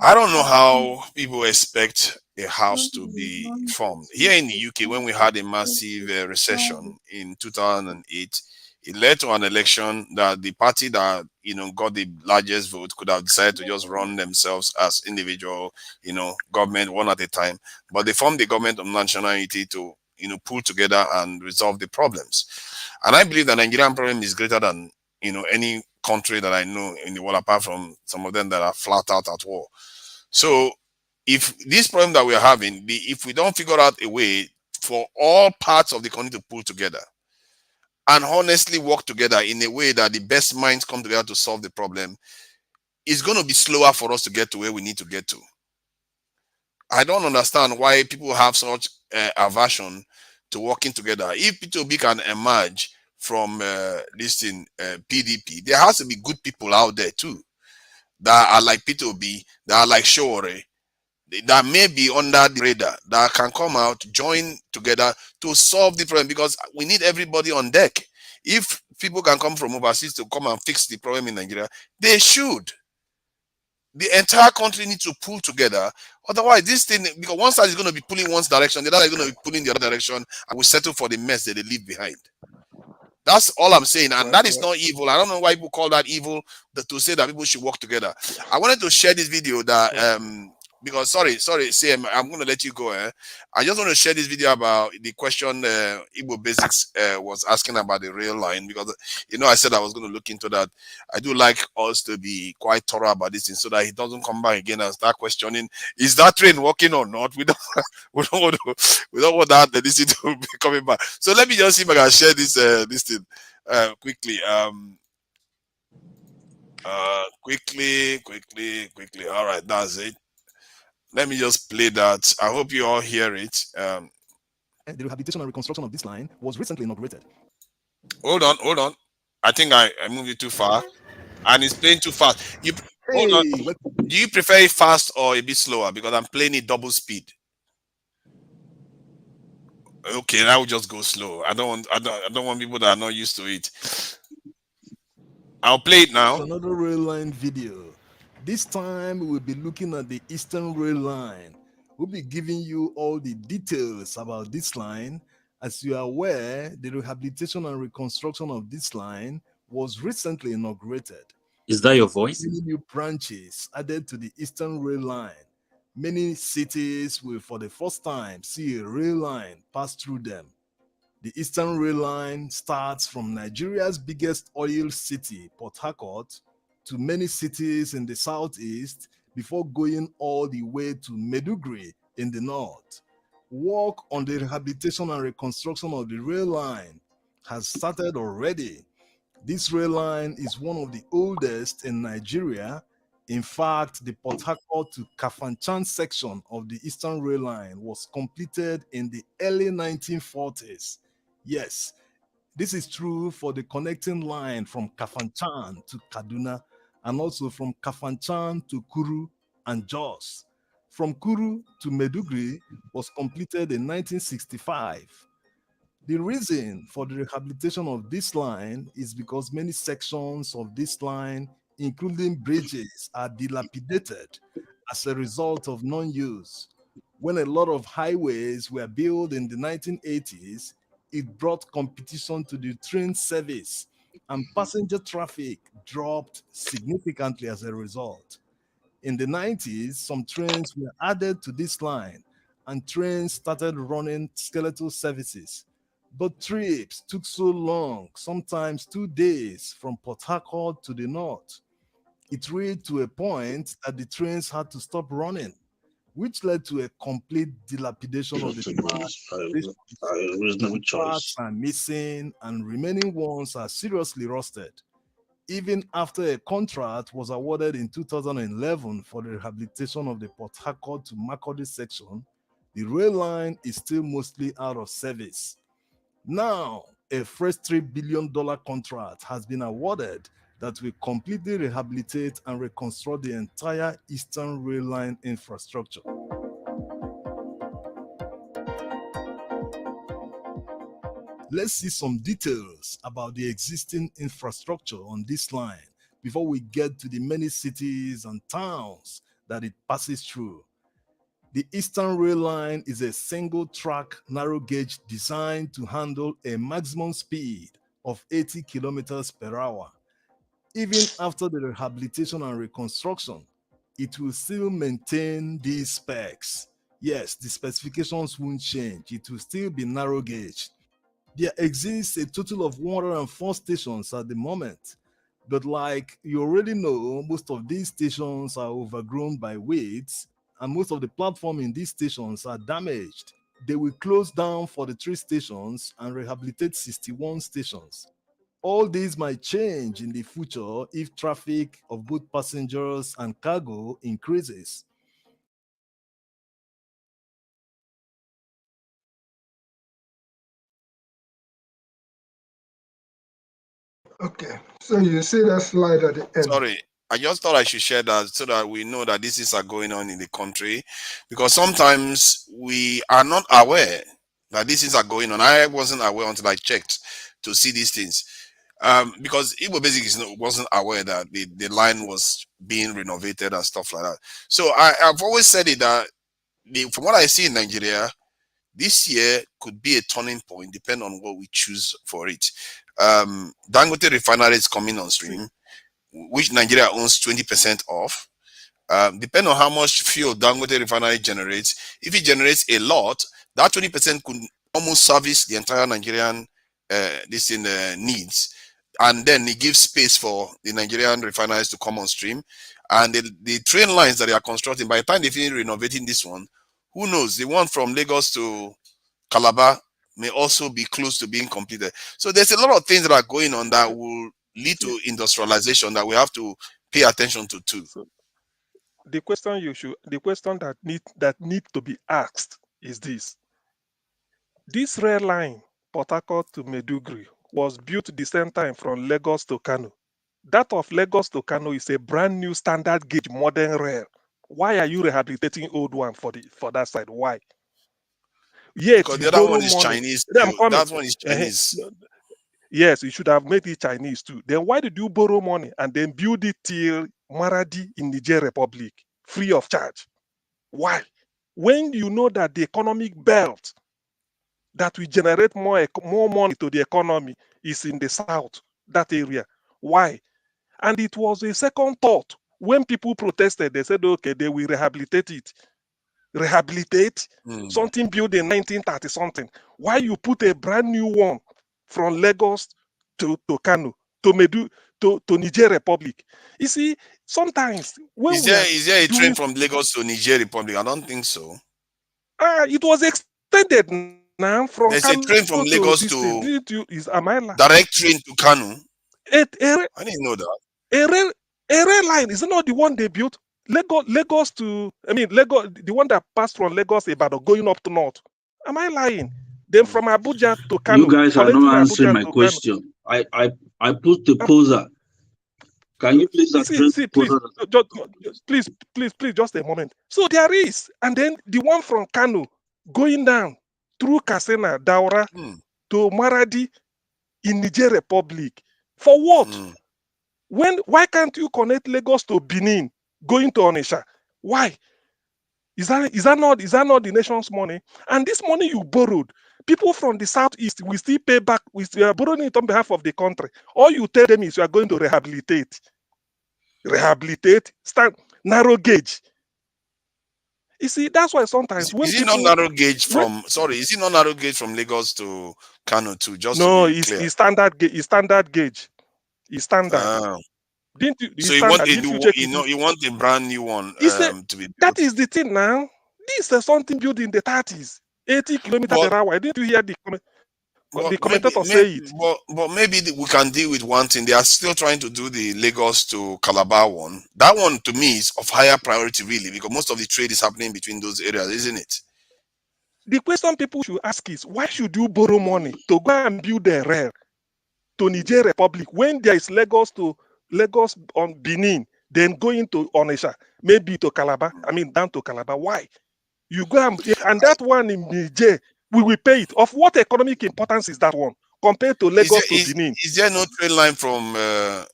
I don't know how people expect a house to be formed. Here in the UK, when we had a massive recession in 2008, it led to an election that the party that got the largest vote could have decided to just run themselves as individual government one at a time, but they formed the government of national unity to pull together and resolve the problems. And I believe the Nigerian problem is greater than any country that I know in the world, apart from some of them that are flat out at war. So if this problem that we're having, if we don't figure out a way for all parts of the country to pull together and honestly work together in a way that the best minds come together to solve the problem, it's going to be slower for us to get to where we need to get to. I don't understand why people have such aversion to working together. If P2B can emerge from this thing, PDP. There has to be good people out there too that are like P2B, that are like Shore, that may be under the radar, that can come out, join together to solve the problem, because we need everybody on deck. If people can come from overseas to come and fix the problem in Nigeria, they should. The entire country needs to pull together. Otherwise, this thing, because one side is going to be pulling one direction, the other is going to be pulling the other direction, and we settle for the mess that they leave behind. That's all I'm saying, and that is not evil. I don't know why people call that evil, to say that people should work together. I wanted to share this video that because sorry, Sam, I'm going to let you go. I just want to share this video about the question Igbo Basics was asking about the rail line, because I said I was going to look into that. I do like us to be quite thorough about this thing, so that he doesn't come back again and start questioning, is that train working or not? We don't want that this to be coming back. So let me just see if I can share this thing quickly. Quickly. All right, that's it. Let me just play that. I hope you all hear it. The rehabilitation and reconstruction of this line was recently inaugurated. Hold on. I think I moved it too far, and it's playing too fast. Hold on. Do you prefer it fast or a bit slower? Because I'm playing it double speed. Okay, I will just go slow. I don't want people that are not used to it. I'll play it now. Another rail line video. This time we'll be looking at the Eastern Rail Line. We'll be giving you all the details about this line. As you are aware, the rehabilitation and reconstruction of this line was recently inaugurated. Is that your voice? Many new branches added to the Eastern Rail Line. Many cities will for the first time see a rail line pass through them. The Eastern Rail Line starts from Nigeria's biggest oil city, Port Harcourt, to many cities in the southeast before going all the way to Maiduguri in the north. Work on the rehabilitation and reconstruction of the rail line has started already. This rail line is one of the oldest in Nigeria. In fact, the Port Harcourt to Kafanchan section of the Eastern Rail Line was completed in the early 1940s. Yes, this is true for the connecting line from Kafanchan to Kaduna, and also from Kafanchan to Kuru and Jos. From Kuru to Maiduguri was completed in 1965. The reason for the rehabilitation of this line is because many sections of this line, including bridges, are dilapidated as a result of non-use. When a lot of highways were built in the 1980s, it brought competition to the train service, and passenger traffic dropped significantly as a result. In the 90s, some trains were added to this line, and trains started running skeletal services. But trips took so long, sometimes 2 days, from Port Harcourt to the north. It reached to a point that the trains had to stop running, which led to a complete dilapidation of the tracks. Some tracks are missing, and remaining ones are seriously rusted. Even after a contract was awarded in 2011 for the rehabilitation of the Port Harcourt to Makurdi section, the rail line is still mostly out of service. Now, a fresh $3 billion contract has been awarded that will completely rehabilitate and reconstruct the entire Eastern Rail Line infrastructure. Let's see some details about the existing infrastructure on this line before we get to the many cities and towns that it passes through. The Eastern Rail Line is a single-track narrow gauge designed to handle a maximum speed of 80 kilometers per hour. Even after the rehabilitation and reconstruction, it will still maintain these specs. Yes, the specifications won't change. It will still be narrow gauge. There exists a total of 104 stations at the moment. But like you already know, most of these stations are overgrown by weights, and most of the platform in these stations are damaged. They will close down for the 3 stations and rehabilitate 61 stations. All these might change in the future if traffic of both passengers and cargo increases. Okay, so you see that slide at the end. Sorry, I just thought I should share that so that we know that these things are going on in the country, because sometimes we are not aware that these things are going on. I wasn't aware until I checked to see these things. Because Igbo basically wasn't aware that the line was being renovated and stuff like that. So I've always said it that from what I see in Nigeria, this year could be a turning point, depending on what we choose for it. Dangote refinery is coming on stream, which Nigeria owns 20% of. Depending on how much fuel Dangote refinery generates, if it generates a lot, that 20% could almost service the entire Nigerian needs. And then it gives space for the Nigerian refineries to come on stream. And the train lines that they are constructing, by the time they finish renovating this one, who knows, the one from Lagos to Calabar may also be close to being completed. So there's a lot of things that are going on that will lead to industrialization that we have to pay attention to too. So the question that need to be asked is this: this rail line, Port Harcourt to Maiduguri, was built the same time from Lagos to Kano. That of Lagos to Kano is a brand new standard gauge modern rail. Why are you rehabilitating old one for that side? Why? Yet Because you the other borrow one is money. Chinese. I'm coming. That one is Chinese. Yes, you should have made it Chinese too. Then why did you borrow money and then build it till Maradi in Niger Republic free of charge? Why? When you know that the economic belt that will generate more money to the economy is in the south, that area. Why? And it was a second thought. When people protested, they said, okay, they will rehabilitate it. Rehabilitate something built in 1930 something. Why you put a brand new one from Lagos to Kano, to Niger Republic? You see, sometimes when is there a train from Lagos to Niger Republic? I don't think so. It was extended now from There's Kano a train from Lagos to to am I direct train to Kano. I didn't know that. A rail line is not the one they built. Lagos to Lagos, the one that passed from Lagos Ibadan going up to north. Am I lying? Then from Abuja to Kano. You guys are not answering my question. I put the poser. Can you please address see, please, please, just a moment. So there is, and then the one from Kano going down through Kasena, Daura to Maradi in Niger Republic. For what? Why can't you connect Lagos to Benin going to Onitsha? Why? Is that not the nation's money? And this money you borrowed, people from the southeast will still pay back. We are borrowing it on behalf of the country. All you tell them is you are going to rehabilitate, stand narrow gauge. You see, that's why sometimes when is it not narrow gauge from is it not narrow gauge from Lagos to Kano too? Just no, to be clear. It's standard gauge. It's standard gauge. It's standard. Didn't you? So you want you want a brand new one to be built? That is the thing now. This is something built in the 30s, 80 kilometers per hour. Didn't you hear the commentator say it? But maybe we can deal with one thing. They are still trying to do the Lagos to Calabar one. That one to me is of higher priority, really, because most of the trade is happening between those areas, isn't it? The question people should ask is, why should you borrow money to go and build a rail to Niger Republic when there is Lagos on Benin, then going to Onitsha, maybe to Calabar, down to Calabar? Why? You go and that one in Niger, we will pay it. Of what economic importance is that one compared to Lagos to Benin? Is there no train line from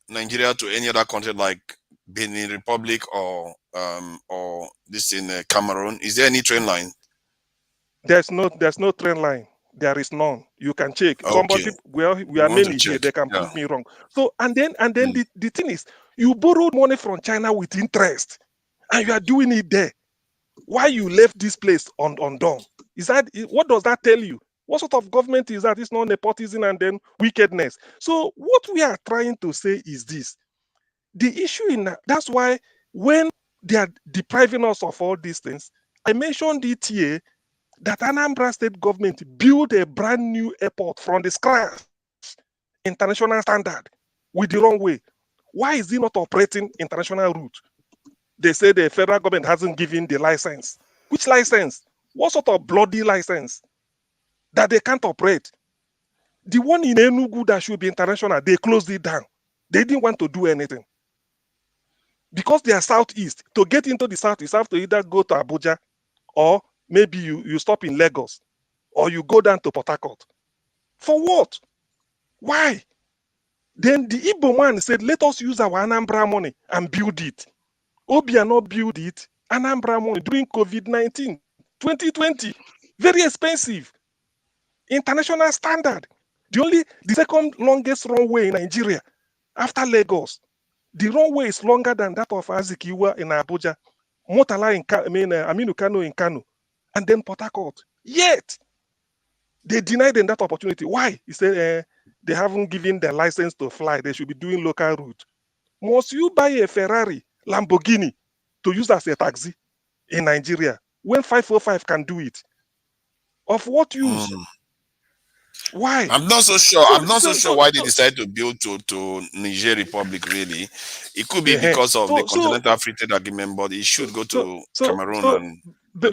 Nigeria to any other country like Benin Republic or this in Cameroon? Is there any train line? There's no train line. There is none. You can check. Okay. Somebody, we are many here. They can prove me wrong. So and then the thing is, you borrowed money from China with interest, and you are doing it there. Why you left this place undone? What does that tell you? What sort of government is that? It's not nepotism and then wickedness. So what we are trying to say is this: the issue that's why when they are depriving us of all these things, I mentioned it here that Anambra State government built a brand new airport from the scratch, international standard, with the wrong way. Why is it not operating international route? They say the federal government hasn't given the license. Which license? What sort of bloody license that they can't operate? The one in Enugu that should be international, they closed it down. They didn't want to do anything. Because they are southeast. To get into the southeast, you have to either go to Abuja or maybe you stop in Lagos or you go down to Port Harcourt. For what? Why? Then the Igbo man said, let us use our Anambra money and build it. Obiano build it, Anambra money during COVID-19, 2020. Very expensive. International standard. The second longest runway in Nigeria after Lagos. The runway is longer than that of Azikiwe in Abuja, Motala in Aminu Kano in Kano, and then Port Harcourt. Yet, they denied them that opportunity. Why? He said they haven't given their license to fly. They should be doing local route. Must you buy a Ferrari, Lamborghini to use as a taxi in Nigeria when 505 can do it? Of what use? Why? I'm not so sure. I'm not so sure why they decided to build to Niger Republic. Really, it could be because of the Continental Free Trade Agreement, but it should go to Cameroon and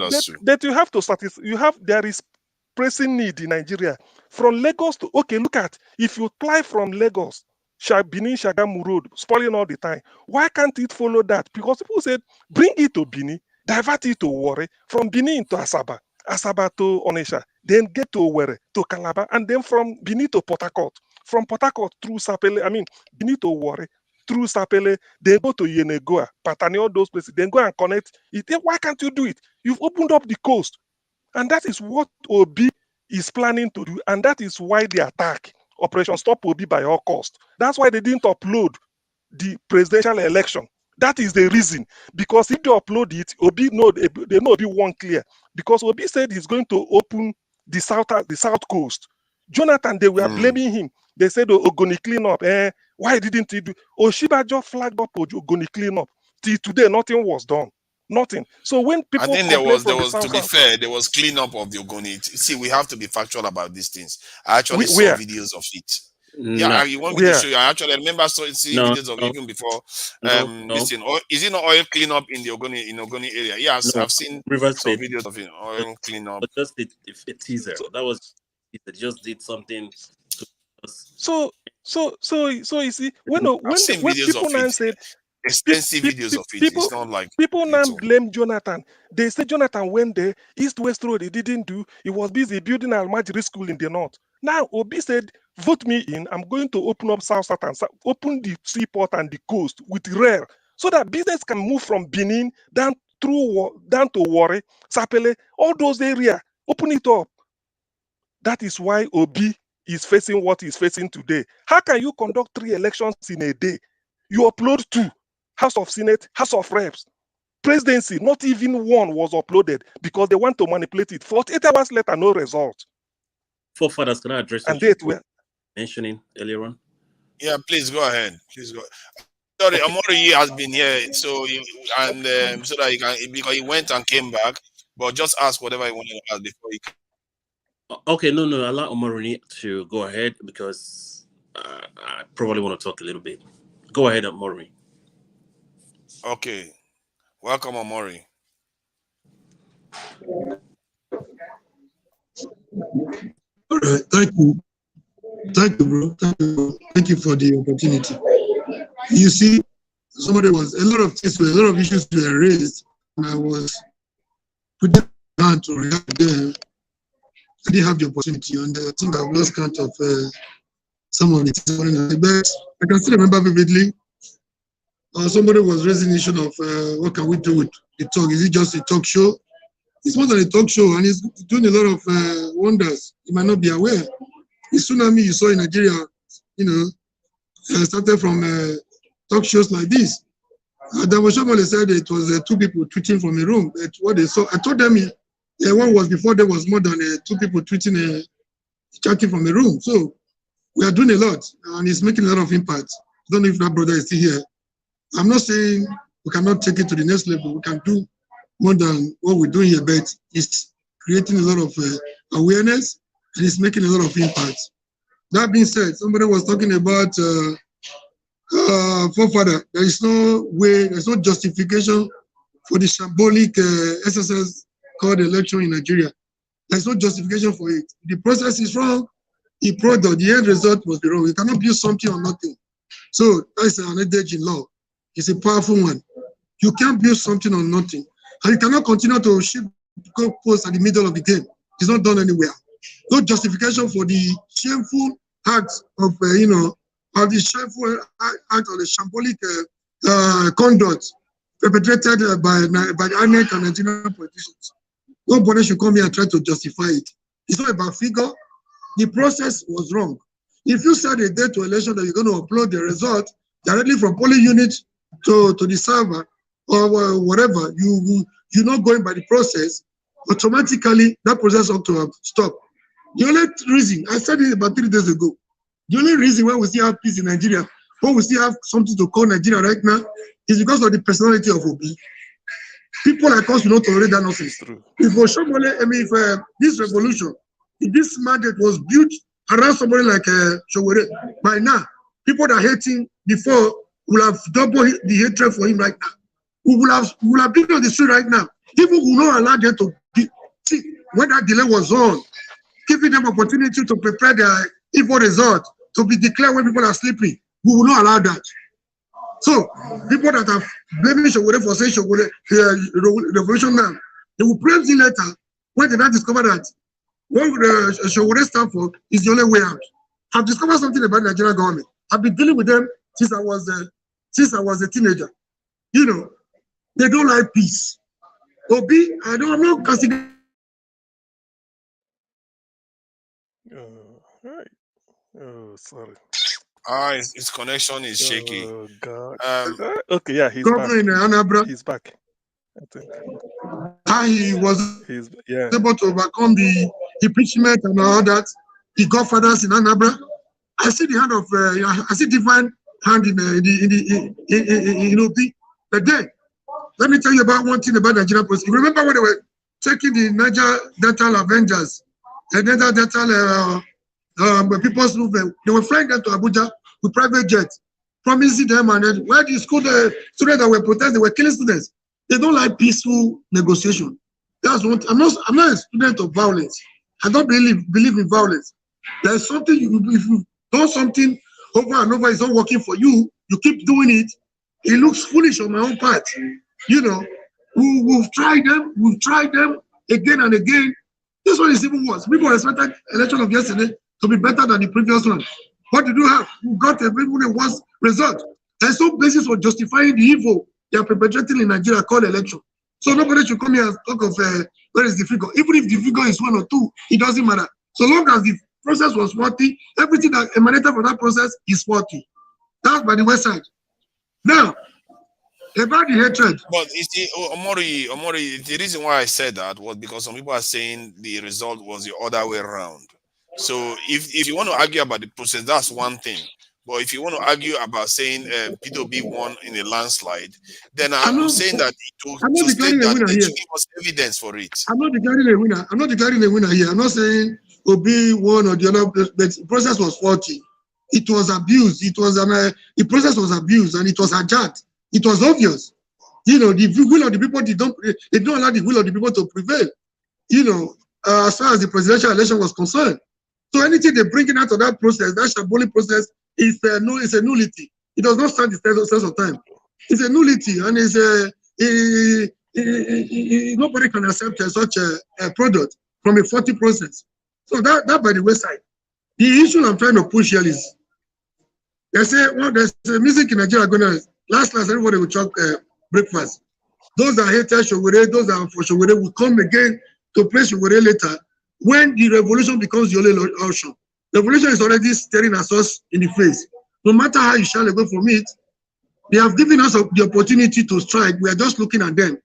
others too. But you have to satisfy. There is pressing need in Nigeria from Lagos to look at if you fly from Lagos, Benin Shagamu Road, spoiling all the time. Why can't it follow that? Because people said bring it to Benin, divert it to Warri, from Benin to Asaba to Onitsha, then get to Owerri, to Calabar, and then from Benin to Port Harcourt. From Port Harcourt through Sapele, Benin to Warri, through Sapele, then go to Yenegoa, Patani, all those places, then go and connect it. Why can't you do it? You've opened up the coast. And that is what Obi is planning to do. And that is why the attack, Operation Stop Obi by all cost. That's why they didn't upload the presidential election. That is the reason. Because if they upload it, they know Obi won't clear. Because Obi said he's going to open the south coast. Jonathan, they were blaming him. They said Ogoni clean up. Why didn't he do? Oshiba just flagged up Ogoni clean up. Till today, nothing was done. Nothing. So when people, I think there was to be fair, there was cleanup of the Ogoni. See, we have to be factual about these things. I actually saw videos of it. Yeah, you want me to show you? I actually remember seeing videos of even before this thing. Or is it not oil cleanup in the Ogoni area? Yes, I've seen some videos of it, oil cleanup. But just a teaser. That was it. Just did something. So you see when people now said extensive videos of it. It's not like people now blame Jonathan. They say Jonathan went there, East-West Road, he didn't do. He was busy building Almajiri school in the north. Now Obi said, vote me in. I'm going to open up South and open the seaport and the coast with rail so that business can move from Benin down to Warri, Sapele, all those areas. Open it up. That is why Obi is facing what he's facing today. How can you conduct 3 elections in a day? You upload 2. House of Senate, House of Reps, presidency, not even one was uploaded because they want to manipulate it. 48 hours later, no result. Forefathers, can I address what you were mentioning earlier on? Yeah, please go ahead. Please go. Sorry, Amori has been here, so so that he can, because he went and came back, but just ask whatever you want to ask before he. Okay, no, allow Omori to go ahead because I probably want to talk a little bit. Go ahead, Omori. Okay, welcome, Omori. All right, thank you, bro. Thank you for the opportunity. You see, a lot of issues were raised, and I was putting down to react to them. I didn't have the opportunity, and I think I've lost count of some of it. But I can still remember vividly. Somebody was raising the issue of what can we do with the talk? Is it just a talk show? It's more than a talk show, and it's doing a lot of wonders. You might not be aware. The tsunami you saw in Nigeria, started from talk shows like this. Damashomole said it was 2 people tweeting from a room. But what they saw, I told them one was before there was more than 2 people tweeting, chatting from a room. So we are doing a lot, and it's making a lot of impact. I don't know if that brother is still here. I'm not saying we cannot take it to the next level. We can do more than what we're doing here, but it's creating a lot of awareness, and it's making a lot of impact. That being said, somebody was talking about forefather. There is no way, there's no justification for the shambolic SSS called election in Nigeria. There's no justification for it. The process is wrong. the product, the end result must be wrong. You cannot build something on nothing. So that's an adage in law. It's a powerful one. You can't build something on nothing. And you cannot continue to ship goalposts at the middle of the game. It's not done anywhere. No justification for the shameful act of, of the shameful act of the shambolic conduct perpetrated by the INEC and Nigerian politicians. Nobody should come here and try to justify it. It's not about figure. The process was wrong. If you set a date to election that you're going to upload the result directly from polling unit to the server or whatever, you're not going by the process, automatically that process ought to have stopped. The only reason, I said it about 3 days ago, the only reason why we still have peace in Nigeria, why we still have something to call Nigeria right now, is because of the personality of Obi. People like us will not tolerate that nonsense. If this revolution, if this mandate was built around somebody like Showore, by now, people that hate him before will have doubled the hatred for him right now. We will have been on the street right now. People will not allow them to see when that delay was on, giving them opportunity to prepare their evil result to be declared when people are sleeping. We will not allow that. So people that are blaming Showore for saying Showore revolution now, they will praise him later when they now discover that what Showore stand for is the only way out. I've discovered something about the Nigerian government. I've been dealing with them since I was a teenager. You know, they don't like peace. Obi, I'm not considering. Right. Oh, sorry. His connection is shaky. Oh God. Okay, yeah, he's Governor back. in Anambra. He's back. I think. He was able to overcome the impeachment and all that. The godfathers in Anambra. I see the hand of I see divine hand in Obi. But then, let me tell you about one thing about Nigerian police. You remember when they were taking the Niger Delta Avengers, the Niger Delta People's Movement, they were flying them to Abuja with private jets, promising them, and then where the students that were protesting, they were killing students. They don't like peaceful negotiation. That's what I'm not a student of violence. I don't believe in violence. There's something if you do something over and over, it's not working for you. You keep doing it. It looks foolish on my own part. You know, we've tried them again and again. This one is even worse. People expected election of yesterday to be better than the previous one. What did you have? You got a very worse result. There's no basis for justifying the evil they are perpetrating in Nigeria called election. So nobody should come here and talk of where is the figure. Even if the figure is 1 or 2, it doesn't matter. So long as the process was 40, everything that emanated from that process is 40. That's by the website. Now, about the hatred. But you see, Omori, the reason why I said that was because some people are saying the result was the other way around. So if you want to argue about the process, that's one thing. But if you want to argue about saying P2B won in a landslide, then I'm saying that to state that they should give us evidence for it. I'm not declaring a winner. I'm not declaring a winner here. I'm not saying Obi won or the other, but the process was 40. It was abused. It was the process was abused and it was hijacked. It was obvious. You know, the will of the people they don't allow the will of the people to prevail. You know, as far as the presidential election was concerned. So anything they bring out of that process, that shambolic process, is a nullity. It does not stand the test of time. It's a nullity, and nobody can accept such a product from a 40 process. So that by the wayside. The issue I'm trying to push here is, they say, well, there's music in Nigeria going on. Last everybody will chop breakfast. Those that hated Showore, those that are for Showore will come again to play Showore later when the revolution becomes the only option. The revolution is already staring at us in the face. No matter how you shall go from it, they have given us the opportunity to strike. We are just looking at them.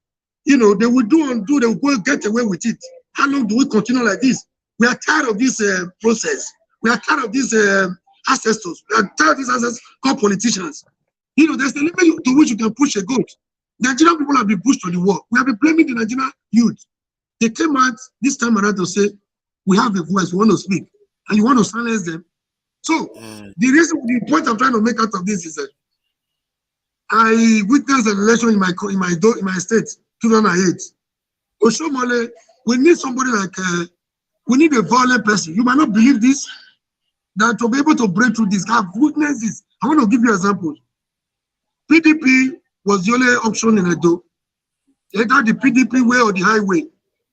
You know, they will do and do, they will go get away with it. How long do we continue like this? We are tired of this process. We are tired of these ancestors. We are tired of these ancestors called politicians. You know, there's a limit to which you can push a goat. Nigerian people have been pushed to the wall. We have been blaming the Nigerian youth. They came out this time around to say, we have a voice, we want to speak, and you want to silence them. So, the point I'm trying to make out of this is that I witnessed an election in my state, 2008. Oshomole, we need somebody like, we need a violent person. You might not believe this. that to be able to break through this, have witnessed this. I want to give you an example. PDP was the only option in Edo. Either the PDP way or the highway.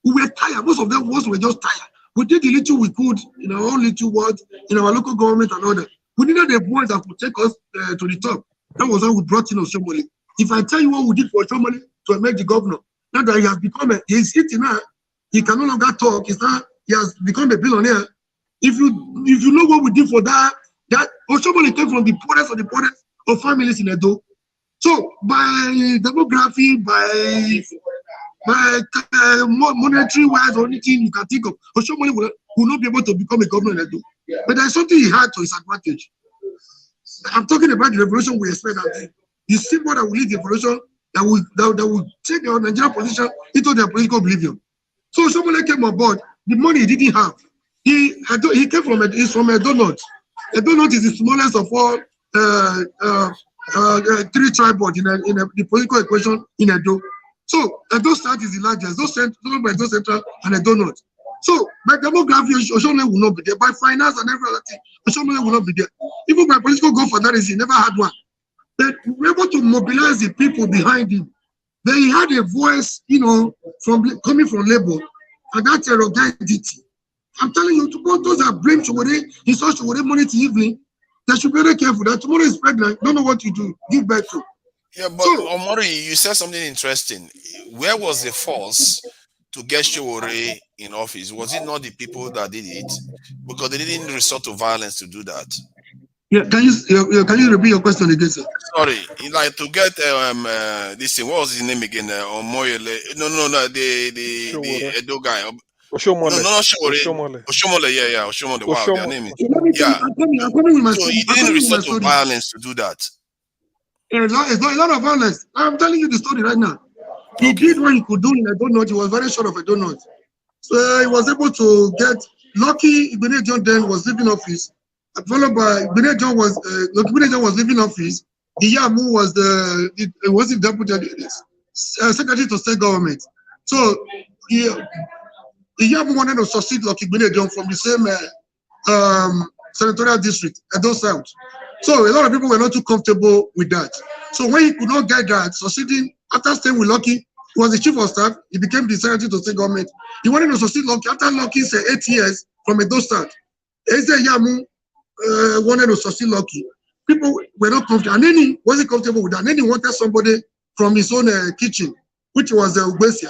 We were tired. Most of them were just tired. We did the little we could in our own little world, in our local government and all that. We needed a voice that would take us to the top. That was why we brought in Oshomole. If I tell you what we did for Oshomole to make the governor, now that he has become he's hitting now, he can no longer talk. He has become a billionaire. If you know what we did for that Oshomole came from the poorest of families in Edo. So by demography, by monetary wise or anything you can think of, Oshomole will not be able to become a governor in Edo. But there's something he had to his advantage. I'm talking about the revolution we expect that the symbol that will lead the revolution that will take our Nigerian position into their political oblivion. So Oshomole came on board. The money he didn't have. He came from he's from Edo North. Edo North is the smallest of all 3 tribals in the political equation in Edo. So Edo South is the largest. Edo Central and Edo North. So by demography, Oshomole will not be there. By finance and every other thing, Oshomole will not be there. Even by political goal for that reason, he never had one. But we were able to mobilize the people behind him. Then he had a voice, coming from labor, and that's a identity. I'm telling you, those that blame Showore, he saw Showore morning to evening, they should be very careful that tomorrow is pregnant, don't know what to do, give birth to. Yeah, but Omori, you said something interesting. Where was the force to get Showore in office? Was it not the people that did it? Because they didn't resort to violence to do that. Yeah, can you repeat your question again, sir? Sorry, like to get this thing. What was his name again? Omoyele? No, the Edo guy. Oshomole. No, not Oshomole. Oshomole, yeah, Oshomole. Wow, their name is. Yeah. I'm coming with my So he didn't resort to violence to do that. It's not a lot of violence. I'm telling you the story right now. He did what he could do in Edo North. He was very short of Edo North. So he was able to get lucky. Igbine John then was leaving office. Followed by Igbine John was leaving office. Iyamu was the deputy secretary to state government. So Iyamu wanted to succeed Lucky Igbine John from the same senatorial district, Edo South. So a lot of people were not too comfortable with that. So when he could not get that, succeeding after staying with Lucky, he was the chief of staff. He became the secretary to state government. He wanted to succeed Lucky after Lucky's 8 years from Edo South. Eze Iyamu wanted to succeed Lucky. People were not comfortable, and then he wasn't comfortable with that. And then he wanted somebody from his own kitchen, which was Ugbesia.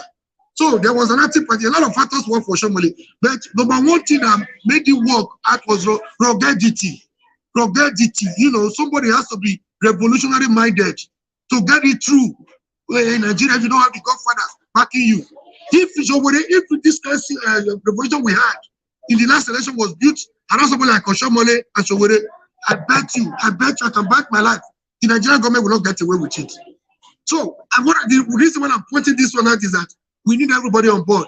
So there was an active party. A lot of factors worked for Oshomole, but number one thing that made it work out was ruggedity. Ruggedity. Somebody has to be revolutionary minded to get it through. In Nigeria, if you don't have the godfathers backing you, if this revolution we had in the last election was built around somebody like Oshomole and Showore, I bet you I can bet my life the Nigerian government will not get away with it. So the reason why I'm pointing this one out is that we need everybody on board.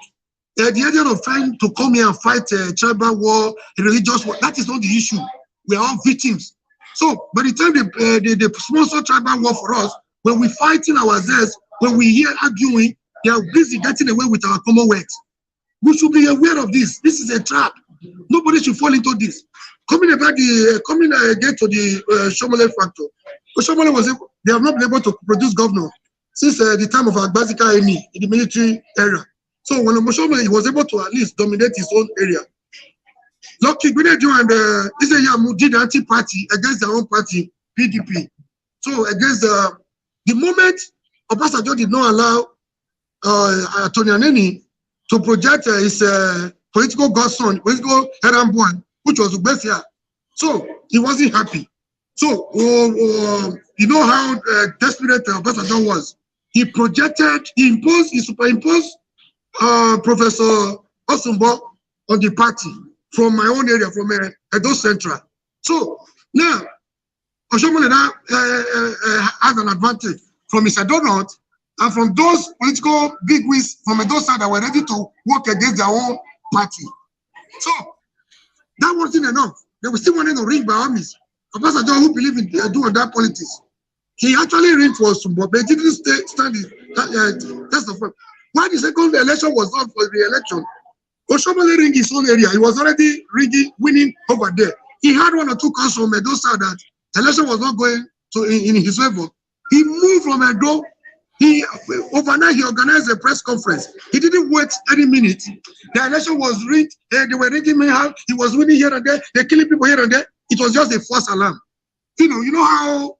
The idea of trying to come here and fight a tribal war, a religious war, that is not the issue. We are all victims. So by the time they sponsor tribal war for us, when we're fighting ourselves, when we hear arguing, they are busy getting away with our commonwealth. We should be aware of this. This is a trap. Nobody should fall into this. Coming again to the Oshomole factor. Oshomole they have not been able to produce governor since the time of Agbazika Eni in the military era. So when Oshomole was able to at least dominate his own area, Lucky Igbine John and Eze Iyamu did anti-party against their own party, PDP. So against the moment Obasanjo did not allow Tony Aneni to project his political godson, political errand boy, which was Ugbesia. So he wasn't happy. So you know how desperate Obasanjo was. He superimposed Professor Osumbo on the party from my own area, from Edo Central. So now, Oshomole now has an advantage from his Edo North and from those political bigwigs from Edo South that were ready to work against their own party. So that wasn't enough. They were still wanting to ring by armies. Obasanjo, who believed in doing that politics, he actually ringed for Osumbo, but he didn't stand the test of time. Why the second election was not for the election, Oshomole ring his own area. He was already winning over there. he had 1 or 2 calls from Edo South that the election was not going to in his favor. He moved from Edo. Overnight he organized a press conference. He didn't wait any minute. The election was rigged. They were rigging me out. He was winning here and there. They're killing people here and there. It was just a false alarm. You know how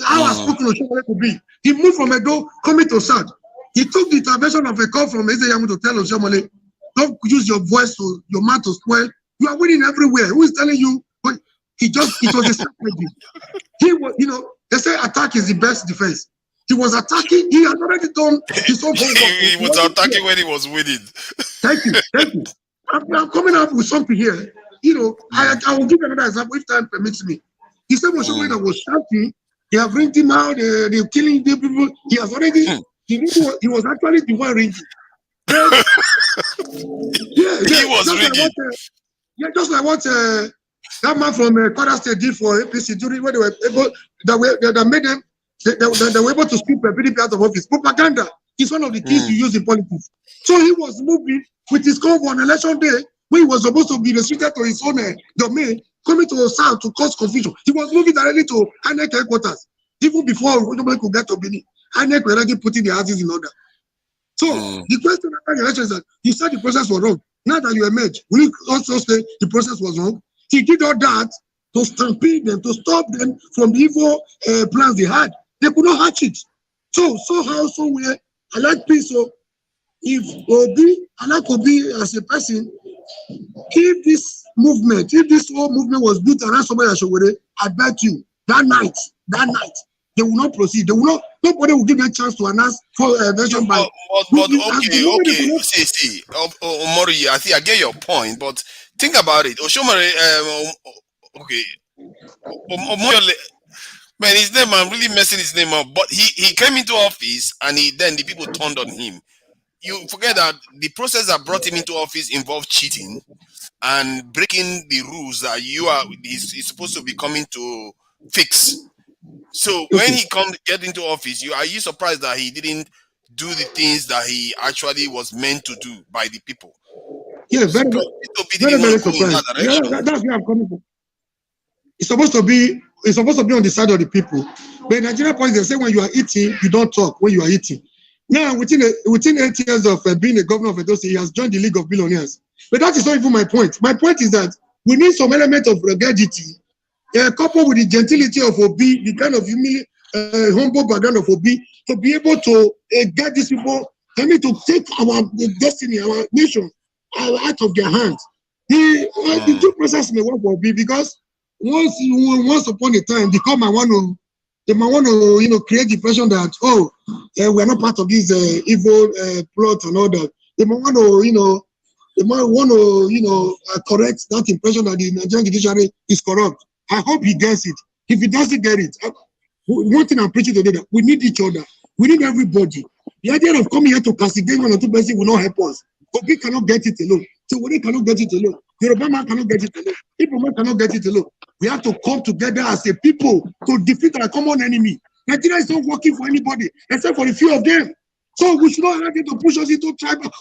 outspoken Oshomole could be. He moved from Edo, coming to South. He took the intervention of a call from Ezeyamu to tell Oshomole, don't use your voice to your mouth to spoil. You are winning everywhere. Who is telling you? But it was a strategy. He was, they say attack is the best defense. He was attacking. He had already done his own homework. He was attacking when he was winning. Thank you. I'm coming up with something here. I will give you another example if time permits me. He said Oshomole that was shouting. They have ringed him out. They're killing the people. He has already. He was actually the one ringing. He was ringing. Just like what that man from Kwara State did for APC during when they were able that made them. They were able to sweep PDP out of office. Propaganda is one of the keys you use in politics. So he was moving with his convoy on election day when he was supposed to be restricted to his own domain, coming to the South to cause confusion. He was moving directly to INEC headquarters. Even before nobody could get to Benin, INEC were already putting the houses in order. So the question after the election is that you said the process was wrong. Now that you emerge, will you also say the process was wrong? He did all that to stampede them, to stop them from the evil plans they had. They could not hatch it. So how, somewhere, I like peace. So if I like Obi as a person, if this whole movement was built around somebody like Showore, I bet you, that night, they will not proceed. Nobody will give them a chance to announce for version by. But okay. See, Omori, I think I get your point, but think about it. Oshomole, okay. Omoyole, man, his name, I'm really messing his name up. But he came into office and then the people turned on him. You forget that the process that brought him into office involved cheating and breaking the rules that he's supposed to be coming to fix. So when he get into office, are you surprised that he didn't do the things that he actually was meant to do by the people? Yeah, very surprised. That's where I'm coming from. It's supposed to be on the side of the people. But in Nigerian politics, they say when you are eating, you don't talk when you are eating. Now, within 8 years of being a governor of Edo State, he has joined the League of Billionaires. But that is not even my point. My point is that we need some element of ruggedity, coupled with the gentility of Obi, the kind of humble background of Obi, to be able to guide these people, to take our destiny, our nation, out of their hands. The due process may work for Obi because once upon a time, they might want to create the impression that we are not part of this evil plot and all that. They might want to correct that impression that the Nigerian judiciary is corrupt. I hope he gets it. If he doesn't get it, one thing I'm preaching today, that we need each other. We need everybody. The idea of coming here to castigate 1 or 2 persons will not help us. Obi cannot get it alone. Showore cannot get it alone. Yoruba man cannot get it alone. Igbo man cannot get it alone. We have to come together as a people to defeat our common enemy. Nigeria is not working for anybody except for a few of them. So we should not allow them to push us into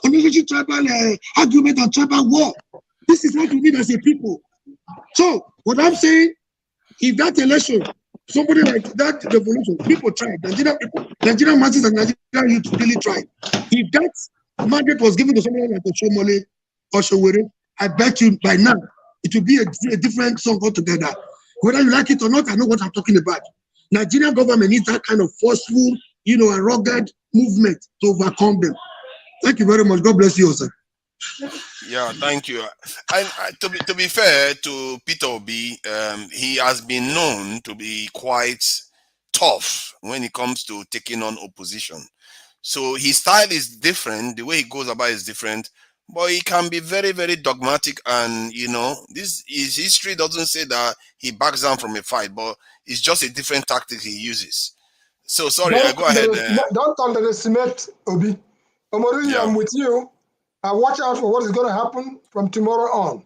unnecessary tribal argument and tribal war. This is what we need as a people. So what I'm saying, if that election, somebody like that revolution, people tried. Nigerian masses and Nigerian youth really tried. If that mandate was given to somebody like Oshomole or Showore, I bet you by now it will be a different song altogether. Whether you like it or not, I know what I'm talking about. Nigerian government needs that kind of forceful, and rugged movement to overcome them. Thank you very much. God bless you, sir. Yeah, thank you. And to be fair to Peter Obi, he has been known to be quite tough when it comes to taking on opposition. So his style is different. The way he goes about is different. But he can be very, very dogmatic, and his history doesn't say that he backs down from a fight, but it's just a different tactic he uses. So sorry, go ahead. Don't underestimate Obi. Omori, I'm with you. I watch out for what is going to happen from tomorrow on.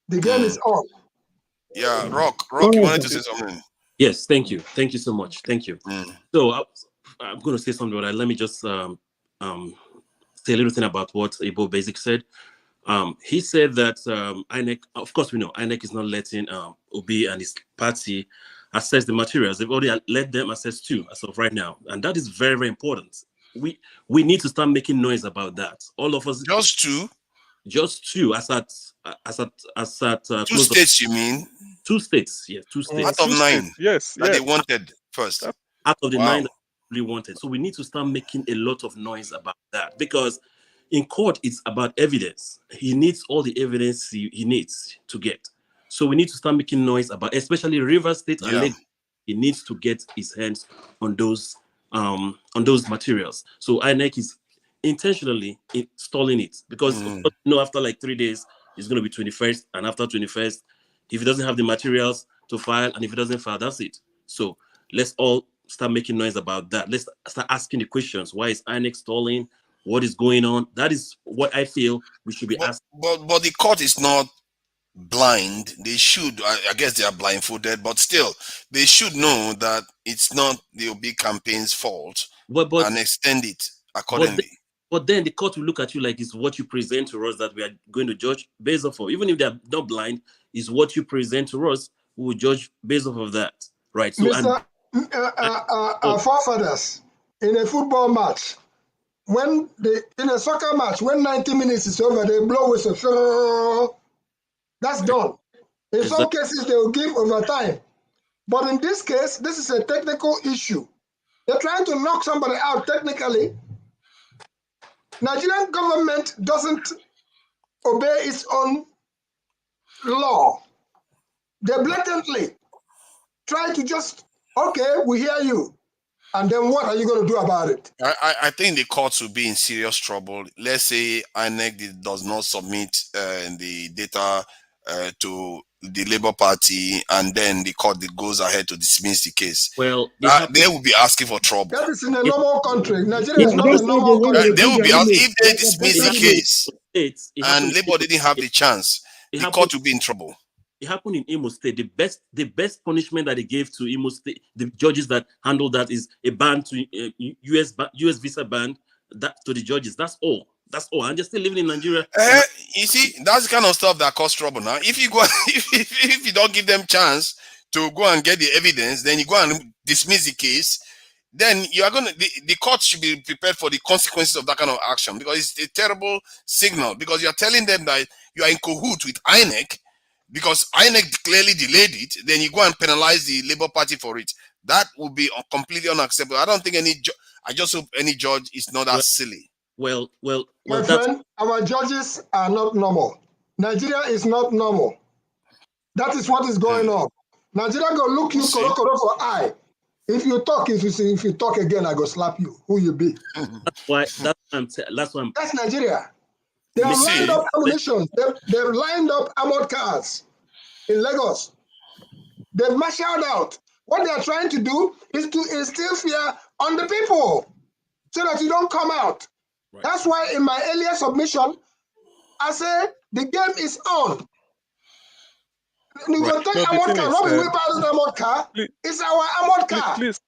The game is on. Yeah, Rock, you wanted to say something? Yes, thank you so much. Thank you. So I'm going to say something, but let me just say a little thing about what Ibo Basic said. He said that INEC, of course, we know INEC is not letting Obi and his party access the materials. They've already let them access two as of right now, and that is very, very important. We need to start making noise about that. All of us. Just two. Just two. As at two states, you mean? 2 states, yes, 2 states. Out of 9, states. Yes, that they wanted first. Out of the 9 that they wanted. So we need to start making a lot of noise about that, because in court it's about evidence. He needs all the evidence he needs to get. So we need to start making noise about, especially Rivers State and Lagos. He needs to get his hands on those materials. So INEC is intentionally installing it, because of course, after like 3 days it's going to be 21st, and after 21st, if he doesn't have the materials to file, and if he doesn't file, that's it. So let's all start making noise about that. Let's start asking the questions. Why is INEC stalling? What is going on? That is what I feel we should be asking. But the court is not blind. They should, I guess they are blindfolded, but still, they should know that it's not the Obi campaign's fault, and extend it accordingly. But then the court will look at you like it's what you present to us that we are going to judge based off of. Even if they're not blind, it's what you present to us, we will judge based off of that. Right. So forefathers, in a football match, in a soccer match, when 90 minutes is over, they blow whistle. That's done. In some cases, they will give overtime. But in this case, this is a technical issue. They're trying to knock somebody out technically. Nigerian government doesn't obey its own law. They blatantly try to just, okay, we hear you. And then what are you going to do about it? I think the courts will be in serious trouble. Let's say INEC does not submit the data to the Labour Party, and then the court goes ahead to dismiss the case. Well, they will be asking for trouble. That is in a normal country. Nigeria is not a normal country. They will be asking, if they dismiss the case and Labour didn't have the chance, the court will be in trouble. It happened in Imo State. The best punishment that they gave to Imo State, the judges that handled that, is a ban to US visa ban that to the judges. That's all. That's all. And they're still living in Nigeria. You see, that's the kind of stuff that causes trouble. Now, if you go, if you don't give them chance to go and get the evidence, then you go and dismiss the case. Then you are going to, the court should be prepared for the consequences of that kind of action, because it's a terrible signal. Because you are telling them that you are in cahoot with INEC, because INEC clearly delayed it. Then you go and penalize the Labour Party for it. That would be completely unacceptable. I don't think I just hope any judge is not that silly. My friend, our judges are not normal. Nigeria is not normal. That is what is going on. Nigeria go look you koro for eye. If you talk again, I go slap you. Who you be? That's Nigeria. They have lined up ammunition. They've lined up armored cars in Lagos. They've marshaled out. What they are trying to do is to instill fear on the people so that you don't come out. Right. That's why in my earlier submission, I said the game is on. We will take armored car. What we whip out the armored car? It's our armored car. Please.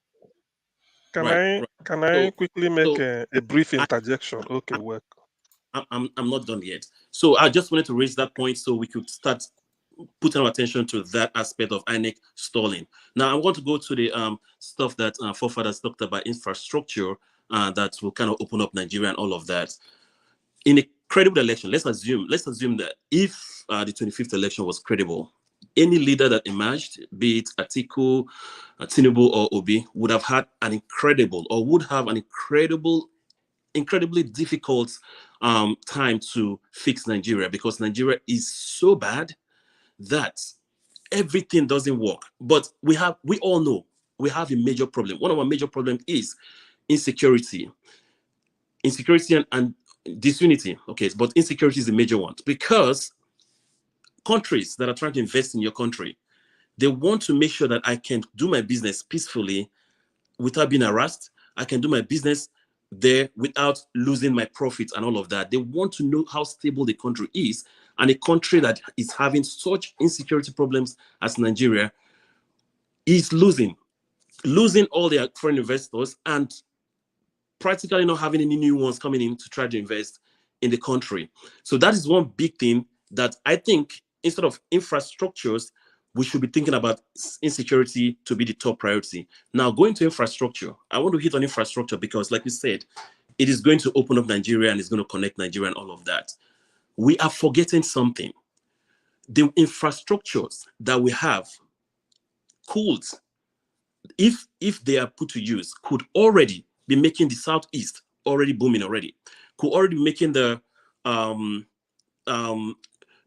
Can I quickly make a brief interjection? Okay, work. I'm not done yet. So I just wanted to raise that point so we could start putting our attention to that aspect of INEC stalling. Now I want to go to the stuff that forefathers talked about, infrastructure, that will kind of open up Nigeria and all of that. In a credible election, let's assume that if the 25th election was credible, any leader that emerged, be it Atiku, Tinubu, or Obi, would have had an incredibly difficult time to fix Nigeria, because Nigeria is so bad that everything doesn't work. But we all know we have a major problem. One of our major problems is insecurity and disunity. Okay, but insecurity is the major one, because countries that are trying to invest in your country, they want to make sure that I can do my business peacefully without being harassed. I can do my business there without losing my profits and all of that. They want to know how stable the country is, and a country that is having such insecurity problems as Nigeria is losing all their foreign investors and practically not having any new ones coming in to try to invest in the country. So that is one big thing that I think instead of infrastructures, we should be thinking about insecurity to be the top priority. Now, going to infrastructure, I want to hit on infrastructure because, like you said, it is going to open up Nigeria and it's going to connect Nigeria and all of that. We are forgetting something. The infrastructures that we have could, if they are put to use, could already be making the Southeast already booming already, could already be making the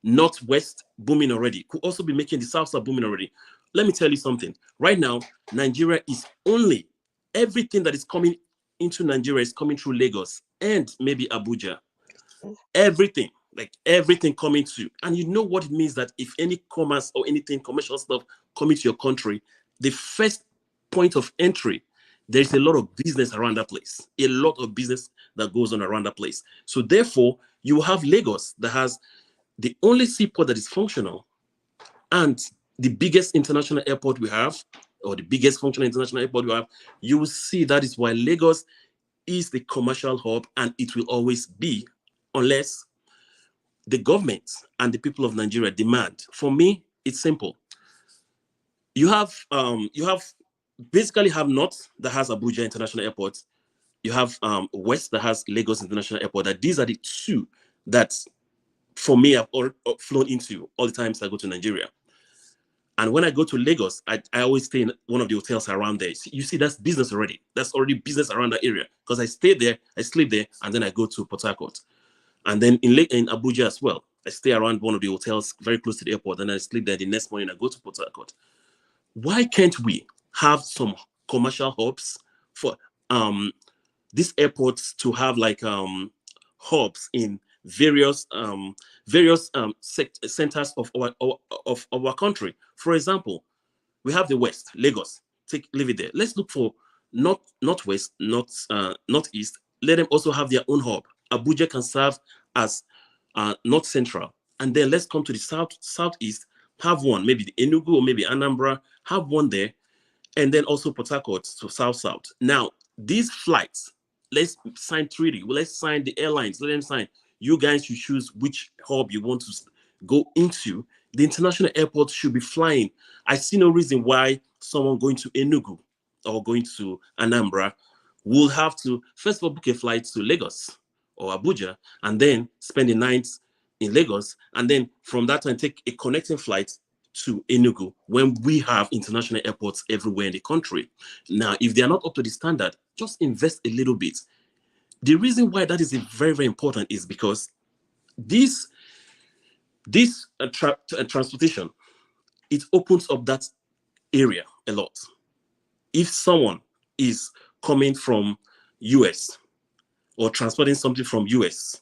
Northwest booming already, could also be making the South booming already. Let me tell you something. Right now, Nigeria is only, everything that is coming into Nigeria is coming through Lagos and maybe Abuja. Everything, like everything coming to, and you know what it means that if any commerce or anything commercial stuff coming to your country, the first point of entry, there's a lot of business around that place, a lot of business that goes on around that place. So therefore, you have Lagos that has the only seaport that is functional and the biggest international airport we have, or the biggest functional international airport we have. You will see that is why Lagos is the commercial hub, and it will always be, unless the government and the people of Nigeria demand. For me, it's simple. You have basically have North that has Abuja International Airport. You have West that has Lagos International Airport. That these are the two that, for me, I've flown into all the times I go to Nigeria. And when I go to Lagos, I always stay in one of the hotels around there. You see, that's business already. That's already business around that area because I stay there, I sleep there, and then I go to Port Harcourt. And then in Abuja as well, I stay around one of the hotels very close to the airport, and I sleep there. The next morning, I go to Port Harcourt. Why can't we have some commercial hubs for these airports to have like hubs in various centers of our country? For example, we have the West, Lagos. Leave it there. Let's look for Northwest, Northeast. Let them also have their own hub. Abuja can serve as North Central, and then let's come to the Southeast. Have one, maybe the Enugu or maybe Anambra. Have one there, and then also Port Harcourt to South. Now, these flights, let's sign treaty. Well, let's sign the airlines. Let them sign. You guys should choose which hub you want to go into. The international airport should be flying. I see no reason why someone going to Enugu or going to Anambra will have to first of all book a flight to Lagos or Abuja and then spend the night in Lagos, and then from that time take a connecting flight to Enugu when we have international airports everywhere in the country. Now, if they are not up to the standard, just invest a little bit. The reason why that is very, very important is because this transportation, it opens up that area a lot. If someone is coming from US or transporting something from US,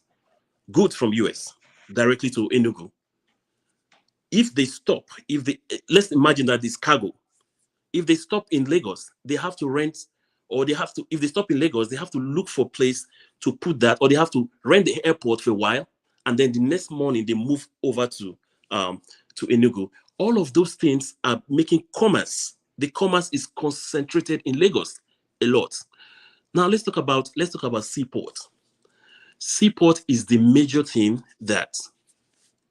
goods from US directly to Enugu, if they stop, let's imagine that this cargo, if they stop in Lagos, they have to rent, or if they stop in Lagos, they have to look for a place to put that, or they have to rent the airport for a while, and then the next morning they move over to Enugu. All of those things are making commerce. The commerce is concentrated in Lagos a lot. Now let's talk about seaport. Seaport is the major thing that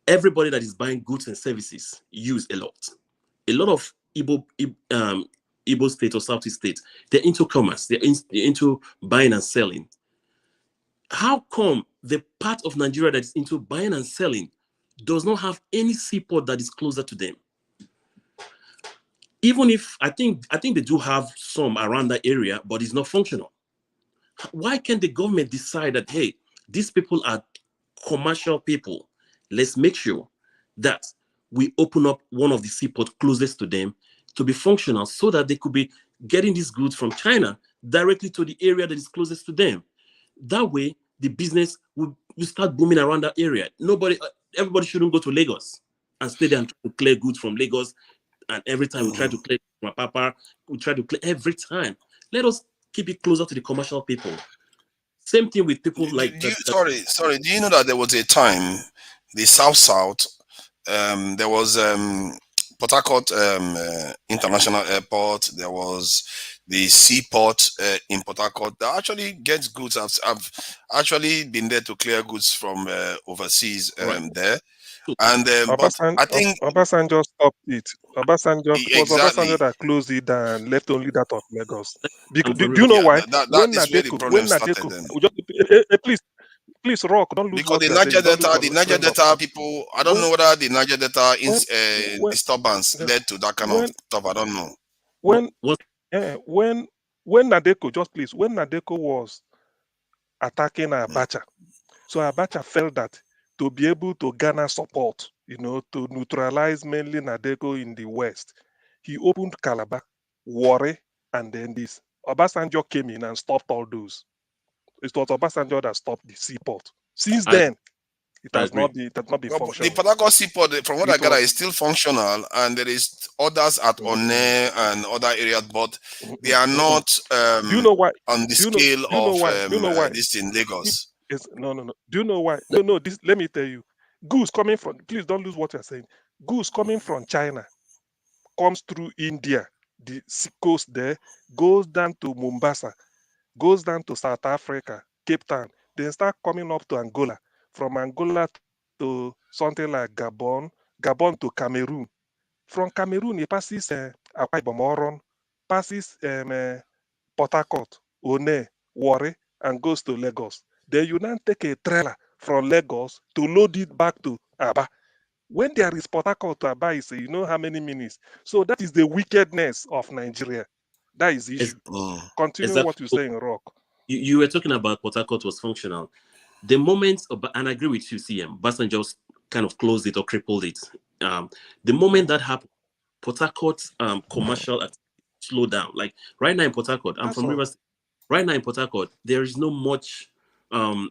everybody that is buying goods and services use a lot. A lot of Imo State or Southeast State, they're into commerce. They're into buying and selling. How come the part of Nigeria that is into buying and selling does not have any seaport that is closer to them? Even if I think they do have some around that area, but it's not functional. Why can't the government decide that, hey, these people are commercial people? Let's make sure that we open up one of the seaports closest to them to be functional so that they could be getting these goods from China directly to the area that is closest to them. That way, the business will start booming around that area. Everybody shouldn't go to Lagos and stay there and try to clear goods from Lagos. And every time we try to clear from Papa, we try to clear every time. Let us keep it closer to the commercial people. Same thing with people like sorry. Do you know that there was a time the South, there was Port Harcourt International Airport. There was the seaport in Port Harcourt that actually gets goods. I've actually been there to clear goods from overseas there. And but I think Obasanjo stopped it. It was Obasanjo exactly. that closed it and left only that of Lagos. Because do Yeah, you know why? that is where the problem started then. Please, Rock, don't lose Because what you are saying. Don't lose The your Niger train of Delta thought. people, I don't know whether the Niger Delta When when disturbance yeah, led to that kind of when stuff. I don't know. when when Nadeko, just please, when Nadeko was attacking Abacha, so Abacha felt that to be able to garner support, to neutralize mainly Nadeko in the west, he opened Calabar, Warri, and then this. Obasanjo came in and stopped all those. It was Obasanjo that stopped the seaport. Since then, it I has agree. not been Well, the functioning. Port Harcourt seaport, from what I It gather, was is still functional, and there is others at One and other areas, but they are not Do you know why? on the Do you know? scale Do you know of why? Do you know why? this in Lagos. No. Do you know why? No. This. Let me tell you. Goods coming from. Please don't lose what you're saying. Goods coming from China comes through India, the coast there, goes down to Mombasa, goes down to South Africa, Cape Town, then start coming up to Angola. From Angola to something like Gabon, Gabon to Cameroon. From Cameroon, it passes Akwa Ibom, Oron, passes Port Harcourt, One, Warri, and goes to Lagos. Then you now take a trailer from Lagos to load it back to Aba. When there is Port Harcourt to Aba, you know how many minutes. So that is the wickedness of Nigeria. That is the issue. Continue what you Exactly. say in Rock. You were talking about Port Harcourt was functional. The moment, and I agree with you, CM, Basan just kind of closed it or crippled it. The moment that happened, Port Harcourt commercial activity slowed down. Like right now in Port Harcourt, I'm That's from all. Rivers. Right now in Port Harcourt, there is no much.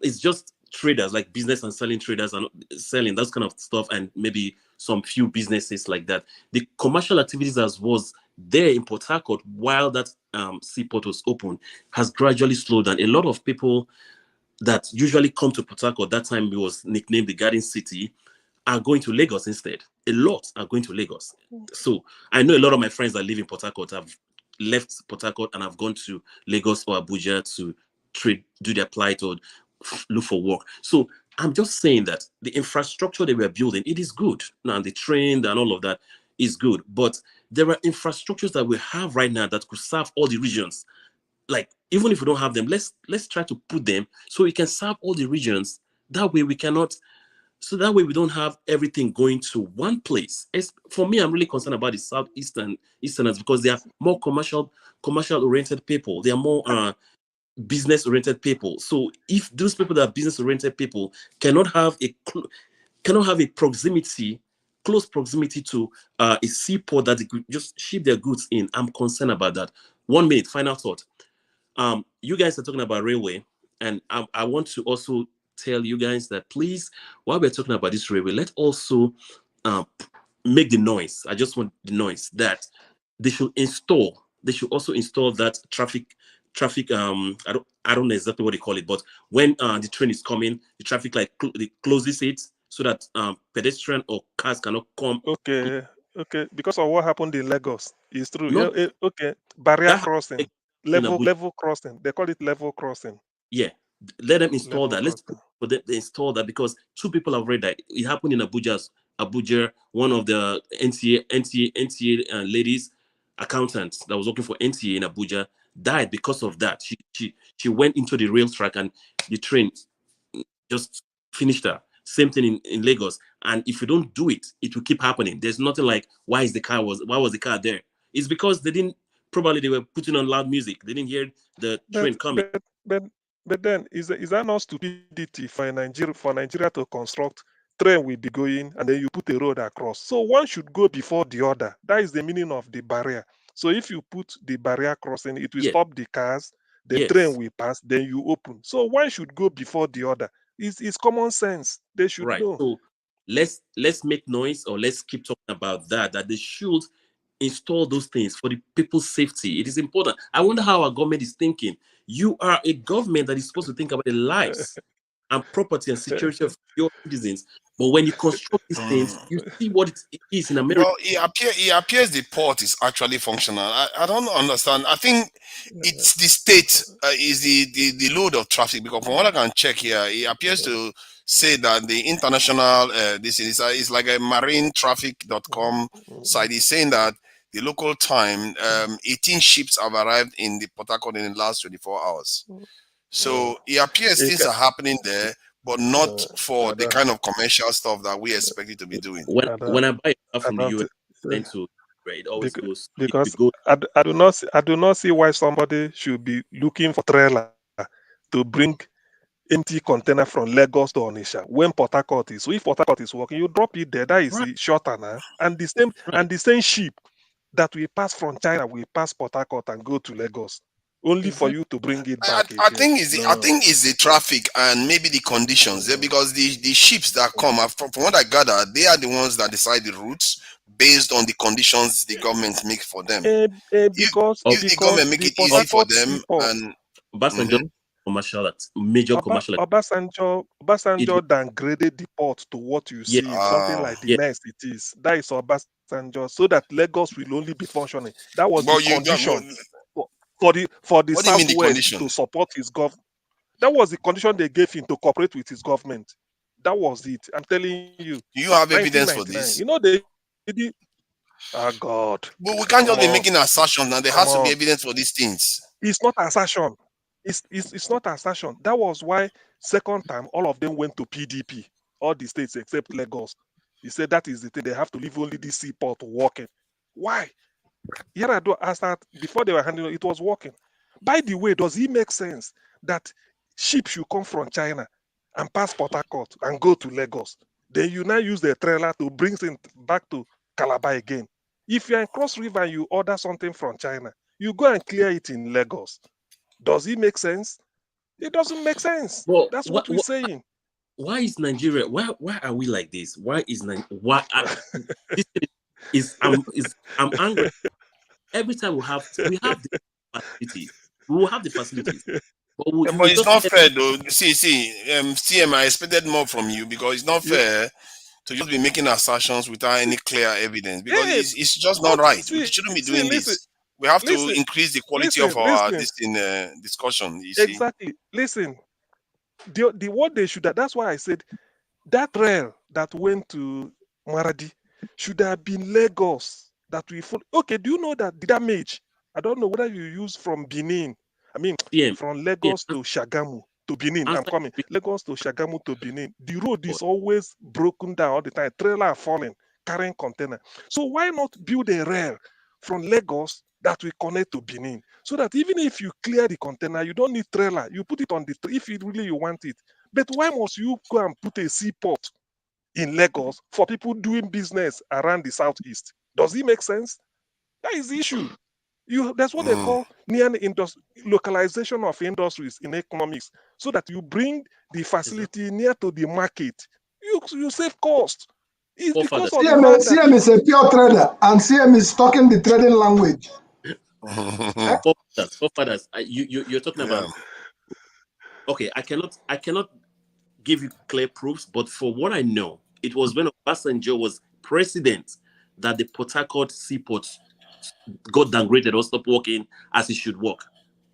It's just traders, like business and selling traders and selling that kind of stuff, and maybe some few businesses like that. The commercial activities as was there in Port Harcourt while that seaport was open has gradually slowed down. A lot of people that usually come to Port Harcourt, that time it was nicknamed the Garden City, are going to Lagos instead. A lot are going to Lagos. So I know a lot of my friends that live in Port Harcourt have left Port Harcourt and have gone to Lagos or Abuja to trade, do their plight or look for work. So I'm just saying that the infrastructure that we're building, it is good. Now the train and all of that is good. But there are infrastructures that we have right now that could serve all the regions. Like even if we don't have them, let's try to put them so we can serve all the regions. That way we cannot. So that way we don't have everything going to one place. For me, I'm really concerned about the southeastern easterners because they are more commercial oriented people. They are more business oriented people. So if those people that are business oriented people cannot have a close proximity to a seaport that they could just ship their goods in, I'm concerned about that. 1 minute, final thought. You guys are talking about railway, and I want to also tell you guys that please, while we're talking about this railway, let's also make the noise. I just want the noise that they should install. They should also install that traffic. I don't know exactly what they call it, but when the train is coming, the traffic light they closes it so that pedestrian or cars cannot come. Okay. Because of what happened in Lagos, it's true. Not Okay, barrier that crossing, in Abuja. level crossing. They call it level crossing. Yeah, let them install Level that. Let's crossing. for them to install that because two people have read that it happened in Abuja. One of the NTA ladies accountants that was working for NTA in Abuja died because of that. She went into the rail track and the train just finished her. Same thing in Lagos. And if you don't do it, it will keep happening. There's nothing like why was the car there? It's because they were putting on loud music. They didn't hear the train coming. But then is that not stupidity for Nigeria to construct train will be going and then you put a road across? So one should go before the other. That is the meaning of the barrier. So if you put the barrier crossing, it will stop the cars, the train will pass, then you open. So one should go before the other. It's common sense. They should Right. know. So let's make noise or let's keep talking about that they should install those things for the people's safety. It is important. I wonder how our government is thinking. You are a government that is supposed to think about the lives. and property and security of your citizens. But when you construct these things, you see what it is in America. Well, it appears the port is actually functional. I don't understand. I think it's the state is the load of traffic, because from what I can check here, it appears to say that the international this is like a marinetraffic.com site is saying that the local time 18 ships have arrived in the Port Harcourt in the last 24 hours. So it appears things are happening there, but not for the kind of commercial stuff that we expect it to be doing. When I buy a car from the US, then to right, it always goes because it goes. I do not see why somebody should be looking for trailer to bring empty container from Lagos to Onisha when Port Harcourt is. So if Port Harcourt is working, you drop it there. That is shorter now. And the same ship that we pass from China, we pass Port Harcourt and go to Lagos. Only for you to bring it back I again. think it's the traffic and maybe the conditions there, because the ships that come from what I gather, they are the ones that decide the routes based on the conditions the government make for them. Because the government make the it Port easy for Harcourt them, seaport, and Obasanjo commercial major commercial. Obasanjo downgraded the port to what you see, something like the mess it is. That is Obasanjo, so that Lagos will only be functioning. That was the condition for the what do you mean the Southwest condition? to support his government. That was the condition they gave him to cooperate with his government. That was it. I'm telling you. Do you have evidence for 1999. this? You know they God. But we can't just be making assertions now. There has to be evidence for these things. It's not assertion. It's not assertion. That was why second time all of them went to PDP, all the states except Lagos. He said that is the thing. They have to leave only this seaport working. Why? Yar'Adua asked that before they were handling it was working. By the way, does it make sense that ships should come from China and pass Port Harcourt and go to Lagos? Then you now use the trailer to bring it back to Calabar again. If you're in Cross River and you order something from China, you go and clear it in Lagos. Does it make sense? It doesn't make sense. Well, that's what we're saying. Why is Nigeria? Why are we like this? Why is this I'm angry. Every time we have the facilities, we will have the facilities. But it's not fair though. See, CM, I expected more from you, because it's not fair to just be making assertions without any clear evidence, because it's just not right. We shouldn't be doing this. We have to increase the quality of our discussion. You see? Exactly. Listen, the what they should have, that's why I said that rail that went to Maradi should have been Lagos. That we follow. Okay, do you know that the damage? I don't know whether you use from Benin. I mean, from Lagos to Shagamu to Benin. I'm coming. Lagos to Shagamu to Benin. The road is always broken down all the time. Trailer are falling, carrying container. So why not build a rail from Lagos that will connect to Benin? So that even if you clear the container, you don't need trailer. You put it on the if you really want it. But why must you go and put a seaport in Lagos for people doing business around the southeast? Does it make sense? That is the issue. That's what they call near localization of industries in economics, so that you bring the facility near to the market. You save cost. It's because of CM is a pure trader, and CM is talking the trading language. Forefathers, you're talking about. Okay, I cannot give you clear proofs, but for what I know, it was when Obasanjo was president that the Port Harcourt seaport got downgraded or stopped working as it should work.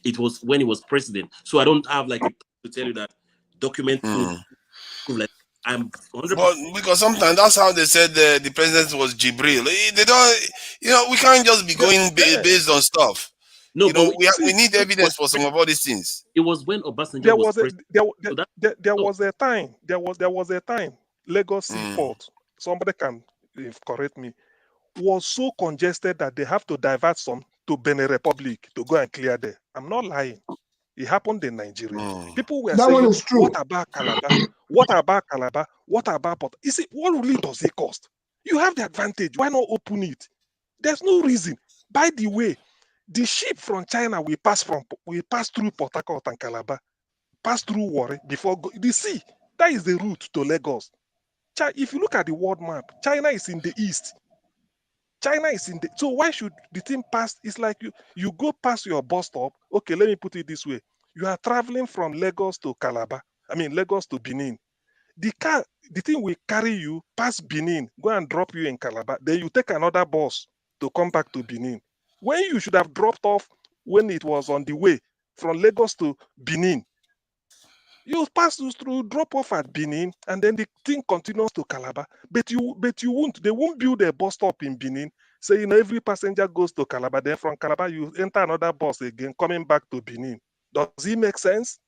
It was when he was president. So I don't have like a to tell you that document proof. Like I'm 100%. But because sometimes that's how they said the president was Jibril. They don't, we can't just be going based on stuff. No, but we need evidence for some of all these things. It was when Obasanjo was president. There was a time. There was a time. Lagos seaport. Somebody can correct me. Was so congested that they have to divert some to Benin Republic to go and clear there. I'm not lying. It happened in Nigeria. People were saying, what about Calabar? What about Calabar? What about Port? You see, what really does it cost? You have the advantage. Why not open it? There's no reason. By the way, the ship from China will pass through Port Harcourt and Calabar, pass through Warri before the sea. That is the route to Lagos. If you look at the world map, China is in the east. China is in the, so why should the thing pass? It's like you go past your bus stop. Okay, let me put it this way. You are traveling from Lagos to Calabar Lagos to Benin. The thing will carry you past Benin, go and drop you in Calabar. Then you take another bus to come back to Benin. When you should have dropped off when it was on the way from Lagos to Benin. You pass through, drop off at Benin, and then the thing continues to Calabar. But they won't build a bus stop in Benin. So every passenger goes to Calabar. Then from Calabar you enter another bus again, coming back to Benin. Does it make sense?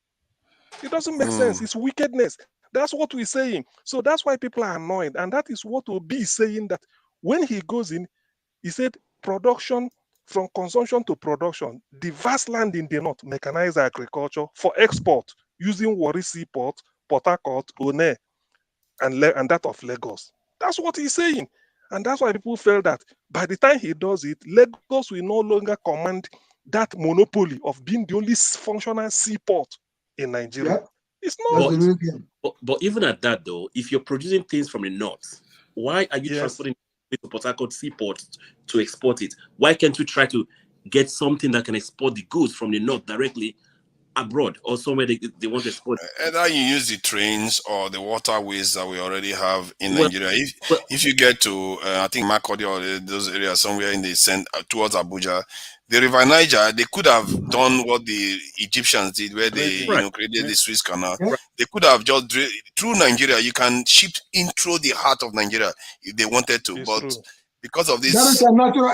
It doesn't make sense. It's wickedness. That's what we're saying. So that's why people are annoyed, and that is what Obi is saying. That when he goes in, he said production from consumption to production, the vast land in the north, mechanized agriculture for export using Warri Seaport, Port Harcourt, One, and that of Lagos. That's what he's saying. And that's why people felt that by the time he does it, Lagos will no longer command that monopoly of being the only functional seaport in Nigeria. Yeah. It's not. But even at that, though, if you're producing things from the north, why are you transporting it to Port Harcourt Seaport to export it? Why can't you try to get something that can export the goods from the north directly abroad or somewhere they want to export? Either you use the trains or the waterways that we already have in Nigeria. If you get to, I think Makurdi or those areas somewhere in the towards Abuja, the River Niger, they could have done what the Egyptians did, where they created the Suez Canal. Right. They could have just through Nigeria. You can ship in through the heart of Nigeria if they wanted to, but because of this, that is a natural,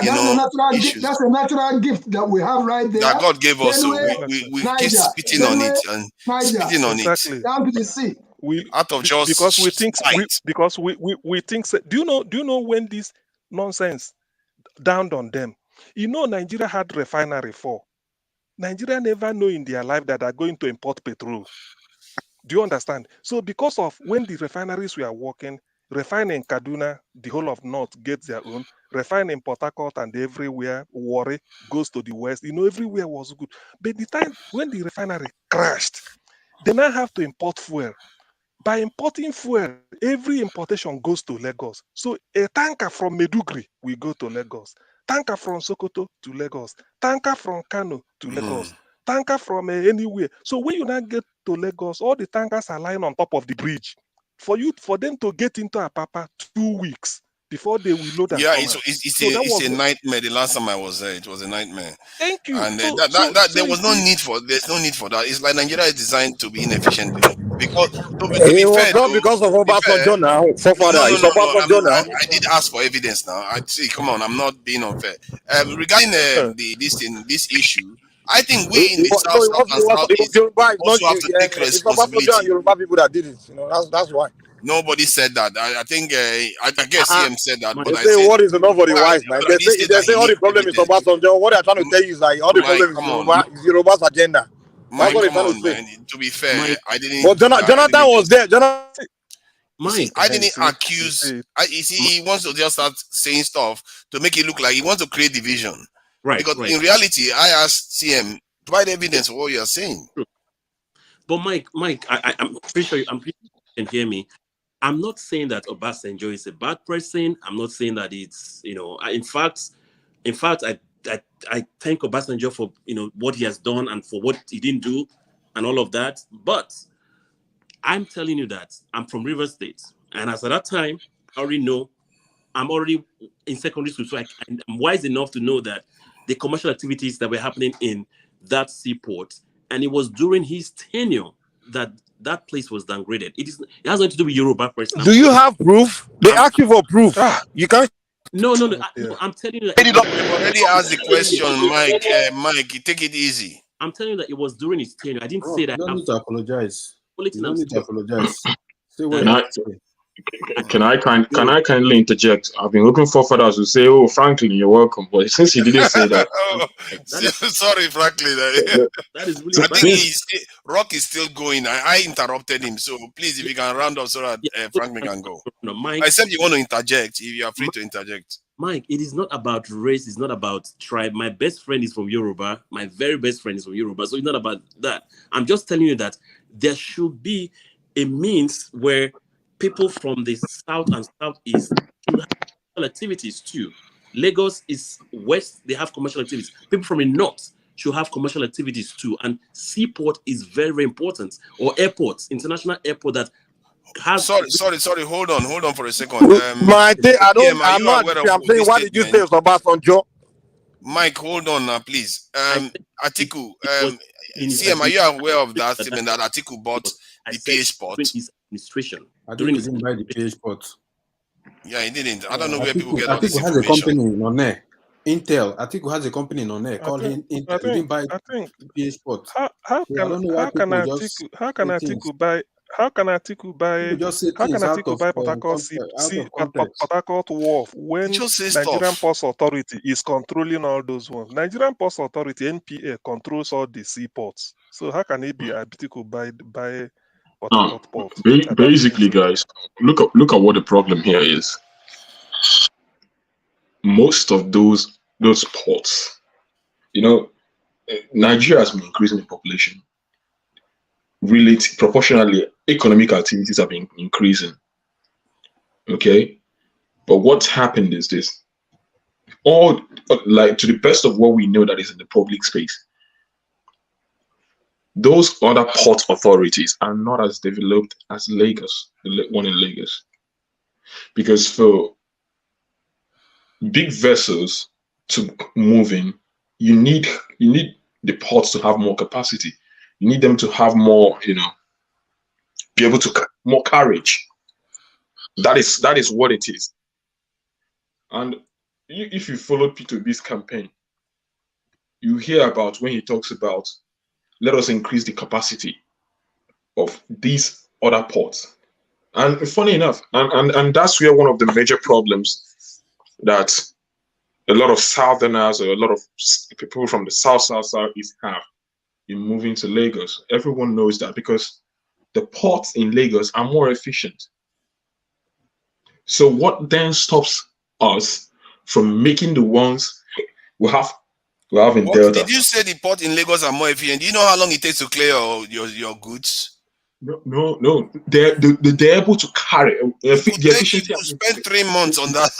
issues that's a natural gift that we have right there. that God gave us, so Benue, we Niger, keep spitting on it and spitting on it down to the sea. out of just because we think spite. we think. Do you know when this nonsense dawned on them? Nigeria had refinery for. Nigeria never know in their life that they're going to import petrol. Do you understand? So because of when the refineries were working, refining Kaduna, the whole of North gets their own, refining Port Harcourt and everywhere, Warri goes to the west. Everywhere was good. But the time when the refinery crashed, they now have to import fuel. By importing fuel, every importation goes to Lagos. So a tanker from Meduguri will go to Lagos. Tanker from Sokoto to Lagos. Tanker from Kano to Lagos. Tanker from anywhere. So when you now get to Lagos, all the tankers are lying on top of the bridge. For them to get into Apapa 2 weeks before they will load and Yeah, come it's a nightmare. The last time I was there, it was a nightmare. Thank you. And there's no need for that. It's like Nigeria is designed to be inefficient because to be It was fair, not because of Obasanjo now, forefather. It's Obasanjo now. I did ask for evidence now. I see. Come on, I'm not being unfair. Regarding this issue, I think we in the south and southeast also have to take It's Obasanjo and responsibility. Yoruba people that did it. That's why. Nobody said that. I think I guess CM said that, but They I say said what is enough for the wise man. They say all the problem is Obasanjo. What they're trying to tell you is like all the problem is Yoruba's agenda. That's what they're trying to say. Man. To be fair, I didn't. But Jonathan was there. I didn't accuse. He wants to just start saying stuff to make it look like he wants to create division. Right. Because in reality, I asked CM, provide evidence for what you are saying. But Mike, I'm pretty sure you can hear me. I'm not saying that Obasanjo is a bad person. I'm not saying that it's, in fact, I thank Obasanjo for, what he has done and for what he didn't do and all of that. But I'm telling you that I'm from Rivers State. And as at that time, I already know I'm already in secondary school. So I'm wise enough to know that the commercial activities that were happening in that seaport, and it was during his tenure that place was downgraded. It has nothing to do with Yoruba person. Do you have proof? They ask you for proof. You can't. No. I'm telling you that. You've already asked the question, Mike. Mike, take it easy. I'm telling you that it was during his tenure. I didn't say that. You don't need to apologize. You don't need to apologize. Can I kindly interject? I've been looking for fathers who say, "Oh, Franklin, you're welcome," but since he didn't say that, sorry, Franklin. That is really I think Rock is still going. I interrupted him, so please, if you can round up so that Franklin can go. No, Mike. Except you want to interject, if you are free to interject. Mike, it is not about race. It's not about tribe. My best friend is from Yoruba. My very best friend is from Yoruba. So it's not about that. I'm just telling you that there should be a means where people from the south and southeast should have commercial activities too. Lagos is west, they have commercial activities. People from the north should have commercial activities too. And seaport is very, very important. Or airports, international airport that has. Sorry. Hold on for a second. My thing, I'm not. aware of I'm saying, this what did you say, statement? Obasanjo? Mike, hold on now, please. Atiku, CM, are his you aware of that statement that Atiku bought the PH port? His administration. During his didn't buy the PH port. Yeah, he didn't. I don't know where people Atiku, get all this Atiku has a information. company in One. Intel. Atiku has a company in One called Intel. He didn't buy the PH port. How can Atiku buy just say how can things out Atiku of buy Port context. Harcourt Wharf when Nigerian Ports Authority is controlling all those ones? Nigerian Ports Authority (NPA) controls all the seaports. So how can it be Atiku buy Port Harcourt Port? Basically, guys, look at what the problem here is. Most of those ports, Nigeria has been increasing in population. Proportionally, economic activities have been increasing. Okay, but what's happened is this: to the best of what we know that is in the public space, those other port authorities are not as developed as Lagos, the one in Lagos, because for big vessels to move in, you need the ports to have more capacity. You need them to have more, be able to more carriage. That is what it is. And if you follow P2B's campaign, you hear about when he talks about let us increase the capacity of these other ports. And funny enough, and that's where one of the major problems that a lot of Southerners or a lot of people from the Southeast have in moving to Lagos. Everyone knows that because the ports in Lagos are more efficient. So what then stops us from making the ones we have in Delta? Did you say the port in Lagos are more efficient? Do you know how long it takes to clear your goods? No. They're able to carry the efficiency. You spend 3 months on that.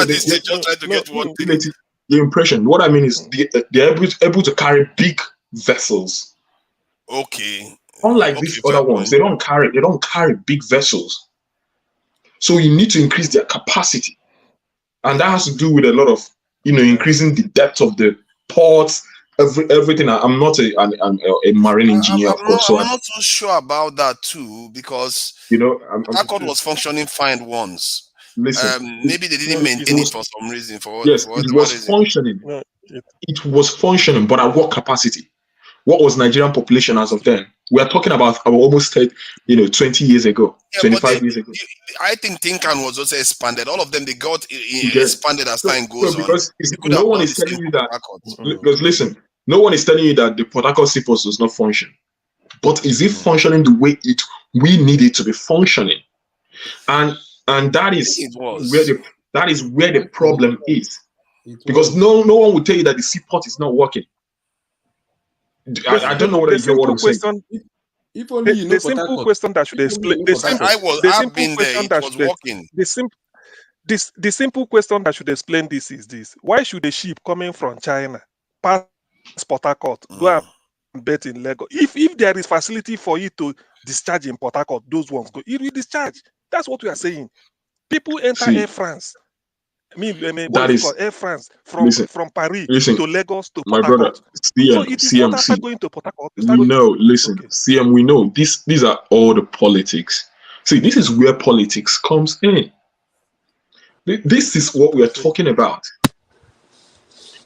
Just trying to get one thing. The impression. What I mean is they're able to carry big vessels. Okay. Unlike these other ones, they don't carry big vessels. So you need to increase their capacity, and that has to do with a lot of increasing the depth of the ports. Everything. I'm not a marine engineer, of course. I'm not so sure about that too, because Harcourt was functioning fine once. Listen, maybe they didn't maintain it for some reason. It was functioning. It was functioning, but at what capacity? What was Nigerian population as of then? We are talking about almost 20 years ago, 25 years ago. I think Tinkan was also expanded. All of them, they got expanded as time goes on. Because no one is telling you that. Because listen, no one is telling you that the Port Harcourt seaport does not function. But is it functioning the way we need it to be functioning? And that is where the problem is. Because no one will tell you that the seaport is not working. I don't know what I'm saying. If only you know the simple question that should explain the simple question that should explain this is this: why should a ship coming from China pass Port Harcourt go and bet in Lagos? If there is facility for it to discharge in Port Harcourt, those ones go. It will discharge. That's what we are saying. People enter Air France. Air France from Paris to Lagos to Port Harcourt. So it is not after going to Port Harcourt. CM, we know these are all the politics. See, this is where politics comes in. This is what we are talking about.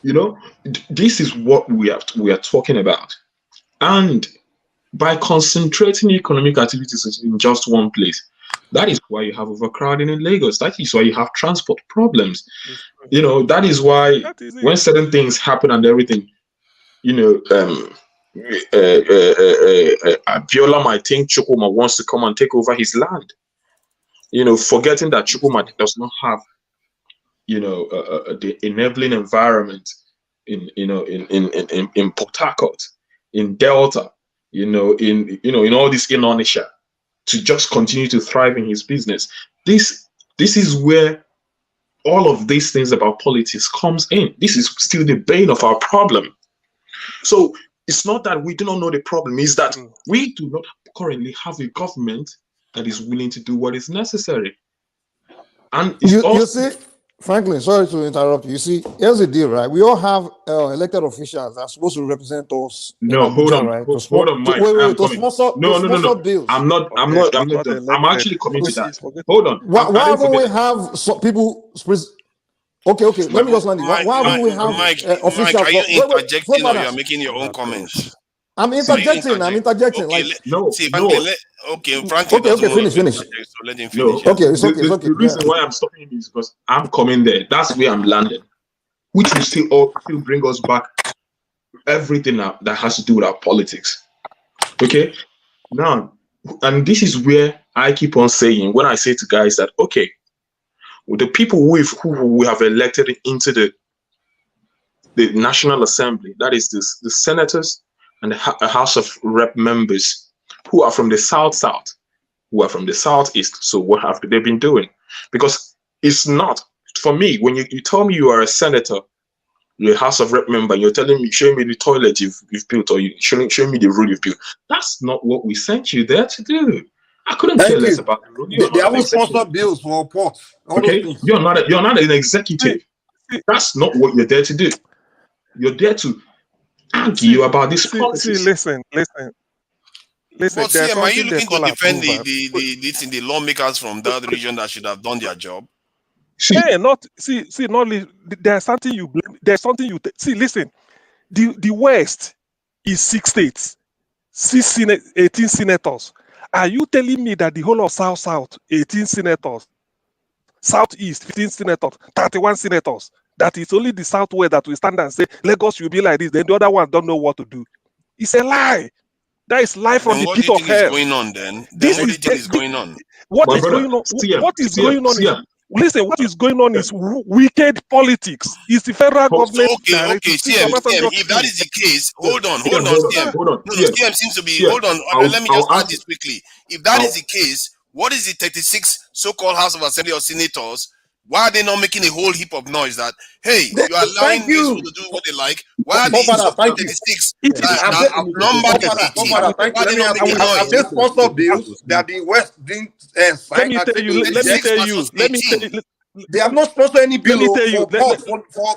This is what we are talking about. And by concentrating economic activities in just one place, that is why you have overcrowding in Lagos. That is why you have transport problems. That is why when certain things happen and everything, Abiola might think Chukwuma wants to come and take over his land. Forgetting that Chukwuma does not have, the enabling environment in Port Harcourt, in Delta, in all this in Onitsha, to just continue to thrive in his business. This is where all of these things about politics comes in. This is still the bane of our problem. So it's not that we do not know the problem, it's that we do not currently have a government that is willing to do what is necessary. And it's you see, Franklin, sorry to interrupt you. You see, here's the deal, right? We all have elected officials that are supposed to represent us in Abuja, right? Hold on, Mike. To sponsor bills. I'm actually coming to that. Hold on. Why haven't we have some people? Okay. Let me just land it. Why haven't we have officials? Mike, are you interjecting or you are making your own comments? I'm interjecting. Okay, Franklin. Okay, finish. So let him finish. No. Okay, it's okay. The reason why I'm stopping him is because I'm coming there. That's where I'm landing, which will still bring us back everything that has to do with our politics. Okay, now, and this is where I keep on saying when I say to guys that okay, with the people who we have elected into the National Assembly, that is the senators and the House of Rep members who are from the South, who are from the Southeast. So what have they been doing? Because it's not, for me, when you tell me you are a senator, you're a House of Rep member, and you're telling me, show me the toilet you've built, or you show me the road you've built. That's not what we sent you there to do. I couldn't care less about the road. They haven't sponsored bills for ports. Okay, you're not an executive. That's not what you're there to do. You're there to argue about this policy. Listen. But CM, are you looking to defend the lawmakers from that region that should have done their job? There's something you blame. There's something you see. Listen, the West is 6 states, 18 senators. Are you telling me that the whole of South, 18 senators, Southeast, 15 senators, 31 senators, that it's only the Southwest that will stand and say Lagos should be like this, then the other one don't know what to do? It's a lie. That is lie from the pit of hell. What do you think is going on then? What is going on? What is going on? What is going on? Listen, what is going on is wicked politics. It's the federal government. Okay, CM, if that is the case, hold on, CM. No, CM seems to be, hold on, let me just add this quickly. If that is the case, what is the 36 so-called House of Assembly or senators? Why are they not making a whole heap of noise that, hey, you are allowing people to do what they like? Why are these 36 numbered 18? Have they sponsored bills that the West didn't sign? Let me tell you. They have not sponsored any bill to build a port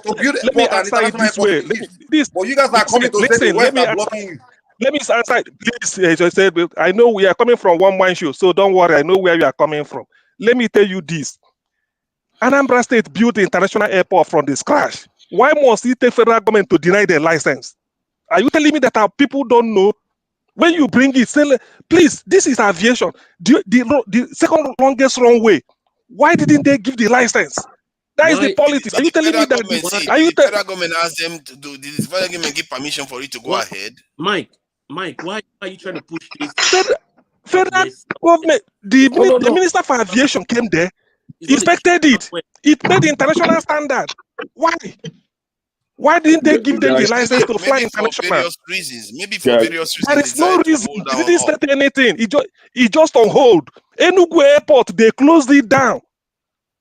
and international airport. But you guys are coming to say the West are blocking you. Let me answer, please. As I said, I know we are coming from one show, so don't worry. I know where you are coming from. Let me tell you this. Anambra State built the international airport from the scratch. Why must it take federal government to deny their license? Are you telling me that our people don't know? When you bring it, say, please, this is aviation. The second longest runway. Why didn't they give the license? That is the politics. Are you telling me that? The federal government asked them to do this. The federal government give permission for it to go ahead. Mike, why are you trying to push this? Federal government, the Minister for Aviation came there. Inspected it. It made the international standard. Why? Why didn't they give them the license to fly international? Maybe for various reasons. There is no reason. They didn't state anything. It just on hold. Enugu Airport, they closed it down.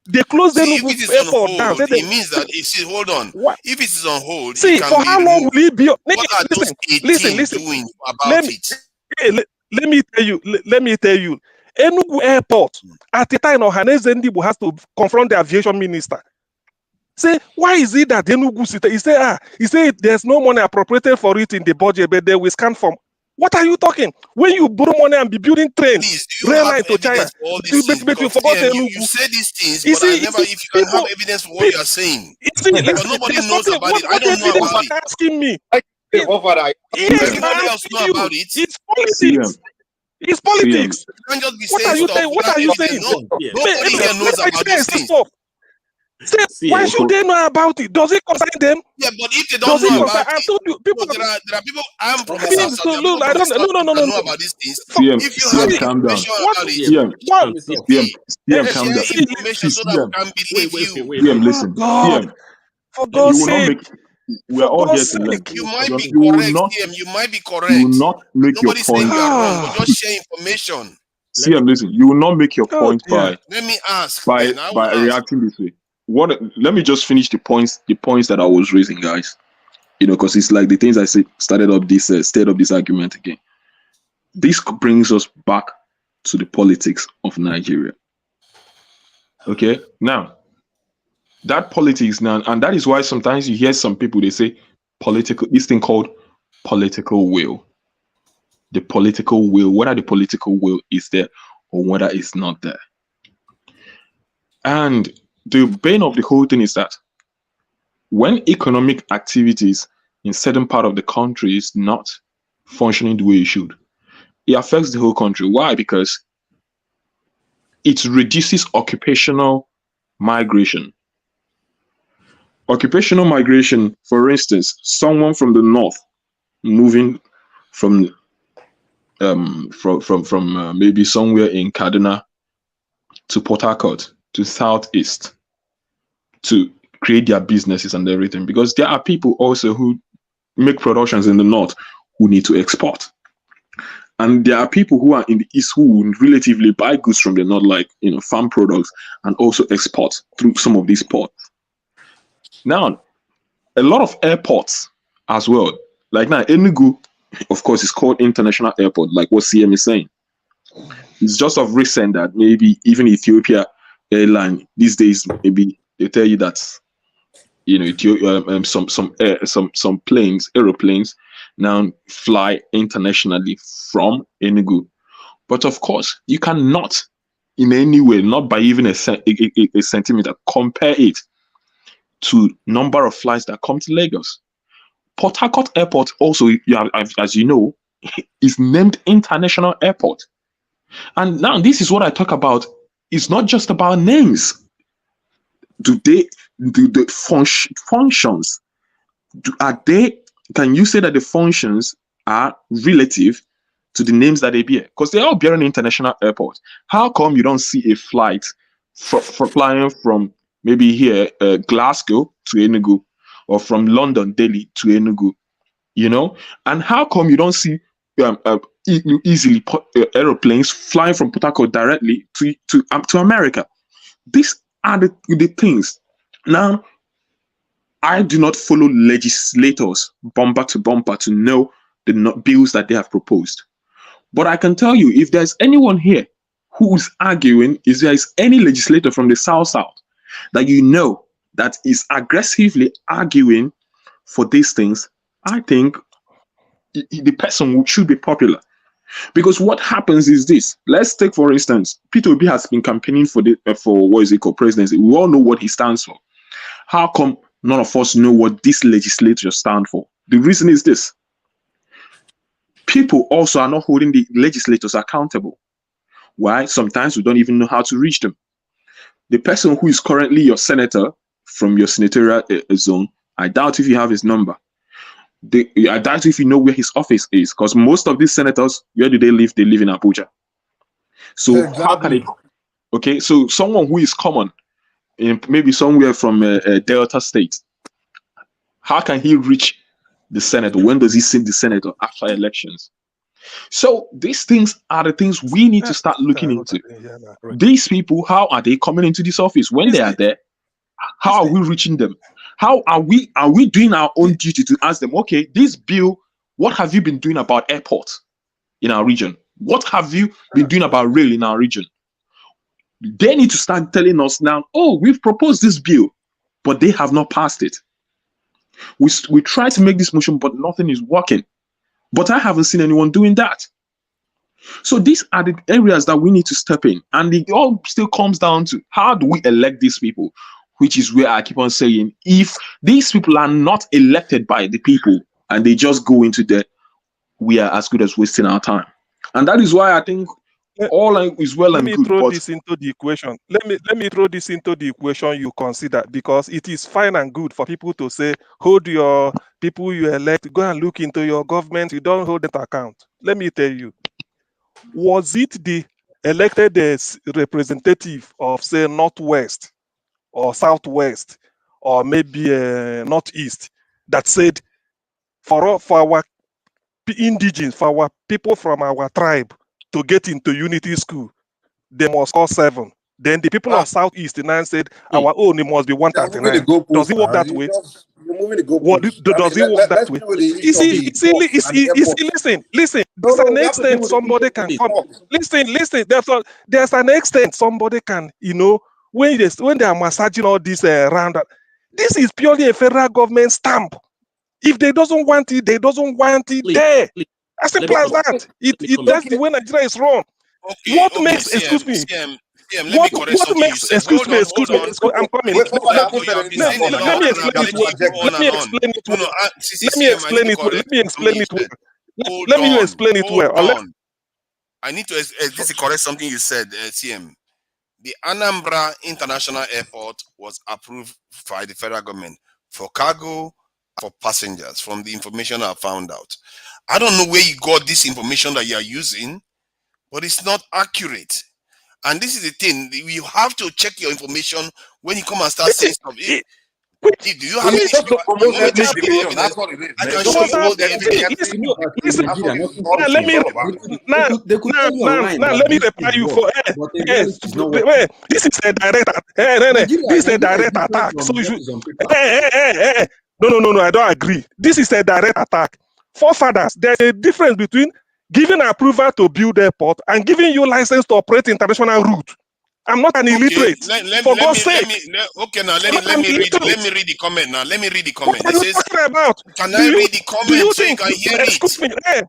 They closed the Enugu Airport down. It means that hold on. What? If it is on hold, see, for how long will it be? Listen. Doing about it? Let me tell you. Enugu Airport, at the time, Ohaneze Ndigbo has to confront the aviation minister. Say, why is it that Enugu City? He said there's no money appropriated for it in the budget, but they will scan from. What are you talking? When you borrow money and be building trains, rail line to China, you forgot Enugu. You say these things, but if you can have evidence for what you are saying. Because nobody knows about it. I don't know about it. Asking me. Nobody else knows about it. It's politics. It's politics. You can't just be saying stuff. What are you saying? Nobody here knows about these things. Why should they know about it? Does it concern them? Yeah, but if they don't know about it, there are people. I'm from the South. No. Know about these things. If you have information about it, calm down. Information so that we can believe you. Listen. For God's sake. We are all here to learn. You might be correct, CM. You might be correct. You will not make Nobody's your point. Saying you are wrong. But just share information. CM, listen. You will not make your point by. Let me ask. By reacting this way. Let me just finish the points that I was raising, guys. because it's like the things I said started up this stirred up this argument again. This brings us back to the politics of Nigeria. Okay, now that politics now, and that is why sometimes you hear some people, they say this thing called political will. The political will, whether the political will is there or whether it's not there. And the bane of the whole thing is that when economic activities in certain part of the country is not functioning the way it should, it affects the whole country. Why? Because it reduces occupational migration. Occupational migration, for instance, someone from the north moving from maybe somewhere in Kaduna to Port Harcourt to Southeast to create their businesses and everything, because there are people also who make productions in the north who need to export. And there are people who are in the east who relatively buy goods from the north, like farm products, and also export through some of these ports. Now, a lot of airports as well, like now Enugu, of course, is called International Airport, like what CM is saying. It's just of recent that maybe even Ethiopia airline these days, maybe they tell you that some aeroplanes now fly internationally from Enugu. But of course, you cannot in any way, not by even a centimeter, compare it to number of flights that come to Lagos. Port Harcourt Airport also, as you know, is named International Airport. And now this is what I talk about. It's not just about names. Do the functions? Can you say that the functions are relative to the names that they bear? Because they all bear an international airport. How come you don't see a flight for flying from maybe here Glasgow to Enugu, or from London, Delhi to Enugu? And how come you don't see easily aeroplanes flying from Port Harcourt directly to America? These are the things. Now, I do not follow legislators bumper to bumper to know the bills that they have proposed. But I can tell you, if there's anyone here who is arguing, if there is any legislator from the South that that is aggressively arguing for these things, I think the person should be popular. Because what happens is this. Let's take, for instance, Peter Obi has been campaigning for what is it called, presidency. We all know what he stands for. How come none of us know what this legislature stand for? The reason is this. People also are not holding the legislators accountable. Why? Sometimes we don't even know how to reach them. The person who is currently your senator from your senatorial zone, I doubt if you have his number. I doubt if you know where his office is, because most of these senators, where do they live? They live in Abuja. So exactly. How can it? Okay, so someone who is common, maybe somewhere from Delta State, how can he reach the senator? When does he see the senator? After elections. So these things are the things we need to start looking into. These people, how are they coming into this office? When they are there, how are we reaching them? How are we doing our own duty to ask them, okay, this bill, what have you been doing about airports in our region? What have you been doing about rail in our region? They need to start telling us now, oh, we've proposed this bill, but they have not passed it. We try to make this motion, but nothing is working. But I haven't seen anyone doing that. So these are the areas that we need to step in. And it all still comes down to, how do we elect these people? Which is where I keep on saying, if these people are not elected by the people and they just go into we are as good as wasting our time. And that is why I think all is well and good. Let me throw this into the equation. Let me throw this into the equation you consider, because it is fine and good for people to say, hold your people you elect, go and look into your government, you don't hold that account. Let me tell you, was it the elected representative of, say, Northwest or Southwest or maybe Northeast that said, for our indigenous, for our people from our tribe to get into unity school, they must score 7. Then the people of Southeast now said, our own, it must be 139. Does it work that way? moving the goalposts. What does it work that way? You see, listen. There's an extent somebody can come. Listen. There's an extent somebody can, when they are massaging all this around. This is purely a federal government stamp. If they doesn't want it, they doesn't want it there. As simple as that. That's the way Nigeria is run. What makes, excuse me, what makes, excuse me, I'm coming. Let me explain it well. I need to this is correct something you said, CM. The Anambra International Airport was approved by the federal government for cargo, for passengers, from the information I found out. I don't know where you got this information that you are using, but it's not accurate. And this is the thing, you have to check your information when you come and start saying stuff. Do you have any? That's what it is. I can show you all the evidence. Let me reply you for this is a direct attack. So you should, no, I don't agree. This is a direct attack. Forefathers, there's a difference between giving approval to build airport and giving you license to operate international route. I'm not an illiterate. For God's sake. Let me read the comment now. Let me read the comment. What are you talking about? Can I read the comment so you can hear it? Excuse me. I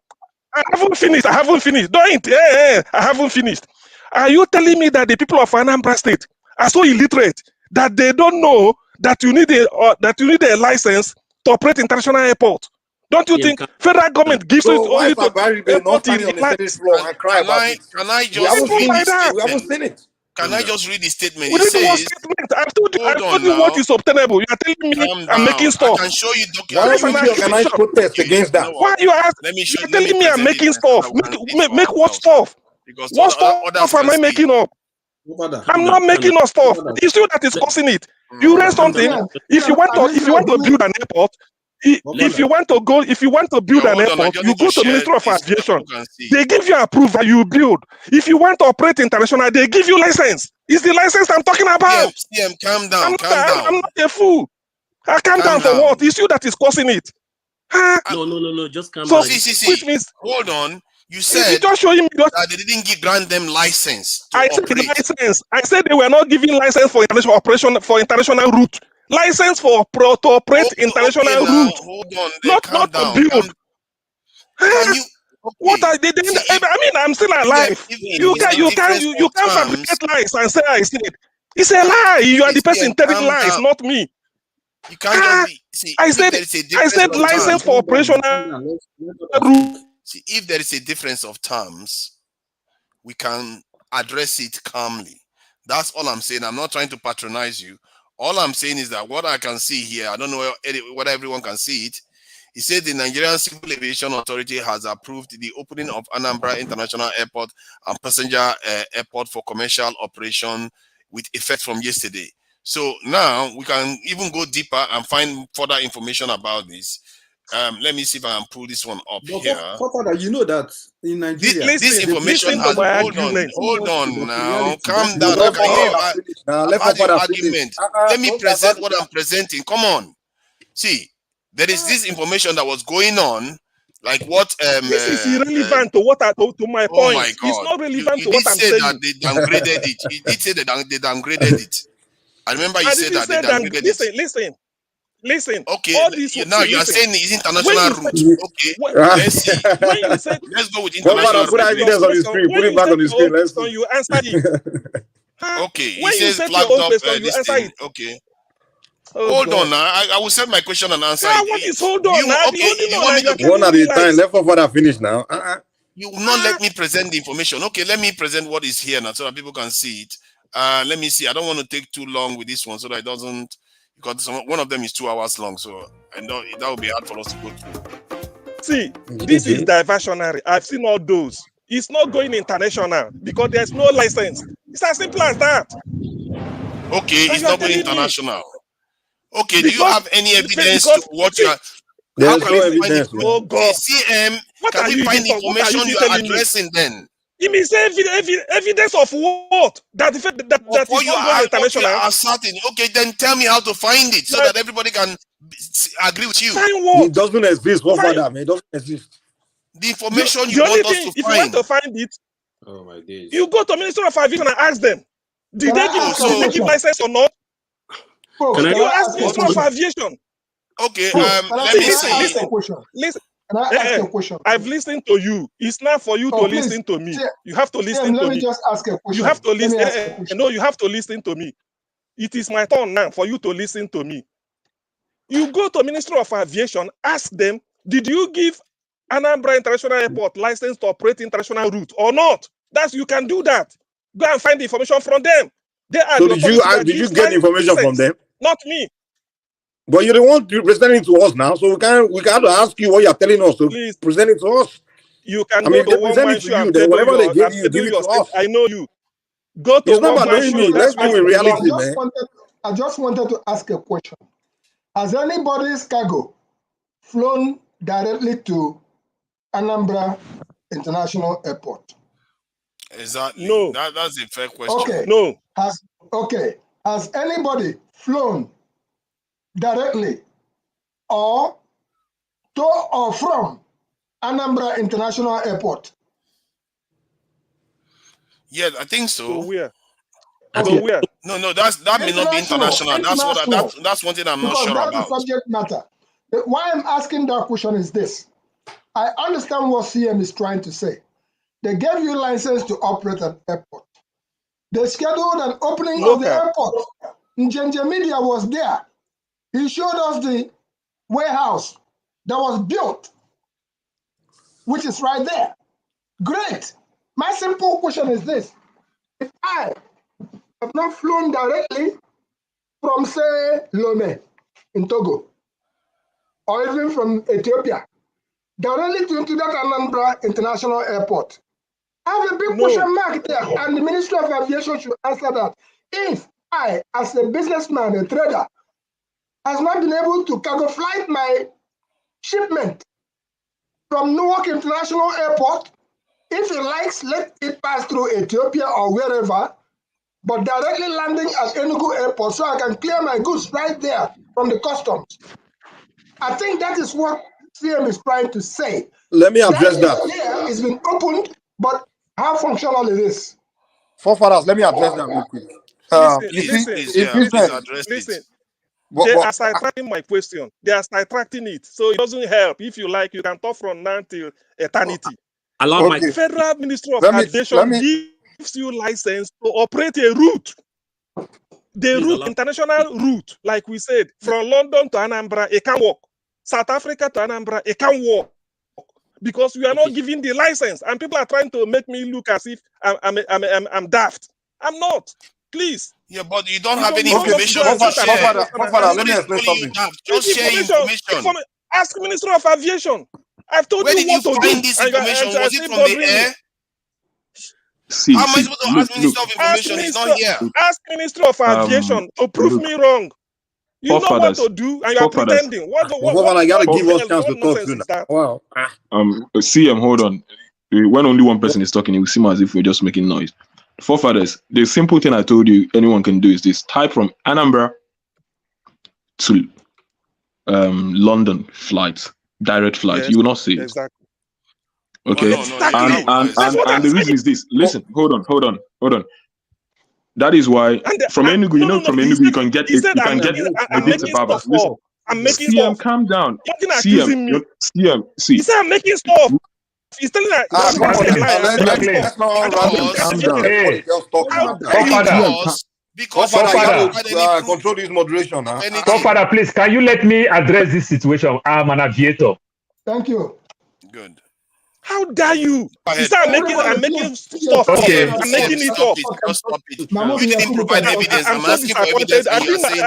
haven't finished. Don't. I haven't finished. Are you telling me that the people of Anambra State are so illiterate that they don't know that you need a license to operate international airport? Don't you think federal government gives it only to airport? Can I just read it? We haven't seen it. Can I just read the statement? It says, I've told you what is obtainable. You are telling me I'm making stuff. I can show you documents. Why are you organized protest against that? Why are you asking? You're telling me I'm making stuff. Make what stuff? What stuff am I making up? I'm not making up stuff. It's you that is causing it. You read something. If you want to build an airport, if you want to build an airport, you go to Ministry of Aviation. They give you approval, you build. If you want to operate international, they give you license. It's the license I'm talking about. Calm down. I'm not a fool. I calm down for what? It's you that is causing it. No. Just calm down. Which means, hold on. You said that they didn't grant them license. I said license. I said they were not giving license for international operation for international route. License to operate international route. Hold on. Not to build. What are they doing? I mean, I'm still alive. You can't fabricate lies and say I said. It's a lie. You are the person telling lies, not me. You can't just I said license for operational route. See, if there is a difference of terms, we can address it calmly. That's all I'm saying. I'm not trying to patronize you. All I'm saying is that what I can see here, I don't know whether everyone can see it. He said the Nigerian Civil Aviation Authority has approved the opening of Anambra International Airport and Passenger Airport for commercial operation with effect from yesterday. So now we can even go deeper and find further information about this. Let me see if I can pull this one up here. Father, you know that in Nigeria, this information has. Hold on now. Calm down. Argument. Let me present what I'm presenting. Come on. See, there is this information that was going on, like what. This is irrelevant to what to my point. Oh my God. It's not relevant to what I'm saying. That they downgraded it. He did say that they downgraded it. I remember you said that they downgraded it. Listen. Okay. Now you are saying it's international route. Okay. Let's see. Let's go with international route. Put evidence on the screen. Put it back on the screen. Let's see. You answer it. Okay. He says flagged up this thing. Okay. Hold on now. I will send my question and answer. What is hold on now? One at a time. Let Father finish now. You will not let me present the information. Okay, let me present what is here now so that people can see it. Let me see. I don't want to take too long with this one so that it doesn't. Because one of them is 2 hours long, so I know that would be hard for us to go through. See, this is diversionary. I've seen all those. It's not going international because there's no license. It's as simple as that. Okay, it's not going international. Okay, do you have any evidence to what you are? There's no evidence. Oh God! CM, can we find information you are addressing then? It means evidence of what? That is not going international. Are certain. Okay, then tell me how to find it so that everybody can agree with you. Find what? It doesn't exist, forefather, man. It doesn't exist. The information The you only want us thing, to if you want find. to find it, Oh my days. you go to Ministry of Aviation and ask them. Did they give license or not? Folks, You ask ask a Ministry of question? Aviation. Okay, let me see. Listen. Can I ask a question? I've listened to you. It's not for you to listen to me. You have to listen to let me. me just ask a question. You have to Let me listen. ask a question. No, you have to listen to me. It is my turn now for you to listen to me. You go to Ministry of Aviation, ask them, did you give Anambra International Airport license to operate international route or not? You can do that. Go and find the information from them. They are So the did you get information from them? Not me. But you're the one presenting it to us now, so we can't ask you what you're telling us to present it to us. You can I mean, go if to they one present man it to show you, and then table whatever they give and you, table give it your to state. us. I know you. Go to It's not one about man knowing show. me. Let's do in reality, man. I just wanted to ask a question. Has anybody's cargo flown directly to Anambra International Airport? Exactly. No. That's a fair question. Okay. No. Has anybody flown directly or to or from Anambra International Airport? Yeah, I think so. To where? Okay. To where? No, that may not be international. That's one thing I'm not sure because about. that's the subject matter. Why I'm asking that question is this. I understand what CM is trying to say. They gave you license to operate an airport. They scheduled an opening of the airport. Njenje Media was there. He showed us the warehouse that was built, which is right there. Great. My simple question is this. If I have not flown directly from, say, Lome in Togo, or even from Ethiopia, directly to that Anambra International Airport, I have a big question mark there, and the Ministry of Aviation should answer that. If I, as a businessman, a trader, has not been able to cargo flight my shipment from Newark International Airport, if he likes, let it pass through Ethiopia or wherever, but directly landing at Enugu Airport so I can clear my goods right there from the customs. I think that is what CM is trying to say. Let me address that. Yeah, it's been opened, but how functional it is. Forefathers, let me address that real quick. Listen. They are sidetracking my question. They are sidetracking it. So it doesn't help. If you like, you can talk from now till eternity. Federal Ministry of Aviation gives you license to operate a route. International route, like we said, from London to Anambra, it can work. South Africa to Anambra, it can work. Because we are not giving the license. And people are trying to make me look as if I'm daft. I'm not. Please. Yeah, but you don't have any information to share. Let me explain something. Just share information. Ask Minister of Aviation. I've told Where you what to do. Where did you find this information? Was it from the air? How am I supposed to ask Minister of Information? He's not here. Ask Minister of Aviation to prove me wrong. You know what to do, and you are pretending. What I gotta give us chance to talk to now. Wow. CM, hold on. When only one person is talking, it will seem as if we're just making noise. Forefathers, the simple thing I told you anyone can do is this: type from Anambra to London flights, direct flights. Yes, you will not see it. Exactly. Okay. And the reason is this. Listen, hold on. That is why from Enugu, Enugu you can get a bit of Baba. Listen, I'm making CM, stuff. calm down. CM, see. He said I'm making stuff. He's telling that. Control this moderation. Father, please, can you let me address this situation? I'm an aviator. Thank you. Good. How dare you? He said I'm making stuff. Okay. I'm making it up. Just stop it. You didn't provide evidence. I'm asking for evidence. I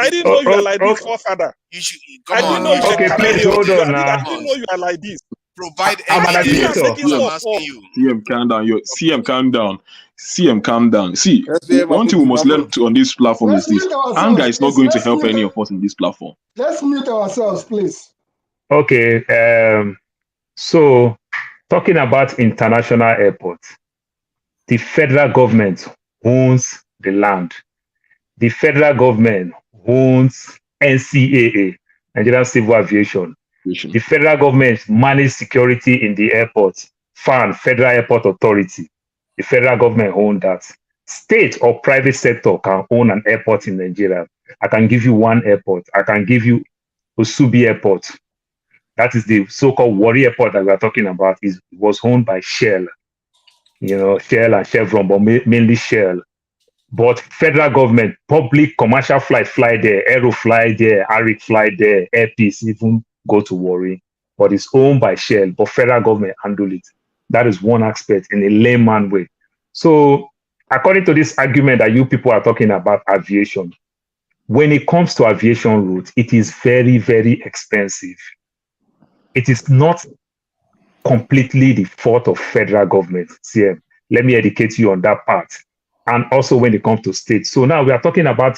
didn't know you are like this, Father. Come on. Okay, please hold on now. I didn't know you are like this. Provide evidence. I'm asking you. CM, calm down. CM, calm down. See, one thing we must learn on this platform is this: anger is not going to help any of us in this platform. Let's mute ourselves, please. Okay. So, talking about international airports, the federal government owns the land. The federal government owns NCAA. Nigerian Civil Aviation. The federal government manage security in the airport. FAN, Federal Airport Authority. The federal government own that. State or private sector can own an airport in Nigeria. I can give you one airport. I can give you Osubi Airport. That is the so-called Warri Airport that we are talking about. It was owned by Shell. You know, Shell and Chevron, but mainly Shell. But federal government, public commercial flight fly there, Aero fly there, Arik fly there, Air Peace even go to Warri. But it's owned by Shell, but federal government handle it. That is one aspect in a layman way. So according to this argument that you people are talking about aviation, when it comes to aviation routes, it is very, very expensive. It is not completely the fault of federal government. CM, let me educate you on that part. And also when it comes to states. So now we are talking about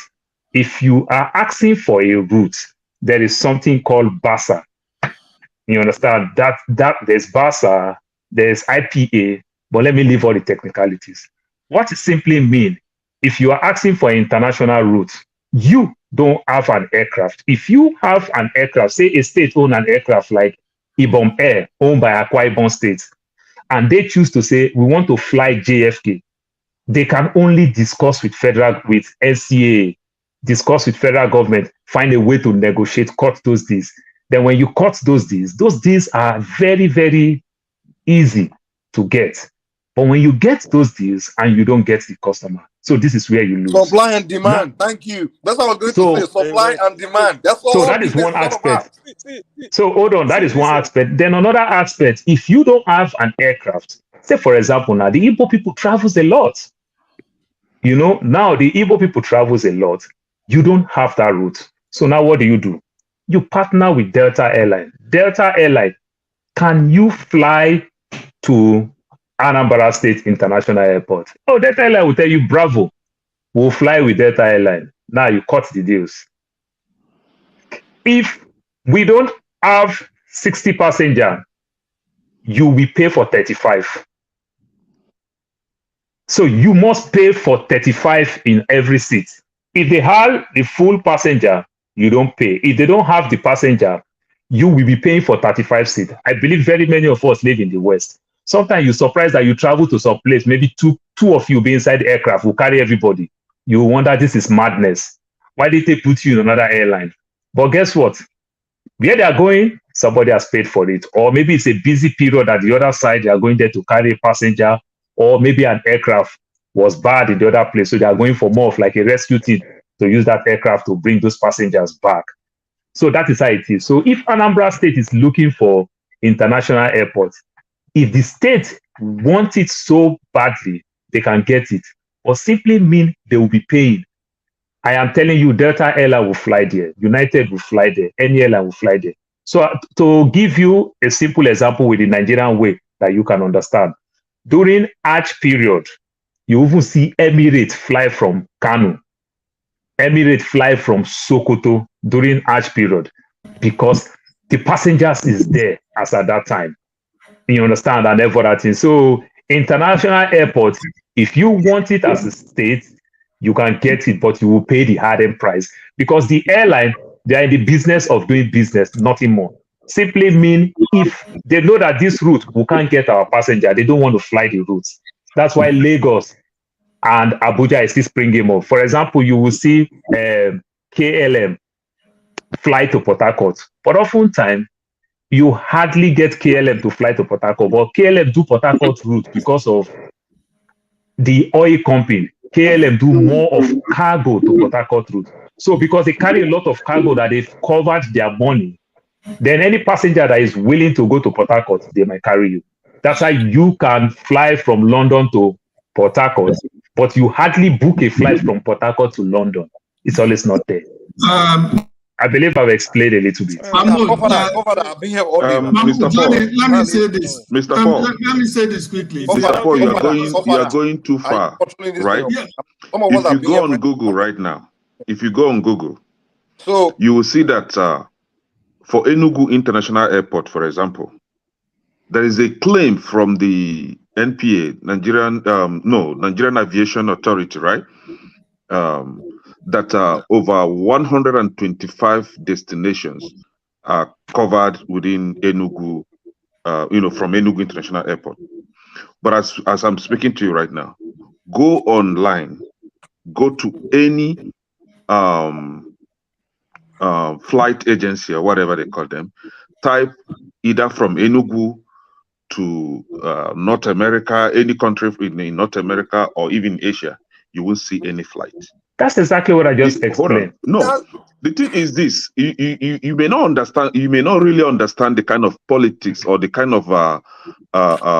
if you are asking for a route, there is something called BASA. You understand that there's BASA, there's IPA, but let me leave all the technicalities. What it simply means, if you are asking for an international route, you don't have an aircraft. If you have an aircraft, say a state owns an aircraft like Ibom Air, owned by Akwa Ibom State, and they choose to say, we want to fly JFK, they can only discuss with NCAA, discuss with federal government, find a way to negotiate, cut those deals. Then when you cut those deals are very, very easy to get. But when you get those deals and you don't get the customer, so this is where you lose. Supply and demand. Now, thank you. That's what I was going to say. Supply and demand. That's all. So that is one aspect. So hold on, that is one aspect. Then another aspect, if you don't have an aircraft, say for example, now the Igbo people travels a lot. You know, now the Igbo people travels a lot. You don't have that route. So now what do? You partner with Delta Airline. Delta Airline, can you fly to Anambra State International Airport? Oh, Delta Airline will tell you, bravo, we'll fly with Delta Airline. Now you cut the deals. If we don't have 60 passengers, you will pay for 35. So you must pay for 35 in every seat. If they have the full passenger, you don't pay. If they don't have the passenger, you will be paying for 35 seats. I believe very many of us live in the West. Sometimes you're surprised that you travel to some place, maybe two of you be inside the aircraft, will carry everybody. You wonder, this is madness. Why did they put you in another airline? But guess what? Where they are going, somebody has paid for it. Or maybe it's a busy period at the other side, they are going there to carry a passenger, or maybe an aircraft was bad in the other place, so they are going for more of like a rescue team to use that aircraft to bring those passengers back. So that is how it is. So if Anambra State is looking for international airports, if the state wants it so badly, they can get it. Or simply mean they will be paying. I am telling you, Delta Airline will fly there. United will fly there. Any airline will fly there. So to give you a simple example with the Nigerian way that you can understand, during Hajj period, you even see Emirates fly from Kano. Emirates fly from Sokoto during Hajj period because the passengers is there as at that time. You understand? And everything. So international airports, if you want it as a state, you can get it, but you will pay the hard-earned price because the airline, they are in the business of doing business, nothing more. Simply mean if they know that this route, we can't get our passenger, they don't want to fly the routes. That's why Lagos and Abuja is still springing up. For example, you will see KLM fly to Port Harcourt, but oftentimes you hardly get KLM to fly to Port Harcourt, but KLM do Port Harcourt route because of the oil company. KLM do more of cargo to Port Harcourt route. So because they carry a lot of cargo that they've covered their money, then any passenger that is willing to go to Port Harcourt, they might carry you. That's why you can fly from London to Port Harcourt, but you hardly book a flight from Port Harcourt to London. It's always not there. I believe I've explained a little bit. Mr. Paul, let me say this. Mr. Paul, let me say this quickly. Mr. Paul, you are going too far, right? Yeah. If you go on Google right now, so you will see that for Enugu International Airport, for example, there is a claim from the NPA, Nigerian Aviation Authority, right? that over 125 destinations are covered within Enugu, from Enugu International Airport. But as I'm speaking to you right now, go online, go to any flight agency or whatever they call them, type either from Enugu to North America, any country in North America or even Asia, you won't see any flight. That's exactly what I just explained. No, the thing is this: you may not understand. You may not really understand the kind of politics or the kind of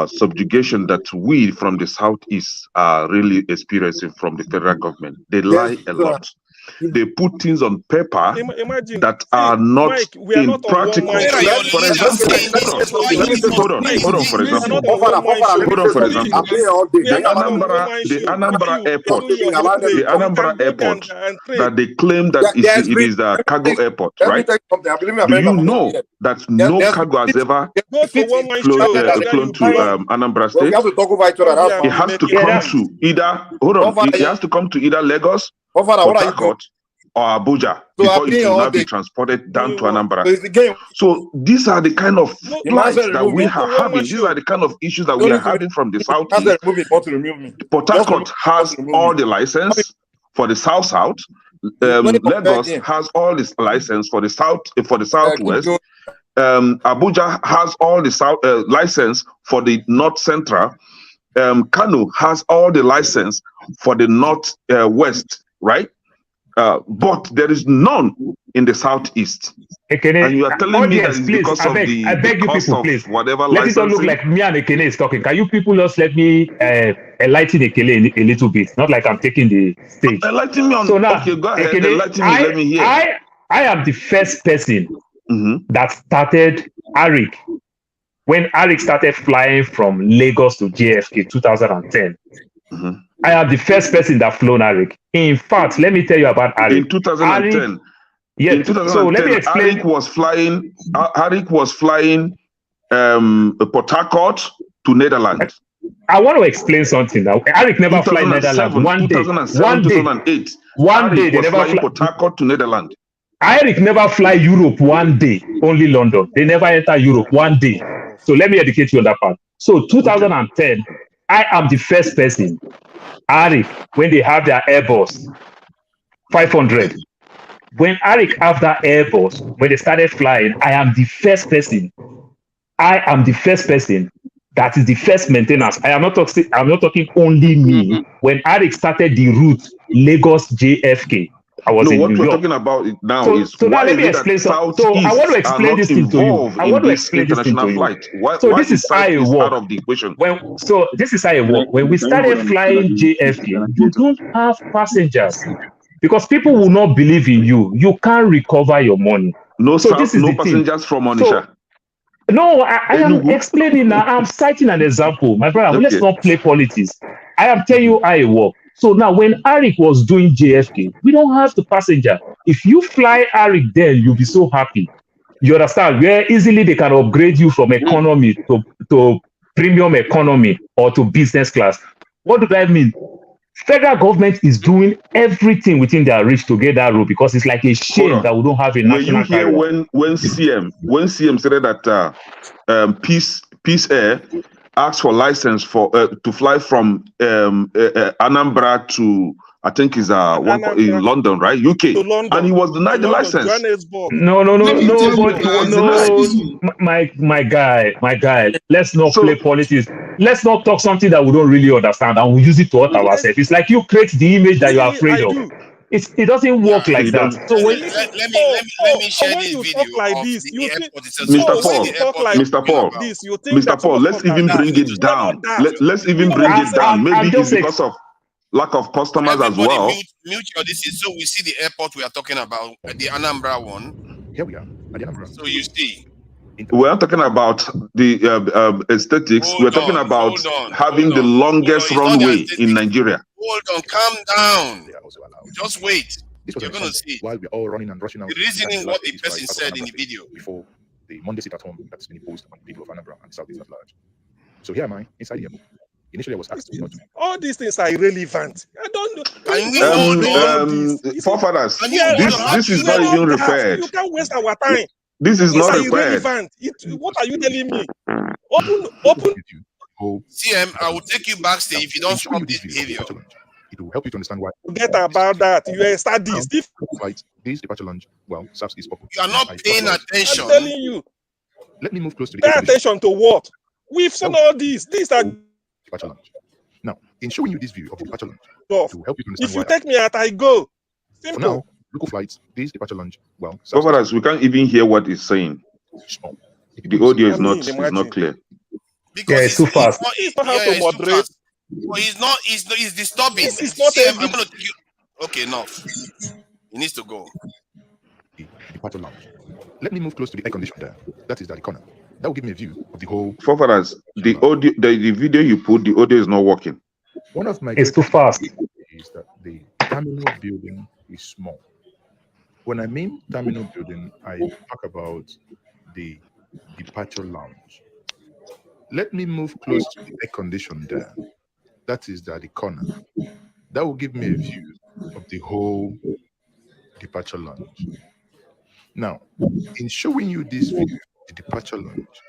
subjugation that we from the Southeast are really experiencing from the federal government. They lie a lot. They put things on paper that are not Mike, we are not practical. on one mind. For example, hold on. For example, the Anambra Airport that they claim that it is a cargo airport, right? Do you know that no cargo has ever flown to Anambra State? It has to come to either. Hold on. It has to come to either Lagos, Port Harcourt, or Abuja before it will now be transported down to Anambra. So these are the kind of flights that we are having. These are the kind of issues that we are having from the southeast. Port Harcourt has all the license for the south. Lagos has all this license for the southwest. Abuja has all the license for the north central. Kano has all the license for the north west, right? But there is none in the southeast. And you are telling me that it's because of the cost of whatever let it not look licensing? like me and Ekene is talking. Can you people just let me enlighten Ekene a little bit? Not like I'm taking the stage. Enlighten me on. So now, Okay, go ahead. Ekene, Enlighten me. Let me hear. I am the first person that started Arik when Arik started flying from Lagos to JFK 2010. I am the first person that flown Arik. In fact, let me tell you about Arik. In 2010. Yes. In 2010, So let me explain. Arik was flying Port Harcourt to Netherlands. I want to explain something now. Arik never fly Netherlands. 2008. One day they was never flying fly. Port Harcourt to Netherlands. Arik never fly Europe one day, only London. They never enter Europe one day. So let me educate you on that part. So 2010, I am the first person. Arik, when they have their Airbus 500, when Arik have that Airbus, when they started flying, I am the first person. I am the first person that is the first maintenance. I'm not talking only me. When Arik started the route Lagos JFK, I was in what New we're York. talking about now So is now why let me is it explain that something. So I want to Southeast are explain not this thing to you. involved I in want to this explain this thing international to you. flight? Why This is is how it Southeast works. out of the equation? So this is how it works. When we started flying JFK, you don't have passengers because people will not believe in you. You can't recover your money. No thing. passengers from Onitsha. No, I am explaining now. I'm citing an example. My brother, let's not play politics. I am telling you how it works. So now when Arik was doing JFK, we don't have the passenger. If you fly Arik then you'll be so happy. You understand? Where easily they can upgrade you from economy to premium economy or to business class. What do I mean? Federal government is doing everything within their reach to get that road because it's like a shame that we don't have a national Were you here carrier. when CM said that Peace Air asked for license for to fly from Anambra to I think is in London, right? UK, and he was denied the license. No. My guy. Let's not play politics. Let's not talk something that we don't really understand and we use it to hurt ourselves. It's like you create the image that you're afraid of. It doesn't work like that. So when let me share this video like of this, the airport itself. Mr. Paul, let's even bring it down. Let's even bring it down. Maybe it's because of lack of customers as well. Mute your this is so we see the airport we are talking about, the Anambra one. Here we are at the Anambra. So you see. We're not talking about the aesthetics. We're talking about having the longest runway in Nigeria. Hold on, calm down. Just wait. You're going to see. While we're all running and rushing out. The reasoning what the person said in the video. Before the Monday sit at home that's been imposed on the people of Anambra and Southeast at large. So here am I inside the airport. Initially, I was asked not to. All these things are irrelevant. I don't know. Forefathers, Yeah, this is not even referred. You can't waste our time. This is These not are referred. irrelevant. What are you telling me? Open. CM, I will take you backstage if you don't stop this behavior. It will help you to understand why. Forget about that. You are studies. This departure lounge, well, serves its purpose. You are not paying attention. I'm telling you. Let me move close to the Pay attention to what? We've seen all these. These are departure lounge. Now, in showing you this view of the departure lounge, to help you to understand if you take me out, I go. Simple. For now, local flights, this departure lounge, well, we can't even hear what he's saying. Small. The audio is not clear. Because it's too fast. He's not how to moderate. But he's disturbing. This is not CM, I'm gonna take you. Okay, enough. He needs to go. The departure lounge. Let me move close to the air conditioner there. That is at the corner. That will give me a view of the whole. Forefathers, the audio, the video you put, the audio is not working. One of my it's too fast. Is that the terminal building is small. When I mean terminal building, I talk about the departure lounge. Let me move close to the air condition there. That is at the corner. That will give me a view of the whole departure lounge. Now, in showing you this view of the departure lounge,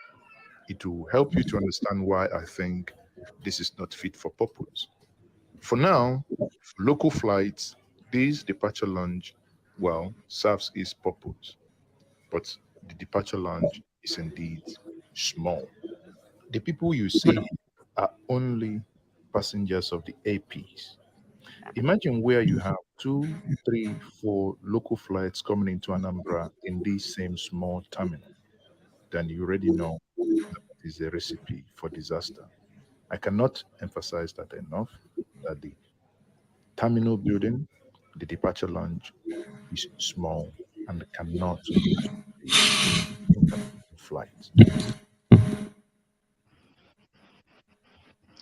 it will help you to understand why I think this is not fit for purpose. For now, for local flights, this departure lounge, well, serves its purpose. But the departure lounge is indeed small. The people you see are only passengers of the APs. Imagine where you have 2, 3, 4 local flights coming into Anambra in this same small terminal. Then you already know that is a recipe for disaster. I cannot emphasize that enough, that the terminal building, the departure lounge is small and cannot be flight.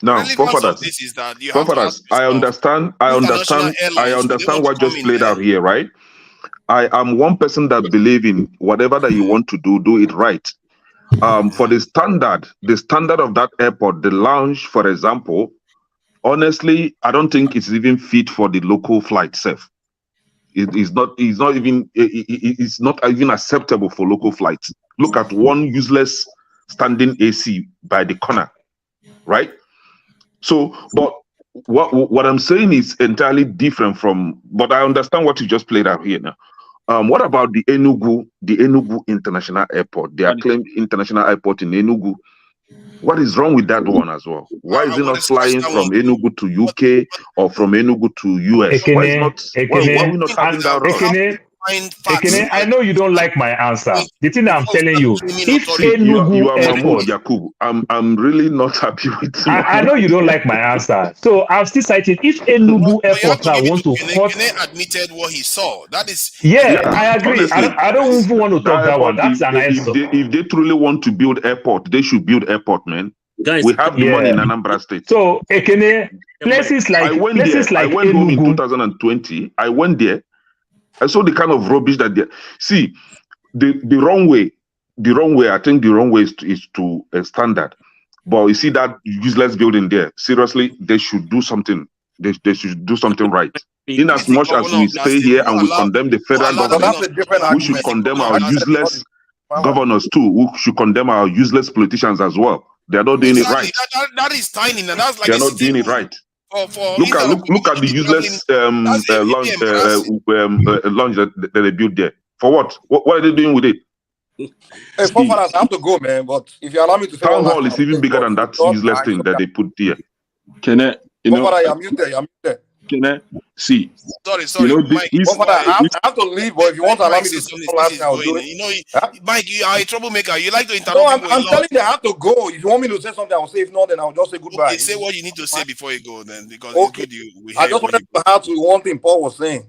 Now, forefathers, I understand what just played out here, right? I am one person that believe in whatever that you want to do it right. For the standard of that airport, the lounge, for example, honestly, I don't think it's even fit for the local flight itself. It's not even acceptable for local flights. Look at one useless standing AC by the corner, right? So, but what I'm saying is entirely different from, but I understand what you just played out here now. What about the Enugu International Airport? They are claimed international airport in Enugu. What is wrong with that one as well? Why is it not flying from Enugu to UK or from Enugu to US? Why are we not having that route? Ekene, I know you don't like my answer. The thing I'm telling you, if Enugu you are Airport, Yakub, I'm really not happy with you. I know you don't like my answer. So I'm still citing if Enugu Airport now wants to cut. Ekene admitted what he saw. That is. Yeah, I agree. Honestly, I don't even want to talk that one. That's an answer. If they truly want to build airport, they should build airport, man. Guys, we have the money in Anambra State. So Ekene, places like I went Enugu, home in 2020. I went there. I saw the kind of rubbish that they see. The wrong way. I think the wrong way is to a standard. But you see that useless building there. Seriously, they should do something. They should do something right. In as much as we stay here and we condemn the federal government, we should condemn our useless governors too. We should condemn our useless politicians as well. They are not doing it right. That is tiny. That's like they are not doing it right. Look at the useless lounge that they built there. For what? What are they doing with it? Hey, I have to go, man. But if you allow me to say, town hall is even bigger than that useless thing that they put there. Can I? I'm there. Can I see? Sorry. Mike, I have to leave, but if you want to allow me to say I'll do it. Mike, you are a troublemaker. You like to interrupt. No, I'm telling you, I have to go. If you want me to say something, I'll say. If not, then I'll just say goodbye. Okay, say what you need to say before you go, then, because it's good I just wanted to add to one thing Paul was saying.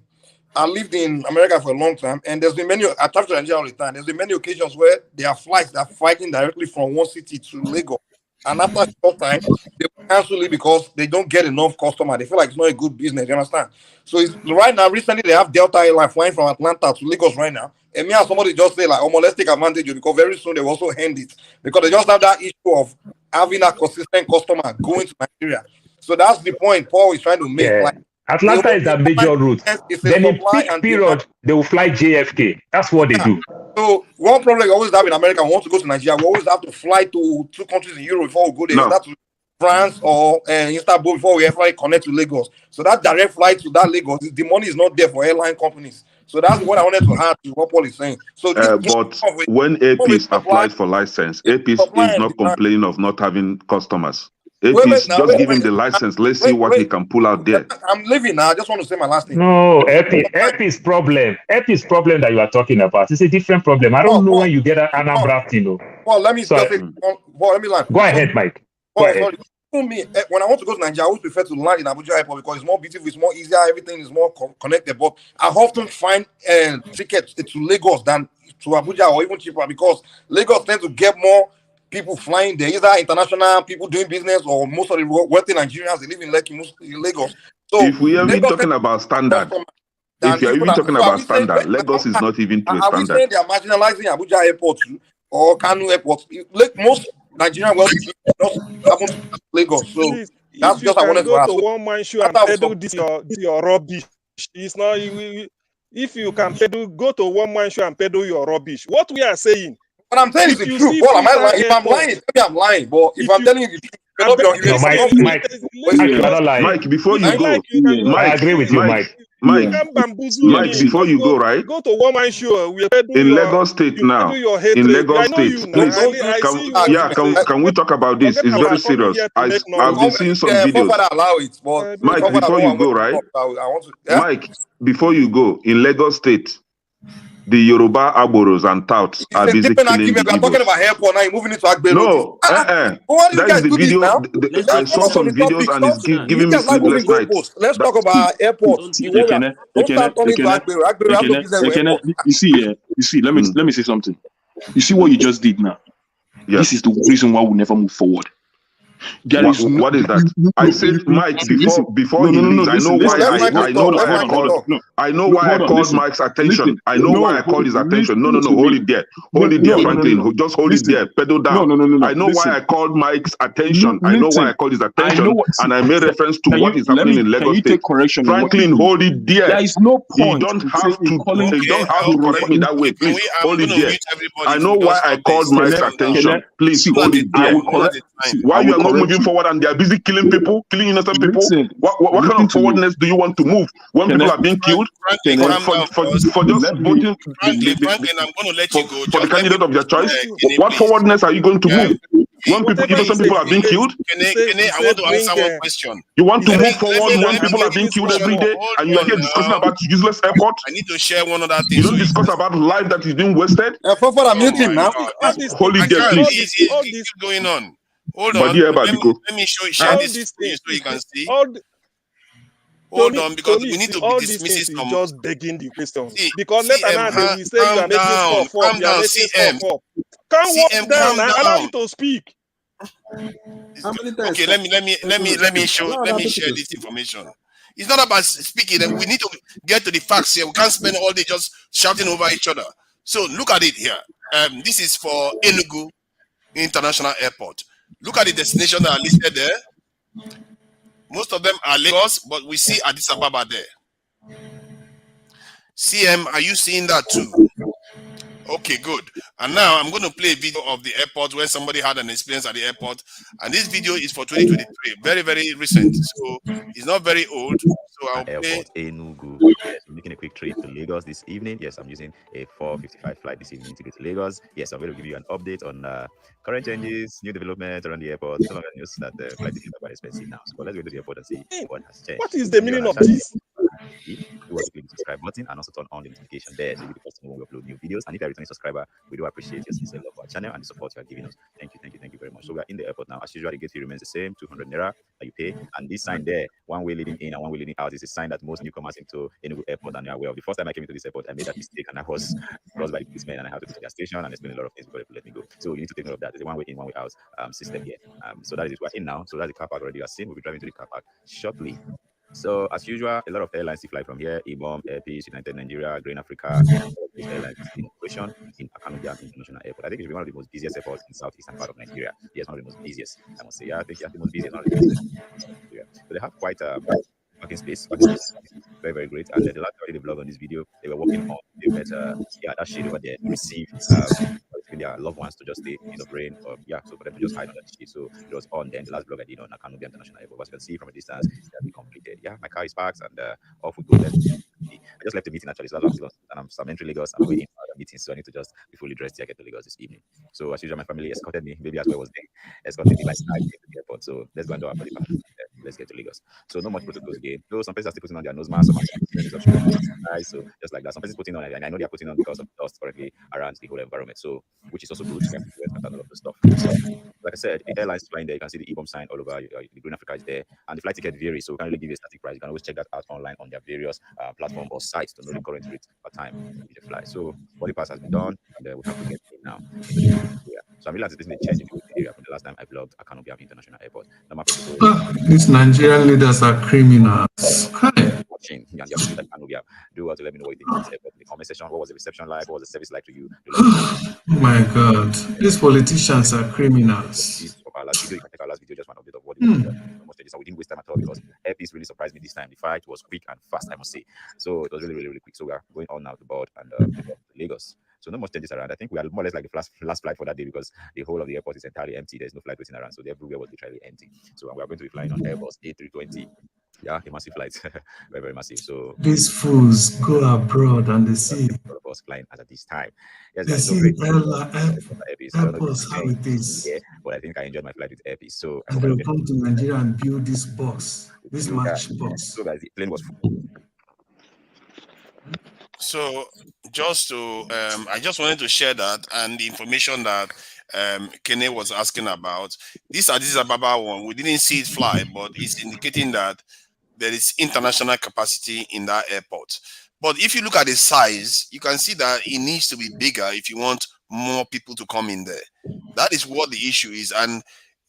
I lived in America for a long time, and there's been many. I travel to Nigeria all the time. There's been many occasions where there are flights that are fighting directly from one city to Lagos. and after a short time, they cancel it because they don't get enough customer. They feel like it's not a good business. You understand? So it's right now. Recently, they have Delta Airline flying from Atlanta to Lagos right now. And me and somebody just say like, "Oh, let's take advantage of it," because very soon they will also end it because they just have that issue of having a consistent customer going to Nigeria. So that's the point Paul is trying to make. Yeah. Like Atlanta is the major route. Then in peak period, they will fly JFK. That's what they do. So one problem we always have in America, we want to go to Nigeria, we always have to fly to 2 countries in Europe before we go there. No. That's France or Istanbul before we ever connect to Lagos. So that direct flight to that Lagos, the money is not there for airline companies. So that's what I wanted to add to what Paul is saying. So but when APs applies for license, APs is not complaining of not having customers. APs just give him the license. Let's see what he can pull out there. I'm leaving now. I just want to say my last thing. No, AP's problem that you are talking about is a different problem. I don't know when you get an Anambra thing. Well, let me let me land. Go ahead, Mike. Go ahead. Sorry. Me, when I want to go to Nigeria, I always prefer to land in Abuja Airport because it's more beautiful, it's more easier, everything is more connected. But I often find tickets to Lagos than to Abuja or even cheaper because Lagos tends to get more people flying there, either international people doing business or most of the wealthy Nigerians they live in Lagos. So if we are even talking about standard, Lagos is not even to a standard. Are we saying they are marginalizing Abuja Airport or Kanu Airport? Most Nigerian wealthy people just happen to Lagos. So please, that's just I wanted to ask. Go to one man show and peddle this your rubbish. It's not. If you can peddle, go to one man show and peddle your rubbish. What we are saying. What I'm saying is the truth. Paul, am I lying? If I'm lying, maybe I'm lying. But if I'm telling you the truth, Mike, before you go, I agree with you, Mike. Mike, before you go, right? Go to one man show. In Lagos State now. In Lagos State, please. Can we talk about this? It's very serious. I've been seeing some videos. Mike, before you go, right? Mike, before you go, in Lagos State, the Yoruba Aboros and Touts are busy killing the Igbos. I'm talking about airport now. You're moving into Agbero. No, that is the video. I saw some videos and it's giving me sleepless nights. Let's talk about airport. You see, let me say something. You see what you just did now? Yes. This is the reason why we'll never move forward. What is that? I said, Mike, before he leaves, I know why I called Mike's attention. I know why I called his attention. No, hold it there. Hold it there, Franklin. Just hold it there. Pedal down. No. I know why I called Mike's attention. I know why I called his attention. And I made reference to what is happening in Lagos State. Franklin, hold it there. There is no point. You don't have to correct me that way. Please, hold it there. I know why I called Mike's attention. Please, hold it there. Why you are not moving forward and they are busy killing people, killing innocent people? What kind of forwardness do you want to move when people are being killed for just voting for the candidate of their choice? What forwardness are you going to move when innocent people are being killed? I want to answer one question. You want to move forward when people are being killed every day and you are here discussing about useless airport? I need to share one other thing. You don't discuss about life that is being wasted? I'm muting now. Hold it there, please. It's going on. Hold on. Let me share this screen so you can see. Hold on, because we need to be dismissing some. Just begging the question. Because later now they will say you are making stuff up. You are making stuff up. Can't walk down and allow you to speak. Okay, let me share this information. It's not about speaking. We need to get to the facts here. We can't spend all day just shouting over each other. So look at it here. This is for Enugu International Airport. Look at the destinations that are listed there. Most of them are Lagos, but we see Addis Ababa there. CM, are you seeing that too? Okay, good. And now I'm going to play a video of the airport where somebody had an experience at the airport. And this video is for 2023. Very, very recent. So it's not very old. So I'll play. Airport Enugu. Yes, I'm making a quick trip to Lagos this evening. Yes, I'm using a 4:55 flight this evening to go to Lagos. Yes, I'm going to give you an update on current changes, new developments around the airport. Some of the news that the flight is quite expensive now. So let's go to the airport and see what has changed. What is the meaning of this? do also click the subscribe button and also turn on the notification there, so you'll be the first to know when we upload new videos. And if you're a returning subscriber, we do appreciate your sincere love for our channel and the support you are giving us. Thank you very much. So we are in the airport now. As usual, the gate fee remains the same, 200 naira that you pay. And this sign there, one way leading in and one way leading out, is a sign that most newcomers into Enugu airport are aware of. The first time I came into this airport, I made that mistake and I was crossed by the policemen and I had to go to their station and explain a lot of things before they let me go. So you need to take note of that. There's a one way in, one way out system here. So that is what we're in now. So that's the car park already. You are seeing. We'll be driving to the car park shortly. So as usual, a lot of airlines fly from here: Ibom, Air Peace, United Nigeria, Green Africa. These airlines in operation in Akanubiam International Airport. I think it should be one of the most busiest airports in southeastern part of Nigeria. Yes, one of the most busiest. I must say, yeah, I think the most busiest, one of the busiest. Yeah. So they have quite a parking space. Very, very great. And the last time I did a vlog on this video, they were working on that shade over there to receive their loved ones to just stay in the rain, or so for them to just hide on that shade. So it was on then. The last vlog I did on Akanubiam International Airport, as you can see from a distance, it has been completed. Yeah, my car is parked and off we go. I just left the meeting actually, so I'm entering Lagos. I'm waiting for the meeting, so I need to just be fully dressed till I get to Lagos this evening. So as usual, my family escorted me. Baby as well was there, escorted me by side to the airport. So let's go and do our body part. Let's get to Lagos. So no much protocols again. Though some places are still putting on their nose masks, some are so just like that. Some places putting on, and I know they are putting on because of dust currently around the whole environment. So which is also good to a lot of the stuff. Like I said, the airlines flying there, you can see the Ibom sign all over. The Green Africa is there, and the flight ticket varies, so we can't really give you a static price. You can always check that out online on their various platforms or sites to know the current rate per time you fly. So body pass has been done, and we have to get in now. So I'm really anticipating a change in the area from the last time I vlogged Akanubiam International Airport. These Nigerian leaders are criminals. Watching and do well to let me know what you think of this airport in the comment section. What was the reception like? What was the service like to you? Oh my God, these politicians are criminals. Our last video, you can take our last video, just one update of what we didn't waste time at all because Air Peace really surprised me this time. The fight was quick and fast, I must say. So it was really, really, really quick. So we are going on now to board and Lagos. So no more changes around. I think we are more or less like the last flight for that day because the whole of the airport is entirely empty. There's no flight waiting around, so everywhere was literally empty. So we are going to be flying on Airbus A320. Yeah, a massive flight, very, very massive. So these fools go abroad and they see all of us flying at this time. Yes, they see Airbus how it is. Yeah, but I think I enjoyed my flight with Air Peace. So and they'll come to Nigeria and build this box, this match box. So guys, the plane was full. So just to, I just wanted to share that and the information that Kene was asking about. This Addis Ababa one, we didn't see it fly, but it's indicating that there is international capacity in that airport. But if you look at the size, you can see that it needs to be bigger if you want more people to come in there. That is what the issue is. And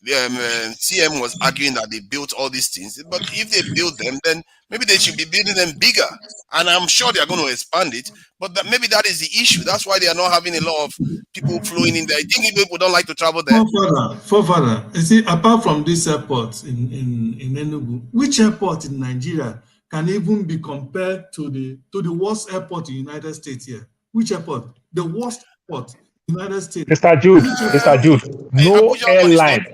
CM was arguing that they built all these things, but if they build them, then maybe they should be building them bigger. And I'm sure they are going to expand it, but maybe that is the issue. That's why they are not having a lot of people flowing in there. I think people don't like to travel there. Father, you see, apart from this airport in Enugu, which airport in Nigeria can even be compared to the worst airport in the United States here? Which airport? The worst airport in the United States. Mr. Jude, no airline.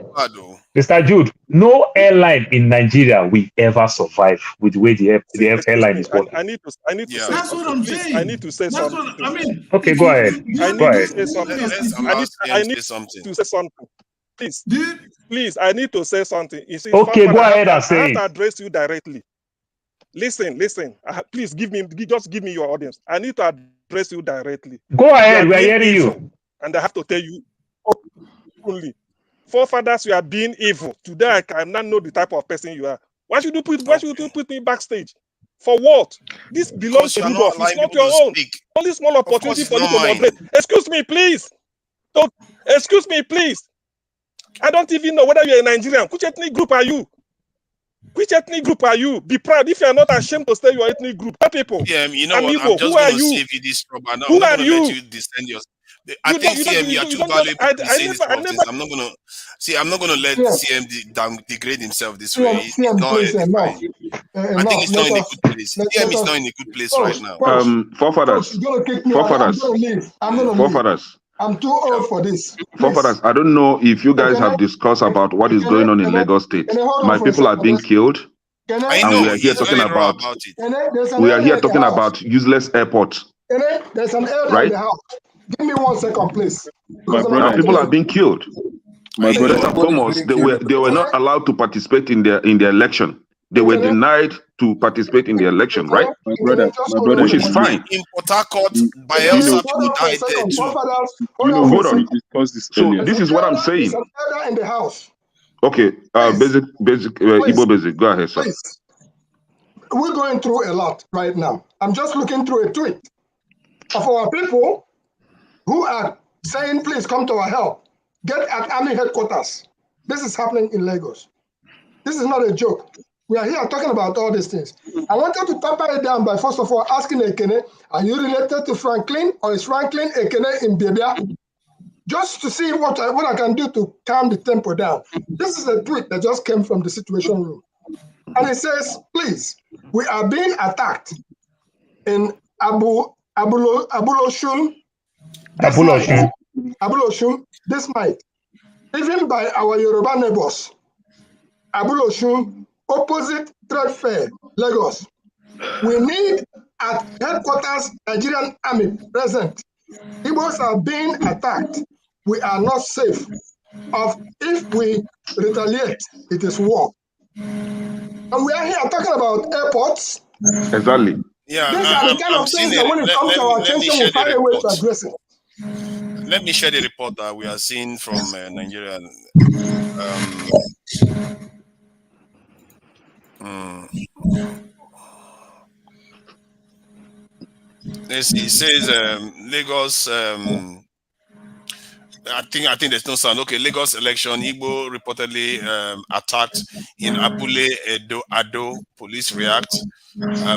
Mr. Jude, no airline in Nigeria will ever survive with the way the airline is working. I need to say that's what I'm saying. I need to say something. I mean, okay, go ahead. I need to say something. Please, I need to say something. You see, okay, go ahead and say it. I have to address you directly. Listen. Please give me your audience. I need to address you directly. Go ahead, we are hearing you. And I have to tell you openly. Forefathers, you are being evil. Today, I cannot know the type of person you are. Why should you put me backstage? For what? This belongs to Rudolph. It's not your own. Only small opportunity for you to moderate. Excuse me, please. Excuse me, please. I don't even know whether you're a Nigerian. Which ethnic group are you? Which ethnic group are you? Be proud if you are not ashamed to say your ethnic group. People. Yeah, you know what? I'm just going to save you this trouble. I'm not going to let you descend yourself. I think CM, you are too valuable to say this sort of things. I'm not going to let CM degrade himself this way. I think it's not in a good place. CM is not in a good place right now. Forefathers. I'm too old for this. Forefathers, I don't know if you guys have discussed about what is going on in Lagos State. My people are being killed. And we are here talking about useless airports. There's an error in the house. Give me 1 second, please. And people are being killed. My brother, Thomas, they were not allowed to participate in their election. They were denied to participate in the election, right? My brother, Which is fine. In Port Harcourt, Bayelsa people died there too. Hold on. So earlier. this is what I'm saying. In the house. Okay, basic, Igbo basic. Go ahead, sir. Please. We're going through a lot right now. I'm just looking through a tweet of our people who are saying, please come to our help. Get at Army headquarters. This is happening in Lagos. This is not a joke. We are here talking about all these things. I wanted to tamper it down by first of all asking Ekene, are you related to Franklin or is Franklin Ekene in Bebia? Just to see what I can do to calm the tempo down. This is a tweet that just came from the Situation Room. And it says, please, we are being attacked in Abuloshun this night, even by our Yoruba neighbors. Abuloshun, opposite Trade Fair, Lagos. We need at headquarters Nigerian Army present. Igbos are being attacked. We are not safe. If we retaliate, it is war. And we are here talking about airports. Exactly. Yeah, These are the kind of things that when it comes to our attention, we find a way to address it. Let me share the report that we are seeing from Nigeria. It says Lagos. I think there's no sound. Okay, Lagos election. Igbo reportedly attacked in Abule Ado. Police react.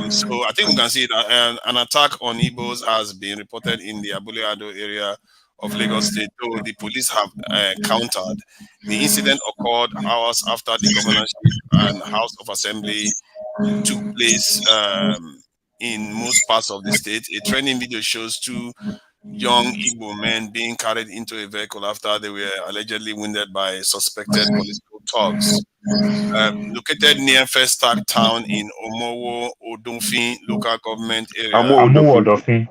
So I think we can see that an attack on Igbos has been reported in the Abule Ado area of Lagos State. Though the police have countered. The incident occurred hours after the governorship and House of Assembly took place in most parts of the state. A trending video shows two young Igbo men being carried into a vehicle after they were allegedly wounded by suspected political thugs. Located near Festac town in Omowo Odofin local government area. Odofin.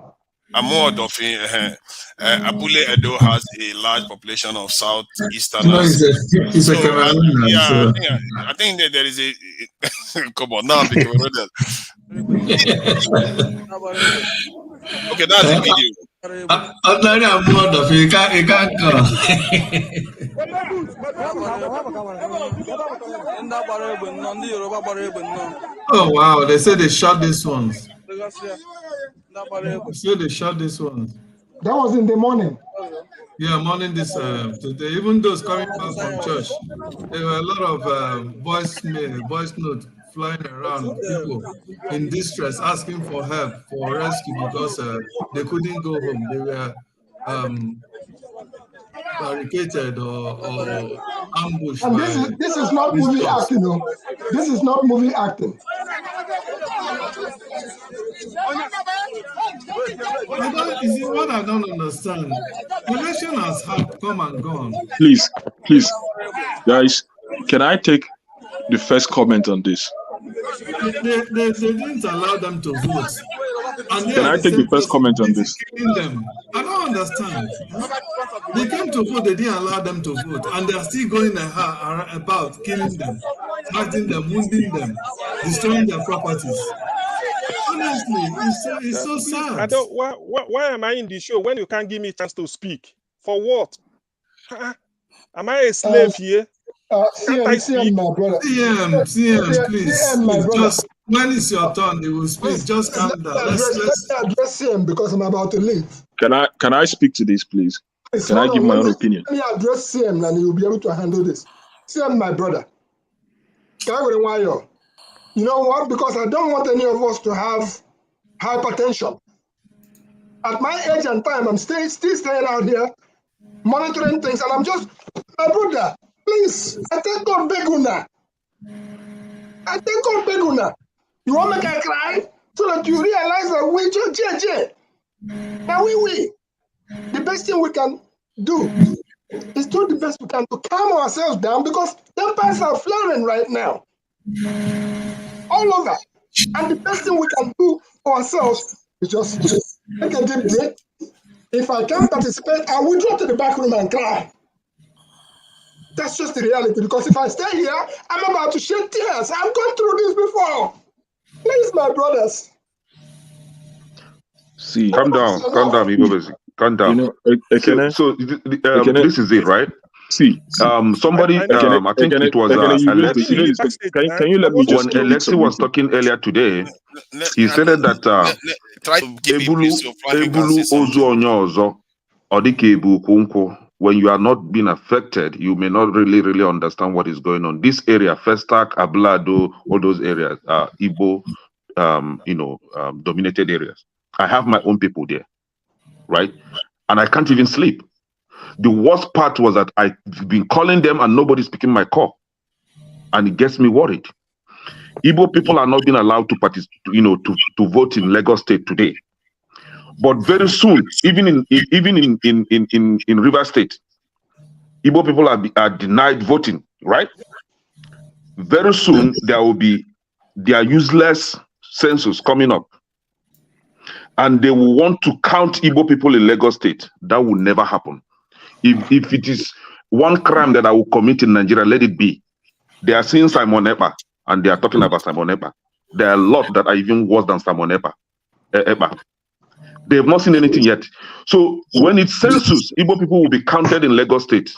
Abule Edo has a large population of southeasterners. No, it's a Cameroon. Yeah, I think that there is a come on now, because okay, that's the video. Oh wow, they said they shot this one. They shot this one. That was in the morning. Yeah, morning this today. Even those coming back from church, there were a lot of voice notes flying around, people in distress asking for help, for rescue, because they couldn't go home. They were barricaded or ambushed. And this is not movie acting, no. This is not movie acting. This is what I don't understand. Election has come and gone. Please, guys, can I take the first comment on this? They didn't allow them to vote. And can I take the first comment on this? Them. I don't understand. They came to vote, they didn't allow them to vote, and they are still going about killing them, fighting them, wounding them, destroying their properties. Honestly, it's so sad. I don't. Why am I in the show when you can't give me a chance to speak? For what? Am I a slave here? CM, my brother. CM, please. Just when it's your turn, they will speak. Just calm down. Let's address CM because I'm about to leave. Can I speak to this, please? Can I give my own opinion? Let me address CM and he will be able to handle this. CM, my brother. You know what? Because I don't want any of us to have hypertension. At my age and time, I'm still staying out here, monitoring things, and I'm just, my brother, please, I take on Beguna. You want me to cry? So that you realize that we just, now the best thing we can do is do the best we can to calm ourselves down, because tempers are flaring right now. All over. And the best thing we can do for ourselves is just take a deep breath. If I can't participate, I will go to the back room and cry. That's just the reality, because if I stay here, I'm about to shed tears. I've gone through this before. Please, my brothers. See, calm down, Igbo. Calm down. This is it, right? See, somebody, I think it was Alexi. Can you let me just when Alexi was talking earlier today, he said that Ebulu ozu onye ọzọ, ọ dịka ebu kwụnkwụ. When you are not being affected, you may not really understand what is going on. This area, Festac, Ablado, all those areas are Igbo, dominated areas. I have my own people there, right? And I can't even sleep. The worst part was that I've been calling them and nobody's picking my call. And it gets me worried. Igbo people are not being allowed to participate, to vote in Lagos State today. But very soon, even in River State, Igbo people are denied voting, right? Very soon, there will be their useless census coming up. And they will want to count Igbo people in Lagos State. That will never happen. If it is one crime that I will commit in Nigeria, let it be. They are seeing Simon Ekpa, and they are talking about Simon Ekpa. There are a lot that are even worse than Simon Ekpa. They have not seen anything yet. So when it's census, Igbo people will be counted in Lagos State.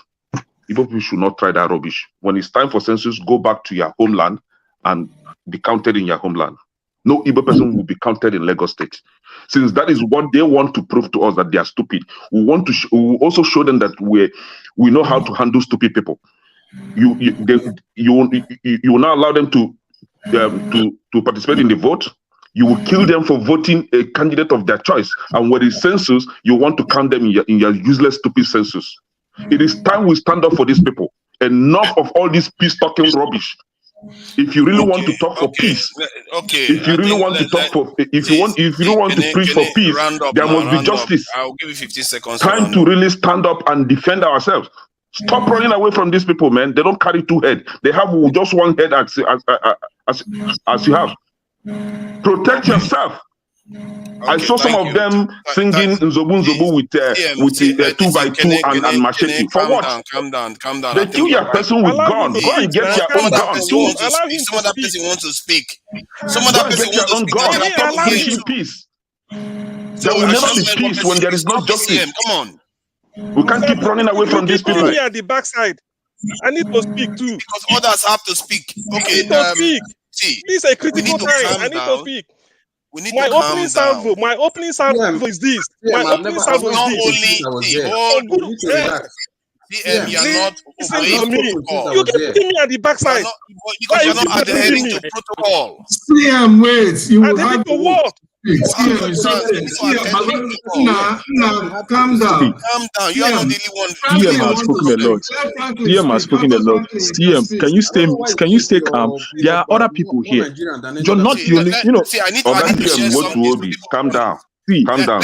Igbo people should not try that rubbish. When it's time for census, go back to your homeland and be counted in your homeland. No Igbo person will be counted in Lagos State. Since that is what they want to prove to us, that they are stupid, we want to we will also show them that we know how to handle stupid people. You will not allow them to participate in the vote. You will kill them for voting a candidate of their choice. And when it's census, you want to count them in your useless, stupid census. It is time we stand up for these people. Enough of all this peace-talking rubbish. If you really want to talk for peace, if you really want to talk for, if you want to preach for peace, there must be justice. I'll give you 15 seconds. Time to really stand up and defend ourselves. Stop running away from these people, man. They don't carry two heads. They have just one head as you have. Protect yourself. I saw some of them singing Nzobu with 2x2 and machete. For what? Calm down. They kill your person with gun. Go and get your own gun. Some other person wants to speak. Some other person wants to speak. Stop preaching peace. There will never be peace when there is no justice. Come on. We can't keep running away from these people. Me at the backside. I need to speak too. Because others have to speak. Okay. See, this is a critical time. I need to speak. My opening salvo is this. My opening salvo is this. You're not obeying protocol. You can put me at the backside. Because you're not adhering to protocol. CM, wait. You will have to walk. Calm down. You are not the one. CM has spoken a lot. CM has spoken a lot. CM, can you stay calm? There are other people here. You're not the only. See, I need to calm down. Calm down.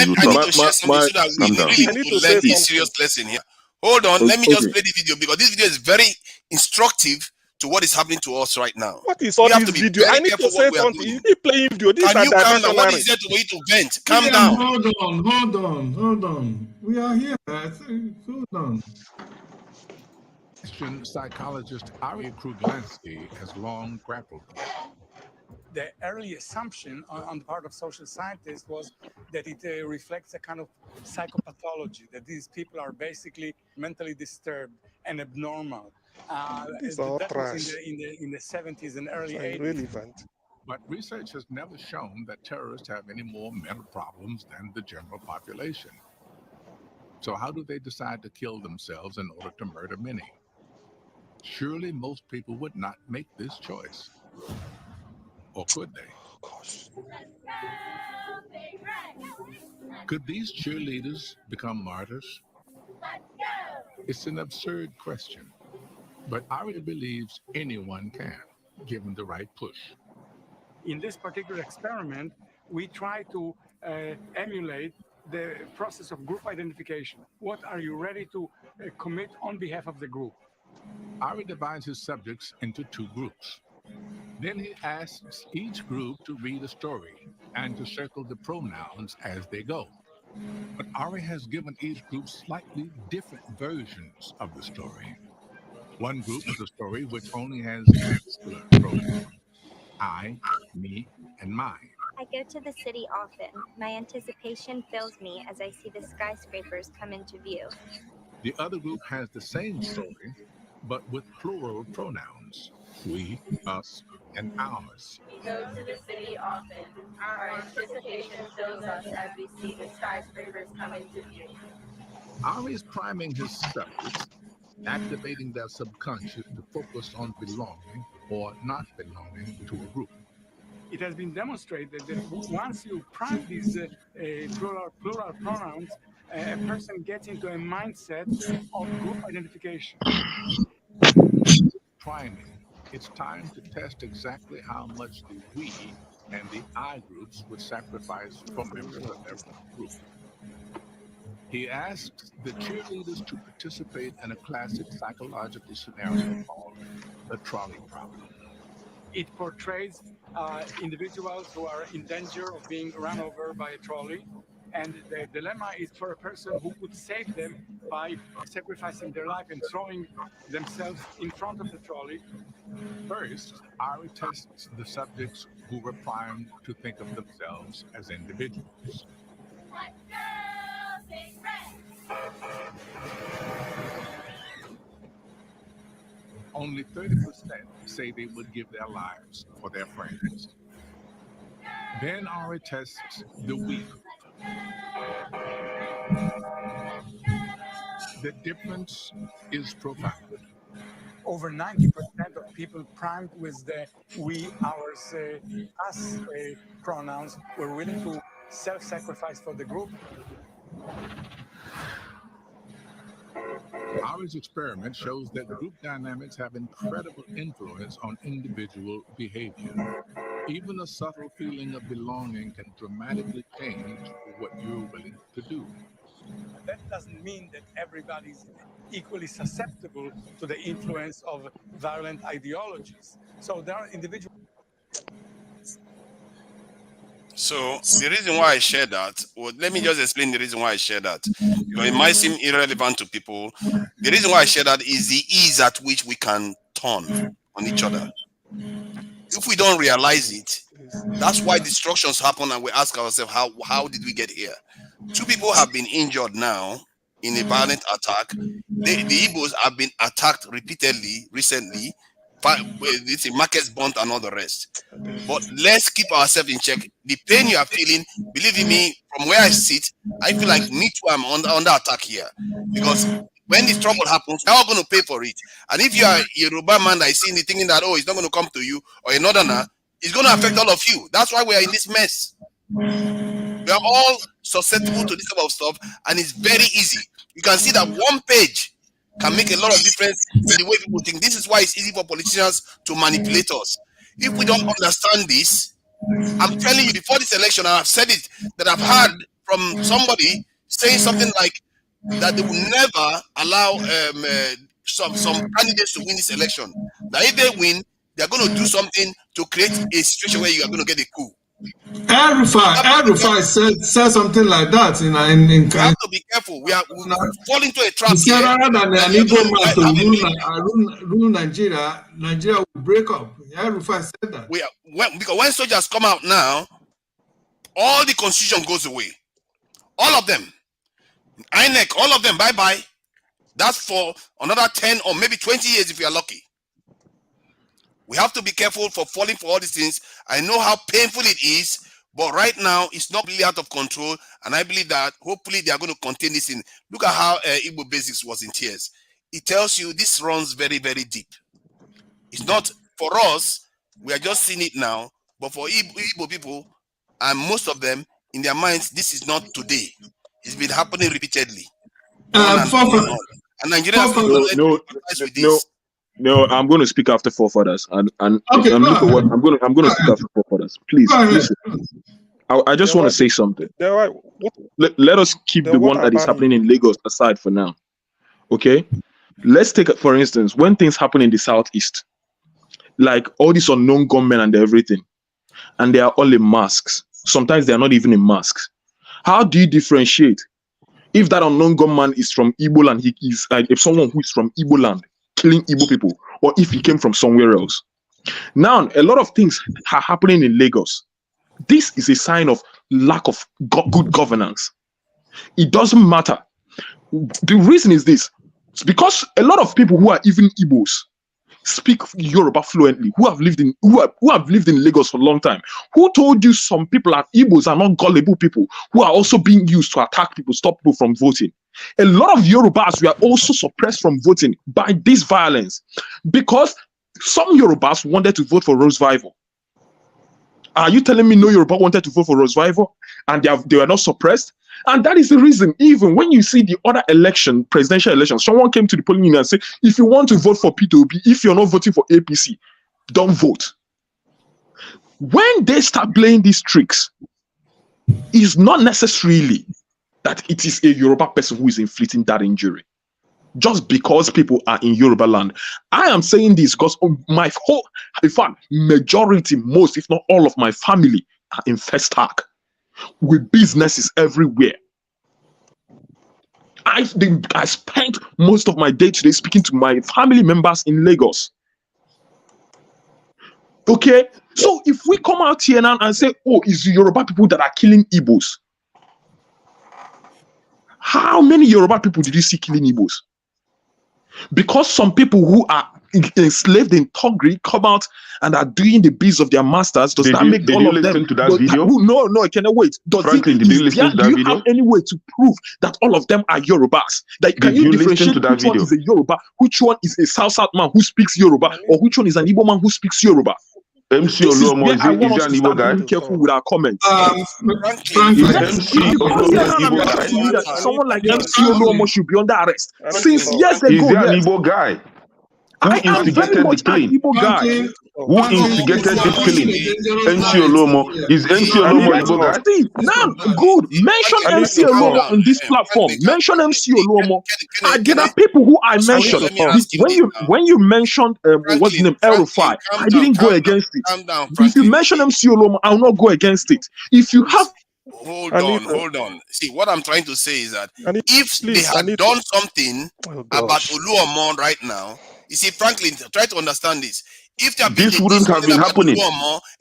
You need to learn a serious lesson here. Hold on. Let me just play the video, because this video is very instructive to what is happening to us right now. What is all this video? I need to say something. You keep playing video. This Can you calm down? What is there to wait to vent? Calm down. Hold on. We are here. Hold on. Christian psychologist Ari Kruglansky has long grappled with. The early assumption on the part of social scientists was that it reflects a kind of psychopathology, that these people are basically mentally disturbed and abnormal. That was in the 70s and early 80s. Irrelevant. But research has never shown that terrorists have any more mental problems than the general population. So how do they decide to kill themselves in order to murder many? Surely most people would not make this choice. Or could they? Could these cheerleaders become martyrs? It's an absurd question, but Ari believes anyone can, given the right push. In this particular experiment, we try to emulate the process of group identification. What are you ready to commit on behalf of the group? Ari divides his subjects into two groups. Then he asks each group to read a story and to circle the pronouns as they go. But Ari has given each group slightly different versions of the story. One group is a story which only has singular pronouns: I, me, and mine. I go to the city often. My anticipation fills me as I see the skyscrapers come into view. The other group has the same story, but with plural pronouns: we, us, and ours. We go to the city often. Our anticipation fills us as we see the skyscrapers come into view. Ari is priming his subjects, activating their subconscious to focus on belonging or not belonging to a group. It has been demonstrated that once you prime these plural pronouns, a person gets into a mindset of group identification. Priming. It's time to test exactly how much the we and the I groups would sacrifice for members of their group. He asks the cheerleaders to participate in a classic psychological scenario called the trolley problem. It portrays individuals who are in danger of being run over by a trolley, and the dilemma is for a person who could save them by sacrificing their life and throwing themselves in front of the trolley. First, Ari tests the subjects who were primed to think of themselves as individuals. Only 30% say they would give their lives for their friends. Then Ari tests the we group. The difference is profound. Over 90% of people primed with the we, ours, us pronouns were willing to self-sacrifice for the group. Ari's experiment shows that group dynamics have incredible influence on individual behavior. Even a subtle feeling of belonging can dramatically change what you're willing to do. That doesn't mean that everybody's equally susceptible to the influence of violent ideologies. So there are individuals. So the reason why I share that, well, let me just explain the reason why I share that. Because it might seem irrelevant to people. The reason why I share that is the ease at which we can turn on each other. If we don't realize it, that's why destructions happen, and we ask ourselves, how did we get here? 2 people have been injured now in a violent attack. The Igbos have been attacked repeatedly recently. It's a markets burnt and all the rest. But let's keep ourselves in check. The pain you are feeling, believe in me, from where I sit, I feel like me too, I'm under attack here. Because when this trouble happens, you're all going to pay for it. And if you are a Yoruba man that is seeing it, thinking that, oh, it's not going to come to you, or a Northerner, it's going to affect all of you. That's why we are in this mess. We are all susceptible to this type of stuff, and it's very easy. You can see that one page can make a lot of difference in the way people think. This is why it's easy for politicians to manipulate us. If we don't understand this, I'm telling you, before this election, I've said it, that I've heard from somebody saying something like that they will never allow some candidates to win this election. That if they win, they're going to do something to create a situation where you are going to get a coup. El-Rufai said something like that. We have to be careful. We fall into a trap. Rather than an Igbo man to rule Nigeria, Nigeria will break up. El-Rufai said that. Because when soldiers come out now, all the constitution goes away. All of them. INEC, all of them, bye-bye. That's for another 10 or maybe 20 years if you are lucky. We have to be careful for falling for all these things. I know how painful it is, but right now it's not really out of control, and I believe that hopefully they are going to contain this in. Look at how Igbo Basics was in tears. It tells you this runs very, very deep. It's not for us, we are just seeing it now, but for Igbo people, and most of them, in their minds, this is not today. It's been happening repeatedly. And Nigerians with this. No, I'm going to speak after forefathers, and okay, I'm going to speak after forefathers. Please, listen. I just want to say something. Let us keep the one that is happening in Lagos aside for now. Okay, let's take for instance when things happen in the southeast, like all these unknown gunmen and everything, and they are all in masks. Sometimes they are not even in masks. How do you differentiate if that unknown gunman is from Igbo land? He is if someone who is from Igbo land killing Igbo people or if he came from somewhere else. Now, a lot of things are happening in Lagos. This is a sign of lack of good governance. It doesn't matter. The reason is this. It's because a lot of people who are even Igbos speak Yoruba fluently, who have lived in Lagos for a long time. Who told you some people are Igbos are not gullible people who are also being used to attack people, stop people from voting? A lot of Yorubas were also suppressed from voting by this violence because some Yorubas wanted to vote for Rosevival. Are you telling me no Yoruba wanted to vote for Rosevival and they were not suppressed? And that is the reason, even when you see the other election, presidential election, someone came to the polling unit and said, if you want to vote for P2B, if you're not voting for APC, don't vote. When they start playing these tricks, it's not necessarily that it is a Yoruba person who is inflicting that injury. Just because people are in Yoruba land. I am saying this because my whole, in fact, majority, most, if not all of my family are in Festac with businesses everywhere. I spent most of my day today speaking to my family members in Lagos. Okay, so if we come out here now and say, oh, it's the Yoruba people that are killing Igbos. How many Yoruba people did you see killing Igbos? Because some people who are enslaved in Togri come out and are doing the biz of their masters, does that make all of them? To that video? No, I cannot wait. Franklin, did you listen to that video? Do you have any way to prove that all of them are Yorubas? Can you differentiate which one is a Yoruba, which one is a South man who speaks Yoruba, or which one is an Igbo man who speaks Yoruba? MC Oluomo, is an Igbo guy? Be careful with our comments. Someone like MC Oluomo should be under arrest. Since years ago, is there an Igbo guy? Who instigated the killing? Who instigated this killing? MC Oluomo. Is MC Oluomo an Igbo guy? Now, good. Mention MC Oluomo on this platform. Mention MC Oluomo. There are people who I mentioned. When you mentioned what's the name, El-Rufai, I didn't go against it. If you mention MC Oluomo, I will not go against it. If you have Hold on. See, what I'm trying to say is that if they had done something about Oluomo right now, you see, Franklin, try to understand this. If this wouldn't have been happening,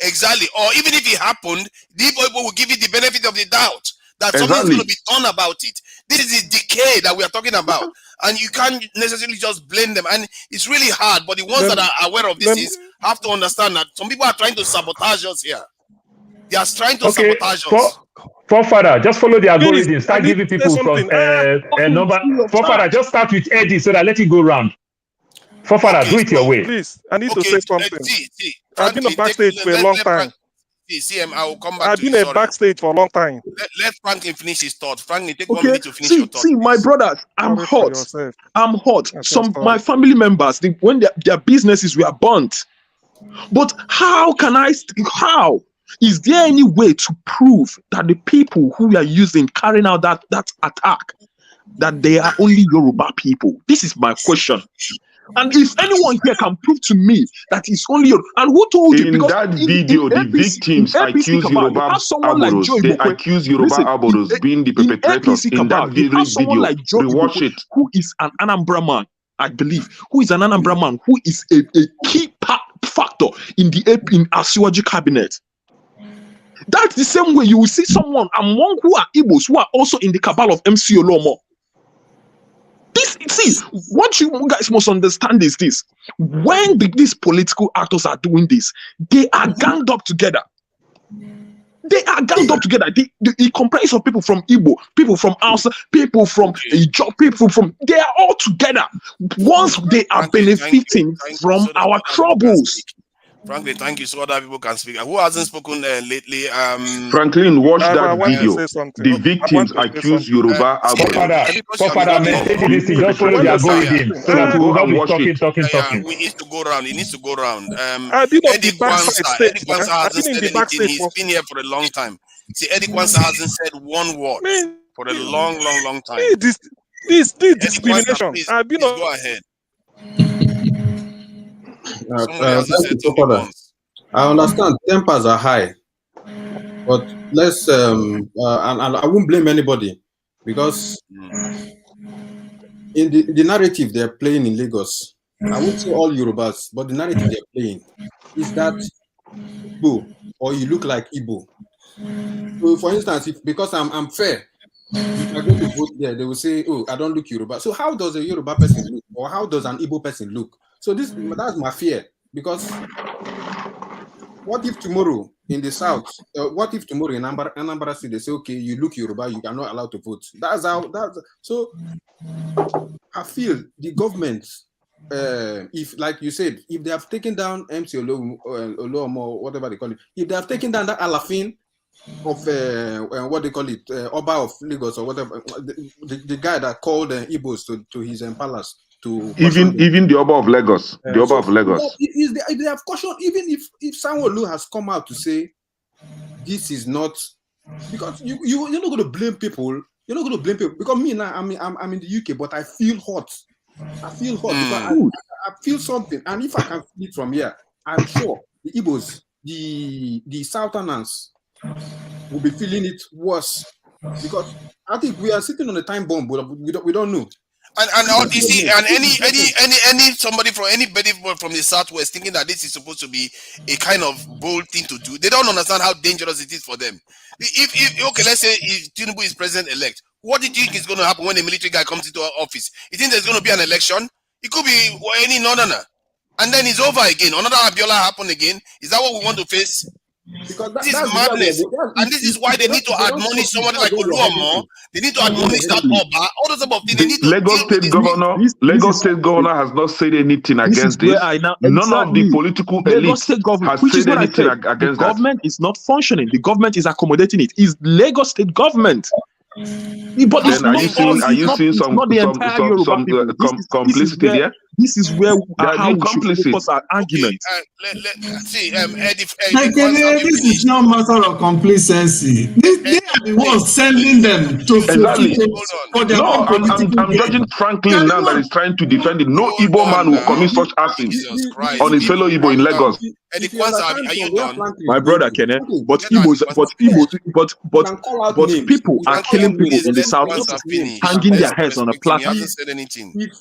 exactly, or even if it happened, the people will give it the benefit of the doubt that something's going to be done about it. This is the decay that we are talking about, and you can't necessarily just blame them. And it's really hard. But the ones that are aware of this have to understand that some people are trying to sabotage us here. They are trying to sabotage us. Forefather, just follow the algorithm. Start giving people from a number. Forefather, just start with Eddie so that let it go round. Forefather, do it your way. Please, I need to say something. I've been a backstage for a long time. I will come back. I've been a backstage for a long time. Let Franklin finish his thought. Franklin, take 1 minute to finish your thought. See, my brothers, I'm hot. Some my family members, when their businesses were burnt. But how is there any way to prove that the people who are using carrying out that attack, that they are only Yoruba people? This is my question. And if anyone here can prove to me that it's only Yoruba, and who told you? In that video, the victims accuse Yoruba Aboros. They accuse Yoruba Aboros being the perpetrators. In that video, rewatch it. Who is an Anambra man, I believe, who is a key factor in Asiwaji cabinet. That's the same way you will see someone among who are Igbos who are also in the cabal of MC Oluomo. What you guys must understand is this: when these political actors are doing this, they are ganged up together. It comprises of people from Igbo, people from Hausa, people from Ijaw, they are all together. Once they are benefiting from our troubles. Franklin, thank you. So other people can speak. Who hasn't spoken lately? Franklin, watch that video. The victims accuse Yoruba Aboros. Just follow the algorithm so that we will not be talking. We need to go around. It needs to go around. Eddie Kwanzaa hasn't said anything. He's been here for a long time. See, Eddie Kwanzaa hasn't said one word for a long time. This discrimination. Go ahead. I understand tempers are high, but let's and I won't blame anybody because in the narrative they're playing in Lagos, I won't say all Yorubas, but the narrative they're playing is that Igbo or you look like Igbo. So, for instance, because I'm fair, if I go to vote there, they will say, "Oh, I don't look Yoruba." So, how does a Yoruba person look, or how does an Igbo person look? So, that's my fear. Because what if tomorrow in the south? What if tomorrow in Anambra State they say, "Okay, you look Yoruba, you are not allowed to vote." So. I feel the government, if like you said, if they have taken down MC Oluomo, whatever they call it, if they have taken down that Alafin of what they call it, Oba of Lagos or whatever, the guy that called Igbos to his palace to even the Oba of Lagos, the Oba of Lagos. If they have cautioned, even if Sanwo-Olu has come out to say this is not, because you're not going to blame people. You're not going to blame people, because me now, I'm in the UK, but I feel hot. I feel hot because I feel something, and if I can feel it from here, I'm sure the Igbos, the Southerners, will be feeling it worse, because I think we are sitting on a time bomb, but we don't know. And you see, and any somebody from the southwest thinking that this is supposed to be a kind of bold thing to do, they don't understand how dangerous it is for them. If okay, let's say if Tinubu is president-elect, what do you think is going to happen when a military guy comes into office? You think there's going to be an election? It could be any northerner, and then it's over again. Another Abiola happen again. Is that what we want to face? Because this is madness, and this is why they need to admonish somebody like Oluomo. They need to admonish that Oba. All those type of things. They need to Lagos State Governor has not said anything against this. None of the political elite has said anything against the government is not functioning. The government is accommodating it. It's Lagos State government. But then are you seeing some complicity there? This is where how we should focus our argument. See, this is not a matter of complacency. They are the ones sending them to exactly. No, I'm judging Franklin now that is trying to defend it. No Igbo man will commit such actions on his fellow Igbo in Lagos. My brother Kenneth, but people are killing people in the south, hanging their heads on a platter. If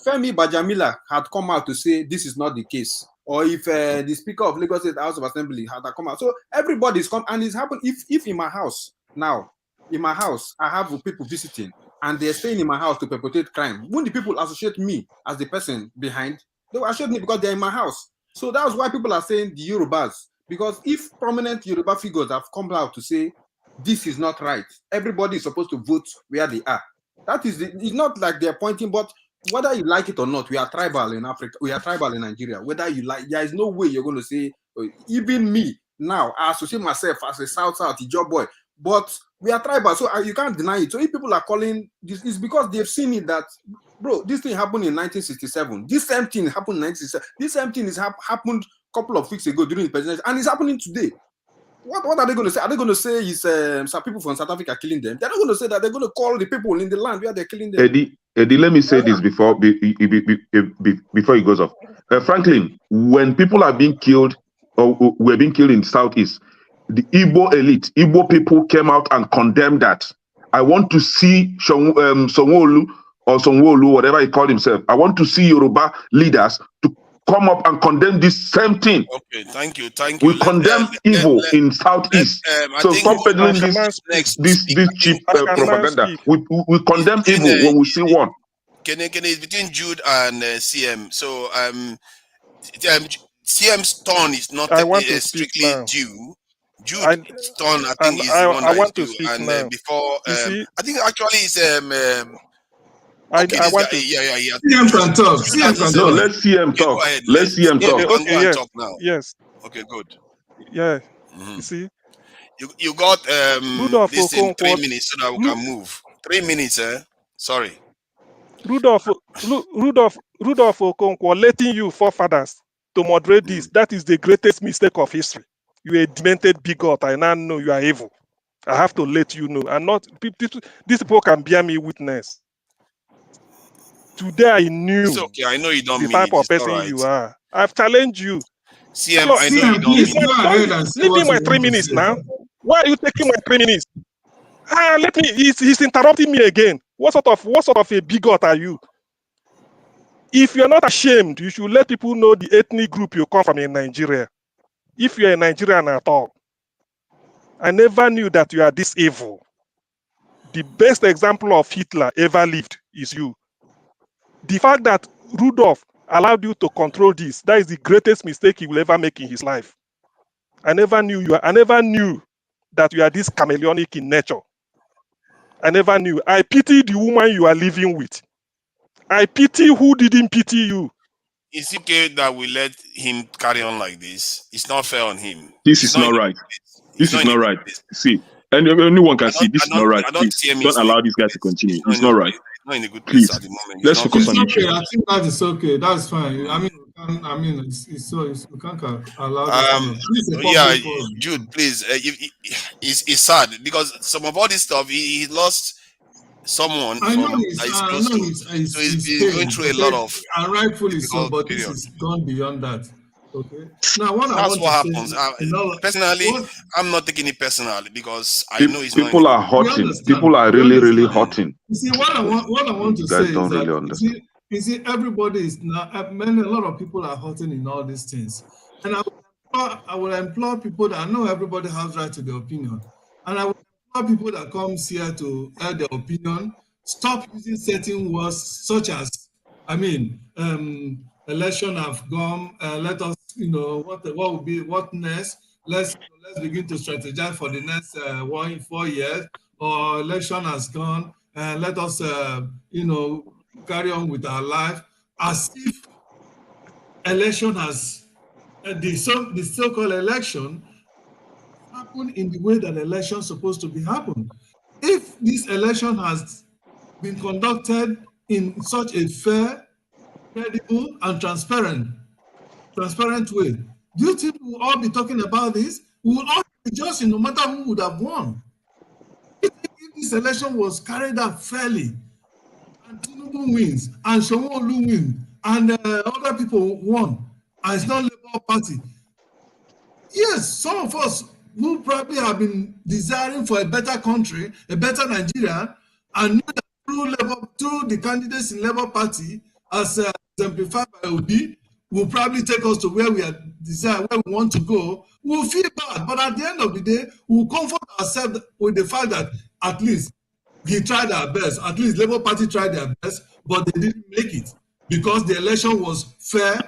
Femi Bajamila had come out to say this is not the case, or if the Speaker of Lagos State House of Assembly had come out, so everybody's come, and it's happened. If in my house now, I have people visiting, and they're staying in my house to perpetrate crime, when the people associate me as the person behind, they will associate me because they're in my house. So that's why people are saying the Yorubas, because if prominent Yoruba figures have come out to say this is not right, everybody is supposed to vote where they are. That is, it's not like they're pointing, but whether you like it or not, we are tribal in Africa, we are tribal in Nigeria. Whether you like, there is no way you're going to say, even me now, I associate myself as a South job boy, but we are tribal, so you can't deny it. So if people are calling this, it's because they've seen it that, bro, this thing happened in 1967. This same thing happened in 1967. This same thing happened a couple of weeks ago during the presidency, and it's happening today. What are they going to say? Are they going to say is some people from South Africa killing them? They're not going to say that. They're going to call the people in the land where they're killing them. Eddie, let me say this before he goes off. Franklin, when people are being killed or were being killed in Southeast, the Igbo elite, Igbo people came out and condemned that. I want to see Sanwo-Olu or Sanwo-Olu, whatever he called himself. I want to see Yoruba leaders to come up and condemn this same thing. Okay, thank you. We condemn evil in Southeast. So stop peddling this cheap propaganda. We condemn evil when we see one. It's between Jude and CM. So CM's turn is not strictly due. Jude's turn, I think, is the one that is due. And before, I think actually it's CM can talk. No, let CM talk. Let CM talk. Okay, talk now. Yes. Okay, good. Yeah. You see, you got this in 3 minutes so that we can move. 3 minutes, Sorry. Rudolph Okonkwo letting you forefathers to moderate this. That is the greatest mistake of history. You are a demented bigot. I now know you are evil. I have to let you know. And not these people can bear me witness. Today I knew it's okay. I know you don't the type of person you are. I've challenged you. CM, I know you don't leave me my 3 minutes now. Why are you taking my 3 minutes? Let me. He's interrupting me again. What sort of a bigot are you? If you're not ashamed, you should let people know the ethnic group you come from in Nigeria. If you're a Nigerian at all, I never knew that you are this evil. The best example of Hitler ever lived is you. The fact that Rudolph allowed you to control this, that is the greatest mistake he will ever make in his life. I never knew that you are this chameleonic in nature. I never knew. I pity the woman you are living with. I pity who didn't pity you. Is it okay that we let him carry on like this? It's not fair on him. This is not right. This is not right. See, and anyone can see this is not right. Please don't allow this guy to continue. It's not right. Not in a good place Please, at the moment. let's focus on the Okay, issue. I think that is okay. That's fine. We can't allow that. Yeah, Jude, please. It's sad because some of all this stuff, he lost someone I know from he's been going through a lot of, and rightfully so, but period. this is gone beyond that. Okay. Now, That's what happens. Personally, I'm not taking it personally because I know it's people are hurting. People are really hurting. You see, what I want to say is that you see, everybody is now. A lot of people are hurting in all these things, and I will implore people that I know everybody has right to their opinion, and I will implore people that comes here to air their opinion. Stop using certain words such as, election have gone. Let us, what will be what next? Let's begin to strategize for the next 4 years. Or election has gone. Let us, carry on with our life, as if election has the so-called election happened in the way that election is supposed to be happened. If this election has been conducted in such a fair, credible, and transparent way, do you think we will all be talking about this? We will all be rejoicing no matter who would have won. If this election was carried out fairly, and Tinubu wins, and Sanwo-Olu wins, and other people won, and it's not Labour Party, yes, some of us who probably have been desiring for a better country, a better Nigeria, and knew that through the candidates in Labour Party, as exemplified by Obi, will probably take us to where we want to go. We'll feel bad, but at the end of the day, we'll comfort ourselves with the fact that at least he tried our best. At least Labour Party tried their best, but they didn't make it because the election was fair,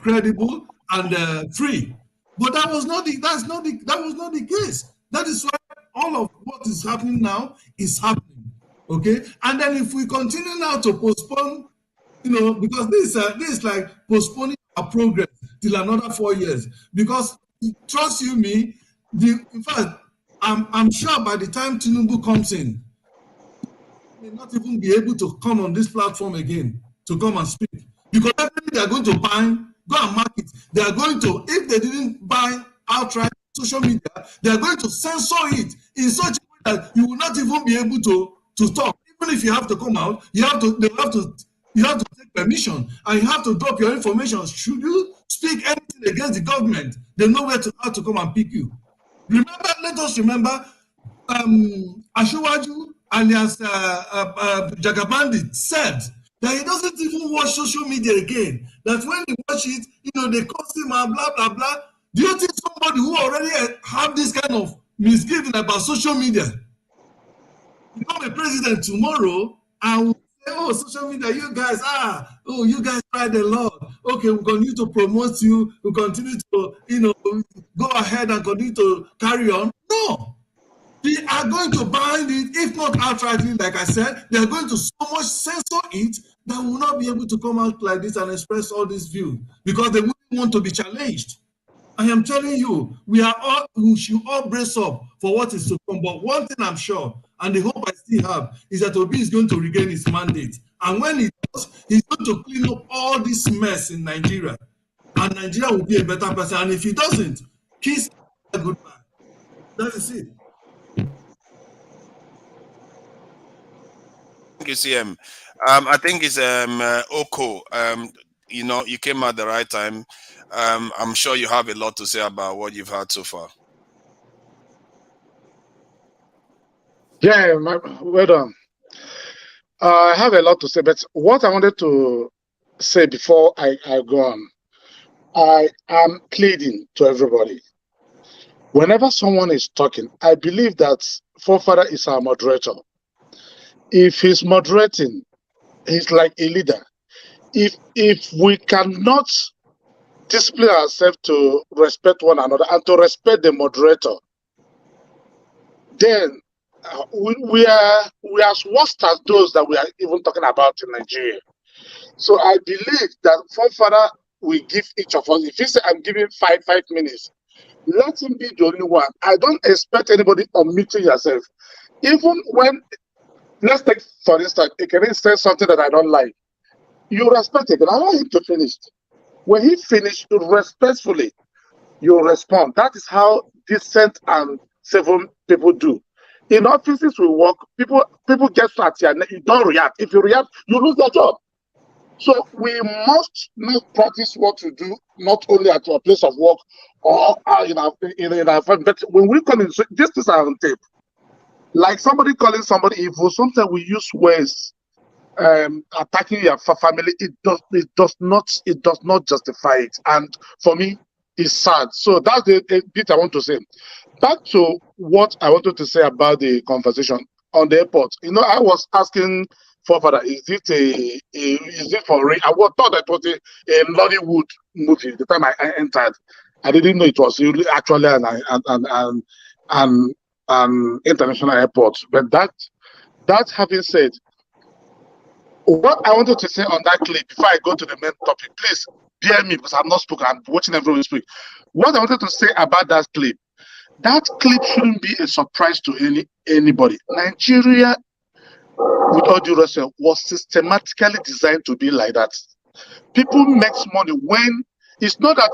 credible, and free. But that was not the case. That is why all of what is happening now is happening. Okay, and then if we continue now to postpone, because this is like postponing our progress till another 4 years. Because trust you me, in fact, I'm sure by the time Tinubu comes in, he may not even be able to come on this platform again to come and speak, because everything they are going to buy, go and market. They are going to, if they didn't buy outright social media, they are going to censor it in such a way that you will not even be able to talk. Even if you have to come out, you have to take permission, and you have to drop your information. Should you speak anything against the government, they know how to come and pick you. Let us remember, Ashwaju alias Jagabandi said that he doesn't even watch social media again. That when he watch it, they curse him and blah, blah, blah. Do you think somebody who already have this kind of misgiving about social media become a president tomorrow and will say, oh, social media, you guys tried a lot. Okay, we'll continue to promote you. We'll continue to, go ahead and continue to carry on. No. They are going to bind it, if not outrightly, like I said, they are going to so much censor it that we will not be able to come out like this and express all these views because they wouldn't want to be challenged. I am telling you, we should all brace up for what is to come. But one thing I'm sure, and the hope I still have, is that Obi is going to regain his mandate. And when he does, he's going to clean up all this mess in Nigeria. And Nigeria will be a better person. And if he doesn't, kiss goodbye. That is it. Thank you, CM. I think it's Oko. You came at the right time. I'm sure you have a lot to say about what you've heard so far. Yeah, well done. I have a lot to say, but what I wanted to say before I go on. I am pleading to everybody. Whenever someone is talking, I believe that Forefather is our moderator. If he's moderating, he's like a leader. If we cannot discipline ourselves to respect one another and to respect the moderator, then we are as worse as those that we are even talking about in Nigeria. So I believe that Forefather will give each of us. If he says I'm giving five minutes, let him be the only one. I don't expect anybody unmuting yourself. Even when, let's take for instance, Ekene says something that I don't like. You respect it, but allow him to finish. When he finishes, respectfully, you respond. That is how decent and civil people do. In offices we work, people get fat here. You don't react. If you react, you lose your job. So we must not practice what we do, not only at our place of work or in our family, but when we come in, this is on tape. Like somebody calling somebody evil, sometimes we use words attacking your family. It does not justify it, and for me, it's sad. So that's the bit I want to say. Back to what I wanted to say about the conversation on the airport. You know, I was asking Forefather, is it for real? I thought that was a Nollywood movie. The time I entered, I didn't know it was really actually an international airport. But that having said, what I wanted to say on that clip before I go to the main topic, please bear me because I'm not speaking. I'm watching everyone speak. What I wanted to say about that clip shouldn't be a surprise to anybody. Nigeria, with all due respect, was systematically designed to be like that. People make money when it's not that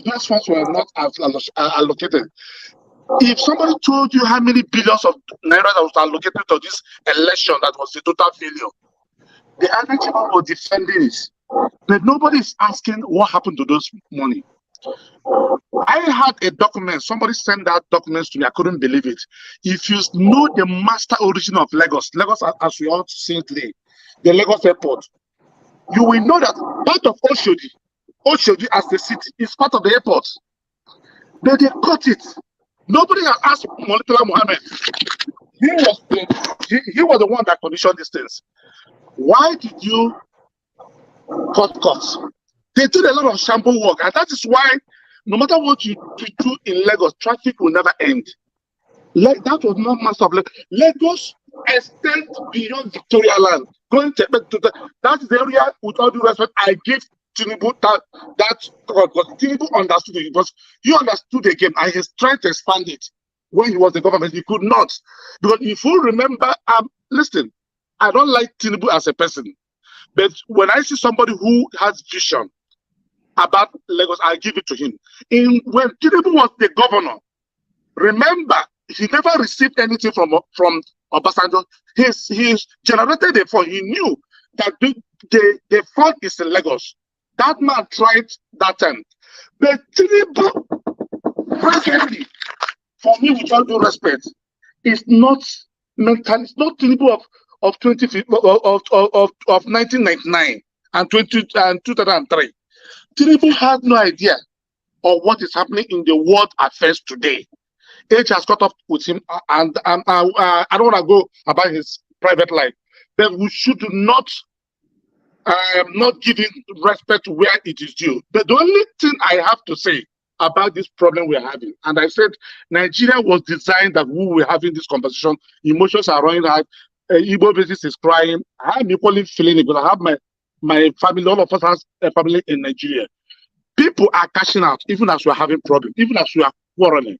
those funds were not allocated. If somebody told you how many billions of naira that was allocated to this election that was a total failure, the energy was defending it. But nobody is asking what happened to those money. I had a document, somebody sent that documents to me, I couldn't believe it. If you know the master origin of Lagos, as we all see today, the Lagos airport, you will know that part of Oshodi as the city is part of the airport. But they cut it. Nobody has asked Molitola Mohammed. He was the one that conditioned these things. Why did you cut cuts? They did a lot of shamble work, and that is why no matter what you do in Lagos, traffic will never end. Like that was not master of Lagos. Lagos extends beyond Victoria Land. Going to that is the area, with all due respect, I give Tinubu that because Tinubu understood it, because he understood the game and he's trying to expand it. When he was the government, he could not. Because if you remember, listen, I don't like Tinubu as a person, but when I see somebody who has vision about Lagos, I give it to him. When Tinubu was the governor, remember, he never received anything from Obasanjo. He's generated the fund. He knew that the fund is in Lagos. That man tried that time. But Tinubu, presently, for me, with all due respect, is not mental. It's not Tinubu of 1999 and 2003. Tinubu had no idea of what is happening in the world affairs today. Age has caught up with him, and I don't want to go about his private life. But we should not give him respect where it is due. But the only thing I have to say about this problem we're having, and I said Nigeria was designed that we were having this conversation. Emotions are running high. Igbo business is crying. I'm equally feeling it because I have my family. All of us has a family in Nigeria. People are cashing out, even as we're having problems, even as we are quarreling.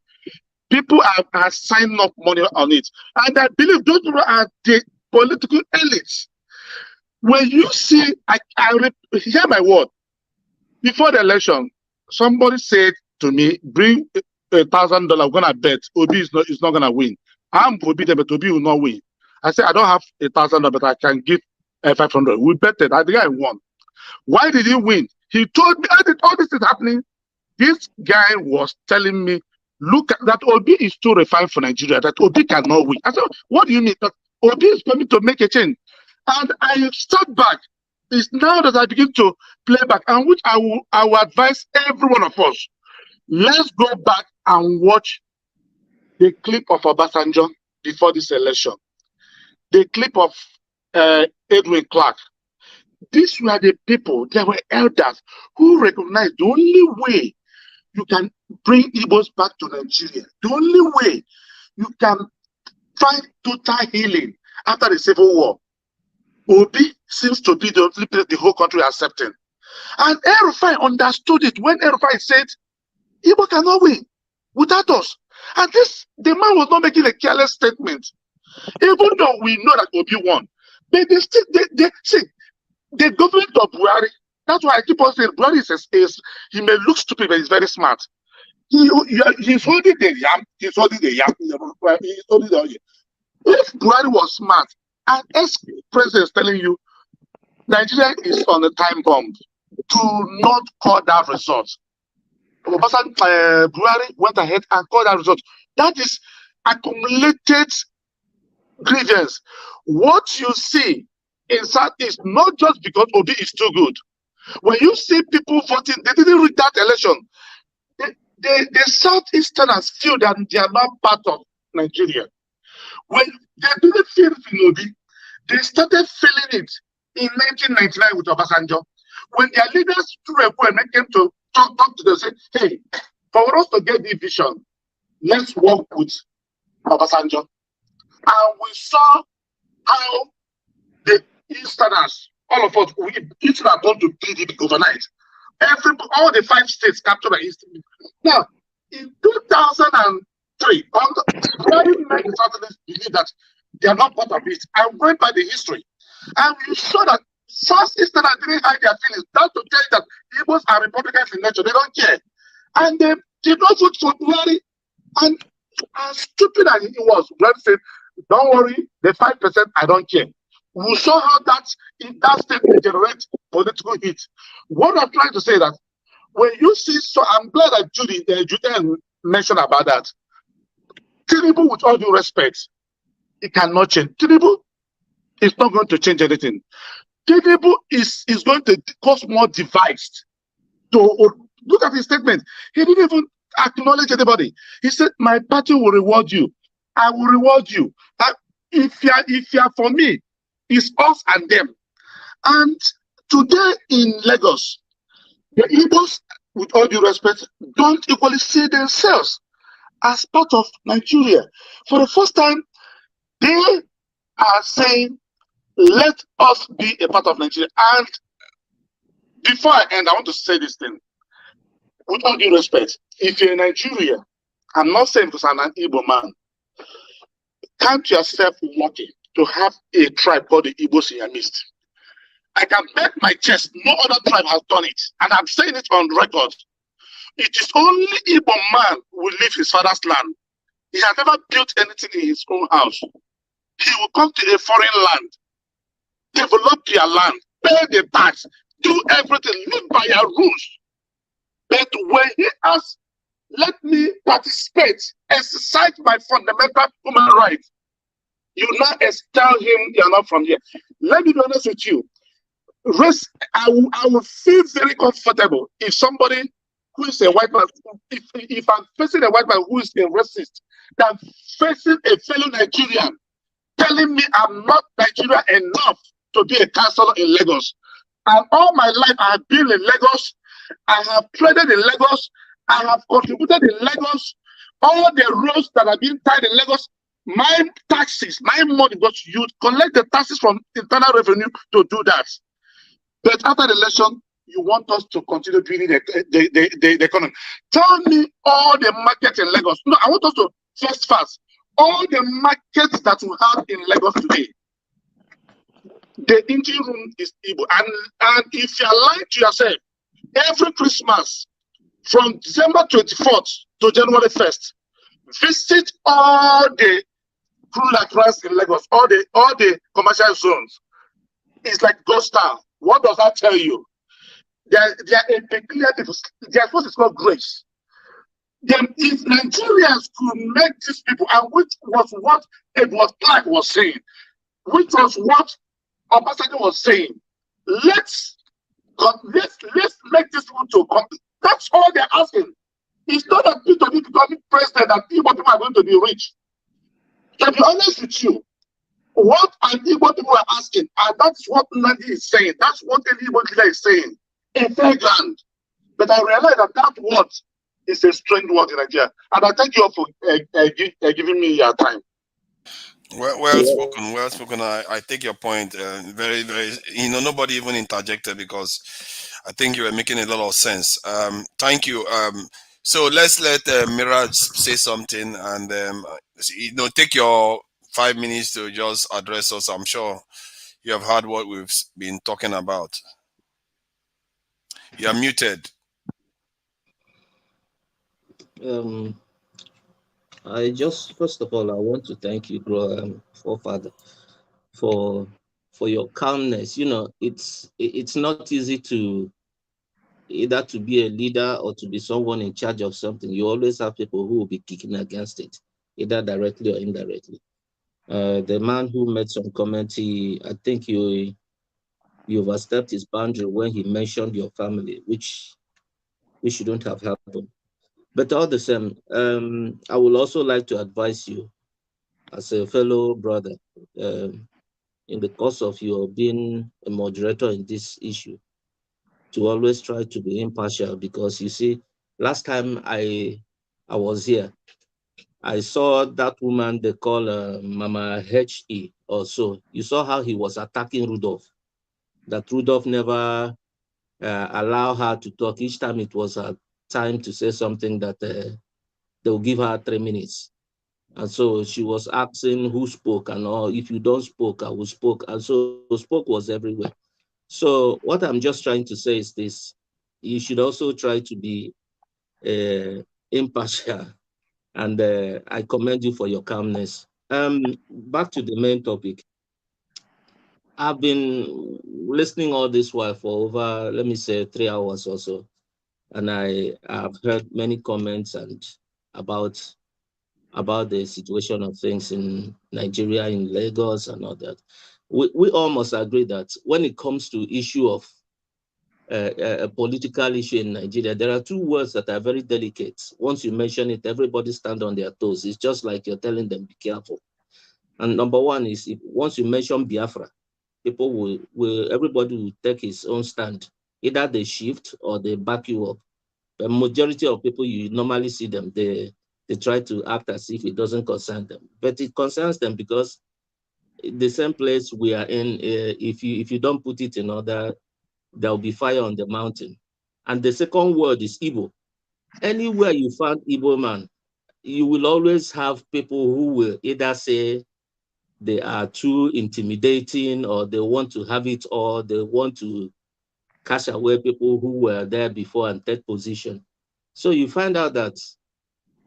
People are signing up money on it. And I believe those people are the political elites. When you see, I hear my word. Before the election, somebody said to me, bring $1,000, we're going to bet. Obi is not going to win. I'm forbidden, but Obi will not win. I said, I don't have $1,000, but I can give 500. We betted. I think I won. Why did he win? He told me all this is happening. This guy was telling me, look at that Obi is too refined for Nigeria, that Obi cannot win. I said, what do you mean? That Obi is coming to make a change. And I stepped back. It's now that I begin to play back, and which I will advise every one of us. Let's go back and watch the clip of Obasanjo before this election. The clip of Edwin Clark. These were the people, they were elders who recognized the only way you can bring Igbos back to Nigeria, the only way you can find total healing after the Civil War, Obi seems to be the only place the whole country accepting. And El-Rufai understood it when El-Rufai said, Igbo cannot win without us. And the man was not making a careless statement. Even though we know that Obi won, but they still, see, the government of Buhari, that's why I keep on saying Buhari he may look stupid, but he's very smart. He's holding the yam, he's holding the yam, he's holding the yam. If Buhari was smart, and ex-president is telling you, Nigeria is on a time bomb, do not call that result. Buhari went ahead and called that result. That is accumulated grievance. What you see in South is not just because Obi is too good. When you see people voting, they didn't read that election. The Southeasterners feel that they are not part of Nigeria. When they didn't feel it in Obi, they started feeling it in 1999 with Obasanjo. When their leaders stood up and they came to talk to them, say, hey, for us to get the vision, let's work with Obasanjo. And we saw how the Easterners, all of us, each have gone to PDP overnight. All the 5 states captured by East. Now, in 2003, very many Southerners believe that they are not part of it. I went by the history, and we saw that Southeasterners didn't hide their feelings. That's to tell you that Igbos are Republicans in nature. They don't care. And they did not vote for Buhari. And as stupid as it was, Buhari said, don't worry, the 5%, I don't care. We saw how that statement generates political heat. What I'm trying to say that when you see, so I'm glad that Judy mentioned about that. Tinubu, with all due respect, it cannot change. Tinubu is not going to change anything. Tinubu is going to cause more divides. Look at his statement. He didn't even acknowledge anybody. He said, my party will reward you. I will reward you. If you are for me, it's us and them. And today in Lagos, the Igbos, with all due respect, don't equally see themselves as part of Nigeria. For the first time, they are saying, let us be a part of Nigeria. And before I end, I want to say this thing. With all due respect, if you're in Nigeria, I'm not saying because I'm an Igbo man, count yourself lucky to have a tribe called the Igbos in your midst. I can bet my chest no other tribe has done it. And I'm saying it on record. It is only Igbo man who will leave his father's land. He has never built anything in his own house. He will come to a foreign land, develop their land, pay the tax, do everything, live by your rules. But when he asks, let me participate, exercise my fundamental human rights, you now tell him you're not from here. Let me be honest with you. I will feel very comfortable if somebody who is a white man, if I'm facing a white man who is a racist, than facing a fellow Nigerian telling me I'm not Nigerian enough to be a councillor in Lagos. And all my life I have been in Lagos, I have traded in Lagos, I have contributed in Lagos, all the roads that have been tied in Lagos, my taxes, my money, because you collect the taxes from internal revenue to do that. But after the election, you want us to continue building the economy. Tell me all the markets in Lagos. No, I want us to fast. All the markets that we have in Lagos today, the engine room is Igbo. And if you're lying to yourself, every Christmas, from December 24th to January 1st, visit all the cruise across in Lagos, all the commercial zones. It's like ghost town. What does that tell you? They are a peculiar people. Their force is called grace. If Nigerians could make these people, and which was what Edward Clark was saying, which was what Obasanjo was saying, let's make this route to come. That's all they're asking. It's not that Peter need to become president that Igbo people are going to be rich. To be honest with you, what Igbo people are asking, and that's what Nadi is saying, that's what any Igbo leader is saying, in fairground. But I realize that that word is a strange word in Nigeria. And I thank you all for giving me your time. Well spoken, well spoken. I take your point. Very, very. Nobody even interjected because I think you were making a lot of sense. Thank you. So let's let Miraj say something, and take your 5 minutes to just address us. I'm sure you have heard what we've been talking about. You are muted. I just, first of all, I want to thank you, forefather, for your calmness. It's not easy to either to be a leader or to be someone in charge of something. You always have people who will be kicking against it, either directly or indirectly. The man who made some comment, I think you overstepped his boundary when he mentioned your family, which shouldn't have happened. But all the same, I would also like to advise you as a fellow brother, in the course of your being a moderator in this issue, to always try to be impartial, because you see, last time I was here, I saw that woman they call Mama H.E. or so. You saw how he was attacking Rudolph, that Rudolph never allow her to talk. Each time it was her time to say something, that they'll give her 3 minutes. And so she was asking who spoke and all. If you don't spoke, I will spoke. And so spoke was everywhere. So what I'm just trying to say is this: you should also try to be impartial. And I commend you for your calmness. Back to the main topic. I've been listening all this while for over, let me say, 3 hours or so. And I have heard many comments and about the situation of things in Nigeria, in Lagos and all that. We all must agree that when it comes to issue of a political issue in Nigeria, there are 2 words that are very delicate. Once you mention it, everybody stand on their toes. It's just like you're telling them, be careful. And number one is, once you mention Biafra, people everybody will take his own stand. Either they shift or they back you up. The majority of people, you normally see them, they try to act as if it doesn't concern them. But it concerns them, because the same place we are in, if you don't put it in order, there will be fire on the mountain. And the second word is Igbo. Anywhere you find Igbo man, you will always have people who will either say they are too intimidating, or they want to have it, or they want to cast away people who were there before and take position. So you find out that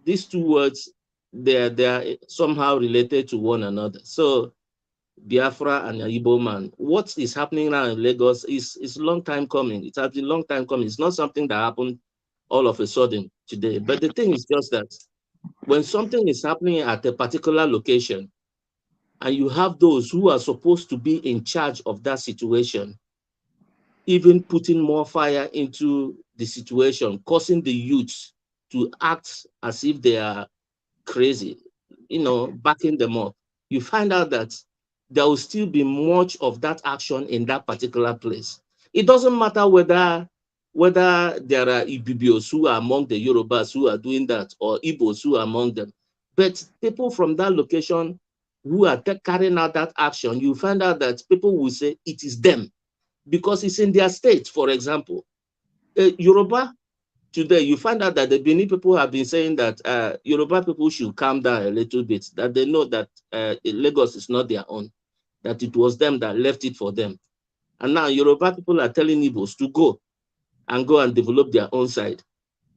these 2 words, they are somehow related to one another. So Biafra and Igbo man, what is happening now in Lagos is a long time coming. It has been a long time coming. It's not something that happened all of a sudden today. But the thing is just that when something is happening at a particular location, and you have those who are supposed to be in charge of that situation, even putting more fire into the situation, causing the youth to act as if they are crazy, backing them up, you find out that there will still be much of that action in that particular place. It doesn't matter whether there are Ibibios who are among the Yorubas who are doing that, or Igbos who are among them. But people from that location who are carrying out that action, you find out that people will say it is them, because it's in their state. For example, Yoruba today, you find out that the Benin people have been saying that Yoruba people should calm down a little bit, that they know that Lagos is not their own, that it was them that left it for them. And now Yoruba people are telling Igbos to go and develop their own side.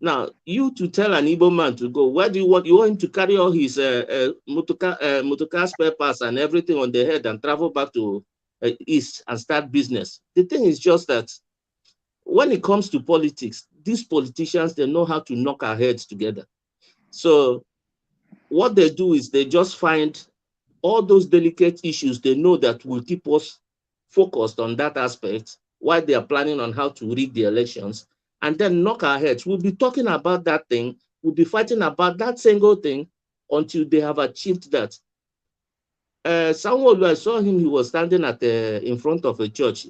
Now, you to tell an Igbo man to go, where do you want? You want him to carry all his motorcar spare parts and everything on the head and travel back to East and start business. The thing is just that when it comes to politics, these politicians, they know how to knock our heads together. So what they do is they just find all those delicate issues they know that will keep us focused on that aspect. while they are planning on how to rig the elections, and then knock our heads. We'll be talking about that thing. We'll be fighting about that single thing until they have achieved that. Someone, I saw him, he was standing at in front of a church,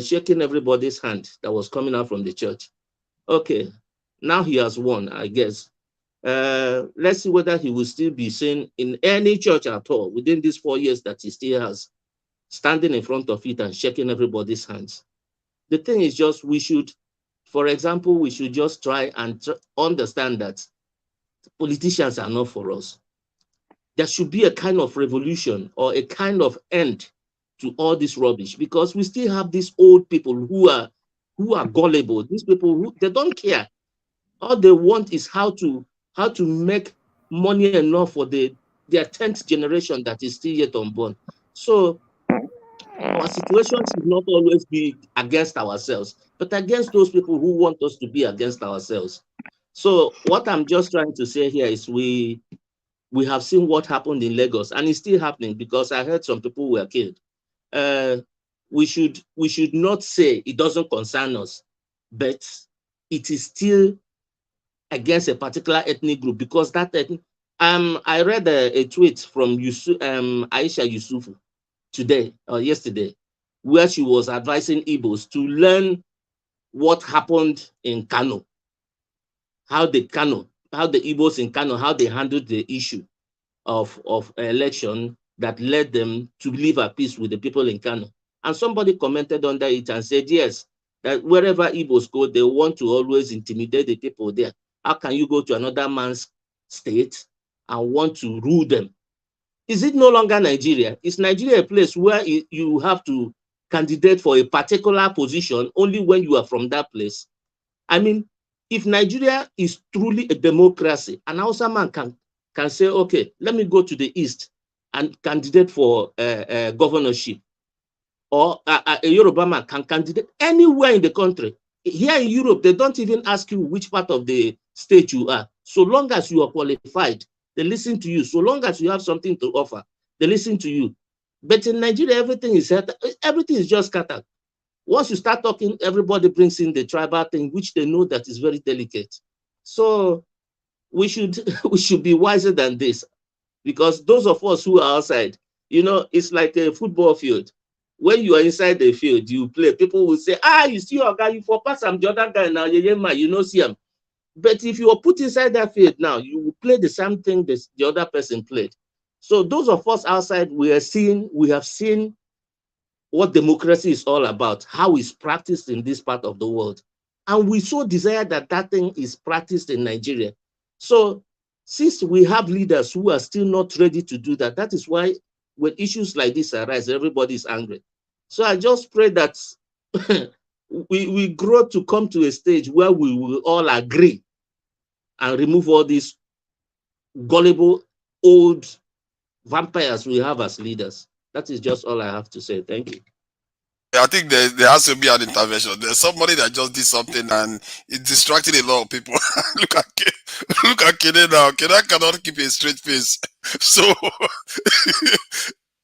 shaking everybody's hand that was coming out from the church. Okay, now he has won, I guess. Let's see whether he will still be seen in any church at all within these 4 years that he still has, standing in front of it and shaking everybody's hands. The thing is just, we should, for example, we should just try and understand that politicians are not for us. There should be a kind of revolution or a kind of end to all this rubbish, because we still have these old people who are gullible. These people who they don't care. All they want is how to make money enough for their 10th generation that is still yet unborn. So our situation should not always be against ourselves, but against those people who want us to be against ourselves. So what I'm just trying to say here is we have seen what happened in Lagos, and it's still happening, because I heard some people were killed. We should not say it doesn't concern us, but it is still against a particular ethnic group, because that I read a tweet from Aisha Yusufu today or yesterday, where she was advising Igbos to learn what happened in Kano, how the Igbos in Kano, how they handled the issue of election that led them to live at peace with the people in Kano. And somebody commented under it and said, yes, that wherever Igbos go, they want to always intimidate the people there. How can you go to another man's state and want to rule them? Is it no longer Nigeria? Is Nigeria a place where you have to candidate for a particular position only when you are from that place? I mean, if Nigeria is truly a democracy, an Hausa man can say, okay, let me go to the east and candidate for governorship, or a Yoruba man can candidate anywhere in the country. Here in Europe, they don't even ask you which part of the state you are. So long as you are qualified, they listen to you. So long as you have something to offer, they listen to you. But in Nigeria, everything is just scattered. Once you start talking, everybody brings in the tribal thing, which they know that is very delicate. So we should be wiser than this, because those of us who are outside, it's like a football field. When you are inside the field, you play. People will say, you see your guy, you for pass the other guy now, you know, see him. But if you are put inside that field now, you will play the same thing that the other person played. So those of us outside, we have seen what democracy is all about, how it's practiced in this part of the world. And we so desire that thing is practiced in Nigeria. So since we have leaders who are still not ready to do that, that is why when issues like this arise, everybody is angry. So I just pray that we grow to come to a stage where we will all agree and remove all these gullible old vampires we have as leaders. That is just all I have to say. Thank you. I think there has to be an intervention. There's somebody that just did something and it distracted a lot of people. Look at Kene now. Kene cannot keep a straight face. So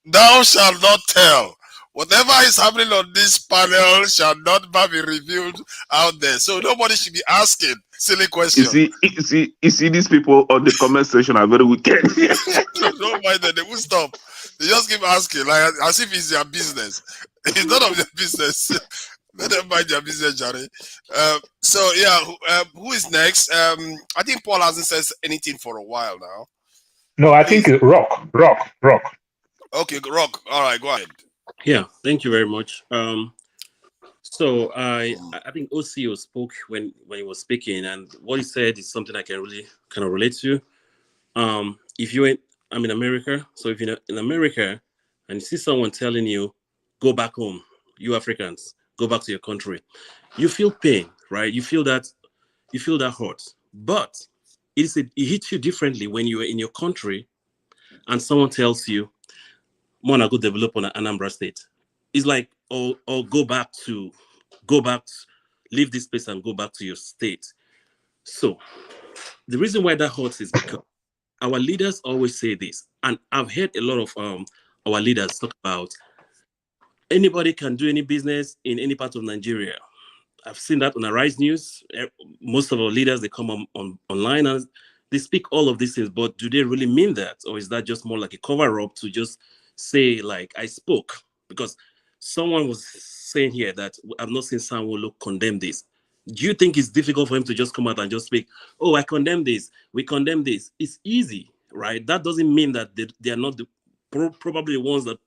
thou shalt not tell. Whatever is happening on this panel shall not be revealed out there. So nobody should be asking silly questions. You see these people on the comment section are very wicked. Don't mind them, they won't stop. They just keep asking, like as if it's their business. It's none of their business. Let them mind their business, Jerry. So yeah, who is next? I think Paul hasn't said anything for a while now. No, I think Rock. Okay, Rock. All right, go ahead. Yeah, thank you very much. So I think OCO spoke when he was speaking, and what he said is something I can really kind of relate to. If I'm in America, so if you're in America and you see someone telling you, go back home, you Africans, go back to your country, you feel pain, right? You feel that hurt. But it hits you differently when you are in your country and someone tells you, wanna go develop on Anambra State. It's like, or go back, leave this place and go back to your state. So the reason why that hurts is because our leaders always say this, and I've heard a lot of our leaders talk about anybody can do any business in any part of Nigeria. I've seen that on Arise News. Most of our leaders, they come online and they speak all of these things, but do they really mean that? Or is that just more like a cover-up to just say, like, I spoke? Because someone was saying here that I've not seen Sanwo-Olu condemn this. Do you think it's difficult for him to just come out and just speak, oh, I condemn this, we condemn this? It's easy, right? That doesn't mean that they are not probably the ones that